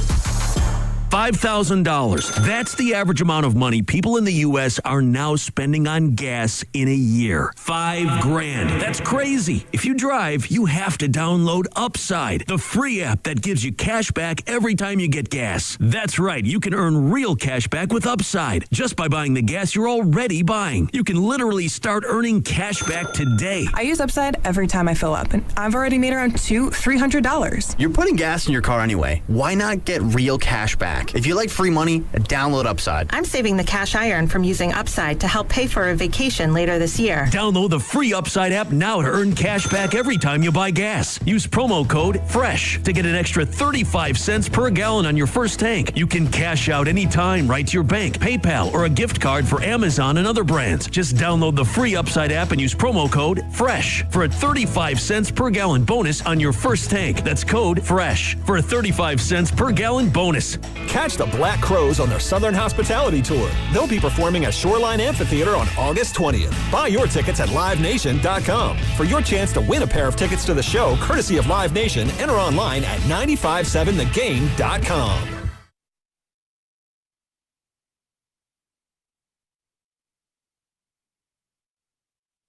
$5,000. That's the average amount of money people in the U.S. are now spending on gas in a year. $5,000. That's crazy. If you drive, you have to download Upside, the free app that gives you cash back every time you get gas. That's right. You can earn real cash back with Upside just by buying the gas you're already buying. You can literally start earning cash back today. I use Upside every time I fill up, and I've already made around $300. You're putting gas in your car anyway. Why not get real cash back? If you like free money, download Upside. I'm saving the cash I earn from using Upside to help pay for a vacation later this year. Download the free Upside app now to earn cash back every time you buy gas. Use promo code FRESH to get an extra 35 cents per gallon on your first tank. You can cash out anytime right to your bank, PayPal, or a gift card for Amazon and other brands. Just download the free Upside app and use promo code FRESH for a 35 cents per gallon bonus on your first tank. That's code FRESH for a 35 cents per gallon bonus. Catch the Black Crows on their Southern Hospitality Tour. They'll be performing at Shoreline Amphitheater on August 20th. Buy your tickets at livenation.com. For your chance to win a pair of tickets to the show, courtesy of Live Nation, enter online at 957thegame.com.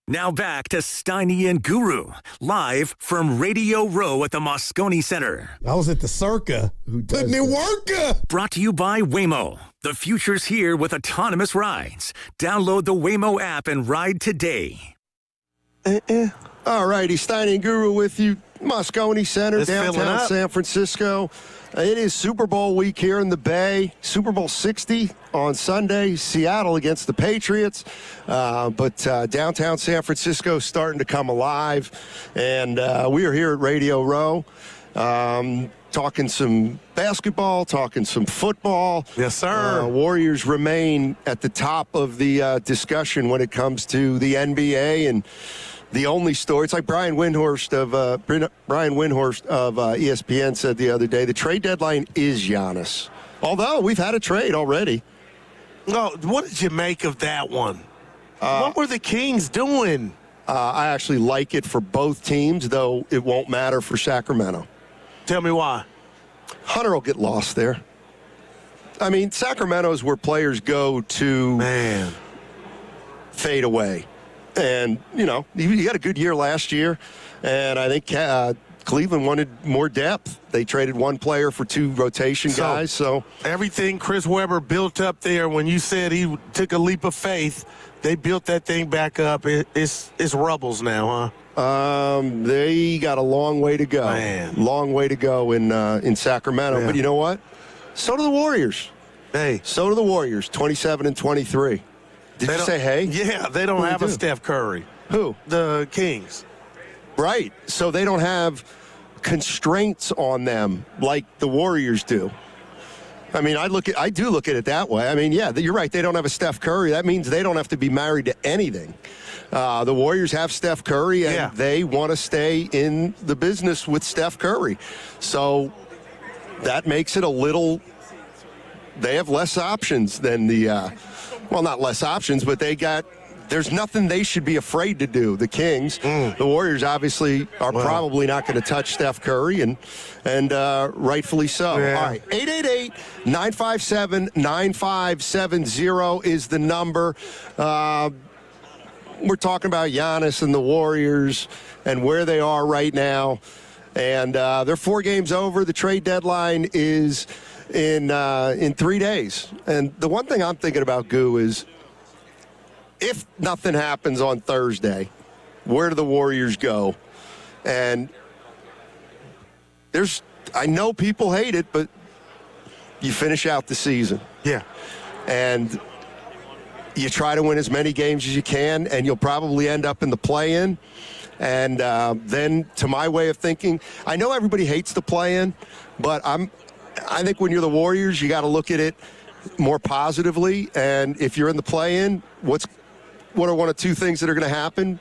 Now back to Steiny and Guru, live from Radio Row at the Moscone Center. I was at the Circa. Putting in work. Brought to you by Waymo. The future's here with autonomous rides. Download the Waymo app and ride today. All righty, Steiny and Guru with you. Moscone Center, It's downtown San Francisco. It is Super Bowl week here in the Bay. Super Bowl 60 on Sunday. Seattle against the Patriots. But downtown San Francisco starting to come alive. And we are here at Radio Row talking some basketball, talking some football. Yes, sir. Warriors remain at the top of the discussion when it comes to the NBA. And the only story, it's like Brian Windhorst of ESPN said the other day, the trade deadline is Giannis. Although we've had a trade already. No, what did you make of that one? What were the Kings doing? I actually like it for both teams, though it won't matter for Sacramento. Tell me why. Hunter will get lost there. I mean, Sacramento's where players go to fade away. And, you know, you got a good year last year, and I think Cleveland wanted more depth. They traded one player for two rotation guys. So everything Chris Webber built up there when you said he took a leap of faith, they built that thing back up. It's rubbles now, huh? They got a long way to go. Long way to go in Sacramento. Yeah. But you know what? So do the Warriors. Hey. So do the Warriors, 27-23. Did you say hey? Yeah, they don't have a Steph Curry. Who? The Kings. Right. So they don't have constraints on them like the Warriors do. I mean, I do look at it that way. I mean, yeah, you're right. They don't have a Steph Curry. That means they don't have to be married to anything. The Warriors have Steph Curry, and they want to stay in the business with Steph Curry. So that makes it a little – they have less options than the well, not less options, but there's nothing they should be afraid to do, the Kings. The Warriors obviously are probably not going to touch Steph Curry, and rightfully so. Yeah. All right, 888-957-9570 is the number. We're talking about Giannis and the Warriors and where they are right now. And they're 4 games over. The trade deadline is in 3 days. And the one thing I'm thinking about, Goo, is if nothing happens on Thursday, where do the Warriors go? And I know people hate it, but you finish out the season. Yeah. And you try to win as many games as you can, and you'll probably end up in the play-in. And then, to my way of thinking, I know everybody hates the play-in, but I think when you're the Warriors, you got to look at it more positively. And if you're in the play-in, what are one of two things that are going to happen?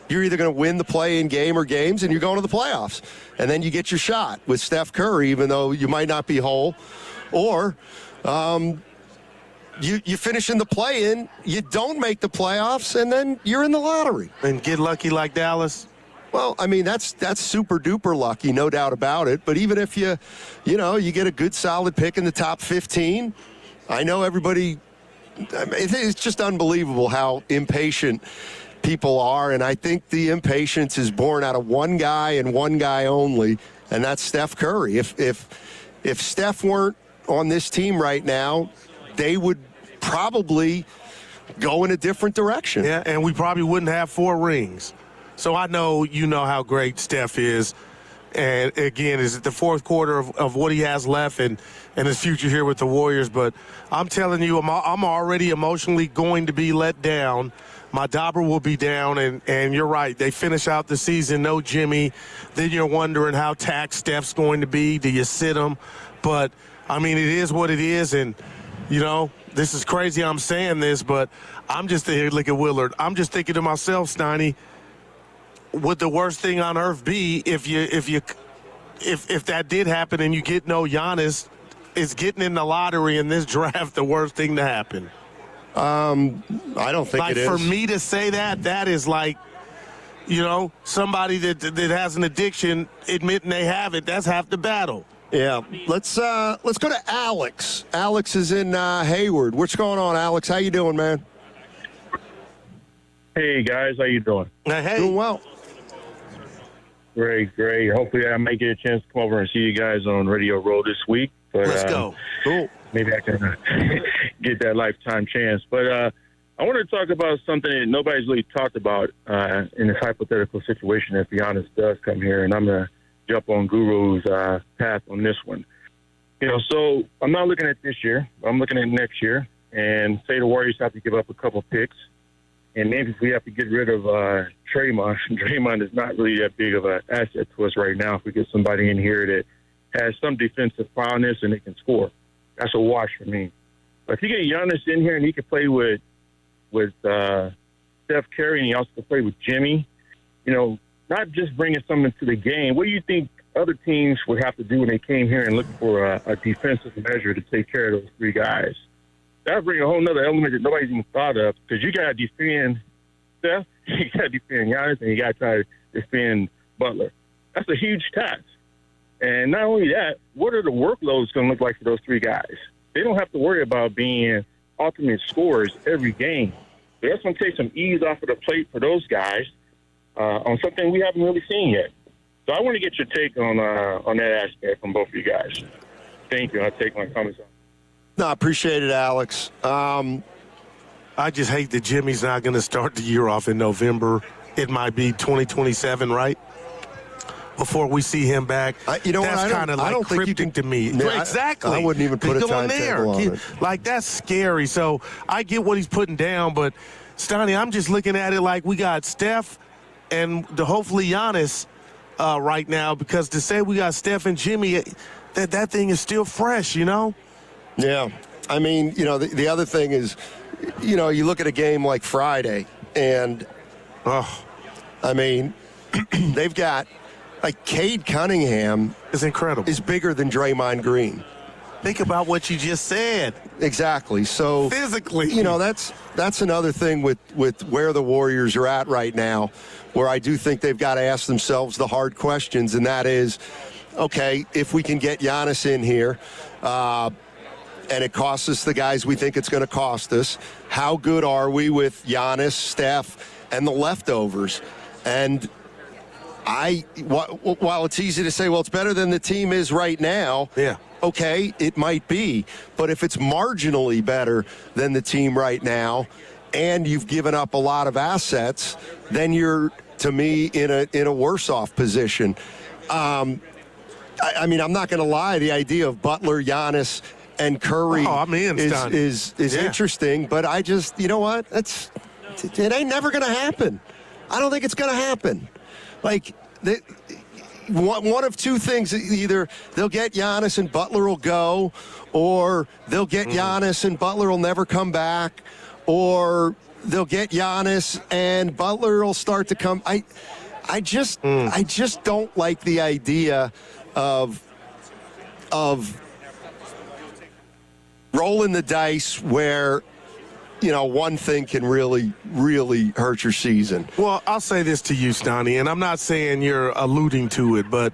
You're either going to win the play-in game or games, and you're going to the playoffs. And then you get your shot with Steph Curry, even though you might not be whole. Or you finish in the play-in, you don't make the playoffs, and then you're in the lottery. And get lucky like Dallas? Well, I mean, that's super-duper lucky, no doubt about it. But even if you get a good, solid pick in the top 15, I know everybody – it's just unbelievable how impatient people are. And I think the impatience is born out of one guy and one guy only, and that's Steph Curry. If Steph weren't on this team right now, they would probably go in a different direction. Yeah, and we probably wouldn't have 4 rings. So I know you know how great Steph is. And, again, is it the fourth quarter of what he has left and his future here with the Warriors. But I'm telling you, I'm already emotionally going to be let down. My dauber will be down, and you're right. They finish out the season, no Jimmy. Then you're wondering how taxed Steph's going to be. Do you sit him? But, I mean, it is what it is. And, this is crazy I'm saying this, but I'm just here. Look at Willard. I'm just thinking to myself, Steiny, would the worst thing on earth be if that did happen and you get no Giannis? Is getting in the lottery in this draft the worst thing to happen? I don't think it is. For me to say that is like, somebody that has an addiction admitting they have it. That's half the battle. Yeah, let's go to Alex. Alex is in Hayward. What's going on, Alex? How you doing, man? Hey guys, how you doing? Hey, doing well. Great. Hopefully, I might get a chance to come over and see you guys on Radio Row this week. But, let's go. Cool. Maybe I can get that lifetime chance. But I want to talk about something that nobody's really talked about in this hypothetical situation if Giannis does come here, and I'm going to jump on Guru's path on this one. So I'm not looking at this year. I'm looking at next year, and say the Warriors have to give up a couple picks, and maybe if we have to get rid of Draymond. Draymond is not really that big of an asset to us right now. If we get somebody in here that has some defensive prowess and they can score, that's a wash for me. But if you get Giannis in here and he can play with Steph Curry and he also can play with Jimmy, not just bringing someone to the game. What do you think other teams would have to do when they came here and looked for a defensive measure to take care of those 3 guys? That would bring a whole nother element that nobody's even thought of, because you got to defend Steph, you got to defend Giannis, and you got to try to defend Butler. That's a huge task. And not only that, what are the workloads going to look like for those 3 guys? they don't have to worry about being ultimate scorers every game. So that's going to take some ease off of the plate for those guys on something we haven't really seen yet. So I want to get your take on that aspect from both of you guys. Thank you. I'll take my comments on. No, I appreciate it, Alex. I just hate that Jimmy's not going to start the year off in November. It might be 2027, right? Before we see him back. You know that's what? kind of like cryptic to me. Yeah, exactly. I wouldn't even put a timetable on it. Like, that's scary. So I get what he's putting down, but, Stoney, I'm just looking at it like we got Steph and hopefully Giannis right now, because to say we got Steph and Jimmy, that thing is still fresh, you know? Yeah. I mean, you know, the other thing is, you know, you look at a game like Friday, and, I mean, they've got, like, Cade Cunningham is incredible. Is bigger than Draymond Green. Think about what you just said. Exactly. So physically, you know, that's another thing with where the Warriors are at right now, where I do think they've got to ask themselves the hard questions, and that is, okay, if we can get Giannis in here, and it costs us the guys we think it's going to cost us, how good are we with Giannis, Steph, and the leftovers? And while it's easy to say, well, it's better than the team is right now. Yeah. Okay, it might be. But if it's marginally better than the team right now, and you've given up a lot of assets, then you're, to me, in a worse off position. I mean, I'm not going to lie. The idea of Butler, Giannis, and Curry is interesting. But I just, you know what? It ain't never going to happen. I don't think it's going to happen. Like, one of two things: either they'll get Giannis and Butler will go, or they'll get Giannis and Butler will never come back, or they'll get Giannis and Butler will start to come. I just don't like the idea of rolling the dice where, you know, one thing can really, really hurt your season. Well, I'll say this to you, Stoney, and I'm not saying you're alluding to it, but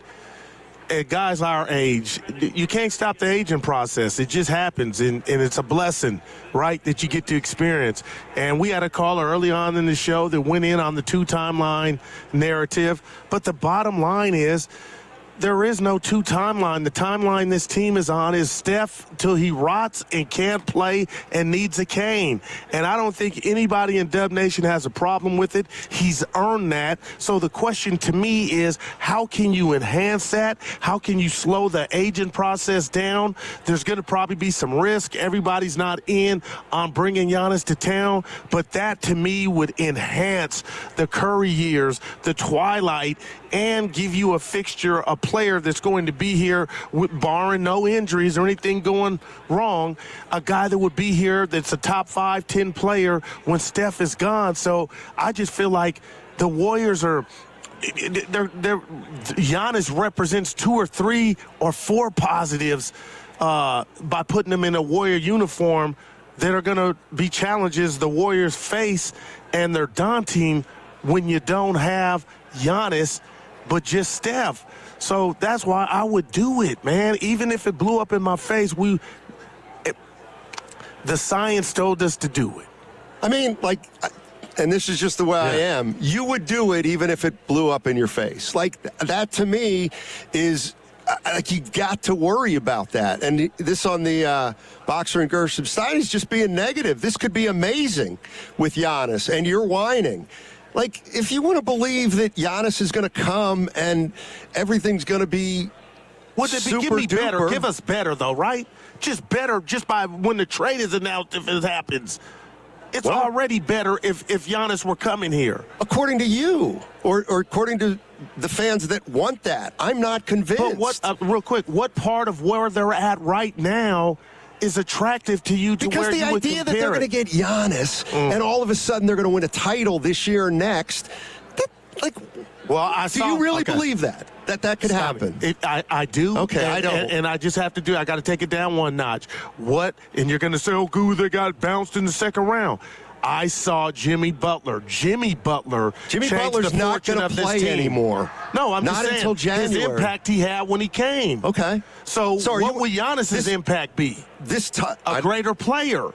at guys our age, you can't stop the aging process. It just happens, and it's a blessing, right, that you get to experience. And we had a caller early on in the show that went in on the two-timeline narrative, but the bottom line is, there is no two timeline. The timeline this team is on is Steph till he rots and can't play and needs a cane. And I don't think anybody in Dub Nation has a problem with it. He's earned that. So the question to me is, how can you enhance that? How can you slow the aging process down? There's going to probably be some risk. Everybody's not in on bringing Giannis to town, but that to me would enhance the Curry years, the twilight, and give you a fixture, a player that's going to be here, barring no injuries or anything going wrong, a guy that would be here that's a top 5-10 player when Steph is gone. So I just feel like the Warriors are Giannis represents 2 or 3 or 4 positives by putting them in a Warrior uniform that are going to be challenges the Warriors face, and they're daunting when you don't have Giannis but just Steph. So that's why I would do it, man. Even if it blew up in my face, the science told us to do it. I mean, like, and this is just the way I am, you would do it even if it blew up in your face. Like, that to me is, like, you got to worry about that. And this on the Boxer and Gershom side is just being negative. This could be amazing with Giannis, and you're whining. Like, if you want to believe that Giannis is going to come and everything's going to be give me better. Give us better, though, right? Just better just by when the trade is announced, if it happens. It's already better if Giannis were coming here. According to you, or according to the fans that want that. I'm not convinced. But real quick, what part of where they're at right now is attractive to you to where you would compare it? Because the idea that they're going to get Giannis and all of a sudden they're going to win a title this year or next, do you really believe that could happen? I do. Okay, I don't. And I just have to I got to take it down one notch. And you're going to say, oh, good, they got bounced in the second round. I saw Jimmy Butler. Jimmy Butler's not going to play anymore. No, I'm not just saying, until January. His impact he had when he came. Okay. So what would Giannis's impact be? A greater player,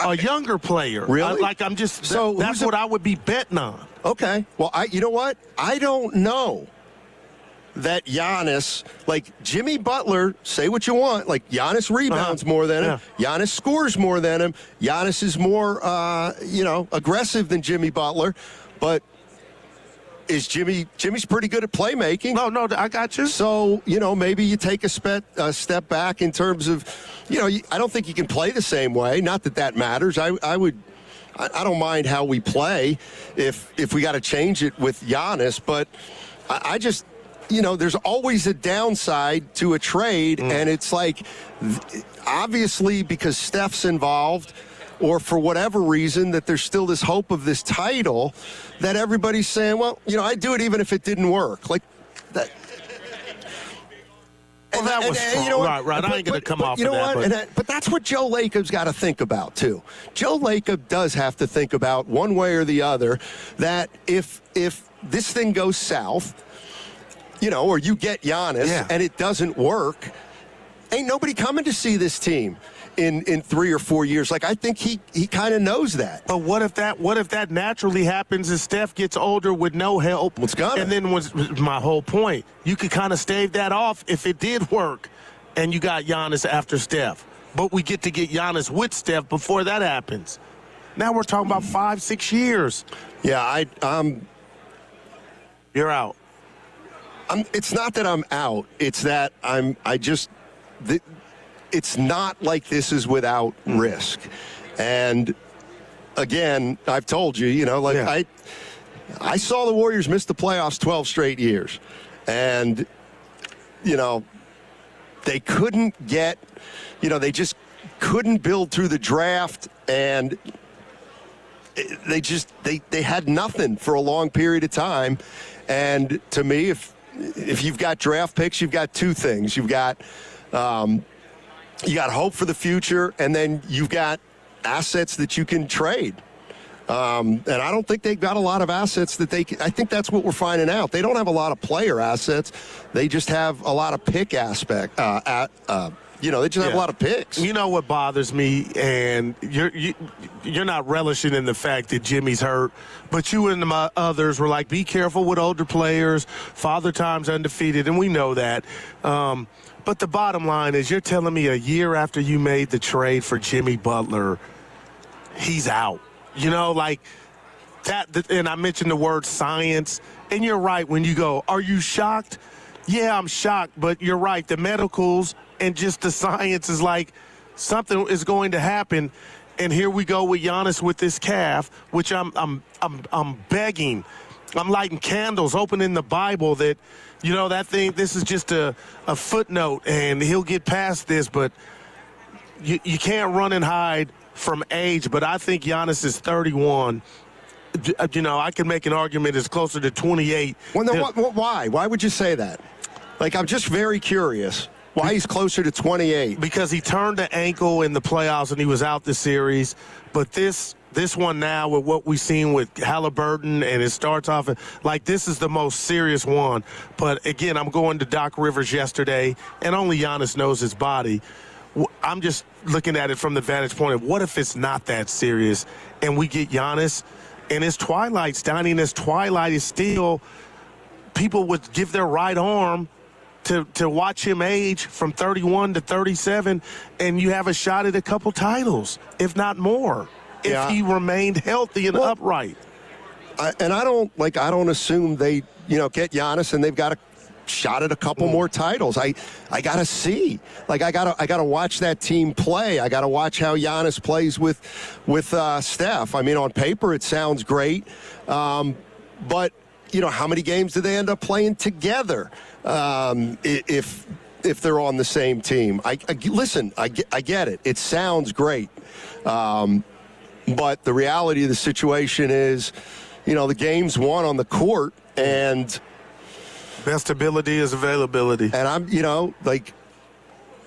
a younger player. Really? That's what I would be betting on. Okay. Well, you know what? I don't know that Giannis, like Jimmy Butler, say what you want, like Giannis rebounds more than him. Giannis scores more than him. Giannis is more, aggressive than Jimmy Butler. But Jimmy's pretty good at playmaking. No, I got you. So, maybe you take a step back in terms of, I don't think you can play the same way. Not that matters. I don't mind how we play if we got to change it with Giannis, but I just, there's always a downside to a trade, and it's like, obviously because Steph's involved, or for whatever reason, that there's still this hope of this title, that everybody's saying, well, I'd do it even if it didn't work. Like that. Well, that was right. I ain't going to come off of that. But that's what Joe Lacob's got to think about, too. Joe Lacob does have to think about, one way or the other, that if this thing goes south, or you get Giannis and it doesn't work, ain't nobody coming to see this team in 3 or 4 years. Like, I think he kind of knows that. But what if that naturally happens as Steph gets older with no help? It's gonna. And then was my whole point. You could kind of stave that off if it did work and you got Giannis after Steph. But we get to get Giannis with Steph before that happens. Now we're talking about 5-6 years. Yeah, you're out. It's not that I'm out. It's that it's not like this is without risk. And again, I've told you, I saw the Warriors miss the playoffs 12 straight years. And, they couldn't get, they just couldn't build through the draft, and they had nothing for a long period of time. And to me, if you've got draft picks, you've got two things. You've got hope for the future, and then you've got assets that you can trade. And I don't think they've got a lot of assets that I think that's what we're finding out. They don't have a lot of player assets. They just have a lot of pick aspect. They just have a lot of picks. You know what bothers me, and you're not relishing in the fact that Jimmy's hurt, but you and the others were like, be careful with older players. Father Time's undefeated, and we know that. But the bottom line is, you're telling me a year after you made the trade for Jimmy Butler, he's out. Like that, and I mentioned the word science, and you're right when you go, are you shocked? Yeah, I'm shocked, but you're right. The medicals and just the science is like something is going to happen, and here we go with Giannis with this calf, which I'm begging. I'm lighting candles, opening the Bible that, that thing, this is just a footnote, and he'll get past this, but you can't run and hide from age. But I think Giannis is 31. I can make an argument it's closer to 28. Well, why? Why would you say that? Like, I'm just very curious why he's closer to 28. Because he turned the ankle in the playoffs and he was out the series. But this one now, with what we've seen with Halliburton, and it starts off like this is the most serious one. But again, I'm going to Doc Rivers yesterday, and only Giannis knows his body. I'm just looking at it from the vantage point of what if it's not that serious, and we get Giannis and his twilight, Steiny, and his twilight is still, people would give their right arm to watch him age from 31 to 37, and you have a shot at a couple titles, if not more, if he remained healthy and upright. I don't assume they, get Giannis and they've got a shot at a couple more titles. I gotta see. Like, I gotta watch that team play. I gotta watch how Giannis plays with Steph. I mean, on paper it sounds great, but how many games do they end up playing together if they're on the same team? Listen, I get it. It sounds great, but the reality of the situation is, the game's won on the court, and best ability is availability. And I'm,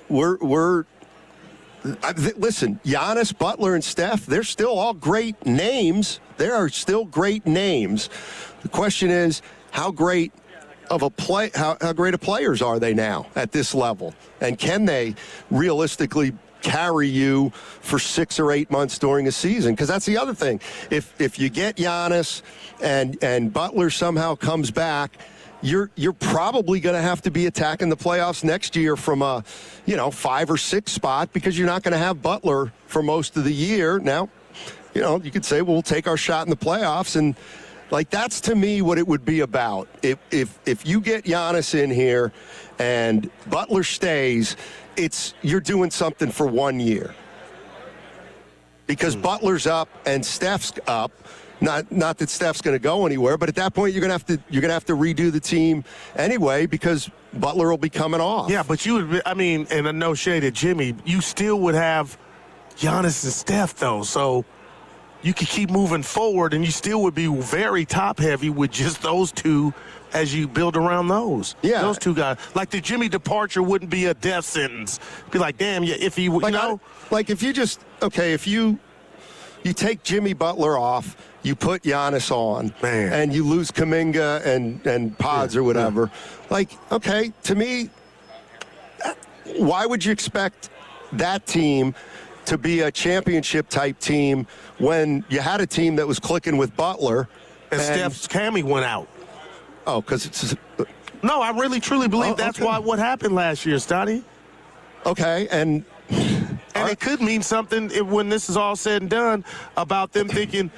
we're Listen, Giannis, Butler, and Steph, they're still all great names. There are still great names. The question is, how great of how great of players are they now at this level? And can they realistically carry you for 6 or 8 months during a season? Because that's the other thing. If you get Giannis and Butler somehow comes back, you're probably going to have to be attacking the playoffs next year from a 5 or 6 spot, because you're not going to have Butler for most of the year. Now, you could say, well, we'll take our shot in the playoffs, and that's to me what it would be about. If you get Giannis in here and Butler stays, you're doing something for 1 year, because Butler's up and Steph's up. Not that Steph's going to go anywhere, but at that point you're going to have to redo the team anyway, because Butler will be coming off. Yeah, but you would, and a no shade at Jimmy, you still would have Giannis and Steph though, so you could keep moving forward, and you still would be very top heavy with just those two as you build around those. Yeah, those two guys. Like the Jimmy departure wouldn't be a death sentence. Be like, damn, yeah, if he, if you take Jimmy Butler off, you put Giannis on, and you lose Kuminga and Pods or whatever. To me, why would you expect that team to be a championship-type team when you had a team that was clicking with Butler? And Steph's Cammy went out. Oh, because it's... No, I really, truly believe that's why what happened last year, Stoney. Okay, and it could mean something when this is all said and done about them thinking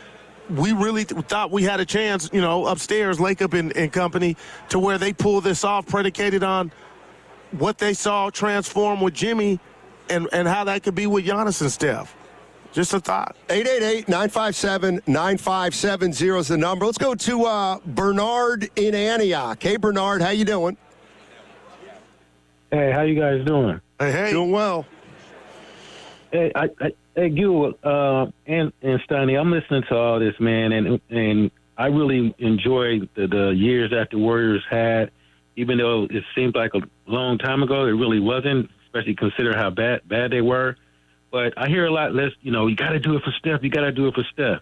we really thought we had a chance, upstairs, Lakeup and company, to where they pull this off predicated on what they saw transform with Jimmy and how that could be with Giannis and Steph. Just a thought. 888-957-9570 is the number. Let's go to Bernard in Antioch. Hey, Bernard, how you doing? Hey, how you guys doing? Hey. Doing well. Hey, Gil and Stoney, I'm listening to all this, man, and I really enjoyed the years that the Warriors had, even though it seemed like a long time ago. It really wasn't, especially consider how bad they were. But I hear a lot less, you got to do it for Steph. You got to do it for Steph.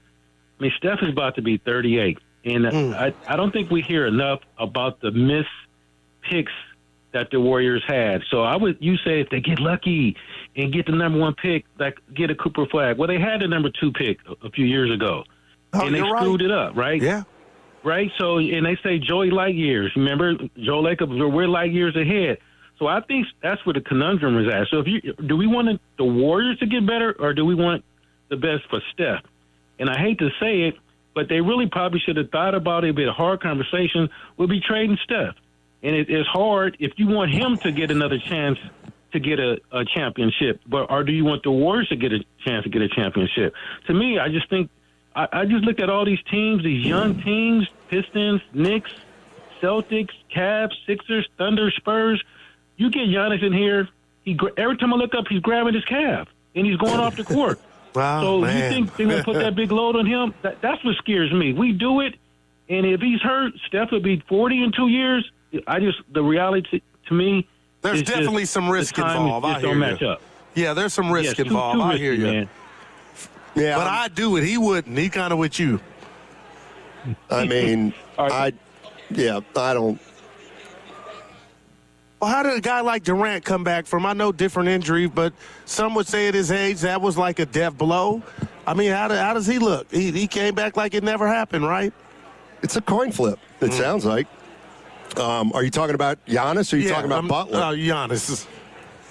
I mean, Steph is about to be 38, and I don't think we hear enough about the missed picks that the Warriors had. So you say if they get lucky and get the number 1 pick, get a Cooper Flag. Well, they had the number 2 pick a few years ago, and they screwed it up, right? Yeah. Right? So, and they say Joey light years. Remember, Joe Lacob, we're light years ahead. So I think that's where the conundrum is at. So do we want the Warriors to get better, or do we want the best for Steph? And I hate to say it, but they really probably should have thought about it. It'd be a hard conversation. We'll be trading Steph. And it's hard if you want him to get another chance to get a championship, or do you want the Warriors to get a chance to get a championship? To me, I just think I just look at all these teams, these young teams, Pistons, Knicks, Celtics, Cavs, Sixers, Thunder, Spurs. You get Giannis in here, every time I look up, he's grabbing his calf, and he's going off the court. Wow, so man. You think they're going to put that big load on him? That's what scares me. We do it, and if he's hurt, Steph will be 40 in 2 years. The reality to me, there's definitely some risk involved. I hear you. Yeah, there's some risk involved. I hear you. Man. Yeah, but I'd do it. He wouldn't. He kind of with you. I mean, I don't. Well, how did a guy like Durant come back from, I know, different injury, but some would say at his age that was like a death blow? I mean, how does he look? He came back like it never happened, right? It's a coin flip, it sounds like. Are you talking about Giannis, or are you talking about Butler? Giannis.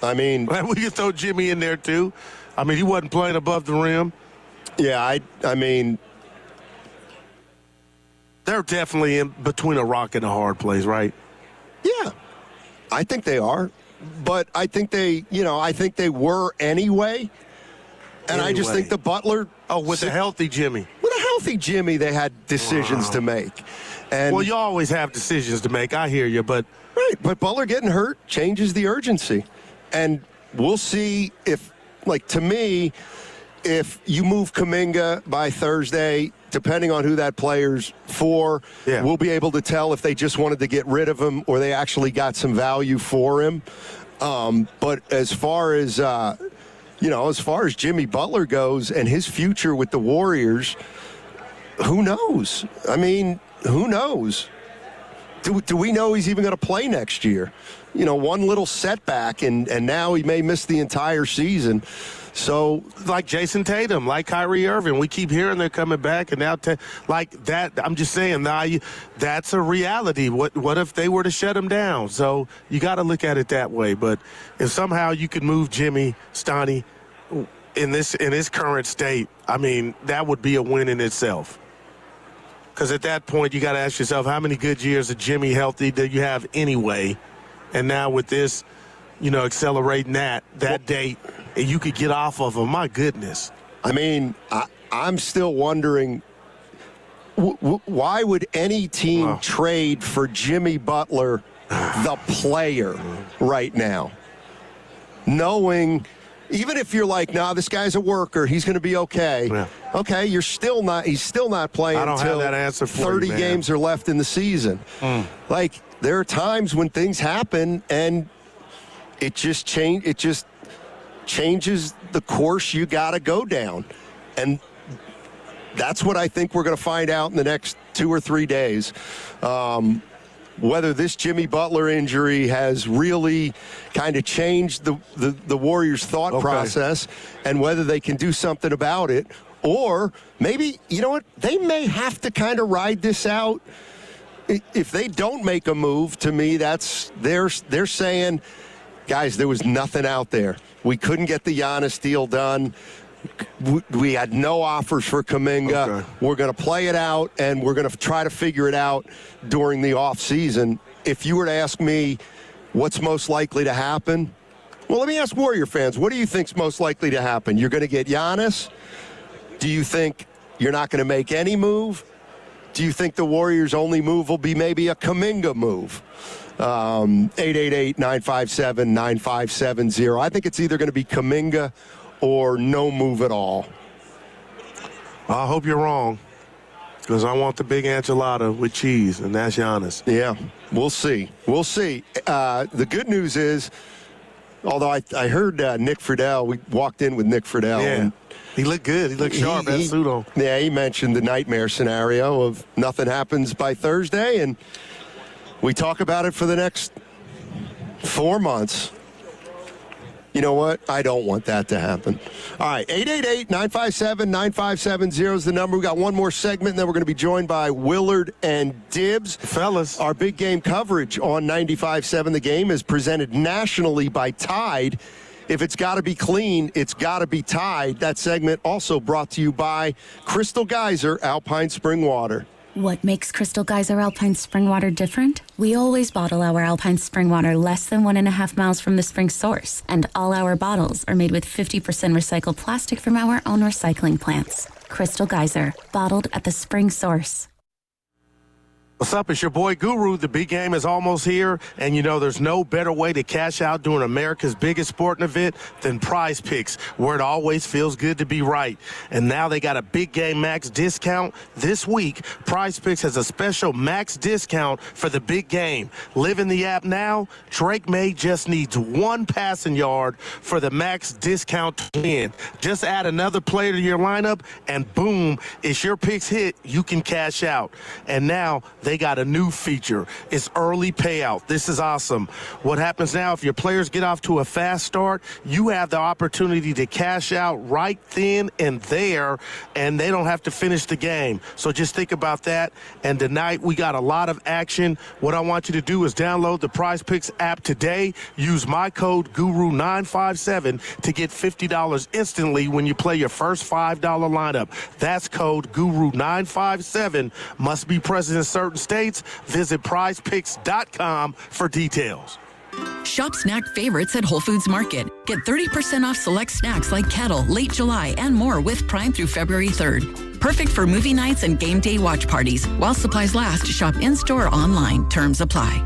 I mean, we could throw Jimmy in there, too. I mean, he wasn't playing above the rim. Yeah, I mean, they're definitely in between a rock and a hard place, right? Yeah. I think they are, but I think they were anyway. And I just think the Butler. Oh, with a healthy Jimmy. With a healthy Jimmy, they had decisions to make. And well, you always have decisions to make. I hear you, but. Right, but Butler getting hurt changes the urgency. And we'll see if, to me, if you move Kuminga by Thursday, depending on who that player's for, we'll be able to tell if they just wanted to get rid of him or they actually got some value for him. But as far as, as far as Jimmy Butler goes and his future with the Warriors, who knows? I mean, who knows? Do we know he's even going to play next year? One little setback, and now he may miss the entire season. So, like Jason Tatum, like Kyrie Irving, we keep hearing they're coming back, and now like that. I'm just saying, that's a reality. What if they were to shut him down? So you got to look at it that way. But if somehow you could move Jimmy Stoney in his current state, I mean, that would be a win in itself. Because at that point, you got to ask yourself, how many good years of Jimmy healthy do you have anyway? And now with this, accelerating that date, and you could get off of him. My goodness. I mean, I'm still wondering, why would any team trade for Jimmy Butler, the player, right now? Knowing, even if you're like, this guy's a worker, he's going to be okay. Yeah. Okay, he's still not playing until have that answer for 30 you, games are left in the season. Like, there are times when things happen and it just changes the course you got to go down. And that's what I think we're going to find out in the next 2 or 3 days. Whether this Jimmy Butler injury has really kind of changed the Warriors' thought process, and whether they can do something about it, or maybe, they may have to kind of ride this out. If they don't make a move, to me, they're saying, guys, there was nothing out there. We couldn't get the Giannis deal done. We had no offers for Kuminga. Okay. We're going to play it out, and we're going to try to figure it out during the offseason. If you were to ask me what's most likely to happen, well, let me ask Warrior fans, what do you think's most likely to happen? You're going to get Giannis? Do you think you're not going to make any move? Do you think the Warriors' only move will be maybe a Kuminga move? 888-957-9570. I think it's either going to be Kuminga or no move at all. I hope you're wrong, because I want the big enchilada with cheese, and that's Giannis. Yeah, we'll see. We'll see. The good news is, although I heard Nick Friedel, we walked in with Nick Friedel. Yeah. And he looked good. He looked sharp. That suit on. Yeah, he mentioned the nightmare scenario of nothing happens by Thursday, and we talk about it for the next 4 months. You know what? I don't want that to happen. All right, 888-957-9570 is the number. We got one more segment, and then we're going to be joined by Willard and Dibbs. Fellas. Our big game coverage on 95.7 The Game is presented nationally by Tide. If it's got to be clean, it's got to be Tide. That segment also brought to you by Crystal Geyser Alpine Spring Water. What makes Crystal Geyser Alpine Spring Water different? We always bottle our Alpine Spring Water less than 1.5 miles from the spring source, and all our bottles are made with 50% recycled plastic from our own recycling plants. Crystal Geyser, bottled at the spring source. What's up? It's your boy Guru. The big game is almost here, and there's no better way to cash out during America's biggest sporting event than Prize Picks, where it always feels good to be right. And now they got a big game max discount this week. Prize Picks has a special max discount for the big game. Live in the app now. Drake May just needs one passing yard for the max discount to win. Just add another player to your lineup, and boom, if your picks hit, you can cash out. And now they got a new feature. It's early payout. This is awesome. What happens now, if your players get off to a fast start, you have the opportunity to cash out right then and there, and they don't have to finish the game. So just think about that. And tonight, we got a lot of action. What I want you to do is download the Prize Picks app today. Use my code GURU957 to get $50 instantly when you play your first $5 lineup. That's code GURU957. Must be present in certain states. Visit prizepicks.com for details. Shop snack favorites at Whole Foods Market. Get 30% off select snacks like kettle, late July, and more with Prime through February 3rd. Perfect for movie nights and game day watch parties. While supplies last, shop in-store or online. Terms apply.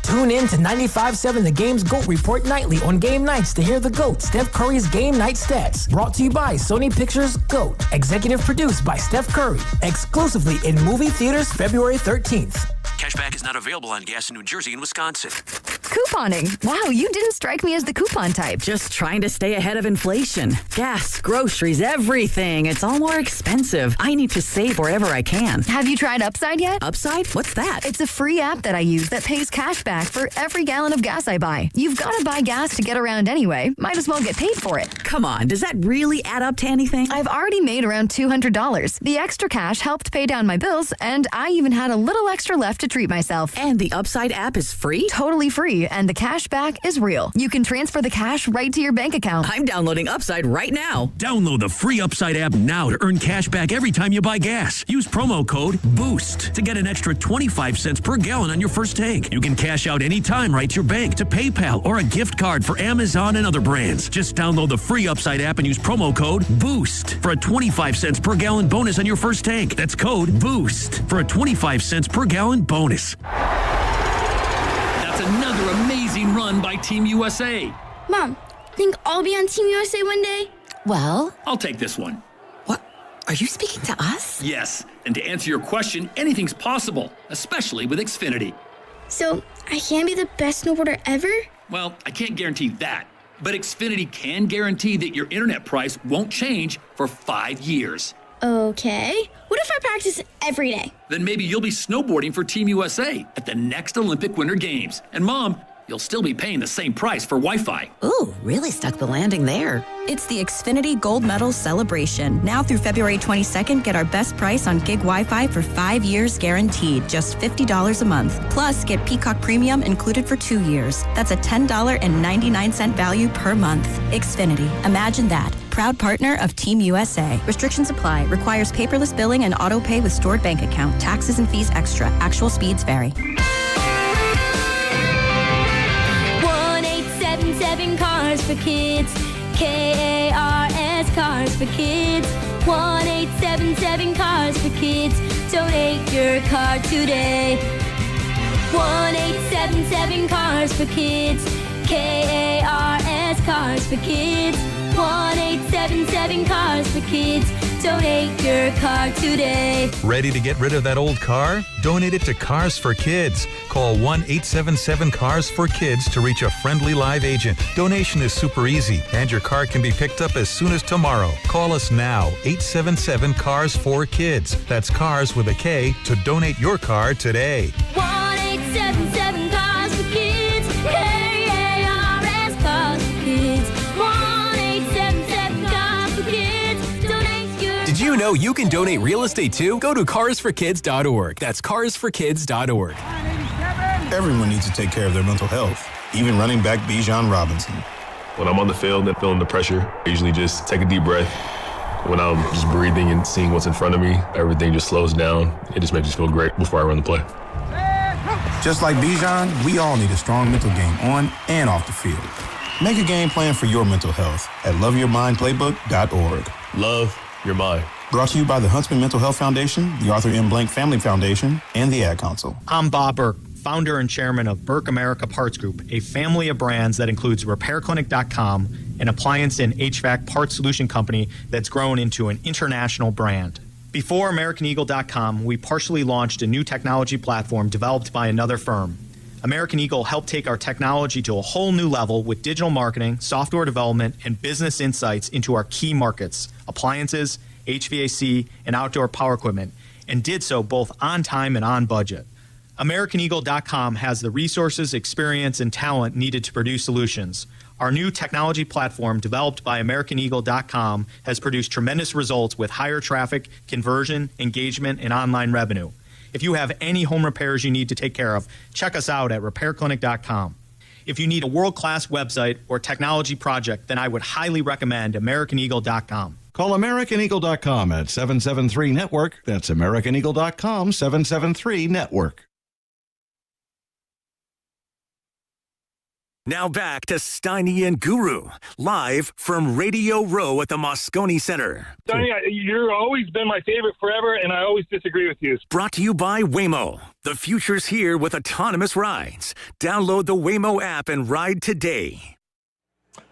Tune in to 95.7 The Game's GOAT Report nightly on game nights to hear the GOAT, Steph Curry's game night stats. Brought to you by Sony Pictures GOAT. Executive produced by Steph Curry. Exclusively in movie theaters February 13th. Cashback is not available on gas in New Jersey and Wisconsin. couponing. Wow, you didn't strike me as the coupon type. Just trying to stay ahead of inflation. Gas, groceries, everything. It's all more expensive. I need to save wherever I can. Have you tried Upside yet? Upside? What's that? It's a free app that I use that pays cash back for every gallon of gas I buy. You've got to buy gas to get around anyway. Might as well get paid for it. Come on, does that really add up to anything? I've already made around $200. The extra cash helped pay down my bills, and I even had a little extra left to treat myself. And the Upside app is free? Totally free, and the cash back is real. You can transfer the cash right to your bank account. I'm downloading Upside right now. Download the free Upside app now to earn cash back every time you buy gas. Use promo code BOOST to get an extra 25 cents per gallon on your first tank. You can cash out anytime right to your bank, to PayPal, or a gift card for Amazon and other brands. Just download the free Upside app and use promo code BOOST for a 25 cents per gallon bonus on your first tank. That's code BOOST for a 25 cents per gallon bonus. That's another amazing run by Team USA. Mom, think I'll be on Team USA one day? Well, I'll take this one. What? Are you speaking to us? Yes, and to answer your question, anything's possible, especially with Xfinity. So, I can be the best snowboarder ever? Well, I can't guarantee that, but Xfinity can guarantee that your internet price won't change for 5 years. Okay. What if I practice every day? Then maybe you'll be snowboarding for Team USA at the next Olympic Winter Games. And Mom, you'll still be paying the same price for Wi-Fi. Ooh, really stuck the landing there. It's the Xfinity Gold Medal Celebration. Now through February 22nd, get our best price on gig Wi-Fi for 5 years guaranteed, just $50 a month. Plus, get Peacock Premium included for 2 years. That's a $10.99 value per month. Xfinity. Imagine that. Proud partner of Team USA. Restrictions apply. Requires paperless billing and auto pay with stored bank account. Taxes and fees extra. Actual speeds vary. 1-877 Cars for Kids. KARS Cars for Kids. 1-877 Cars for Kids. Donate your car today. 1-877 Cars for Kids. KARS Cars for Kids. 1-877 Cars for Kids. Donate your car today. Ready to get rid of that old car? Donate it to Cars for Kids. Call 1-877-CARS-FOR-KIDS to reach a friendly live agent. Donation is super easy, and your car can be picked up as soon as tomorrow. Call us now, 877-CARS-FOR-KIDS. That's cars with a K to donate your car today. 1-877 Cars for Kids. KARS Cars for Kids. 1-877 Cars for Kids. Donate your. Did you know you can donate real estate too? Go to carsforkids.org. That's carsforkids.org. Everyone needs to take care of their mental health, even running back Bijan Robinson. When I'm on the field and feeling the pressure, I usually just take a deep breath. When I'm just breathing and seeing what's in front of me, everything just slows down. It just makes me feel great before I run the play. Just like Bijan, we all need a strong mental game on and off the field. Make a game plan for your mental health at loveyourmindplaybook.org. Love your mind. Brought to you by the Huntsman Mental Health Foundation, the Arthur M. Blank Family Foundation, and the Ad Council. I'm Bob Burke, founder and chairman of Burke America Parts Group, a family of brands that includes RepairClinic.com, an appliance and HVAC parts solution company that's grown into an international brand. Before AmericanEagle.com, we partially launched a new technology platform developed by another firm. American Eagle helped take our technology to a whole new level with digital marketing, software development, and business insights into our key markets, appliances, HVAC, and outdoor power equipment, and did so both on time and on budget. AmericanEagle.com has the resources, experience, and talent needed to produce solutions. Our new technology platform, developed by AmericanEagle.com, has produced tremendous results with higher traffic, conversion, engagement, and online revenue. If you have any home repairs you need to take care of, check us out at RepairClinic.com. If you need a world-class website or technology project, then I would highly recommend AmericanEagle.com. Call AmericanEagle.com at 773-NETWORK. That's AmericanEagle.com, 773-NETWORK. Now back to Steiny and Guru, live from Radio Row at the Moscone Center. Steiny, you've always been my favorite forever, and I always disagree with you. Brought to you by Waymo. The future's here with autonomous rides. Download the Waymo app and ride today.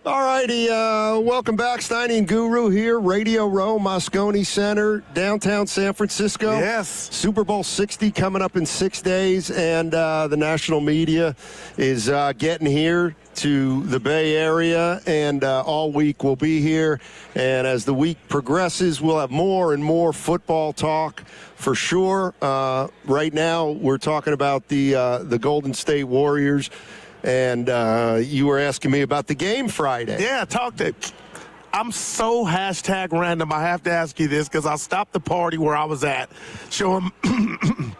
All righty, welcome back. Steiny and Guru here, Radio Row, Moscone Center, downtown San Francisco. Yes. Super Bowl 60 coming up in 6 days, and the national media is getting here to the Bay Area, and all week we'll be here. And as the week progresses, we'll have more and more football talk for sure. Right now, we're talking about the Golden State Warriors. And you were asking me about the game Friday. Yeah, I'm so #random. I have to ask you this because I stopped the party where I was at. Show them,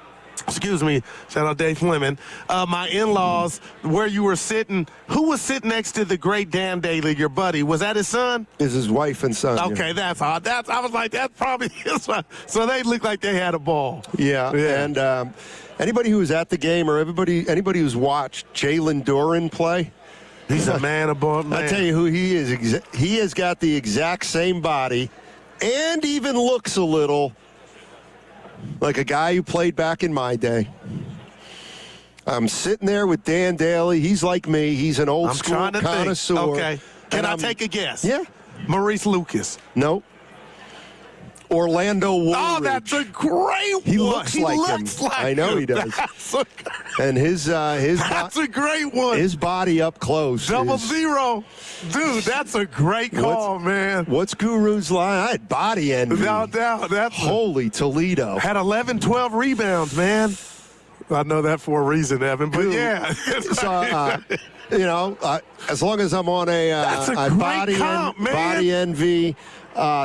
excuse me, shout out Dave Fleming. My in-laws, where you were sitting. Who was sitting next to the great Dan Daly, your buddy? Was that his son? Is his wife and son. Okay, that's odd. I was like, that's probably his son. So they looked like they had a ball. Yeah. And anybody who was at the game or anybody who's watched Jalen Duren play, he's a man above man. I tell you who he is. He has got the exact same body and even looks a little like a guy who played back in my day. I'm sitting there with Dan Daly. He's like me. He's an old school connoisseur. Okay. Can I take a guess? Yeah. Maurice Lucas. Nope. Orlando Woolridge. Oh, that's a great one. He looks like him. I know he does. And his that's a great one. His body up close. 0. Dude, that's a great call, man. What's Guru's line? I had body envy. No doubt. Holy Toledo. Had 11, 12 rebounds, man. I know that for a reason, Evan, but yeah. So, as long as I'm on a body envy,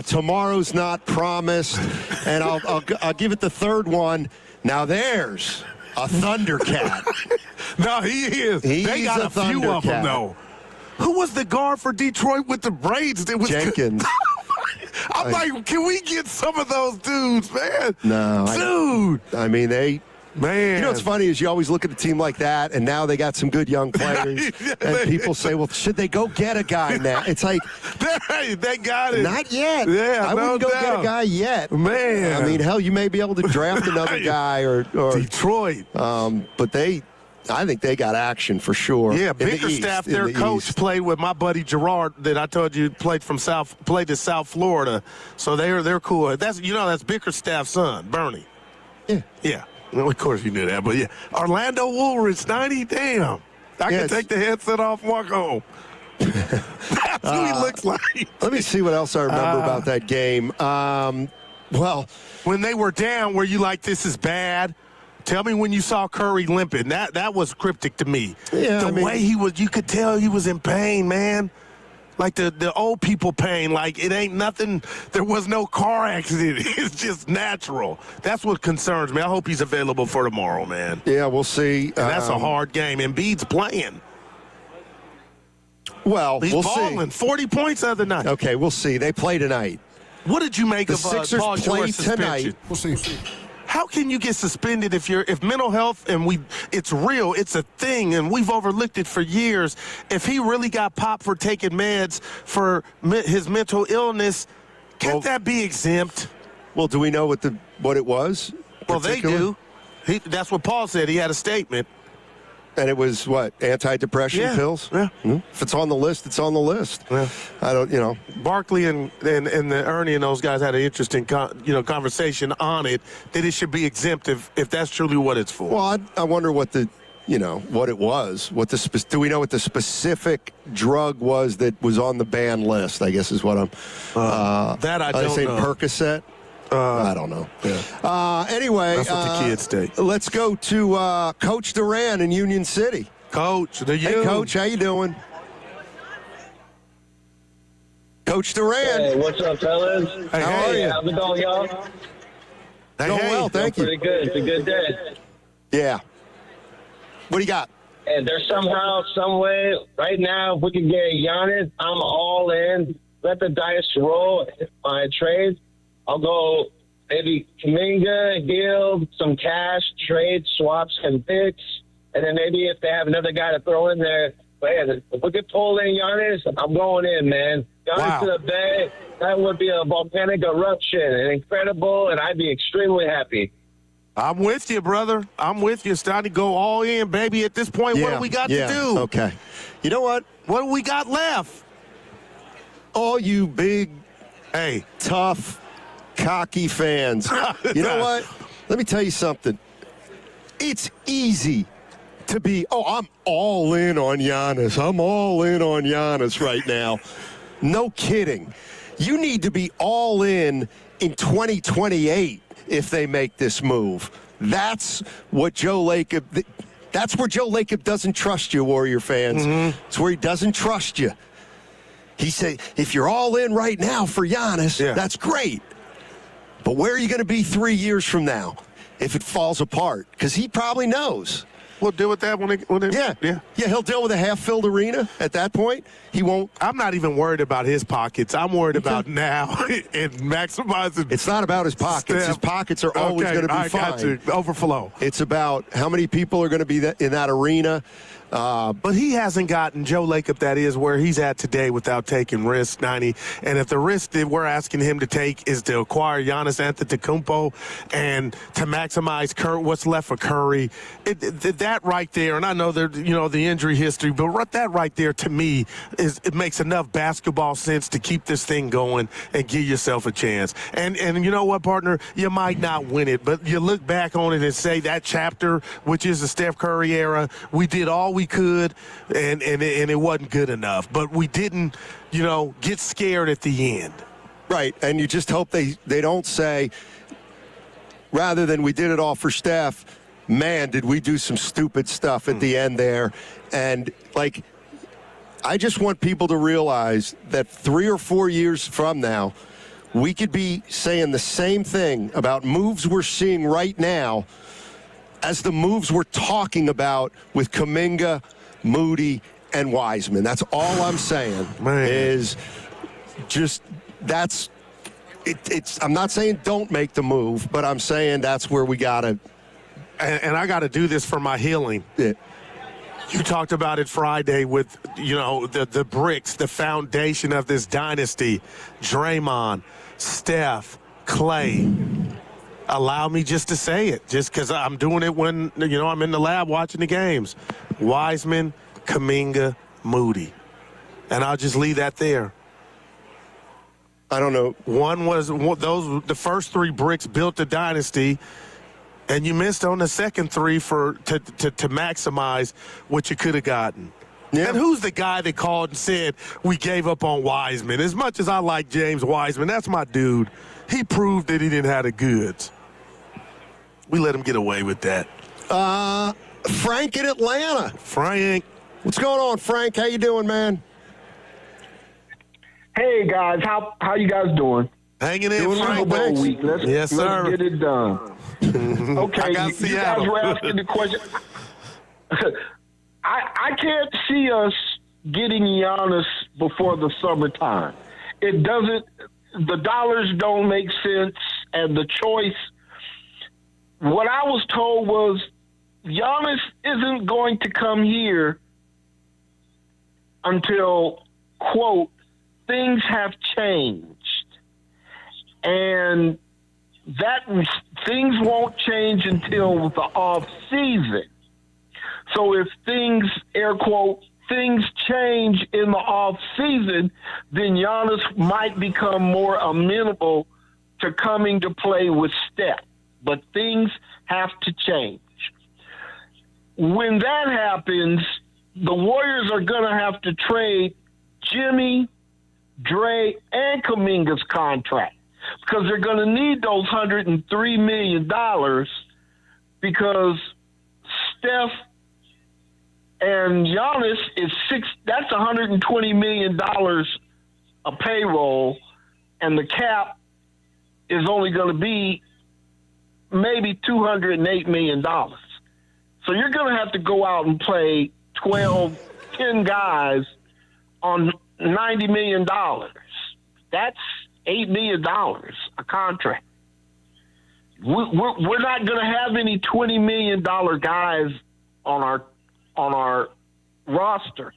tomorrow's not promised, and I'll give it the third one. Now there's a Thundercat. No, he is. They got a few of them, though. Who was the guard for Detroit with the braids? It was Jenkins. I'm like, can we get some of those dudes, man? No. Dude. I mean, Man. You know what's funny is you always look at a team like that, and now they got some good young players, and people say, well, should they go get a guy now? It's like, they got it. Not yet. Yeah, I wouldn't go get a guy yet. Man. I mean, hell, you may be able to draft another guy or Detroit. But I think they got action for sure. Yeah, Bickerstaff, their coach, played with my buddy Gerard that I told you played to South Florida. So they're cool. That's Bickerstaff's son, Bernie. Yeah. Yeah. Well, of course you knew that, but yeah. Orlando Woolridge, 90, damn. I can take the headset off and walk home. That's who he looks like. Let me see what else I remember about that game. Well, when they were down, were you like, this is bad? Tell me when you saw Curry limping. That was cryptic to me. Yeah, way he was, you could tell he was in pain, man. Like the old people pain, like it ain't nothing. There was no car accident. It's just natural. That's what concerns me. I hope he's available for tomorrow, man. Yeah, we'll see. And that's a hard game. Embiid's playing. Well, he's balling. 40 points the other night. Okay, we'll see. They play tonight. What did you make the of Sixers Paul play George's tonight? We'll see. How can you get suspended if mental health it's real, it's a thing, and we've overlooked it for years? If he really got popped for taking meds for his mental illness, can't that be exempt? Well, do we know what it was? Well, they do. That's what Paul said. He had a statement. And it was what? Antidepressant pills? Yeah. If it's on the list, it's on the list. Yeah. I don't, Barkley and the Ernie and those guys had an interesting, conversation on it, that it should be exempt if that's truly what it's for. Well, I wonder what it was. Do we know what the specific drug was that was on the ban list? I guess is what I'm. That I don't know. Percocet. I don't know. Yeah. Anyway, that's what the kids take. Let's go to Coach Duran in Union City. Coach, Hey, Coach, how you doing? Coach Duran. Hey, what's up, fellas? Hey, how are you? How's it going, y'all? Going well, thank you. Pretty good. It's a good day. Yeah. What do you got? And there's somehow, some way, right now, if we can get Giannis, I'm all in. Let the dice roll. My trades, I'll go maybe Kuminga, Hill, some cash, trade, swaps, and picks. And then maybe if they have another guy to throw in there, man, if we could pull in Giannis, I'm going in, man. Giannis to the Bay, that would be a volcanic eruption, and incredible, and I'd be extremely happy. I'm with you, brother. I'm with you. It's time to go all in, baby. At this point, what do we got to do? Okay. You know what? What do we got left? all you big, tough, cocky fans, you know what? Let me tell you something. It's easy to be, I'm all in on Giannis. I'm all in on Giannis right now. No kidding. You need to be all in 2028 if they make this move. That's what Joe Lacob, that's where Joe Lacob doesn't trust you, Warrior fans. It's where he doesn't trust you. He said, if you're all in right now for Giannis, that's great. But where are you going to be 3 years from now if it falls apart? Because he probably knows. We'll deal with that when he'll deal with a half-filled arena at that point. He won't. I'm not even worried about his pockets. I'm worried about now and maximizing. It's not about his pockets. His pockets are always going to be fine. Got you. Overflow. It's about how many people are going to be in that arena. But he hasn't gotten, Joe Lacob, that is, where he's at today without taking risks, 90. And if the risk that we're asking him to take is to acquire Giannis Antetokounmpo and to maximize what's left for Curry, that right there, and I know the injury history, but that right there to me it makes enough basketball sense to keep this thing going and give yourself a chance. And you know what, partner? You might not win it, but you look back on it and say that chapter, which is the Steph Curry era, we did all we could, and it wasn't good enough. But we didn't, get scared at the end. Right, and you just hope they don't say, rather than we did it all for Steph, man, did we do some stupid stuff at the end there. And, I just want people to realize that 3 or 4 years from now, we could be saying the same thing about moves we're seeing right now as the moves we're talking about with Kuminga, Moody, and Wiseman. That's all I'm saying. Is just that's it's. I'm not saying don't make the move, but I'm saying that's where we got to. And I got to do this for my healing. Yeah. You talked about it Friday with, the bricks, the foundation of this dynasty. Draymond, Steph, Clay. Allow me just to say it, just because I'm doing it when, I'm in the lab watching the games. Wiseman, Kuminga, Moody. And I'll just leave that there. I don't know. One was the first 3 bricks built the dynasty, and you missed on the second 3 to maximize what you could have gotten. Yeah. And who's the guy that called and said we gave up on Wiseman? As much as I like James Wiseman, that's my dude. He proved that he didn't have the goods. We let him get away with that. Frank in Atlanta. Frank. What's going on, Frank? How you doing, man? Hey, guys. How you guys doing? Hanging in, Frank. Week. Yes, sir. Let's get it done. Okay, you guys were asking the question. I can't see us getting Giannis before the summertime. It doesn't. The dollars don't make sense, and the choice. What I was told was Giannis isn't going to come here until, quote, things have changed. And that things won't change until the off season. So if things, air quote, things change in the off season, then Giannis might become more amenable to coming to play with Steph. But things have to change. When that happens, the Warriors are going to have to trade Jimmy, Dre, and Kuminga's contract because they're going to need those $103 million because Steph and Giannis is that's $120 million a payroll, and the cap is only going to be maybe $208 million. So you're going to have to go out and play 10 guys on $90 million. That's $8 million a contract. We're not going to have any $20 million guys on our roster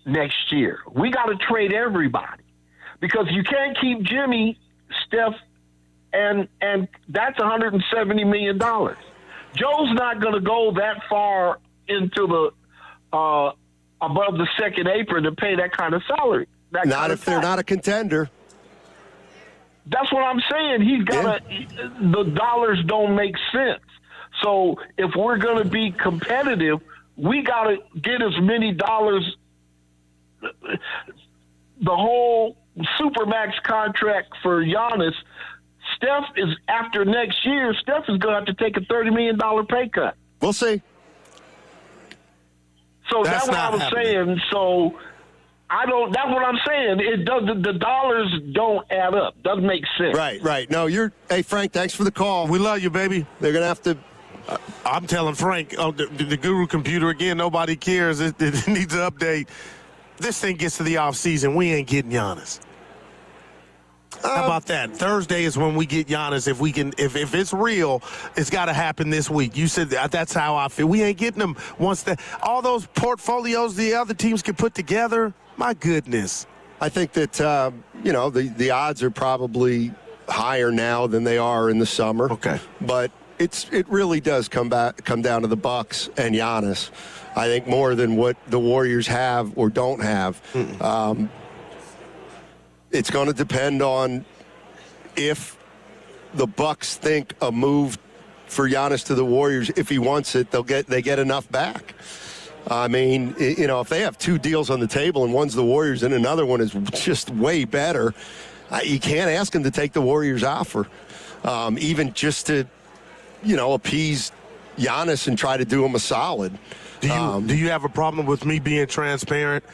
next year. We got to trade everybody because you can't keep Jimmy, Steph, and that's $170 million. Joe's not going to go that far into the above the second apron to pay that kind of salary. Not if they're not a contender. That's what I'm saying. He's got the dollars don't make sense. So if we're going to be competitive, we got to get as many dollars. The whole Supermax contract for Giannis, Steph is after next year. Steph is going to have to take a $30 million pay cut. We'll see. So that's what I was saying. So that's what I'm saying. It doesn't. The dollars don't add up. Doesn't make sense. Right. No, hey, Frank, thanks for the call. We love you, baby. They're going to have to. I'm telling Frank, the Guru computer again, nobody cares. It needs an update. This thing gets to the offseason, we ain't getting Giannis. How about that? Thursday is when we get Giannis. If it's real, it's got to happen this week. You said that's how I feel. We ain't getting him once all those portfolios the other teams can put together. My goodness. I think that the odds are probably higher now than they are in the summer. Okay, but it really does come down to the Bucks and Giannis. I think more than what the Warriors have or don't have. It's going to depend on if the Bucks think a move for Giannis to the Warriors, if he wants it, they get enough back. I mean, if they have two deals on the table and one's the Warriors and another one is just way better, you can't ask him to take the Warriors offer, even just to, appease Giannis and try to do him a solid. Do you have a problem with me being transparent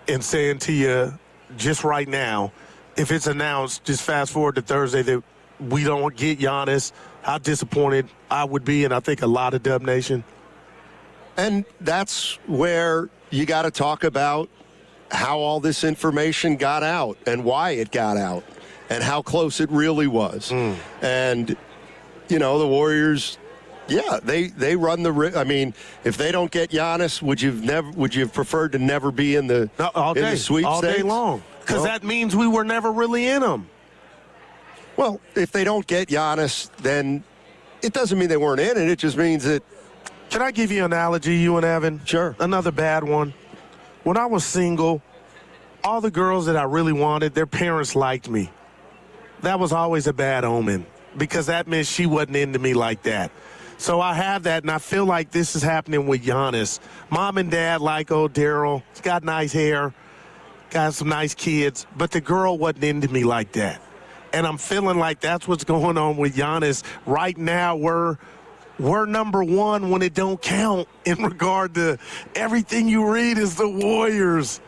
and saying to you just right now, if it's announced, just fast forward to Thursday, that we don't get Giannis, how disappointed I would be, and I think a lot of Dub Nation? And that's where you got to talk about how all this information got out and why it got out and how close it really was. And, the Warriors, they run the risk. I mean, if they don't get Giannis, would you have preferred to never be in the sweepstakes? All day long. Because that means we were never really in them. Well, if they don't get Giannis, then it doesn't mean they weren't in it. It just means that. Can I give you an analogy, you and Evan? Sure. Another bad one. When I was single, all the girls that I really wanted, their parents liked me. That was always a bad omen because that meant she wasn't into me like that. So I have that, and I feel like this is happening with Giannis. Mom and dad like old Daryl. He's got nice hair, got some nice kids, but the girl wasn't into me like that. And I'm feeling like that's what's going on with Giannis. Right now, we're number one when it don't count in regard to everything you read is the Warriors.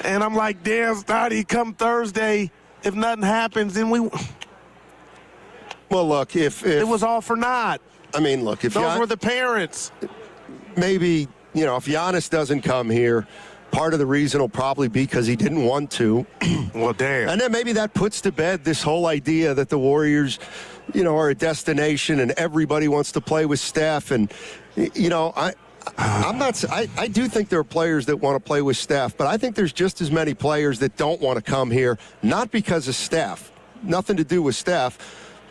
And I'm like, damn, Stoddy, come Thursday, if nothing happens, then we... Well, look, if it was all for naught. I mean, look, if those were the parents. Maybe, if Giannis doesn't come here, part of the reason will probably be because he didn't want to. Well, damn. And then maybe that puts to bed this whole idea that the Warriors, are a destination and everybody wants to play with Steph. And, I do think there are players that want to play with Steph, but I think there's just as many players that don't want to come here, not because of Steph, nothing to do with Steph,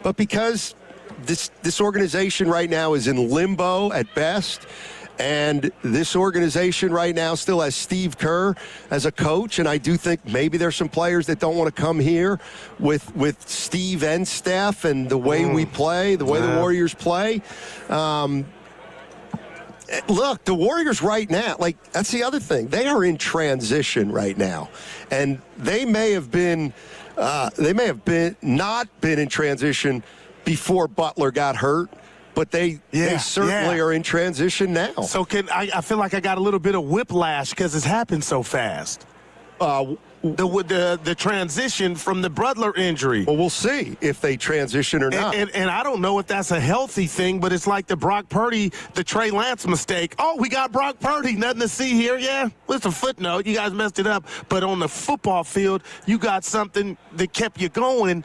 but because this organization right now is in limbo at best. And this organization right now still has Steve Kerr as a coach, and I do think maybe there's some players that don't want to come here with Steve and Steph and the way we play, the way the Warriors play. Look, the Warriors right now, that's the other thing. They are in transition right now, and they may have not been in transition before Butler got hurt. But they certainly are in transition now. So I feel like I got a little bit of whiplash because it's happened so fast. The transition from the Butler injury. Well, we'll see if they transition or not. And I don't know if that's a healthy thing, but it's like the Brock Purdy, the Trey Lance mistake. Oh, we got Brock Purdy. Nothing to see here. Yeah, well, it's a footnote. You guys messed it up. But on the football field, you got something that kept you going.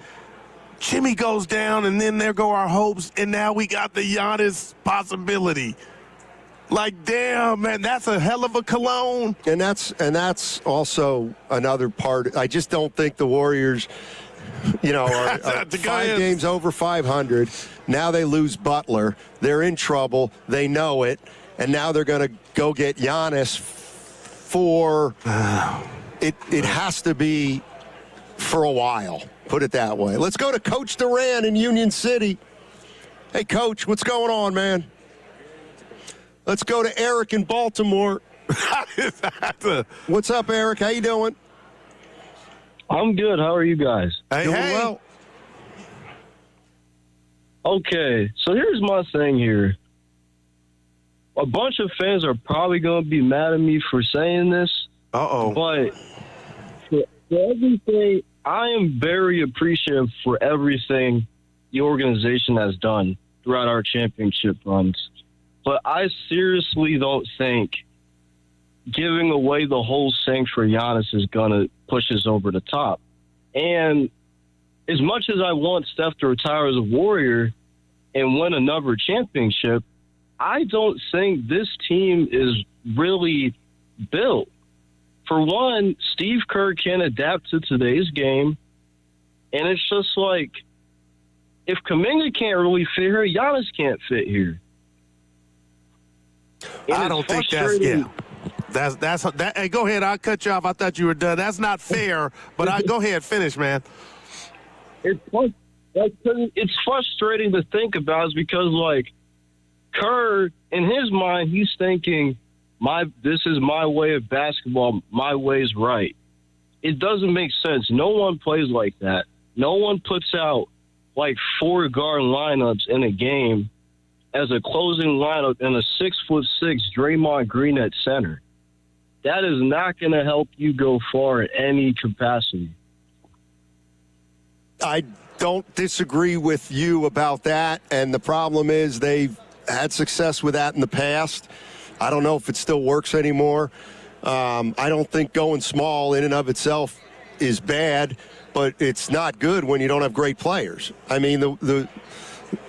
Jimmy goes down, and then there go our hopes, and now we got the Giannis possibility. Like, damn, man, that's a hell of a cologne. And that's also another part. I just don't think the Warriors, are 5 games over 500. Now they lose Butler. They're in trouble. They know it. And now they're going to go get Giannis for it has to be for a while, put it that way. Let's go to Coach Duran in Union City. Hey, Coach, what's going on, man? Let's go to Eric in Baltimore. What's up, Eric? How you doing? I'm good. How are you guys? Doing well. Okay, so here's my thing here. A bunch of fans are probably going to be mad at me for saying this. Uh-oh. But for everything, I am very appreciative for everything the organization has done throughout our championship runs. But I seriously don't think giving away the whole thing for Giannis is going to push us over the top. And as much as I want Steph to retire as a Warrior and win another championship, I don't think this team is really built. For one, Steve Kerr can't adapt to today's game. And it's just like, if Kuminga can't really fit here, Giannis can't fit here. And I don't think that's that. Hey, go ahead. I'll cut you off. I thought you were done. That's not fair, but go ahead. Finish, man. It's frustrating to think about is because, like, Kerr, in his mind, he's thinking, this is my way of basketball. My way is right. It doesn't make sense. No one plays like that. No one puts out, like, 4 guard lineups in a game as a closing lineup in a 6'6" Draymond Green at center. That is not going to help you go far in any capacity. I don't disagree with you about that, and the problem is they've had success with that in the past. I don't know if it still works anymore. I don't think going small in and of itself is bad, but it's not good when you don't have great players. I mean,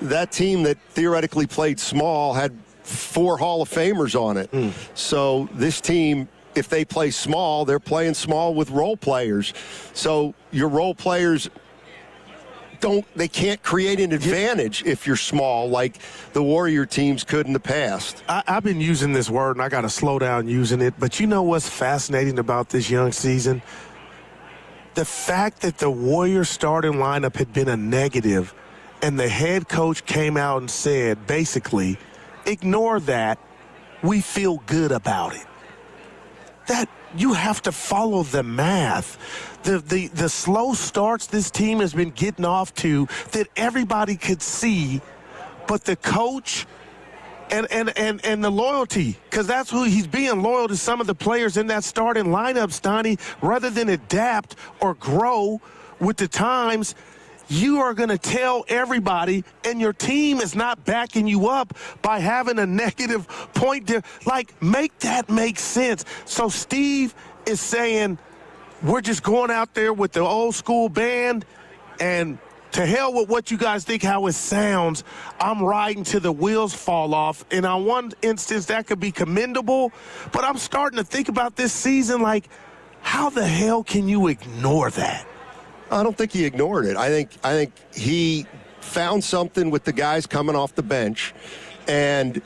that team that theoretically played small had 4 Hall of Famers on it. So this team, if they play small, they're playing small with role players. So your role players they can't create an advantage if you're small like the Warrior teams could in the past. I've been using this word, and I got to slow down using it. But you know what's fascinating about this young season? The fact that the Warrior starting lineup had been a negative, and the head coach came out and said, basically, ignore that. We feel good about it. That you have to follow the math. The slow starts this team has been getting off to that everybody could see, but the coach and the loyalty, because that's who he's being loyal to some of the players in that starting lineup, Stoney, rather than adapt or grow with the times. You are going to tell everybody, and your team is not backing you up by having a negative point there. Like, make that make sense. So Steve is saying, we're just going out there with the old school band, and to hell with what you guys think, how it sounds. I'm riding till the wheels fall off. And on one instance, that could be commendable. But I'm starting to think about this season, like, how the hell can you ignore that? I don't think he ignored it. I think he found something with the guys coming off the bench, and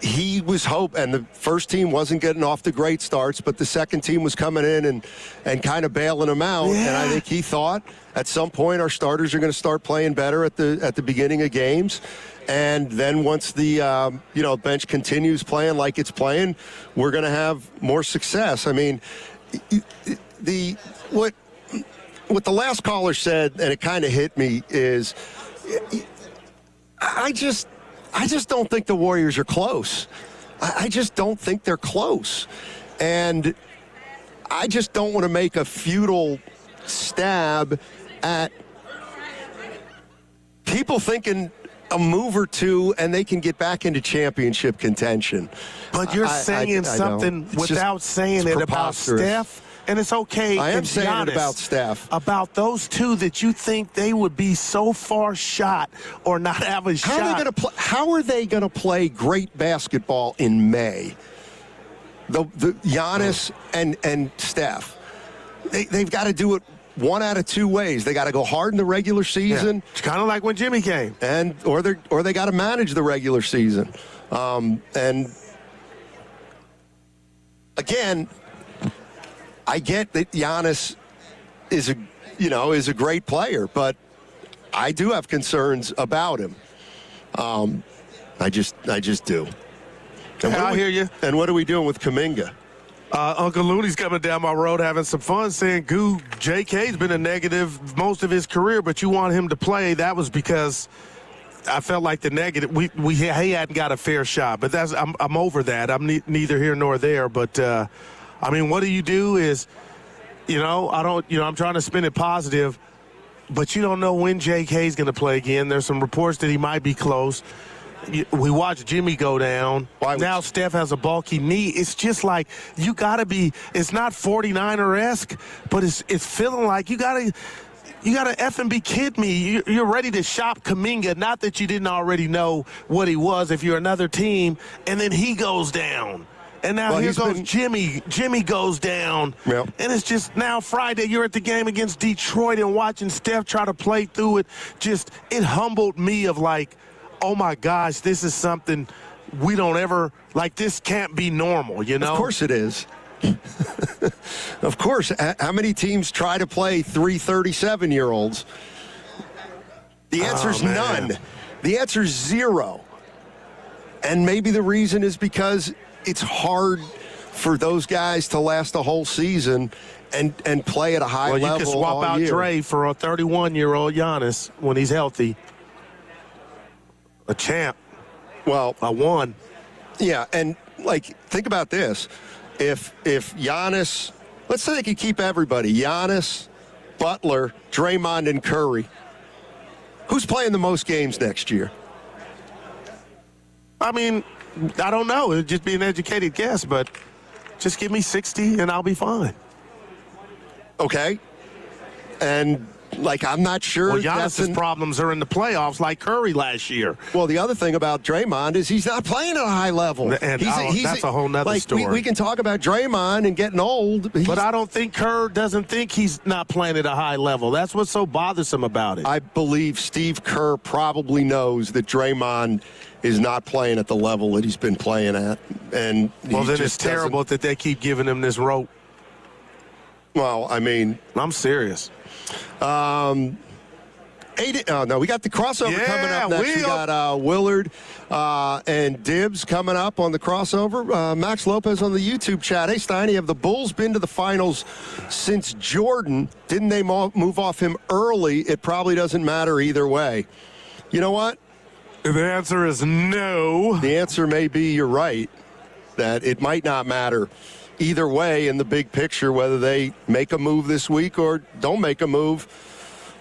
he was and the first team wasn't getting off the great starts, but the second team was coming in and kind of bailing them out. Yeah. And I think he thought at some point our starters are going to start playing better at the beginning of games. And then once the bench continues playing like it's playing, we're going to have more success. I mean, what the last caller said, and it kind of hit me, is I just don't think the Warriors are close. I just don't think they're close. And I just don't want to make a futile stab at people thinking a move or two and they can get back into championship contention. But you're saying something without saying it about Steph. And it's okay. I am saying Giannis, it about Steph. About those two that you think they would be so far shot or not have a shot. How are they going to play great basketball in May? The Giannis and Steph. They've got to do it one out of 2 ways. They got to go hard in the regular season. Yeah. It's kind of like when Jimmy came. Or they got to manage the regular season. And again, I get that Giannis is a great player, but I do have concerns about him. I just do. And I hear you. And what are we doing with Kuminga? Uncle Looney's coming down my road having some fun saying, J.K.'s been a negative most of his career, but you want him to play. That was because I felt like the negative. He hadn't got a fair shot, but I'm over that. I'm neither here nor there. But what do you do is, I'm trying to spin it positive, but you don't know when J.K.'s going to play again. There's some reports that he might be close. We watched Jimmy go down. Now Steph has a bulky knee. It's just like you got to be. It's not 49er-esque, but it's feeling like you got to effing be kidding me. You're ready to shop Kuminga. Not that you didn't already know what he was if you're another team, and then he goes down. And now here goes Jimmy. Jimmy goes down. Yep. And it's just now Friday, you're at the game against Detroit and watching Steph try to play through it. It humbled me of like, oh, my gosh, this is something we don't ever – like this can't be normal, you know? Of course it is. Of course. How many teams try to play 37-year-olds? The answer's none. The answer's zero. And maybe the reason is because it's hard for those guys to last a whole season and play at a high level all year. Well, you can swap out Dre for a 31-year-old Giannis when he's healthy. A champ. Well, I won. Yeah, and think about this. If Giannis, let's say they could keep everybody, Giannis, Butler, Draymond, and Curry, who's playing the most games next year? I don't know. It'd just be an educated guess, but just give me 60 and I'll be fine. Okay. And I'm not sure. Well, Giannis' problems are in the playoffs like Curry last year. Well, the other thing about Draymond is he's not playing at a high level. And that's a whole nother story. We can talk about Draymond and getting old. But I don't think Kerr doesn't think he's not playing at a high level. That's what's so bothersome about it. I believe Steve Kerr probably knows that Draymond is not playing at the level that he's been playing at. And well, then it's terrible that they keep giving him this rope. Well, I'm serious. We got the crossover coming up next. We got Willard and Dibbs coming up on the crossover. Max Lopez on the YouTube chat. Hey, Steiny, have the Bulls been to the finals since Jordan? Didn't they move off him early? It probably doesn't matter either way. You know what? The answer is no. The answer may be you're right, that it might not matter either way in the big picture, whether they make a move this week or don't make a move.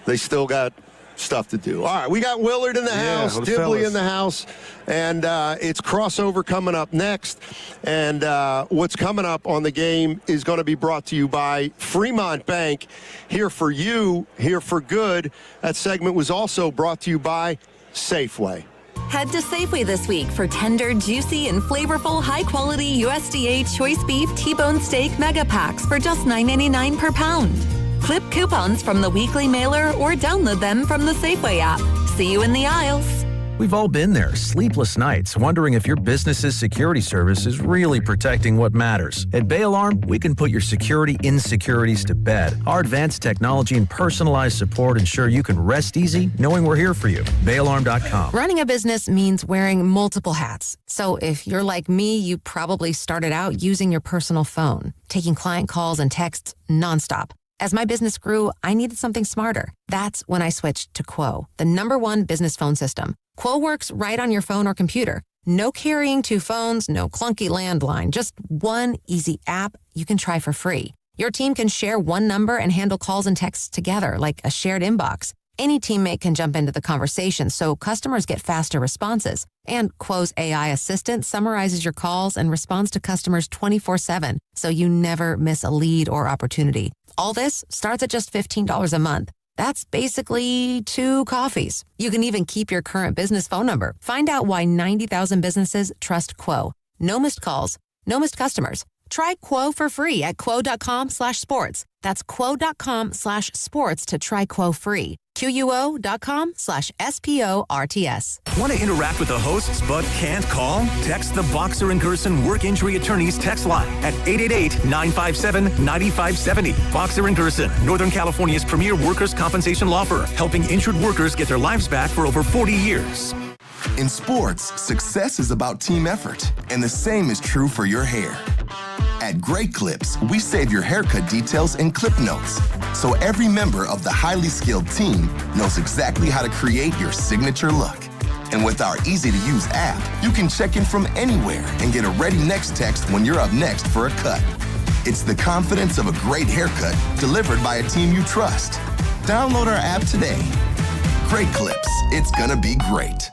They still got stuff to do. All right, we got Willard in the house, Dibley in the house, and it's crossover coming up next. And what's coming up on the game is going to be brought to you by Fremont Bank. Here for you, here for good. That segment was also brought to you by Safeway. Head to Safeway this week for tender, juicy, and flavorful, high-quality USDA choice beef T-bone steak mega packs for just $9.99 per pound. Clip coupons from the weekly mailer or download them from the Safeway app. See you in the aisles. We've all been there, sleepless nights, wondering if your business's security service is really protecting what matters. At Bay Alarm, we can put your security insecurities to bed. Our advanced technology and personalized support ensure you can rest easy knowing we're here for you. BayAlarm.com. Running a business means wearing multiple hats. So if you're like me, you probably started out using your personal phone, taking client calls and texts nonstop. As my business grew, I needed something smarter. That's when I switched to Quo, the #1 business phone system. Quo works right on your phone or computer. No carrying 2 phones, no clunky landline, just one easy app you can try for free. Your team can share one number and handle calls and texts together like a shared inbox. Any teammate can jump into the conversation so customers get faster responses. And Quo's AI assistant summarizes your calls and responds to customers 24/7, so you never miss a lead or opportunity. All this starts at just $15 a month. That's basically 2 coffees. You can even keep your current business phone number. Find out why 90,000 businesses trust Quo. No missed calls, no missed customers. Try Quo for free at quo.com/sports. That's quo.com/sports to try Quo free. QUO.com/SPORTS. Want to interact with the hosts but can't call? Text the Boxer and Gerson Work Injury Attorneys text line at 888-957-9570. Boxer and Gerson, Northern California's premier workers' compensation law firm, helping injured workers get their lives back for over 40 years. In sports, success is about team effort, and the same is true for your hair. At Great Clips, we save your haircut details in clip notes, so every member of the highly skilled team knows exactly how to create your signature look. And with our easy-to-use app, you can check in from anywhere and get a ready next text when you're up next for a cut. It's the confidence of a great haircut delivered by a team you trust. Download our app today. Great Clips. It's gonna be great.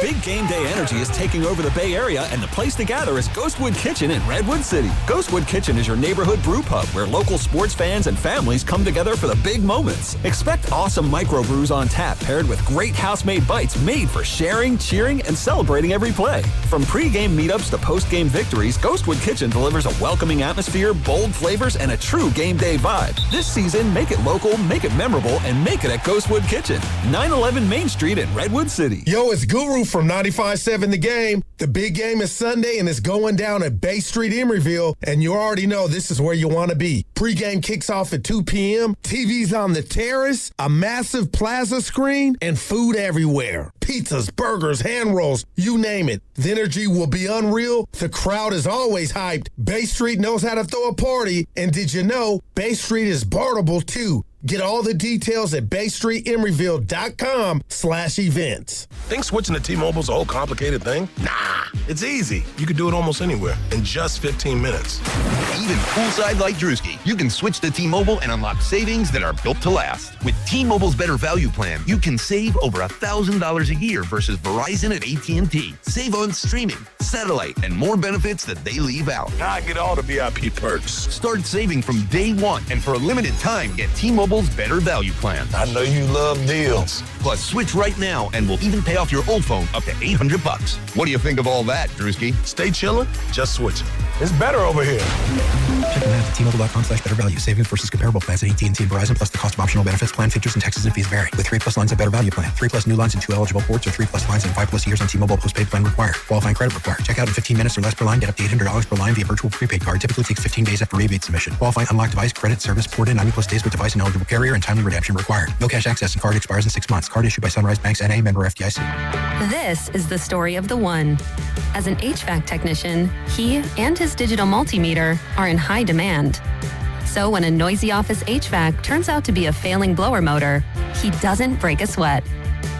Big game day energy is taking over the Bay Area, and the place to gather is Ghostwood Kitchen in Redwood City. Ghostwood Kitchen is your neighborhood brew pub where local sports fans and families come together for the big moments. Expect awesome microbrews on tap paired with great house-made bites made for sharing, cheering, and celebrating every play. From pre-game meetups to post-game victories, Ghostwood Kitchen delivers a welcoming atmosphere, bold flavors, and a true game day vibe. This season, make it local, make it memorable, and make it at Ghostwood Kitchen. 911 Main Street in Redwood City. Yo, it's Guru from 95.7 The Game. The big game is Sunday, and it's going down at Bay Street, Emeryville, and you already know this is where you want to be. Pre-game kicks off at 2 p.m., TV's on the terrace, a massive plaza screen, and food everywhere. Pizzas, burgers, hand rolls, you name it. The energy will be unreal. The crowd is always hyped. Bay Street knows how to throw a party, and did you know Bay Street is barterable too? Get all the details at BayStreetEmeryville.com/events. Think switching to T-Mobile's a whole complicated thing? Nah, it's easy. You can do it almost anywhere in just 15 minutes. Even poolside like Drewski, you can switch to T-Mobile and unlock savings that are built to last. With T-Mobile's Better Value Plan, you can save over $1,000 a year versus Verizon and AT&T. Save on streaming, satellite, and more benefits that they leave out. Now I get all the VIP perks. Start saving from day one, and for a limited time, get T-Mobile's Better Value Plan. I know you love deals. Plus, switch right now, and we'll even pay off your old phone up to $800. What do you think of all that, Drewski? Stay chillin', just switch it. It's better over here. Check them out at T-Mobile.com/Better Value. Savings versus comparable plans at AT&T and Verizon, plus the cost of optional benefits. Plan features and taxes and fees vary. With 3+ lines of Better Value Plan, 3+ new lines and 2 eligible ports, or 3+ lines and 5+ years on T-Mobile postpaid plan required. Qualifying credit required. Check out in 15 minutes or less per line. Get up to $800 per line via virtual prepaid card. Typically takes 15 days after rebate submission. Qualifying unlocked device, credit, service, ported 90+ days with device and eligible carrier, and timely redemption required. No cash access and card expires in 6 months. Card issued by Sunrise Banks N.A. member FDIC. This is the story of the one. As an HVAC technician, he and his digital multimeter are in high demand. So when a noisy office HVAC turns out to be a failing blower motor, he doesn't break a sweat.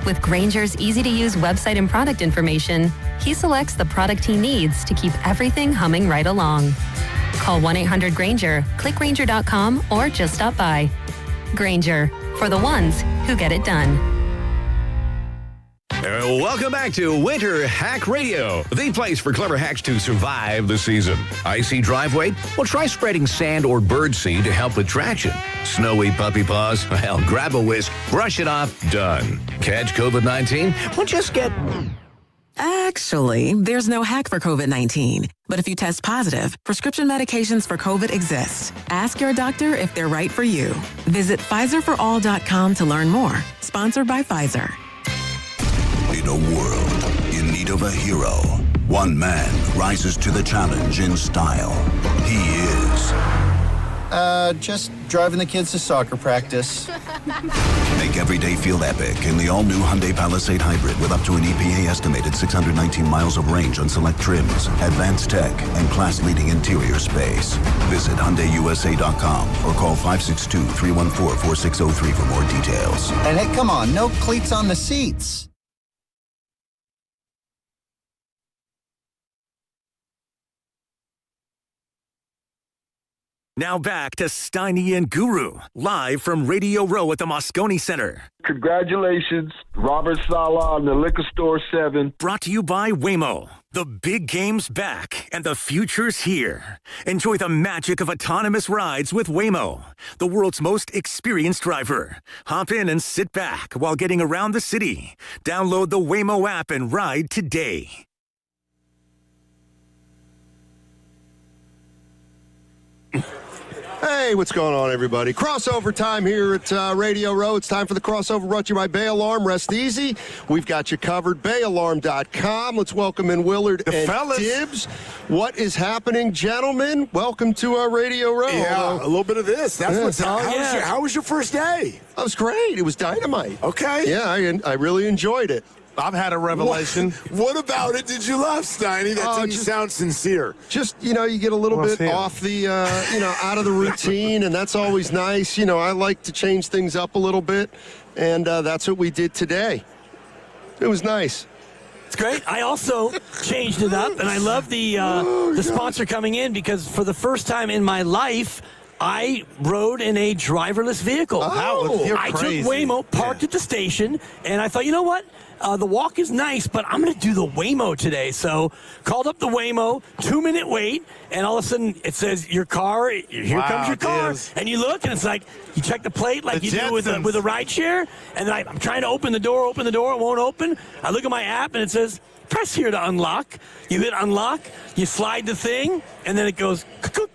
With Granger's easy-to-use website and product information, he selects the product he needs to keep everything humming right along. Call 1-800-GRANGER, click Granger.com, or just stop by. Granger, for the ones who get it done. Welcome back to Winter Hack Radio, the place for clever hacks to survive the season. Icy driveway? Well, try spreading sand or bird seed to help with traction. Snowy puppy paws? Well, grab a whisk, brush it off, done. Catch COVID-19? Well, just get... Actually, there's no hack for COVID-19. But if you test positive, prescription medications for COVID exist. Ask your doctor if they're right for you. Visit PfizerForAll.com to learn more. Sponsored by Pfizer. In a world in need of a hero, one man rises to the challenge in style. He is... just driving the kids to soccer practice. Make every day feel epic in the all-new Hyundai Palisade Hybrid with up to an EPA-estimated 619 miles of range on select trims, advanced tech, and class-leading interior space. Visit HyundaiUSA.com or call 562-314-4603 for more details. And hey, come on, no cleats on the seats. Now back to Steiny and Guru, live from Radio Row at the Moscone Center. Congratulations, Robert Saleh and the Liquor Store 7. Brought to you by Waymo. The big game's back, and the future's here. Enjoy the magic of autonomous rides with Waymo, the world's most experienced driver. Hop in and sit back while getting around the city. Download the Waymo app and ride today. Hey, what's going on, everybody? Crossover time here at Radio Row. It's time for the crossover brought to you by Bay Alarm. Rest easy. We've got you covered. BayAlarm.com. Let's welcome in Willard and fellas. Tibbs. What is happening, gentlemen? Welcome to our Radio Row. Yeah, a little bit of this. That's what's how was your first day? That was great. It was dynamite. Okay. Yeah, I really enjoyed it. I've had a revelation. What about it did you love, Steiny? That didn't sound sincere. Just, you get a little bit off the, out of the routine, and that's always nice. I like to change things up a little bit, and that's what we did today. It was nice. It's great. I also changed it up, and I love the sponsor coming in because for the first time in my life, I rode in a driverless vehicle. I took Waymo, parked at the station, and I thought, you know what? The walk is nice, but I'm going to do the Waymo today. So called up the Waymo, 2-minute wait, and all of a sudden it says, your car, here comes your car. And you look, and it's like, you check the plate like you do with a ride share, and then I'm trying to open the door, it won't open. I look at my app, and it says, press here to unlock. You hit unlock, you slide the thing, and then it goes, cuckoo.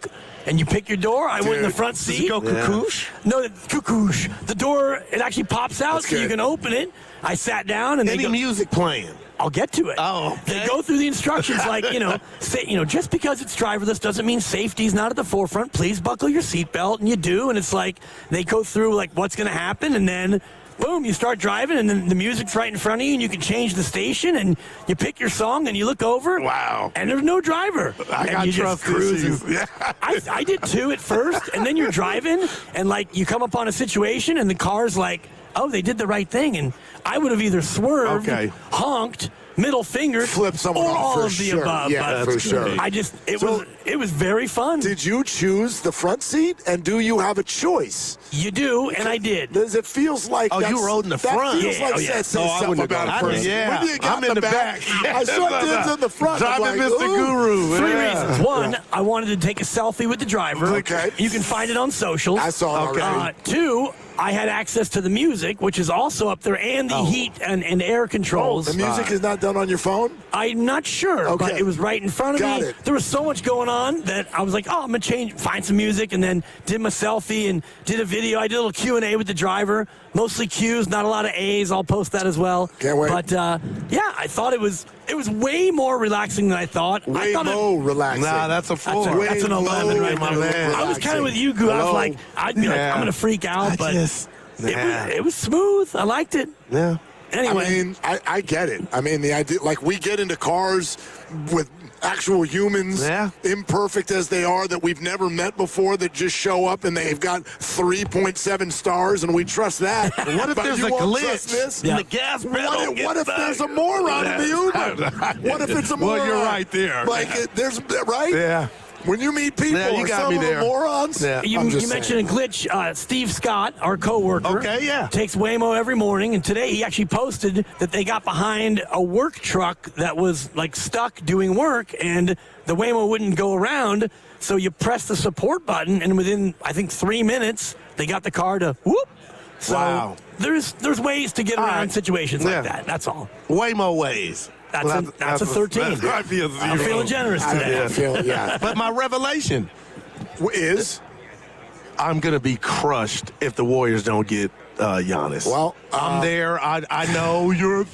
And you pick your door. I went in the front seat. Does it go cuckoosh? No, cuckoosh. The door, it actually pops out so you can open it. I sat down and Any music playing? I'll get to it. Oh, okay. They go through the instructions like, just because it's driverless doesn't mean safety's not at the forefront. Please buckle your seatbelt, and you do. And it's like they go through like what's going to happen, and then boom, you start driving, and then the music's right in front of you, and you can change the station, and you pick your song, and you look over. Wow. And there's no driver. I got trust issues. Yeah. I did too at first, and then you're driving, and like you come upon a situation, and the car's like, oh, they did the right thing, and I would have either swerved, honked, middle finger, flip someone or off all for of the sure. above. Yeah, for sure. It was very fun. Did you choose the front seat, and do you have a choice? You do, and I did. It feels like you rode in the front. That feels like says something about it first. Yeah, When you got I'm in the back. I saw Dibs in the front. Driving Mr. Guru. 3 reasons. One, I wanted to take a selfie with the driver. Okay. You can find it on socials. I saw it already. 2, I had access to the music, which is also up there, and the heat and air controls. The music is not done on your phone? I'm not sure, but it was right in front of me. It. There was so much going on that I was like, I'm going to find some music, and then did my selfie and did a video. I did a little Q&A with the driver, mostly Q's, not a lot of A's. I'll post that as well. Can't wait. But, I thought it was way more relaxing than I thought. Way more relaxing. Nah, that's a 4. That's an 11 right my there. man. I was kind of with you, Goo. I was like, I'd be like, I'm going to freak out, but it was smooth. I liked it. Yeah. Anyway. I mean, I get it. I mean, the idea, like, we get into cars with actual humans, imperfect as they are, that we've never met before, that just show up and they've got 3.7 stars, and we trust that. What if there's a glitch in the gas pedal? What if there's a moron in the Uber? What if it's a moron? Well, you're right there. Like, there's, right? Yeah. When you meet people, you got me there. Morons. Yeah. You mentioned a glitch. Steve Scott, our coworker, takes Waymo every morning, and today he actually posted that they got behind a work truck that was like stuck doing work, and the Waymo wouldn't go around. So you press the support button, and within, I think, 3 minutes, they got the car to whoop. So there's ways to get around situations like that. That's all. Waymo ways. That's a 13. I'm feeling generous today. But my revelation is I'm going to be crushed if the Warriors don't get Giannis. Well, I'm there. I know you're.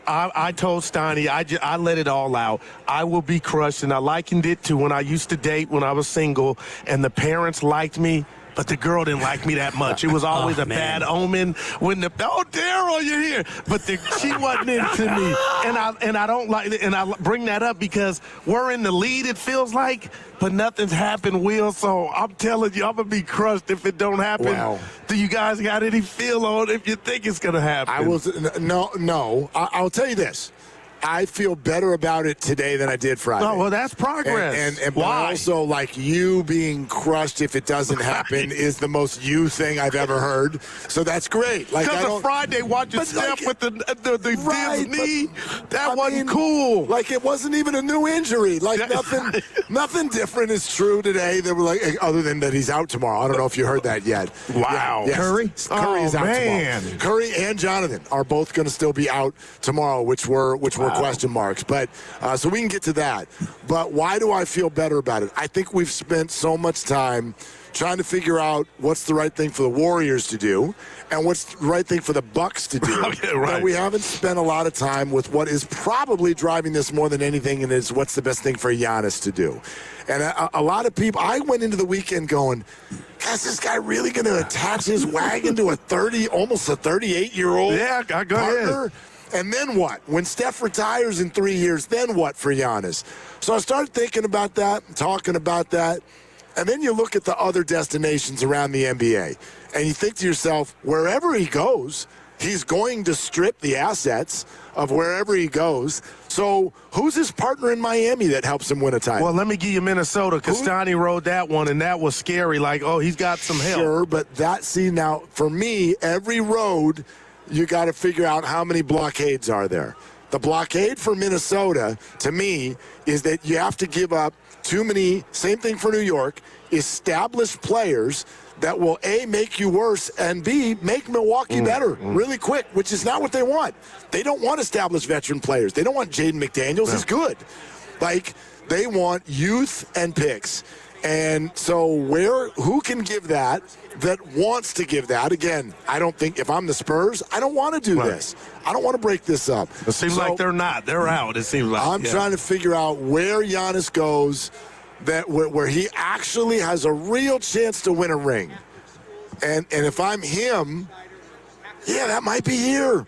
I told Steiny. I let it all out. I will be crushed, and I likened it to when I used to date when I was single, and the parents liked me. But the girl didn't like me that much. It was always a bad omen when Daryl, you're here. But she wasn't into me, and I don't like it. And I bring that up because we're in the lead. It feels like, but nothing's happened, Will. So I'm telling you, I'm gonna be crushed if it don't happen. Wow. Do you guys got any feel on if you think it's gonna happen? No. I'll tell you this. I feel better about it today than I did Friday. Oh, well, that's progress. And why? Also, like, you being crushed if it doesn't happen is the most you thing I've ever heard. So that's great. Like, because of Friday, watching Steph with the knee, that wasn't cool. Like, it wasn't even a new injury. Like, nothing different is true today. They were like, other than that he's out tomorrow. I don't know if you heard that yet. Wow. Yes. Curry is out tomorrow. Curry and Jonathan are both going to still be out tomorrow, which were question marks. But so we can get to that. But why do I feel better about it? I think we've spent so much time trying to figure out what's the right thing for the Warriors to do and what's the right thing for the Bucks to do. Okay, right. But we haven't spent a lot of time with what is probably driving this more than anything, and is what's the best thing for Giannis to do. And a lot of people, I went into the weekend going, is this guy really going to attach his wagon to almost a 38-year-old go partner? ahead. And then what? When Steph retires in 3 years, then what for Giannis? So I started thinking about that, talking about that, and then you look at the other destinations around the NBA, and you think to yourself, wherever he goes, he's going to strip the assets of wherever he goes. So who's his partner in Miami that helps him win a title? Well, let me give you Minnesota. Castine rode that one, and that was scary. Like, oh, he's got some help. Sure, but now, for me, every road, you got to figure out how many blockades are there. The blockade for Minnesota, to me, is that you have to give up too many, same thing for New York, established players that will, A, make you worse, and B, make Milwaukee better really quick, which is not what they want. They don't want established veteran players. They don't want Jaden McDaniels. He's good. Like, they want youth and picks. And so who can give that wants to give that? Again, I don't think, if I'm the Spurs, I don't want to do this. I don't want to break this up. It seems like they're not. They're out, it seems like. I'm trying to figure out where Giannis goes where he actually has a real chance to win a ring. And if I'm him, that might be here.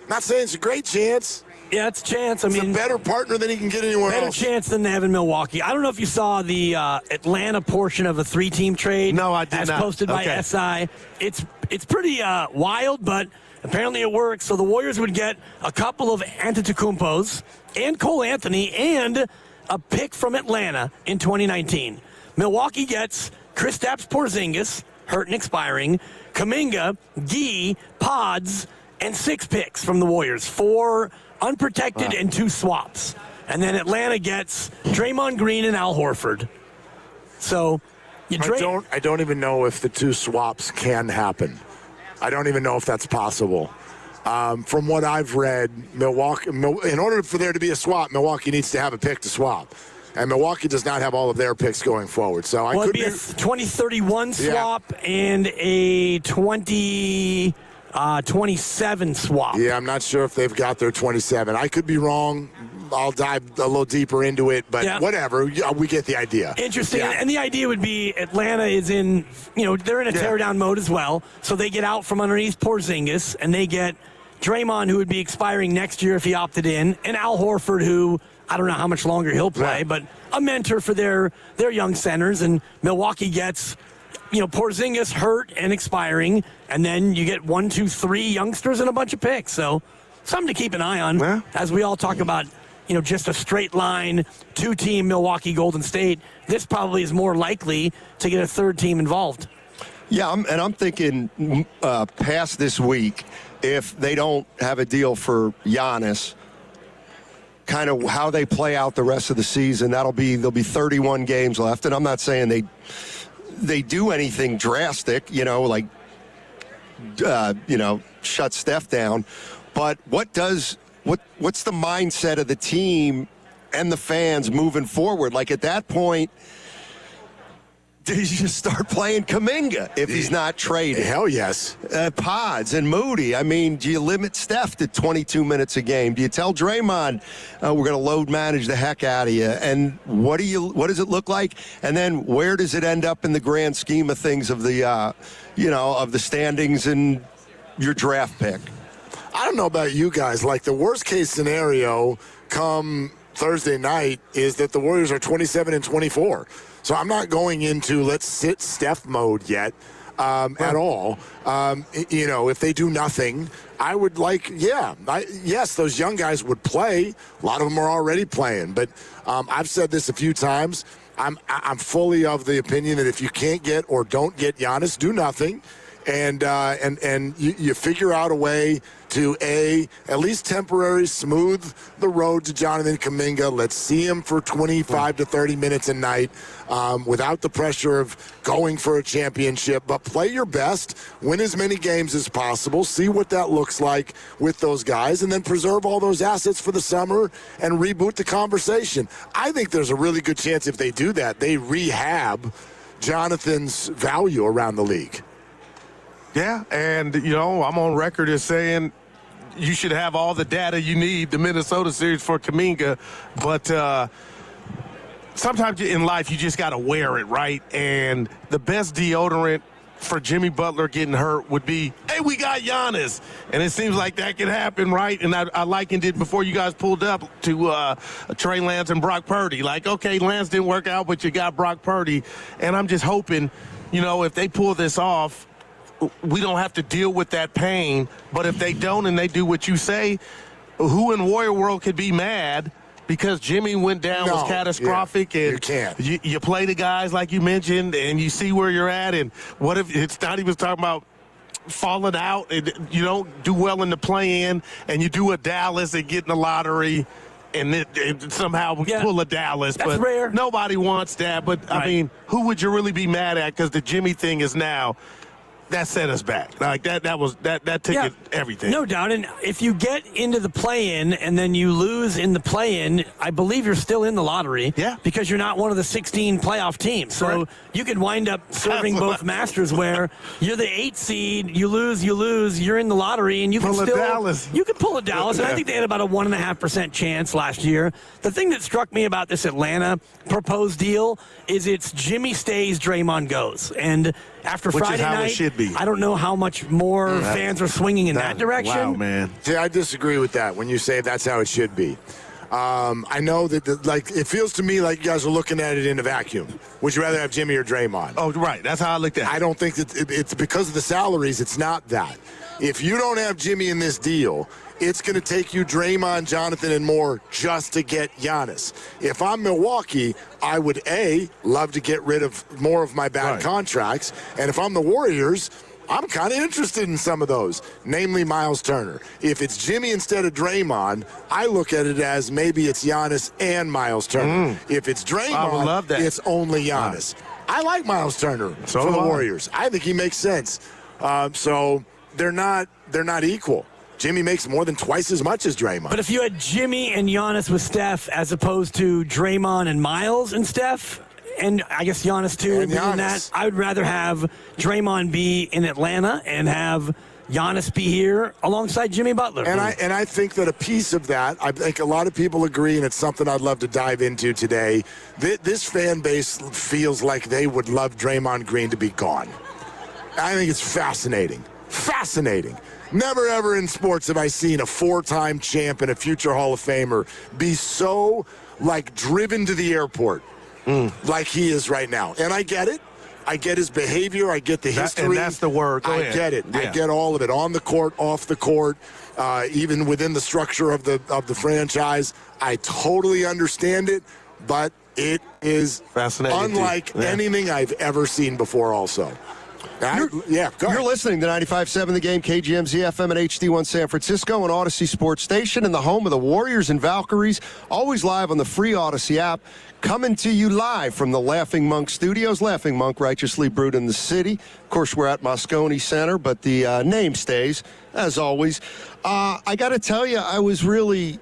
Not saying it's a great chance. Yeah, it's a chance. I mean, a better partner than he can get anywhere else. Better chance than they have in Milwaukee. I don't know if you saw the Atlanta portion of a 3-team trade. No, I did as not. Posted by SI. It's pretty wild, but apparently it works. So the Warriors would get a couple of Antetokounmpos and Cole Anthony and a pick from Atlanta in 2019. Milwaukee gets Kristaps Porzingis, hurt and expiring, Kuminga, Gee, Pods, and 6 picks from the Warriors. 4 unprotected and 2 swaps. And then Atlanta gets Draymond Green and Al Horford. So I don't even know if the 2 swaps can happen. I don't even know if that's possible. From what I've read, Milwaukee, in order for there to be a swap, Milwaukee needs to have a pick to swap. And Milwaukee does not have all of their picks going forward. So it'd be a 2031 swap and a 2027 swap. Yeah, I'm not sure if they've got their 27. I could be wrong. I'll dive a little deeper into it, but whatever. We get the idea. Interesting. Yeah. And the idea would be Atlanta is in, they're in a tear-down mode as well. So they get out from underneath Porzingis, and they get Draymond, who would be expiring next year if he opted in, and Al Horford, who I don't know how much longer he'll play, but a mentor for their young centers. And Milwaukee gets, Porzingis hurt and expiring, and then you get 1, 2, 3 youngsters and a bunch of picks. So something to keep an eye on as we all talk about, just a straight line 2-team Milwaukee Golden State. This probably is more likely to get a 3rd team involved. Yeah, I'm thinking past this week, if they don't have a deal for Giannis, kind of how they play out the rest of the season. There'll be 31 games left, and I'm not saying they do anything drastic, shut Steph down. But what's the mindset of the team and the fans moving forward? Like at that point, do you just start playing Kuminga if he's not traded? Hell yes. Pods and Moody. I mean, do you limit Steph to 22 minutes a game? Do you tell Draymond we're going to load manage the heck out of you? And what does it look like? And then where does it end up in the grand scheme of things of the of the standings and your draft pick? I don't know about you guys. Like the worst case scenario come Thursday night is that the Warriors are 27-24. So I'm not going into let's sit Steph mode yet at all. If they do nothing, I would yes, those young guys would play. A lot of them are already playing. But I've said this a few times. I'm fully of the opinion that if you can't get or don't get Giannis, do nothing. And you figure out a way to at least temporarily smooth the road to Jonathan Kuminga. Let's see him for 25 to 30 minutes a night without the pressure of going for a championship. But play your best, win as many games as possible, see what that looks like with those guys, and then preserve all those assets for the summer and reboot the conversation. I think there's a really good chance if they do that, they rehab Jonathan's value around the league. Yeah, and, I'm on record as saying you should have all the data you need, the Minnesota series for Kuminga, but sometimes in life you just got to wear it, right? And the best deodorant for Jimmy Butler getting hurt would be, hey, we got Giannis. And it seems like that could happen, right? And I likened it before you guys pulled up to Trey Lance and Brock Purdy. Like, okay, Lance didn't work out, but you got Brock Purdy. And I'm just hoping, if they pull this off, we don't have to deal with that pain. But if they don't and they do what you say, who in Warrior World could be mad? Because Jimmy went down, was catastrophic, and you can't. You play the guys like you mentioned, and you see where you're at. And what if it's not even talking about falling out, and you don't do well in the play-in, and you do a Dallas and get in the lottery, and somehow pull a Dallas. That's but rare. Nobody wants that. But Right. I mean, who would you really be mad at? Because the Jimmy thing is now. That set us back. Like that took everything. No doubt. And if you get into the play-in and then you lose in the play-in, I believe you're still in the lottery. Yeah. Because you're not one of the 16 playoff teams. So Correct. you could wind up serving both masters where you're the 8th seed, you lose, you're in the lottery, and you can Pull a still Dallas. You could pull a Dallas. And I think they had about a 1.5% chance last year. The thing that struck me about this Atlanta proposed deal is it's Jimmy stays, Draymond goes. And after Which Friday is how night, it should be. I don't know how much more fans are swinging in that direction. Wow, man. See, I disagree with that when you say that's how it should be. I know that, it feels to me like you guys are looking at it in a vacuum. Would you rather have Jimmy or Draymond? Oh, right. That's how I looked at it. I don't think that it's because of the salaries. It's not that. If you don't have Jimmy in this deal, it's going to take you Draymond, Jonathan, and more just to get Giannis. If I'm Milwaukee, I would, love to get rid of more of my bad contracts. And if I'm the Warriors, I'm kind of interested in some of those, namely Miles Turner. If it's Jimmy instead of Draymond, I look at it as maybe it's Giannis and Miles Turner. If it's Draymond, I would love that. it's only Giannis. I like Miles Turner for the Warriors. I think he makes sense. So they're not equal. Jimmy makes more than twice as much as Draymond. But if you had Jimmy and Giannis with Steph as opposed to Draymond and Miles and Steph, and I guess Giannis too would be in that, I would rather have Draymond be in Atlanta and have Giannis be here alongside Jimmy Butler. And I think that a piece of that, I think a lot of people agree, and it's something I'd love to dive into today. This fan base feels like they would love Draymond Green to be gone. I think it's fascinating. Fascinating. Never, ever in sports have I seen a 4-time champ and a future Hall of Famer be so, driven to the airport like he is right now. And I get it. I get his behavior. I get the history. And that's the word. Go I ahead. get it. Yeah. I get all of it. On the court, off the court, even within the structure of the franchise. I totally understand it, but it is fascinating, unlike anything I've ever seen before also. Go You're ahead. listening to 95.7 The Game, KGMZ FM and HD1 San Francisco, and Odyssey Sports Station, in the home of the Warriors and Valkyries, always live on the free Odyssey app, coming to you live from the Laughing Monk Studios. Laughing Monk, righteously brewed in the city. Of course, we're at Moscone Center, but the name stays, as always. I got to tell you, I was really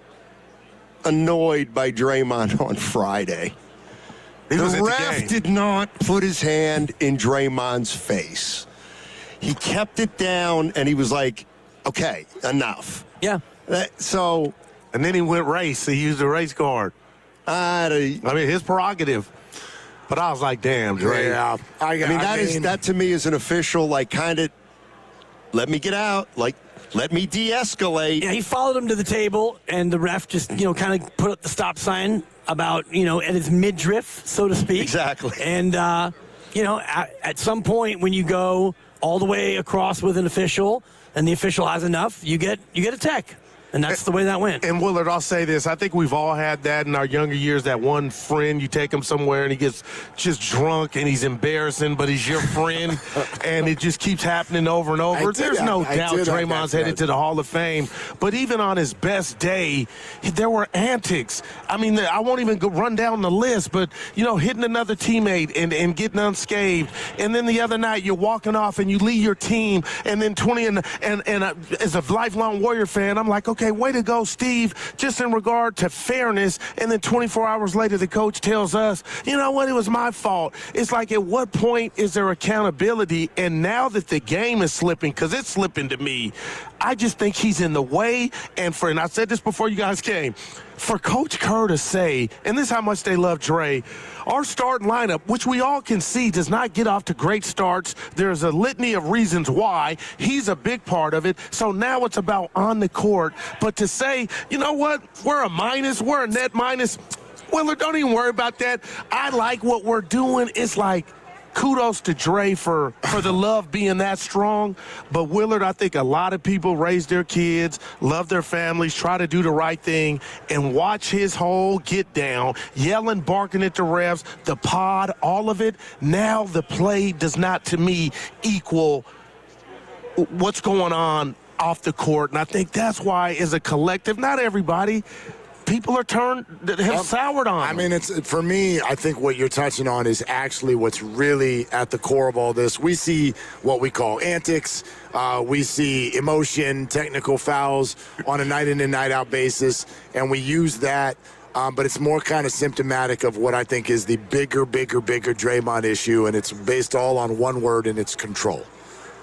annoyed by Draymond on Friday. The ref did not put his hand in Draymond's face. He kept it down, and he was like, okay, enough. Yeah. And then he went race. He used a race card. I mean, his prerogative. But I was like, damn, Dre. Yeah. That to me is an official, kind of, let me get out, let me de-escalate. Yeah, he followed him to the table, and the ref just, kind of put up the stop sign about, at his midriff, so to speak. Exactly. And, at some point when you go all the way across with an official and the official has enough, you get a tech. And that's the way that went. And Willard, I'll say this. I think we've all had that in our younger years, that one friend, you take him somewhere and he gets just drunk and he's embarrassing, but he's your friend. And it just keeps happening over and over. There's no doubt Draymond's headed to the Hall of Fame. But even on his best day, there were antics. I mean, I won't even run down the list, but, hitting another teammate and getting unscathed. And then the other night, you're walking off and you lead your team. And then 20 and as a lifelong Warrior fan, I'm like, okay, way to go, Steve, just in regard to fairness. And then 24 hours later, the coach tells us, you know what, it was my fault. It's like, at what point is there accountability? And now that the game is slipping, because it's slipping to me, I just think he's in the way. And I said this before you guys came, for Coach Kerr to say, and this is how much they love Dre, our starting lineup, which we all can see does not get off to great starts. There's a litany of reasons why. He's a big part of it. So now it's about on the court. But to say, you know what, we're a net minus, Willard, don't even worry about that. I like what we're doing. It's like, kudos to Dre for the love being that strong. But Willard, I think a lot of people raise their kids, love their families, try to do the right thing, and watch his whole get down, yelling, barking at the refs, the pod, all of it. Now the play does not, to me, equal what's going on off the court. And I think that's why, as a collective, not everybody, people have soured on. I mean, it's for me, I think what you're touching on is actually what's really at the core of all this. We see what we call antics. We see emotion, technical fouls on a night in and night out basis, and we use that. But it's more kind of symptomatic of what I think is the bigger Draymond issue, and it's based all on one word, and it's control.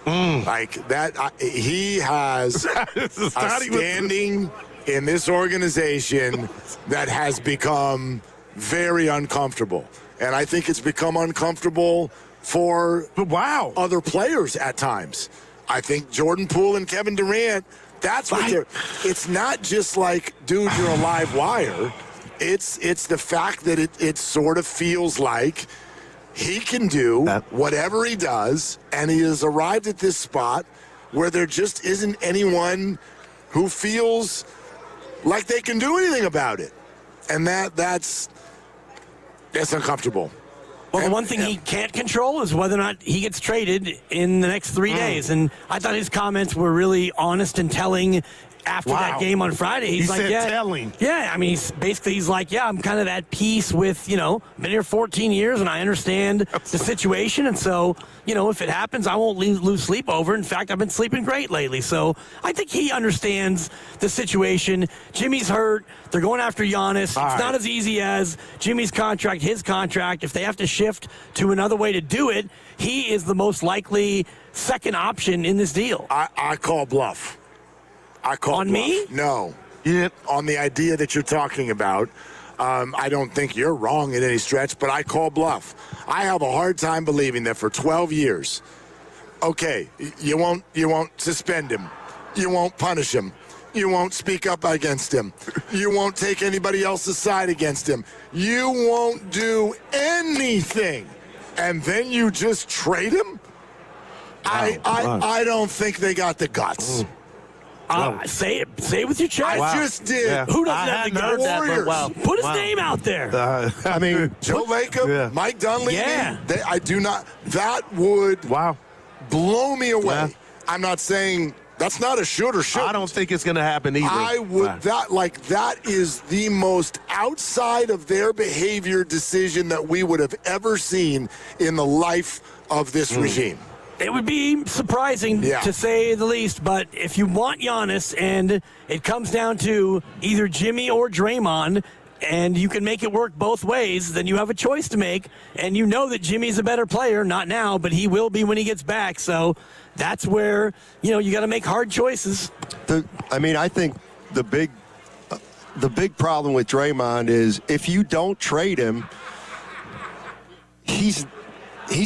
Like that, he has a standing in this organization that has become very uncomfortable. And I think it's become uncomfortable for other players at times. I think Jordan Poole and Kevin Durant, that's what they're – it's not just like, dude, you're a live wire. It's the fact that it sort of feels like he can do whatever he does, and he has arrived at this spot where there just isn't anyone who feels – like they can do anything about it. And that's uncomfortable. Well, the one thing he can't control is whether or not he gets traded in the next 3 days. And I thought his comments were really honest and telling after that game on Friday. He's like, telling. Yeah, I mean, he's like, I'm kind of at peace with, been here 14 years and I understand the situation. And so, if it happens, I won't lose sleep over. In fact, I've been sleeping great lately. So I think he understands the situation. Jimmy's hurt. They're going after Giannis. It's not as easy as Jimmy's contract, his contract. If they have to shift to another way to do it, he is the most likely second option in this deal. I call bluff. On me? No. On the idea that you're talking about. I don't think you're wrong in any stretch, but I call bluff. I have a hard time believing that for 12 years, okay, you won't suspend him. You won't punish him. You won't speak up against him. You won't take anybody else's side against him. You won't do anything. And then you just trade him? I don't think they got the guts. Say it with your chest. I just did. Yeah. Who doesn't have the guts? Put his name out there. I mean, Joe Lacob, Mike Dunleavy. Yeah. I do not. That would blow me away. Yeah. I'm not saying that's not a should or shouldn't. I don't think it's going to happen either. I would that is the most outside of their behavior decision that we would have ever seen in the life of this regime. It would be surprising, to say the least, but if you want Giannis and it comes down to either Jimmy or Draymond and you can make it work both ways, then you have a choice to make, and you know that Jimmy's a better player, not now, but he will be when he gets back, so that's where, you got to make hard choices. I think the big problem with Draymond is if you don't trade him, he's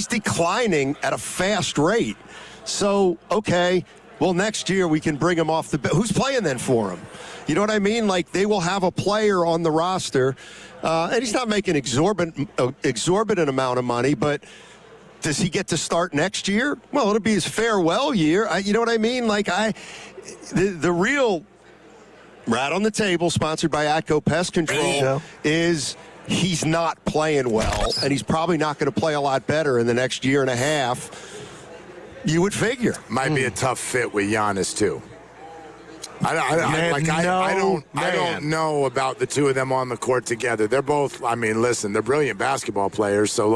declining at a fast rate. So, okay, well, next year we can bring him off the bench. Who's playing then for him? You know what I mean? Like, they will have a player on the roster, and he's not making exorbitant amount of money, but does he get to start next year? Well, it'll be his farewell year. You know what I mean? Like, the real rat on the table, sponsored by Atco Pest Control, is he's not playing well, and he's probably not going to play a lot better in the next year and a half. You would figure. Might be a tough fit with Giannis, too. I don't know about the two of them on the court together. They're both, listen, they're brilliant basketball players, so,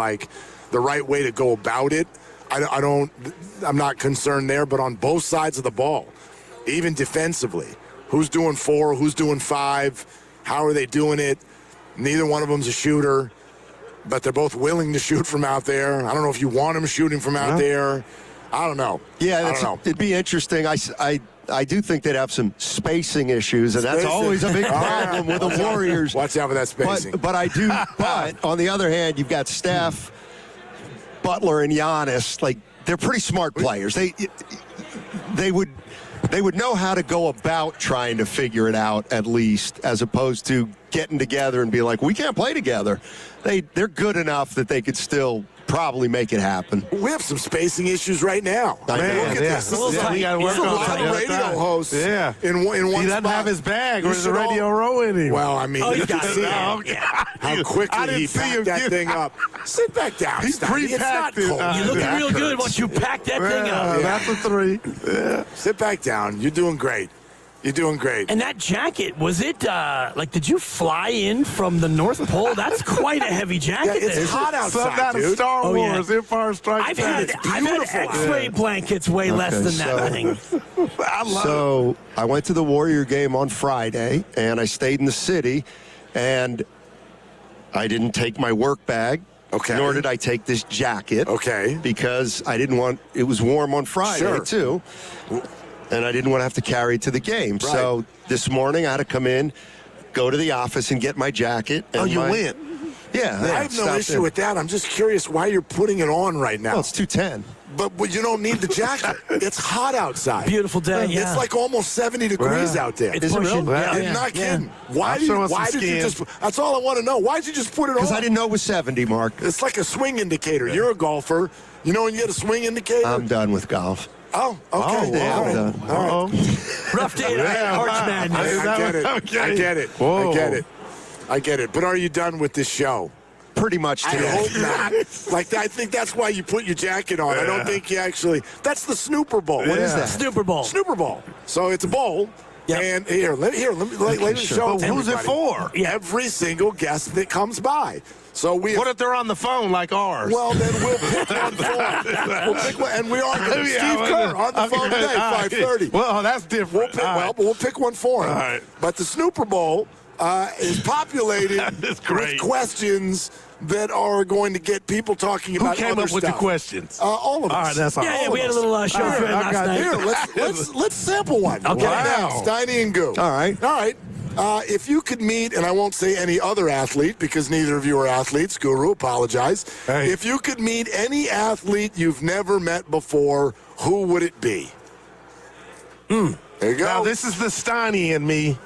the right way to go about it, I'm not concerned there, but on both sides of the ball, even defensively, who's doing 4, who's doing 5, how are they doing it. Neither one of them's a shooter, but they're both willing to shoot from out there. I don't know if you want them shooting from out there. I don't know. Yeah, I don't know. It'd be interesting. I do think they'd have some spacing issues, and that's always a big problem with the Warriors. Watch out for that spacing. But on the other hand, you've got Steph, Butler, and Giannis. Like, they're pretty smart players. They would know how to go about trying to figure it out, at least, as opposed to getting together and be like, we can't play together. They're good enough that they could still probably make it happen. We have some spacing issues right now. Look at this. We got to work a on lot of radio hosts in one He doesn't have his bag or the radio row anymore. Well, I mean, you can see how quickly he packed that thing up. Sit back down, He's Steiny. It's not cold. You're looking real good once you pack that thing up. That's a 3. Yeah. Sit back down. You're doing great. You're doing great. And that jacket, was it, did you fly in from the North Pole? That's quite a heavy jacket. It's hot outside, Something out of dude. Star Wars, Empire Strikes Back. I've had X-ray blankets way less than that thing. So I went to the Warrior game on Friday, and I stayed in the city, and I didn't take my work bag. Okay. Nor did I take this jacket. Okay. Because I didn't want, it was warm on Friday, too. And I didn't want to have to carry it to the game. Right. So this morning I had to come in, go to the office and get my jacket. And you went? Yeah. I have no issue with that. I'm just curious why you're putting it on right now. Well, it's 210. But you don't need the jacket. It's hot outside. Beautiful day, It's like almost 70 degrees out there. It's pushing. I'm not kidding. Why did you just, that's all I want to know. Why did you just put it on? Because I didn't know it was 70, Mark. It's like a swing indicator. You're a golfer. You know when you get a swing indicator? I'm done with golf. Oh, okay. I'm done. All right. Rough day at Arch Madness. I get it. I get it. But are you done with this show? Pretty much today. I hope not. I think that's why you put your jacket on. I don't think you actually. That's the Snooper Bowl. What is that? Snooper Bowl. Snooper Bowl. So it's a bowl. Yep. And let me show. But who's it for? Every single guest that comes by. So what if they're on the phone like ours? Well, then we'll pick one for them. We'll pick one, and we are going to Steve Kerr on the phone today, 5:30. Well, that's different. We'll pick one for him. All right. But the Snooper Bowl is populated with questions that are going to get people talking about Who came other up with stuff. the questions? All of us. All right, that's all. Yeah, we had a little show last night. Here, let's sample one. Okay. Right now, Steiny and Goo. All right. If you could meet, and I won't say any other athlete because neither of you are athletes, Guru, apologize. Hey. If you could meet any athlete you've never met before, who would it be? There you go. Now, this is the Steiny in me.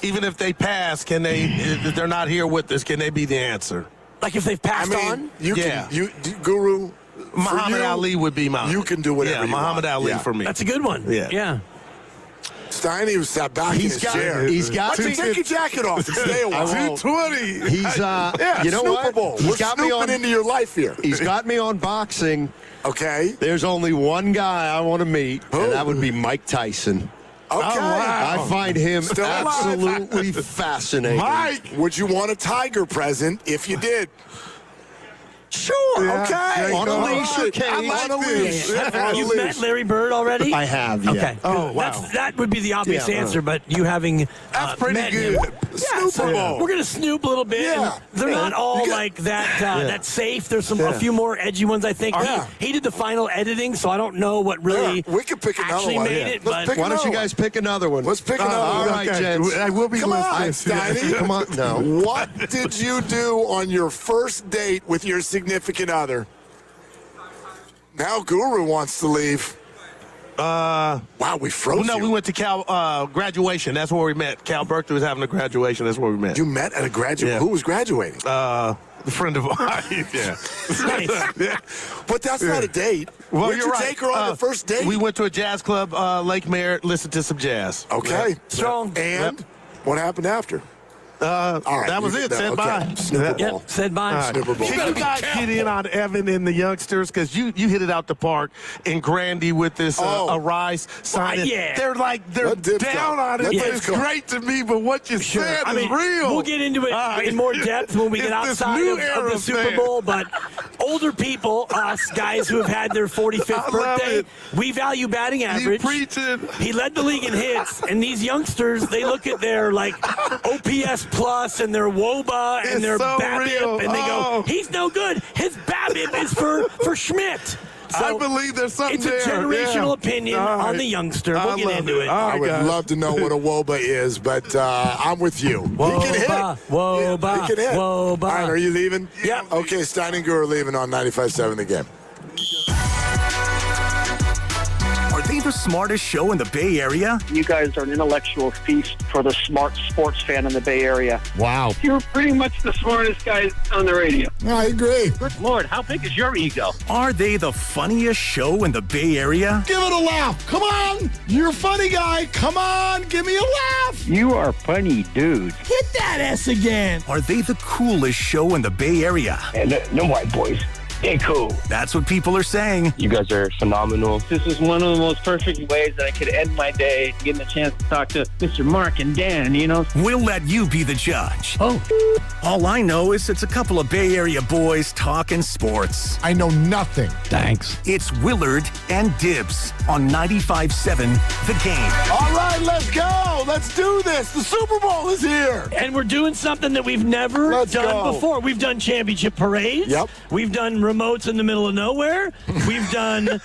Even if they pass, if they're not here with us, can they be the answer? Like if they've passed on? Guru. Muhammad Ali would be mine. You can do whatever you Muhammad want. Ali for me. That's a good one. Yeah. Steiny was sat back in his chair. He's got take your jacket off and stay a while. 220. He's you know Snooper what? Bowl. We're snooping into your life here. He's got me on boxing. Okay. There's only one guy I want to meet, and that would be Mike Tyson. Okay. I find him Still alive. absolutely fascinating. Mike, would you want a tiger present if you did? Sure. Okay. On a leash or cage. I like On a this. leash. You've met Larry Bird already? I have, yeah. Okay. Oh, wow. That would be the obvious answer, but you having That's pretty met good. him. Snooper Bowl. We're going to snoop a little bit. Yeah. They're not all like that that safe. There's a few more edgy ones, I think. He did the final editing, so I don't know what really we could pick another actually one. made it. Let's But pick Why don't you guys pick another one? Let's pick another one. All right, gents. I will be Come on, listening. Steiny. Come on. No. What did you do on your first date with your significant other? Now Guru wants to leave. Wow, we froze No, you. we went to Cal graduation. That's where we met. Cal Berkeley was having a graduation. That's where we met. You met at a graduation? Yeah. Who was graduating? The friend of ours. Yeah. nice. But that's not a date. Well, Where'd you're you right. take her on the first date? We went to a jazz club, Lake Merritt, listened to some jazz. Okay. Strong. And what happened after? All right, that was it. Said bye. Snooper Bowl. Yep, said bye. Snooper Bowl. Can you guys get in on Evan and the youngsters? Because you hit it out the park in Grandy with this Arise signing. Yeah. They're down on it, but it's great to me. But what you said is real. We'll get into it in more depth when we get outside of the Super Bowl. But older people, us guys who have had their 45th birthday, we value batting average. He led the league in hits, and these youngsters, they look at their OPS plus and their WOBA and their BABIP, and they go, he's no good. His BABIP is for Schmidt. So I believe there's something there. It's a generational opinion on the youngster. We'll get into it. I would love to know what a WOBA is, but I'm with you. WOBA, he can hit. WOBA, he can hit. WOBA. All right, are you leaving? Yeah. Okay, Stein and Guru are leaving on 95.7 The Game. Are they the smartest show in the Bay Area? You guys are an intellectual feast for the smart sports fan in the Bay Area. Wow. You're pretty much the smartest guys on the radio. I agree. Good Lord, how big is your ego? Are they the funniest show in the Bay Area? Give it a laugh. Come on. You're a funny guy. Come on. Give me a laugh. You are funny, dude. Hit that S again. Are they the coolest show in the Bay Area? And no white boys. They're cool. That's what people are saying. You guys are phenomenal. This is one of the most perfect ways that I could end my day, getting a chance to talk to Mr. Mark and Dan, We'll let you be the judge. Oh. All I know is it's a couple of Bay Area boys talking sports. I know nothing. Thanks. It's Willard and Dibs on 95.7 The Game. All right, let's go. Let's do this. The Super Bowl is here. And we're doing something that we've never done before. We've done championship parades. Yep. We've done remotes in the middle of nowhere. We've done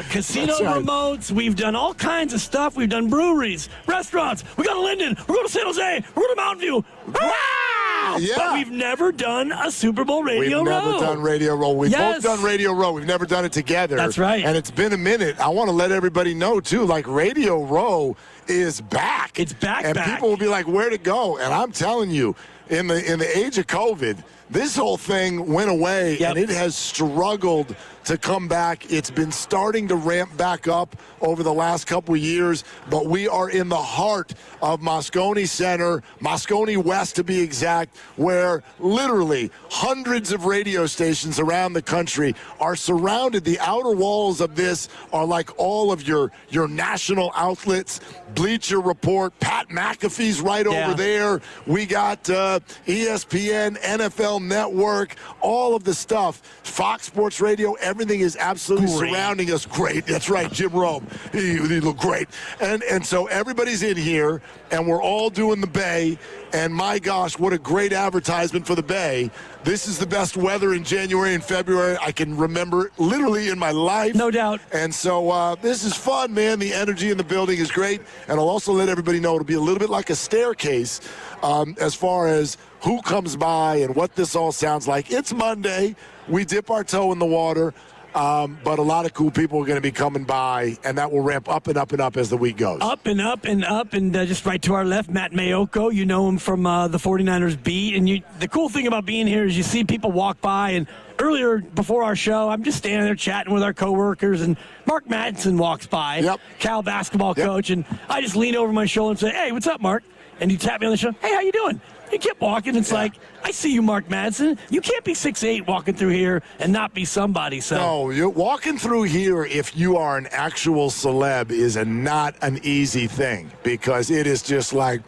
casino remotes. We've done all kinds of stuff. We've done breweries, restaurants. We go to Linden. We're going to San Jose. We're going to Mountain View. Wow! Yeah. But we've never done a Super Bowl Radio Row. We've never done Radio Row. We've both done Radio Row. We've never done it together. That's right. And it's been a minute. I want to let everybody know, too, Radio Row is back. It's back. And people will be like, where'd it go? And I'm telling you, in the age of COVID, this whole thing went away, and it has struggled to come back. It's been starting to ramp back up over the last couple of years, but we are in the heart of Moscone Center, Moscone West to be exact, where literally hundreds of radio stations around the country are surrounded. The outer walls of this are like all of your national outlets, Bleacher Report, Pat McAfee's right over there. We got ESPN, NFL Network, all of the stuff, Fox Sports Radio, everything is absolutely surrounding us. Great. That's right, Jim Rome. He looked great. And so everybody's in here, and we're all doing the Bay. And my gosh, what a great advertisement for the Bay. This is the best weather in January and February I can remember literally in my life. No doubt. And so this is fun, man. The energy in the building is great. And I'll also let everybody know it'll be a little bit like a staircase as far as who comes by and what this all sounds like. It's Monday. We dip our toe in the water. But a lot of cool people are going to be coming by, and that will ramp up and up and up as the week goes. Up and up and up, and just right to our left, Matt Mayoko. You know him from the 49ers beat. And the cool thing about being here is you see people walk by, and earlier before our show, I'm just standing there chatting with our coworkers, and Mark Madsen walks by, Cal basketball coach, and I just lean over my shoulder and say, "Hey, what's up, Mark?" And he tapped me on the shoulder. "Hey, how you doing?" He kept walking. It's like, I see you, Mark Madsen. You can't be 6'8" walking through here and not be somebody. So no, you're walking through here if you are an actual celeb is not an easy thing, because it is just like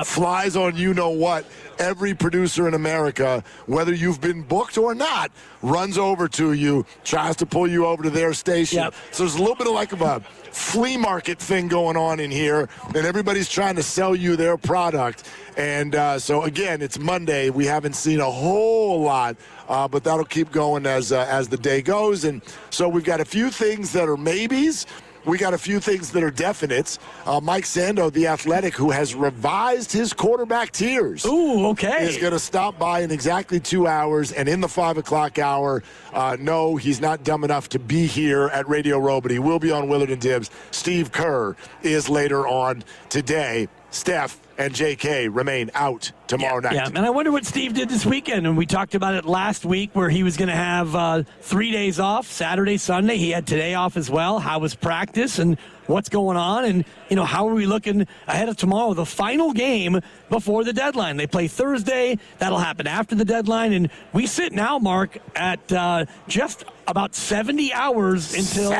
flies on you know what. Every producer in America, whether you've been booked or not, runs over to you, tries to pull you over to their station. So there's a little bit of like a flea market thing going on in here, and everybody's trying to sell you their product. And so, again, it's Monday. We haven't seen a whole lot, but that'll keep going as the day goes. And so we've got a few things that are maybes. We got a few things that are definites. Mike Sando, the Athletic, who has revised his quarterback tiers. Ooh, okay. Is going to stop by in exactly 2 hours. And in the 5 o'clock hour, no, he's not dumb enough to be here at Radio Row, but he will be on Willard and Dibs. Steve Kerr is later on today. Steph, and J.K. remain out tomorrow night. Yeah, and I wonder what Steve did this weekend. And we talked about it last week where he was going to have 3 days off, Saturday, Sunday. He had today off as well. How was practice and what's going on? And, how are we looking ahead of tomorrow, the final game before the deadline? They play Thursday. That'll happen after the deadline. And we sit now, Mark, at just about 70 hours until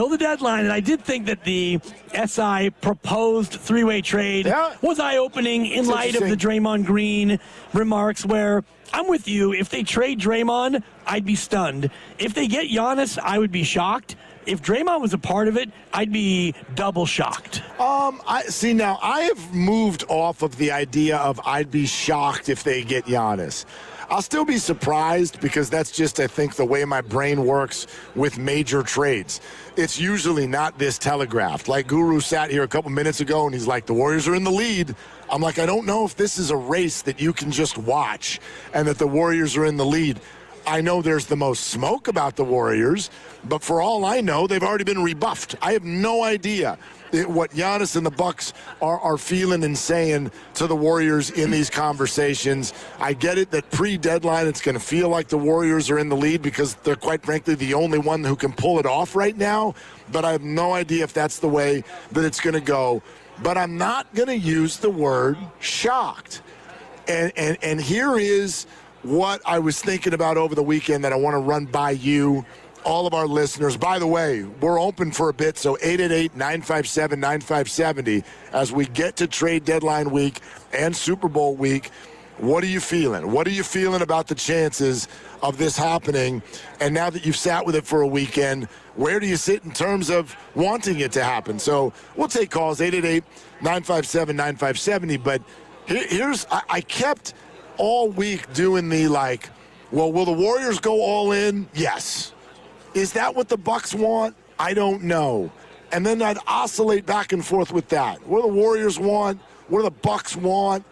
the deadline. And I did think that the SI proposed three-way trade was eye-opening in light of the Draymond Green remarks, where I'm with you. If they trade Draymond, I'd be stunned. If they get Giannis, I would be shocked. If Draymond was a part of it, I'd be double shocked. I have moved off of the idea of I'd be shocked if they get Giannis. I'll still be surprised because that's just, I think, the way my brain works with major trades. It's usually not this telegraphed. Like Guru sat here a couple minutes ago and he's like, the Warriors are in the lead. I'm like, I don't know if this is a race that you can just watch and that the Warriors are in the lead. I know there's the most smoke about the Warriors, but for all I know, they've already been rebuffed. I have no idea what Giannis and the Bucks are feeling and saying to the Warriors in these conversations. I get it that pre-deadline it's going to feel like the Warriors are in the lead because they're quite frankly the only one who can pull it off right now, but I have no idea if that's the way that it's going to go. But I'm not going to use the word shocked. And here is what I was thinking about over the weekend that I want to run by you, all of our listeners. By the way, we're open for a bit, so 888-957-9570 as we get to trade deadline week and Super Bowl week. What are you feeling? What are you feeling about the chances of this happening? And now that you've sat with it for a weekend, where do you sit in terms of wanting it to happen? So we'll take calls, 888-957-9570. But I kept all week doing the will the Warriors go all in? Yes. Is that what the Bucks want? I don't know. And then I'd oscillate back and forth with that. What do the Warriors want? What do the Bucks want?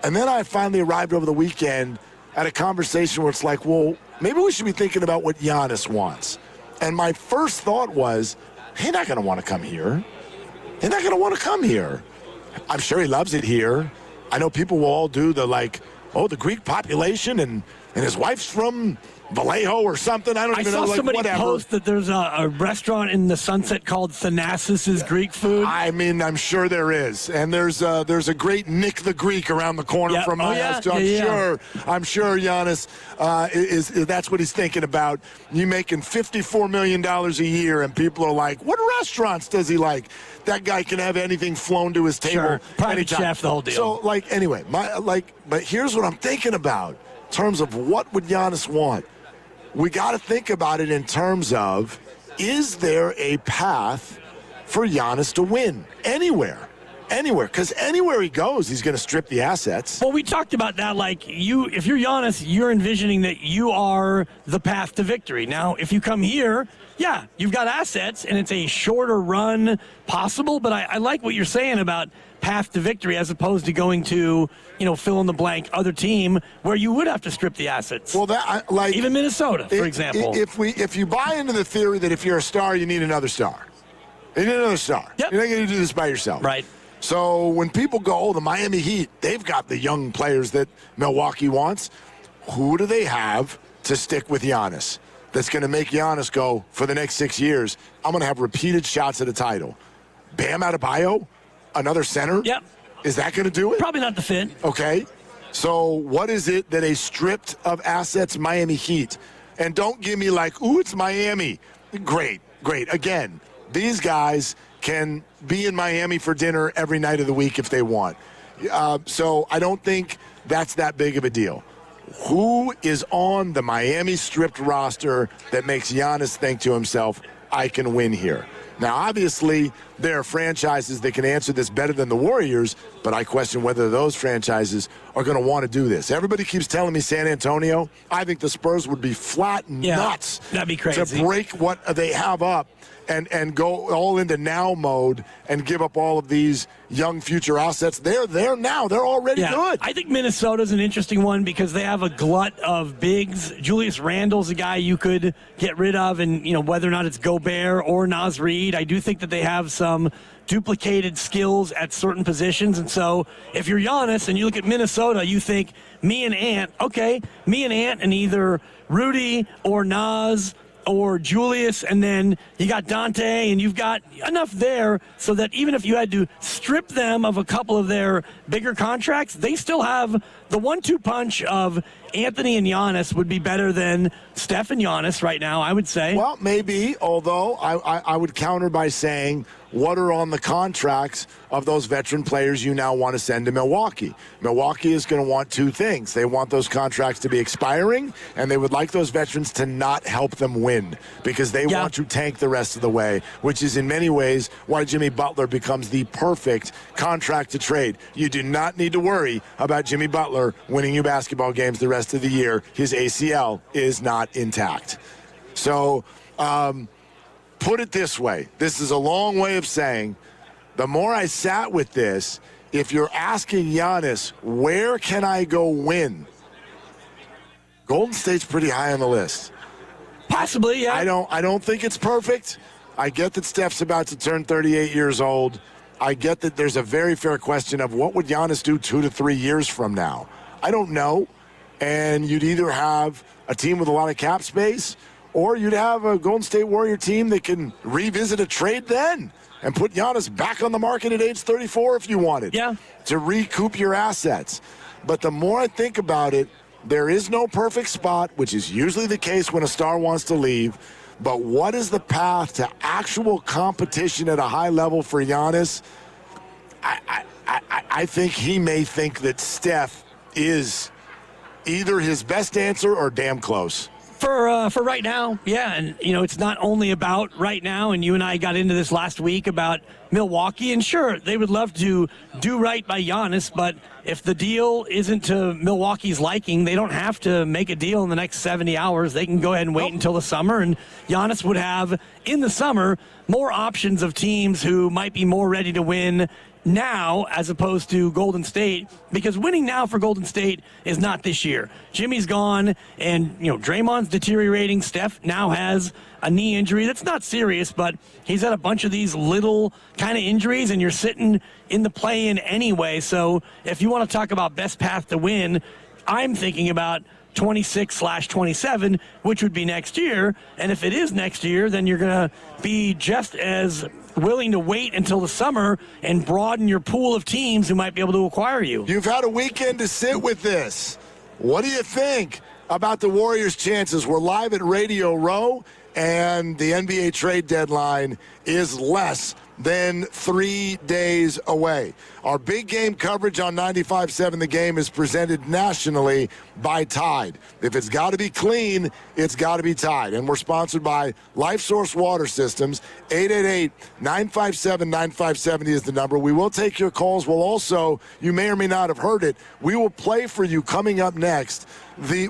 And then I finally arrived over the weekend at a conversation where it's like, well, maybe we should be thinking about what Giannis wants. And my first thought was, he's not going to want to come here. He's not going to want to come here. I'm sure he loves it here. I know people will all do the the Greek population and his wife's from Vallejo or something. I don't even know. I saw somebody post that there's a restaurant in the Sunset called Thanasis' Greek food. I mean, I'm sure there is. And there's a great Nick the Greek around the corner from my house. I'm sure Giannis is that's what he's thinking about. You making $54 million a year, and people are like, what restaurants does he like? That guy can have anything flown to his table Private anytime. chef, the whole deal. So, anyway, but here's what I'm thinking about in terms of what would Giannis want. We got to think about it in terms of, is there a path for Giannis to win anywhere? Because anywhere he goes, he's going to strip the assets. Well, we talked about that. If you're Giannis, you're envisioning that you are the path to victory. Now, if you come here, you've got assets, and it's a shorter run possible. But I like what you're saying about path to victory as opposed to going to, fill in the blank other team where you would have to strip the assets. Well, even Minnesota, for example. If you buy into the theory that if you're a star, you need another star. You need another star. Yep. You're not going to do this by yourself. Right. So when people go, the Miami Heat, they've got the young players that Milwaukee wants. Who do they have to stick with Giannis that's going to make Giannis go, for the next 6 years, I'm going to have repeated shots at a title? Bam Adebayo? Another center? Yep. Is that going to do it? Probably not the fit. Okay. So what is it that a stripped of assets Miami Heat? And don't give me it's Miami. Great. Again, these guys can be in Miami for dinner every night of the week if they want. So I don't think that's that big of a deal. Who is on the Miami stripped roster that makes Giannis think to himself, I can win here? Now, obviously, there are franchises that can answer this better than the Warriors, but I question whether those franchises are going to want to do this. Everybody keeps telling me San Antonio. I think the Spurs would be flat nuts. That'd be crazy. To break what they have up and go all into now mode and give up all of these young future assets. They're there now. They're already good. I think Minnesota's an interesting one because they have a glut of bigs. Julius Randle's a guy you could get rid of, and whether or not it's Gobert or Naz Reid speed. I do think that they have some duplicated skills at certain positions. And so if you're Giannis and you look at Minnesota, you think me and Ant, and either Rudy or Naz or Julius, and then you got Dante, and you've got enough there so that even if you had to strip them of a couple of their bigger contracts, they still have the 1-2 punch of Anthony and Giannis would be better than Steph and Giannis right now, I would say. Well, maybe, although I would counter by saying, what are on the contracts of those veteran players you now want to send to Milwaukee? Milwaukee is going to want two things. They want those contracts to be expiring, and they would like those veterans to not help them win because they want to tank the rest of the way, which is in many ways why Jimmy Butler becomes the perfect contract to trade. You do not need to worry about Jimmy Butler winning you basketball games the rest of the year. His ACL is not intact. So, put it this way. This is a long way of saying, the more I sat with this, if you're asking Giannis, where can I go win? Golden State's pretty high on the list. Possibly, yeah. I don't think it's perfect. I get that Steph's about to turn 38 years old. I get that there's a very fair question of what would Giannis do 2 to 3 years from now? I don't know. And you'd either have a team with a lot of cap space, or you'd have a Golden State Warrior team that can revisit a trade then and put Giannis back on the market at age 34 if you wanted to recoup your assets. But the more I think about it, there is no perfect spot, which is usually the case when a star wants to leave. But what is the path to actual competition at a high level for Giannis? I think he may think that Steph is either his best answer or damn close. For right now, yeah, and it's not only about right now, and you and I got into this last week about Milwaukee, and sure, they would love to do right by Giannis, but if the deal isn't to Milwaukee's liking, they don't have to make a deal in the next 70 hours. They can go ahead and wait until the summer, and Giannis would have, in the summer, more options of teams who might be more ready to win now as opposed to Golden State, because winning now for Golden State is not this year. Jimmy's gone, and Draymond's deteriorating. Steph now has a knee injury that's not serious, but he's had a bunch of these little kind of injuries, and you're sitting in the play-in anyway. So if you want to talk about best path to win, I'm thinking about 26/27, which would be next year. And if it is next year, then you're going to be just as willing to wait until the summer and broaden your pool of teams who might be able to acquire you. You've had a weekend to sit with this. What do you think about the Warriors' chances? We're live at Radio Row, and the NBA trade deadline is less than 3 days away. Our big game coverage on 95.7 The Game is presented nationally by Tide. If it's got to be clean, it's got to be Tide. And we're sponsored by LifeSource Water Systems. 888-957-9570 is the number. We will take your calls. We'll also, you may or may not have heard it, we will play for you coming up next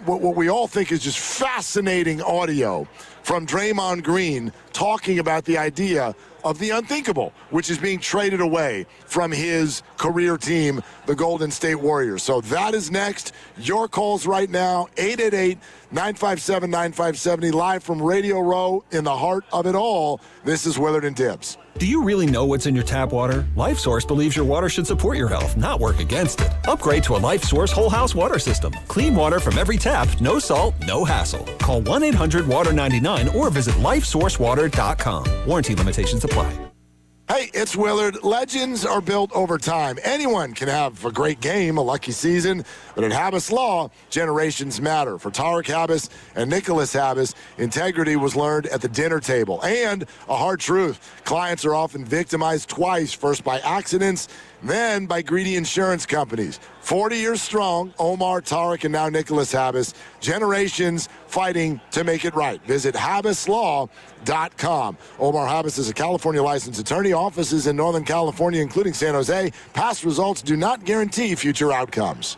what we all think is just fascinating audio from Draymond Green talking about the idea of the unthinkable, which is being traded away from his career team, the Golden State Warriors. So that is next. Your calls right now, 888-957-9570, live from Radio Row in the heart of it all. This is Willard and Tibbs. Do you really know what's in your tap water? LifeSource believes your water should support your health, not work against it. Upgrade to a LifeSource whole house water system. Clean water from every tap, no salt, no hassle. Call 1-800-WATER-99 or visit lifesourcewater.com. Warranty limitations apply. Hey, it's Willard. Legends are built over time. Anyone can have a great game, a lucky season, but at Habas Law, generations matter. For Tarek Habas and Nicholas Habas, integrity was learned at the dinner table. And a hard truth, clients are often victimized twice, first by accidents, then by greedy insurance companies. 40 years strong, Omar, Tarek, and now Nicholas Habas. Generations fighting to make it right. Visit HabasLaw.com. Omar Habas is a California licensed attorney. Offices in Northern California, including San Jose. Past results do not guarantee future outcomes.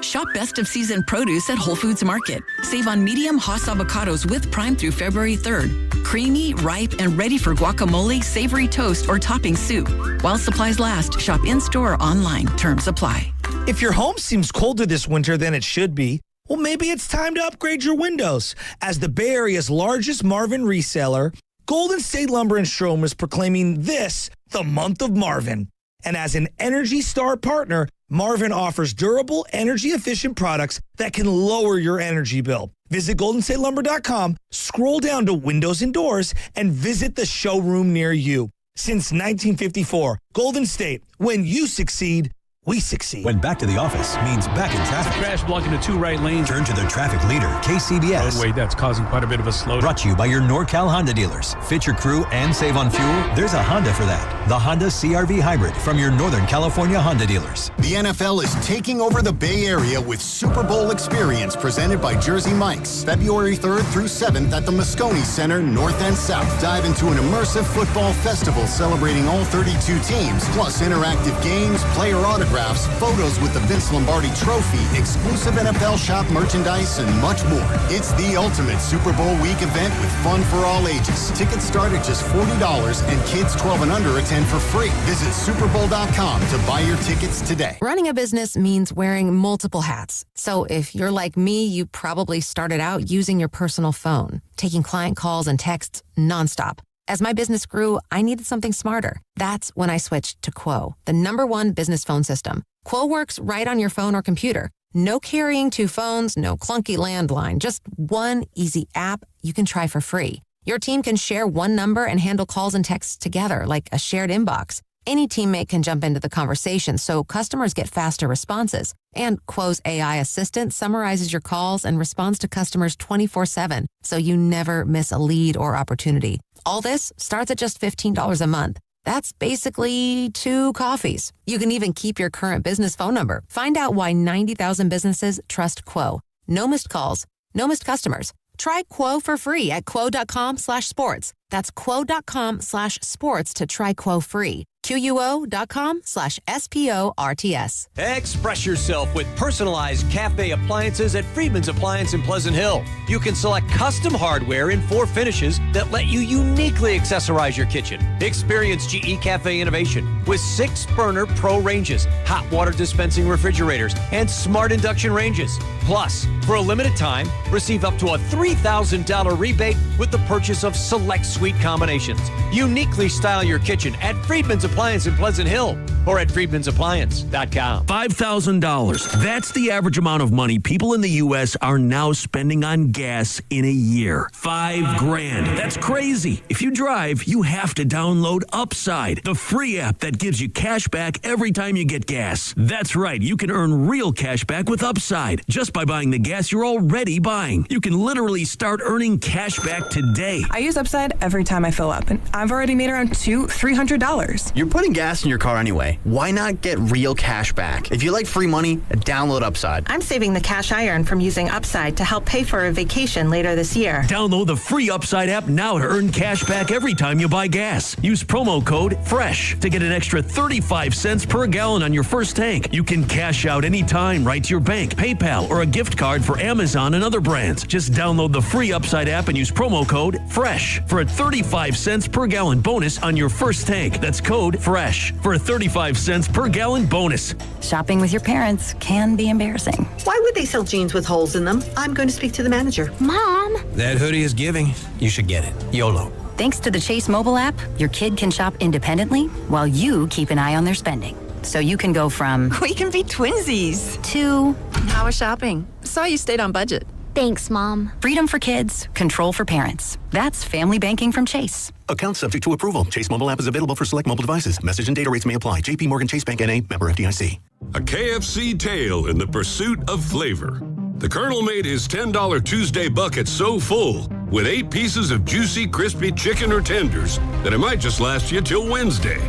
Shop best of season produce at Whole Foods Market. Save on medium Hass avocados with Prime through February 3rd. Creamy, ripe, and ready for guacamole, savory toast, or topping soup. While supplies last, shop in-store or online. Terms apply. If your home seems colder this winter than it should be, well, maybe it's time to upgrade your windows. As the Bay Area's largest Marvin reseller, Golden State Lumber and Strom is proclaiming this the month of Marvin. And as an Energy Star partner, Marvin offers durable, energy-efficient products that can lower your energy bill. Visit GoldenStateLumber.com, scroll down to Windows and Doors, and visit the showroom near you. Since 1954, Golden State, when you succeed, we succeed. When back to the office means back in traffic. Crash blocking the 2 right lanes. Turn to the traffic leader, KCBS. Roadway that's causing quite a bit of a slowdown. Brought to you by your NorCal Honda dealers. Fit your crew and save on fuel? There's a Honda for that. The Honda CR-V Hybrid from your Northern California Honda dealers. The NFL is taking over the Bay Area with Super Bowl Experience presented by Jersey Mike's. February 3rd through 7th at the Moscone Center, North and South. Dive into an immersive football festival celebrating all 32 teams, plus interactive games, player autographs, photos with the Vince Lombardi Trophy, exclusive NFL shop merchandise, and much more. It's the ultimate Super Bowl week event with fun for all ages. Tickets start at just $40 and kids 12 and under attend for free. Visit superbowl.com to buy your tickets today. Running a business means wearing multiple hats. So if you're like me, you probably started out using your personal phone, taking client calls and texts nonstop. As my business grew, I needed something smarter. That's when I switched to Quo, the #1 business phone system. Quo works right on your phone or computer. No carrying 2 phones, no clunky landline, just one easy app you can try for free. Your team can share one number and handle calls and texts together like a shared inbox. Any teammate can jump into the conversation so customers get faster responses. And Quo's AI assistant summarizes your calls and responds to customers 24/7, so you never miss a lead or opportunity. All this starts at just $15 a month. That's basically 2 coffees. You can even keep your current business phone number. Find out why 90,000 businesses trust Quo. No missed calls, no missed customers. Try Quo for free at quo.com/sports. That's quo.com/sports to try Quo free. QUO.com/SPORTS. Express yourself with personalized cafe appliances at Friedman's Appliance in Pleasant Hill. You can select custom hardware in 4 finishes that let you uniquely accessorize your kitchen. Experience GE Cafe innovation with 6-burner Pro ranges, hot water dispensing refrigerators, and smart induction ranges. Plus, for a limited time, receive up to a $3,000 rebate with the purchase of select suite combinations. Uniquely style your kitchen at Friedman's Appliance in Pleasant Hill or at friedmansappliance.com. $5,000. That's the average amount of money people in the U.S. are now spending on gas in a year. $5,000. That's crazy. If you drive, you have to download Upside, the free app that gives you cash back every time you get gas. That's right. You can earn real cash back with Upside just by buying the gas you're already buying. You can literally start earning cash back today. I use Upside every time I fill up, and I've already made around $300. You're putting gas in your car anyway. Why not get real cash back? If you like free money, download Upside. I'm saving the cash I earn from using Upside to help pay for a vacation later this year. Download the free Upside app now to earn cash back every time you buy gas. Use promo code FRESH to get an extra 35 cents per gallon on your first tank. You can cash out anytime right to your bank, PayPal, or a gift card for Amazon and other brands. Just download the free Upside app and use promo code FRESH for a 35 cents per gallon bonus on your first tank. That's code FRESH for a 35 cents per gallon bonus. Shopping with your parents can be embarrassing. Why would they sell jeans with holes in them? I'm going to speak to the manager. Mom! That hoodie is giving. You should get it. YOLO. Thanks to the Chase mobile app, your kid can shop independently while you keep an eye on their spending. So you can go from we can be twinsies to how was shopping? Saw you stayed on budget. Thanks, Mom. Freedom for kids, control for parents. That's family banking from Chase. Account subject to approval. Chase mobile app is available for select mobile devices. Message and data rates may apply. JP Morgan Chase Bank N.A. member FDIC. A KFC tale in the pursuit of flavor. The Colonel made his $10 Tuesday bucket so full with 8 pieces of juicy, crispy chicken or tenders that it might just last you till Wednesday.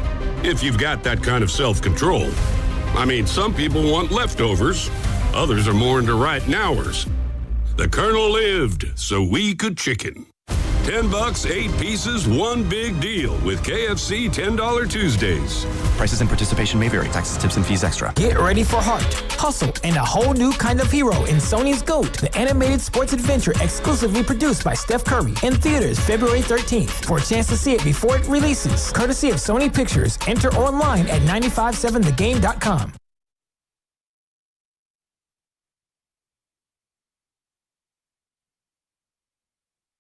If you've got that kind of self-control. I mean, some people want leftovers. Others are more into right nowers. The Colonel lived so we could chicken. $10, 8 pieces, one big deal with KFC $10 Tuesdays. Prices and participation may vary. Taxes, tips, and fees extra. Get ready for heart, hustle, and a whole new kind of hero in Sony's GOAT, the animated sports adventure exclusively produced by Steph Curry in theaters February 13th. For a chance to see it before it releases, courtesy of Sony Pictures, enter online at 957thegame.com.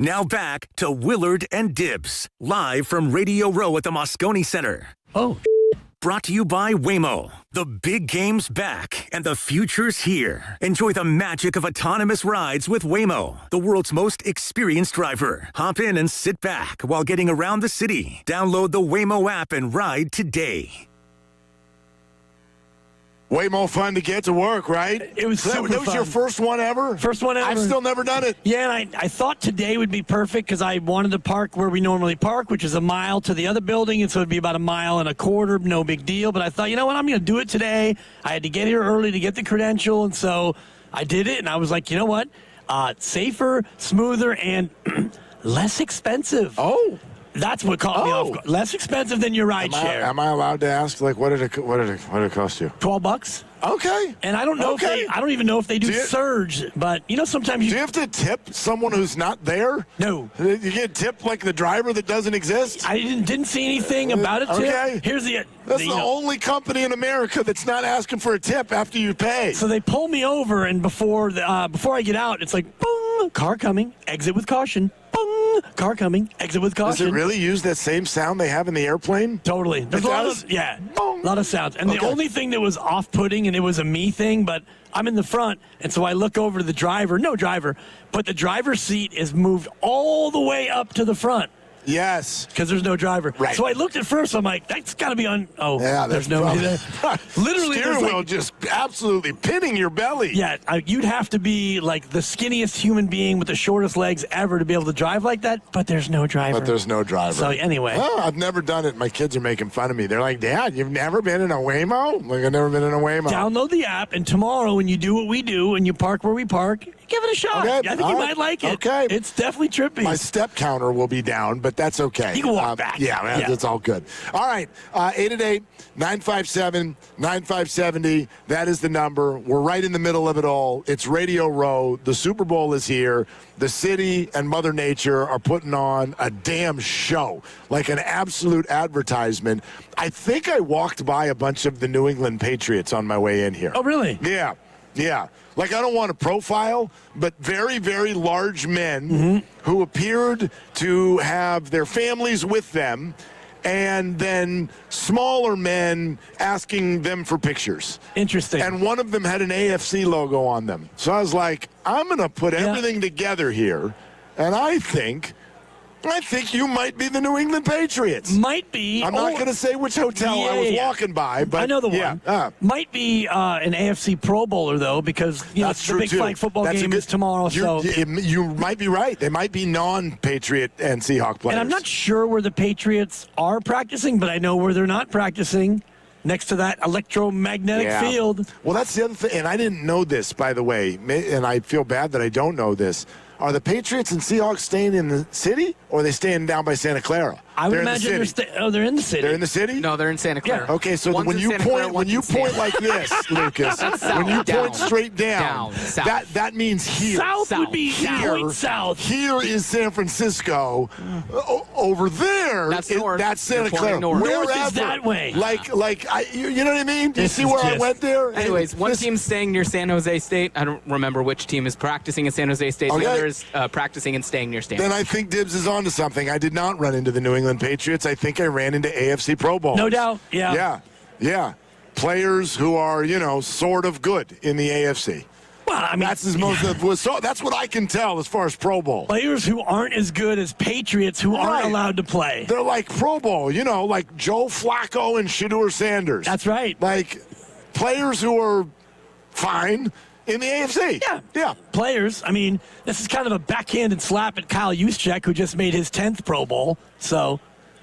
Now back to Willard and Dibs, live from Radio Row at the Moscone Center. Oh, Brought to you by Waymo. The big game's back and the future's here. Enjoy the magic of autonomous rides with Waymo, the world's most experienced driver. Hop in and sit back while getting around the city. Download the Waymo app and ride today. Way more fun to get to work, right? It was super That was fun. your first one ever? First one ever. I've still never done it. Yeah, and I thought today would be perfect because I wanted to park where we normally park, which is a mile to the other building, and so it'd be about 1.25 miles, no big deal. But I thought, you know what, I'm going to do it today. I had to get here early to get the credential, and so I did it, and I was like, you know what, safer, smoother, and less expensive. Oh. That's what caught me off guard. Less expensive than your ride share. Am I allowed to ask, like, what did it cost you? $12. Okay. And I don't know if I don't even know if they do surge, but sometimes do you have to tip someone who's not there? No. You get tipped like the driver that doesn't exist? I didn't see anything about a tip. Okay. Here's That's the only company in America that's not asking for a tip after you pay. So they pull me over, and before I get out, it's like, boom, car coming, exit with caution. Boom, car coming, exit with caution. Does it really use that same sound they have in the airplane? Totally. There's a lot of sounds. And the only thing that was off-putting, and it was a me thing, but I'm in the front, and so I look over to the driver, no driver, but the driver's seat is moved all the way up to the front. Yes. Because there's no driver. Right. So I looked at first, I'm like, that's got to be on. Oh, yeah, there's nobody there. Literally, steering wheel just absolutely pinning your belly. Yeah, you'd have to be like the skinniest human being with the shortest legs ever to be able to drive like that, but there's no driver. So anyway. Well, I've never done it. My kids are making fun of me. They're like, Dad, you've never been in a Waymo? Like, I've never been in a Waymo. Download the app, and tomorrow when you do what we do and you park where we park, give it a shot. Okay. I think you might like it. Okay. It's definitely trippy. My step counter will be down, but that's okay. You can walk back. Yeah, it's all good. All right, 888-957-9570. That is the number. We're right in the middle of it all. It's Radio Row. The Super Bowl is here. The city and Mother Nature are putting on a damn show, like an absolute advertisement. I think I walked by a bunch of the New England Patriots on my way in here. Oh, really? Yeah. Like, I don't want to profile, but very, very large men who appeared to have their families with them, and then smaller men asking them for pictures. Interesting. And one of them had an AFC logo on them. So I was like, I'm going to put everything together here, and I think you might be the New England Patriots. Might be. I'm not going to say which hotel I was walking by, but I know the one. Might be an AFC Pro Bowler, though, because that's the big flag football game is tomorrow. You might be right. They might be non-Patriot and Seahawk players. And I'm not sure where the Patriots are practicing, but I know where they're not practicing. Next to that electromagnetic field. Well, that's the other thing, and I didn't know this, by the way, and I feel bad that I don't know this. Are the Patriots and Seahawks staying in the city, or are they staying down by Santa Clara? I would imagine they're in the city. They're in the city? No, they're in Santa Clara. Yeah. Okay, so when you point like this, Lucas, when you point straight down, that means here. South would be here. South. Here is San Francisco. Over there, that's Santa Clara. North is that way. You know what I mean? Do you see where I went there? Anyways, one team's staying near San Jose State. I don't remember which team is practicing at San Jose State. The other is practicing and staying near Stanford. Then I think Dibs is onto something. I did not run into the New England Patriots. I think I ran into AFC Pro Bowl. No doubt. Yeah. Players who are, sort of good in the AFC. Well, I mean, that's what I can tell as far as Pro Bowl. Players who aren't as good as Patriots who aren't allowed to play. They're like Pro Bowl, like Joe Flacco and Shedeur Sanders. That's right. Like players who are fine in the AFC. Yeah. Players. I mean, this is kind of a backhanded slap at Kyle Juszczyk, who just made his 10th Pro Bowl. So,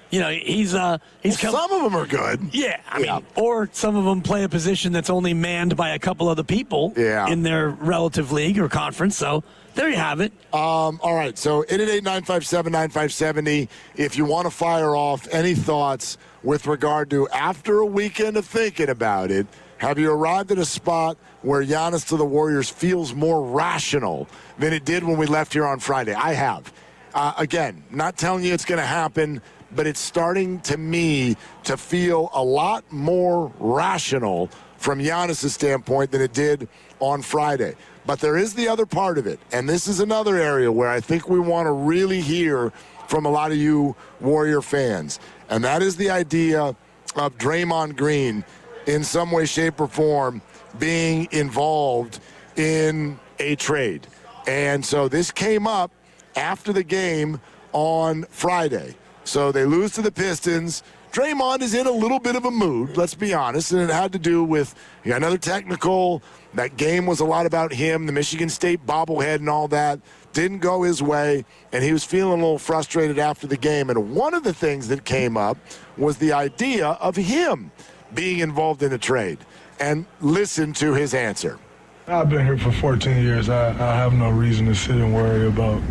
he's some of them are good. Yeah, I mean, or some of them play a position that's only manned by a couple other people in their relative league or conference. So there you have it. All right, so 888-957-9570. If you want to fire off any thoughts with regard to after a weekend of thinking about it, have you arrived at a spot where Giannis to the Warriors feels more rational than it did when we left here on Friday? I have. Again, not telling you it's going to happen, but it's starting to me to feel a lot more rational from Giannis' standpoint than it did on Friday. But there is the other part of it, and this is another area where I think we want to really hear from a lot of you Warrior fans, and that is the idea of Draymond Green in some way, shape, or form being involved in a trade. And so this came up after the game on Friday. So they lose to the Pistons. Draymond is in a little bit of a mood, let's be honest, and it had to do with another technical. That game was a lot about him, the Michigan State bobblehead and all that. Didn't go his way, and he was feeling a little frustrated after the game. And one of the things that came up was the idea of him being involved in a trade. And listen to his answer. I've been here for 14 years. I have no reason to sit and worry about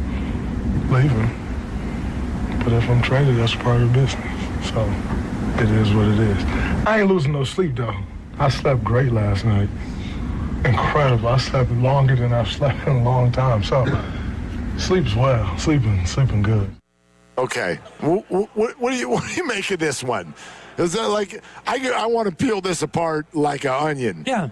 leaving. But if I'm traded, that's part of the business. So it is what it is. I ain't losing no sleep, though. I slept great last night. Incredible. I slept longer than I've slept in a long time. So sleep's well. Sleeping good. Okay. What do you make of this one? Is that like I want to peel this apart like an onion? Yeah.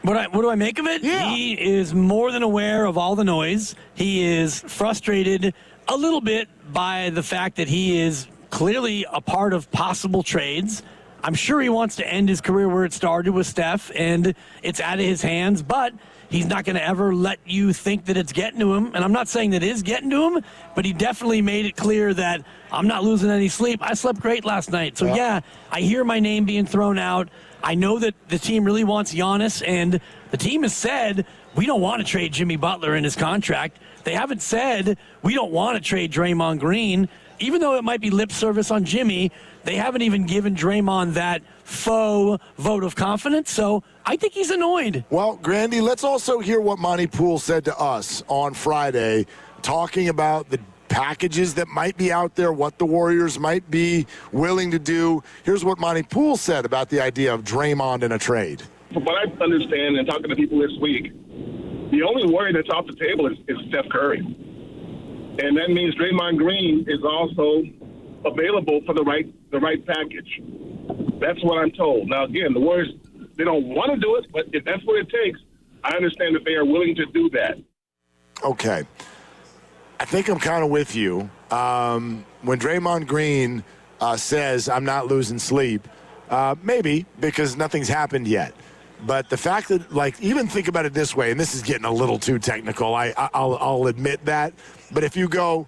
What do I make of it? Yeah. He is more than aware of all the noise. He is frustrated a little bit by the fact that he is clearly a part of possible trades. I'm sure he wants to end his career where it started with Steph, and it's out of his hands, but he's not going to ever let you think that it's getting to him. And I'm not saying that it is getting to him, but he definitely made it clear that I'm not losing any sleep. I slept great last night. So, yeah, I hear my name being thrown out. I know that the team really wants Giannis, and the team has said we don't want to trade Jimmy Butler in his contract. They haven't said we don't want to trade Draymond Green. Even though it might be lip service on Jimmy, they haven't even given Draymond that faux vote of confidence. So I think he's annoyed. Well, Grandy, let's also hear what Monty Poole said to us on Friday, talking about the packages that might be out there, what the Warriors might be willing to do. Here's what Monty Poole said about the idea of Draymond in a trade. From what I understand and talking to people this week, the only Warrior that's off the table is Steph Curry. And that means Draymond Green is also available for the right package. That's what I'm told. Now, again, the Warriors, they don't want to do it, but if that's what it takes, I understand that they are willing to do that. Okay. I think I'm kind of with you. When Draymond Green says, I'm not losing sleep, maybe because nothing's happened yet. But the fact that, like, even think about it this way, and this is getting a little too technical, I'll admit that. But if you go,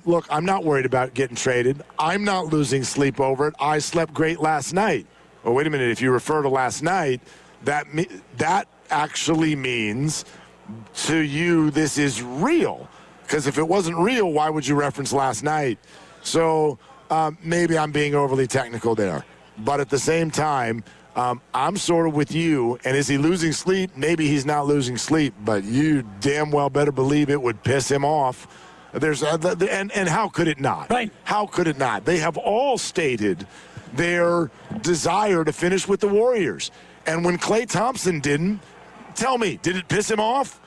look, I'm not worried about getting traded. I'm not losing sleep over it. I slept great last night. Well, wait a minute. If you refer to last night, that actually means to you this is real. Because if it wasn't real, why would you reference last night? So maybe I'm being overly technical there. But at the same time, I'm sort of with you. And is he losing sleep? Maybe he's not losing sleep, but you damn well better believe it would piss him off. And how could it not? Right. How could it not? They have all stated their desire to finish with the Warriors. And when Klay Thompson didn't, tell me, did it piss him off?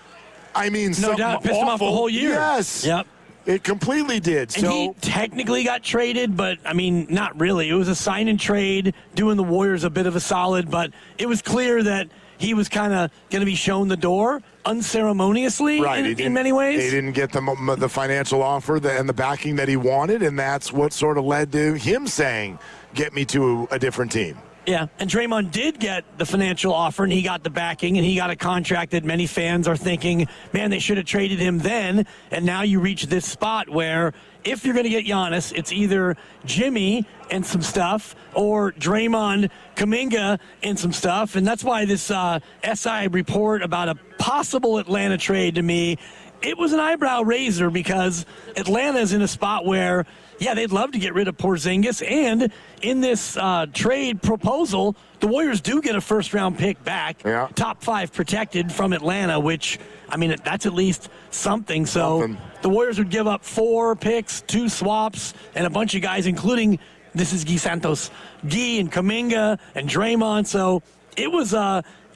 I mean, no doubt, it pissed him off the whole year. Yes. Yep. It completely did. And he technically got traded, but, I mean, not really. It was a sign and trade, doing the Warriors a bit of a solid, but it was clear that he was kind of going to be shown the door unceremoniously in many ways. He didn't get the financial offer and the backing that he wanted, and that's what sort of led to him saying, get me to a different team. Yeah, and Draymond did get the financial offer, and he got the backing, and he got a contract that many fans are thinking, man, they should have traded him then. And now you reach this spot where if you're going to get Giannis, it's either Jimmy and some stuff or Draymond, Kuminga and some stuff. And that's why this SI report about a possible Atlanta trade to me, it was an eyebrow raiser because Atlanta's in a spot where, yeah, they'd love to get rid of Porzingis. And in this trade proposal, the Warriors do get a first-round pick back, top 5 protected from Atlanta, which, I mean, that's at least something. So the Warriors would give up 4 picks, 2 swaps, and a bunch of guys, including, this is Guy Santos, Guy and Kuminga and Draymond. So it was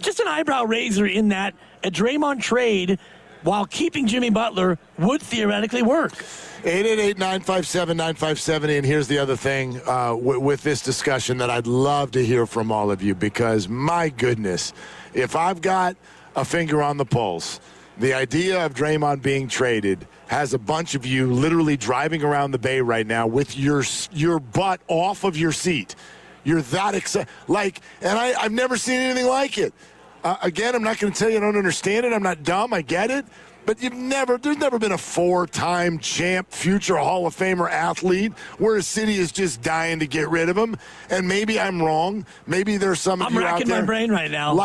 just an eyebrow raiser in that a Draymond trade while keeping Jimmy Butler would theoretically work. 888-957-9570. And here's the other thing with this discussion that I'd love to hear from all of you, because, my goodness, if I've got a finger on the pulse, the idea of Draymond being traded has a bunch of you literally driving around the Bay right now with your butt off of your seat. You're that excited. And I've never seen anything like it. Again, I'm not going to tell you I don't understand it. I'm not dumb. I get it. But there's never been a 4-time champ, future Hall of Famer athlete where a city is just dying to get rid of him. And maybe I'm wrong. Maybe there's some of you out there. I'm racking my brain right now.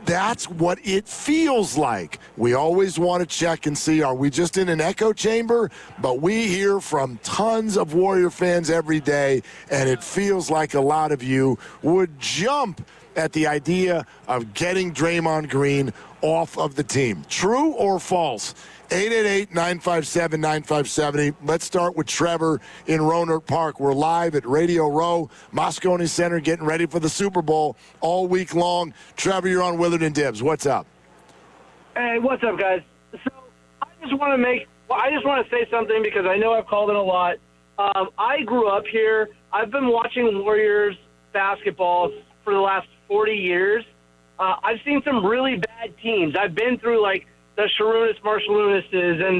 That's what it feels like. We always want to check and see, are we just in an echo chamber? But we hear from tons of Warrior fans every day, and it feels like a lot of you would jump at the idea of getting Draymond Green off of the team. True or false? 888-957-9570. Let's start with Trevor in Roanoke Park. We're live at Radio Row, Moscone Center, getting ready for the Super Bowl all week long. Trevor, you're on Willard and Dibbs. What's up? Hey, what's up, guys? So I just want to say something because I know I've called in a lot. I grew up here. I've been watching Warriors basketball for the last 40 years. I've seen some really bad teams. I've been through like the Sharunas Marshalunases and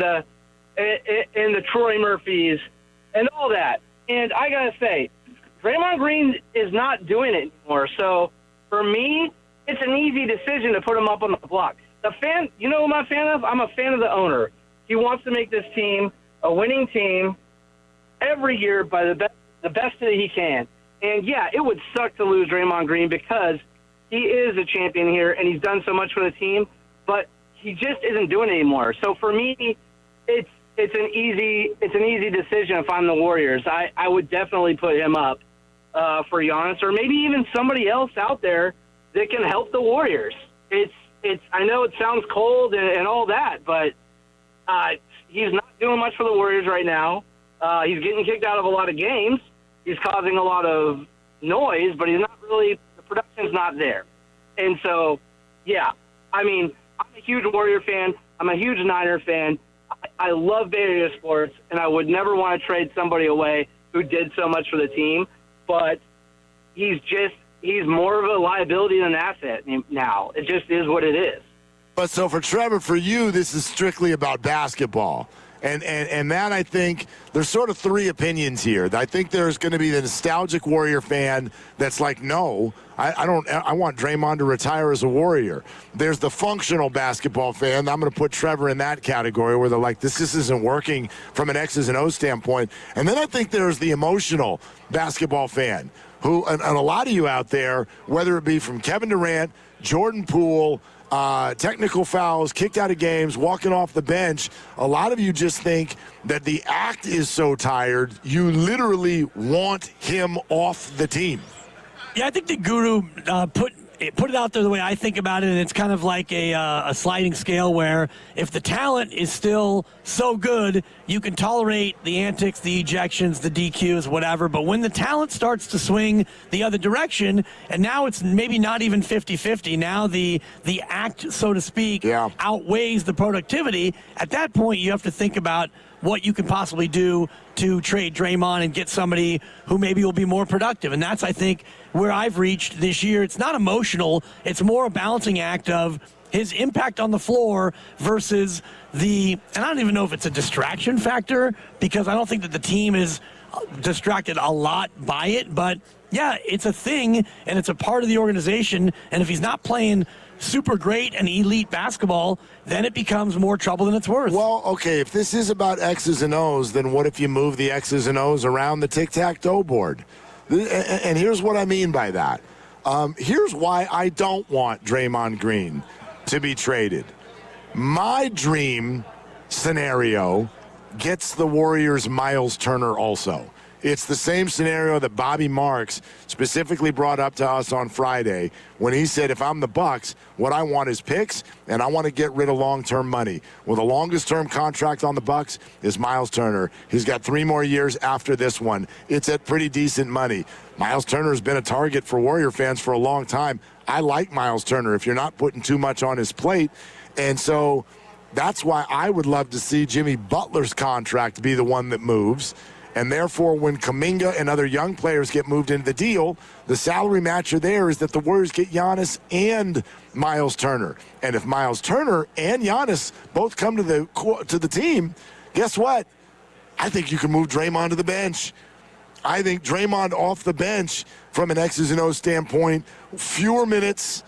the Troy Murphys and all that. And I gotta say, Draymond Green is not doing it anymore. So for me, it's an easy decision to put him up on the block. The fan, you know who I'm a fan of? I'm a fan of the owner. He wants to make this team a winning team every year by the best that he can. And yeah, it would suck to lose Draymond Green because he is a champion here and he's done so much for the team, but he just isn't doing it anymore. So for me, it's an easy decision if I'm the Warriors. I would definitely put him up for Giannis, or maybe even somebody else out there that can help the Warriors. I know it sounds cold and all that, but he's not doing much for the Warriors right now. He's getting kicked out of a lot of games. He's causing a lot of noise, but he's not really – the production's not there. And so, yeah, I mean, I'm a huge Warrior fan. I'm a huge Niner fan. I love Bay Area sports, and I would never want to trade somebody away who did so much for the team. But he's more of a liability than an asset now. It just is what it is. But so for Trevor, for you, this is strictly about basketball. And that, I think, there's sort of three opinions here. I think there's going to be the nostalgic Warrior fan that's like, no, I want Draymond to retire as a Warrior. There's the functional basketball fan. I'm going to put Trevor in that category where they're like, this just isn't working from an X's and O's standpoint. And then I think there's the emotional basketball fan who, and a lot of you out there, whether it be from Kevin Durant, Jordan Poole, technical fouls, kicked out of games, walking off the bench. A lot of you just think that the act is so tired, you literally want him off the team. Yeah, I think the Guru put it out there the way I think about it, and it's kind of like a sliding scale where if the talent is still so good, you can tolerate the antics, the ejections, the DQs, whatever. But when the talent starts to swing the other direction, and now it's maybe not even 50-50, now the act, so to speak, outweighs the productivity, at that point you have to think about what you can possibly do to trade Draymond and get somebody who maybe will be more productive. And that's, I think, where I've reached this year. It's not emotional. It's more a balancing act of his impact on the floor versus and I don't even know if it's a distraction factor, because I don't think that the team is distracted a lot by it. But, yeah, it's a thing, and it's a part of the organization. And if he's not playing super great and elite basketball, then it becomes more trouble than it's worth. Well, okay, if this is about X's and O's, then what if you move the X's and O's around the tic-tac-toe board? And here's what I mean by that. Here's why I don't want Draymond Green to be traded. My dream scenario gets the Warriors Miles Turner also. It's the same scenario that Bobby Marks specifically brought up to us on Friday when he said, if I'm the Bucks, what I want is picks, and I want to get rid of long-term money. Well, the longest-term contract on the Bucks is Miles Turner. He's got 3 more years after this one. It's at pretty decent money. Miles Turner has been a target for Warrior fans for a long time. I like Miles Turner if you're not putting too much on his plate. And so That's why I would love to see Jimmy Butler's contract be the one that moves. And therefore, when Kuminga and other young players get moved into the deal, the salary matcher there is that the Warriors get Giannis and Miles Turner. And if Miles Turner and Giannis both come to the team, guess what? I think you can move Draymond to the bench. I think Draymond off the bench from an X's and O's standpoint, fewer minutes,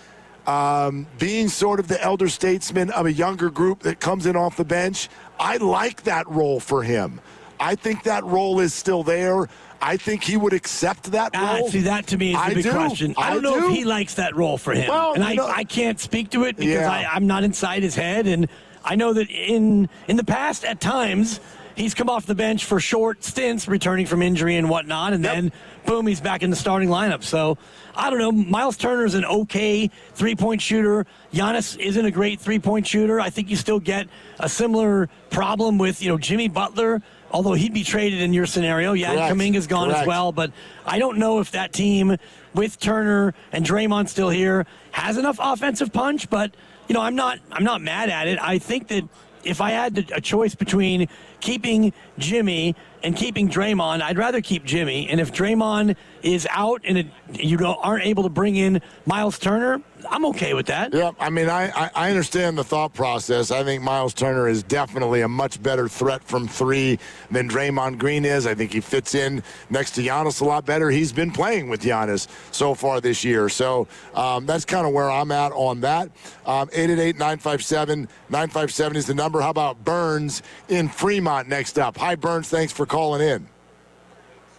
being sort of the elder statesman of a younger group that comes in off the bench. I like that role for him. I think that role is still there. I think he would accept that role. See, that to me is the big question. I don't know if he likes that role for him. Well, and I can't speak to it because I'm not inside his head. And I know that in the past, at times, he's come off the bench for short stints, returning from injury and whatnot, and then, boom, he's back in the starting lineup. So, I don't know. Miles Turner's an okay three-point shooter. Giannis isn't a great three-point shooter. I think you still get a similar problem with, Jimmy Butler, although he'd be traded in your scenario. Yeah, and Kuminga's gone as well. But I don't know if that team with Turner and Draymond still here has enough offensive punch. But, I'm not mad at it. I think that if I had a choice between keeping Jimmy and keeping Draymond, I'd rather keep Jimmy. And if Draymond is out and you aren't able to bring in Miles Turner, I'm okay with that. Yeah, I mean, I understand the thought process. I think Miles Turner is definitely a much better threat from three than Draymond Green is. I think he fits in next to Giannis a lot better. He's been playing with Giannis so far this year. So that's kind of where I'm at on that. 888-957-957 is the number. How about Burns in Fremont next up? Hi, Burns. Thanks for calling in.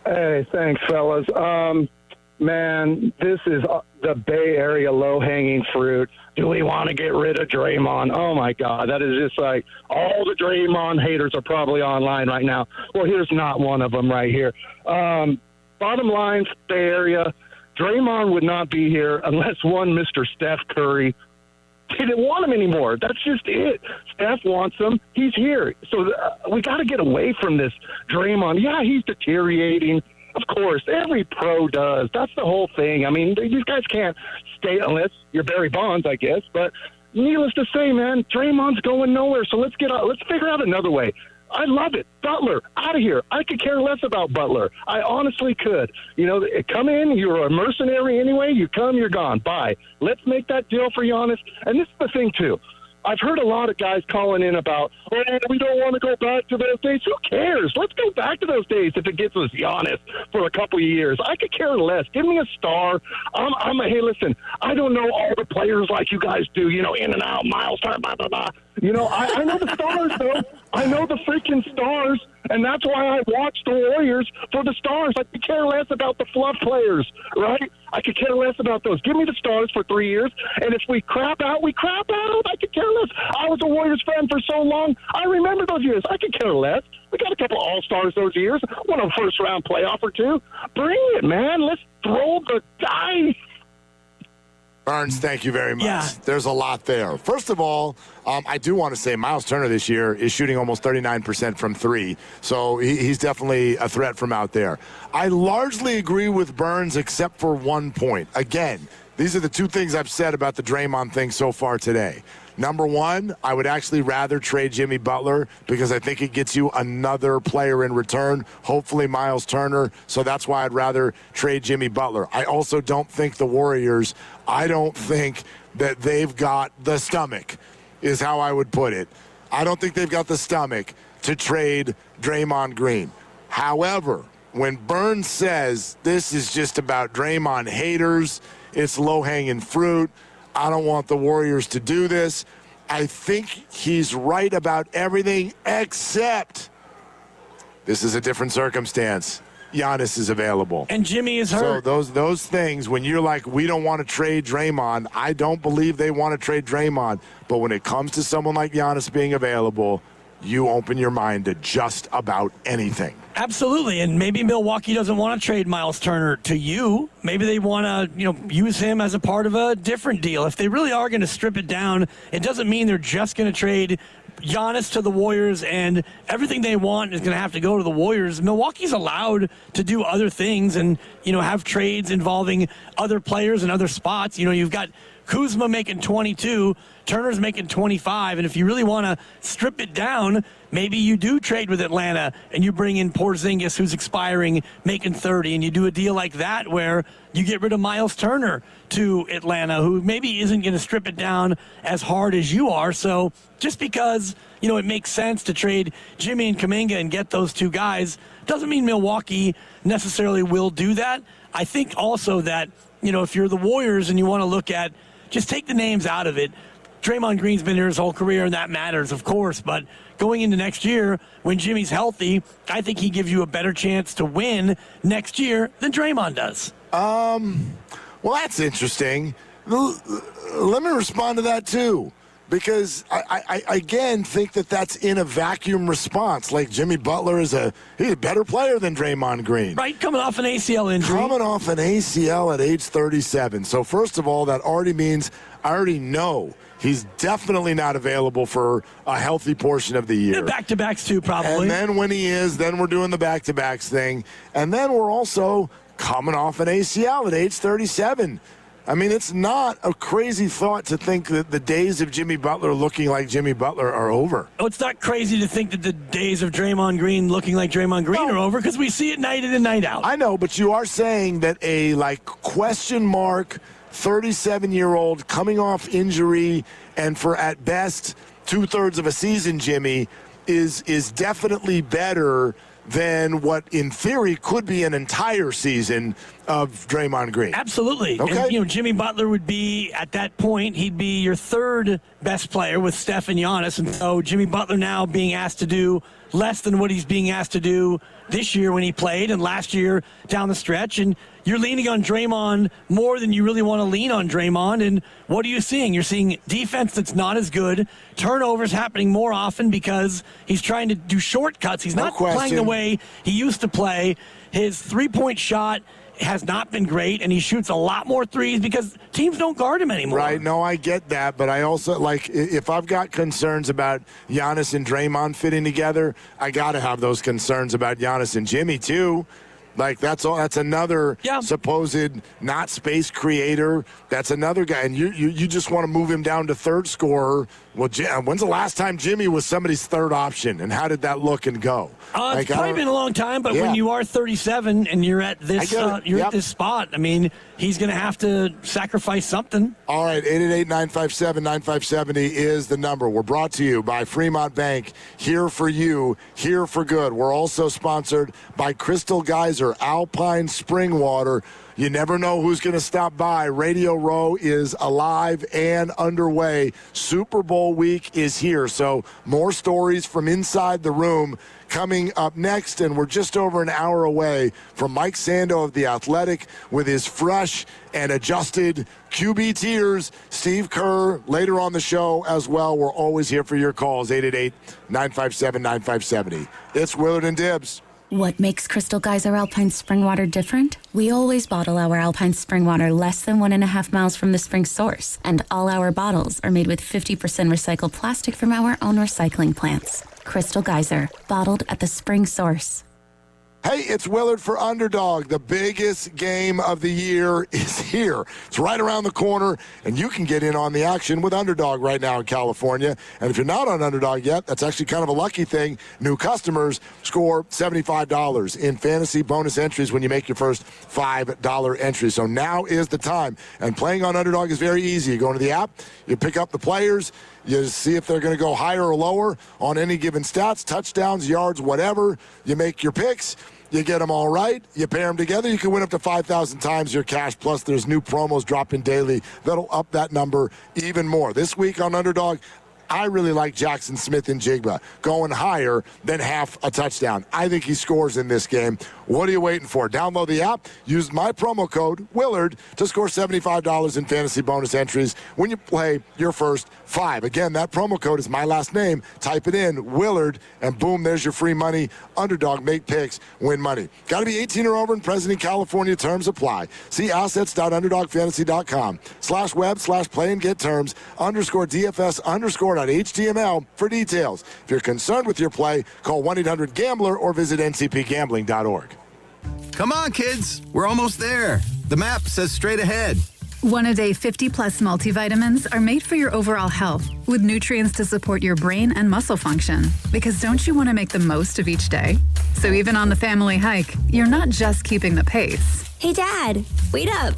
Hey, thanks, fellas. Man, this is the Bay Area low-hanging fruit. Do we want to get rid of Draymond? Oh, my God. That is just like all the Draymond haters are probably online right now. Well, here's not one of them right here. Bottom line, Bay Area, Draymond would not be here unless one Mr. Steph Curry didn't want him anymore. That's just it. Steph wants him. He's here. So we got to get away from this Draymond. Yeah, he's deteriorating. Of course, every pro does. That's the whole thing. I mean, these guys can't stay unless you're Barry Bonds, I guess. But needless to say, man, Draymond's going nowhere. So let's figure out another way. I love it. Butler, out of here. I could care less about Butler. I honestly could. Come in. You're a mercenary anyway. You come, you're gone. Bye. Let's make that deal for Giannis. And this is the thing, too. I've heard a lot of guys calling in about, we don't want to go back to those days. Who cares? Let's go back to those days if it gets us Giannis for a couple of years. I could care less. Give me a star. Hey, listen, I don't know all the players like you guys do, in and out, Miles, blah, blah, blah. I know the stars, though. I know the freaking stars, and that's why I watch the Warriors for the stars. I could care less about the fluff players, right? I could care less about those. Give me the stars for 3 years, and if we crap out, we crap out. I could care less. I was a Warriors fan for so long. I remember those years. I could care less. We got a couple All-Stars those years, won a first-round playoff or two. Bring it, man. Let's throw the dice. Burns, thank you very much. Yeah. There's a lot there. First of all, I do want to say Miles Turner this year is shooting almost 39% from three, so he's definitely a threat from out there. I largely agree with Burns except for one point. Again, these are the two things I've said about the Draymond thing so far today. Number one, I would actually rather trade Jimmy Butler because I think it gets you another player in return, hopefully Miles Turner. So that's why I'd rather trade Jimmy Butler. I also don't think the Warriors, I don't think that they've got the stomach, is how I would put it. I don't think they've got the stomach to trade Draymond Green. However, when Burns says this is just about Draymond haters, it's low-hanging fruit, I don't want the Warriors to do this, I think he's right about everything except this is a different circumstance. Giannis is available. And Jimmy is hurt. So those things, when you're like, we don't want to trade Draymond, I don't believe they want to trade Draymond. But when it comes to someone like Giannis being available, you open your mind to just about anything. Absolutely, and maybe Milwaukee doesn't want to trade Miles Turner to you. Maybe they want to, use him as a part of a different deal. If they really are going to strip it down, it doesn't mean they're just going to trade Giannis to the Warriors and everything they want is going to have to go to the Warriors. Milwaukee's allowed to do other things and, have trades involving other players and other spots. You've got Kuzma making 22, Turner's making 25, and if you really want to strip it down, maybe you do trade with Atlanta and you bring in Porzingis, who's expiring, making 30, and you do a deal like that where you get rid of Miles Turner to Atlanta, who maybe isn't going to strip it down as hard as you are. So just because, it makes sense to trade Jimmy and Kuminga and get those two guys doesn't mean Milwaukee necessarily will do that. I think also that, if you're the Warriors and you want to look at, just take the names out of it. Draymond Green's been here his whole career, and that matters, of course. But going into next year, when Jimmy's healthy, I think he gives you a better chance to win next year than Draymond does. Well, that's interesting. Let me respond to that, too. Because I again think that that's in a vacuum response. Like Jimmy Butler he's a better player than Draymond Green. Right, coming off an ACL injury. Coming off an ACL at age 37. So first of all, that already means I already know he's definitely not available for a healthy portion of the year. Back-to-backs too, probably. And then when he is, then we're doing the back-to-backs thing. And then we're also coming off an ACL at age 37. I mean, it's not a crazy thought to think that the days of Jimmy Butler looking like Jimmy Butler are over. Oh, it's not crazy to think that the days of Draymond Green looking like Draymond Green are over, because we see it night in and night out. I know, but you are saying that a, question mark 37-year-old coming off injury and for, at best, 2/3 of a season, Jimmy, is definitely better than what, in theory, could be an entire season of Draymond Green. Absolutely. Okay. And, Jimmy Butler would be, at that point, he'd be your third best player with Steph and Giannis. And so Jimmy Butler now being asked to do less than what he's being asked to do this year when he played and last year down the stretch. And you're leaning on Draymond more than you really want to lean on Draymond. And what are you seeing? You're seeing defense that's not as good, turnovers happening more often because he's trying to do shortcuts. He's not playing the way he used to play. His three-point shot has not been great, and he shoots a lot more threes because teams don't guard him anymore. Right, no, I get that, but I also, if I've got concerns about Giannis and Draymond fitting together, I got to have those concerns about Giannis and Jimmy, too. That's all. That's another supposed not space creator. That's another guy, and you just want to move him down to third scorer. Well, when's the last time Jimmy was somebody's third option, and how did that look and go? It's probably been a long time, but when you are 37 and you're at this, at this spot, I mean, he's going to have to sacrifice something. All right, 888-957-9570 is the number. We're brought to you by Fremont Bank. Here for you, here for good. We're also sponsored by Crystal Geyser, Alpine Spring Water. You never know who's going to stop by. Radio Row is alive and underway. Super Bowl week is here, so more stories from inside the room coming up next, and we're just over an hour away from Mike Sando of The Athletic with his fresh and adjusted QB tiers. Steve Kerr later on the show as well. We're always here for your calls, 888-957-9570. It's Willard and Dibbs. What makes Crystal Geyser Alpine Spring Water different? We always bottle our Alpine Spring Water less than 1.5 miles from the spring source, and all our bottles are made with 50% recycled plastic from our own recycling plants. Crystal Geyser, bottled at the spring source. Hey, it's Willard for Underdog. The biggest game of the year is here. It's right around the corner, and you can get in on the action with Underdog right now in California. And if you're not on Underdog yet, that's actually kind of a lucky thing. New customers score $75 in fantasy bonus entries when you make your first $5 entry. So now is the time. And playing on Underdog is very easy. You go into the app, you pick up the players, you see if they're going to go higher or lower on any given stats, touchdowns, yards, whatever. You make your picks. You get them all right. You pair them together. You can win up to 5,000 times your cash. Plus, there's new promos dropping daily that'll up that number even more. This week on Underdog, I really like Jackson Smith and Jigba going higher than half a touchdown. I think he scores in this game. What are you waiting for? Download the app. Use my promo code, Willard, to score $75 in fantasy bonus entries when you play your first 5. Again, that promo code is my last name. Type it in, Willard, and boom, there's your free money. Underdog, make picks, win money. Got to be 18 or over and present in California. Terms apply. See assets.underdogfantasy.com/web/play and get terms _DFS_.html for details. If you're concerned with your play, call 1-800-GAMBLER or visit ncpgambling.org. Come on, kids. We're almost there. The map says straight ahead. One-a-day 50-plus multivitamins are made for your overall health, with nutrients to support your brain and muscle function. Because don't you want to make the most of each day? So even on the family hike, you're not just keeping the pace. Hey, Dad, wait up.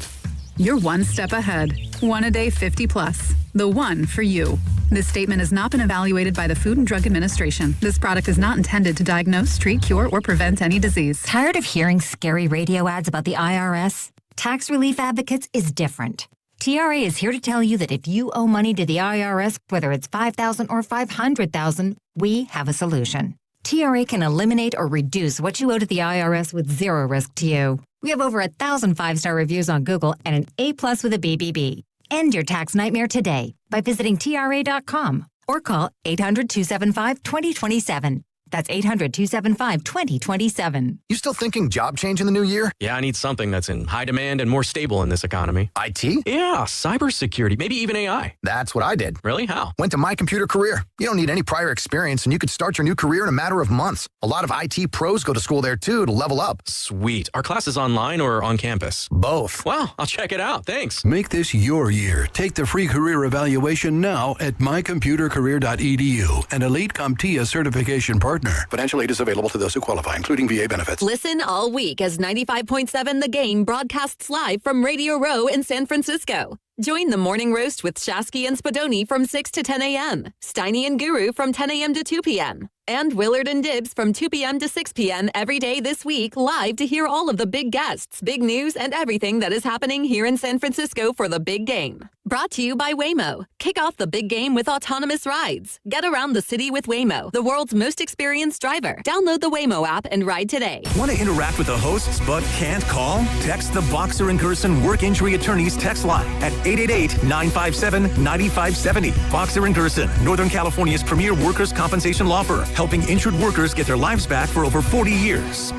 You're one step ahead. One-a-day 50-plus. The one for you. This statement has not been evaluated by the Food and Drug Administration. This product is not intended to diagnose, treat, cure, or prevent any disease. Tired of hearing scary radio ads about the IRS? Tax Relief Advocates is different. TRA is here to tell you that if you owe money to the IRS, whether it's $5,000 or $500,000, we have a solution. TRA can eliminate or reduce what you owe to the IRS with zero risk to you. We have over 1,000 five-star reviews on Google and an A+ with a BBB. End your tax nightmare today by visiting TRA.com or call 800-275-2027. That's 800-275-2027. You still thinking job change in the new year? Yeah, I need something that's in high demand and more stable in this economy. IT? Yeah, cybersecurity, maybe even AI. That's what I did. Really? How? Went to My Computer Career. You don't need any prior experience, and you could start your new career in a matter of months. A lot of IT pros go to school there, too, to level up. Sweet. Are classes online or on campus? Both. Wow, I'll check it out. Thanks. Make this your year. Take the free career evaluation now at mycomputercareer.edu, an Elite CompTIA certification partner. Financial aid is available to those who qualify, including VA benefits. Listen all week as 95.7 The Game broadcasts live from Radio Row in San Francisco. Join the morning roast with Shasky and Spadoni from 6 to 10 a.m., Steiny and Guru from 10 a.m. to 2 p.m., and Willard and Dibbs from 2 p.m. to 6 p.m. every day this week, live to hear all of the big guests, big news, and everything that is happening here in San Francisco for the big game. Brought to you by Waymo. Kick off the big game with autonomous rides. Get around the city with Waymo, the world's most experienced driver. Download the Waymo app and ride today. Want to interact with the hosts but can't call? Text the Boxer & Gerson Work Injury Attorneys text line at 888-957-9570. Boxer & Gerson, Northern California's premier workers' compensation law firm, helping injured workers get their lives back for over 40 years.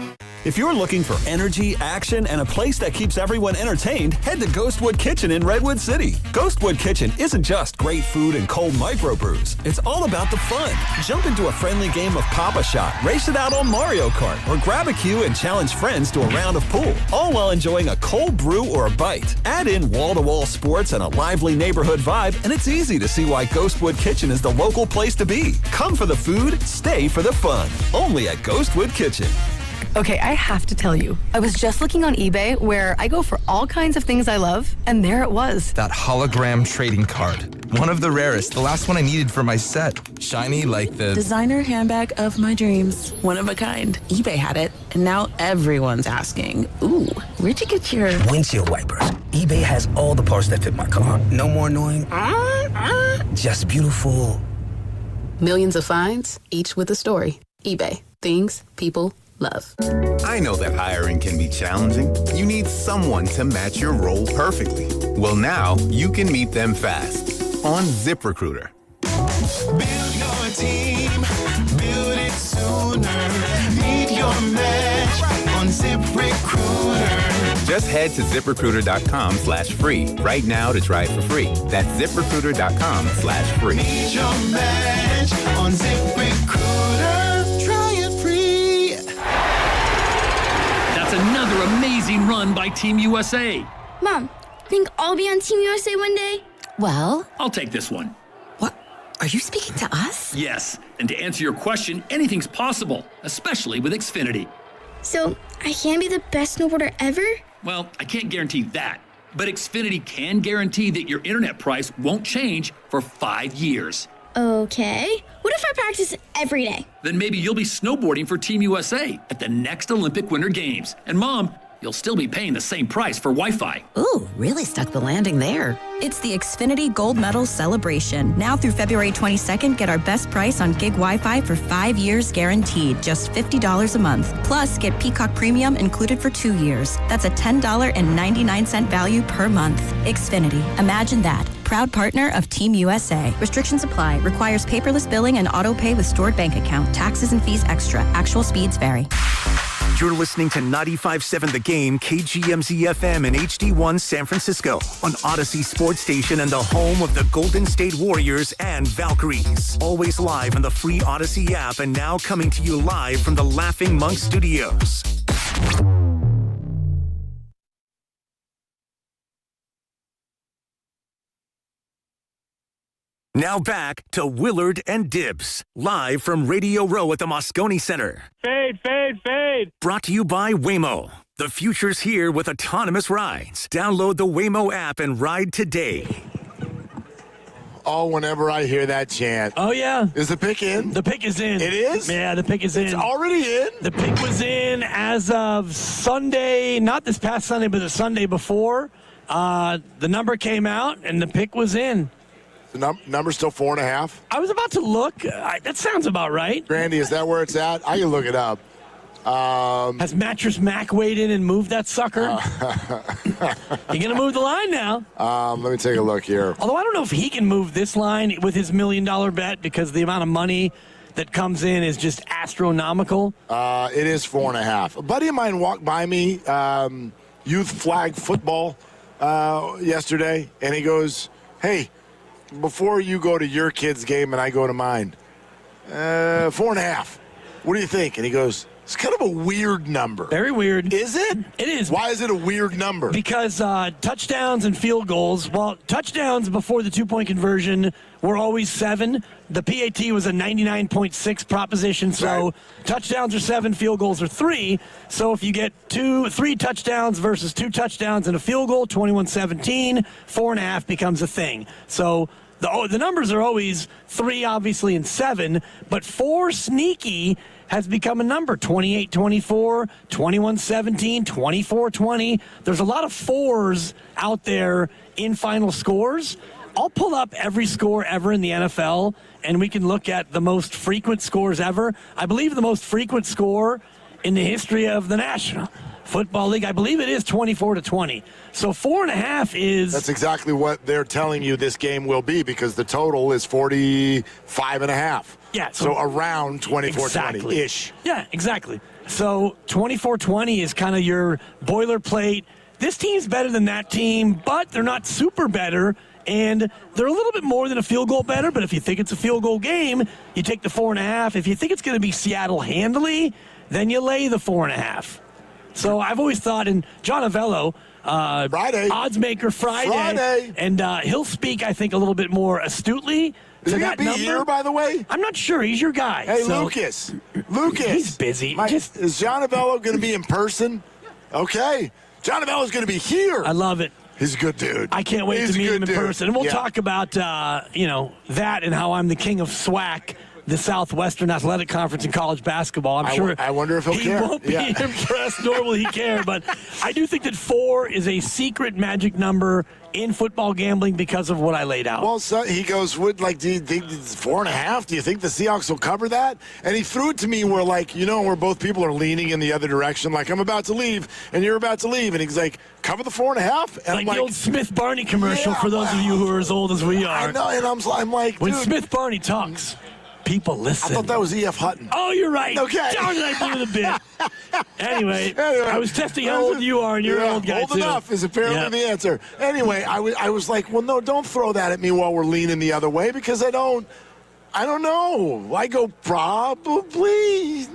If you're looking for energy, action, and a place that keeps everyone entertained, head to Ghostwood Kitchen in Redwood City. Ghostwood Kitchen isn't just great food and cold microbrews. It's all about the fun. Jump into a friendly game of Pop-A-Shot, race it out on Mario Kart, or grab a cue and challenge friends to a round of pool, all while enjoying a cold brew or a bite. Add in wall-to-wall sports and a lively neighborhood vibe, and it's easy to see why Ghostwood Kitchen is the local place to be. Come for the food, stay for the fun. Only at Ghostwood Kitchen. Okay, I have to tell you, I was just looking on eBay where I go for all kinds of things I love, and there it was. That hologram trading card. One of the rarest, the last one I needed for my set. Shiny like the designer handbag of my dreams. One of a kind. eBay had it, and now everyone's asking, ooh, where'd you get your windshield wipers? eBay has all the parts that fit my car. No more annoying, just beautiful. Millions of finds, each with a story. eBay. Things people love. I know that hiring can be challenging. You need someone to match your role perfectly. Well, now you can meet them fast on ZipRecruiter. Build your team, build it sooner. Meet your match on ZipRecruiter. Just head to ZipRecruiter.com/free right now to try it for free. That's ZipRecruiter.com/free. Meet your match on ZipRecruiter. Try it free. That's another amazing run by Team USA. Mom, think I'll be on Team USA one day? Well, I'll take this one. are you speaking to us? Yes, and to answer your question, anything's possible, especially with Xfinity. So, I can be the best snowboarder ever? Well, I can't guarantee that, but Xfinity can guarantee that your internet price won't change for 5 years. Okay. What if I practice every day? Then maybe you'll be snowboarding for Team USA at the next Olympic Winter Games. And Mom, you'll still be paying the same price for Wi-Fi. Ooh, really stuck the landing there. It's the Xfinity Gold Medal Celebration. Now through February 22nd, get our best price on gig Wi-Fi for 5 years guaranteed, just $50 a month. Plus, get Peacock Premium included for 2 years. That's a $10.99 value per month. Xfinity, imagine that. Proud partner of Team USA. Restrictions apply. Requires paperless billing and auto pay with stored bank account. Taxes and fees extra. Actual speeds vary. You're listening to 95.7 The Game, KGMZ-FM and HD1 San Francisco on Odyssey Sports Station and the home of the Golden State Warriors and Valkyries. Always live on the free Odyssey app and now coming to you live from the Laughing Monk Studios. Now back to Willard and Dibs, live from Radio Row at the Moscone Center. Fade, fade, fade. Brought to you by Waymo. The future's here with autonomous rides. Download the Waymo app and ride today. Oh, whenever I hear that chant. Oh, yeah. Is the pick in? The pick is in. It is? Yeah, the pick is in. It's already in? The pick was in as of Sunday, not this past Sunday, but the Sunday before. The number came out, and the pick was in. The number's still 4.5? I was about to look. That sounds about right. Randy, is that where it's at? I can look it up. Has Mattress Mac weighed in and moved that sucker? You're going to move the line now. Let me take a look here. Although I don't know if he can move this line with his $1 million bet because the amount of money that comes in is just astronomical. It is 4.5. A buddy of mine walked by me, youth flag football yesterday, and he goes, hey, before you go to your kid's game and I go to mine, 4.5. What do you think? And he goes, it's kind of a weird number. Very weird. Is it? It is. Why is it a weird number? Because touchdowns and field goals, well, touchdowns before the two-point conversion were always 7. The PAT was a 99.6 proposition, so touchdowns are 7, field goals are 3. So if you get 3 touchdowns versus 2 touchdowns and a field goal, 21-17, 4.5 becomes a thing. So the numbers are always 3, obviously, and 7, but 4 sneaky has become a number. 28-24, 21-17, 24-20. There's a lot of 4s out there in final scores. I'll pull up every score ever in the NFL, and we can look at the most frequent scores ever. I believe the most frequent score in the history of the National Football League, I believe it is 24-20. So 4.5 is... That's exactly what they're telling you this game will be because the total is 45.5. Yeah. So around 24-20-ish. Exactly. Yeah, exactly. So 24-20 is kind of your boilerplate. This team's better than that team, but they're not super better. And they're a little bit more than a field goal better, but if you think it's a field goal game, you take the 4.5. If you think it's going to be Seattle handily, then you lay the 4.5. So I've always thought, and John Avello, Friday. odds maker Friday. And he'll speak, I think, a little bit more astutely Is to he that going to be number. here, by the way? I'm not sure. He's your guy. Hey, so. Lucas. He's busy. Is John Avello going to be in person? Okay. John Avello's going to be here. I love it. He's a good dude. I can't wait to meet him in person. And we'll talk about, that and how I'm the king of SWAC, the Southwestern Athletic Conference in college basketball. I wonder if he'll care. He won't be impressed, nor will he care. But I do think that 4 is a secret magic number in football gambling because of what I laid out. Well, so he goes, do you think it's 4.5? Do you think the Seahawks will cover that? And he threw it to me where, where both people are leaning in the other direction. Like, I'm about to leave, and you're about to leave. And he's like, cover the 4.5? And like the old Smith Barney commercial for those of you who are as old as we are. I know, and I'm like, when dude, Smith Barney talks, people listen. I thought that was E.F. Hutton. Oh, you're right. Okay. Darn it, I blew the bit. Anyway, I was testing how old you are, and you're an old guy, old too. enough is apparently the answer. Anyway, I was like, well, no, don't throw that at me while we're leaning the other way because I don't know. I go probably.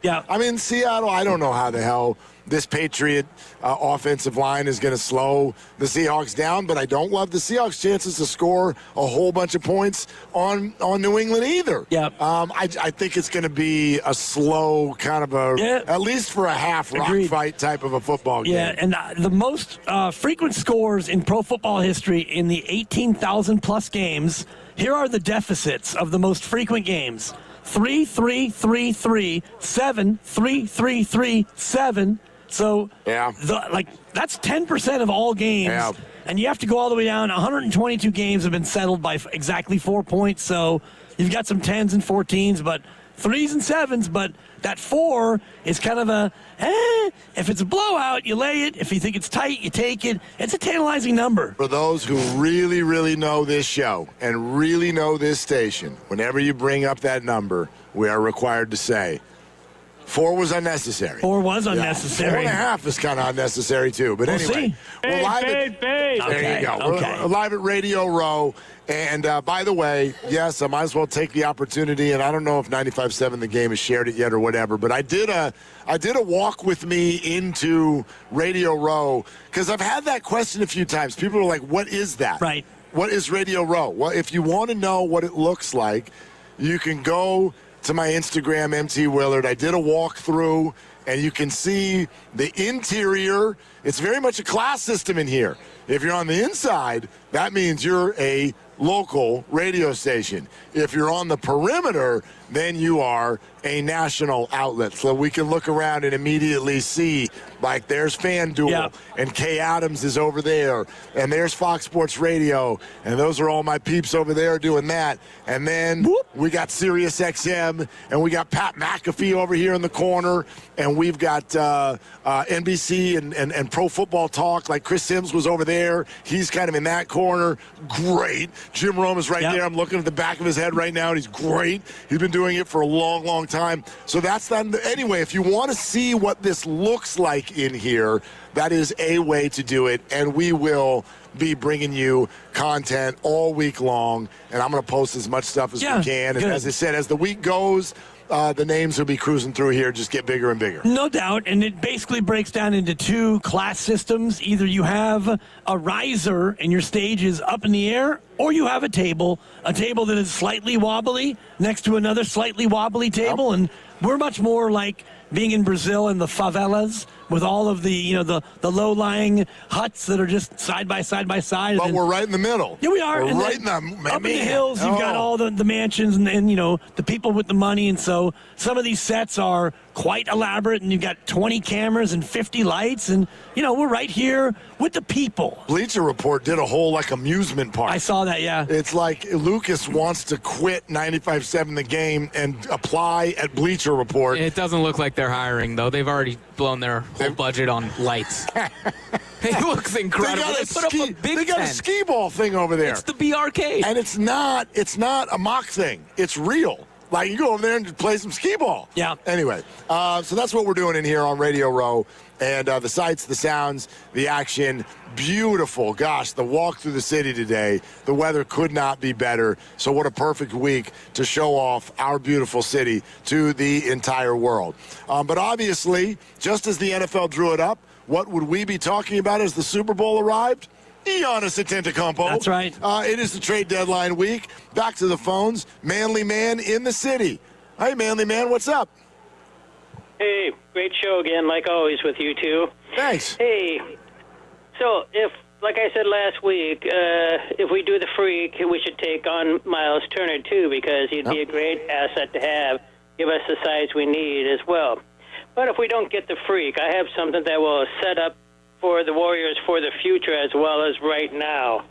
Yeah. I mean, Seattle, I don't know how the hell this Patriot offensive line is going to slow the Seahawks down, but I don't love the Seahawks' chances to score a whole bunch of points on New England either. Yeah. I think it's going to be a slow kind of at least for a half rock fight type of a football game. Yeah, and the most frequent scores in pro football history in the 18,000-plus games, here are the deficits of the most frequent games. 3-3-3-3, 7-3-3-3, 7. So that's 10% of all games. Yeah. And you have to go all the way down. 122 games have been settled by exactly 4 points. So you've got some 10s and 14s, but 3s and 7s. But that 4 is kind of if it's a blowout, you lay it. If you think it's tight, you take it. It's a tantalizing number. For those who really, really know this show and really know this station, whenever you bring up that number, we are required to say, 4 was unnecessary. 4 was unnecessary. 4.5 is kind of unnecessary, too. But anyway, we're live at... There you go. We're live at Radio Row. And by the way, yes, I might as well take the opportunity. And I don't know if 95.7 The Game has shared it yet or whatever. But I did a walk with me into Radio Row because I've had that question a few times. People are like, what is that? Right. what is Radio Row? Well, if you want to know what it looks like, you can go to my Instagram, MT Willard. I did a walkthrough, and you can see the interior. It's very much a class system in here. If you're on the inside, that means you're a local radio station. If you're on the perimeter, then you are a national outlet. So we can look around and immediately see, like, there's FanDuel, and Kay Adams is over there, and there's Fox Sports Radio, and those are all my peeps over there doing that. And then we got Sirius XM, and we got Pat McAfee over here in the corner, and we've got NBC and Pro Football Talk, like Chris Sims was over there. He's kind of in that corner. Great. Jim Rome is right there. I'm looking at the back of his head right now, and he's great. He's been doing it for a long, long time. So that's that. Anyway, if you want to see what this looks like in here, that is a way to do it, and we will be bringing you content all week long, and I'm going to post as much stuff as we can. And as I said, as the week goes, the names will be cruising through here, just get bigger and bigger. No doubt, and it basically breaks down into two class systems. Either you have a riser and your stage is up in the air, or you have a table that is slightly wobbly next to another slightly wobbly table, and we're much more like being in Brazil in the favelas with all of the, the low-lying huts that are just side by side by side. But we're right in the middle. Yeah, we are. We're and right in the up in the hills, you've got all the mansions and the people with the money. And so some of these sets are quite elaborate, and you've got 20 cameras and 50 lights. And, we're right here with the people. Bleacher Report did a whole, amusement park. I saw that, yeah. It's like Lucas wants to quit 95.7 The Game and apply at Bleacher Report. It doesn't look like they're hiring, though. They've already blown their whole budget on lights. It looks incredible. They got a skee ball thing over there. It's the BRK. And it's not a mock thing. It's real. Like, you go over there and play some skee ball. Yeah. Anyway, so that's what we're doing in here on Radio Row. And the sights, the sounds, the action, beautiful. Gosh, the walk through the city today, the weather could not be better. So what a perfect week to show off our beautiful city to the entire world. But obviously, just as the NFL drew it up, what would we be talking about as the Super Bowl arrived? Giannis Antetokounmpo. That's right. It is the trade deadline week. Back to the phones. Manly Man in the city. Hey, Manly Man, what's up? Hey, great show again, like always, with you two. Thanks. Hey, so if, like I said last week, if we do the freak, we should take on Miles Turner, too, because he'd be a great asset to have, give us the size we need as well. But if we don't get the freak, I have something that will set up for the Warriors for the future as well as right now.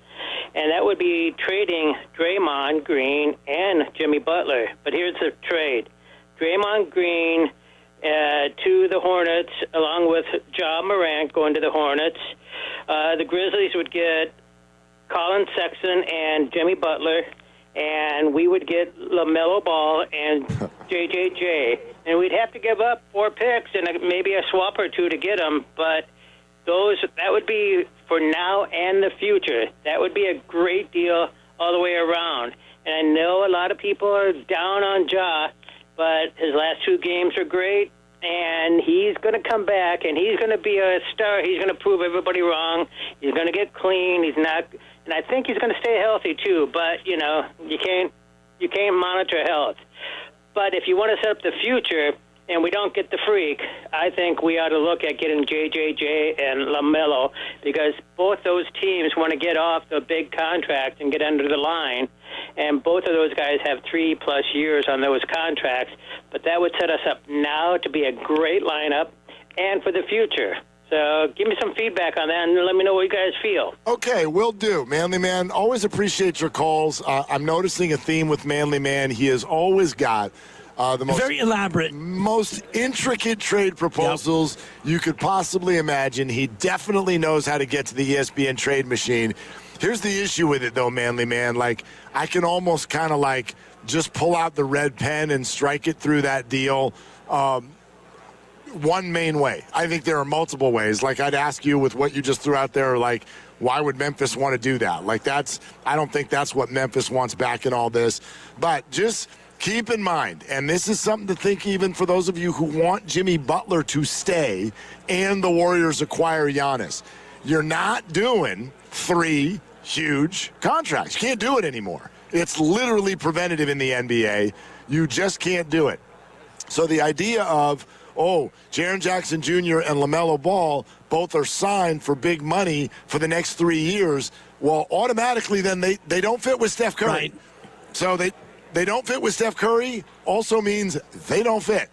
And that would be trading Draymond Green and Jimmy Butler. But here's the trade. Draymond Green to the Hornets, along with Ja Morant going to the Hornets. The Grizzlies would get Colin Sexton and Jimmy Butler, and we would get LaMelo Ball and JJJ. And we'd have to give up 4 picks and maybe a swap or two to get them, but that would be for now and the future. That would be a great deal all the way around. And I know a lot of people are down on Ja, but his last 2 games are great, and he's going to come back, and he's going to be a star. He's going to prove everybody wrong. He's going to get clean. He's not, and I think he's going to stay healthy too. But you can't monitor health. But if you want to set up the future, and we don't get the freak, I think we ought to look at getting JJJ and LaMelo, because both those teams want to get off the big contract and get under the line. And both of those guys have 3+ years on those contracts. But that would set us up now to be a great lineup and for the future. So give me some feedback on that and let me know what you guys feel. Okay, will do. Manly Man, always appreciate your calls. I'm noticing a theme with Manly Man. He has always got the most very elaborate, most intricate trade proposals you could possibly imagine. He definitely knows how to get to the ESPN trade machine. Here's the issue with it, though, Manly Man. Like, I can almost kind of just pull out the red pen and strike it through that deal one main way. I think there are multiple ways. Like, I'd ask you with what you just threw out there, like, why would Memphis want to do that? Like, I don't think that's what Memphis wants back in all this. But just keep in mind, and this is something to think even for those of you who want Jimmy Butler to stay and the Warriors acquire Giannis, you're not doing 3 huge contracts. You can't do it anymore. It's literally preventative in the NBA. You just can't do it. So the idea of, Jaren Jackson Jr. and LaMelo Ball both are signed for big money for the next 3 years, well, automatically then they don't fit with Steph Curry. Right. So they don't fit with Steph Curry also means they don't fit.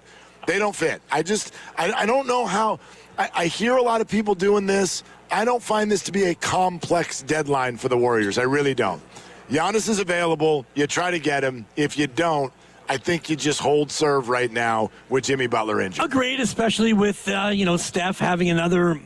They don't fit. I don't know how. I hear a lot of people doing this. I don't find this to be a complex deadline for the Warriors. I really don't. Giannis is available. You try to get him. If you don't, I think you just hold serve right now with Jimmy Butler injured. Agreed, especially with, Steph having another,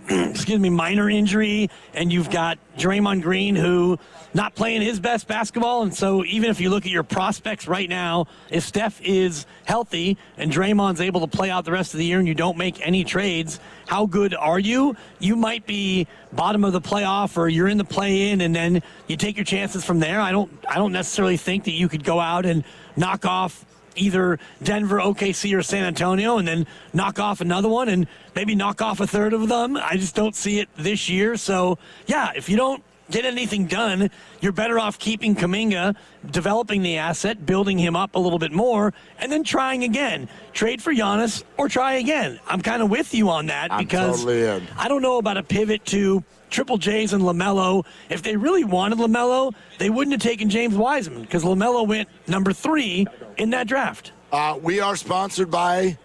minor injury, and you've got Draymond Green who not playing his best basketball. And so even if you look at your prospects right now, if Steph is healthy and Draymond's able to play out the rest of the year and you don't make any trades, how good are you? You might be bottom of the playoff, or you're in the play-in, and then you take your chances from there. I don't necessarily think that you could go out and knock off either Denver, OKC, or San Antonio, and then knock off another one and maybe knock off a third of them. I just don't see it this year. So, yeah, if you don't get anything done, you're better off keeping Kuminga, developing the asset, building him up a little bit more, and then trying again. Trade for Giannis or try again. I'm kind of with you on that because totally I don't know about a pivot to Triple J's and LaMelo. If they really wanted LaMelo, they wouldn't have taken James Wiseman because LaMelo went number 3 in that draft. We are sponsored by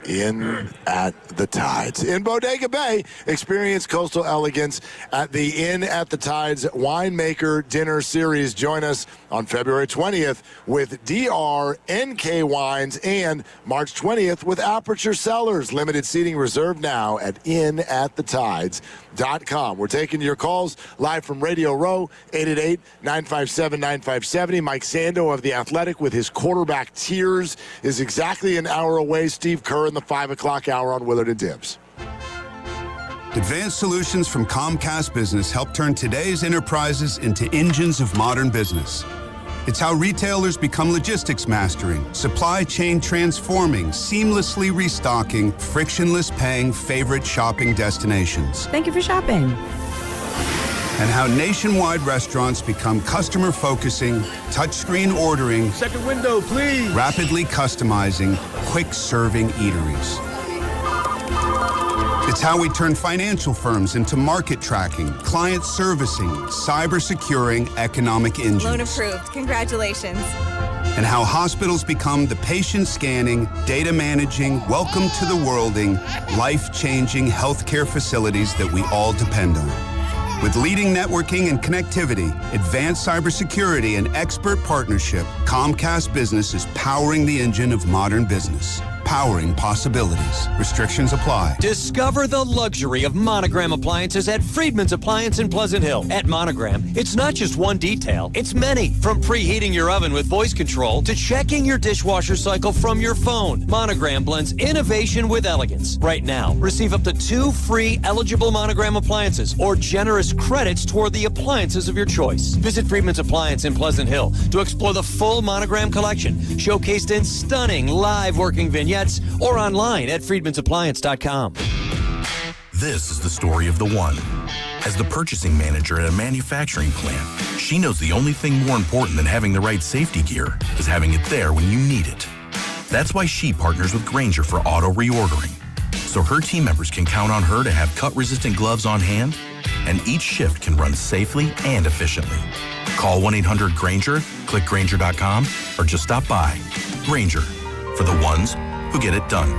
In at the Tides. In Bodega Bay, experience coastal elegance at the Inn at the Tides Winemaker Dinner Series. Join us on February 20th with DR, NK Wines, and March 20th with Aperture Cellars. Limited seating reserved now at inatthetides.com. We're taking your calls live from Radio Row, 888-957-9570. Mike Sando of The Athletic with his quarterback tears is exactly an hour away. Steve Kerr in the 5 o'clock hour on Willard and Dibs. Advanced solutions from Comcast Business help turn today's enterprises into engines of modern business. It's how retailers become logistics mastering, supply chain transforming, seamlessly restocking, frictionless paying favorite shopping destinations. Thank you for shopping. And how nationwide restaurants become customer focusing, touchscreen ordering, second window, please, rapidly customizing, quick serving eateries. It's how we turn financial firms into market tracking, client servicing, cyber securing economic engines. Loan approved. Congratulations. And how hospitals become the patient scanning, data managing, welcome to the worlding, life-changing healthcare facilities that we all depend on. With leading networking and connectivity, advanced cybersecurity, and expert partnership, Comcast Business is powering the engine of modern business. Powering possibilities. Restrictions apply. Discover the luxury of Monogram appliances at Friedman's Appliance in Pleasant Hill. At Monogram, it's not just one detail, it's many. From preheating your oven with voice control to checking your dishwasher cycle from your phone. Monogram blends innovation with elegance. Right now, receive up to 2 free eligible Monogram appliances or generous credits toward the appliances of your choice. Visit Friedman's Appliance in Pleasant Hill to explore the full Monogram collection, showcased in stunning live working vignettes or online at friedmansappliance.com. This is the story of the one. As the purchasing manager at a manufacturing plant, she knows the only thing more important than having the right safety gear is having it there when you need it. That's why she partners with Granger for auto reordering, so her team members can count on her to have cut-resistant gloves on hand, and each shift can run safely and efficiently. Call 1-800-GRANGER, click Granger.com, or just stop by. Granger, for the ones who get it done.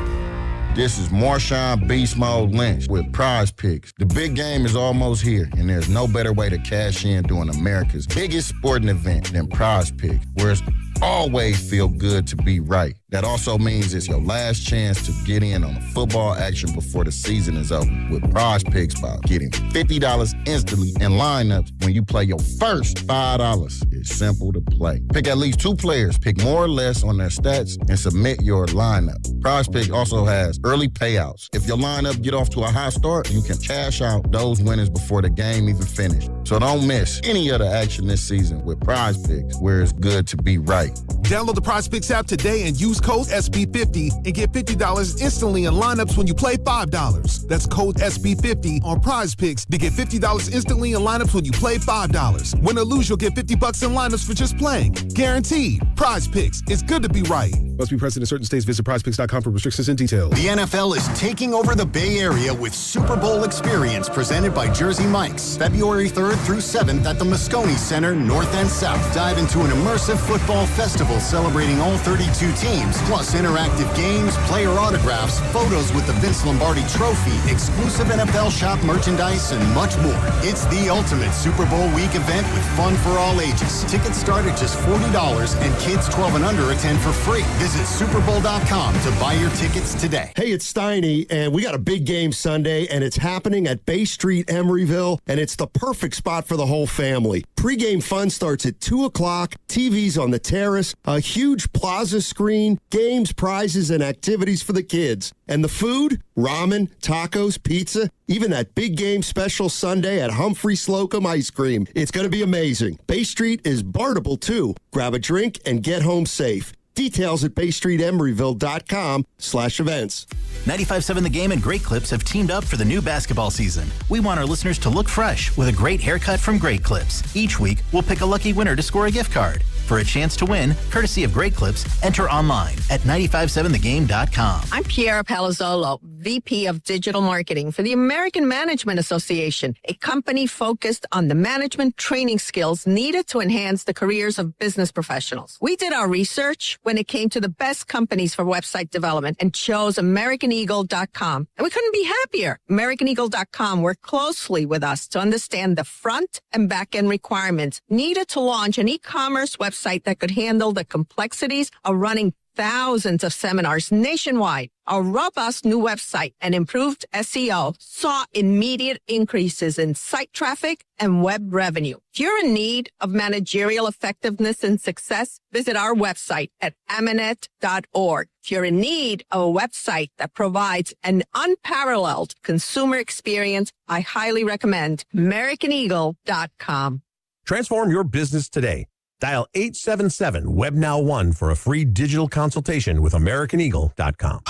This is Marshawn Beast Mode Lynch with Prize Picks. The big game is almost here, and there's no better way to cash in during America's biggest sporting event than Prize Picks, where it's always feel good to be right. That also means it's your last chance to get in on the football action before the season is over with Prize Picks by getting $50 instantly in lineups when you play your first $5. It's simple to play. Pick at least 2 players, pick more or less on their stats, and submit your lineup. Prize Picks also has early payouts. If your lineup get off to a high start, you can cash out those winners before the game even finishes. So don't miss any of the action this season with Prize Picks, where it's good to be right. Download the Prize Picks app today and use code SB50 and get $50 instantly in lineups when you play $5. That's code SB50 on Prize Picks to get $50 instantly in lineups when you play $5. Win or lose, you'll get $50 in lineups for just playing. Guaranteed. Prize Picks. It's good to be right. Must be present in certain states. Visit prizepicks.com for restrictions and details. The NFL is taking over the Bay Area with Super Bowl Experience presented by Jersey Mike's. February 3rd through 7th at the Moscone Center, North and South. Dive into an immersive football festival celebrating all 32 teams, plus interactive games, player autographs, photos with the Vince Lombardi Trophy, exclusive NFL shop merchandise, and much more. It's the ultimate Super Bowl week event with fun for all ages. Tickets start at just $40 and kids 12 and under attend for free. Visit superbowl.com to buy your tickets today. Hey, it's Steiny, and we got a big game Sunday, and it's happening at Bay Street, Emeryville, and it's the perfect spot for the whole family. Pre-game fun starts at 2 o'clock, TVs on the terrace, a huge plaza screen, games, prizes, and activities for the kids. And the food? Ramen, tacos, pizza, even that big game special Sunday at Humphrey Slocum Ice Cream. It's going to be amazing. Bay Street is Bartable, too. Grab a drink and get home safe. Details at baystreetemeryville.com/events. 95.7 The Game and Great Clips have teamed up for the new basketball season. We want our listeners to look fresh with a great haircut from Great Clips. Each week, we'll pick a lucky winner to score a gift card. For a chance to win, courtesy of Great Clips, enter online at 957thegame.com. I'm Piera Palazzolo, VP of Digital Marketing for the American Management Association, a company focused on the management training skills needed to enhance the careers of business professionals. We did our research when it came to the best companies for website development and chose AmericanEagle.com. And we couldn't be happier. AmericanEagle.com worked closely with us to understand the front and back end requirements needed to launch an e-commerce website that could handle the complexities of running thousands of seminars nationwide. Our robust new website and improved SEO saw immediate increases in site traffic and web revenue. If you're in need of managerial effectiveness and success, visit our website at amanet.org. If you're in need of a website that provides an unparalleled consumer experience, I highly recommend AmericanEagle.com. Transform your business today. Dial 877-WEB-NOW-1 for a free digital consultation with AmericanEagle.com.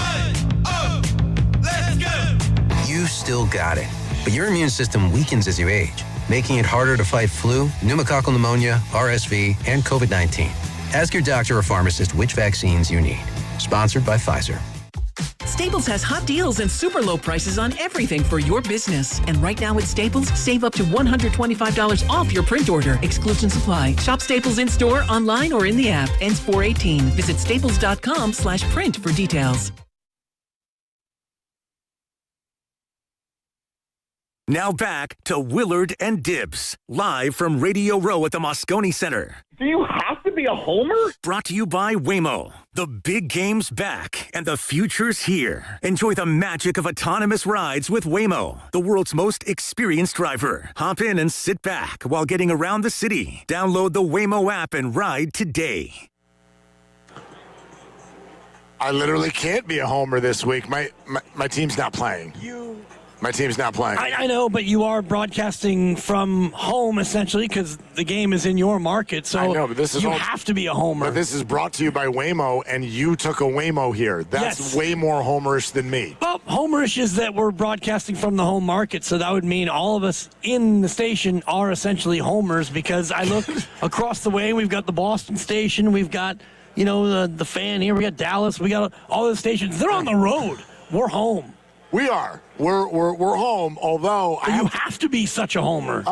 You still got it, but your immune system weakens as you age, making it harder to fight flu, pneumococcal pneumonia, RSV, and COVID-19. Ask your doctor or pharmacist which vaccines you need. Sponsored by Pfizer. Staples has hot deals and super low prices on everything for your business. And right now at Staples, save up to $125 off your print order. Exclusion supply. Shop Staples in store, online, or in the app. Ends 4/18. Visit staples.com/print for details. Now back to Willard and Dibbs, live from Radio Row at the Moscone Center. Do you have to be a homer? Brought to you by Waymo. The big game's back, and the future's here. Enjoy the magic of autonomous rides with Waymo, the world's most experienced driver. Hop in and sit back while getting around the city. Download the Waymo app and ride today. I literally can't be a homer this week. My team's not playing. My team's not playing. I know, but you are broadcasting from home, essentially, because the game is in your market. So I know, but this is you have to be a homer. But this is brought to you by Waymo, and you took a Waymo here. That's way more homerish than me. Well, homerish is that we're broadcasting from the home market, so that would mean all of us in the station are essentially homers, because I look across the way, we've got the Boston station, we've got, the Fan here, we got Dallas, we got all the stations. They're on the road. We're home. We are. We're home, although you have to be such a homer.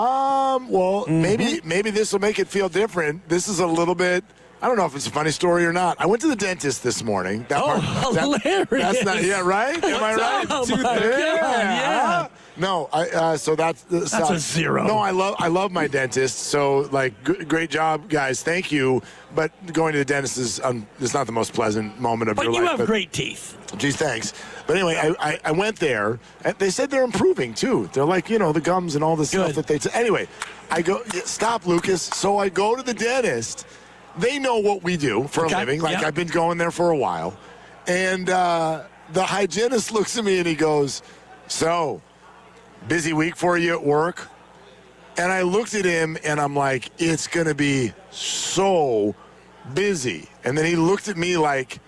Maybe this will make it feel different. This is a little bit, I don't know if it's a funny story or not. I went to the dentist this morning. Hilarious. That's not, yeah, right? Am I right? Yeah. No, so that's a zero. No, I love my dentist. So great job, guys. Thank you. But going to the dentist is not the most pleasant moment of your life. But you have great teeth. Geez, thanks. But anyway, I went there, and they said they're improving, too. They're like, the gums and all the stuff that they... Anyway, I go... Stop, Lucas. So I go to the dentist. They know what we do for a living. I've been going there for a while. And the hygienist looks at me, and he goes, so, busy week for you at work? And I looked at him, and I'm like, it's going to be so busy. And then he looked at me like,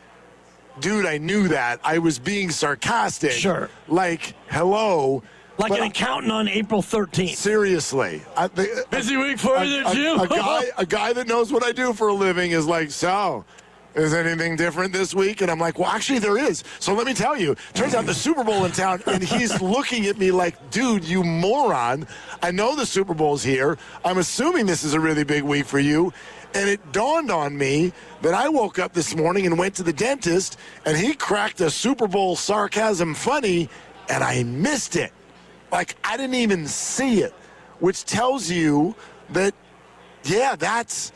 dude, I knew that. I was being sarcastic. Sure. Like, hello. Like an accountant on April 13th. Seriously. Busy week for you there, Jim. A guy that knows what I do for a living is like, so, is anything different this week? And I'm like, well, actually there is. So let me tell you. Turns out the Super Bowl in town, and he's looking at me like, dude, you moron. I know the Super Bowl's here. I'm assuming this is a really big week for you. And it dawned on me that I woke up this morning and went to the dentist, and he cracked a Super Bowl sarcasm funny, and I missed it. Like, I didn't even see it, which tells you that, yeah, that's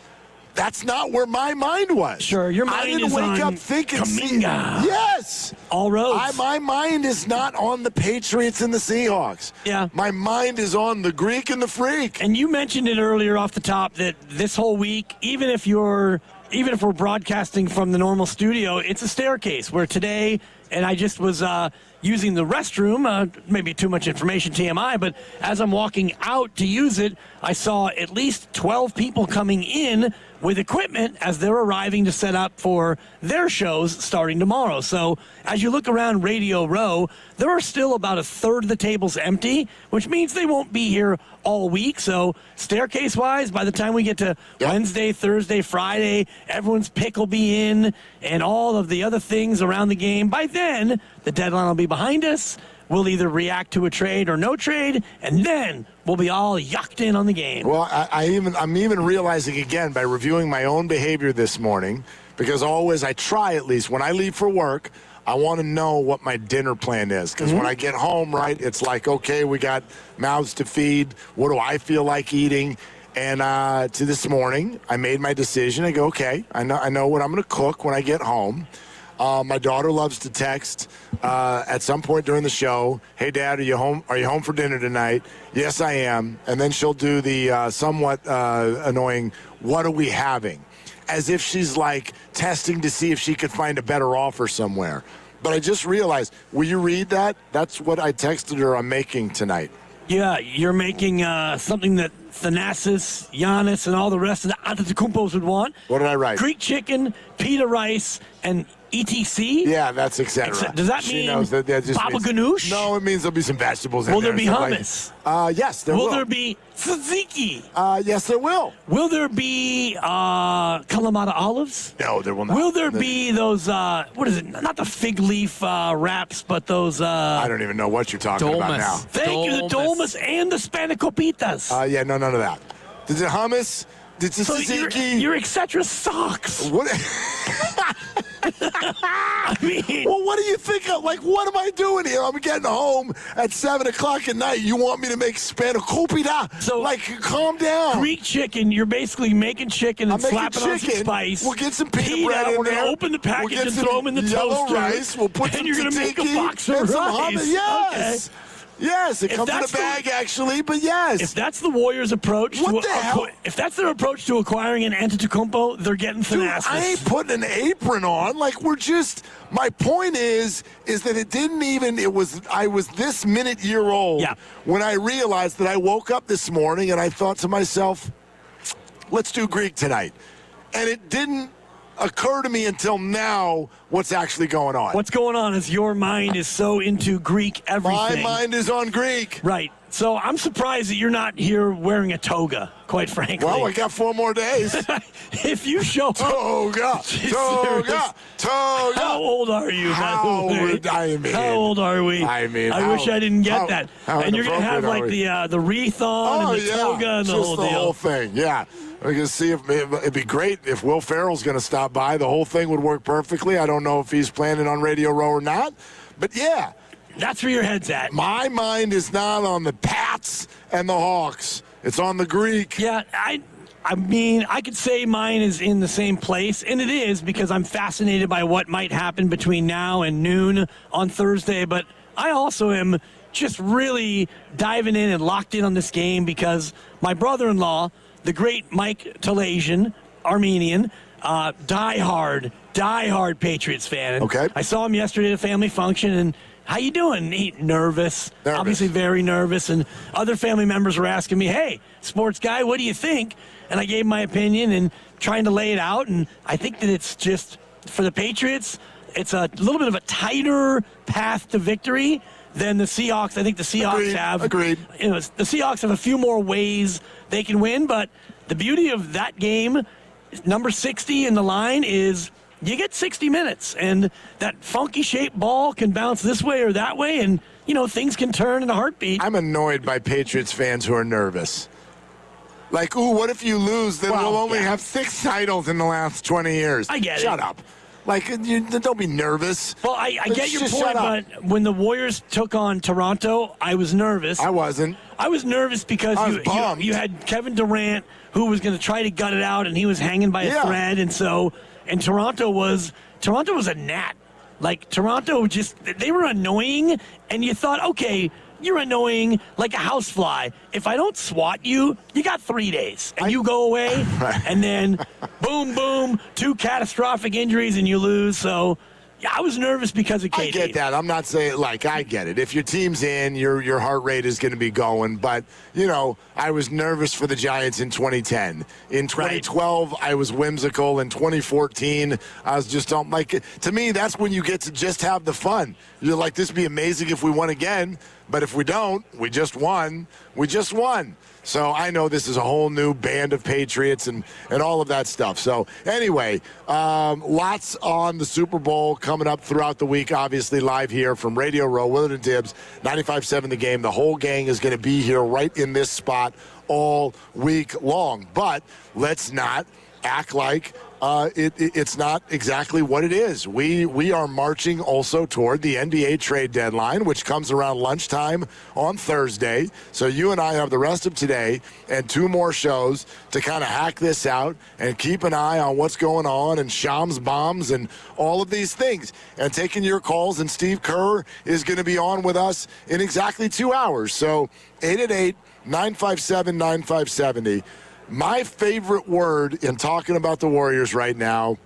not where my mind was. Sure, your mind I didn't is wake on up thinking, Kaminga. Yes. All roads. My mind is not on the Patriots and the Seahawks. Yeah. My mind is on the Greek and the Freak. And you mentioned it earlier off the top that this whole week, even if we're broadcasting from the normal studio, it's a staircase where today, and I just was using the restroom, maybe too much information, TMI, but as I'm walking out to use it, I saw at least 12 people coming in with equipment as they're arriving to set up for their shows starting tomorrow. So as you look around Radio Row, there are still about a third of the tables empty, which means they won't be here all week. So staircase-wise, by the time we get to Wednesday, Thursday, Friday, everyone's pick will be in and all of the other things around the game. By then, the deadline will be behind us. We'll either react to a trade or no trade, and then we'll be all yucked in on the game. Well, I'm even realizing again by reviewing my own behavior this morning, because always I try at least when I leave for work, I want to know what my dinner plan is. Because when I get home, right, it's like, okay, we got mouths to feed. What do I feel like eating? And to this morning, I made my decision. I go, okay, I know what I'm going to cook when I get home. My daughter loves to text at some point during the show, hey, Dad, are you home for dinner tonight? Yes, I am. And then she'll do the somewhat annoying, what are we having? As if she's like testing to see if she could find a better offer somewhere. But I just realized, will you read that? That's what I texted her I'm making tonight. Yeah, you're making something that Thanasis, Giannis, and all the rest of the Antetokounmpos would want. What did I write? Greek chicken, pita rice, and ETC? Yeah, that's etc. Does that she mean knows that just baba means, ganoush? No, it means there'll be some vegetables in will there. Will there be hummus? Yes, there will. Will there be tzatziki? Yes, there will. Will there be Kalamata olives? No, there will not. Will there be those, what is it, not the fig leaf wraps, but those... I don't even know what you're talking about now. Thank you, the dolmas and the spanakoppitas. Yeah, no, none of that. Did the hummus? Did the tzatziki? Your etc. sucks. What? I mean, well, what do you think of? Like, what am I doing here? I'm getting home at 7 o'clock at night. You want me to make spanakopita? So, like, calm down. Greek chicken, you're basically making chicken and slapping on some spice. We'll get some pita bread in We're there. going to open the package and throw them in the yellow toaster. Rice. We'll put and you're going to make a box of and rice. Some hummus. Yes. Okay. Yes, it comes in a bag, actually, but yes. If that's the Warriors' approach, if that's their approach to acquiring an Antetokounmpo, they're getting Thanasis. I ain't putting an apron on. Like, my point is that it didn't even, I was this year old when I realized that I woke up this morning and I thought to myself, let's do Greek tonight. And it didn't occur to me until now what's actually going on. What's going on is your mind is so into Greek everything. My mind is on Greek. Right. So I'm surprised that you're not here wearing a toga, quite frankly. Well, I got 4 more days. If you show up. Toga. How old are you? How old are we? I wish I didn't get that. And you're going to have like the wreath on and the toga and the whole deal. The whole thing, yeah. We're going to see if it'd be great if Will Ferrell's going to stop by. The whole thing would work perfectly. I don't know if he's planning on Radio Row or not. But, yeah. That's where your head's at. My mind is not on the Pats and the Hawks. It's on the Greek. Yeah, I mean, I could say mine is in the same place, and it is because I'm fascinated by what might happen between now and noon on Thursday. But I also am just really diving in and locked in on this game because my brother-in-law, the great Mike Talasian, Armenian, diehard Patriots fan. And okay. I saw him yesterday at a family function, and how you doing? Nervous. Obviously very nervous. And other family members were asking me, hey, sports guy, what do you think? And I gave my opinion and trying to lay it out. And I think that it's just, for the Patriots, it's a little bit of a tighter path to victory than the Seahawks. I think the Seahawks have. Agreed. You know, the Seahawks have a few more ways they can win, but the beauty of that game, number 60 in the line, is you get 60 minutes, and that funky-shaped ball can bounce this way or that way, and, you know, things can turn in a heartbeat. I'm annoyed by Patriots fans who are nervous. Like, ooh, what if you lose? Then we'll only have 6 titles in the last 20 years. I get it. Shut up. Like, don't be nervous. Well, I get your just point, but when the Warriors took on Toronto, I was nervous. I wasn't. I was nervous because you had Kevin Durant, who was going to try to gut it out, and he was hanging by a thread, and Toronto was a gnat. Like, Toronto they were annoying, and you thought, okay, you're annoying like a housefly. If I don't swat you, you got 3 days, and you go away, and then boom, boom, 2 catastrophic injuries, and you lose. So, yeah, I was nervous because of KD. I get that. I'm not saying, like, I get it. If your team's in, your heart rate is going to be going. But, you know, I was nervous for the Giants in 2010. In 2012, I was whimsical. In 2014, I was just, to me, that's when you get to just have the fun. You're like, this would be amazing if we won again. But if we don't, we just won. We just won. So I know this is a whole new band of Patriots and all of that stuff. So anyway, lots on the Super Bowl coming up throughout the week, obviously live here from Radio Row, Willard and Tibbs, 95.7 The Game. The whole gang is going to be here right in this spot all week long. But let's not act like it's not exactly what it is. We are marching also toward the NBA trade deadline, which comes around lunchtime on Thursday. So you and I have the rest of today and 2 more shows to kind of hack this out and keep an eye on what's going on and Shams bombs and all of these things. And taking your calls, and Steve Kerr is going to be on with us in exactly 2 hours. So 888-957-9570. My favorite word in talking about the Warriors right now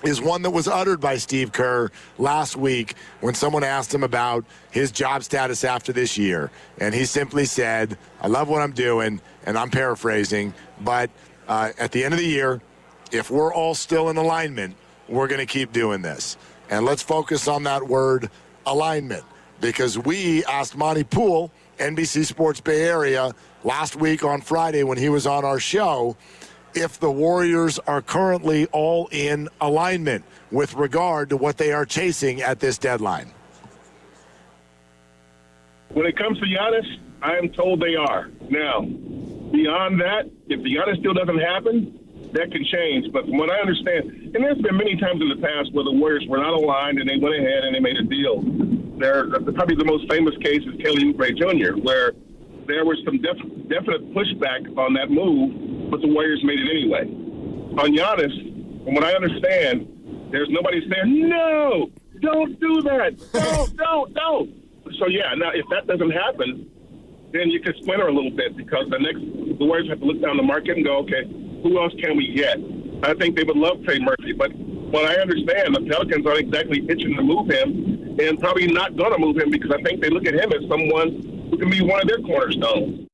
is one that was uttered by Steve Kerr last week when someone asked him about his job status after this year. And he simply said, I love what I'm doing, and I'm paraphrasing, but at the end of the year, if we're all still in alignment, we're going to keep doing this. And let's focus on that word, alignment, because we asked Monty Poole, NBC Sports Bay Area, last week on Friday when he was on our show, if the Warriors are currently all in alignment with regard to what they are chasing at this deadline. When it comes to Giannis, I am told they are. Now, beyond that, if the Giannis deal doesn't happen, that can change. But from what I understand, and there's been many times in the past where the Warriors were not aligned and they went ahead and they made a deal. Probably the most famous case is Kelly Oubre Jr., where there was some definite pushback on that move, but the Warriors made it anyway. On Giannis, from what I understand, there's nobody saying, no, don't do that. Don't. So, yeah, now if that doesn't happen, then you could splinter a little bit because the Warriors have to look down the market and go, okay, who else can we get? I think they would love Trey Murphy, but what I understand, the Pelicans aren't exactly itching to move him and probably not going to move him because I think they look at him as someone who can be one of their cornerstones.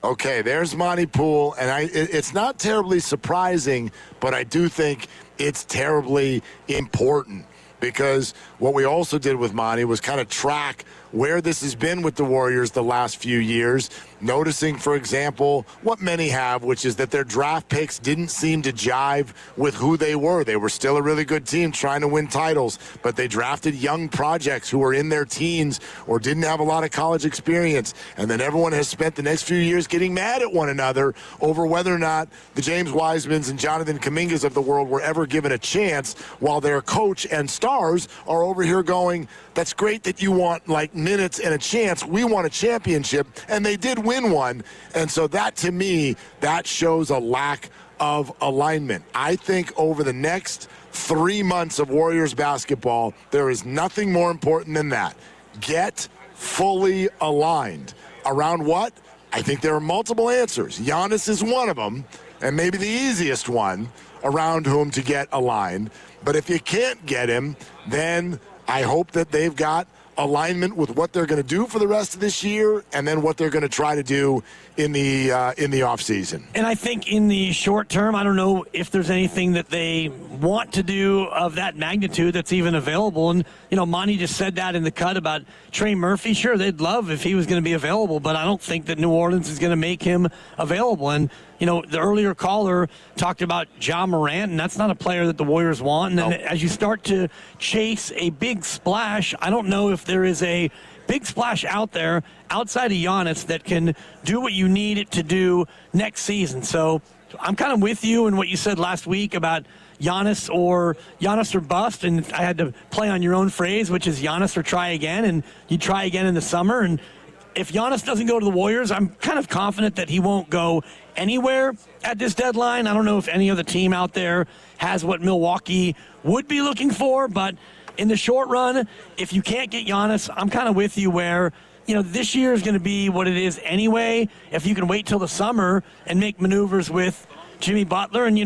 Okay, there's Monty Poole, and it's not terribly surprising, but I do think it's terribly important because what we also did with Monty was kind of track where this has been with the Warriors the last few years, noticing, for example, what many have, which is that their draft picks didn't seem to jive with who they were. They were still a really good team trying to win titles, but they drafted young projects who were in their teens or didn't have a lot of college experience. And then everyone has spent the next few years getting mad at one another over whether or not the James Wisemans and Jonathan Kumingas of the world were ever given a chance, while their coach and stars are over here going, that's great that you want, like, minutes and a chance. We want a championship, and they did win one. And so that, to me, that shows a lack of alignment. I think over the next 3 months of Warriors basketball, there is nothing more important than that. Get fully aligned. Around what? I think there are multiple answers. Giannis is one of them, and maybe the easiest one around whom to get aligned. But if you can't get him, then I hope that they've got alignment with what they're going to do for the rest of this year and then what they're going to try to do in the offseason. And I think in the short term, I don't know if there's anything that they want to do of that magnitude that's even available. And, Monty just said that in the cut about Trey Murphy. Sure, they'd love if he was going to be available, but I don't think that New Orleans is going to make him available. And, the earlier caller talked about Ja Morant, and that's not a player that the Warriors want. And then as you start to chase a big splash, I don't know if there is a big splash out there outside of Giannis that can do what you need it to do next season. So I'm kind of with you in what you said last week about Giannis or bust, and I had to play on your own phrase, which is Giannis or try again, and you try again in the summer. And if Giannis doesn't go to the Warriors, I'm kind of confident that he won't go anywhere at this deadline. I don't know if any other team out there has what Milwaukee would be looking for, but in the short run, if you can't get Giannis, I'm kind of with you where, this year is going to be what it is anyway. If you can wait till the summer and make maneuvers with Jimmy Butler, and,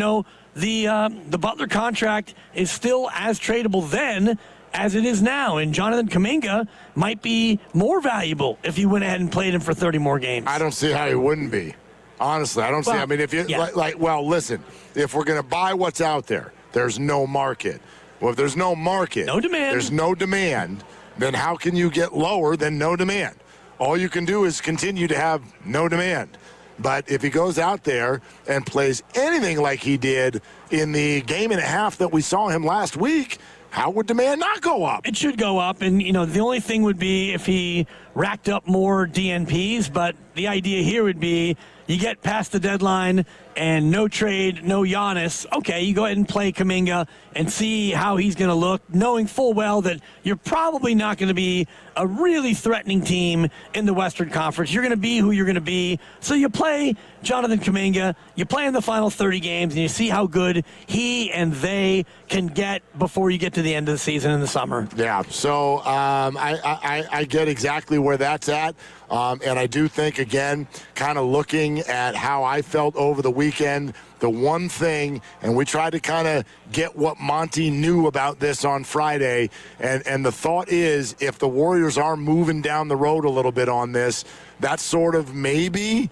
the Butler contract is still as tradable then as it is now, and Jonathan Kuminga might be more valuable if you went ahead and played him for 30 more games. I don't see how he wouldn't be. Honestly, I don't see. I mean, if you listen, if we're going to buy what's out there, there's no market. Well, if there's no market, there's no demand, then how can you get lower than no demand? All you can do is continue to have no demand. But if he goes out there and plays anything like he did in the game and a half that we saw him last week, how would demand not go up? It should go up, and, the only thing would be if he racked up more DNPs, but the idea here would be you get past the deadline and no trade, no Giannis. Okay, you go ahead and play Kuminga and see how he's going to look, knowing full well that you're probably not going to be a really threatening team in the Western Conference. You're going to be who you're going to be. So you play Jonathan Kuminga, you play in the final 30 games, and you see how good he and they can get before you get to the end of the season in the summer. Yeah, so I get exactly where that's at. And I do think, again, kind of looking at how I felt over the weekend, the one thing, and we tried to kind of get what Monty knew about this on Friday, and the thought is if the Warriors are moving down the road a little bit on this, that sort of maybe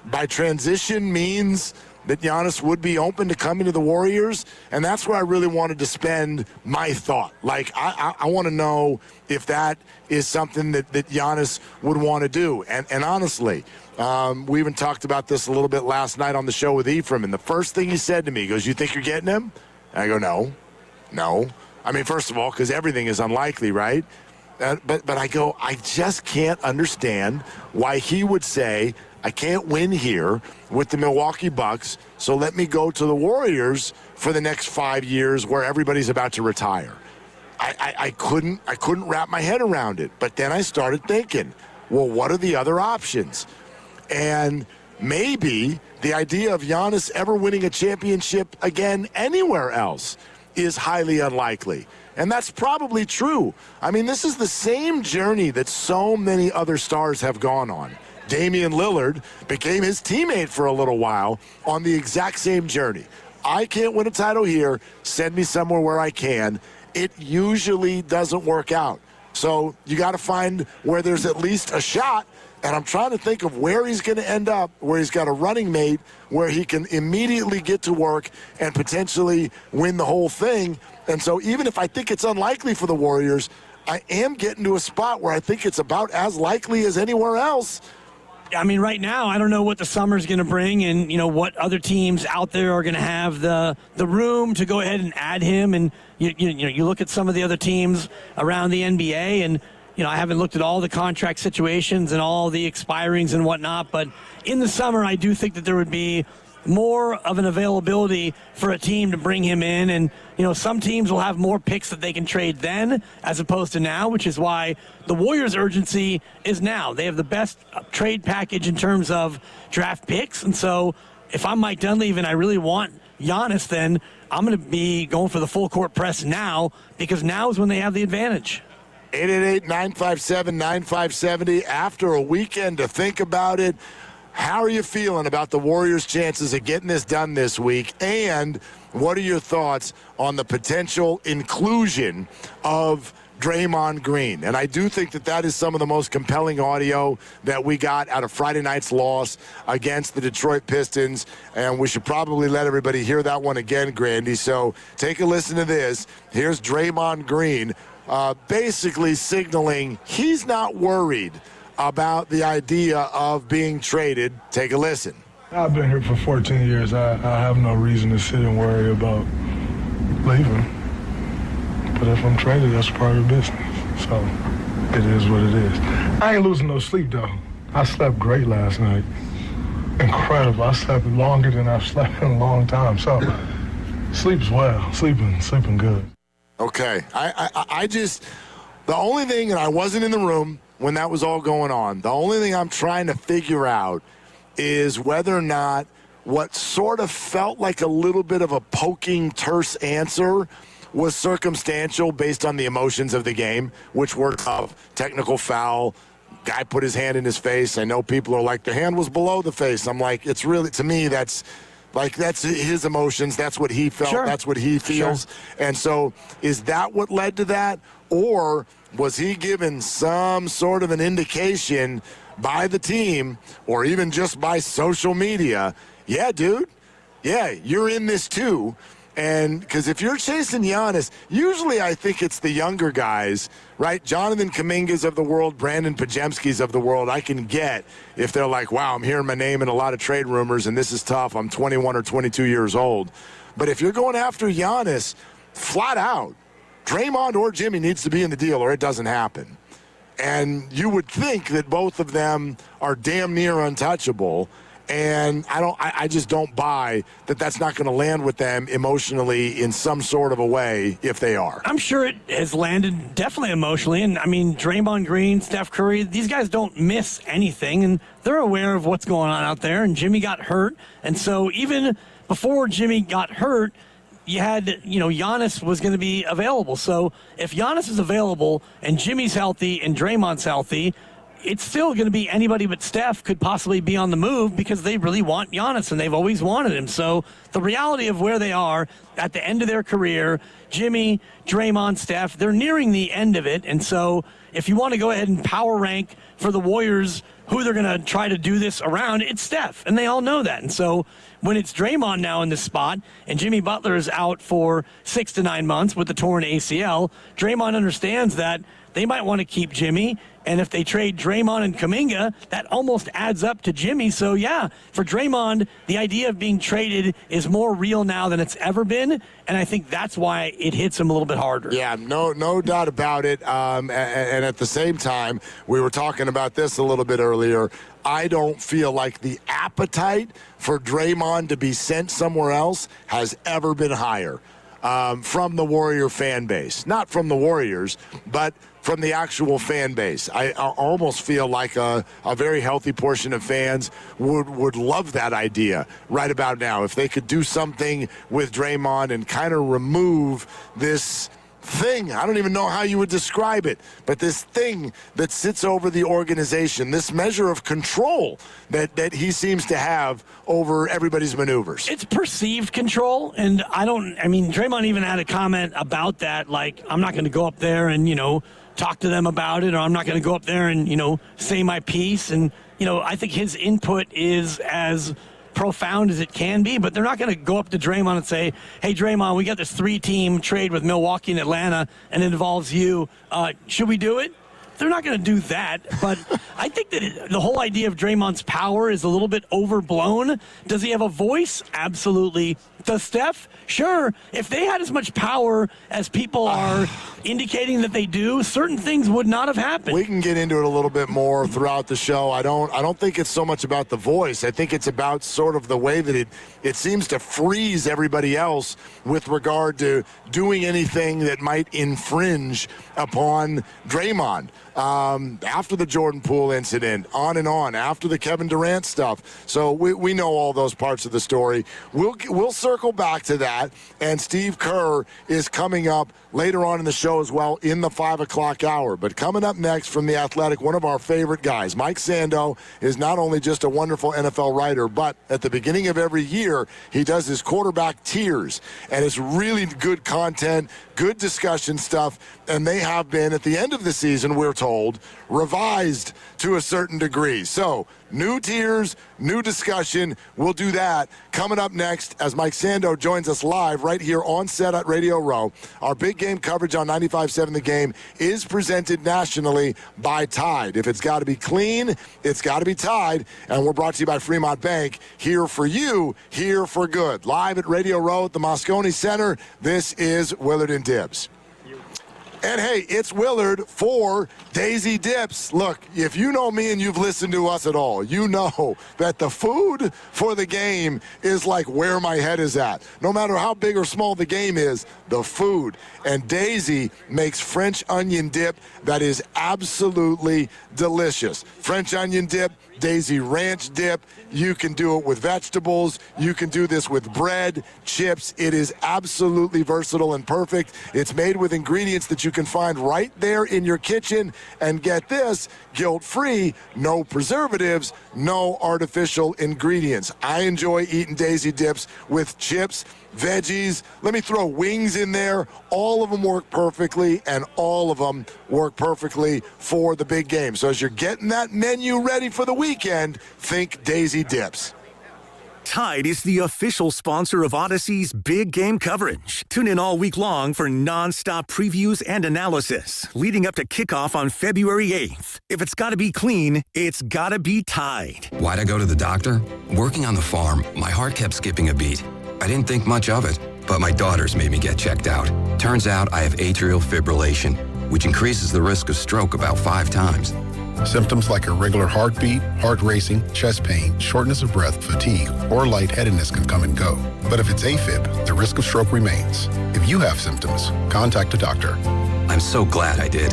by transition means that Giannis would be open to coming to the Warriors, and that's where I really wanted to spend my thought. Like, I want to know if that is something that Giannis would want to do. And honestly, we even talked about this a little bit last night on the show with Ephraim, and the first thing he said to me, he goes, "You think you're getting him?" And I go, No. I mean, first of all, because everything is unlikely, right? But I go, I just can't understand why he would say, I can't win here with the Milwaukee Bucks, so let me go to the Warriors for the next 5 years where everybody's about to retire. I couldn't wrap my head around it. But then I started thinking, well, what are the other options? And maybe the idea of Giannis ever winning a championship again anywhere else is highly unlikely. And that's probably true. I mean, this is the same journey that so many other stars have gone on. Damian Lillard became his teammate for a little while on the exact same journey. I can't win a title here. Send me somewhere where I can. It usually doesn't work out. So you got to find where there's at least a shot. And I'm trying to think of where he's going to end up, where he's got a running mate, where he can immediately get to work and potentially win the whole thing. And so even if I think it's unlikely for the Warriors, I am getting to a spot where I think it's about as likely as anywhere else. I mean, right now, I don't know what the summer's going to bring and, what other teams out there are going to have the room to go ahead and add him. And, you look at some of the other teams around the NBA and, I haven't looked at all the contract situations and all the expirings and whatnot, but in the summer, I do think that there would be more of an availability for a team to bring him in. And, some teams will have more picks that they can trade then as opposed to now, which is why the Warriors' urgency is now. They have the best trade package in terms of draft picks. And so if I'm Mike Dunleavy and I really want Giannis, then I'm going to be going for the full court press now because now is when they have the advantage. 888-957-9570. After a weekend to think about it, how are you feeling about the Warriors' chances of getting this done this week? And what are your thoughts on the potential inclusion of Draymond Green. And I do think that is some of the most compelling audio that we got out of Friday night's loss against the Detroit Pistons. And we should probably let everybody hear that one again, Grandy. So take a listen to this. Here's Draymond Green basically signaling he's not worried about the idea of being traded. Take a listen. I've been here for 14 years. I have no reason to sit and worry about leaving. But if I'm traded, that's part of the business. So it is what it is. I ain't losing no sleep, though. I slept great last night. Incredible. I slept longer than I've slept in a long time. So sleep's well. Sleeping good. Okay. I just, the only thing, and I wasn't in the room when that was all going on, the only thing I'm trying to figure out is whether or not what sort of felt like a little bit of a poking, terse answer was circumstantial based on the emotions of the game, which were tough. Technical foul, guy put his hand in his face. I know people are like, the hand was below the face. I'm like, it's really, to me, that's his emotions. That's what he felt. Sure. That's what he feels. Sure. And so is that what led to that? Or was he given some sort of an indication by the team or even just by social media, yeah, dude, yeah, you're in this too. And because if you're chasing Giannis, usually I think it's the younger guys, right? Jonathan Kumingas of the world, Brandon Pajemskis of the world, I can get if they're like, wow, I'm hearing my name in a lot of trade rumors and this is tough. I'm 21 or 22 years old. But if you're going after Giannis, flat out, Draymond or Jimmy needs to be in the deal or it doesn't happen. And you would think that both of them are damn near untouchable. And I just don't buy that that's not going to land with them emotionally in some sort of a way if they are. I'm sure it has landed definitely emotionally. And, I mean, Draymond Green, Steph Curry, these guys don't miss anything. And they're aware of what's going on out there. And Jimmy got hurt. And so even before Jimmy got hurt, you had, Giannis was going to be available. So if Giannis is available and Jimmy's healthy and Draymond's healthy, it's still going to be anybody but Steph could possibly be on the move because they really want Giannis and they've always wanted him. So the reality of where they are at the end of their career, Jimmy, Draymond, Steph, they're nearing the end of it. And so if you want to go ahead and power rank for the Warriors who they're going to try to do this around, it's Steph. And they all know that. And so when it's Draymond now in this spot and Jimmy Butler is out for 6 to 9 months with the torn ACL, Draymond understands that they might want to keep Jimmy. And if they trade Draymond and Kuminga, that almost adds up to Jimmy. So, yeah, for Draymond, the idea of being traded is more real now than it's ever been. And I think that's why it hits him a little bit harder. Yeah, no doubt about it. And at the same time, we were talking about this a little bit earlier. I don't feel like the appetite for Draymond to be sent somewhere else has ever been higher from the Warrior fan base. Not from the Warriors, but from the actual fan base. I almost feel like a very healthy portion of fans would love that idea right about now. If they could do something with Draymond and kind of remove this thing, I don't even know how you would describe it, but this thing that sits over the organization, this measure of control that he seems to have over everybody's maneuvers. It's perceived control, and Draymond even had a comment about that, like, I'm not going to go up there and, talk to them about it, or I'm not going to go up there and, say my piece. And, I think his input is as profound as it can be, but they're not going to go up to Draymond and say, hey, Draymond, we got this 3-team trade with Milwaukee and Atlanta, and it involves you. Should we do it? They're not going to do that, but I think that the whole idea of Draymond's power is a little bit overblown. Does he have a voice? Absolutely. Does Steph? Sure. If they had as much power as people are indicating that they do, certain things would not have happened. We can get into it a little bit more throughout the show. I don't think it's so much about the voice. I think it's about sort of the way that it seems to freeze everybody else with regard to doing anything that might infringe upon Draymond. After the Jordan Poole incident, on and on, after the Kevin Durant stuff. So we know all those parts of the story. We'll circle circle back to that, and Steve Kerr is coming up later on in the show as well in the 5 o'clock hour. But coming up next from The Athletic, one of our favorite guys, Mike Sando, is not only just a wonderful NFL writer, but at the beginning of every year, he does his quarterback tiers, and it's really good content, good discussion stuff, and they have been, at the end of the season, we're told, revised to a certain degree. So, new tiers, new discussion. We'll do that coming up next as Mike Sando joins us live right here on set at Radio Row. Our big game coverage on 95.7 The Game is presented nationally by Tide. If it's got to be clean, it's got to be Tide. And we're brought to you by Fremont Bank. Here for you, here for good. Live at Radio Row at the Moscone Center, this is Willard and Dibbs. And hey, it's Willard for Daisy Dips. Look, if you know me and you've listened to us at all, you know that the food for the game is like where my head is at. No matter how big or small the game is, the food. And Daisy makes French onion dip that is absolutely delicious. French onion dip, Daisy Ranch dip. You can do it with vegetables. You can do this with bread, chips. It is absolutely versatile and perfect. It's made with ingredients that you can find right there in your kitchen. And get this, guilt-free, no preservatives, no artificial ingredients. I enjoy eating Daisy dips with chips, veggies. Let me throw wings in there. All of them work perfectly, and all of them work perfectly for the big game. So as you're getting that menu ready for the weekend, think Daisy Dips. Tide is the official sponsor of Odyssey's big game coverage. Tune in all week long for non-stop previews and analysis, leading up to kickoff on February 8th. If it's got to be clean, it's got to be Tide. Why'd I go to the doctor? Working on the farm, my heart kept skipping a beat. I didn't think much of it, but my daughters made me get checked out. Turns out I have atrial fibrillation, which increases the risk of stroke about 5 times. Symptoms like irregular heartbeat, heart racing, chest pain, shortness of breath, fatigue, or lightheadedness can come and go. But if it's AFib, the risk of stroke remains. If you have symptoms, contact a doctor. I'm so glad I did.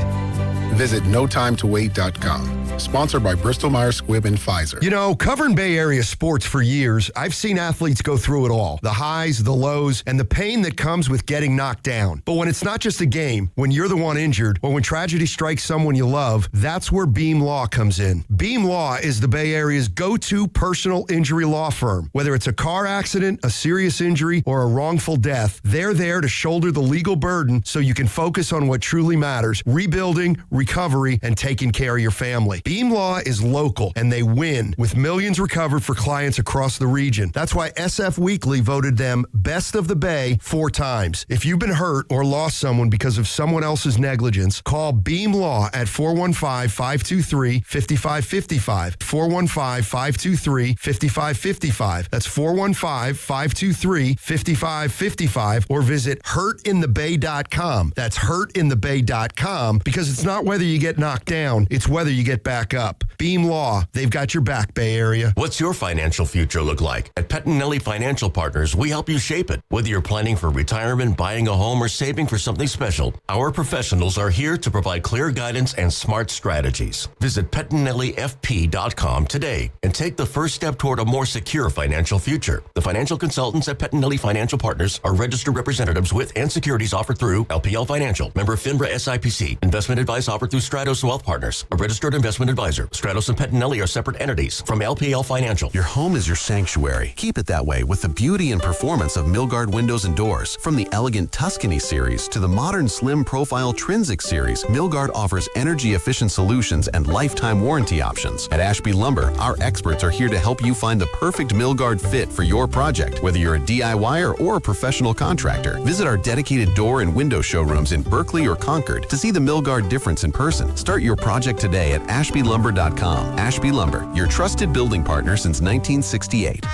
Visit notimetowait.com. Sponsored by Bristol-Myers Squibb and Pfizer. You know, covering Bay Area sports for years, I've seen athletes go through it all. The highs, the lows, and the pain that comes with getting knocked down. But when it's not just a game, when you're the one injured, or when tragedy strikes someone you love, that's where Beam Law comes in. Beam Law is the Bay Area's go-to personal injury law firm. Whether it's a car accident, a serious injury, or a wrongful death, they're there to shoulder the legal burden so you can focus on what truly matters: rebuilding, recovery, and taking care of your family. Beam Law is local, and they win, with millions recovered for clients across the region. That's why SF Weekly voted them Best of the Bay 4 times. If you've been hurt or lost someone because of someone else's negligence, call Beam Law at 415-523-5555. 415-523-5555. That's 415-523-5555, or visit hurtinthebay.com. That's hurtinthebay.com, because it's not whether you get knocked down, it's whether you get back up. Beam Law, they've got your back, Bay Area. What's your financial future look like? At Pettinelli Financial Partners, we help you shape it. Whether you're planning for retirement, buying a home, or saving for something special, our professionals are here to provide clear guidance and smart strategies. Visit PettinelliFP.com today and take the first step toward a more secure financial future. The financial consultants at Pettinelli Financial Partners are registered representatives with and securities offered through LPL Financial, member FINRA SIPC. Investment advice offered through Stratos Wealth Partners, a registered investment advisor. Stratos and Pettinelli are separate entities from LPL Financial. Your home is your sanctuary. Keep it that way with the beauty and performance of Milgard windows and doors. From the elegant Tuscany series to the modern slim profile Trinsic series, Milgard offers energy-efficient solutions and lifetime warranty options. At Ashby Lumber, our experts are here to help you find the perfect Milgard fit for your project, whether you're a DIYer or a professional contractor. Visit our dedicated door and window showrooms in Berkeley or Concord to see the Milgard difference in person. Start your project today at ashbylumber.com. Ashby Lumber, your trusted building partner since 1968.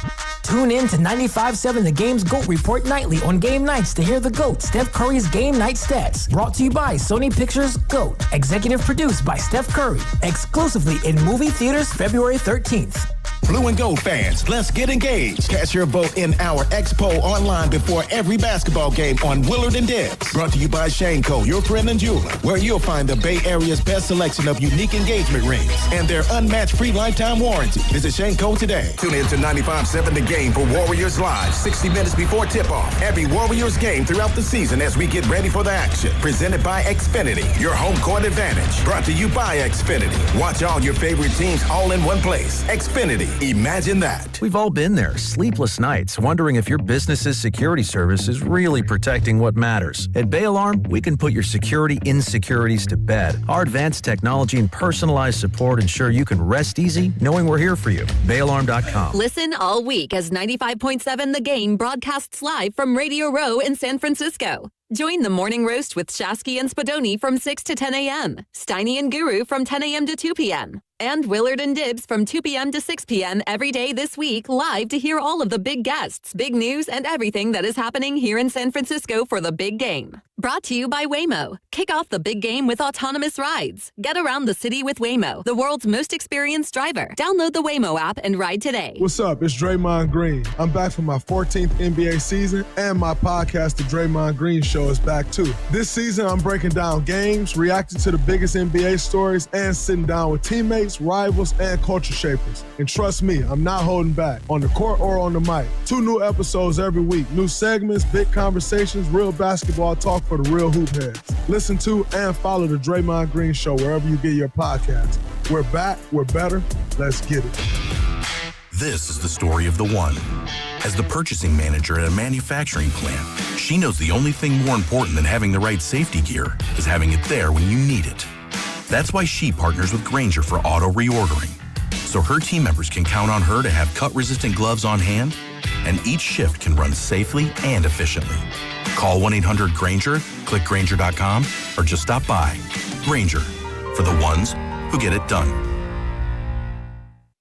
Tune in to 95.7 The Game's GOAT Report nightly on game nights to hear the GOAT, Steph Curry's game night stats. Brought to you by Sony Pictures GOAT. Executive produced by Steph Curry. Exclusively in movie theaters February 13th. Blue and gold fans, let's get engaged. Cast your vote in our Expo online before every basketball game on Willard and Dibs. Brought to you by Shaneco, your friend and jeweler, where you'll find the Bay Area's best selection of unique engagement rings and their unmatched free lifetime warranty. Visit Shaneco today. Tune in to 95.7 The Game for Warriors Live, 60 minutes before tip-off. Every Warriors game throughout the season as we get ready for the action. Presented by Xfinity, your home court advantage. Brought to you by Xfinity. Watch all your favorite teams all in one place. Xfinity. Imagine that. We've all been there. Sleepless nights, wondering if your business's security service is really protecting what matters. At Bay Alarm, we can put your security insecurities to bed. Our advanced technology and personalized support ensure you can rest easy knowing we're here for you. BayAlarm.com. Listen all week as 95.7 The Game broadcasts live from Radio Row in San Francisco. Join the Morning Roast with Shasky and Spadoni from 6 to 10 a.m., Steiny and Guru from 10 a.m. to 2 p.m., and Willard and Dibs from 2 p.m. to 6 p.m. every day this week, live to hear all of the big guests, big news, and everything that is happening here in San Francisco for the big game. Brought to you by Waymo. Kick off the big game with autonomous rides. Get around the city with Waymo, the world's most experienced driver. Download the Waymo app and ride today. What's up? It's Draymond Green. I'm back for my 14th NBA season, and my podcast, The Draymond Green Show, is back too. This season, I'm breaking down games, reacting to the biggest NBA stories, and sitting down with teammates, rivals, and culture shapers. And trust me, I'm not holding back, on the court or on the mic. 2 new episodes every week. New segments, big conversations, real basketball talk for the real hoop heads. Listen to and follow The Draymond Green Show wherever you get your podcasts. We're back, we're better, let's get it. This is the story of the one. As the purchasing manager at a manufacturing plant, she knows the only thing more important than having the right safety gear is having it there when you need it. That's why she partners with Granger for auto reordering, so her team members can count on her to have cut-resistant gloves on hand, and each shift can run safely and efficiently. Call 1-800-GRANGER, click Granger.com, or just stop by. Granger, for the ones who get it done.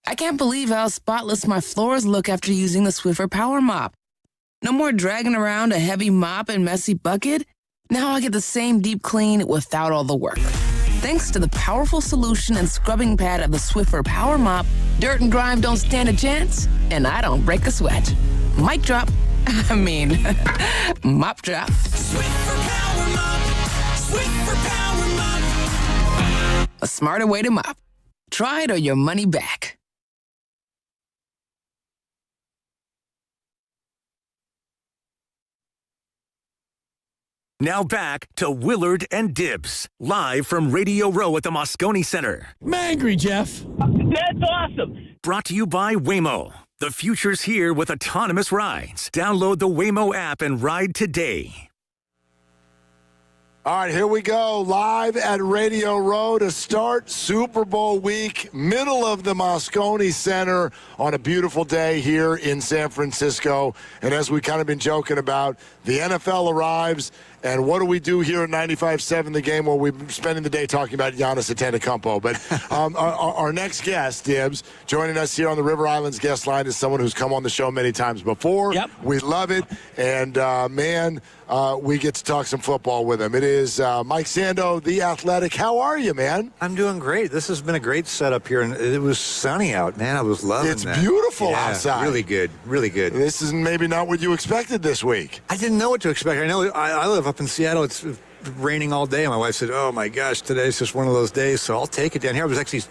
I can't believe how spotless my floors look after using the Swiffer Power Mop. No more dragging around a heavy mop and messy bucket. Now I get the same deep clean without all the work. Thanks to the powerful solution and scrubbing pad of the Swiffer Power Mop, dirt and grime don't stand a chance, and I don't break a sweat. Mic drop. Mop drop. Swiffer Power Mop. Swiffer Power Mop. A smarter way to mop. Try it or your money back. Now back to Willard and Dibs, live from Radio Row at the Moscone Center. I'm angry, Jeff. That's awesome. Brought to you by Waymo. The future's here with autonomous rides. Download the Waymo app and ride today. All right, here we go. Live at Radio Row to start Super Bowl week, middle of the Moscone Center on a beautiful day here in San Francisco. And as we kind of been joking about, the NFL arrives. And what do we do here at 95.7 The Game? Well, we've been spending the day talking about Giannis Antetokounmpo. But our next guest, Dibs, joining us here on the River Islands guest line is someone who's come on the show many times before. Yep. We love it. And, we get to talk some football with him. It is Mike Sando, The Athletic. How are you, man? I'm doing great. This has been a great setup here, and it was sunny out, man. I was loving it. It's beautiful outside. Really good, really good. This is maybe not what you expected this week. I didn't know what to expect. I know I live up in Seattle. It's raining all day, and my wife said, "Oh my gosh, today's just one of those days." So I'll take it down here. I was actually,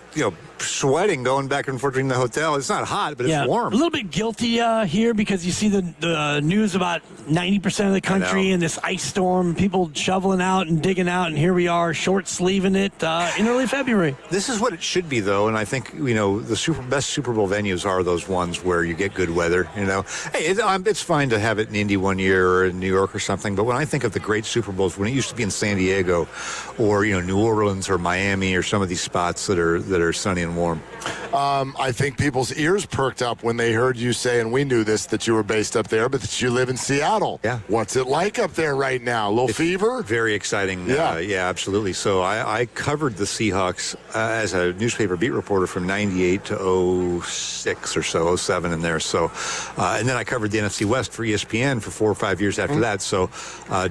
sweating going back and forth in the hotel. It's not hot, but it's warm. A little bit guilty here because you see the news about 90% of the country and this ice storm, people shoveling out and digging out, and here we are short-sleeving it in early February. This is what it should be, though, and I think, the best Super Bowl venues are those ones where you get good weather, Hey, it's fine to have it in Indy one year or in New York or something, but when I think of the great Super Bowls, when it used to be in San Diego or, New Orleans or Miami or some of these spots that are sunny and warm. I think people's ears perked up when they heard you say, and we knew this, that you were based up there, but that you live in Seattle. Yeah. What's it like up there right now? A little fever? Very exciting. Yeah, absolutely. So I covered the Seahawks as a newspaper beat reporter from 98 to 06 or so, 07 in there. So, and then I covered the NFC West for ESPN for 4 or 5 years after that. So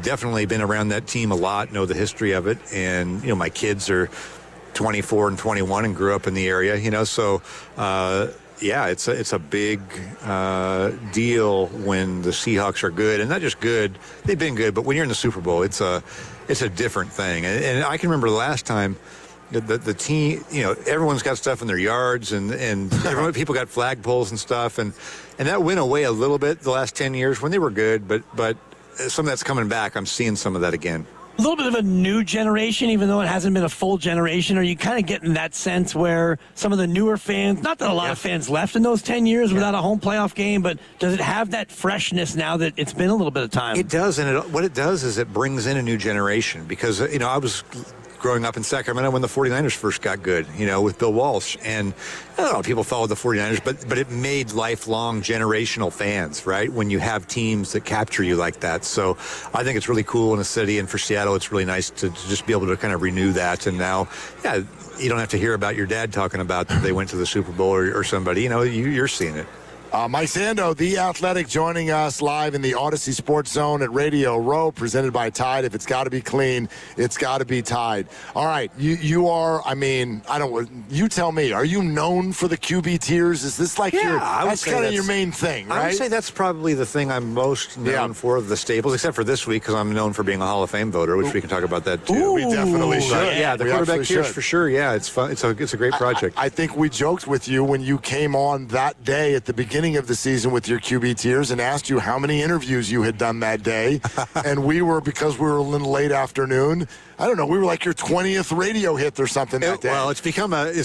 definitely been around that team a lot, know the history of it. And, my kids are 24 and 21 and grew up in the area, so Yeah, it's a big deal when the Seahawks are good, and not just good. They've been good, but when you're in the Super Bowl, it's a different thing. And I can remember the last time the team, everyone's got stuff in their yards, and people got flagpoles and stuff, and that went away a little bit the last 10 years when they were good, but some of that's coming back. I'm seeing some of that again. A little bit of a new generation, even though it hasn't been a full generation. Are you kind of getting that sense where some of the newer fans, not that a lot of fans left in those 10 years without a home playoff game, but does it have that freshness now that it's been a little bit of time? It does, and what it does is it brings in a new generation because, I was growing up in Sacramento when the 49ers first got good, with Bill Walsh. And I don't know, people followed the 49ers, but it made lifelong generational fans, right? When you have teams that capture you like that. So I think it's really cool in a city, and for Seattle, it's really nice to just be able to kind of renew that. And now, you don't have to hear about your dad talking about that they went to the Super Bowl or somebody, you're seeing it. Mike Sando, The Athletic, joining us live in the Odyssey Sports Zone at Radio Row, presented by Tide. If it's got to be clean, it's got to be Tide. All right, you are, you tell me, are you known for the QB tiers? Is this like that's kind of your main thing, right? I would say that's probably the thing I'm most known for, the staples, except for this week, because I'm known for being a Hall of Fame voter, which we can talk about that too. Ooh, we definitely should. The quarterback tiers for sure. Yeah, it's fun. It's a great project. I think we joked with you when you came on that day at the beginning of the season with your QB tiers and asked you how many interviews you had done that day. And because we were a little late afternoon, I don't know, we were like your 20th radio hit or something that day. Well, it's become almost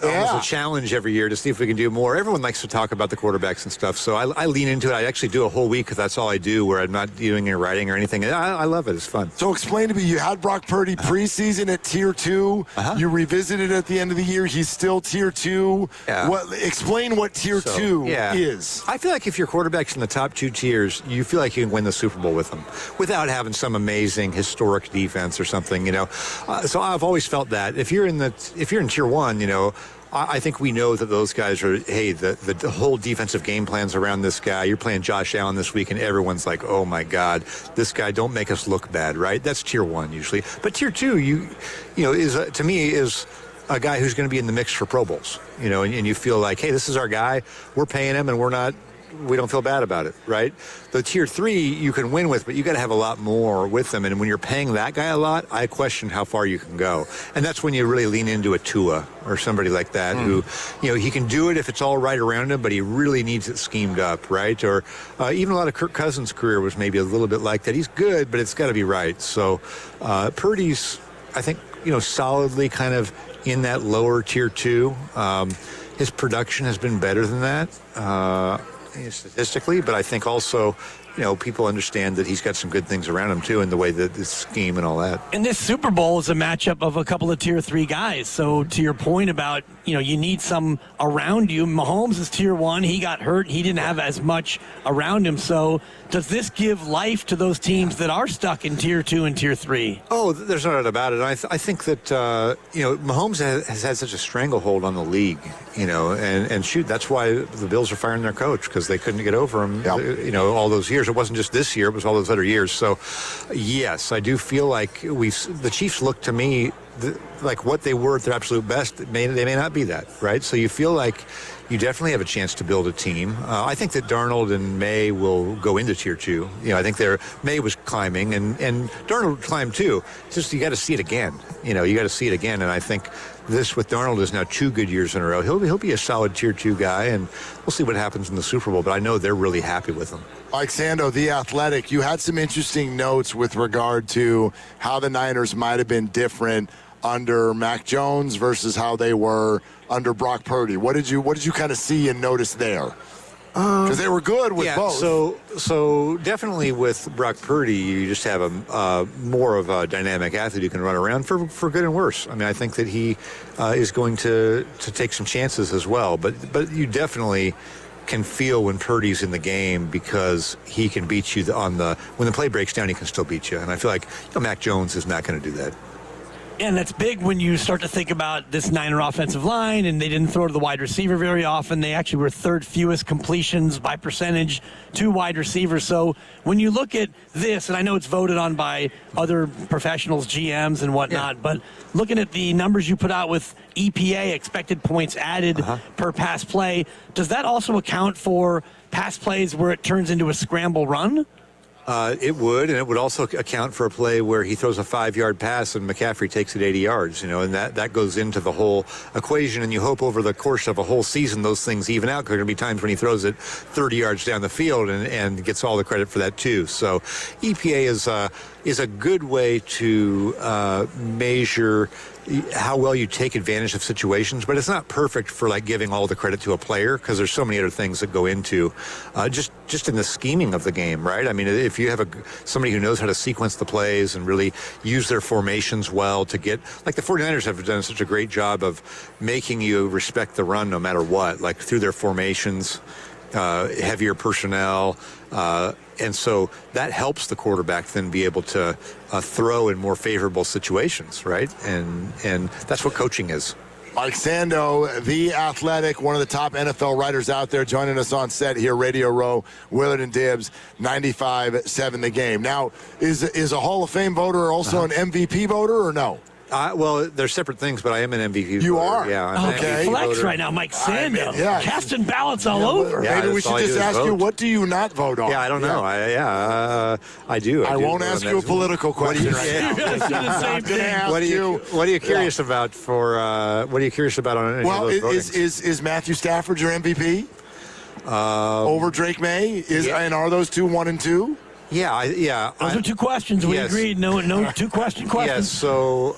a challenge every year to see if we can do more. Everyone likes to talk about the quarterbacks and stuff, so I lean into it. I actually do a whole week because that's all I do, where I'm not doing any writing or anything. I love it. It's fun. So explain to me, you had Brock Purdy preseason at Tier 2. You revisited at the end of the year. He's still Tier 2. Yeah. Explain what Tier 2 is. I feel like if your quarterback's in the top 2 tiers, you feel like you can win the Super Bowl with them without having some amazing historic defense or something, So I've always felt that if you're in Tier 1, I think we know that those guys are, the whole defensive game plan's around this guy. You're playing Josh Allen this week, and everyone's like, oh, my God, this guy, don't make us look bad, right? That's Tier 1 usually. But Tier 2, to me, is a guy who's going to be in the mix for Pro Bowls, and you feel like, hey, this is our guy. We're paying him, and we don't feel bad about it, right? The Tier 3 you can win with, but you got to have a lot more with them. And when you're paying that guy a lot, I question how far you can go. And that's when you really lean into a Tua or somebody like that who, he can do it if it's all right around him, but he really needs it schemed up, right? Or even a lot of Kirk Cousins' career was maybe a little bit like that. He's good, but it's got to be right. So Purdy's, I think, solidly kind of in that lower Tier 2. His production has been better than that. Statistically, but I think also, people understand that he's got some good things around him too, in the way that the scheme and all that. And this Super Bowl is a matchup of a couple of Tier 3 guys. So to your point about, you need some around you. Mahomes is Tier 1. He got hurt. He didn't have as much around him. So does this give life to those teams that are stuck in Tier 2 and Tier 3? Oh, there's no doubt about it. I think that, Mahomes has had such a stranglehold on the league, and shoot, that's why the Bills are firing their coach, because they couldn't get over him, all those years. It wasn't just this year, it was all those other years. So, yes, I do feel like the Chiefs look to me like what they were at their absolute best. They may not be that, right? So you feel like you definitely have a chance to build a team. I think that Darnold and May will go into Tier 2. I think May was climbing, and Darnold climbed too. It's just you got to see it again. You got to see it again, and I think this with Darnold is now 2 good years in a row. He'll be a solid Tier 2 guy, and we'll see what happens in the Super Bowl, but I know they're really happy with him. Mike Sando, The Athletic, you had some interesting notes with regard to how the Niners might have been different under Mac Jones versus how they were under Brock Purdy. What did you kind of see and notice there? Because they were good with both. So definitely with Brock Purdy, you just have a more of a dynamic athlete who can run around for good and worse. I mean, I think that he is going to take some chances as well. But you definitely can feel when Purdy's in the game, because he can beat you when the play breaks down, he can still beat you. And I feel like Mac Jones is not going to do that. And that's big when you start to think about this Niner offensive line, and they didn't throw to the wide receiver very often. They actually were third fewest completions by percentage to wide receivers. So when you look at this, and I know it's voted on by other professionals, GMs and whatnot, but looking at the numbers you put out with EPA, expected points added per pass play, does that also account for pass plays where it turns into a scramble run? It would, and it would also account for a play where he throws a 5-yard pass and McCaffrey takes it 80 yards, and that goes into the whole equation, and you hope over the course of a whole season those things even out. There are going to be times when he throws it 30 yards down the field and gets all the credit for that too. So EPA is a good way to measure how well you take advantage of situations, but it's not perfect for like giving all the credit to a player because there's so many other things that go into just in the scheming of the game, right? I mean, if you have somebody who knows how to sequence the plays and really use their formations well to get, like the 49ers have done such a great job of making you respect the run no matter what, like through their formations, heavier personnel, and so that helps the quarterback then be able to throw in more favorable situations, right? And that's what coaching is. Mike Sando, The Athletic, one of the top NFL writers out there, joining us on set here, Radio Row, Willard and Dibbs, 95.7 The Game. Now, is a Hall of Fame voter also an MVP voter or no? Well, they're separate things, but I am an MVP You voter. are? Yeah. I'm Okay. an MVP Flex voter. right now, Mike Sando. yeah. Casting ballots all over. Yeah, Maybe we that's should all I just do is ask you, vote. what do you not vote on? Yeah, I don't know. I do. I won't ask you a political question right now. I'm gonna ask What are you curious about for? What are you curious about on any Well, of those votings? is Matthew Stafford your MVP over Drake May? And are those two 1 and 2? Yeah. Those are two questions. We agreed. No two questions. Yes, so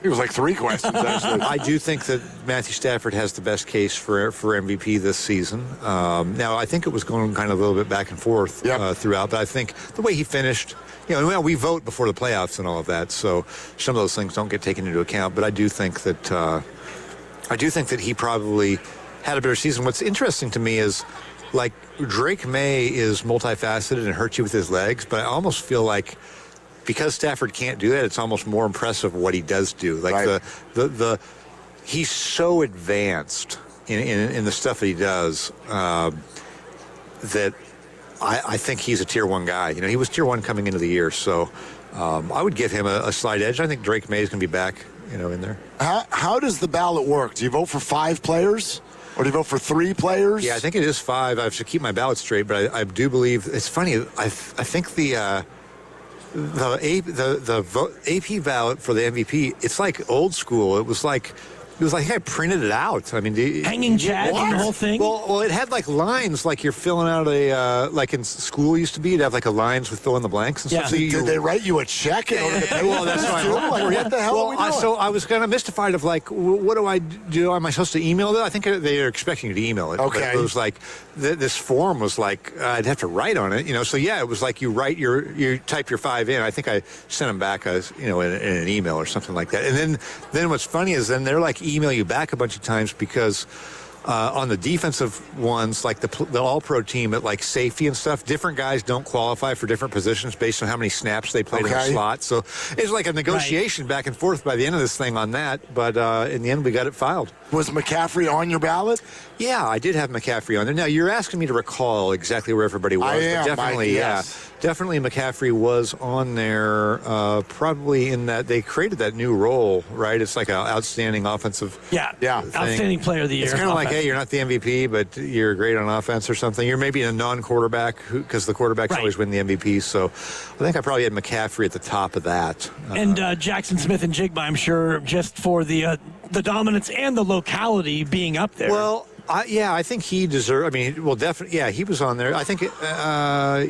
it was like 3 questions actually. I do think that Matthew Stafford has the best case for MVP this season. Now, I think it was going kind of a little bit back and forth throughout, but I think the way he finished, we vote before the playoffs and all of that, so some of those things don't get taken into account. But I do think that he probably had a better season. What's interesting to me is, like, Drake May is multifaceted and hurts you with his legs, but I almost feel like because Stafford can't do that, it's almost more impressive what he does do. Like he's so advanced in the stuff that he does that I think he's a tier 1 guy. He was tier 1 coming into the year, so I would give him a slight edge. I think Drake May is going to be back, in there. How does the ballot work? Do you vote for 5 players? Or do you vote for 3 players? Yeah, I think it is 5. I have to keep my ballot straight, but I do believe it's funny. I think the AP ballot for the MVP, it's like old school. It was like I printed it out. I mean, hanging chad and the whole thing. Well, it had like lines, like you're filling out like in school used to be. You'd have like a lines with fill in the blanks and stuff. So did they write you a check in order to pay? Well, that's fine. What the hell are we doing? So I was kind of mystified of like, what do I do? Am I supposed to email it? I think they are expecting you to email it. Okay. But it was like this form was like I'd have to write on it. So yeah, it was like you type your 5 in. I think I sent them back in an email or something like that. And then what's funny is then they're like email you back a bunch of times because on the defensive ones, like the all-pro team at like safety and stuff, different guys don't qualify for different positions based on how many snaps they played in the slot. So it's like a negotiation back and forth by the end of this thing on that. But in the end, we got it filed. Was McCaffrey on your ballot? Yeah, I did have McCaffrey on there. Now, you're asking me to recall exactly where everybody was. I am, definitely, Mike, yes. Definitely McCaffrey was on there, probably in that they created that new role, right? It's like an outstanding offensive thing. Outstanding player of the year. It's kind of like, hey, you're not the MVP, but you're great on offense or something. You're maybe a non-quarterback because the quarterbacks always win the MVP. So I think I probably had McCaffrey at the top of that. And Jackson Smith and Jigba, I'm sure, just for the dominance and the locality being up there. Well, I think he deserved. I mean, well, definitely, yeah, he was on there. I think, Now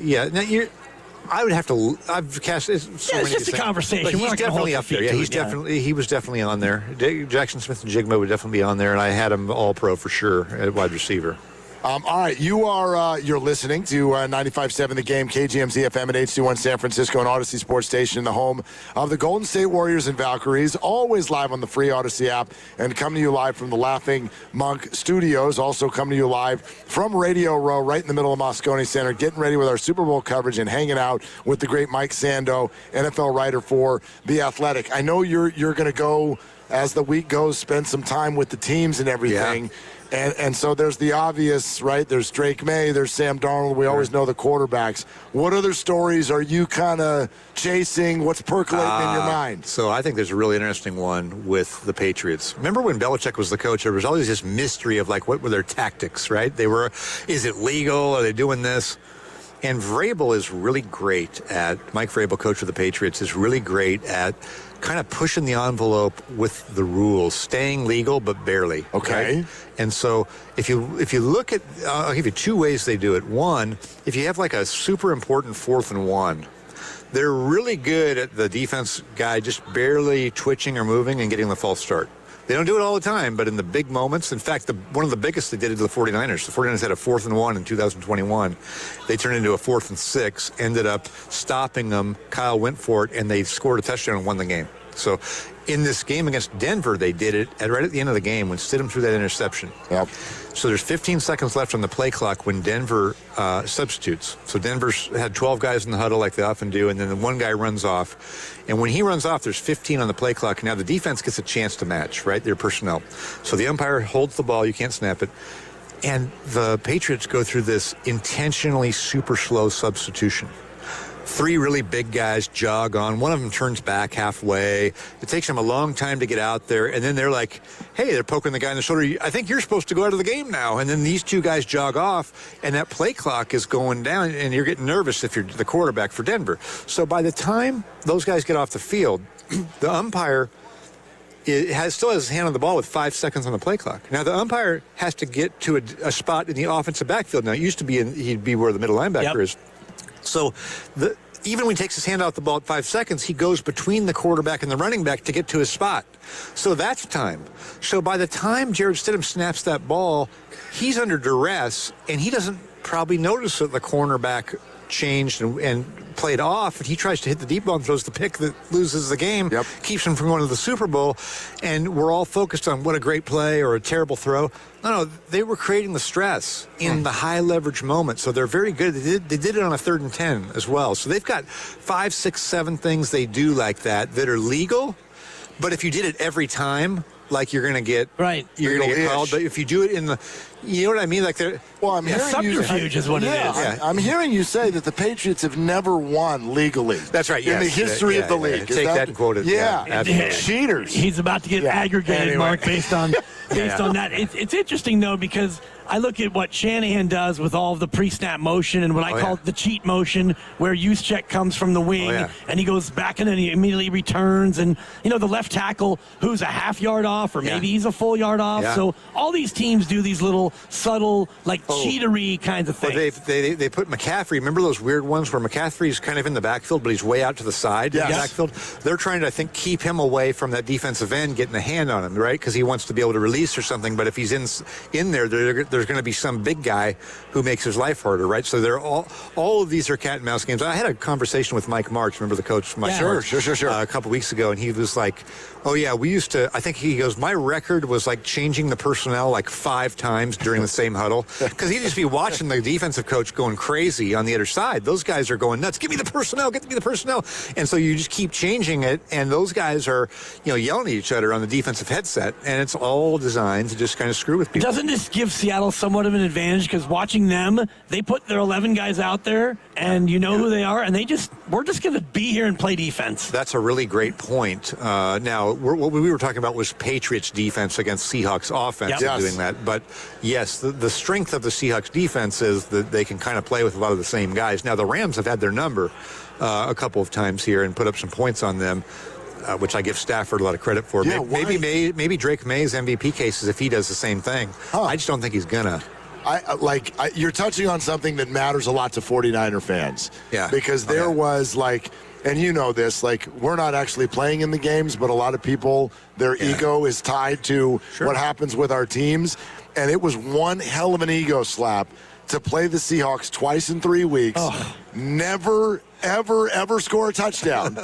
I would have to. I've cast. It's just a conversation. But he's definitely up there. Yeah, he was definitely on there. Jackson Smith and Jigma would definitely be on there, and I had him all pro for sure at wide receiver. All right, you're listening to 95.7 The Game, KGMZ FM at HD1 San Francisco and Odyssey Sports Station, the home of the Golden State Warriors and Valkyries, always live on the free Odyssey app, and coming to you live from the Laughing Monk Studios, also coming to you live from Radio Row, right in the middle of Moscone Center, getting ready with our Super Bowl coverage and hanging out with the great Mike Sando, NFL writer for The Athletic. I know you're going to go, as the week goes, spend some time with the teams and everything. Yeah. And so there's the obvious, right? There's Drake May, there's Sam Darnold. We always know the quarterbacks. What other stories are you kind of chasing? What's percolating in your mind? So I think there's a really interesting one with the Patriots. Remember when Belichick was the coach, there was always this mystery of, like, what were their tactics, right? Is it legal? Are they doing this? And Vrabel is really great Mike Vrabel, coach of the Patriots, is really great at kind of pushing the envelope with the rules, staying legal but barely. Okay. Right? And so if you look at, I'll give you two ways they do it. One, if you have like a super important 4th and 1, they're really good at the defense guy just barely twitching or moving and getting the false start. They don't do it all the time, but in the big moments, in fact, one of the biggest they did it to the 49ers. The 49ers had a 4th and 1 in 2021. They turned into a 4th and 6, ended up stopping them. Kyle went for it, and they scored a touchdown and won the game. So in this game against Denver, they did it right at the end of the game when Stidham threw that interception. Yep. So there's 15 seconds left on the play clock when Denver substitutes. So Denver's had 12 guys in the huddle like they often do, and then the one guy runs off. And when he runs off, there's 15 on the play clock. Now the defense gets a chance to match, right, their personnel. So the umpire holds the ball. You can't snap it. And the Patriots go through this intentionally super slow substitution. 3 really big guys jog on. One of them turns back halfway. It takes them a long time to get out there. And then they're like, hey, they're poking the guy in the shoulder. I think you're supposed to go out of the game now. And then these 2 guys jog off, and that play clock is going down, and you're getting nervous if you're the quarterback for Denver. So by the time those guys get off the field, the umpire still has his hand on the ball with 5 seconds on the play clock. Now, the umpire has to get to a spot in the offensive backfield. Now, it used to be he'd be where the middle linebacker is. So even when he takes his hand out the ball at 5 seconds, he goes between the quarterback and the running back to get to his spot. So that's time. So by the time Jarrett Stidham snaps that ball, he's under duress, and he doesn't probably notice that the cornerback changed and played off, and he tries to hit the deep ball and throws the pick that loses the game, keeps him from going to the Super Bowl, and we're all focused on what a great play or a terrible throw. No, they were creating the stress in the high leverage moment, so they're very good. They did it on a 3rd and 10 as well. So they've got 5, 6, 7 things they do like that are legal, but if you did it every time, like you're going to get you're going to get called. But if you do it in the, you know what I mean? Like I'm hearing subterfuge is what it is. Yeah. I'm hearing you say that the Patriots have never won legally. That's right. In the history of the league. Take that and quote it. Yeah. Cheaters. He's about to get aggregated, Mark, based on that. It's interesting though, because I look at what Shanahan does with all of the pre-snap motion and what I call the cheat motion, where Juszczyk comes from the wing and he goes back and then he immediately returns, and the left tackle who's a half yard off or maybe he's a full yard off. So all these teams do these little subtle, like cheatery kinds of things. They put McCaffrey. Remember those weird ones where McCaffrey's kind of in the backfield, but he's way out to the side in the backfield? They're trying to, I think, keep him away from that defensive end getting a hand on him, right? Because he wants to be able to release or something. But if he's in there, there's going to be some big guy who makes his life harder, right? So they're all of these are cat and mouse games. I had a conversation with Mike March, remember the coach, Mike March, a couple weeks ago, and he was like, oh yeah, we used to, I think he goes, my record was like changing the personnel like 5 times during the same huddle, because he'd just be watching the defensive coach going crazy on the other side. Those guys are going nuts. Give me the personnel, get me the personnel. And so you just keep changing it, and those guys are, yelling at each other on the defensive headset, and it's all designed to just kind of screw with people. Doesn't this give Seattle somewhat of an advantage? Because watching them, they put their 11 guys out there, and who they are, and we're just going to be here and play defense. That's a really great point. Now, what we were talking about was Patriots defense against Seahawks offense doing that. But yes, the strength of the Seahawks defense is that they can kind of play with a lot of the same guys. Now, the Rams have had their number a couple of times here and put up some points on them, which I give Stafford a lot of credit for. Maybe Drake May's MVP cases if he does the same thing. I just don't think he's gonna. You're touching on something that matters a lot to 49er fans. Yeah. Because there was and you know this, we're not actually playing in the games, but a lot of people, their ego is tied to what happens with our teams. And it was one hell of an ego slap to play the Seahawks twice in 3 weeks, never, ever, ever score a touchdown.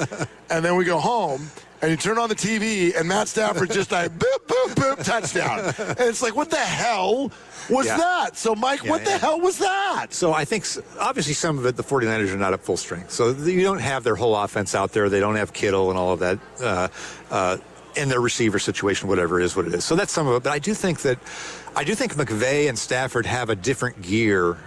And then we go home, and you turn on the TV, and Matt Stafford just boop, boop, boop, touchdown. And it's like, what the hell was that? So, Mike, what the hell was that? So I think, obviously, some of it, the 49ers are not at full strength. So you don't have their whole offense out there. They don't have Kittle and all of that in their receiver situation, whatever it is, what it is. So that's some of it. But I do think McVay and Stafford have a different gear.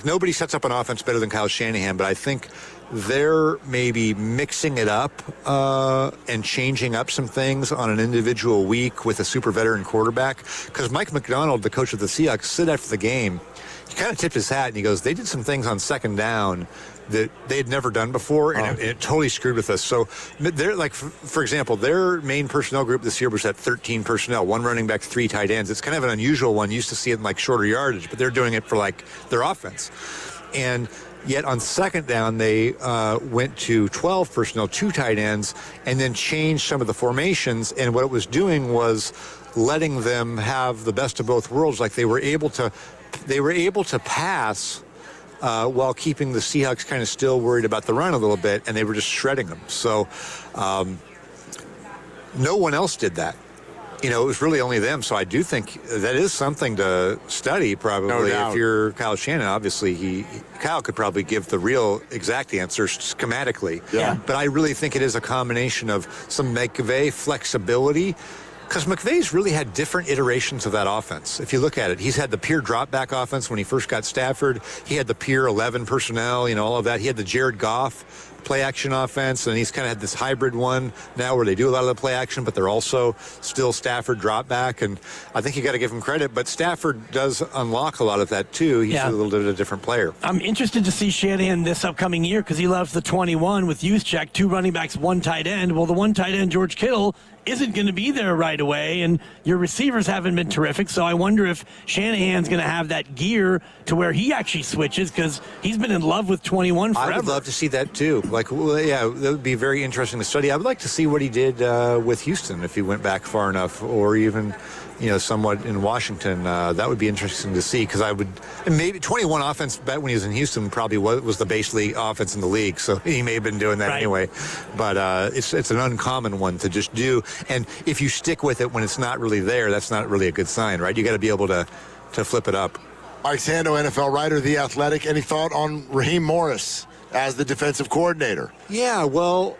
Nobody sets up an offense better than Kyle Shanahan, but I think they're maybe mixing it up and changing up some things on an individual week with a super veteran quarterback. Because Mike McDonald, the coach of the Seahawks, said after the game, he kind of tipped his hat and he goes, they did some things on second down that they had never done before, and it totally screwed with us. So they're for example, their main personnel group this year was at 13 personnel, 1 running back, 3 tight ends. It's kind of an unusual one. You used to see it in shorter yardage, but they're doing it for their offense. And yet on second down, they went to 12 personnel, 2 tight ends, and then changed some of the formations. And what it was doing was letting them have the best of both worlds. They were able to pass while keeping the Seahawks kind of still worried about the run a little bit, and they were just shredding them. So no one else did that. It was really only them. So I do think that is something to study, probably. No doubt. If you're Kyle Shanahan, obviously Kyle could probably give the real exact answers schematically. Yeah. But I really think it is a combination of some McVay flexibility, because McVay's really had different iterations of that offense. If you look at it, he's had the pure drop-back offense when he first got Stafford. He had the pure 11 personnel, all of that. He had the Jared Goff play-action offense, and he's kind of had this hybrid one now where they do a lot of the play-action, but they're also still Stafford drop-back, and I think you got to give him credit. But Stafford does unlock a lot of that, too. He's a little bit of a different player. I'm interested to see Shanahan this upcoming year because he loves the 21 with Juszczyk, 2 running backs, 1 tight end. Well, the 1 tight end, George Kittle, isn't going to be there right away, and your receivers haven't been terrific, so I wonder if Shanahan's going to have that gear to where he actually switches, because he's been in love with 21 forever. I would love to see that, too. That would be very interesting to study. I would like to see what he did with Houston, if he went back far enough, or even somewhat in Washington. That would be interesting to see, because maybe 21 offense bet when he was in Houston probably was the base league offense in the league, so he may have been doing that anyway. But it's an uncommon one to just do, and if you stick with it when it's not really there, that's not really a good sign, right? You got to be able to flip it up. Mike Sando, NFL writer, The Athletic. Any thought on Raheem Morris as the defensive coordinator? Yeah, well,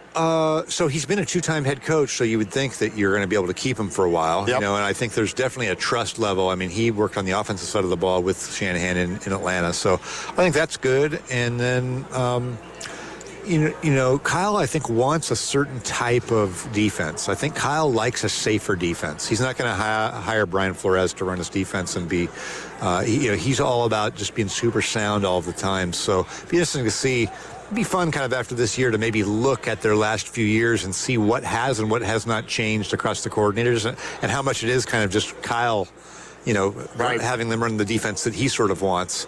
so he's been a 2-time head coach, so you would think that you're going to be able to keep him for a while. Yep. And I think there's definitely a trust level. I mean, he worked on the offensive side of the ball with Shanahan in Atlanta, so I think that's good. And then, Kyle, I think, wants a certain type of defense. I think Kyle likes a safer defense. He's not going to hire Brian Flores to run his defense and be, he's all about just being super sound all the time. So it'd be interesting to see. It'd be fun kind of after this year to maybe look at their last few years and see what has and what has not changed across the coordinators, and how much it is kind of just Kyle, having them run the defense that he sort of wants.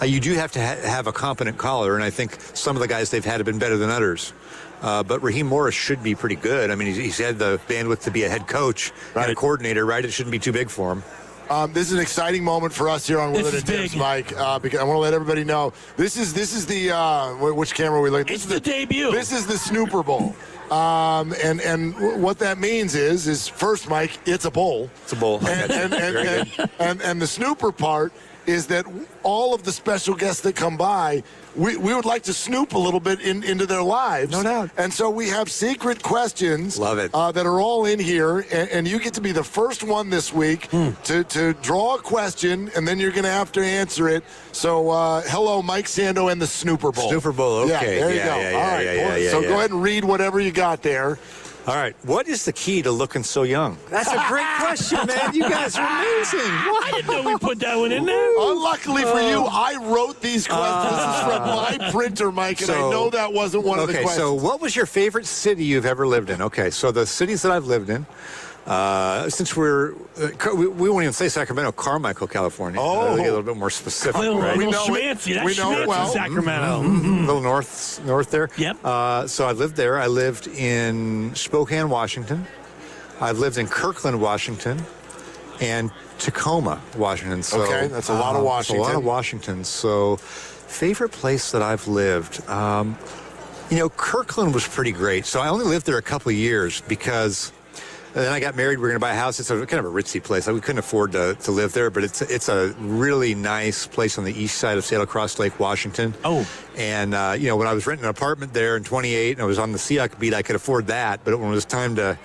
You do have to have a competent caller, and I think some of the guys they've had have been better than others. But Raheem Morris should be pretty good. I mean, he's had the bandwidth to be a head coach and a coordinator, right? It shouldn't be too big for him. This is an exciting moment for us here on Willard and Dibs, Mike, because I want to let everybody know this is the which camera are we looking at? It's the debut. This is the Snooper Bowl. And what that means is first, Mike, it's a bowl. It's a bowl. And the snooper part is that all of the special guests that come by, we would like to snoop a little bit into their lives. No doubt. And so we have secret questions. Love it. That are all in here, and you get to be the first one this week to draw a question, and then you're going to have to answer it. So, hello, Mike Sando and the Snooper Bowl. Snooper Bowl, okay. Yeah, there you go. All right. So go ahead and read whatever you got there. All right. What is the key to looking so young? That's a great question, man. You guys are amazing. I didn't know we put that one in there. Unluckily for you, I wrote these questions. This is from my printer, Mike, and I know that wasn't one of the questions. Okay, so what was your favorite city you've ever lived in? Okay, so the cities that I've lived in Since we won't even say Sacramento, Carmichael, California. Oh. Get a little bit more specific, A little right? schmancy. That's we know schmancy, well. Sacramento. A little north there. Yep. So I lived there. I lived in Spokane, Washington. I've lived in Kirkland, Washington, and Tacoma, Washington. So, Okay, that's a lot of Washington. A lot of Washington. So, favorite place that I've lived. Kirkland was pretty great. So I only lived there a couple of years because then I got married. We were going to buy a house. It's kind of a ritzy place. We couldn't afford to live there, but it's a really nice place on the east side of Saddle Cross Lake, Washington. Oh. And, when I was renting an apartment there in 28 and I was on the Seahawk beat, I could afford that. But when it was time to,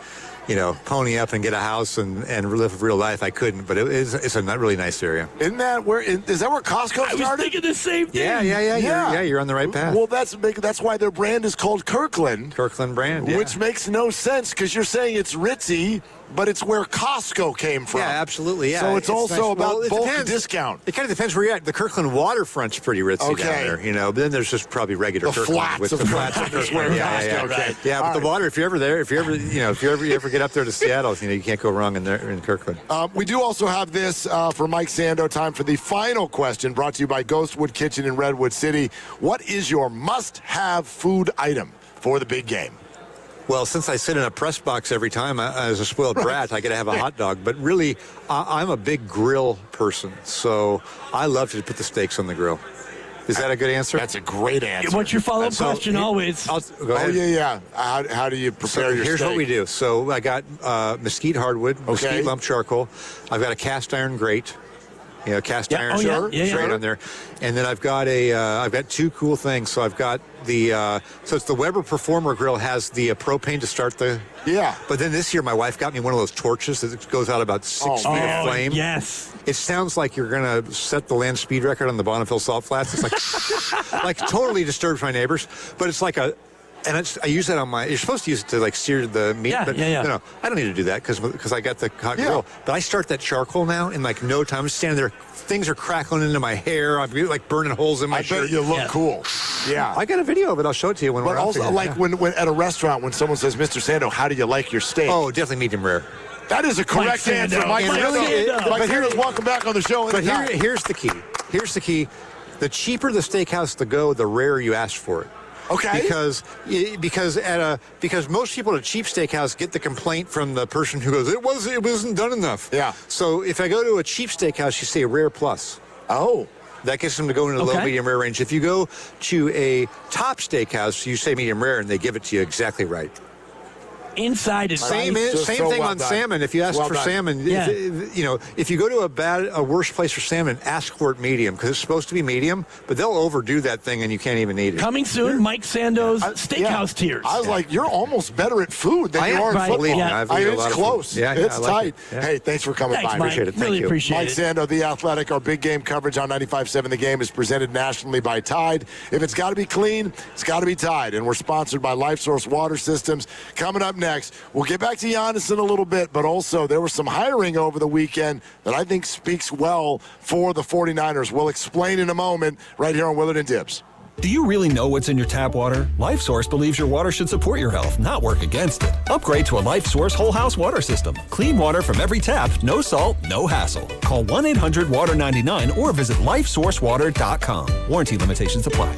pony up and get a house and live real life, I couldn't. But it's a really nice area. Isn't that where Costco started? I was thinking the same thing. Yeah. You're on the right path. Well, that's why their brand is called Kirkland. Kirkland brand, yeah. Which makes no sense because you're saying it's ritzy, but it's where Costco came from. Yeah, absolutely. Yeah. So it's also nice. about bulk depends. discount. It kind of depends where you're at. The Kirkland waterfront's pretty ritzy down there, But then there's just probably regular The Kirkland flats with of the flats of Kirkland is where Kirkland. Costco came. Yeah, but the water. If you're ever there, if you ever get up there to Seattle, you can't go wrong in Kirkland. We do also have this for Mike Sando. Time for the final question, brought to you by Ghostwood Kitchen in Redwood City. What is your must-have food item for the big game? Well, since I sit in a press box every time, as a spoiled brat, I got to have a hot dog. But really, I'm a big grill person, so I love to put the steaks on the grill. Is that a good answer? That's a great answer. What's your follow-up question always? Go ahead. Oh, yeah. How do you prepare your Here's steak? what we do. So I got mesquite hardwood, mesquite lump charcoal. I've got a cast iron grate. Cast iron straight on there. And then I've got two cool things. So I've got so it's the Weber Performer Grill has the propane to start the. Yeah. But then this year my wife got me one of those torches that goes out about 6 feet of flame. Yes. It sounds like you're going to set the land speed record on the Bonneville Salt Flats. It's like totally disturbs my neighbors. But it's like I use that on you're supposed to use it to sear the meat, but no, I don't need to do that because I got the hot grill. But I start that charcoal now in no time. I'm just standing there, things are crackling into my hair. I'm burning holes in my shirt. I bet you look cool. Yeah. I got a video of it. I'll show it to you when we're out also, together. when at a restaurant, when someone says, Mr. Sando, how do you like your steak? Oh, definitely medium rare. That is a correct answer. Mike Sando's welcome back on the show. But here's the key. Here's the key. The cheaper the steakhouse to go, the rarer you ask for it. Okay. Because most people at a cheap steakhouse get the complaint from the person who goes, it wasn't done enough. Yeah. So if I go to a cheap steakhouse, you say a rare plus. Oh. That gets them to go into the low, medium, rare range. If you go to a top steakhouse, you say medium rare, and they give it to you exactly right. Inside is same thing on salmon. If you ask for salmon, if you go to a worse place for salmon, ask for it medium because it's supposed to be medium, but they'll overdo that thing and you can't even eat it. Coming soon, Mike Sando's Steakhouse Tiers. I was like, you're almost better at food than you are in football. It's close. It's tight. Hey, thanks for coming by. Appreciate it. Thank you. Appreciate Mike Sando, The Athletic. Our big game coverage on 95.7 The Game is presented nationally by Tide. If it's got to be clean, it's got to be Tide. And we're sponsored by LifeSource Water Systems. Coming up next, we'll get back to Giannis in a little bit, but also there was some hiring over the weekend that I think speaks well for the 49ers. We'll explain in a moment right here on Willard and Dibbs. Do you really know what's in your tap water? LifeSource believes your water should support your health, not work against it. Upgrade to a LifeSource whole house water system. Clean water from every tap, no salt, no hassle. Call 1-800-WATER-99 or visit lifesourcewater.com. Warranty limitations apply.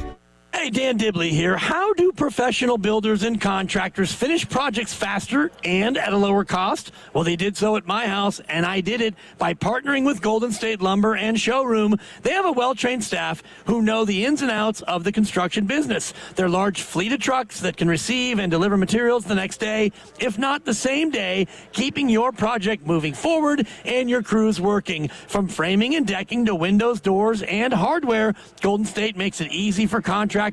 Hey, Dan Dibley here. How do professional builders and contractors finish projects faster and at a lower cost? Well, they did so at my house, and I did it by partnering with Golden State Lumber and Showroom. They have a well-trained staff who know the ins and outs of the construction business. Their large fleet of trucks that can receive and deliver materials the next day, if not the same day, keeping your project moving forward and your crews working. From framing and decking to windows, doors, and hardware, Golden State makes it easy for contractors,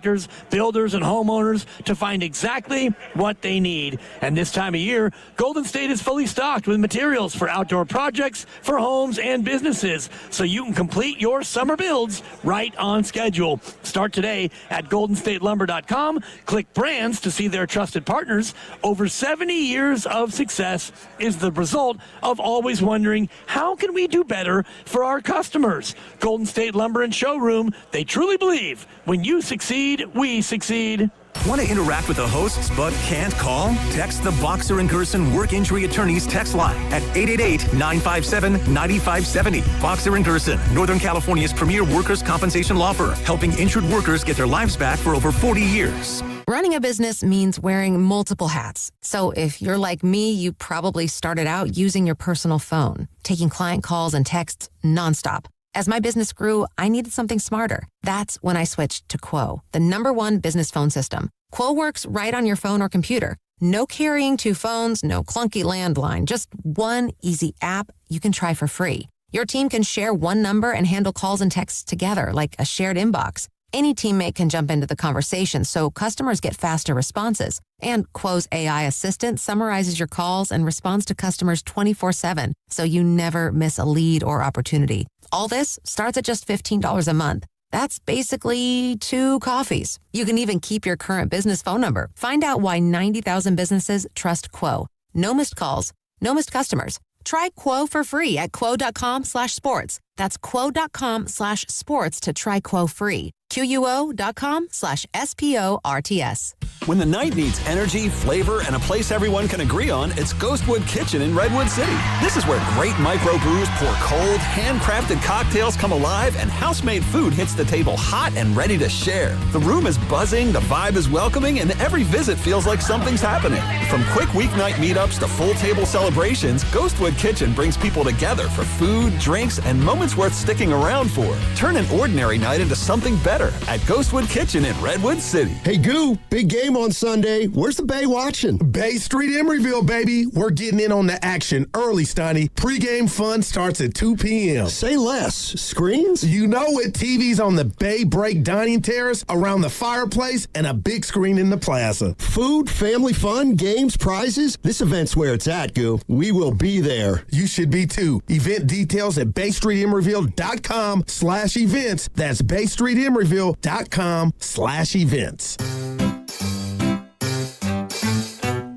builders, and homeowners to find exactly what they need. And this time of year, Golden State is fully stocked with materials for outdoor projects, for homes and businesses, so you can complete your summer builds right on schedule. Start today at goldenstatelumber.com. Click brands to see their trusted partners. Over 70 years of success is the result of always wondering, how can we do better for our customers? Golden State Lumber and Showroom, they truly believe when you succeed, we succeed. Want to interact with the hosts but can't call? Text the Boxer and Gerson Work Injury Attorneys text line at 888-957-9570. Boxer and Gerson, Northern California's premier workers' compensation law firm, helping injured workers get their lives back for over 40 years. Running a business means wearing multiple hats. So if you're like me, you probably started out using your personal phone, taking client calls and texts nonstop. As my business grew, I needed something smarter. That's when I switched to Quo, the #1 business phone system. Quo works right on your phone or computer. No carrying 2 phones, no clunky landline, just one easy app you can try for free. Your team can share one number and handle calls and texts together like a shared inbox. Any teammate can jump into the conversation, so customers get faster responses. And Quo's AI assistant summarizes your calls and responds to customers 24/7, so you never miss a lead or opportunity. All this starts at just $15 a month. That's basically 2 coffees. You can even keep your current business phone number. Find out why 90,000 businesses trust Quo. No missed calls, no missed customers. Try Quo for free at quo.com/sports. That's quo.com/sports to try Quo free. QUO.com/SPORTS. When the night needs energy, flavor, and a place everyone can agree on, it's Ghostwood Kitchen in Redwood City. This is where great microbrews pour cold, handcrafted cocktails come alive, and house-made food hits the table hot and ready to share. The room is buzzing, the vibe is welcoming, and every visit feels like something's happening. From quick weeknight meetups to full-table celebrations, Ghostwood Kitchen brings people together for food, drinks, and moments worth sticking around for. Turn an ordinary night into something better at Ghostwood Kitchen in Redwood City. Hey, Goo, big game on Sunday. Where's the Bay watching? Bay Street, Emeryville, baby. We're getting in on the action early, Steiny. Pre-game fun starts at 2 p.m. Say less. Screens? You know it. TVs on the Bay Break Dining Terrace, around the fireplace, and a big screen in the plaza. Food, family fun, games, prizes. This event's where it's at, Goo. We will be there. You should be too. Event details at BayStreetEmeryville.com/events. That's BayStreetEmeryville.com/events.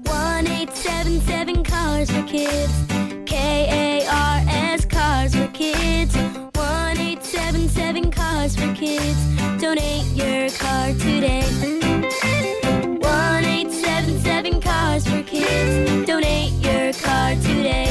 1-877 Cars for Kids. KARS Cars for Kids. 1-877 Cars for Kids. Donate your car today. 1-877 Cars for Kids. Donate your car today.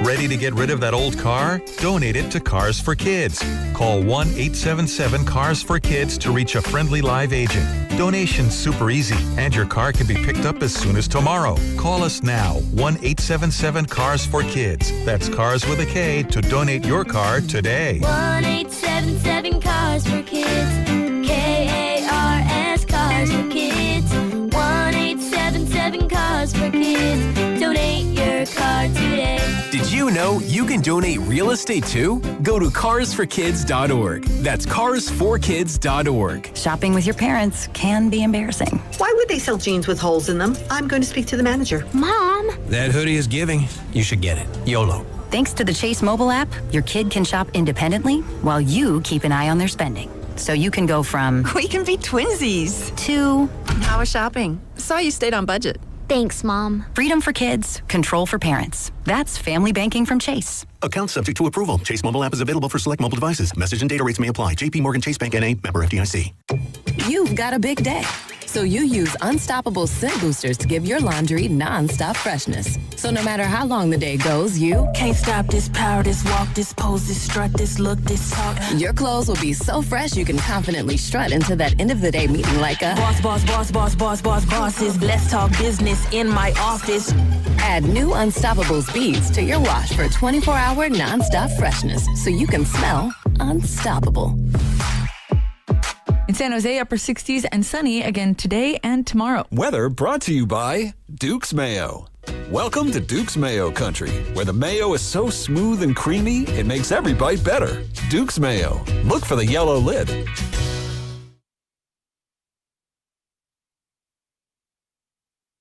Ready to get rid of that old car? Donate it to Cars for Kids. Call 1-877-CARS-FOR-KIDS to reach a friendly live agent. Donation's super easy, and your car can be picked up as soon as tomorrow. Call us now, 1-877-CARS-FOR-KIDS. That's Cars with a K to donate your car today. 1-877 Cars for Kids. KARS Cars for Kids. 1-877 Cars for Kids. Donate your car today. Did you know you can donate real estate too? Go to carsforkids.org. That's carsforkids.org. Shopping with your parents can be embarrassing. Why would they sell jeans with holes in them? I'm going to speak to the manager. Mom! That hoodie is giving. You should get it. YOLO. Thanks to the Chase mobile app, your kid can shop independently while you keep an eye on their spending. So you can go from... We can be twinsies. ...to... How was shopping? Saw you stayed on budget. Thanks, Mom. Freedom for kids, control for parents. That's family banking from Chase. Account subject to approval. Chase mobile app is available for select mobile devices. Message and data rates may apply. JP Morgan Chase Bank N.A. Member FDIC. You've got a big day, so you use Unstoppable Scent Boosters to give your laundry non-stop freshness. So no matter how long the day goes, you can't stop this power, this walk, this pose, this strut, this look, this talk. Your clothes will be so fresh you can confidently strut into that end of the day meeting like a bosses. Let's talk business in my office. Add new Unstoppable beads to your wash for 24-hour non-stop freshness so you can smell unstoppable. In San Jose, upper 60s and sunny again today and tomorrow. Weather brought to you by Duke's Mayo. Welcome to Duke's Mayo Country, where the mayo is so smooth and creamy, it makes every bite better. Duke's Mayo. Look for the yellow lid.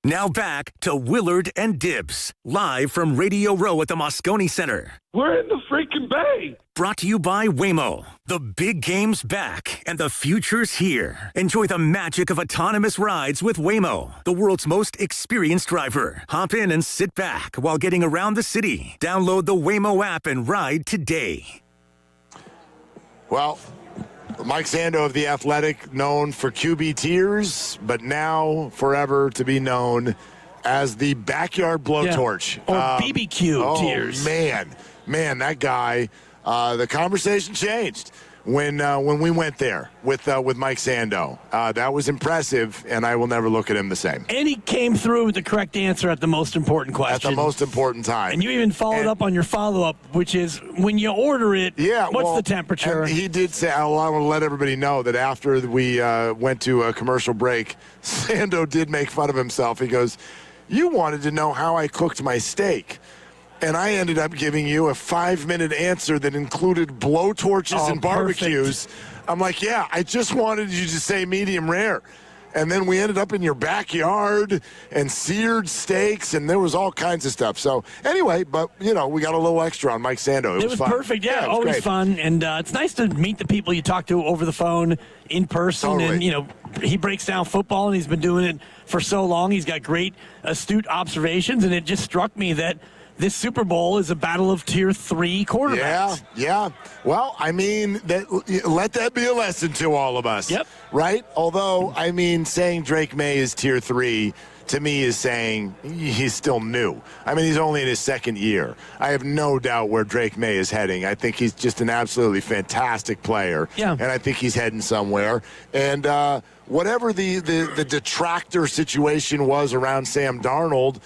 Now back to Willard and Dibbs, live from Radio Row at the Moscone Center. We're in the freaking Bay. Brought to you by Waymo. The big game's back, and the future's here. Enjoy the magic of autonomous rides with Waymo, the world's most experienced driver. Hop in and sit back while getting around the city. Download the Waymo app and ride today. Well, Mike Sando of The Athletic, known for QB tears, but now forever to be known as the backyard blowtorch. Or BBQ tears. Man, that guy, the conversation changed when we went there with Mike Sando. That was impressive, and I will never look at him the same. And he came through with the correct answer at the most important question. At the most important time. And you even followed up on your follow-up, which is when you order it, what's the temperature? He did say, I want to let everybody know that after we went to a commercial break, Sando did make fun of himself. He goes, you wanted to know how I cooked my steak. And I ended up giving you a 5-minute answer that included blowtorches and barbecues. Perfect. I'm like, yeah, I just wanted you to say medium rare. And then we ended up in your backyard and seared steaks, and there was all kinds of stuff. So anyway, but, we got a little extra on Mike Sando. It was fun. Perfect, yeah, it was always great. fun. And it's nice to meet the people you talk to over the phone in person. Totally. And, he breaks down football, and he's been doing it for so long. He's got great, astute observations, and it just struck me that this Super Bowl is a battle of Tier 3 quarterbacks. Yeah. Well, let that be a lesson to all of us. Yep. Right? Although, saying Drake May is Tier 3 to me is saying he's still new. He's only in his second year. I have no doubt where Drake May is heading. I think he's just an absolutely fantastic player. Yeah. And I think he's heading somewhere. And whatever the detractor situation was around Sam Darnold,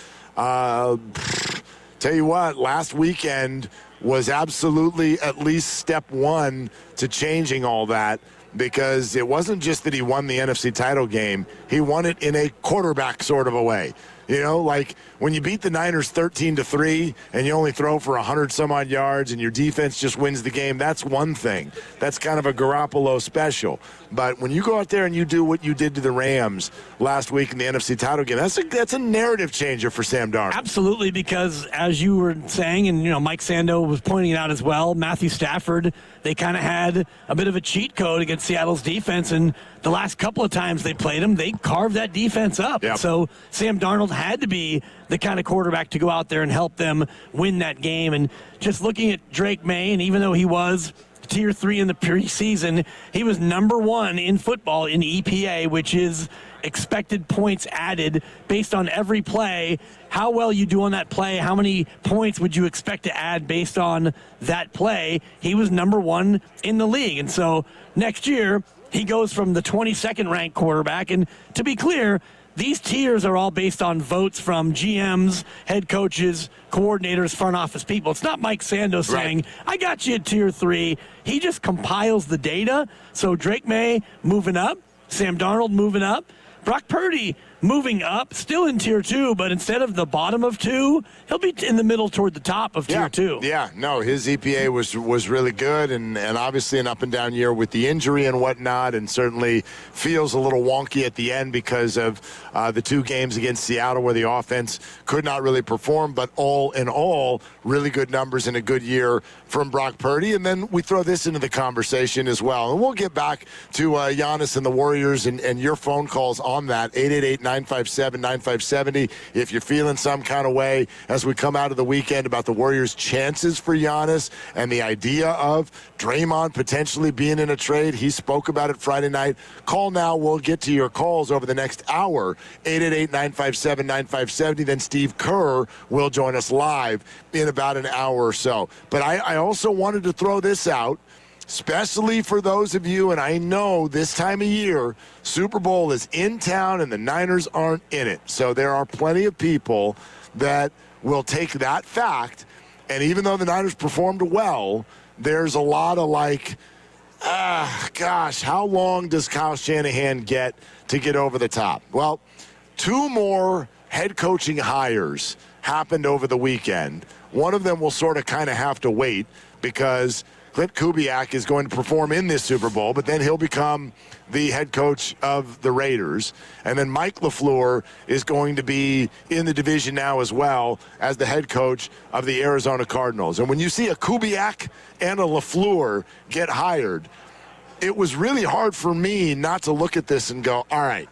tell you what, last weekend was absolutely at least step one to changing all that, because it wasn't just that he won the NFC title game. He won it in a quarterback sort of a way. Like when you beat the Niners 13-3 and you only throw for 100-some-odd yards and your defense just wins the game, that's one thing. That's kind of a Garoppolo special. But when you go out there and you do what you did to the Rams last week in the NFC title game, that's a narrative changer for Sam Darnold. Absolutely, because as you were saying, and Mike Sando was pointing it out as well, Matthew Stafford, they kind of had a bit of a cheat code against Seattle's defense, and the last couple of times they played him, they carved that defense up. Yep. So Sam Darnold had to be the kind of quarterback to go out there and help them win that game. And just looking at Drake May, and even though he was Tier 3 in the preseason, he was number 1 in football in EPA, which is expected points added based on every play. How well you do on that play, how many points would you expect to add based on that play? He was number 1 in the league. And so next year, he goes from the 22nd ranked quarterback. And to be clear, these tiers are all based on votes from GMs, head coaches, coordinators, front office people. It's not Mike Sando saying, I got you at Tier 3. He just compiles the data. So Drake May moving up, Sam Darnold moving up, Brock Purdy moving up, still in Tier 2, but instead of the bottom of 2, he'll be in the middle toward the top of Tier 2. Yeah, no, his EPA was really good, and obviously an up-and-down year with the injury and whatnot, and certainly feels a little wonky at the end because of the 2 games against Seattle where the offense could not really perform, but all in all, really good numbers and a good year from Brock Purdy. And then we throw this into the conversation as well, and we'll get back to Giannis and the Warriors and your phone calls on that, 888-957-9570. If you're feeling some kind of way as we come out of the weekend about the Warriors' chances for Giannis and the idea of Draymond potentially being in a trade. He spoke about it Friday night. Call now. We'll get to your calls over the next hour, 888-957-9570. Then Steve Kerr will join us live in about an hour or so. But I also wanted to throw this out, especially for those of you, and I know this time of year, Super Bowl is in town and the Niners aren't in it. So there are plenty of people that will take that fact, and even though the Niners performed well, there's a lot of how long does Kyle Shanahan get to get over the top? Well, 2 more head coaching hires happened over the weekend. One of them will sort of kind of have to wait because Clint Kubiak is going to perform in this Super Bowl, but then he'll become the head coach of the Raiders. And then Mike LaFleur is going to be in the division now as well as the head coach of the Arizona Cardinals. And when you see a Kubiak and a LaFleur get hired, it was really hard for me not to look at this and go, all right,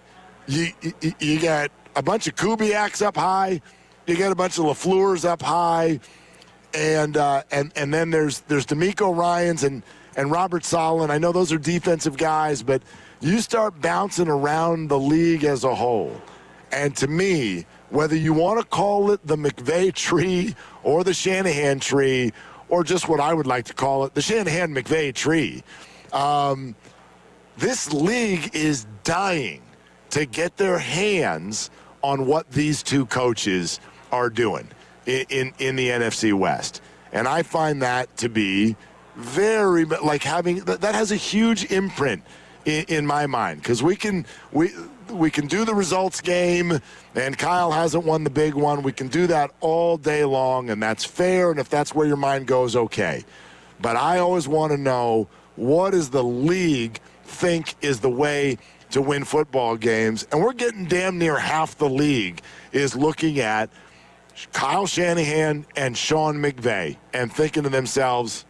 you got a bunch of Kubiaks up high, you got a bunch of LaFleurs up high, and then there's DeMeco Ryans, and and Robert Saleh. I know those are defensive guys, but you start bouncing around the league as a whole. And to me, whether you want to call it the McVay tree or the Shanahan tree, or just what I would like to call it, the Shanahan-McVay tree, this league is dying to get their hands on what these two coaches are doing in the NFC West. And I find that to be very, like, that has a huge imprint in my mind, because we can do the results game, and Kyle hasn't won the big one. We can do that all day long, and that's fair, and if that's where your mind goes, okay. But I always want to know, what does the league think is the way to win football games? And we're getting damn near half the league is looking at Kyle Shanahan and Sean McVay and thinking to themselves,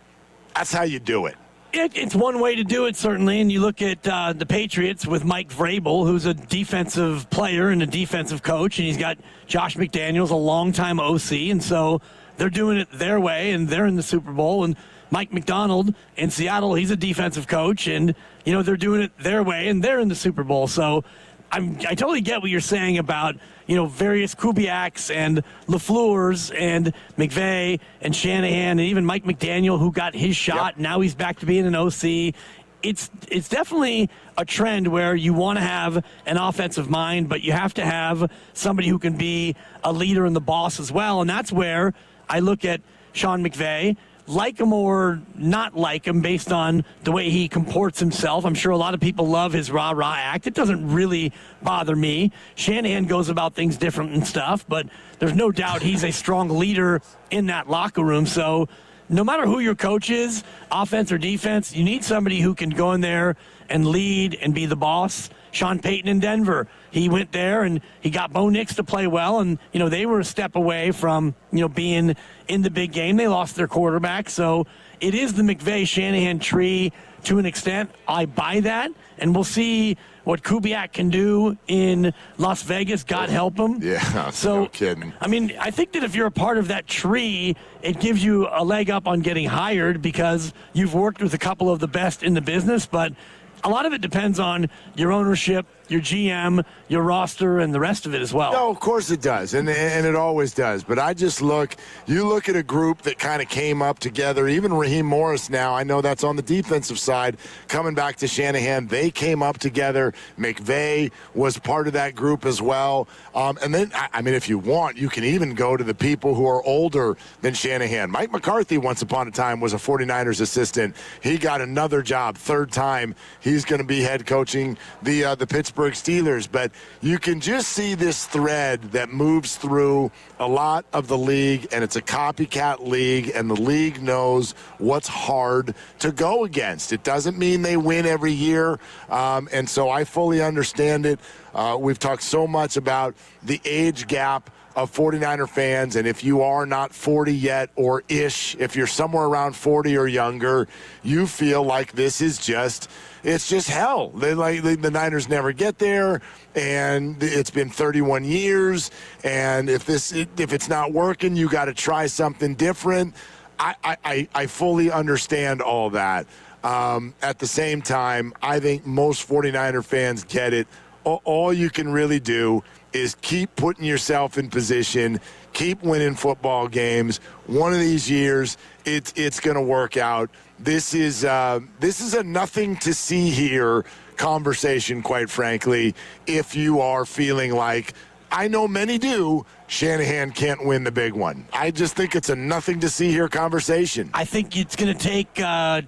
that's how you do it. It's one way to do it, certainly. And you look at the Patriots with Mike Vrabel, who's a defensive player and a defensive coach, and he's got Josh McDaniels, a longtime OC, and so they're doing it their way, and they're in the Super Bowl. And Mike McDonald in Seattle, he's a defensive coach, and they're doing it their way, and they're in the Super Bowl. So I totally get what you're saying about various Kubiaks and LaFleur's and McVay and Shanahan and even Mike McDaniel, who got his shot. Yep. Now he's back to being an OC. It's definitely a trend where you want to have an offensive mind, but you have to have somebody who can be a leader and the boss as well. And that's where I look at Sean McVay, like him or not like him based on the way he comports himself. I'm sure a lot of people love his rah-rah act. It doesn't really bother me. Shanahan goes about things different and stuff, but there's no doubt he's a strong leader in that locker room. So no matter who your coach is, offense or defense, you need somebody who can go in there and lead and be the boss. Sean Payton in Denver, he went there and he got Bo Nix to play well, and they were a step away from being in the big game. They lost their quarterback, so it is the McVay-Shanahan tree to an extent. I buy that, and we'll see what Kubiak can do in Las Vegas. God help him. Yeah, so, no kidding. I mean, I think that if you're a part of that tree, it gives you a leg up on getting hired because you've worked with a couple of the best in the business, but a lot of it depends on your ownership, your GM, your roster, and the rest of it as well. No, of course it does, and it always does. But you look at a group that kind of came up together, even Raheem Morris now, I know that's on the defensive side, coming back to Shanahan, they came up together. McVay was part of that group as well. And then, I mean, if you want, you can even go to the people who are older than Shanahan. Mike McCarthy, once upon a time, was a 49ers assistant. He got another job, third time. He's going to be head coaching the Pittsburgh Steelers. But you can just see this thread that moves through a lot of the league, and it's a copycat league, and the league knows what's hard to go against. It doesn't mean they win every year, and so I fully understand it. We've talked so much about the age gap of 49er fans, and if you are not 40 yet or ish, if you're somewhere around 40 or younger, you feel like this is just hell. The Niners never get there, and it's been 31 years, and if it's not working, you got to try something different. I fully understand all that. At the same time, I think most 49er fans get it. All you can really do is keep putting yourself in position, keep winning football games. One of these years, it's going to work out. This is a nothing to see here conversation, quite frankly, if you are feeling like, I know many do, Shanahan can't win the big one. I just think it's a nothing to see here conversation. I think it's going to take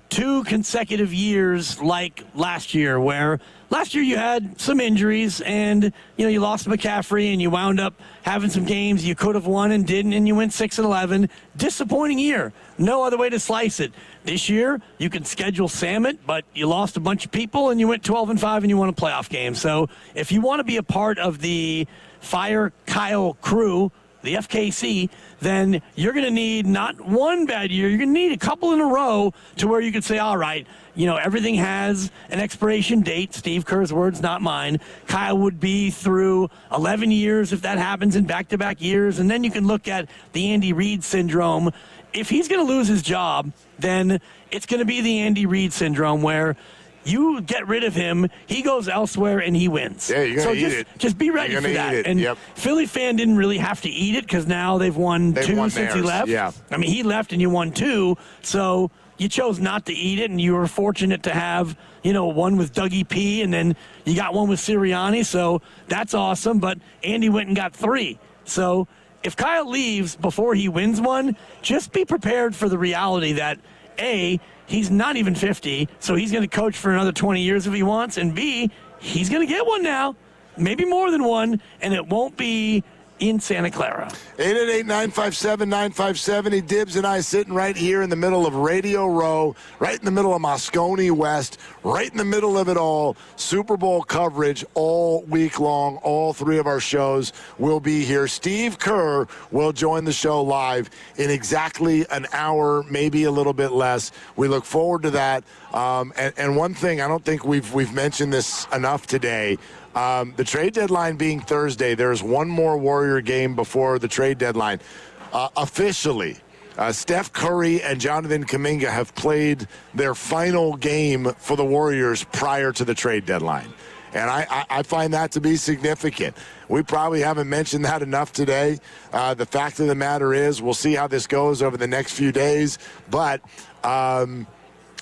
2 consecutive years like last year, where last year you had some injuries and you lost McCaffrey and you wound up having some games you could have won and didn't, and you went 6-11. Disappointing year. No other way to slice it. This year you can schedule Samet, but you lost a bunch of people and you went 12-5 and you won a playoff game. So if you want to be a part of the Fire Kyle crew, the FKC, then you're going to need not one bad year. You're going to need a couple in a row to where you can say, all right, everything has an expiration date. Steve Kerr's words, not mine. Kyle would be through 11 years if that happens in back-to-back years. And then you can look at the Andy Reid syndrome. If he's going to lose his job then it's going to be the Andy Reid syndrome where you get rid of him, he goes elsewhere, and he wins. Yeah, you're going to eat it. Just be ready for that. And Philly fan didn't really have to eat it because now they've won two since he left. Yeah. I mean, he left and you won 2, so you chose not to eat it, and you were fortunate to have, one with Dougie P, and then you got one with Sirianni, so that's awesome. But Andy went and got 3. So if Kyle leaves before he wins one, just be prepared for the reality that, A, he's not even 50, so he's going to coach for another 20 years if he wants, and B, he's going to get one now, maybe more than one, and it won't be in Santa Clara. 888-957-9570. Dibbs and I sitting right here in the middle of Radio Row, right in the middle of Moscone West, right in the middle of it all. Super Bowl coverage all week long. All 3 of our shows will be here. Steve Kerr will join the show live in exactly an hour, maybe a little bit less. We look forward to that. And one thing, I don't think we've mentioned this enough today. The trade deadline being Thursday, there's one more Warrior game before the trade deadline. Officially, Steph Curry and Jonathan Kuminga have played their final game for the Warriors prior to the trade deadline. And I find that to be significant. We probably haven't mentioned that enough today. The fact of the matter is, we'll see how this goes over the next few days. But Jonathan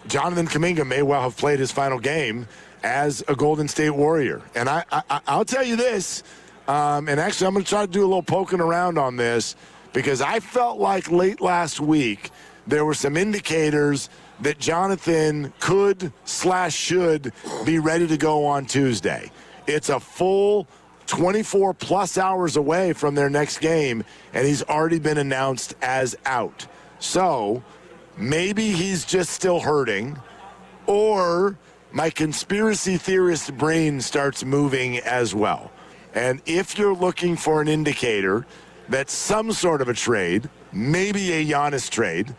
Kuminga may well have played his final game as a Golden State Warrior. And I'll tell you this, and actually I'm going to try to do a little poking around on this, because I felt like late last week there were some indicators that Jonathan could/should be ready to go on Tuesday. It's a full 24-plus hours away from their next game, and he's already been announced as out. So maybe he's just still hurting, or my conspiracy theorist brain starts moving as well. And if you're looking for an indicator that some sort of a trade, maybe a Giannis trade,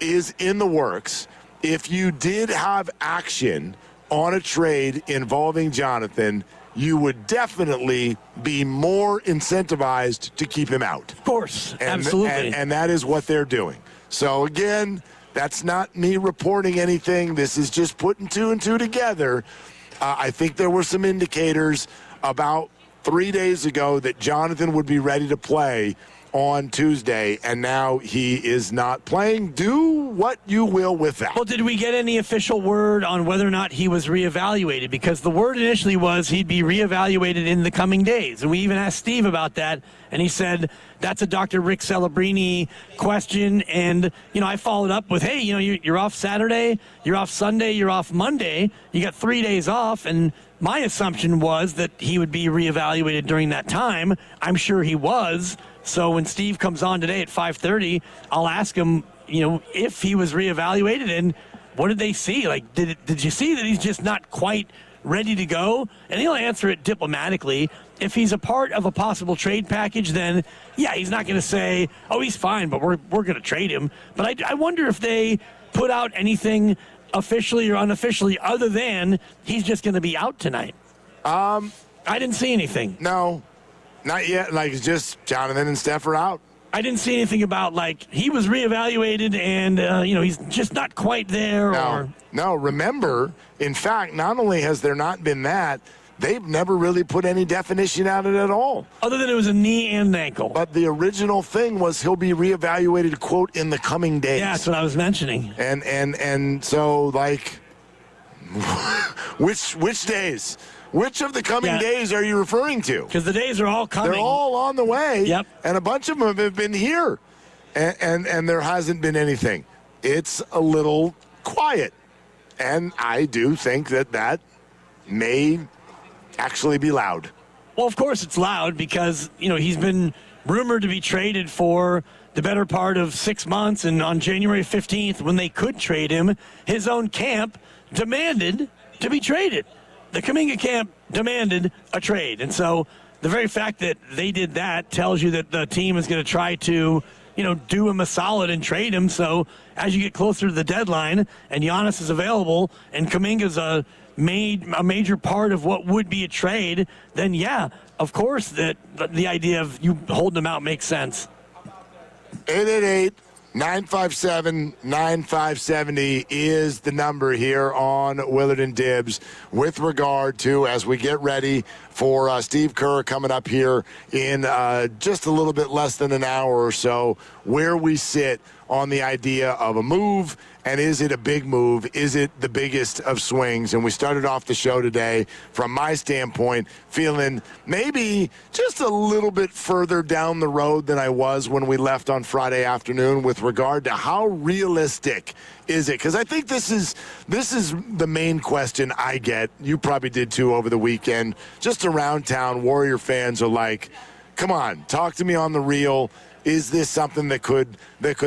is in the works, if you did have action on a trade involving Jonathan, you would definitely be more incentivized to keep him out. Of course, absolutely. And that is what they're doing. So again, that's not me reporting anything. This is just putting 2 and 2 together. I think there were some indicators about 3 days ago that Jonathan would be ready to play on Tuesday, and now he is not playing. Do what you will with that. Well, did we get any official word on whether or not he was reevaluated? Because the word initially was he'd be reevaluated in the coming days. And we even asked Steve about that, and he said that's a Dr. Rick Celebrini question. And, I followed up with, hey, you're off Saturday, you're off Sunday, you're off Monday. You got 3 days off, and my assumption was that he would be reevaluated during that time. I'm sure he was. So when Steve comes on today at 5:30, I'll ask him, if he was reevaluated and what did they see? Like, did you see that he's just not quite ready to go? And he'll answer it diplomatically. If he's a part of a possible trade package, then, yeah, he's not going to say, oh, he's fine, but we're going to trade him. But I wonder if they put out anything officially or unofficially other than he's just going to be out tonight. I didn't see anything. No. Not yet. Like, it's just Jonathan and Steph are out. I didn't see anything about, he was reevaluated and, he's just not quite there. No, remember, in fact, not only has there not been that, they've never really put any definition out of it at all. Other than it was a knee and an ankle. But the original thing was he'll be reevaluated, quote, in the coming days. Yeah, that's what I was mentioning. And so, which days? Which of the coming days are you referring to? Because the days are all coming. They're all on the way. Yep. And a bunch of them have been here. And there hasn't been anything. It's a little quiet. And I do think that may actually be loud. Well, of course it's loud because, he's been rumored to be traded for the better part of 6 months. And on January 15th, when they could trade him, his own camp demanded to be traded. The Kuminga camp demanded a trade. And so the very fact that they did that tells you that the team is going to try to, do him a solid and trade him. So as you get closer to the deadline and Giannis is available and Kuminga's a major part of what would be a trade, then, yeah, of course that the idea of you holding him out makes sense. 888 957-9570 is the number here on Willard and Dibs with regard to, as we get ready for Steve Kerr coming up here in just a little bit less than an hour or so, where we sit on the idea of a move, and is it a big move? Is it the biggest of swings? And we started off the show today, from my standpoint, feeling maybe just a little bit further down the road than I was when we left on Friday afternoon with regard to how realistic is it? Because I think this is the main question I get. You probably did too over the weekend. Just around town, Warrior fans are like, come on, talk to me on the real. Is this something that could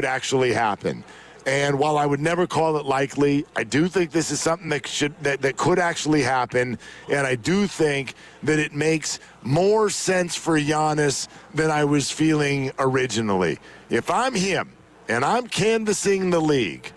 actually happen? And while I would never call it likely, I do think this is something that could actually happen. And I do think that it makes more sense for Giannis than I was feeling originally. If I'm him and I'm canvassing the league,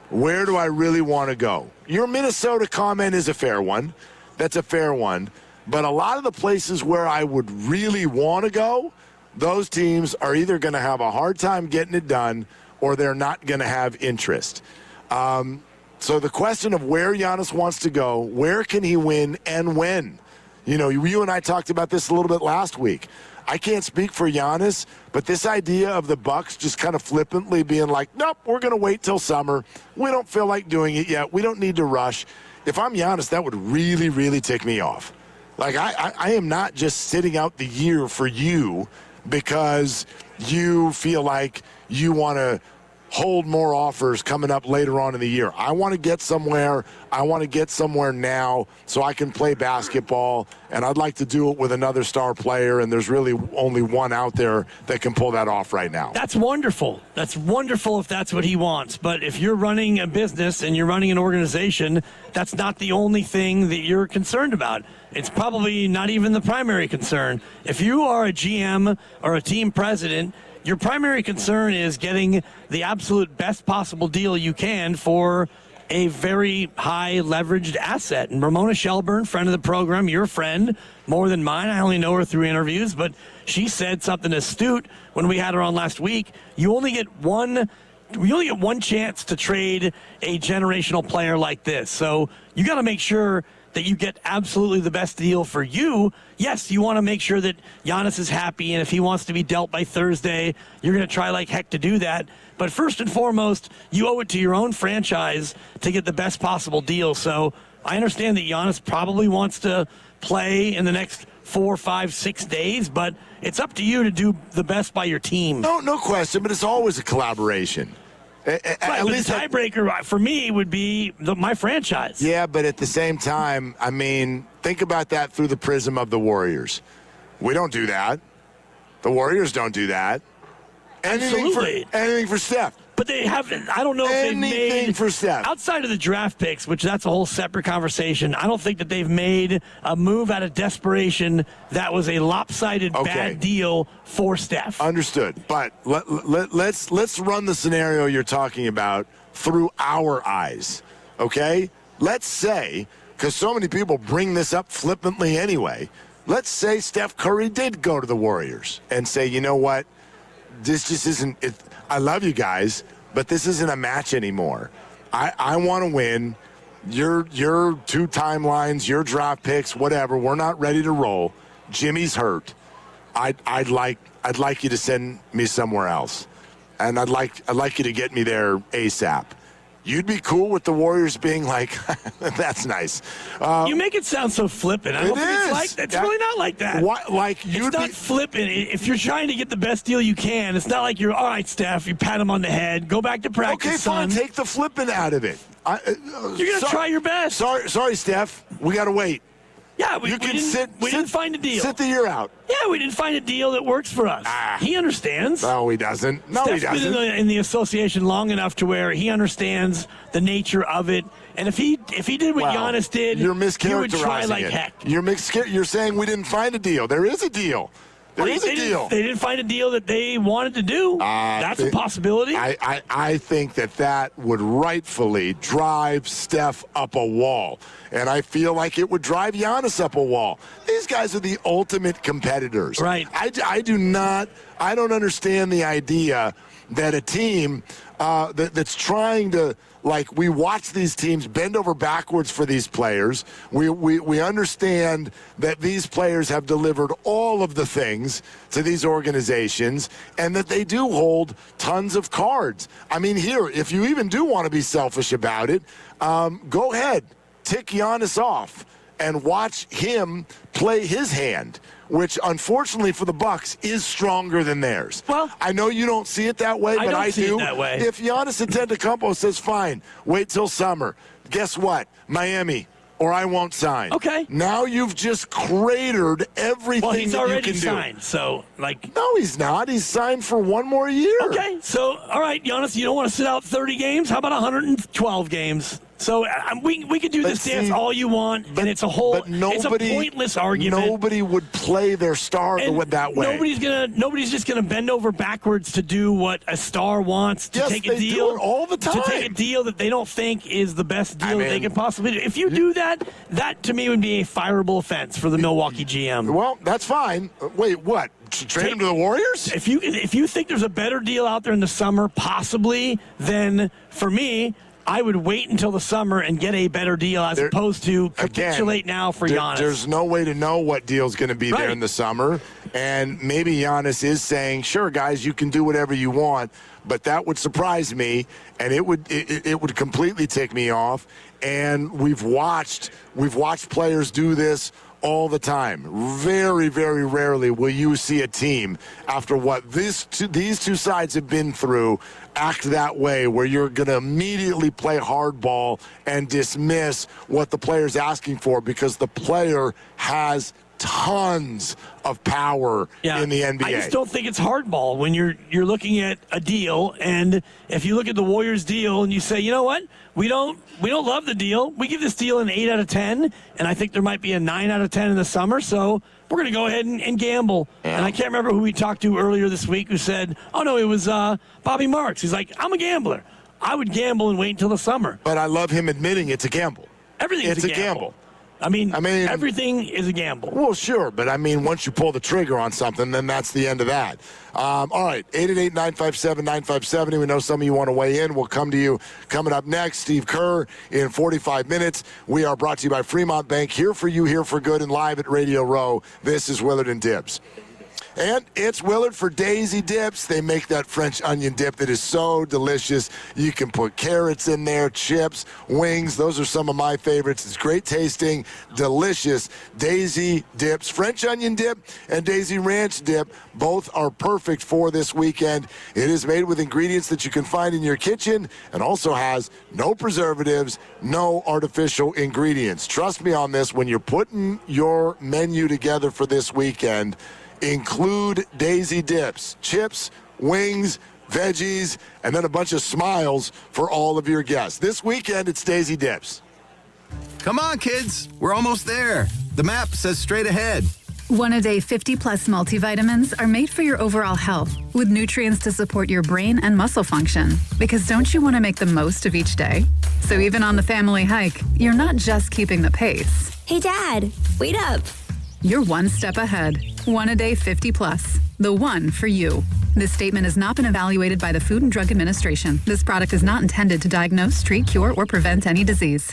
where do I really want to go? Your Minnesota comment is a fair one. That's a fair one. But a lot of the places where I would really want to go, those teams are either going to have a hard time getting it done or they're not going to have interest. So the question of where Giannis wants to go, where can he win, and when? You know, you and I talked about this a little bit last week. I can't speak for Giannis, but this idea of the Bucks just kind of flippantly being like, nope, we're going to wait till summer. We don't feel like doing it yet. We don't need to rush. If I'm Giannis, that would really, really tick me off. Like, I am not just sitting out the year for you because you feel like you want to hold more offers coming up later on in the year. I want to get somewhere. I want to get somewhere now so I can play basketball, and I'd like to do it with another star player, and there's really only one out there that can pull that off right now. That's wonderful. That's wonderful if that's what he wants. But if you're running a business and you're running an organization, that's not the only thing that you're concerned about. It's probably not even the primary concern. If you are a GM or a team president, your primary concern is getting the absolute best possible deal you can for a very high leveraged asset. And Ramona Shelburne, friend of the program, your friend, more than mine. I only know her through interviews, but she said something astute when we had her on last week. You only get one chance to trade a generational player like this. So you got to make sure that you get absolutely the best deal for you. Yes, you want to make sure that Giannis is happy, and if he wants to be dealt by Thursday, you're going to try like heck to do that. But first and foremost, you owe it to your own franchise to get the best possible deal. So I understand that Giannis probably wants to play in the next 4, 5, 6 days, but it's up to you to do the best by your team. No question, but it's always a collaboration. At least the tiebreaker for me would be my franchise. Yeah, but at the same time, I mean, think about that through the prism of the Warriors. We don't do that. The Warriors don't do that. Anything for Steph. But they haven't. I don't know if they've made for Steph. Outside of the draft picks, which that's a whole separate conversation. I don't think that they've made a move out of desperation that was a lopsided bad deal for Steph. Understood. But let's run the scenario you're talking about through our eyes. Okay? Let's say, because so many people bring this up flippantly anyway, let's say Steph Curry did go to the Warriors and say, you know what? This just isn't it. I love you guys, but this isn't a match anymore. I want to win. Your 2 timelines, your draft picks, whatever. We're not ready to roll. Jimmy's hurt. I'd like you to send me somewhere else, and I'd like you to get me there ASAP. You'd be cool with the Warriors being like, that's nice. You make it sound so flippant. I don't think it's like that. It's really not like that. It's not flippant. If you're trying to get the best deal you can, it's not like you're, all right, Steph, you pat him on the head, go back to practice, okay, fine, take the flippant out of it. You're going to try your best. Sorry, Steph. We got to wait. Yeah, we didn't find a deal. Sit the year out. Yeah, we didn't find a deal that works for us. He understands. No, he doesn't. Steph's been in the association long enough to where he understands the nature of it. And if he did what Giannis did, you're mischaracterizing he would try like heck. You're saying we didn't find a deal. There is a deal. There is a deal. They didn't find a deal that they wanted to do. That's a possibility. I think that would rightfully drive Steph up a wall. And I feel like it would drive Giannis up a wall. These guys are the ultimate competitors. Right. I do not I don't understand the idea that a team that's trying to, like, we watch these teams bend over backwards for these players. We understand that these players have delivered all of the things to these organizations and that they do hold tons of cards. I mean, here, if you even do want to be selfish about it, go ahead, tick Giannis off and watch him play his hand, which unfortunately for the Bucks is stronger than theirs. Well, I know you don't see it that way, but I do. That way. If Giannis Antetokounmpo says, fine, wait till summer, guess what? Miami, or I won't sign. Okay. Now you've just cratered everything he's that you already can signed, do. so, like... No, he's not. He's signed for one more year. Okay, so, all right, Giannis, you don't want to sit out 30 games? How about 112 games? So we could do this dance all you want, and it's a pointless argument. Nobody would play their star that way. Nobody's just gonna bend over backwards to do what a star wants to take a deal do it all the time. To take a deal that they don't think is the best deal that they can possibly do. If you do that, that to me would be a fireable offense for the Milwaukee GM. Well, that's fine. Wait, what? Trade him to the Warriors? If you think there's a better deal out there in the summer, possibly, then for me, I would wait until the summer and get a better deal as opposed to capitulate now for Giannis. There's no way to know what deal's going to be there in the summer. And maybe Giannis is saying, sure, guys, you can do whatever you want. But that would surprise me, and it would completely tick me off. And we've watched players do this all the time. Very, very rarely will you see a team, after what these two sides have been through, act that way, where you're going to immediately play hardball and dismiss what the player's asking for because the player has tons of power in the NBA. I just don't think it's hardball when you're looking at a deal, and if you look at the Warriors deal and you say, you know what, we don't love the deal. We give this deal an 8 out of 10, and I think there might be a 9 out of 10 in the summer, so we're going to go ahead and gamble. Yeah. And I can't remember who we talked to earlier this week who said, oh, no, it was Bobby Marks. He's like, I'm a gambler. I would gamble and wait until the summer. But I love him admitting it's a gamble. Everything's a gamble. I mean, everything is a gamble. Well, sure, but I mean, once you pull the trigger on something, then that's the end of that. All right, 888-957-9570. We know some of you want to weigh in. We'll come to you coming up next. Steve Kerr in 45 minutes. We are brought to you by Fremont Bank. Here for you, here for good, and live at Radio Row. This is Willard and Dibbs. And it's Willard for Daisy Dips. They make that French onion dip that is so delicious. You can put carrots in there, chips, wings. Those are some of my favorites. It's great tasting, delicious. Daisy Dips, French onion dip and Daisy Ranch dip, both are perfect for this weekend. It is made with ingredients that you can find in your kitchen and also has no preservatives, no artificial ingredients. Trust me on this, when you're putting your menu together for this weekend, include Daisy Dips, chips, wings, veggies, and then a bunch of smiles for all of your guests. This weekend, it's Daisy Dips. Come on, kids. We're almost there. The map says straight ahead. One-a-day 50-plus multivitamins are made for your overall health, with nutrients to support your brain and muscle function. Because don't you want to make the most of each day? So even on the family hike, you're not just keeping the pace. Hey, Dad, wait up. You're one step ahead. One-a-day 50-plus. The one for you. This statement has not been evaluated by the Food and Drug Administration. This product is not intended to diagnose, treat, cure, or prevent any disease.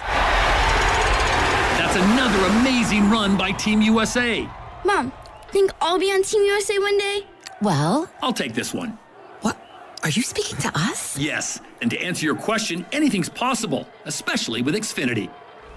That's another amazing run by Team USA. Mom, think I'll be on Team USA one day? Well, I'll take this one. What? Are you speaking to us? Yes, and to answer your question, anything's possible, especially with Xfinity.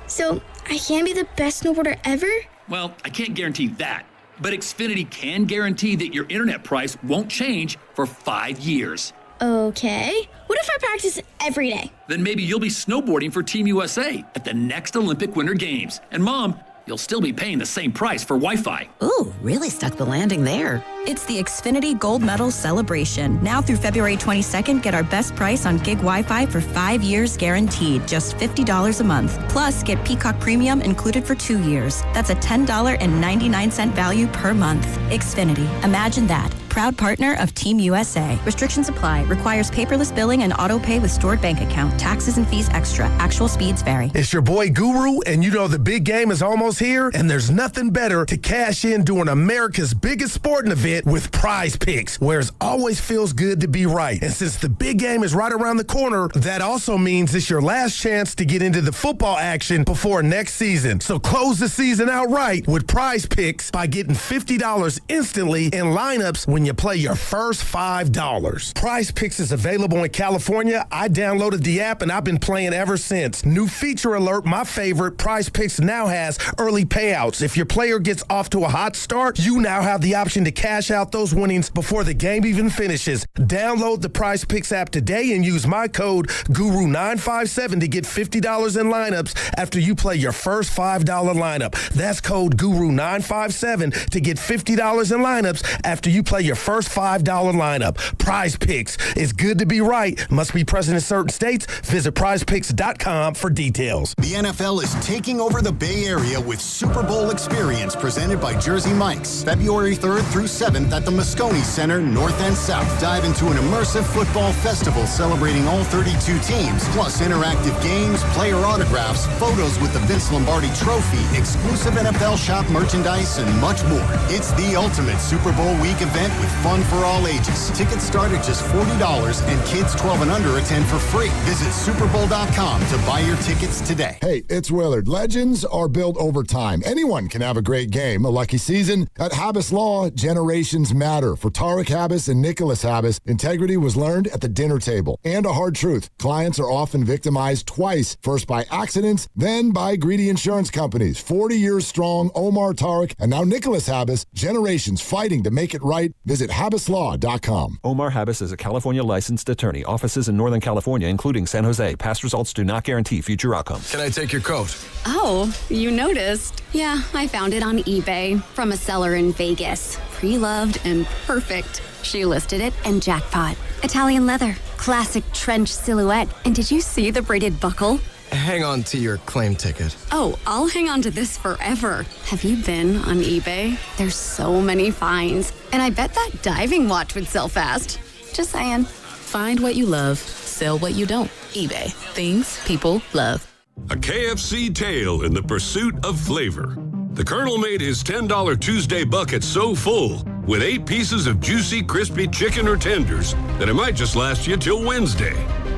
So, I can be the best snowboarder ever? Well, I can't guarantee that, but Xfinity can guarantee that your internet price won't change for 5 years. Okay. What if I practice every day? Then maybe you'll be snowboarding for Team USA at the next Olympic Winter Games. And Mom, you'll still be paying the same price for Wi-Fi. Ooh, really stuck the landing there. It's the Xfinity Gold Medal Celebration. Now through February 22nd, get our best price on gig Wi-Fi for 5 years guaranteed, just $50 a month. Plus, get Peacock Premium included for 2 years. That's a $10.99 value per month. Xfinity. Imagine that. Proud partner of Team USA. Restrictions apply. Requires paperless billing and auto pay with stored bank account. Taxes and fees extra. Actual speeds vary. It's your boy Guru, and you know the big game is almost here, and there's nothing better to cash in during America's biggest sporting event. fit with Prize Picks, where it always feels good to be right. And since the big game is right around the corner, that also means it's your last chance to get into the football action before next season. So close the season out right with Prize Picks by getting $50 instantly in lineups when you play your first $5. Prize Picks is available in California. I downloaded the app and I've been playing ever since. New feature alert, my favorite, Prize Picks now has early payouts. If your player gets off to a hot start, you now have the option to cash out those winnings before the game even finishes. Download the Prize Picks app today and use my code GURU957 to get $50 in lineups after you play your first $5 lineup. That's code GURU957 to get $50 in lineups after you play your first $5 lineup. Prize Picks. It's good to be right. Must be present in certain states. Visit prizepicks.com for details. The NFL is taking over the Bay Area with Super Bowl Experience presented by Jersey Mike's. February 3rd through 7th at the Moscone Center, North and South. Dive into an immersive football festival celebrating all 32 teams, plus interactive games, player autographs, photos with the Vince Lombardi Trophy, exclusive NFL shop merchandise, and much more. It's the ultimate Super Bowl week event with fun for all ages. Tickets start at just $40 and kids 12 and under attend for free. Visit superbowl.com to buy your tickets today. Hey, it's Willard. Legends are built over time. Anyone can have a great game, a lucky season. At Habas Law, generations matter. For Tarek Habas and Nicholas Habas, integrity was learned at the dinner table. And a hard truth, clients are often victimized twice, first by accidents, then by greedy insurance companies. 40 years strong, Omar Tarek, and now Nicholas Habas, generations fighting to make it right. Visit habaslaw.com. Omar Habas is a California licensed attorney. Offices in Northern California, including San Jose. Past results do not guarantee future outcomes. Can I take your coat? Oh, you noticed. Yeah, I found it on eBay from a seller in Vegas. Pre-loved and perfect. She listed it and jackpot. Italian leather, classic trench silhouette. And did you see the braided buckle? Hang on to your claim ticket. Oh, I'll hang on to this forever. Have you been on eBay? There's so many finds. And I bet that diving watch would sell fast. Just saying. Find what you love, sell what you don't. eBay. Things people love. A KFC tale in the pursuit of flavor. The Colonel made his $10 Tuesday bucket so full with 8 pieces of juicy, crispy chicken or tenders that it might just last you till Wednesday.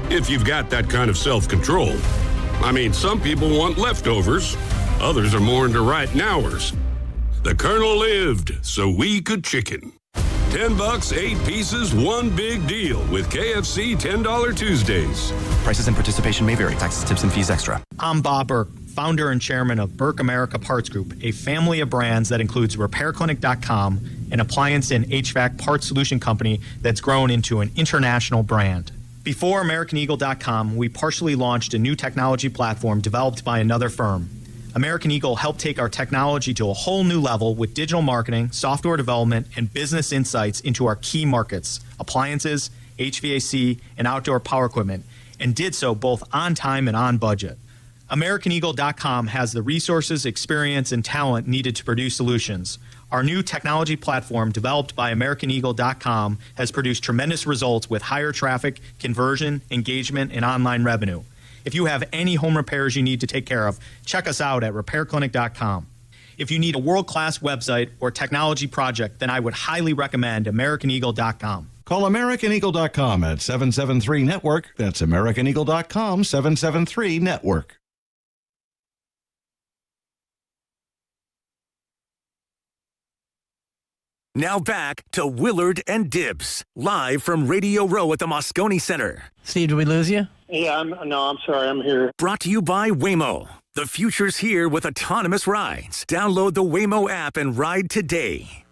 If you've got that kind of self-control. I mean, some people want leftovers. Others are more into right nowers. The Colonel lived so we could chicken. $10, 8 pieces, one big deal with KFC $10 Tuesdays. Prices and participation may vary. Taxes, tips, and fees extra. I'm Bob Burke, founder and chairman of Burke America Parts Group, a family of brands that includes RepairClinic.com, an appliance and HVAC parts solution company that's grown into an international brand. Before AmericanEagle.com, we partially launched a new technology platform developed by another firm. American Eagle helped take our technology to a whole new level with digital marketing, software development, and business insights into our key markets, appliances, HVAC, and outdoor power equipment, and did so both on time and on budget. AmericanEagle.com has the resources, experience, and talent needed to produce solutions. Our new technology platform, developed by AmericanEagle.com, has produced tremendous results with higher traffic, conversion, engagement, and online revenue. If you have any home repairs you need to take care of, check us out at RepairClinic.com. If you need a world-class website or technology project, then I would highly recommend AmericanEagle.com. Call AmericanEagle.com at 773-NETWORK. That's AmericanEagle.com, 773-NETWORK. Now back to Willard and Dibbs, live from Radio Row at the Moscone Center. Steve, did we lose you? Yeah, I'm sorry, I'm here. Brought to you by Waymo. The future's here with autonomous rides. Download the Waymo app and ride today.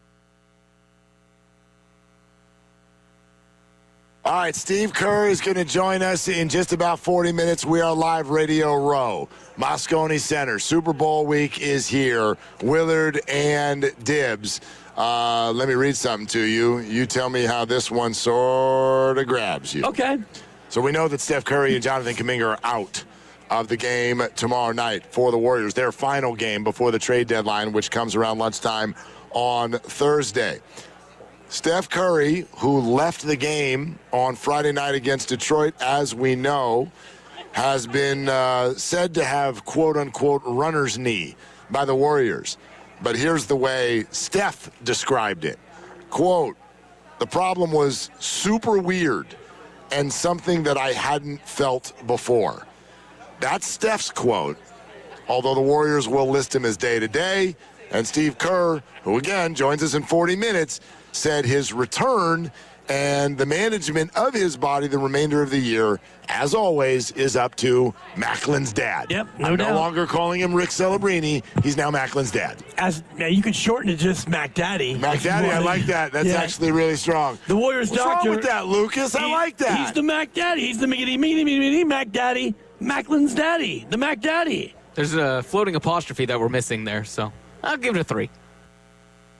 All right, Steve Kerr is going to join us in just about 40 minutes. We are live Radio Row, Moscone Center. Super Bowl week is here. Willard and Dibbs. Let me read something to you. You tell me how this one sort of grabs you. Okay. So we know that Steph Curry and Jonathan Kuminga are out of the game tomorrow night for the Warriors, their final game before the trade deadline, which comes around lunchtime on Thursday. Steph Curry, who left the game on Friday night against Detroit, as we know, has been said to have, quote-unquote, runner's knee by the Warriors. But here's the way Steph described it. quote, the problem was super weird and something that I hadn't felt before. That's Steph's quote, although the Warriors will list him as day-to-day. And Steve Kerr, who again joins us in 40 minutes, said his return and the management of his body the remainder of the year, as always, is up to Macklin's dad. Yep, I'm doubt. no longer calling him Rick Celebrini. He's now Macklin's dad. You could shorten it to just Mac Daddy. Mac Daddy, I like that. That's actually really strong. The Warriors What's doctor. wrong with that, Lucas? I like that. He's the Mac Daddy. He's the miggity Mac Daddy. Macklin's daddy. The Mac Daddy. There's a floating apostrophe that we're missing there, so I'll give it a 3.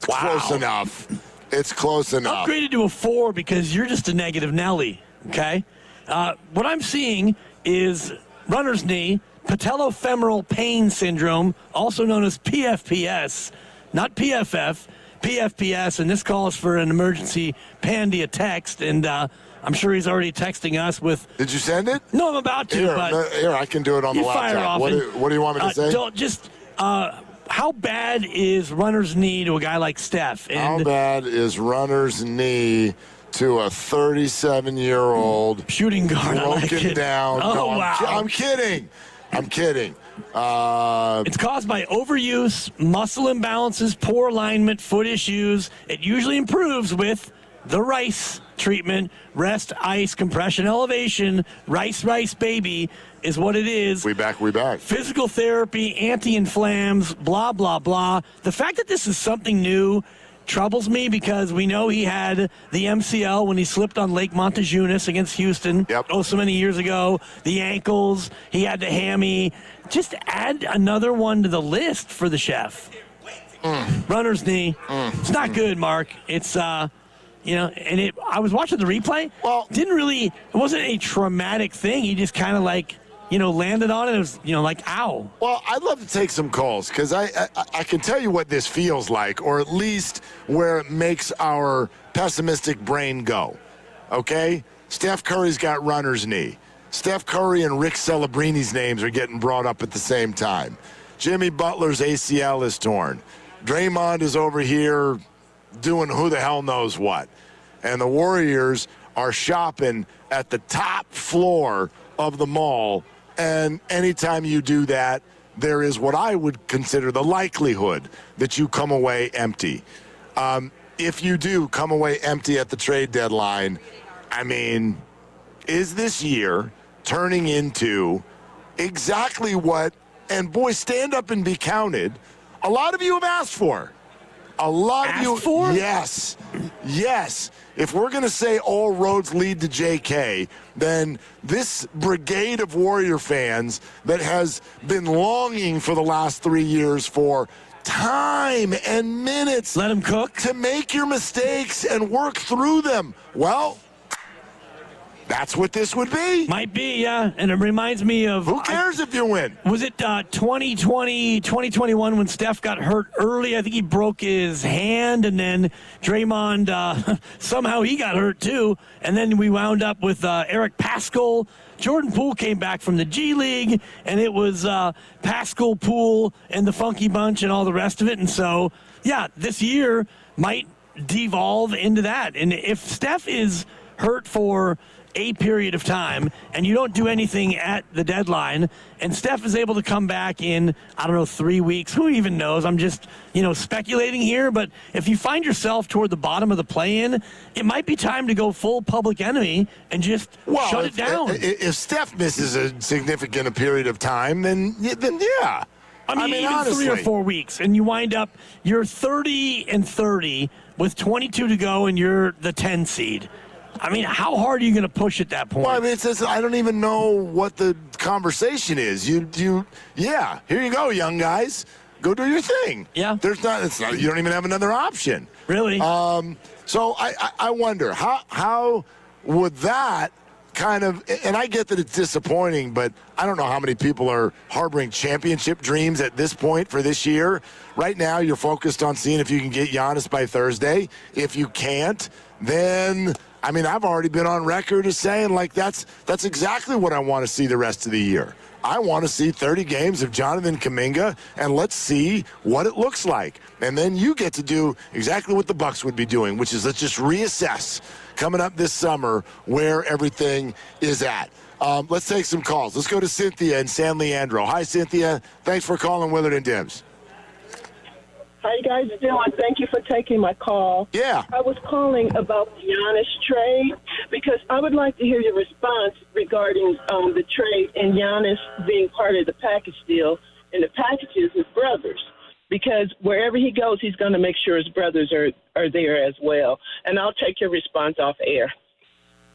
Wow. Close enough. It's close enough. Upgraded to a 4 because you're just a negative Nelly, okay? What I'm seeing is runner's knee, patellofemoral pain syndrome, also known as PFPS, not PFF, PFPS, and this calls for an emergency Pandia text, and I'm sure he's already texting us with... Did you send it? No, I'm about to, Here, I can do it on the laptop. Fire off what do you want me to say? How bad is runner's knee to a guy like Steph? How bad is runner's knee to a 37-year-old shooting guard? Broken down. Oh, no, wow. I'm kidding. It's caused by overuse, muscle imbalances, poor alignment, foot issues. It usually improves with the RICE treatment, rest, ice, compression, elevation. Rice, baby, is what it is. We back. Physical therapy, anti-inflams, blah, blah, blah. The fact that this is something new troubles me because we know he had the MCL when he slipped on Lake Montejunas against Houston so many years ago. The ankles, he had the hammy. Just add another one to the list for the chef. Runner's knee. It's not good, Mark. It's, I was watching the replay. Well, it wasn't a traumatic thing. He just kind of landed on it. It was, like, ow. Well, I'd love to take some calls because I can tell you what this feels like, or at least where it makes our pessimistic brain go. Okay? Steph Curry's got runner's knee. Steph Curry and Rick Celebrini's names are getting brought up at the same time. Jimmy Butler's ACL is torn. Draymond is over here doing who the hell knows what. And the Warriors are shopping at the top floor of the mall. And anytime you do that, there is what I would consider the likelihood that you come away empty. If you do come away empty at the trade deadline, I mean, is this year turning into exactly what, and boy, stand up and be counted, a lot of you have asked for? A lot of you. Yes. If we're going to say all roads lead to JK, then this brigade of Warrior fans that has been longing for the last 3 years for time and minutes. Let them cook. To make your mistakes and work through them. Well, that's what this would be. Might be, yeah. And it reminds me of... Who cares if you win? Was it 2020, 2021 when Steph got hurt early? I think he broke his hand, and then Draymond, somehow he got hurt too. And then we wound up with Eric Paschall. Jordan Poole came back from the G League, and it was Paschall, Poole, and the Funky Bunch and all the rest of it. And so, yeah, this year might devolve into that. And if Steph is hurt for a period of time and you don't do anything at the deadline and Steph is able to come back in, 3 weeks, who even knows? I'm just, speculating here, but if you find yourself toward the bottom of the play-in, it might be time to go full public enemy and just shut it down. If Steph misses a significant period of time, then yeah. I mean even honestly, 3 or 4 weeks, and you wind up, you're 30-30 with 22 to go and you're the 10 seed. I mean, how hard are you going to push at that point? Well, I mean, I don't even know what the conversation is. Here you go, young guys. Go do your thing. Yeah. You don't even have another option. Really? So I wonder, how would that kind of, and I get that it's disappointing, but I don't know how many people are harboring championship dreams at this point for this year. Right now, you're focused on seeing if you can get Giannis by Thursday. If you can't, then I mean, I've already been on record as saying, like, that's exactly what I want to see the rest of the year. I want to see 30 games of Jonathan Kuminga, and let's see what it looks like. And then you get to do exactly what the Bucks would be doing, which is let's just reassess coming up this summer where everything is at. Let's take some calls. Let's go to Cynthia in San Leandro. Hi, Cynthia. Thanks for calling Willard and Dibs. How you guys doing? Thank you for taking my call. Yeah. I was calling about the Giannis trade because I would like to hear your response regarding the trade and Giannis being part of the package deal, and the package is his brothers. Because wherever he goes, he's going to make sure his brothers are there as well. And I'll take your response off air.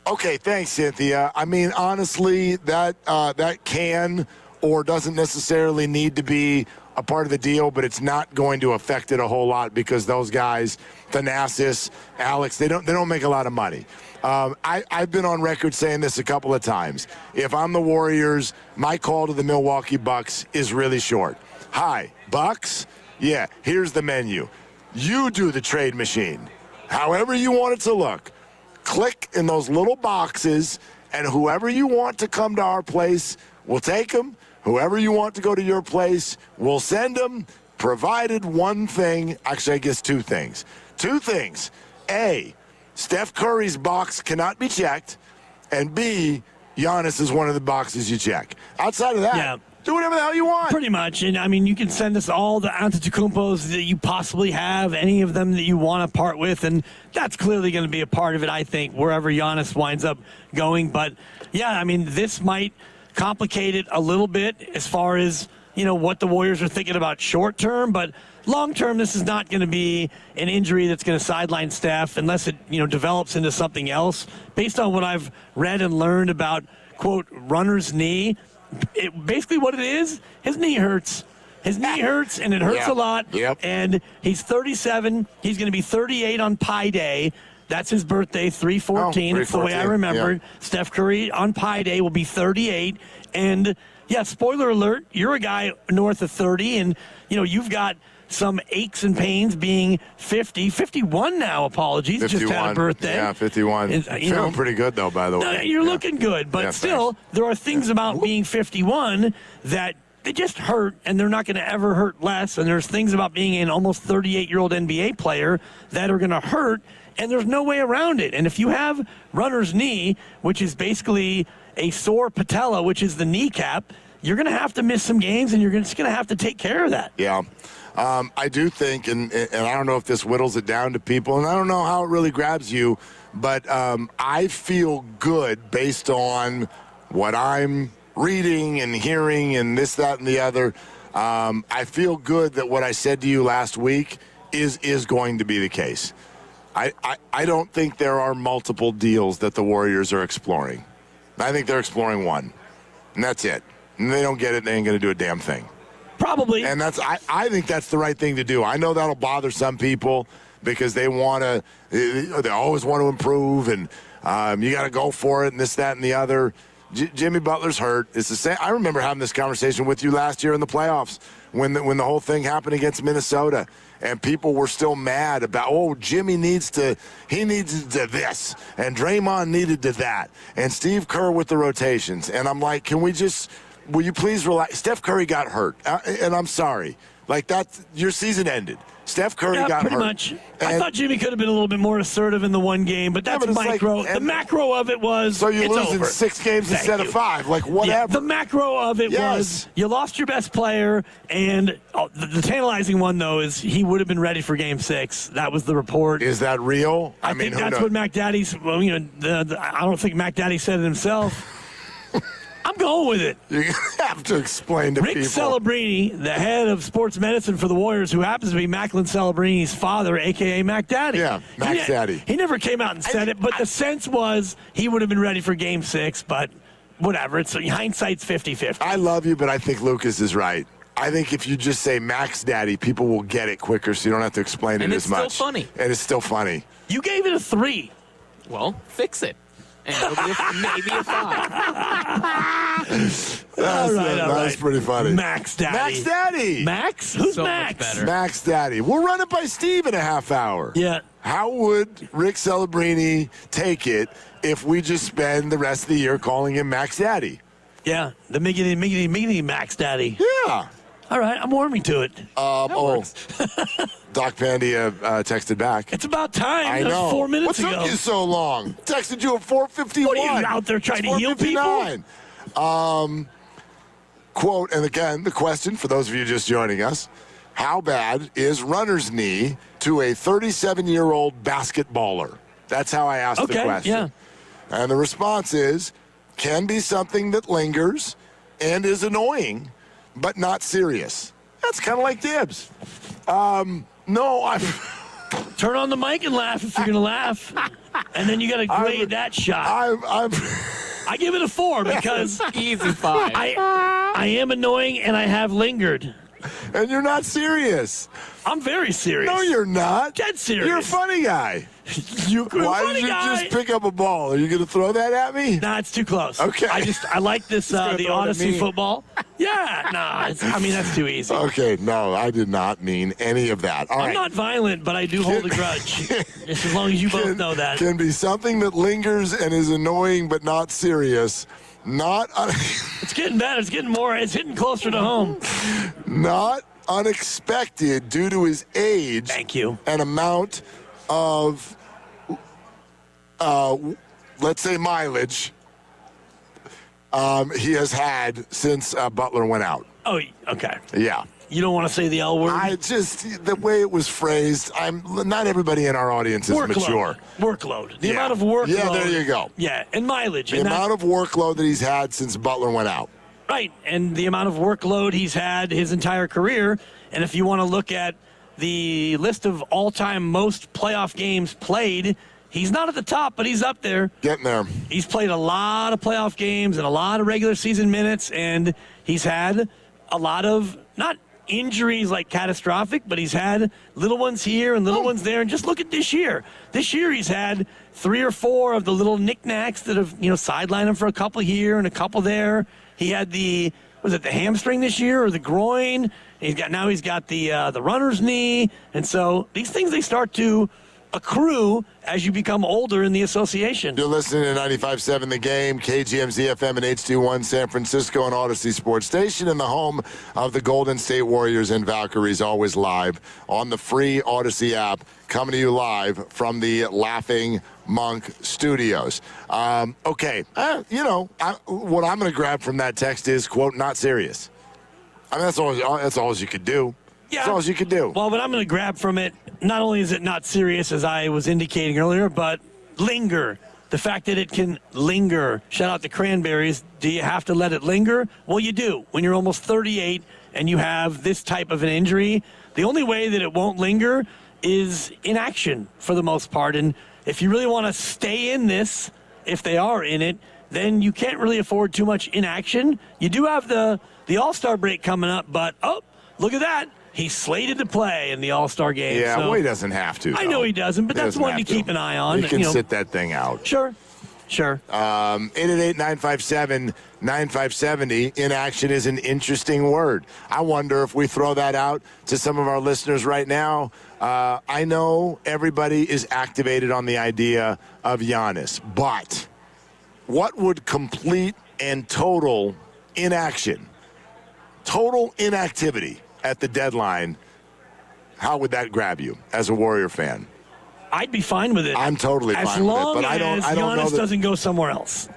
Okay, thanks, Cynthia. I mean, honestly, that can or doesn't necessarily need to be a part of the deal, but it's not going to affect it a whole lot because those guys, Thanasis, Alex, they don't make a lot of money. I've been on record saying this a couple of times. If I'm the Warriors, my call to the Milwaukee Bucks is really short. Hi, Bucks? Yeah, here's the menu. You do the trade machine. However you want it to look. Click in those little boxes, and whoever you want to come to our place, we'll take them. Whoever you want to go to your place, we'll send them, provided one thing, actually I guess two things. Two things. A, Steph Curry's box cannot be checked, and B, Giannis is one of the boxes you check. Outside of that, do whatever the hell you want. Pretty much. And, I mean, you can send us all the Antetokounmpos that you possibly have, any of them that you want to part with, and that's clearly going to be a part of it, I think, wherever Giannis winds up going. But, yeah, I mean, this might complicate it a little bit as far as, what the Warriors are thinking about short term, but long term, this is not going to be an injury that's going to sideline Steph unless it, develops into something else. Based on what I've read and learned about, quote, runner's knee, basically what it is, his knee hurts. His knee hurts, and it hurts a lot. Yep. And he's 37. He's going to be 38 on Pi Day. That's his birthday, 3/14. It's the way I remember it. Steph Curry on Pi Day will be 38. And, yeah, spoiler alert, you're a guy north of 30, and, you've got some aches and pains being 50. 51 now, apologies. 51. Just had a birthday. Yeah, 51. Feeling pretty good, though, by the way. You're looking good, but still, thanks. There are things about being 51 that they just hurt, and they're not going to ever hurt less. And there's things about being an almost 38-year-old NBA player that are going to hurt, and there's no way around it. And if you have runner's knee, which is basically a sore patella, which is the kneecap, you're going to have to miss some games, and you're just going to have to take care of that. Yeah. I do think, and I don't know if this whittles it down to people, and I don't know how it really grabs you, but I feel good based on what I'm reading and hearing and this, that, and the other. I feel good that what I said to you last week is going to be the case. I don't think there are multiple deals that the Warriors are exploring. I think they're exploring one, and that's it. And they don't get it, they ain't going to do a damn thing. Probably. And I think that's the right thing to do. I know that'll bother some people because they always want to improve, and you got to go for it, and this, that, and the other. Jimmy Butler's hurt. It's the same. I remember having this conversation with you last year in the playoffs when the whole thing happened against Minnesota, and people were still mad about, Jimmy needs to this, and Draymond needed to that, and Steve Kerr with the rotations. And I'm like, will you please relax? Steph Curry got hurt, and I'm sorry. Like, your season ended. Steph Curry got hurt. Pretty much. I thought Jimmy could have been a little bit more assertive in the one game, but that's micro. The macro of it was, so you're losing over. 6 games instead of 5. Like, whatever. Yeah, the macro of it was you lost your best player, and the tantalizing one, though, is he would have been ready for Game 6. That was the report. Is that real? I think that's what Mac Daddy's, I don't think Mac Daddy said it himself. I'm going with it. You have to explain to Rick people. Rick Celebrini, the head of sports medicine for the Warriors, who happens to be Macklin Celebrini's father, a.k.a. Mac Daddy. Yeah, Mac Daddy. He never came out and said it, but the sense was he would have been ready for Game 6, but whatever. Hindsight's 50-50. I love you, but I think Lucas is right. I think if you just say Mac's Daddy, people will get it quicker, so you don't have to explain it as much. And it's still funny. And it's still funny. You gave it a 3. Well, fix it. And it'll be maybe a 5. That's pretty funny. Max Daddy. Max Daddy. Max? Who's So much Max? better. Max Daddy. We'll run it by Steve in a half hour. Yeah. How would Rick Celebrini take it if we just spend the rest of the year calling him Max Daddy? Yeah, the miggity Max Daddy. Yeah. All right, I'm warming to it. Doc Pandia texted back. It's about time. I That was know. 4 minutes What ago. took you so long? Texted you at 4:51. What are you out there trying to heal people? 4:59. Quote, and again, the question for those of you just joining us, how bad is runner's knee to a 37-year-old basketballer? That's how I asked the question. Yeah. And the response is, can be something that lingers and is annoying, but not serious. That's kind of like Dibs. No, I'm... Turn on the mic and laugh if you're going to laugh. And then you got to grade that shot. I give it a 4 because Easy 5. I am annoying and I have lingered. And you're not serious. I'm very serious. No, you're not. Dead serious. You're a funny guy. Why funny did you guy. just pick up a ball? Are you going to throw that at me? Nah, it's too close. Okay. I like this, the throw it at Odyssey me. football. Yeah, that's too easy. Okay, no, I did not mean any of that. All I'm right. not violent, but I do hold a grudge. Just as long as you both know that. Can be something that lingers and is annoying but not serious. It's getting better. It's getting more. It's hitting closer to home. Not unexpected due to his age. Thank you. And amount of, let's say, mileage he has had since Butler went out. Oh, okay. Yeah. You don't want to say the L word? The way it was phrased, not everybody in our audience is mature. Workload. The amount of workload. Yeah, there you go. Yeah, and mileage. The amount of workload that he's had since Butler went out. Right, and the amount of workload he's had his entire career. And if you want to look at the list of all-time most playoff games played, he's not at the top, but he's up there. Getting there. He's played a lot of playoff games and a lot of regular season minutes, and he's had a lot of, not injuries like catastrophic, but he's had little ones here and little ones there. And just look at this year. This year he's had 3 or 4 of the little knickknacks that have, sidelined him for a couple here and a couple there. He had the hamstring this year or the groin? He's got the runner's knee. And so these things, they start to accrue as you become older in the association. You're listening to 95.7 The Game, KGMZ FM and HD1 San Francisco and Odyssey Sports Station, and the home of the Golden State Warriors and Valkyries, always live on the free Odyssey app, coming to you live from the Laughing Monk Studios. What I'm going to grab from that text is, quote, not serious. I mean, that's all you could do. Yeah. That's all you could do. Well, what I'm going to grab from it, not only is it not serious, as I was indicating earlier, but linger. The fact that it can linger. Shout out to Cranberries. Do you have to let it linger? Well, you do. When you're almost 38 and you have this type of an injury, the only way that it won't linger is inaction for the most part. And if you really want to stay in this, if they are in it, then you can't really afford too much inaction. You do have the All-Star break coming up, but, look at that. He's slated to play in the All-Star game. Yeah, so well, he doesn't have to. I know he doesn't, but that's one to keep an eye on. He can sit that thing out. Sure. 888-957-9570. Inaction is an interesting word. I wonder if we throw that out to some of our listeners right now. I know everybody is activated on the idea of Giannis, but what would complete and total inaction, total inactivity at the deadline, how would that grab you as a Warrior fan? I'd be fine with it. I'm totally fine with it. As long But as I don't know Giannis that... doesn't go somewhere else.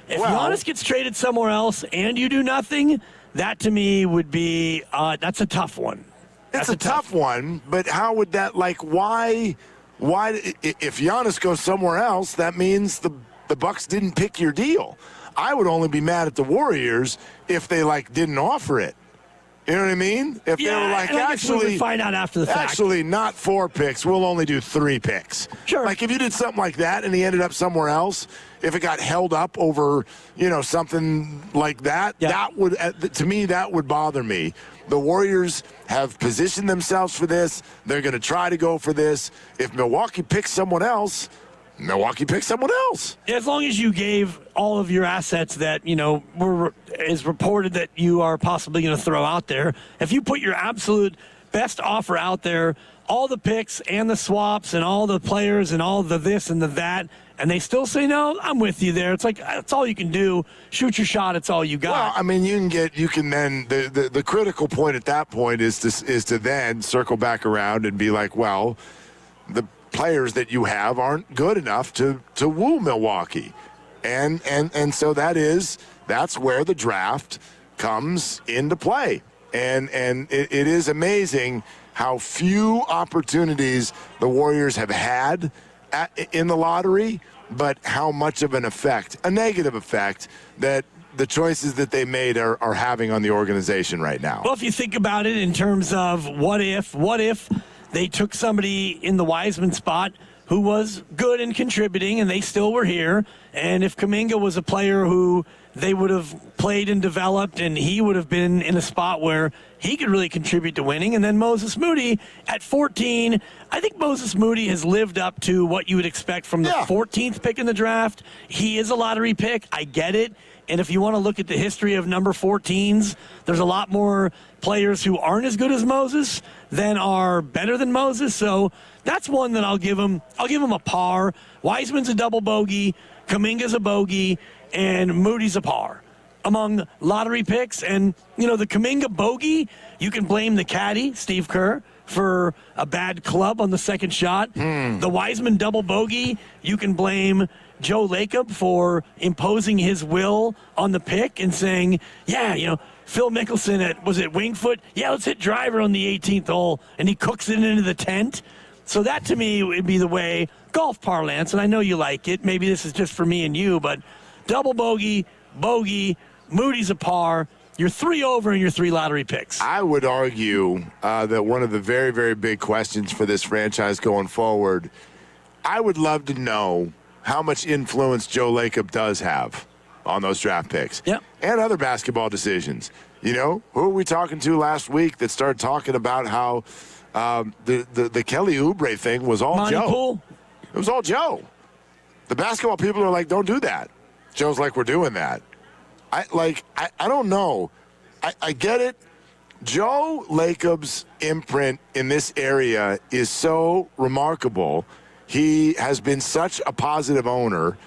If Giannis gets traded somewhere else and you do nothing, that to me would be, that's a tough one. It's a tough one, but how would that, why, if Giannis goes somewhere else, that means the Bucks didn't pick your deal. I would only be mad at the Warriors if they, didn't offer it. You know what I mean? If they were actually, we find out after the fact. Actually, not 4 picks. We'll only do 3 picks. Sure. If you did something like that and he ended up somewhere else, if it got held up over, something like that, that would, to me, that would bother me. The Warriors have positioned themselves for this. They're going to try to go for this. If Milwaukee picks someone else, Milwaukee picks someone else. As long as you gave all of your assets that, is reported that you are possibly going to throw out there, if you put your absolute best offer out there, all the picks and the swaps and all the players and all the this and the that, and they still say no, I'm with you there. It's like, that's all you can do. Shoot your shot. It's all you got. Well, I mean, you can then, the critical point at that point is to then circle back around and be like, well, the players that you have aren't good enough to woo Milwaukee. And so that's where the draft comes into play. And it is amazing how few opportunities the Warriors have had in the lottery, but how much of an effect, a negative effect, that the choices that they made are having on the organization right now. Well, if you think about it in terms of what if they took somebody in the Wiseman spot who was good and contributing and they still were here, and if Kuminga was a player who they would have played and developed and he would have been in a spot where he could really contribute to winning, and then Moses Moody at 14, I think Moses Moody has lived up to what you would expect from the 14th pick in the draft. He is a lottery pick. I get it. And if you want to look at the history of number 14s, there's a lot more players who aren't as good as Moses than are better than Moses. So that's one that I'll give him a par. Wiseman's a double bogey, Kuminga's a bogey, and Moody's a par among lottery picks. And, the Kuminga bogey, you can blame the caddy, Steve Kerr, for a bad club on the second shot. The Wiseman double bogey, you can blame Joe Lacob for imposing his will on the pick and saying, Phil Mickelson was it Wingfoot? Yeah, let's hit driver on the 18th hole, and he cooks it into the tent. So that to me would be the way, golf parlance, and I know you like it. Maybe this is just for me and you, but double bogey, Moody's a par. You're 3 over in your 3 lottery picks. I would argue that one of the very, very big questions for this franchise going forward, I would love to know how much influence Joe Lacob does have on those draft picks. And other basketball decisions. Who were we talking to last week that started talking about how the Kelly Oubre thing was all Monty Joe? Poole? It was all Joe. The basketball people are like, don't do that. Joe's like, we're doing that. I don't know. I get it. Joe Lacob's imprint in this area is so remarkable. He has been such a positive owner.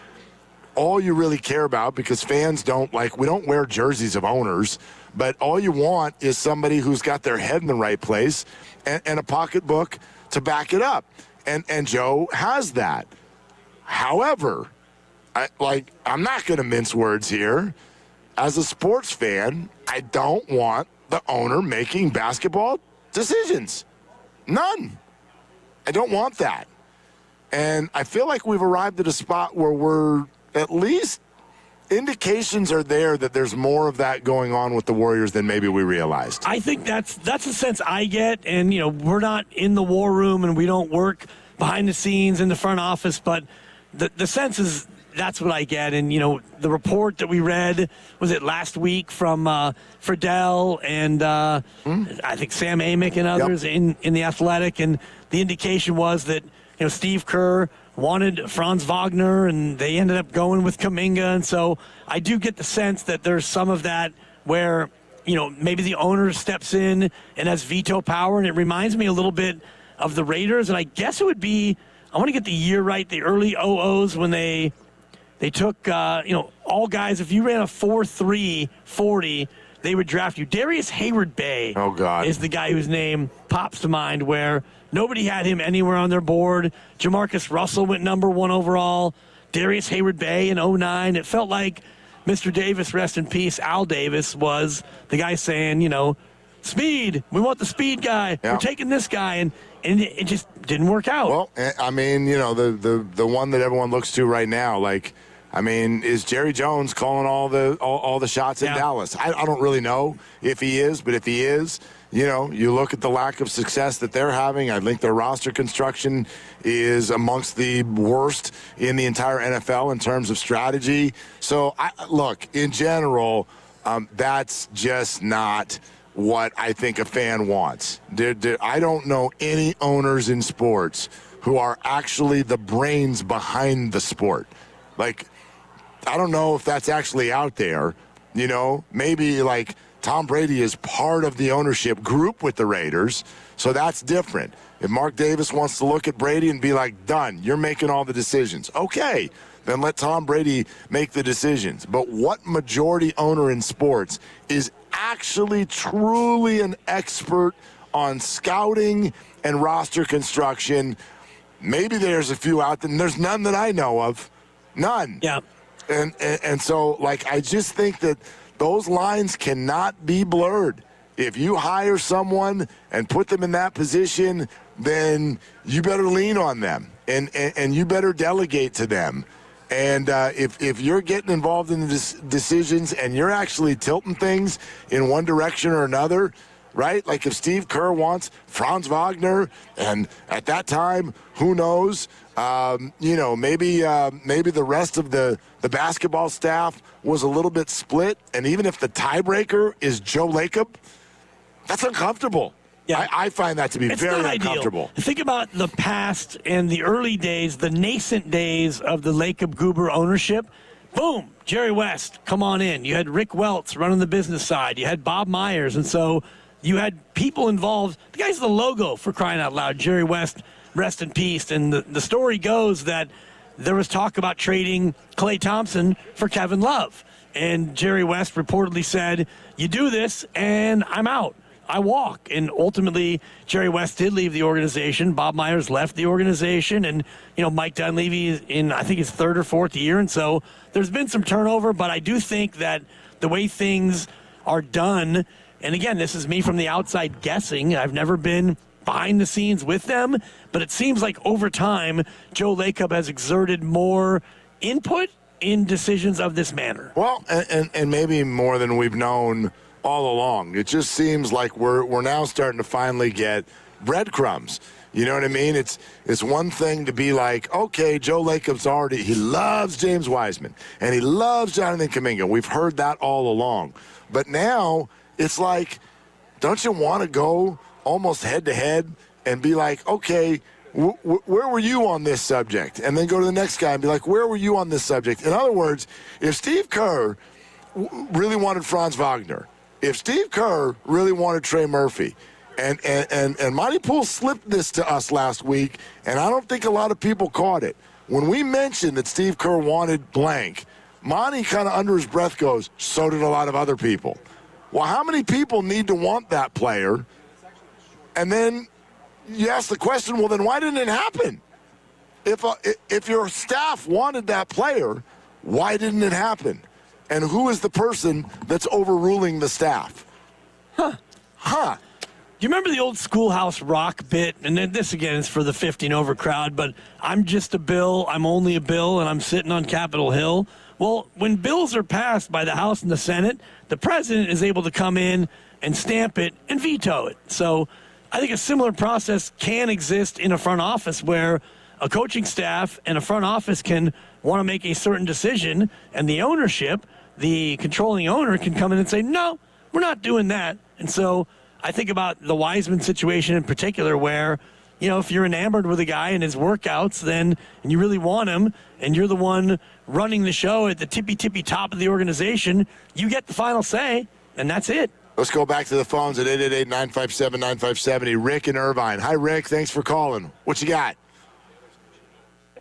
All you really care about, because fans we don't wear jerseys of owners, but all you want is somebody who's got their head in the right place and a pocketbook to back it up. And Joe has that. However, I'm not going to mince words here. As a sports fan, I don't want the owner making basketball decisions. None. I don't want that. And I feel like we've arrived at a spot where we're at least indications are there that there's more of that going on with the Warriors than maybe we realized. I think that's the sense I get. And, we're not in the war room and we don't work behind the scenes in the front office, but the sense is that's what I get. And, the report that we read, was it last week from Friedel and I think Sam Amick and others in The Athletic, and the indication was that, Steve Kerr wanted Franz Wagner, and they ended up going with Kuminga. And so I do get the sense that there's some of that where, maybe the owner steps in and has veto power. And it reminds me a little bit of the Raiders. And I guess it would be, I want to get the year right, the early 00s when they took, all guys. If you ran a 4.3 40, they would draft you. Darius Hayward-Bay is the guy whose name pops to mind, where nobody had him anywhere on their board. Jamarcus Russell went number 1 overall. Darius Hayward-Bay in 09. It felt like Mr. Davis, rest in peace, Al Davis, was the guy saying, speed. We want the speed guy. We're taking this guy. And it just didn't work out. Well, I mean, the one that everyone looks to right now, is Jerry Jones calling all the shots in Dallas? I don't really know if he is, but if he is, you look at the lack of success that they're having. I think their roster construction is amongst the worst in the entire NFL in terms of strategy. So, in general, that's just not what I think a fan wants. I don't know any owners in sports who are actually the brains behind the sport. Like, I don't know if that's actually out there. You know, maybe like Tom Brady is part of the ownership group with the Raiders, so that's different. If Mark Davis wants to look at Brady and be like, done, you're making all the decisions. Okay, then let Tom Brady make the decisions. But what majority owner in sports is actually truly an expert on scouting and roster construction? Maybe there's a few out there, and there's none that I know of. None. Yeah. And so, like, I just think that those lines cannot be blurred. If you hire someone and put them in that position, then you better lean on them, and you better delegate to them. And if you're getting involved in the decisions and you're actually tilting things in one direction or another, right? Like if Steve Kerr wants Franz Wagner, and at that time, who knows? Maybe the rest of the basketball staff was a little bit split, and even if the tiebreaker is Joe Lacob, that's uncomfortable. Yeah. I find that to be very uncomfortable. Think about the past and the early days, the nascent days of the Lacob Goober ownership. Boom, Jerry West, come on in. You had Rick Welts running the business side. You had Bob Myers, and so you had people involved. The guy's the logo, for crying out loud. Jerry West, rest in peace. And the story goes that there was talk about trading Klay Thompson for Kevin Love. And Jerry West reportedly said, you do this, and I'm out. I walk. And ultimately, Jerry West did leave the organization. Bob Myers left the organization. And, Mike Dunleavy is in, I think, his third or fourth year. And so there's been some turnover, but I do think that the way things are done, and again, this is me from the outside guessing. I've never been behind the scenes with them, but it seems like over time, Joe Lacob has exerted more input in decisions of this manner. Well, and maybe more than we've known all along. It just seems like we're now starting to finally get breadcrumbs. You know what I mean? It's one thing to be like, okay, Joe Lacob's he loves James Wiseman, and he loves Jonathan Kuminga. We've heard that all along. But now it's like, don't you want to go almost head-to-head and be like, okay, where were you on this subject? And then go to the next guy and be like, where were you on this subject? In other words, if Steve Kerr really wanted Franz Wagner, if Steve Kerr really wanted Trey Murphy, and Monty Poole slipped this to us last week, and I don't think a lot of people caught it. When we mentioned that Steve Kerr wanted blank, Monty kind of under his breath goes, so did a lot of other people. Well, how many people need to want that player? And then you ask the question, well, then why didn't it happen? If your staff wanted that player, why didn't it happen? And who is the person that's overruling the staff? Do you remember the old Schoolhouse Rock bit? And then this, again, is for the 50 and over crowd, but I'm just a bill, I'm only a bill, and I'm sitting on Capitol Hill. Well, when bills are passed by the House and the Senate, the president is able to come in and stamp it and veto it. So I think a similar process can exist in a front office where a coaching staff and a front office can want to make a certain decision, and the ownership, the controlling owner, can come in and say, no, we're not doing that. And so I think about the Wiseman situation in particular where, if you're enamored with a guy and his workouts, and you really want him, and you're the one running the show at the tippy top of the organization, you get the final say, and that's it. Let's go back to the phones at 888-957-9570. Rick in Irvine. Hi, Rick. Thanks for calling. What you got?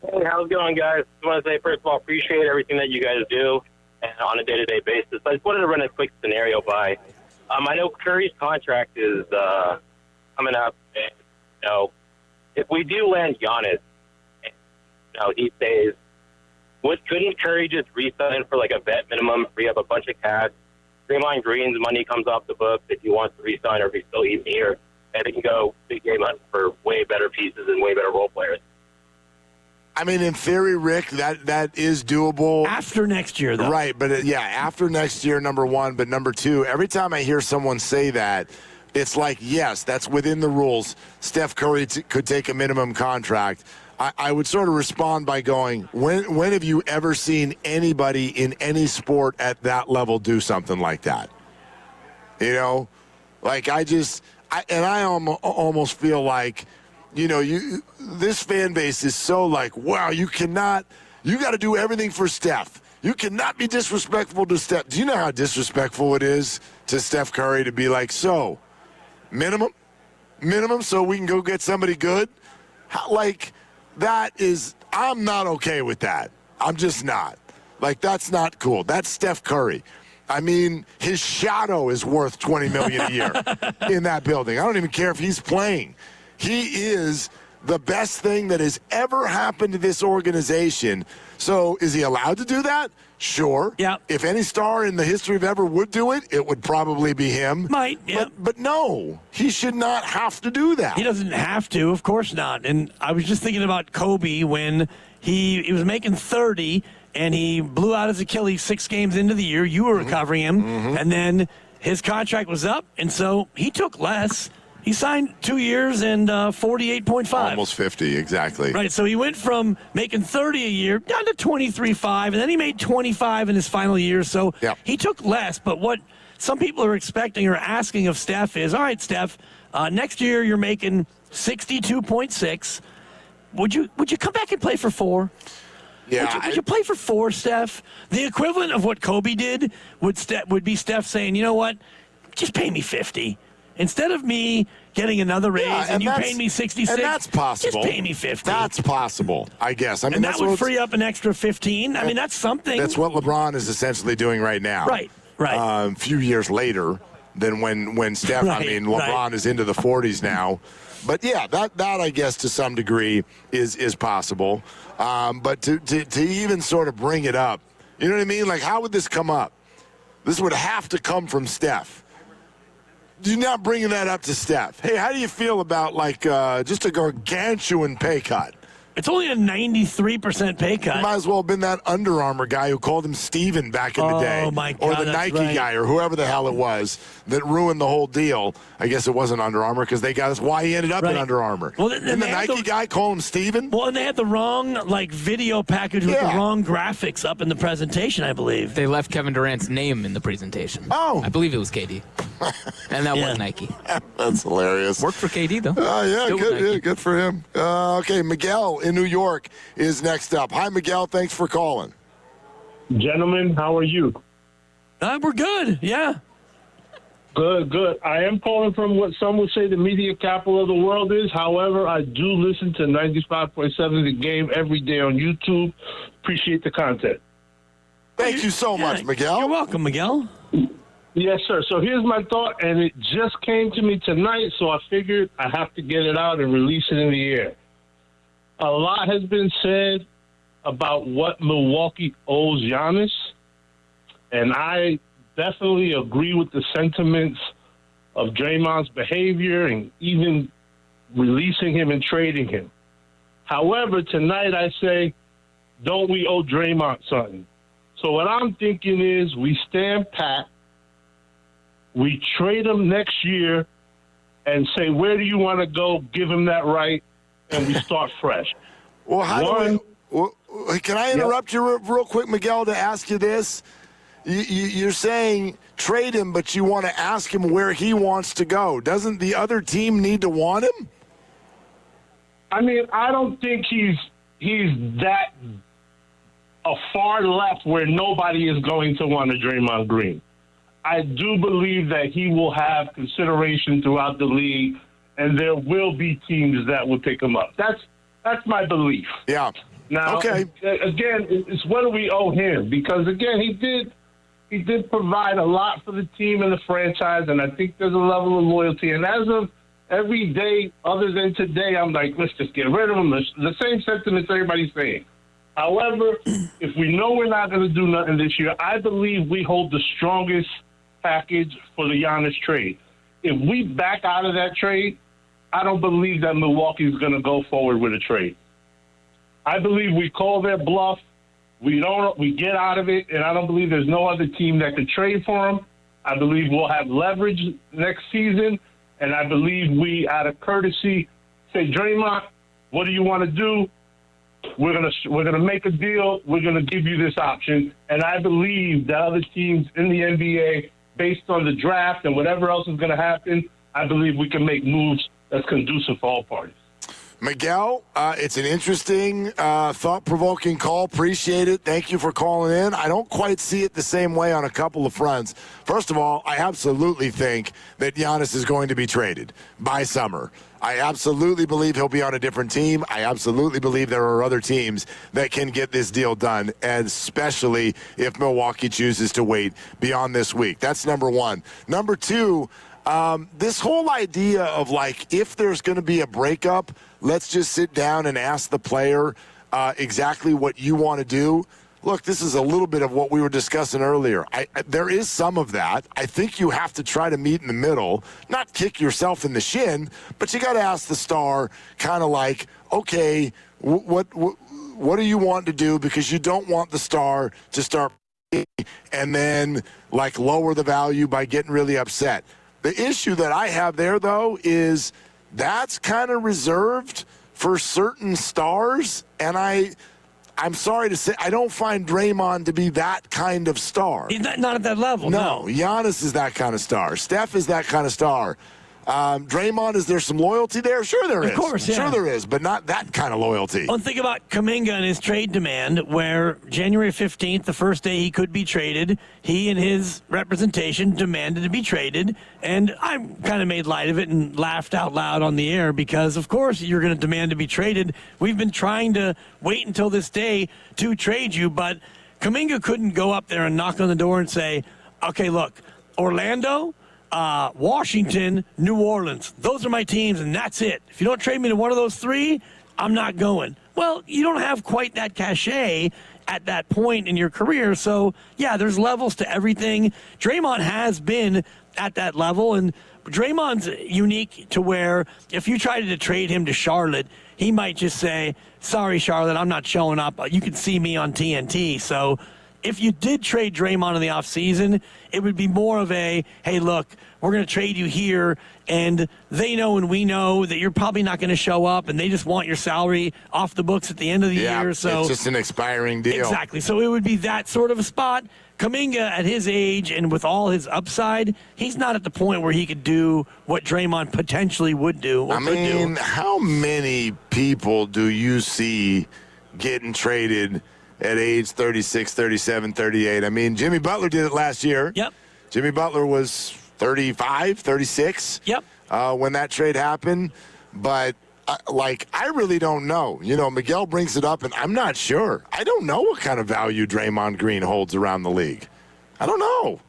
Hey, how's it going, guys? I want to say, first of all, appreciate everything that you guys do on a day-to-day basis. I just wanted to run a quick scenario by. I know Curry's contract is coming up. And, if we do land Giannis, he stays, couldn't Curry just re-sign for like a vet minimum, free up a bunch of cash? Draymond Green's money comes off the books if he wants to re-sign or if he's still even here, and they can go big game hunt for way better pieces and way better role players. I mean, in theory, Rick, that is doable. After next year, though. Right, but after next year, number one. But number two, every time I hear someone say that, it's like, yes, that's within the rules. Steph Curry could take a minimum contract. I would sort of respond by going, when have you ever seen anybody in any sport at that level do something like that? Like I almost feel like, this fan base is so like, wow, you got to do everything for Steph. You cannot be disrespectful to Steph. Do you know how disrespectful it is to Steph Curry to be like, so, minimum, so we can go get somebody good? I'm not okay with that. I'm just not. That's not cool. That's Steph Curry. I mean, his shadow is worth $20 million a year in that building. I don't even care if he's playing. He is the best thing that has ever happened to this organization. So is he allowed to do that? Sure. Yeah. If any star in the history of ever would do it, it would probably be him. Might, yeah. But no, he should not have to do that. He doesn't have to, of course not. And I was just thinking about Kobe when he was making 30 and he blew out his Achilles 6 games into the year. You were recovering him. Mm-hmm. And then his contract was up, and so he took less. He signed 2 years and 48.5. Almost 50, exactly. Right, so he went from making 30 a year down to 23.5, and then he made 25 in his final year. So he took less. But what some people are expecting or asking of Steph is, all right, Steph, next year you're making 62.6. Would you come back and play for 4? Yeah, would you play for 4, Steph? The equivalent of what Kobe did would be Steph saying, you know what, just pay me 50. Instead of me getting another raise and you paying me 66, and that's possible. Just pay me 50. That's possible, I guess. I mean, and that would free up an extra 15. I mean, that's something. That's what LeBron is essentially doing right now. Right. A few years later than when Steph, LeBron is into the 40s now. But, yeah, that I guess to some degree is possible. But to even sort of bring it up, you know what I mean? Like, how would this come up? This would have to come from Steph. You're not bringing that up to Steph. Hey, how do you feel about, just a gargantuan pay cut? It's only a 93% pay cut. It might as well have been that Under Armour guy who called him Steven back in the day. Oh, my God, or the Nike guy or whoever the hell it was that ruined the whole deal. I guess it wasn't Under Armour because that's why he ended up in Under Armour. Well, Didn't the Nike guy call him Steven? Well, and they had the wrong video package with the wrong graphics up in the presentation, I believe. They left Kevin Durant's name in the presentation. Oh. I believe it was KD. And that was Nike. That's hilarious. Worked for KD, though. Good for him. Okay, Miguel in New York is next up. Hi, Miguel. Thanks for calling. Gentlemen, how are you? We're good, yeah. Good. I am calling from what some would say the media capital of the world is. However, I do listen to 95.7 The Game every day on YouTube. Appreciate the content. Thank you so much, Miguel. You're welcome, Miguel. Yes, sir. So here's my thought, and it just came to me tonight, so I figured I have to get it out and release it in the air. A lot has been said about what Milwaukee owes Giannis, and I definitely agree with the sentiments of Draymond's behavior and even releasing him and trading him. However, tonight I say, don't we owe Draymond something? So what I'm thinking is we stand pat, we trade him next year and say, where do you want to go? Give him that right, and we start fresh. Well, can I interrupt you real quick, Miguel, to ask you this? You're saying trade him, but you want to ask him where he wants to go. Doesn't the other team need to want him? I mean, I don't think he's that far left where nobody is going to want a Draymond Green. I do believe that he will have consideration throughout the league, and there will be teams that will pick him up. That's my belief. Yeah. Now, again, it's what do we owe him? Because again, he did provide a lot for the team and the franchise, and I think there's a level of loyalty. And as of every day other than today, I'm like, let's just get rid of him. The same sentiments everybody's saying. However, if we know we're not going to do nothing this year, I believe we hold the strongest package for the Giannis trade. If we back out of that trade, I don't believe that Milwaukee is going to go forward with a trade. I believe we call their bluff. We get out of it, and I don't believe there's no other team that could trade for him. I believe we'll have leverage next season, and I believe we, out of courtesy, say, Draymond, what do you want to do? We're gonna make a deal. We're gonna give you this option, and I believe that other teams in the NBA, based on the draft and whatever else is going to happen, I believe we can make moves that's conducive for all parties. Miguel, it's an interesting, thought-provoking call. Appreciate it. Thank you for calling in. I don't quite see it the same way on a couple of fronts. First of all, I absolutely think that Giannis is going to be traded by summer. I absolutely believe he'll be on a different team. I absolutely believe there are other teams that can get this deal done, especially if Milwaukee chooses to wait beyond this week. That's number one. Number two, this whole idea of, like, if there's going to be a breakup, let's just sit down and ask the player exactly what you want to do. Look, this is a little bit of what we were discussing earlier. There is some of that. I think you have to try to meet in the middle, not kick yourself in the shin, but you got to ask the star kind of like, okay, what do you want to do? Because you don't want the star to start and then, like, lower the value by getting really upset. The issue that I have there, though, is that's kind of reserved for certain stars, and I'm sorry to say, I don't find Draymond to be that kind of star. He's not at that level, no. Giannis is that kind of star. Steph is that kind of star. Draymond, is there some loyalty there? Sure there is. Of course, yeah. Sure there is, but not that kind of loyalty. Well, think about Kuminga and his trade demand, where January 15th, the first day he could be traded, he and his representation demanded to be traded, and I kind of made light of it and laughed out loud on the air because, of course, you're going to demand to be traded. We've been trying to wait until this day to trade you, but Kuminga couldn't go up there and knock on the door and say, okay, look, Orlando, Washington, New Orleans. Those are my teams, and that's it. If you don't trade me to one of those three, I'm not going. Well, you don't have quite that cachet at that point in your career. So, yeah, there's levels to everything. Draymond has been at that level, and Draymond's unique to where if you tried to trade him to Charlotte, he might just say, sorry, Charlotte, I'm not showing up. You can see me on TNT. So if you did trade Draymond in the offseason, it would be more of a, hey, look, we're going to trade you here, and they know and we know that you're probably not going to show up, and they just want your salary off the books at the end of the year. So it's just an expiring deal. Exactly. So it would be that sort of a spot. Kuminga, at his age and with all his upside, he's not at the point where he could do what Draymond potentially would do. I mean, how many people do you see getting traded at age 36, 37, 38? I mean, Jimmy Butler did it last year. Yep. Jimmy Butler was 35, 36 Yep. When that trade happened. But, I really don't know. You know, Miguel brings it up, and I'm not sure. I don't know what kind of value Draymond Green holds around the league. I don't know.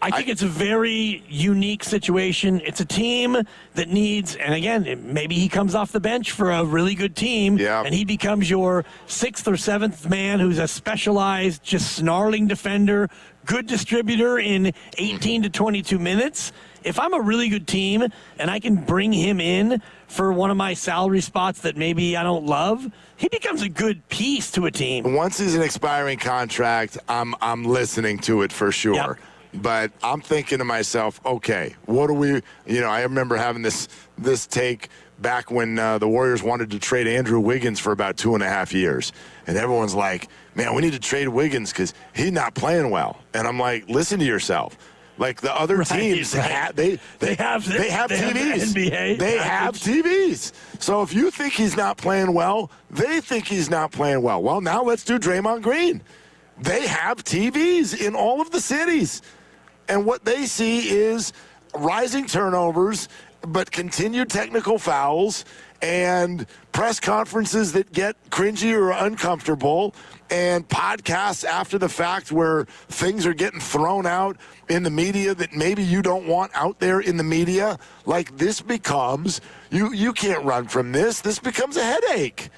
I think it's a very unique situation. It's a team that needs, and again, maybe he comes off the bench for a really good team, and he becomes your sixth or seventh man who's a specialized, just snarling defender, good distributor in 18 to 22 minutes. If I'm a really good team and I can bring him in for one of my salary spots that maybe I don't love, he becomes a good piece to a team. Once he's an expiring contract, I'm listening to it for sure. Yep. But I'm thinking to myself, okay, what do we, I remember having this take back when the Warriors wanted to trade Andrew Wiggins for about 2.5 years. And everyone's like, man, we need to trade Wiggins because he's not playing well. And I'm like, listen to yourself. Like the other teams, they have TVs. They have TVs. So if you think he's not playing well, they think he's not playing well. Well, now let's do Draymond Green. They have TVs in all of the cities. And what they see is rising turnovers, but continued technical fouls and press conferences that get cringy or uncomfortable and podcasts after the fact where things are getting thrown out in the media that maybe you don't want out there in the media. Like this becomes, you can't run from this. This becomes a headache.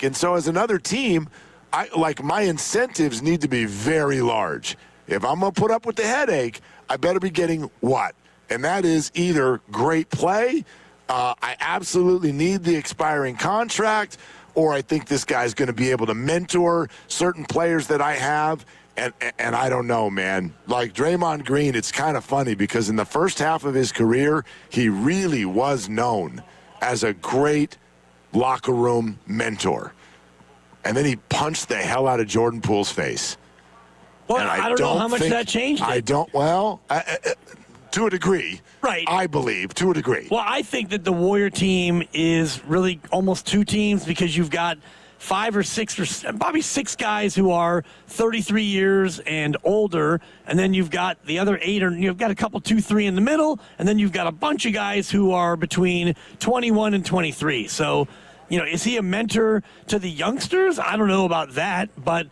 And so as another team, my incentives need to be very large. If I'm going to put up with the headache, I better be getting what? And that is either great play, I absolutely need the expiring contract, or I think this guy's going to be able to mentor certain players that I have. And I don't know, man. Like Draymond Green, it's kind of funny because in the first half of his career, he really was known as a great locker room mentor. And then he punched the hell out of Jordan Poole's face. Well, I don't know how much that changed it. I don't. Well, to a degree. Right. I believe, to a degree. Well, I think that the Warrior team is really almost two teams because you've got 5 or 6 or probably 6 guys who are 33 years and older, and then you've got the other 8, or you've got a couple 2, 3 in the middle, and then you've got a bunch of guys who are between 21 and 23. So, is he a mentor to the youngsters? I don't know about that, but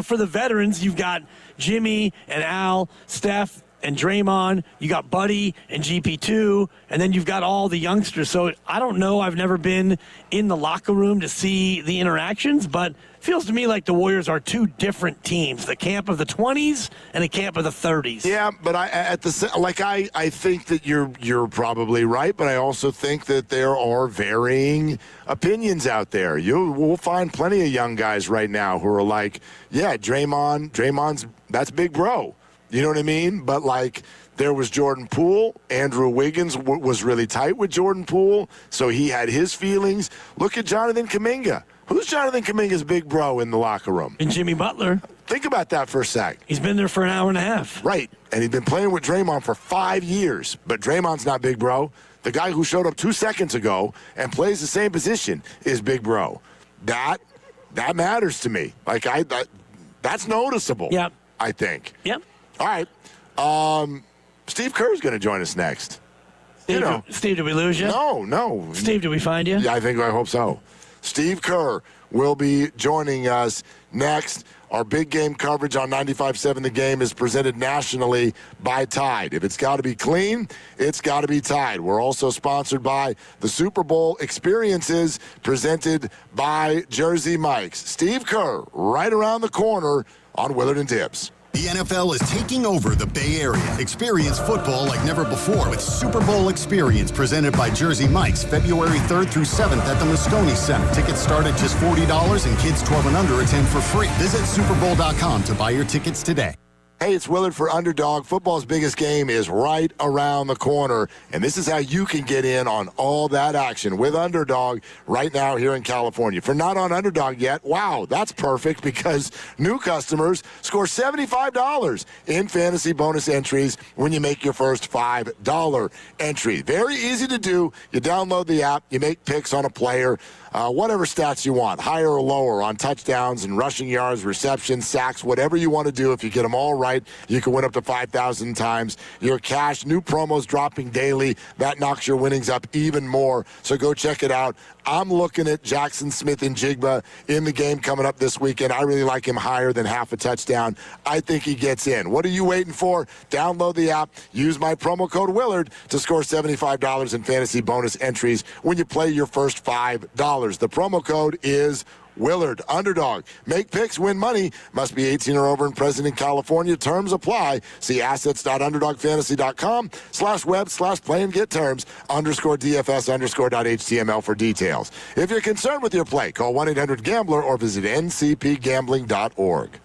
for the veterans, you've got Jimmy and Al, Steph and Draymond, you got Buddy and GP2, and then you've got all the youngsters. So I don't know. I've never been in the locker room to see the interactions, but it feels to me like the Warriors are two different teams, the camp of the 20s and the camp of the 30s. Yeah, but I think that you're probably right, but I also think that there are varying opinions out there. We'll find plenty of young guys right now who are like, yeah, Draymond's that's big bro. You know what I mean? But, there was Jordan Poole. Andrew Wiggins was really tight with Jordan Poole, so he had his feelings. Look at Jonathan Kuminga. Who's Jonathan Kuminga's big bro in the locker room? And Jimmy Butler. Think about that for a sec. He's been there for an hour and a half. Right, and he's been playing with Draymond for 5 years, but Draymond's not big bro. The guy who showed up 2 seconds ago and plays the same position is big bro. That matters to me. That's noticeable. Yep. I think. Yep. All right. Steve Kerr is going to join us next. Steve, did we lose you? No. Steve, did we find you? Yeah, I hope so. Steve Kerr will be joining us next. Our big game coverage on 95.7 The Game is presented nationally by Tide. If it's got to be clean, it's got to be Tide. We're also sponsored by the Super Bowl Experiences, presented by Jersey Mike's. Steve Kerr, right around the corner on Willard and Tibbs. The NFL is taking over the Bay Area. Experience football like never before with Super Bowl Experience presented by Jersey Mike's, February 3rd through 7th at the Moscone Center. Tickets start at just $40 and kids 12 and under attend for free. Visit superbowl.com to buy your tickets today. Hey, it's Willard for Underdog. Football's biggest game is right around the corner, and this is how you can get in on all that action with Underdog right now here in California. If you're not on Underdog yet, wow, that's perfect because new customers score $75 in fantasy bonus entries when you make your first $5 entry. Very easy to do. You download the app, you make picks on a player, whatever stats you want, higher or lower on touchdowns and rushing yards, receptions, sacks, whatever you want to do. If you get them all right, you can win up to 5,000 times your cash. New promos dropping daily. That knocks your winnings up even more. So go check it out. I'm looking at Jackson Smith and Jigba in the game coming up this weekend. I really like him higher than half a touchdown. I think he gets in. What are you waiting for? Download the app. Use my promo code Willard to score $75 in fantasy bonus entries when you play your first $5. The promo code is Willard. Underdog. Make picks, win money. Must be 18 or over and present in California. Terms apply. See assets.underdogfantasy.com/web/play and get terms _DFS_.html for details. If you're concerned with your play, call 1-800-GAMBLER or visit ncpgambling.org.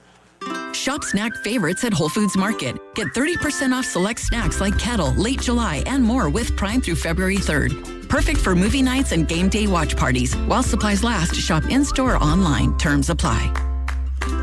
Shop snack favorites at Whole Foods Market. Get 30% off select snacks like Kettle, Late July, and more with Prime through February 3rd. Perfect for movie nights and game day watch parties. While supplies last, shop in-store or online. Terms apply.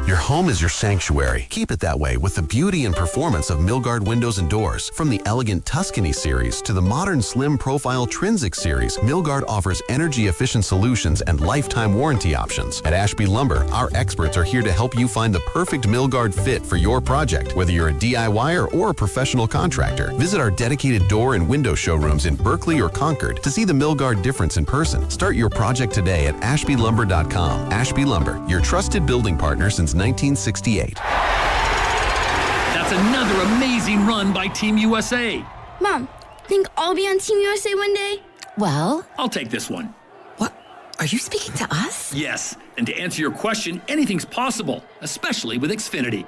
Your home is your sanctuary. Keep it that way with the beauty and performance of Milgard windows and doors. From the elegant Tuscany series to the modern slim profile Trinsic series, Milgard offers energy-efficient solutions and lifetime warranty options. At Ashby Lumber, our experts are here to help you find the perfect Milgard fit for your project, whether you're a DIYer or a professional contractor. Visit our dedicated door and window showrooms in Berkeley or Concord to see the Milgard difference in person. Start your project today at ashbylumber.com. Ashby Lumber, your trusted building partner since 1968. That's another amazing run by Team USA. Mom, think I'll be on Team USA one day? Well, I'll take this one. What? Are you speaking to us? Yes, and to answer your question, anything's possible, especially with Xfinity.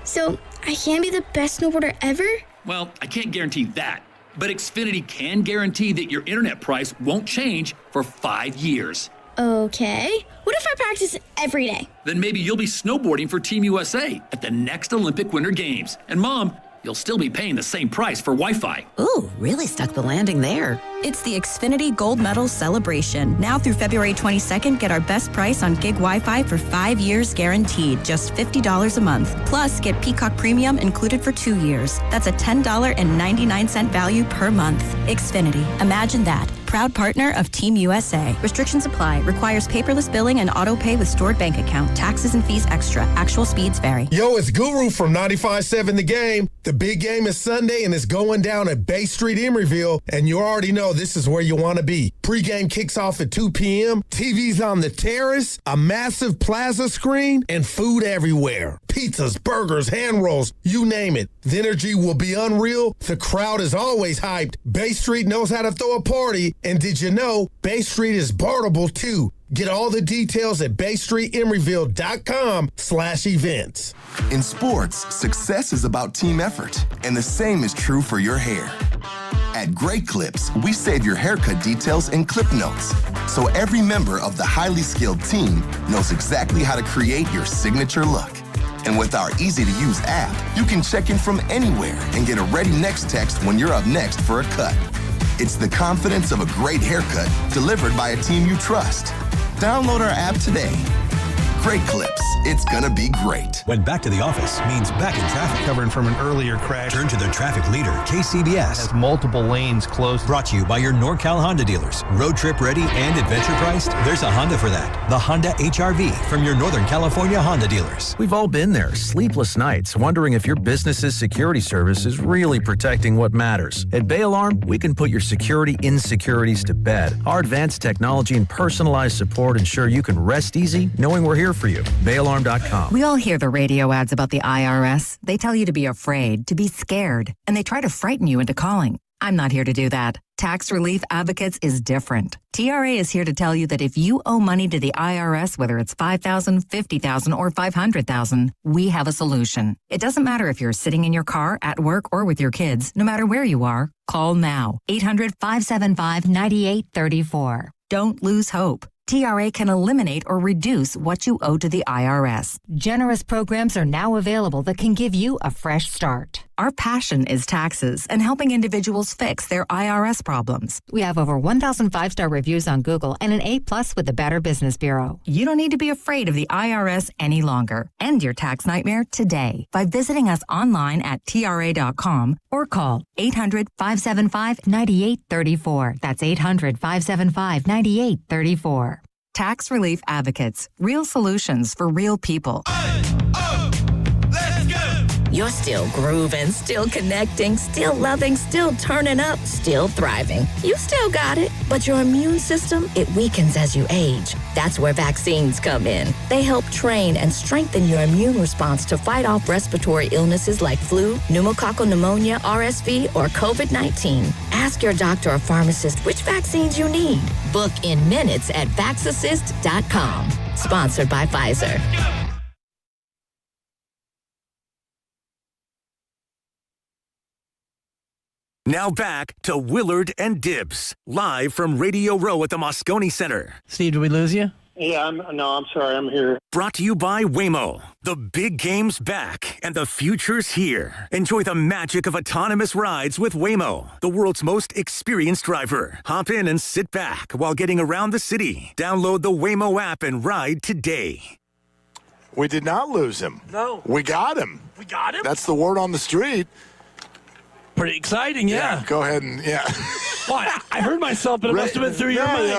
So, I can be the best snowboarder ever? Well, I can't guarantee that, but Xfinity can guarantee that your internet price won't change for 5 years. Okay. What if I practice every day? Then maybe you'll be snowboarding for Team USA at the next Olympic Winter Games. And Mom, you'll still be paying the same price for Wi-Fi. Ooh, really stuck the landing there. It's the Xfinity Gold Medal Celebration. Now through February 22nd, get our best price on gig Wi-Fi for 5 years guaranteed, just $50 a month. Plus, get Peacock Premium included for 2 years. That's a $10.99 value per month. Xfinity. Imagine that. Proud partner of Team USA. Restrictions apply. Requires paperless billing and auto pay with stored bank account. Taxes and fees extra. Actual speeds vary. Yo, it's Guru from 95.7 The Game. The big game is Sunday, and it's going down at Bay Street, Emeryville, and you already know this is where you want to be. Pre-game kicks off at 2 p.m., TV's on the terrace, a massive plaza screen, and food everywhere. Pizzas, burgers, hand rolls, you name it. The energy will be unreal. The crowd is always hyped. Bay Street knows how to throw a party, and did you know Bay Street is boardable too? Get all the details at BayStreetEmeryville.com/events. In sports, success is about team effort, and the same is true for your hair. At Great Clips, we save your haircut details in clip notes, so every member of the highly skilled team knows exactly how to create your signature look. And with our easy-to-use app, you can check in from anywhere and get a ready next text when you're up next for a cut. It's the confidence of a great haircut delivered by a team you trust. Download our app today. Great Clips. It's gonna be great. When back to the office means back in traffic. Covering from an earlier crash. Turn to the traffic leader, KCBS. Has multiple lanes closed. Brought to you by your NorCal Honda dealers. Road trip ready and adventure priced? There's a Honda for that. The Honda HR-V from your Northern California Honda dealers. We've all been there, sleepless nights, wondering if your business's security service is really protecting what matters. At Bay Alarm, we can put your security insecurities to bed. Our advanced technology and personalized support ensure you can rest easy knowing we're here for you. BayAlarm.com. We all hear the radio ads about the IRS. They tell you to be afraid, to be scared, and they try to frighten you into calling. I'm not here to do that. Tax Relief Advocates is different. TRA is here to tell you that if you owe money to the IRS, whether it's $5,000, $50,000, or $500,000, we have a solution. It doesn't matter if you're sitting in your car, at work, or with your kids. No matter where you are, call now. 800-575-9834. Don't lose hope. TRA can eliminate or reduce what you owe to the IRS. Generous programs are now available that can give you a fresh start. Our passion is taxes and helping individuals fix their IRS problems. We have over 1,000 5-star reviews on Google and an A+ with the Better Business Bureau. You don't need to be afraid of the IRS any longer. End your tax nightmare today by visiting us online at TRA.com or call 800-575-9834. That's 800-575-9834. Tax Relief Advocates. Real solutions for real people. You're still grooving, still connecting, still loving, still turning up, still thriving. You still got it, but your immune system, it weakens as you age. That's where vaccines come in. They help train and strengthen your immune response to fight off respiratory illnesses like flu, pneumococcal pneumonia, RSV, or COVID-19. Ask your doctor or pharmacist which vaccines you need. Book in minutes at vaxassist.com. Sponsored by Pfizer. Now back to Willard and Dibbs, live from Radio Row at the Moscone Center. Steve, did we lose you? Yeah, I'm sorry, I'm here. Brought to you by Waymo. The big game's back, and the future's here. Enjoy the magic of autonomous rides with Waymo, the world's most experienced driver. Hop in and sit back while getting around the city. Download the Waymo app and ride today. We did not lose him. No. We got him. We got him? That's the word on the street. Pretty exciting, yeah. Go ahead and, Well, I heard myself, but it must have been through your mic.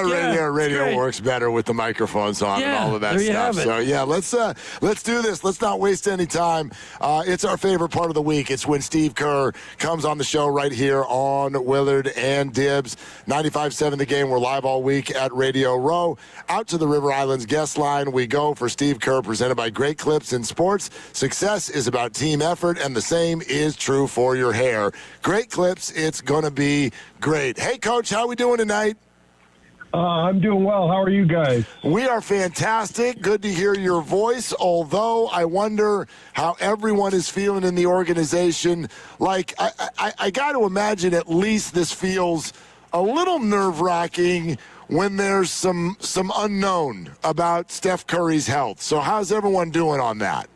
Radio works better with the microphones on and all of that stuff. So, let's do this. Let's not waste any time. It's our favorite part of the week. It's when Steve Kerr comes on the show right here on Willard and Dibbs. 95.7 The Game. We're live all week at Radio Row. Out to the River Islands guest line we go for Steve Kerr, presented by Great Clips in Sports. Success is about team effort, and the same is true for your hair. Great Clips, it's going to be great. Hey, Coach, how we doing tonight? I'm doing well. How are you guys? We are fantastic. Good to hear your voice, although I wonder how everyone is feeling in the organization. Like, I got to imagine at least this feels a little nerve-wracking when there's some unknown about Steph Curry's health. So how's everyone doing on that?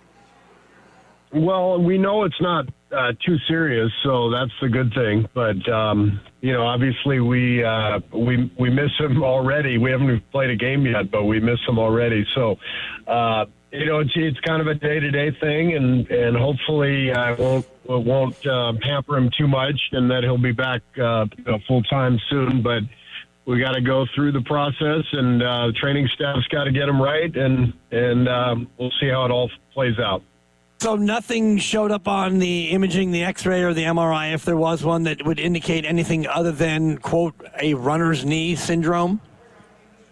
Well, we know it's not too serious, so that's the good thing. But obviously we miss him already. We haven't played a game yet, but we miss him already. So it's kind of a day-to-day thing, and hopefully it won't hamper him too much, and that he'll be back full time soon. But we got to go through the process, and the training staff's got to get him right, and we'll see how it all plays out. So nothing showed up on the imaging, the X-ray, or the MRI, if there was one, that would indicate anything other than, quote, a runner's knee syndrome?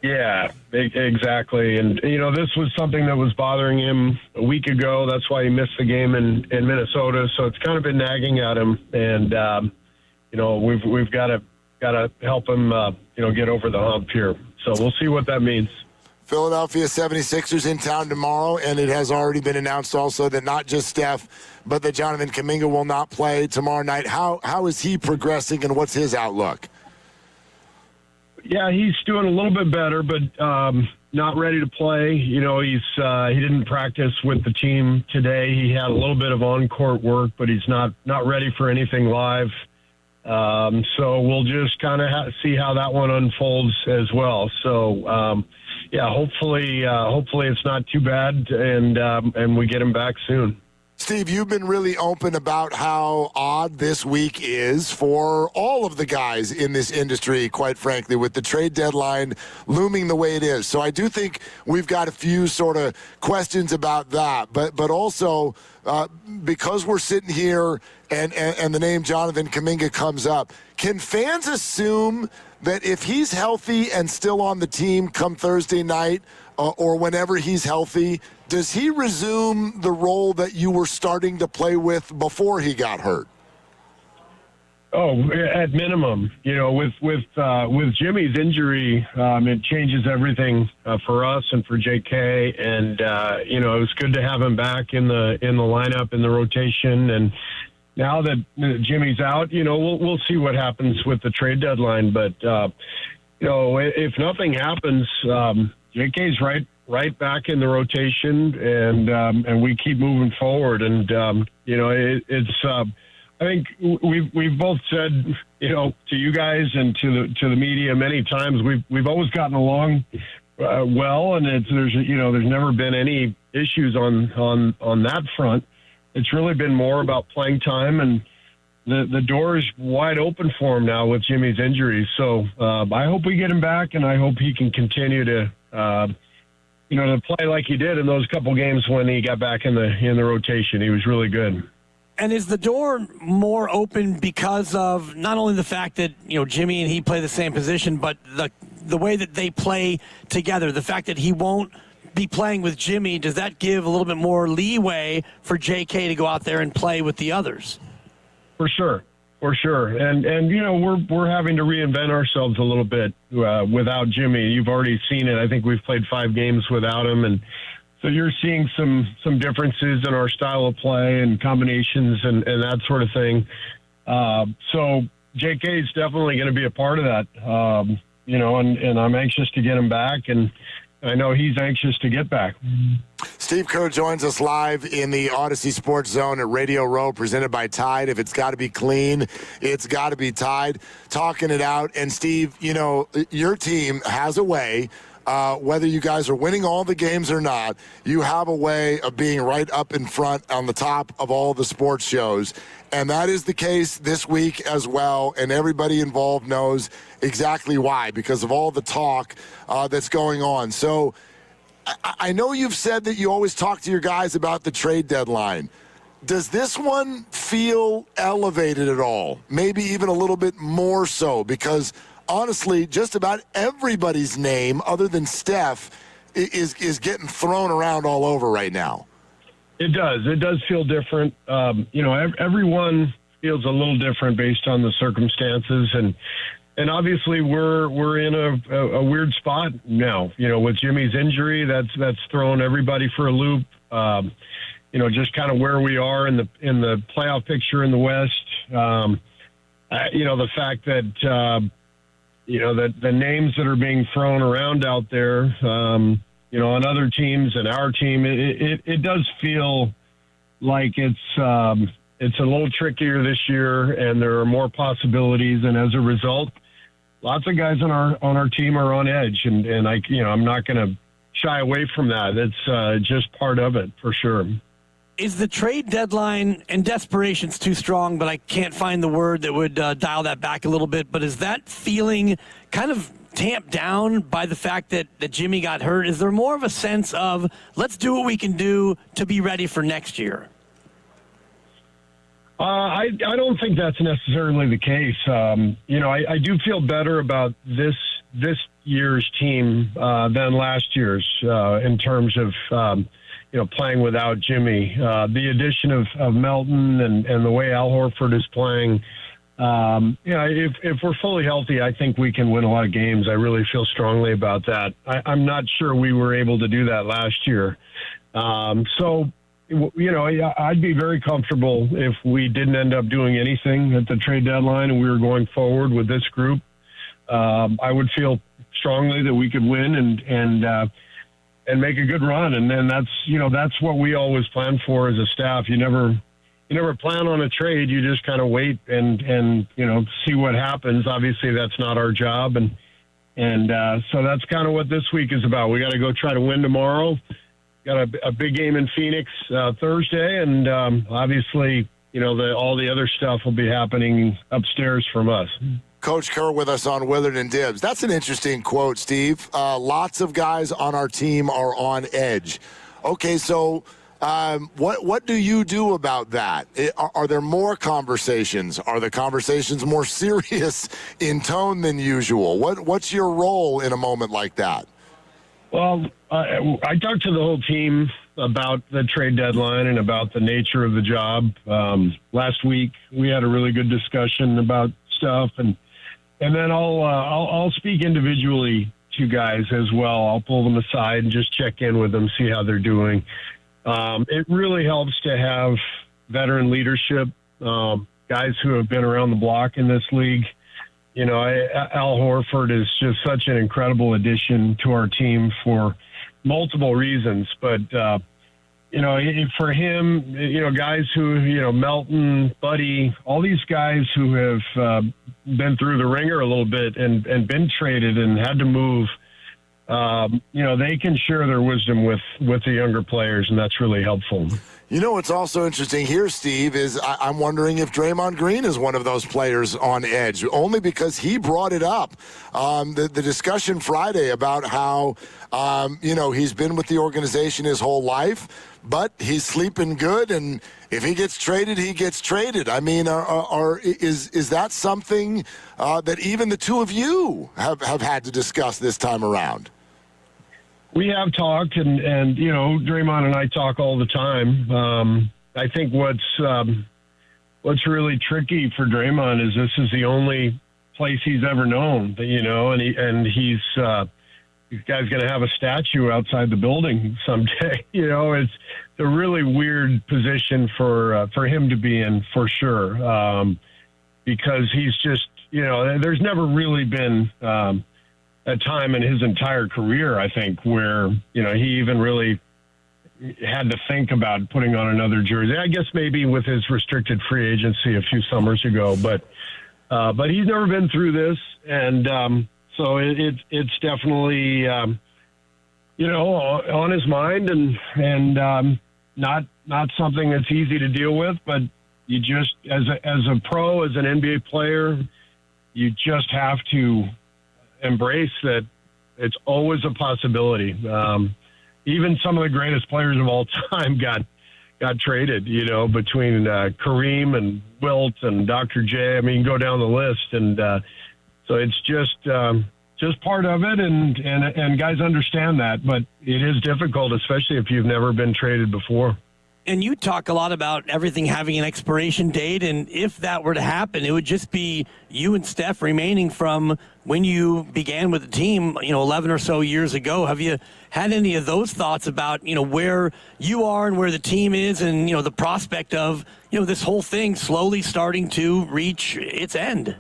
Yeah, exactly. And, this was something that was bothering him a week ago. That's why he missed the game in Minnesota. So it's kind of been nagging at him. And, we've got to help him, get over the hump here. So we'll see what that means. Philadelphia 76ers in town tomorrow, and it has already been announced also that not just Steph, but that Jonathan Kuminga will not play tomorrow night. How is he progressing, and what's his outlook? Yeah, he's doing a little bit better, but not ready to play. He didn't practice with the team today. He had a little bit of on-court work, but he's not ready for anything live. So we'll just kind of see how that one unfolds as well. So, hopefully it's not too bad, and we get him back soon. Steve, you've been really open about how odd this week is for all of the guys in this industry, quite frankly, with the trade deadline looming the way it is. So I do think we've got a few sort of questions about that. But also, because we're sitting here and the name Jonathan Kuminga comes up, can fans assume that if he's healthy and still on the team come Thursday night or whenever he's healthy, does he resume the role that you were starting to play with before he got hurt? Oh, at minimum, with Jimmy's injury, it changes everything for us and for JK. And it was good to have him back in the lineup, in the rotation. And now that Jimmy's out, we'll see what happens with the trade deadline. But if nothing happens, JK's right back in the rotation, and we keep moving forward. And I think we've both said, to you guys and to the media many times, we've always gotten along well, and there's never been any issues on that front. It's really been more about playing time, and the door is wide open for him now with Jimmy's injury. So I hope we get him back, and I hope he can continue to play like he did in those couple games when he got back in the rotation. He was really good. And is the door more open because of not only the fact that, Jimmy and he play the same position, but the way that they play together, the fact that he won't be playing with Jimmy, does that give a little bit more leeway for JK to go out there and play with the others? For sure. And we're having to reinvent ourselves a little bit without Jimmy. You've already seen it. I think we've played 5 games without him, and so you're seeing some differences in our style of play and combinations and that sort of thing. So JK is definitely going to be a part of that, and I'm anxious to get him back, and I know he's anxious to get back. Steve Kerr joins us live in the Odyssey Sports Zone at Radio Row, presented by Tide. If it's got to be clean, it's got to be Tide. Talking it out. And, Steve, your team has a way, whether you guys are winning all the games or not, you have a way of being right up in front on the top of all the sports shows. And that is the case this week as well, and everybody involved knows exactly why, because of all the talk that's going on. So I know you've said that you always talk to your guys about the trade deadline. Does this one feel elevated at all? Maybe even a little bit more so, because honestly, just about everybody's name other than Steph is getting thrown around all over right now. It does. It does feel different. Everyone feels a little different based on the circumstances, and obviously we're in a weird spot now. With Jimmy's injury, that's thrown everybody for a loop. Just kind of where we are in the playoff picture in the West. The fact that that the names that are being thrown around out there. On other teams and our team, it does feel like it's, it's a little trickier this year, and there are more possibilities. And as a result, lots of guys on our team are on edge, and I'm not going to shy away from that. It's just part of it for sure. Is the trade deadline, and desperation's too strong, but I can't find the word that would dial that back a little bit, but is that feeling kind of tamped down by the fact that Jimmy got hurt? Is there more of a sense of, let's do what we can do to be ready for next year? I don't think that's necessarily the case. I do feel better about this year's team than last year's in terms of playing without Jimmy. The addition of Melton and the way Al Horford is playing, if we're fully healthy, I think we can win a lot of games. I really feel strongly about that. I'm not sure we were able to do that last year. I'd be very comfortable if we didn't end up doing anything at the trade deadline and we were going forward with this group. I would feel strongly that we could win and make a good run. And then that's what we always plan for as a staff. You never plan on a trade. You just kind of wait and see what happens. Obviously that's not our job. And so that's kind of what this week is about. We got to go try to win tomorrow. Got a big game in Phoenix Thursday, and obviously, all the other stuff will be happening upstairs from us. Coach Kerr with us on Willard and Dibs. That's an interesting quote, Steve. Lots of guys on our team are on edge. Okay, so what do you do about that? Are there more conversations? Are the conversations more serious in tone than usual? What's your role in a moment like that? Well, I talked to the whole team about the trade deadline and about the nature of the job. Last week, we had a really good discussion about stuff, and then I'll speak individually to guys as well. I'll pull them aside and just check in with them, see how they're doing. It really helps to have veteran leadership, guys who have been around the block in this league. Al Horford is just such an incredible addition to our team for multiple reasons. But, for him, guys who, Melton, Buddy, all these guys who have been through the ringer a little bit and been traded and had to move, they can share their wisdom with the younger players, and that's really helpful. What's also interesting here, Steve, is I'm wondering if Draymond Green is one of those players on edge, only because he brought it up. The discussion Friday about how, he's been with the organization his whole life, but he's sleeping good, and if he gets traded, he gets traded. I mean, is that something that even the two of you have had to discuss this time around? We have talked, and Draymond and I talk all the time. I think what's really tricky for Draymond is this is the only place he's ever known, he's this guy's going to have a statue outside the building someday. It's a really weird position for him to be in, for sure, because he's just, there's never really been a time in his entire career, I think, where, he even really had to think about putting on another jersey. I guess maybe with his restricted free agency a few summers ago, but he's never been through this. And so it's definitely, on his mind and not something that's easy to deal with, but you just, as a pro, as an NBA player, you just have to embrace that it's always a possibility. Even some of the greatest players of all time got traded, between Kareem and Wilt and Dr. J. I mean, go down the list. And so it's just part of it. And guys understand that, but it is difficult, especially if you've never been traded before. And you talk a lot about everything having an expiration date, and if that were to happen, it would just be you and Steph remaining from when you began with the team, 11 or so years ago. Have you had any of those thoughts about, where you are and where the team is and, the prospect of, this whole thing slowly starting to reach its end?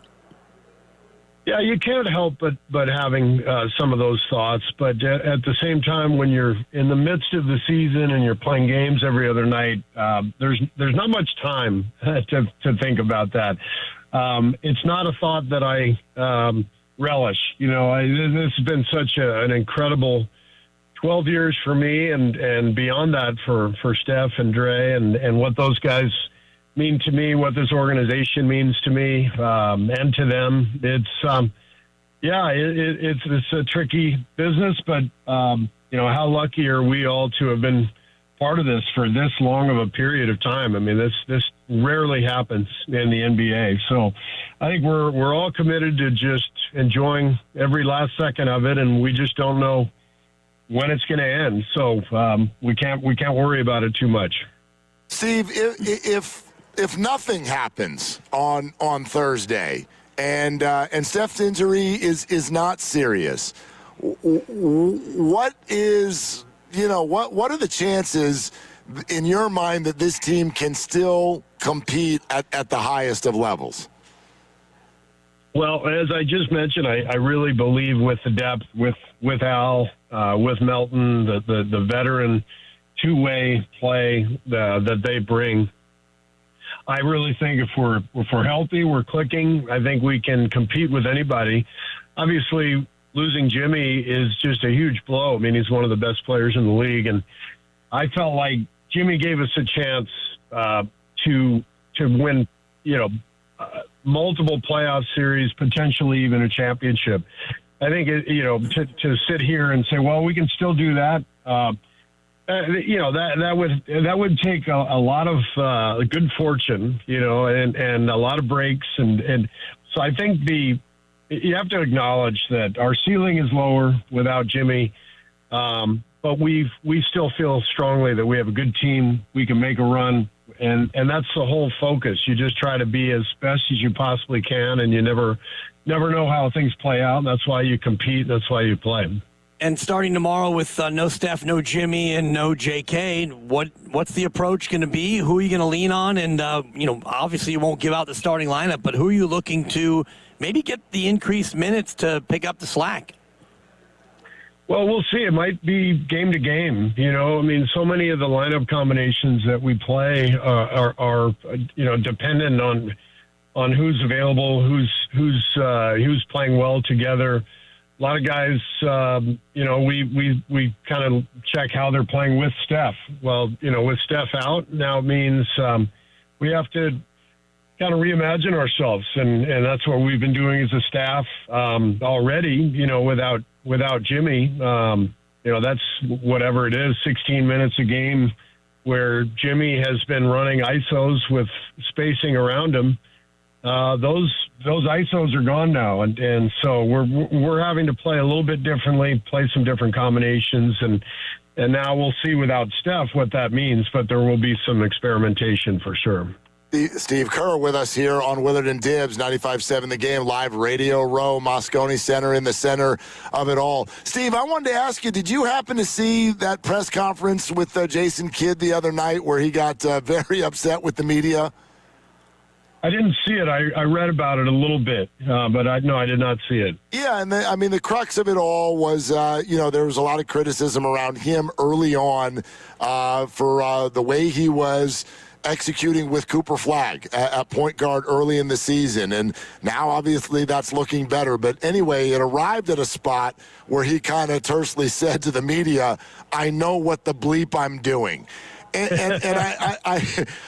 Yeah, you can't help but having some of those thoughts. But at the same time, when you're in the midst of the season and you're playing games every other night, there's not much time to think about that. It's not a thought that I relish. This has been such an incredible 12 years for me, and beyond that for Steph and Dre and what those guys mean to me, what this organization means to me, and to them. It's it's a tricky business, but how lucky are we all to have been part of this for this long of a period of time? I mean, this rarely happens in the NBA. So I think we're all committed to just enjoying every last second of it, and we just don't know when it's going to end. So we can't worry about it too much. Steve, if nothing happens on Thursday and Steph's injury is not serious, what are the chances in your mind that this team can still compete at the highest of levels? Well, as I just mentioned, I really believe with the depth, with Al, with Melton, the veteran two-way play that they bring, I really think if we're healthy, we're clicking, I think we can compete with anybody. Obviously, losing Jimmy is just a huge blow. I mean, he's one of the best players in the league, and I felt like Jimmy gave us a chance to win, multiple playoff series, potentially even a championship. I think to sit here and say, well, we can still do that. That would take a lot of good fortune, and a lot of breaks, and so I think you have to acknowledge that our ceiling is lower without Jimmy, but we still feel strongly that we have a good team. We can make a run, and that's the whole focus. You just try to be as best as you possibly can, and you never know how things play out. That's why you compete. That's why you play. And starting tomorrow with no Steph, no Jimmy, and no JK, what's the approach going to be? Who are you going to lean on? And, obviously you won't give out the starting lineup, but who are you looking to maybe get the increased minutes to pick up the slack? Well, we'll see. It might be game to game. So many of the lineup combinations that we play are dependent on who's available, who's playing well together. A lot of guys, we kind of check how they're playing with Steph. Well, with Steph out, now it means we have to kind of reimagine ourselves, and that's what we've been doing as a staff already. Without Jimmy, that's whatever it is, 16 minutes a game, where Jimmy has been running ISOs with spacing around him. Those ISOs are gone now, and so we're having to play a little bit differently, play some different combinations, and now we'll see without Steph what that means, but there will be some experimentation for sure. Steve Kerr with us here on Willard and Dibbs, 95.7 The Game, live Radio Row, Moscone Center, in the center of it all. Steve, I wanted to ask you, did you happen to see that press conference with Jason Kidd the other night where he got very upset with the media? I didn't see it. I read about it a little bit, but I did not see it. Yeah, and the crux of it all was, there was a lot of criticism around him early on for the way he was executing with Cooper Flagg at point guard early in the season. And now, obviously, that's looking better. But anyway, it arrived at a spot where he kind of tersely said to the media, I know what the bleep I'm doing. And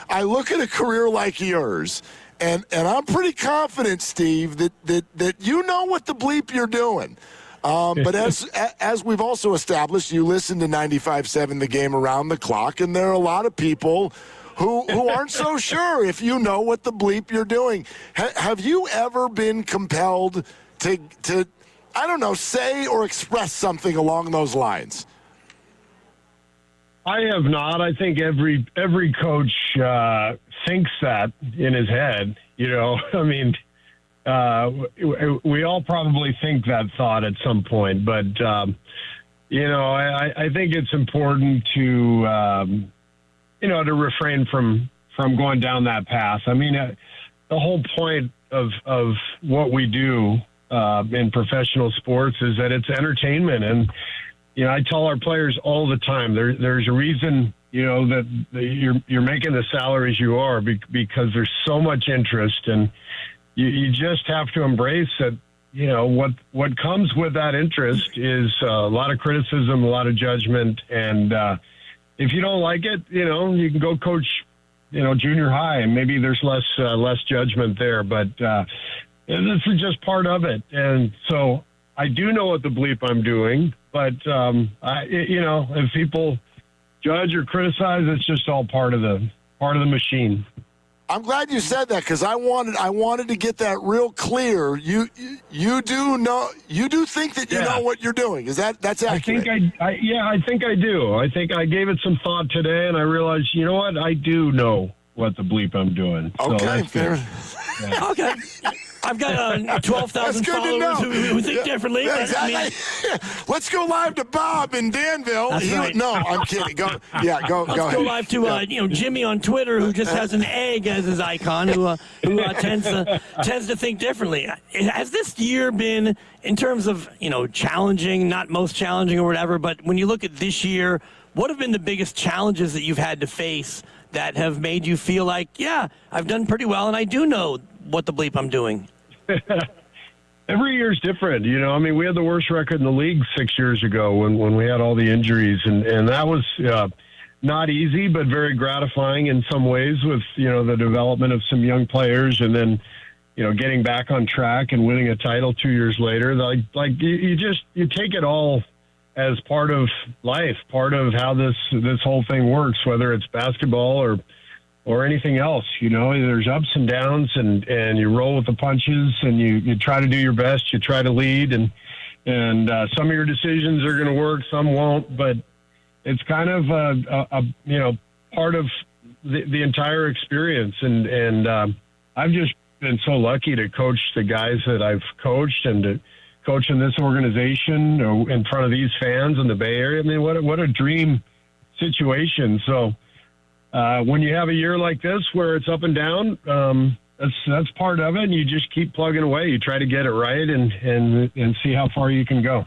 I look at a career like yours, and I'm pretty confident, Steve, that you know what the bleep you're doing. But as we've also established, you listen to 95.7 The Game around the clock, and there are a lot of people who aren't so sure if you know what the bleep you're doing. Have you ever been compelled to I don't know, say or express something along those lines? I have not. I think every coach thinks that in his head. I mean, we all probably think that thought at some point. But I think it's important to to refrain from going down that path. I mean, the whole point of what we do in professional sports is that it's entertainment. And, I tell our players all the time, there's a reason, that you're making the salaries you are because there's so much interest, and you just have to embrace that. What comes with that interest is a lot of criticism, a lot of judgment, and if you don't like it, you can go coach, junior high, and maybe there's less judgment there. But this is just part of it, and so I do know what the bleep I'm doing. But if people judge or criticize, it's just all part of the machine. I'm glad you said that because I wanted to get that real clear. You do think that you know what you're doing. That's accurate? I think I do. I think I gave it some thought today, and I realized, you know what? I do know what the bleep I'm doing. Okay, fair. Yeah. Okay. I've got 12,000 followers who think differently. Yeah, exactly. Let's go live to Bob in Danville. Right. No, I'm kidding. Go Let's ahead. go live to Jimmy on Twitter, who just has an egg as his icon, who tends to think differently. Has this year been, in terms of challenging, not most challenging or whatever, but when you look at this year, what have been the biggest challenges that you've had to face that have made you feel like, yeah, I've done pretty well, and I do know what the bleep I'm doing? Every year's different. We had the worst record in the league 6 years ago when we had all the injuries, and that was not easy, but very gratifying in some ways with, the development of some young players, and then, getting back on track and winning a title 2 years later. You take it all as part of life, part of how this whole thing works, whether it's basketball or anything else. There's ups and downs, and you roll with the punches, and you try to do your best. You try to lead, and some of your decisions are going to work, some won't, but it's kind of a part of the entire experience. And I've just been so lucky to coach the guys that I've coached and to coach in this organization in front of these fans in the Bay Area. What a dream situation. So when you have a year like this where it's up and down, that's part of it, and you just keep plugging away. You try to get it right and see how far you can go.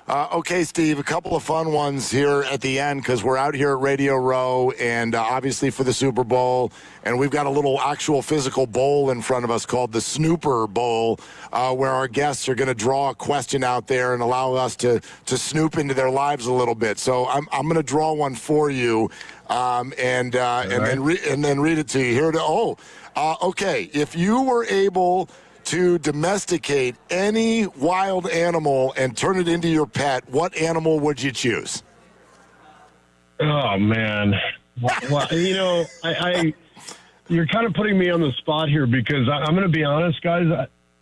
Okay, Steve, a couple of fun ones here at the end because we're out here at Radio Row and obviously for the Super Bowl, and we've got a little actual physical bowl in front of us called the Snooper Bowl where our guests are going to draw a question out there and allow us to snoop into their lives a little bit. So I'm going to draw one for you and then read it to you. Here okay, if you were able to domesticate any wild animal and turn it into your pet, what animal would you choose? Oh, man. You're kind of putting me on the spot here because I'm going to be honest, guys.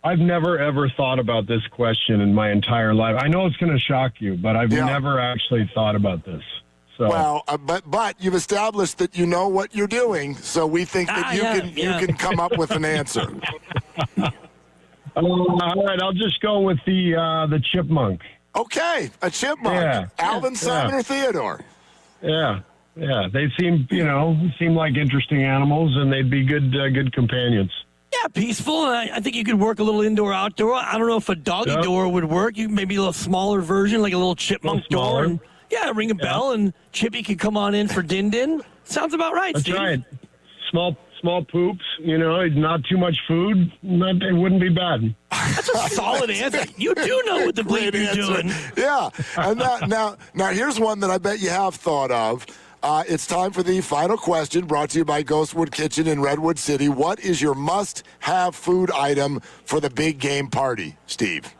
I've never, ever thought about this question in my entire life. I know it's going to shock you, but I've never actually thought about this. So. Well, but you've established that you know what you're doing, so we think that you can come up with an answer. All right, I'll just go with the chipmunk. Okay, a chipmunk. Yeah. Alvin, Simon, or Theodore? Yeah. They seem like interesting animals, and they'd be good companions. Yeah, peaceful, and I think you could work a little indoor-outdoor. I don't know if a doggy door would work. You maybe a little smaller version, like a little chipmunk door. And, ring a bell, and Chippy could come on in for Din-Din. Sounds about right, That's Steve. Right. Small poops, not too much food. It wouldn't be bad. That's a solid answer. You do know what the bleep you're doing. Yeah. And now here's one that I bet you have thought of. It's time for the final question, brought to you by Ghostwood Kitchen in Redwood City. What is your must-have food item for the big game party, Steve?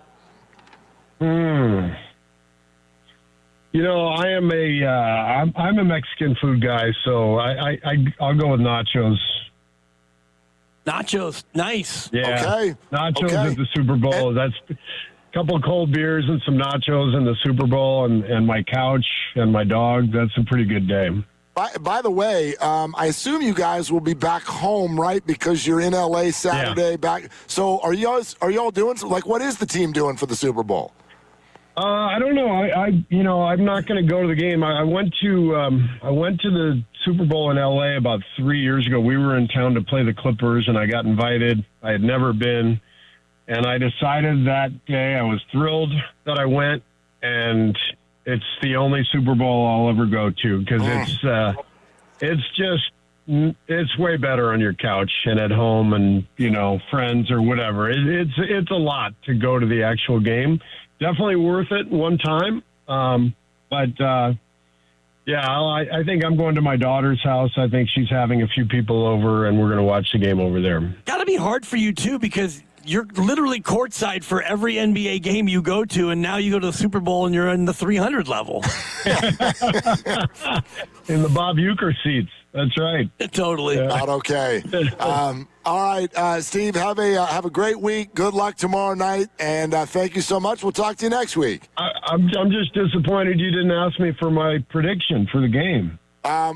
I am I'm a Mexican food guy, so I'll go with nachos. Nachos, nice. Yeah. Okay. Nachos at the Super Bowl. That's a couple of cold beers and some nachos in the Super Bowl, and my couch and my dog. That's a pretty good day. By the way, I assume you guys will be back home, right? Because you're in LA Saturday. Yeah. Back. So are y'all doing what is the team doing for the Super Bowl? I don't know. I'm not going to go to the game. I went to the Super Bowl in LA about 3 years ago. We were in town to play the Clippers, and I got invited. I had never been. And I decided that day, I was thrilled that I went, and it's the only Super Bowl I'll ever go to because it's way better on your couch and at home and, friends or whatever. It's a lot to go to the actual game. Definitely worth it one time. I think I'm going to my daughter's house. I think she's having a few people over, and we're going to watch the game over there. Got to be hard for you, too, because you're literally courtside for every NBA game you go to, and now you go to the Super Bowl and you're in the 300 level. In the Bob Uecker seats. That's right. Totally. Yeah. Not okay. All right, Steve, have a great week. Good luck tomorrow night, and thank you so much. We'll talk to you next week. I'm just disappointed you didn't ask me for my prediction for the game.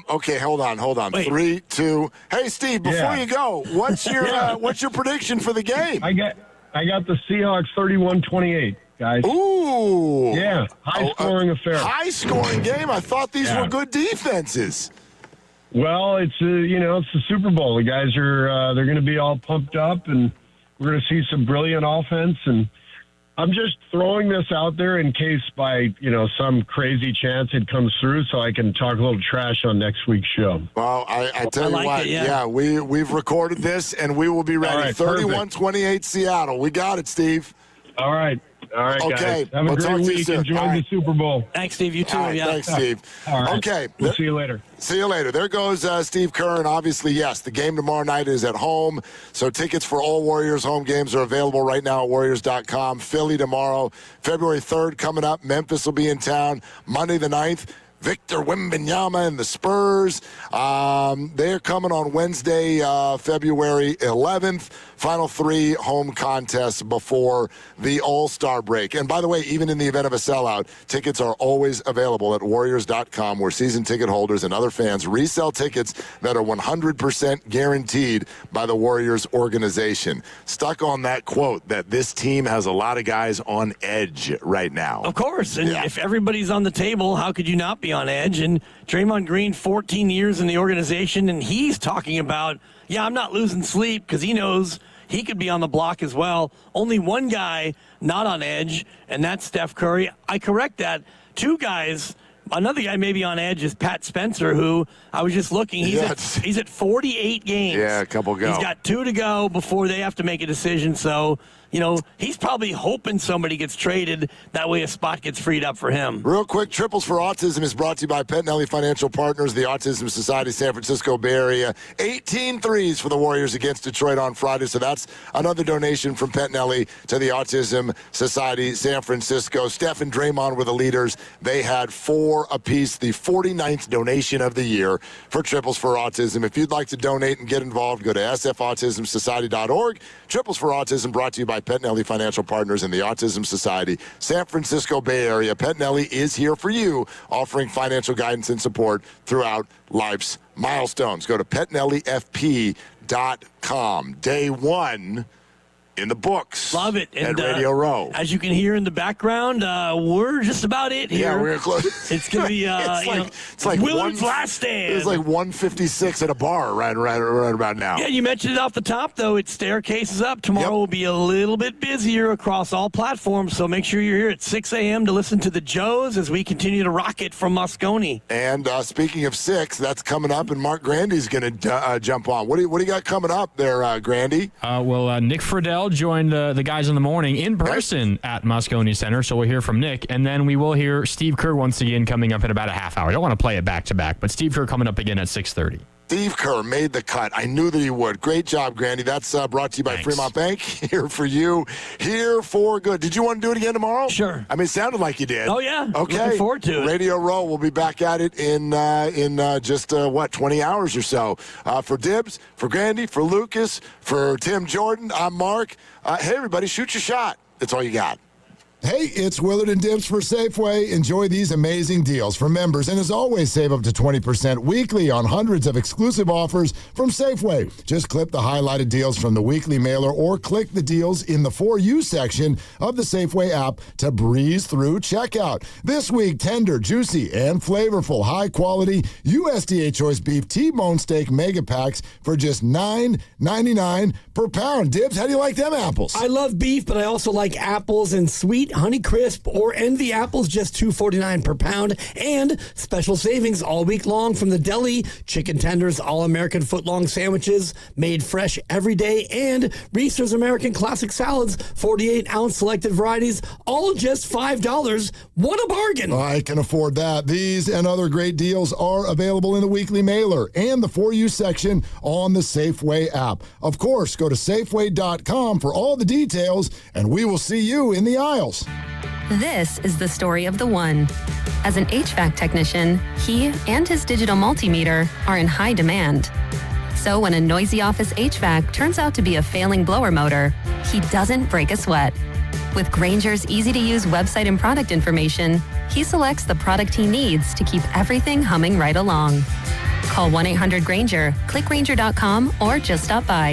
Okay, hold on. Wait. 3, 2. Hey, Steve, before you go, what's your prediction for the game? I got the Seahawks 31-28, guys. Ooh. Yeah, high-scoring affair. High-scoring game? I thought these were good defenses. Well, it's the Super Bowl. The guys are they're going to be all pumped up, and we're going to see some brilliant offense. And I'm just throwing this out there in case by some crazy chance it comes through, so I can talk a little trash on next week's show. Well, I tell you what, we've recorded this, and we will be ready. All right, 31-28 Seattle. We got it, Steve. All right. All right, okay. Guys. Have a great week. Enjoy the Super Bowl. Thanks, Steve. You too. All right, thanks, Steve. All right. Okay. We'll see you later. See you later. There goes Steve Kerr, and obviously, yes, the game tomorrow night is at home, so tickets for all Warriors home games are available right now at Warriors.com. Philly tomorrow, February 3rd coming up. Memphis will be in town. Monday the 9th, Victor Wembanyama and the Spurs. They're coming on Wednesday, February 11th. Final 3 home contests before the All-Star break. And by the way, even in the event of a sellout, tickets are always available at Warriors.com, where season ticket holders and other fans resell tickets that are 100% guaranteed by the Warriors organization. Stuck on that quote that this team has a lot of guys on edge right now. Of course. And if everybody's on the table, how could you not be on edge? And Draymond Green, 14 years in the organization, and he's talking about, I'm not losing sleep because he knows he could be on the block as well. Only one guy not on edge, and that's Steph Curry. I correct that. 2 guys. Another guy maybe on edge is Pat Spencer, who I was just looking. He's at 48 games. Yeah, a couple go. He's got 2 to go before they have to make a decision. So, he's probably hoping somebody gets traded. That way a spot gets freed up for him. Real quick, Triples for Autism is brought to you by Pettinelli Financial Partners, the Autism Society, San Francisco Bay Area. 18 threes for the Warriors against Detroit on Friday. So that's another donation from Pettinelli to the Autism Society, San Francisco. Steph and Draymond were the leaders. They had 4 apiece, the 49th donation of the year for Triples for Autism. If you'd like to donate and get involved, go to sfautismsociety.org. Triples for Autism brought to you by Pettinelli Financial Partners and the Autism Society, San Francisco Bay Area. Pettinelli is here for you, offering financial guidance and support throughout life's milestones. Go to PettinelliFP.com. Day 1 in the books. Love it. And at Radio Row. As you can hear in the background, we're just about it here. Yeah, we're close. It's going to be it's like Willard's Last Stand. It's like 156 at a bar right about now. Yeah, you mentioned it off the top, though. It's staircases up. Tomorrow will be a little bit busier across all platforms, so make sure you're here at 6 a.m. to listen to the Joes as we continue to rock it from Moscone. And speaking of 6, that's coming up, and Mark Grandy's going to jump on. What do you got coming up there, Grandy? Nick Friedel joined the guys in the morning in person at Moscone Center, so we'll hear from Nick, and then we will hear Steve Kerr once again coming up in about a half hour. I don't want to play it back-to-back, but Steve Kerr coming up again at 6:30. Steve Kerr made the cut. I knew that he would. Great job, Grandy. That's brought to you by Fremont Bank. Here for you. Here for good. Did you want to do it again tomorrow? Sure. I mean, it sounded like you did. Oh, yeah. Okay. Looking forward to it. Radio Row will be back at it in just 20 hours or so. For Dibs, for Grandy, for Lucas, for Tim Jordan, I'm Mark. Hey, everybody, shoot your shot. That's all you got. Hey, it's Willard and Dibbs for Safeway. Enjoy these amazing deals for members. And as always, save up to 20% weekly on hundreds of exclusive offers from Safeway. Just clip the highlighted deals from the weekly mailer or click the deals in the For You section of the Safeway app to breeze through checkout. This week, tender, juicy, and flavorful, high-quality USDA choice beef T-bone steak mega packs for just $9.99 per pound. Dibbs, how do you like them apples? I love beef, but I also like apples and sweet Honey Crisp or Envy apples, just $2.49 per pound. And special savings all week long from the deli. Chicken tenders, all-American foot-long sandwiches made fresh every day. And Reese's American Classic Salads, 48-ounce selected varieties, all just $5. What a bargain. I can afford that. These and other great deals are available in the weekly mailer and the For You section on the Safeway app. Of course, go to Safeway.com for all the details, and we will see you in the aisles. This is the story of the one. As an HVAC technician, he and his digital multimeter are in high demand. So when a noisy office HVAC turns out to be a failing blower motor, he doesn't break a sweat. With Granger's easy-to-use website and product information, he selects the product he needs to keep everything humming right along. Call 1-800-GRANGER, click Granger.com, or just stop by.